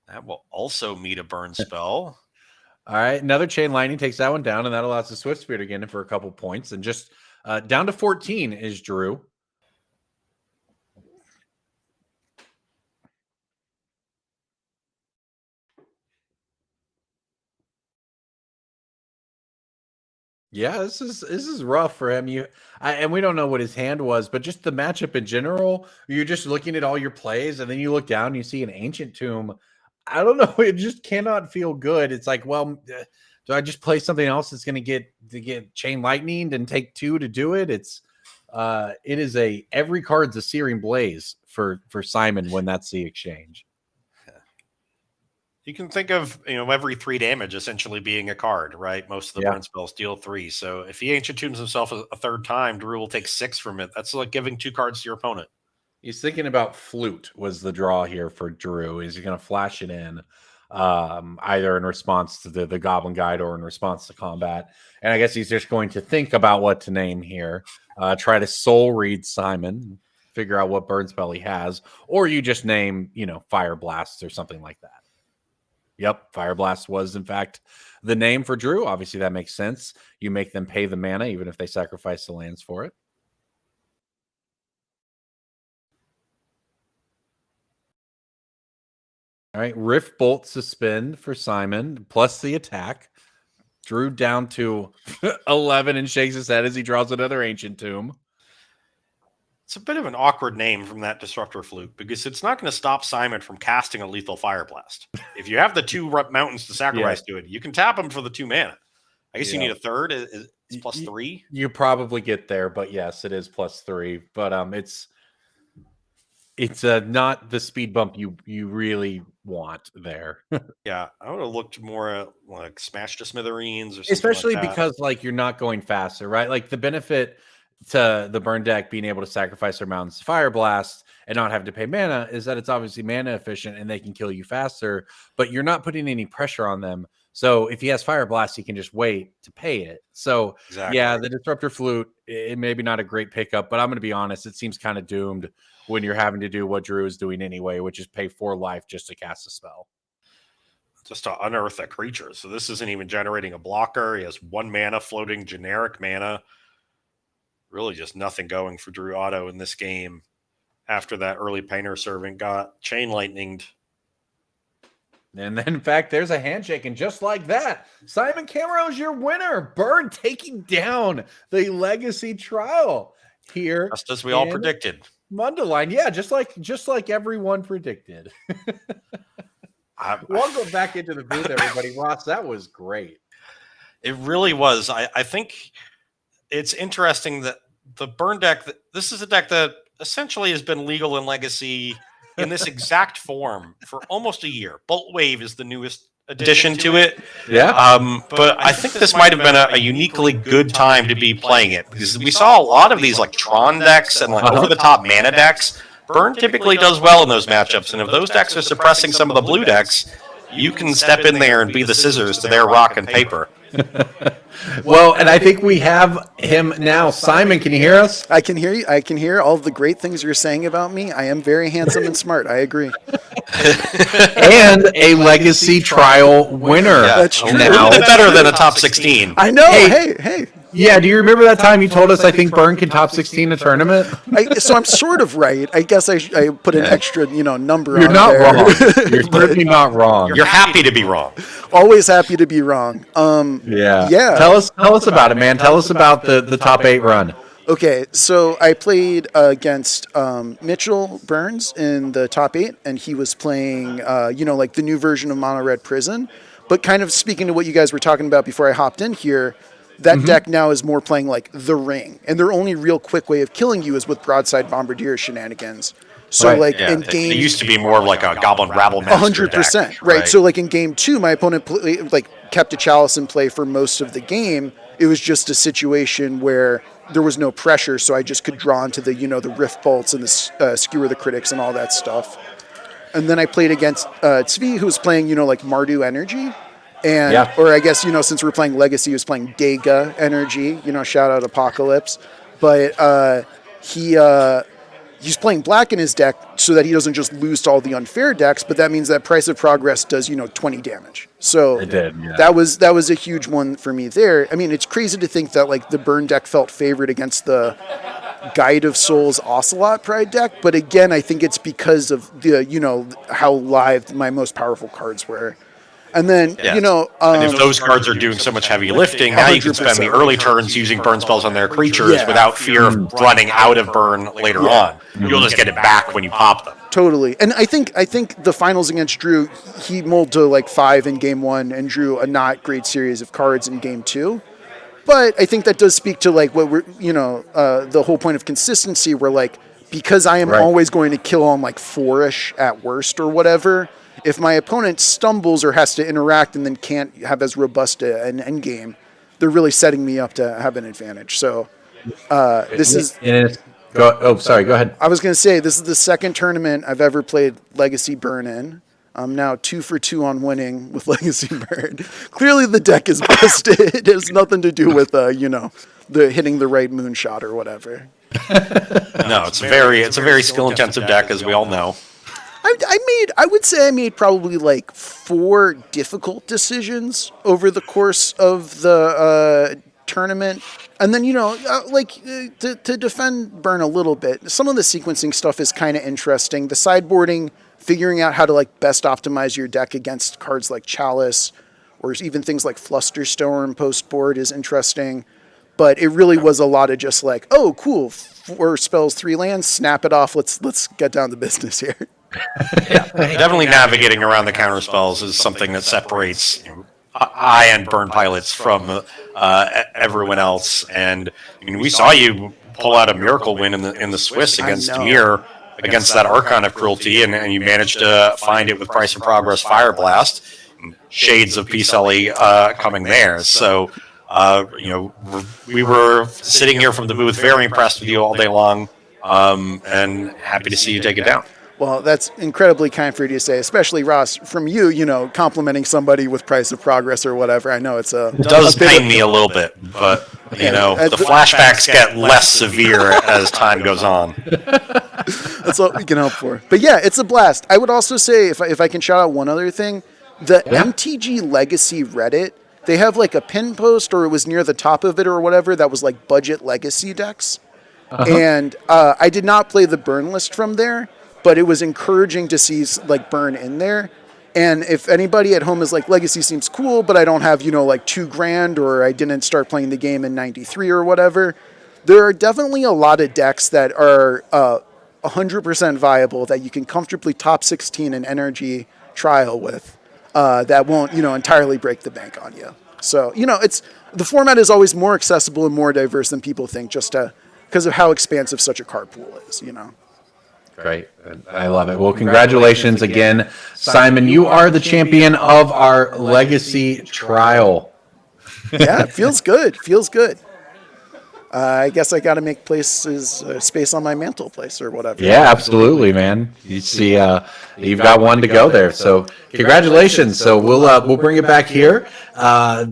That will also meet a burn spell. All right, another Chain Lightning takes that one down, and that allows the Swiftspear to get in for a couple points. And just down to 14 is Drew. Yeah, this is rough for him. And we don't know what his hand was, but just the matchup in general. You're just looking at all your plays, and then you look down, and you see an Ancient Tomb. I don't know. It just cannot feel good. It's like, well, do I just play something else that's going to get Chain Lightning and take 2 to do it? It is every card's a Searing Blaze for Simon when that's the exchange. You can think of every 3 damage essentially being a card, right? Most of the burn spells deal 3. So if he Ancient Tombs himself a third time, Drew will take 6 from it. That's like giving 2 cards to your opponent. He's thinking about Flute was the draw here for Drew. Is he going to flash it in either in response to the Goblin Guide or in response to combat? And I guess he's just going to think about what to name here. Try to soul read Simon, figure out what burn spell he has, or you just name, Fire Blast or something like that. Yep, Fire Blast was, in fact, the name for Drew. Obviously, that makes sense. You make them pay the mana, even if they sacrifice the lands for it. All right, Rift Bolt Suspend for Simon, plus the attack. Drew down to 11 and shakes his head as he draws another Ancient Tomb. It's a bit of an awkward name from that Disruptor Flute because it's not going to stop Simon from casting a lethal Fire Blast. If you have the 2 mountains to sacrifice to it, you can tap him for the 2 mana. I guess you need a third. It's plus 3. You probably get there, but yes, it is plus 3. But it's not the speed bump you really want there. Yeah, I would have looked more at like Smash to Smithereens or something. Especially like that. because you're not going faster, right? Like the benefit to the burn deck being able to sacrifice their mountains to Fire Blast and not have to pay mana is that it's obviously mana efficient and they can kill you faster, but you're not putting any pressure on them. So if he has Fire Blast, he can just wait to pay it. So yeah, the Disruptor Flute, it may be not a great pickup, but I'm going to be honest, it seems kind of doomed when you're having to do what Drew is doing anyway, which is pay 4 life just to cast a spell. Just to unearth a creature. So this isn't even generating a blocker. He has 1 mana floating generic mana. Really just nothing going for Drew Otto in this game after that early Painter Servant got Chain Lightninged. And then, in fact, there's a handshake, and just like that, Simon Camaro's your winner. Burn taking down the Legacy Trial here. Just as we all predicted. Mundelein, yeah, just like everyone predicted. We'll go back into the booth, everybody. Ross, that was great. It really was. I think it's interesting that the burn deck, this is a deck that essentially has been legal in Legacy in this exact form for almost a year. Bolt Wave is the newest addition to it. Yeah. But I think this might have been a uniquely good time to be playing it because we saw a lot of these like Tron decks and like over-the-top mana decks. Burn typically does well in those matchups, and if those decks are suppressing some of the blue decks, you can step in there and be the scissors to their rock and paper. Well, and I think we have him now. Simon, can you hear us? I can hear you. I can hear all the great things you're saying about me. I am very handsome and smart. I agree. And a Legacy Trial winner. Yeah. That's true. Now. Better than a top 16. I know. Hey. Yeah, do you remember that time you told us I think Burn can top 16 a tournament? So I'm sort of right. I guess I put an extra, number on You're not there. wrong. You're certainly not wrong. You're happy to be wrong. Always happy to be wrong. Yeah. Tell us about it, man. Tell us about the top 8 run. Okay, so I played against Mitchell Burns in the top 8, and he was playing, like the new version of Mono Red Prison. But kind of speaking to what you guys were talking about before I hopped in here, that deck now is more playing like the Ring, and their only real quick way of killing you is with Broadside Bombardier shenanigans. So in game, it used to be more of like a Goblin Rabble Master 100%, deck, right? So like in game 2, my opponent kept a Chalice in play for most of the game. It was just a situation where there was no pressure, so I just could draw into the the Rift Bolts and the Skewer the Critics and all that stuff. And then I played against Tzvi, who was playing like Mardu Energy. And, or I guess, since we're playing Legacy, he was playing Dega Energy, shout out Apocalypse. But he's playing black in his deck so that he doesn't just lose to all the unfair decks, but that means that Price of Progress does, 20 damage. So that was a huge one for me there. I mean, it's crazy to think that, like, the Burn deck felt favored against the Guide of Souls Ocelot Pride deck, but again, I think it's because of the, how live my most powerful cards were. And then, Yes. you know, And if those cards are doing so much heavy lifting, now you can spend the early turns using burn spells on their creatures Yeah. without fear of running out of burn later on. You'll just get it back when you pop them. Totally. And I think the finals against Drew, he mulled to like 5 in game 1 and drew a not great series of cards in game 2. But I think that does speak to like what we're, you know, the whole point of consistency where like, because I am always going to kill on like 4-ish at worst or whatever, if my opponent stumbles or has to interact and then can't have as robust an end game, they're really setting me up to have an advantage. So this is... Go ahead. I was going to say, this is the second tournament I've ever played Legacy Burn in. I'm now 2 for 2 on winning with Legacy Burn. Clearly the deck is busted. It has nothing to do with, you know, the hitting the right moonshot or whatever. No, it's a very skill-intensive deck, as we all know. I would say I made probably like 4 difficult decisions over the course of the tournament. And then, you know, to defend Burn a little bit, some of the sequencing stuff is kind of interesting. The sideboarding, figuring out how to like best optimize your deck against cards like Chalice or even things like Flusterstorm post board is interesting. But it really was a lot of just like, oh, cool, 4 spells, 3 lands, snap it off. Let's get down to business here. Definitely navigating around the counter spells is something that separates high-end Burn pilots from everyone else. And I mean, we saw you pull out a miracle win in the Swiss against Demir, against that Archon of Cruelty, and you managed to find it with Price of Progress Fire Blast. Shades of Peace Ellie coming there. So, you know, we were sitting here from the booth very impressed with you all day long, and happy to see you take it down. Well, that's incredibly kind for you to say, especially Ross, from you, you know, complimenting somebody with Price of Progress or whatever. I know it does pain me a little bit, but, you know, the flashbacks get less severe as time goes on. That's what we can hope for. But yeah, it's a blast. I would also say, if I can shout out one other thing, the MTG Legacy Reddit, they have like a pin post, or it was near the top of it or whatever, that was like budget Legacy decks. And I did not play the burn list from there, but it was encouraging to see like Burn in there. And if anybody at home is like, Legacy seems cool, but I don't have, you know, like $2,000, or I didn't start playing the game in '93 or whatever, there are definitely a lot of decks that are 100% viable that you can comfortably top 16 in NRG trial with, that won't, you know, entirely break the bank on you. So, you know, the format is always more accessible and more diverse than people think, just because of how expansive such a card pool is, you know. Great. I love it. Well, congratulations again, Simon. You are the champion of our Legacy Trial. Yeah, it feels good. Feels good. I guess I got to make space on my mantle place or whatever. Yeah, absolutely, man. You see, you've got one to go there. So congratulations. So we'll bring it back here.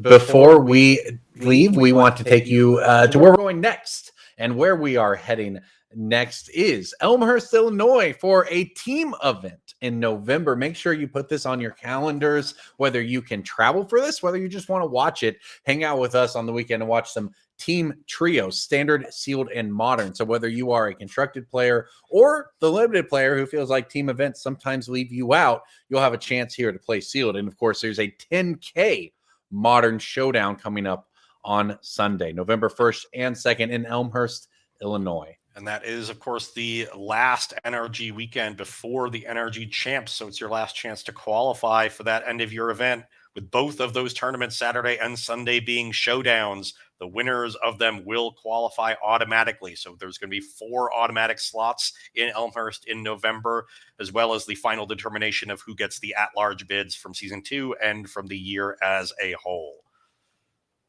Before we leave, we want to take you to where we're going next, and where we are heading next is Elmhurst, Illinois, for a team event in November. Make sure you put this on your calendars, whether you can travel for this, whether you just want to watch it, hang out with us on the weekend and watch some team trios, standard, sealed, and modern. So whether you are a constructed player or the limited player who feels like team events sometimes leave you out, you'll have a chance here to play sealed. And of course, there's a 10K modern showdown coming up on Sunday, November 1st and 2nd in Elmhurst, Illinois. And that is, of course, the last NRG weekend before the NRG Champs. So it's your last chance to qualify for that end of year event, with both of those tournaments, Saturday and Sunday, being showdowns. The winners of them will qualify automatically. So there's going to be 4 automatic slots in Elmhurst in November, as well as the final determination of who gets the at-large bids from season 2 and from the year as a whole.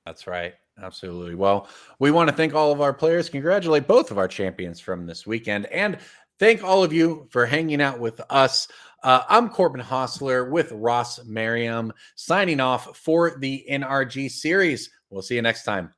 That's right. Absolutely. Well, we want to thank all of our players, congratulate both of our champions from this weekend, and thank all of you for hanging out with us. I'm Corbin Hostler with Ross Merriam, signing off for the NRG series. We'll see you next time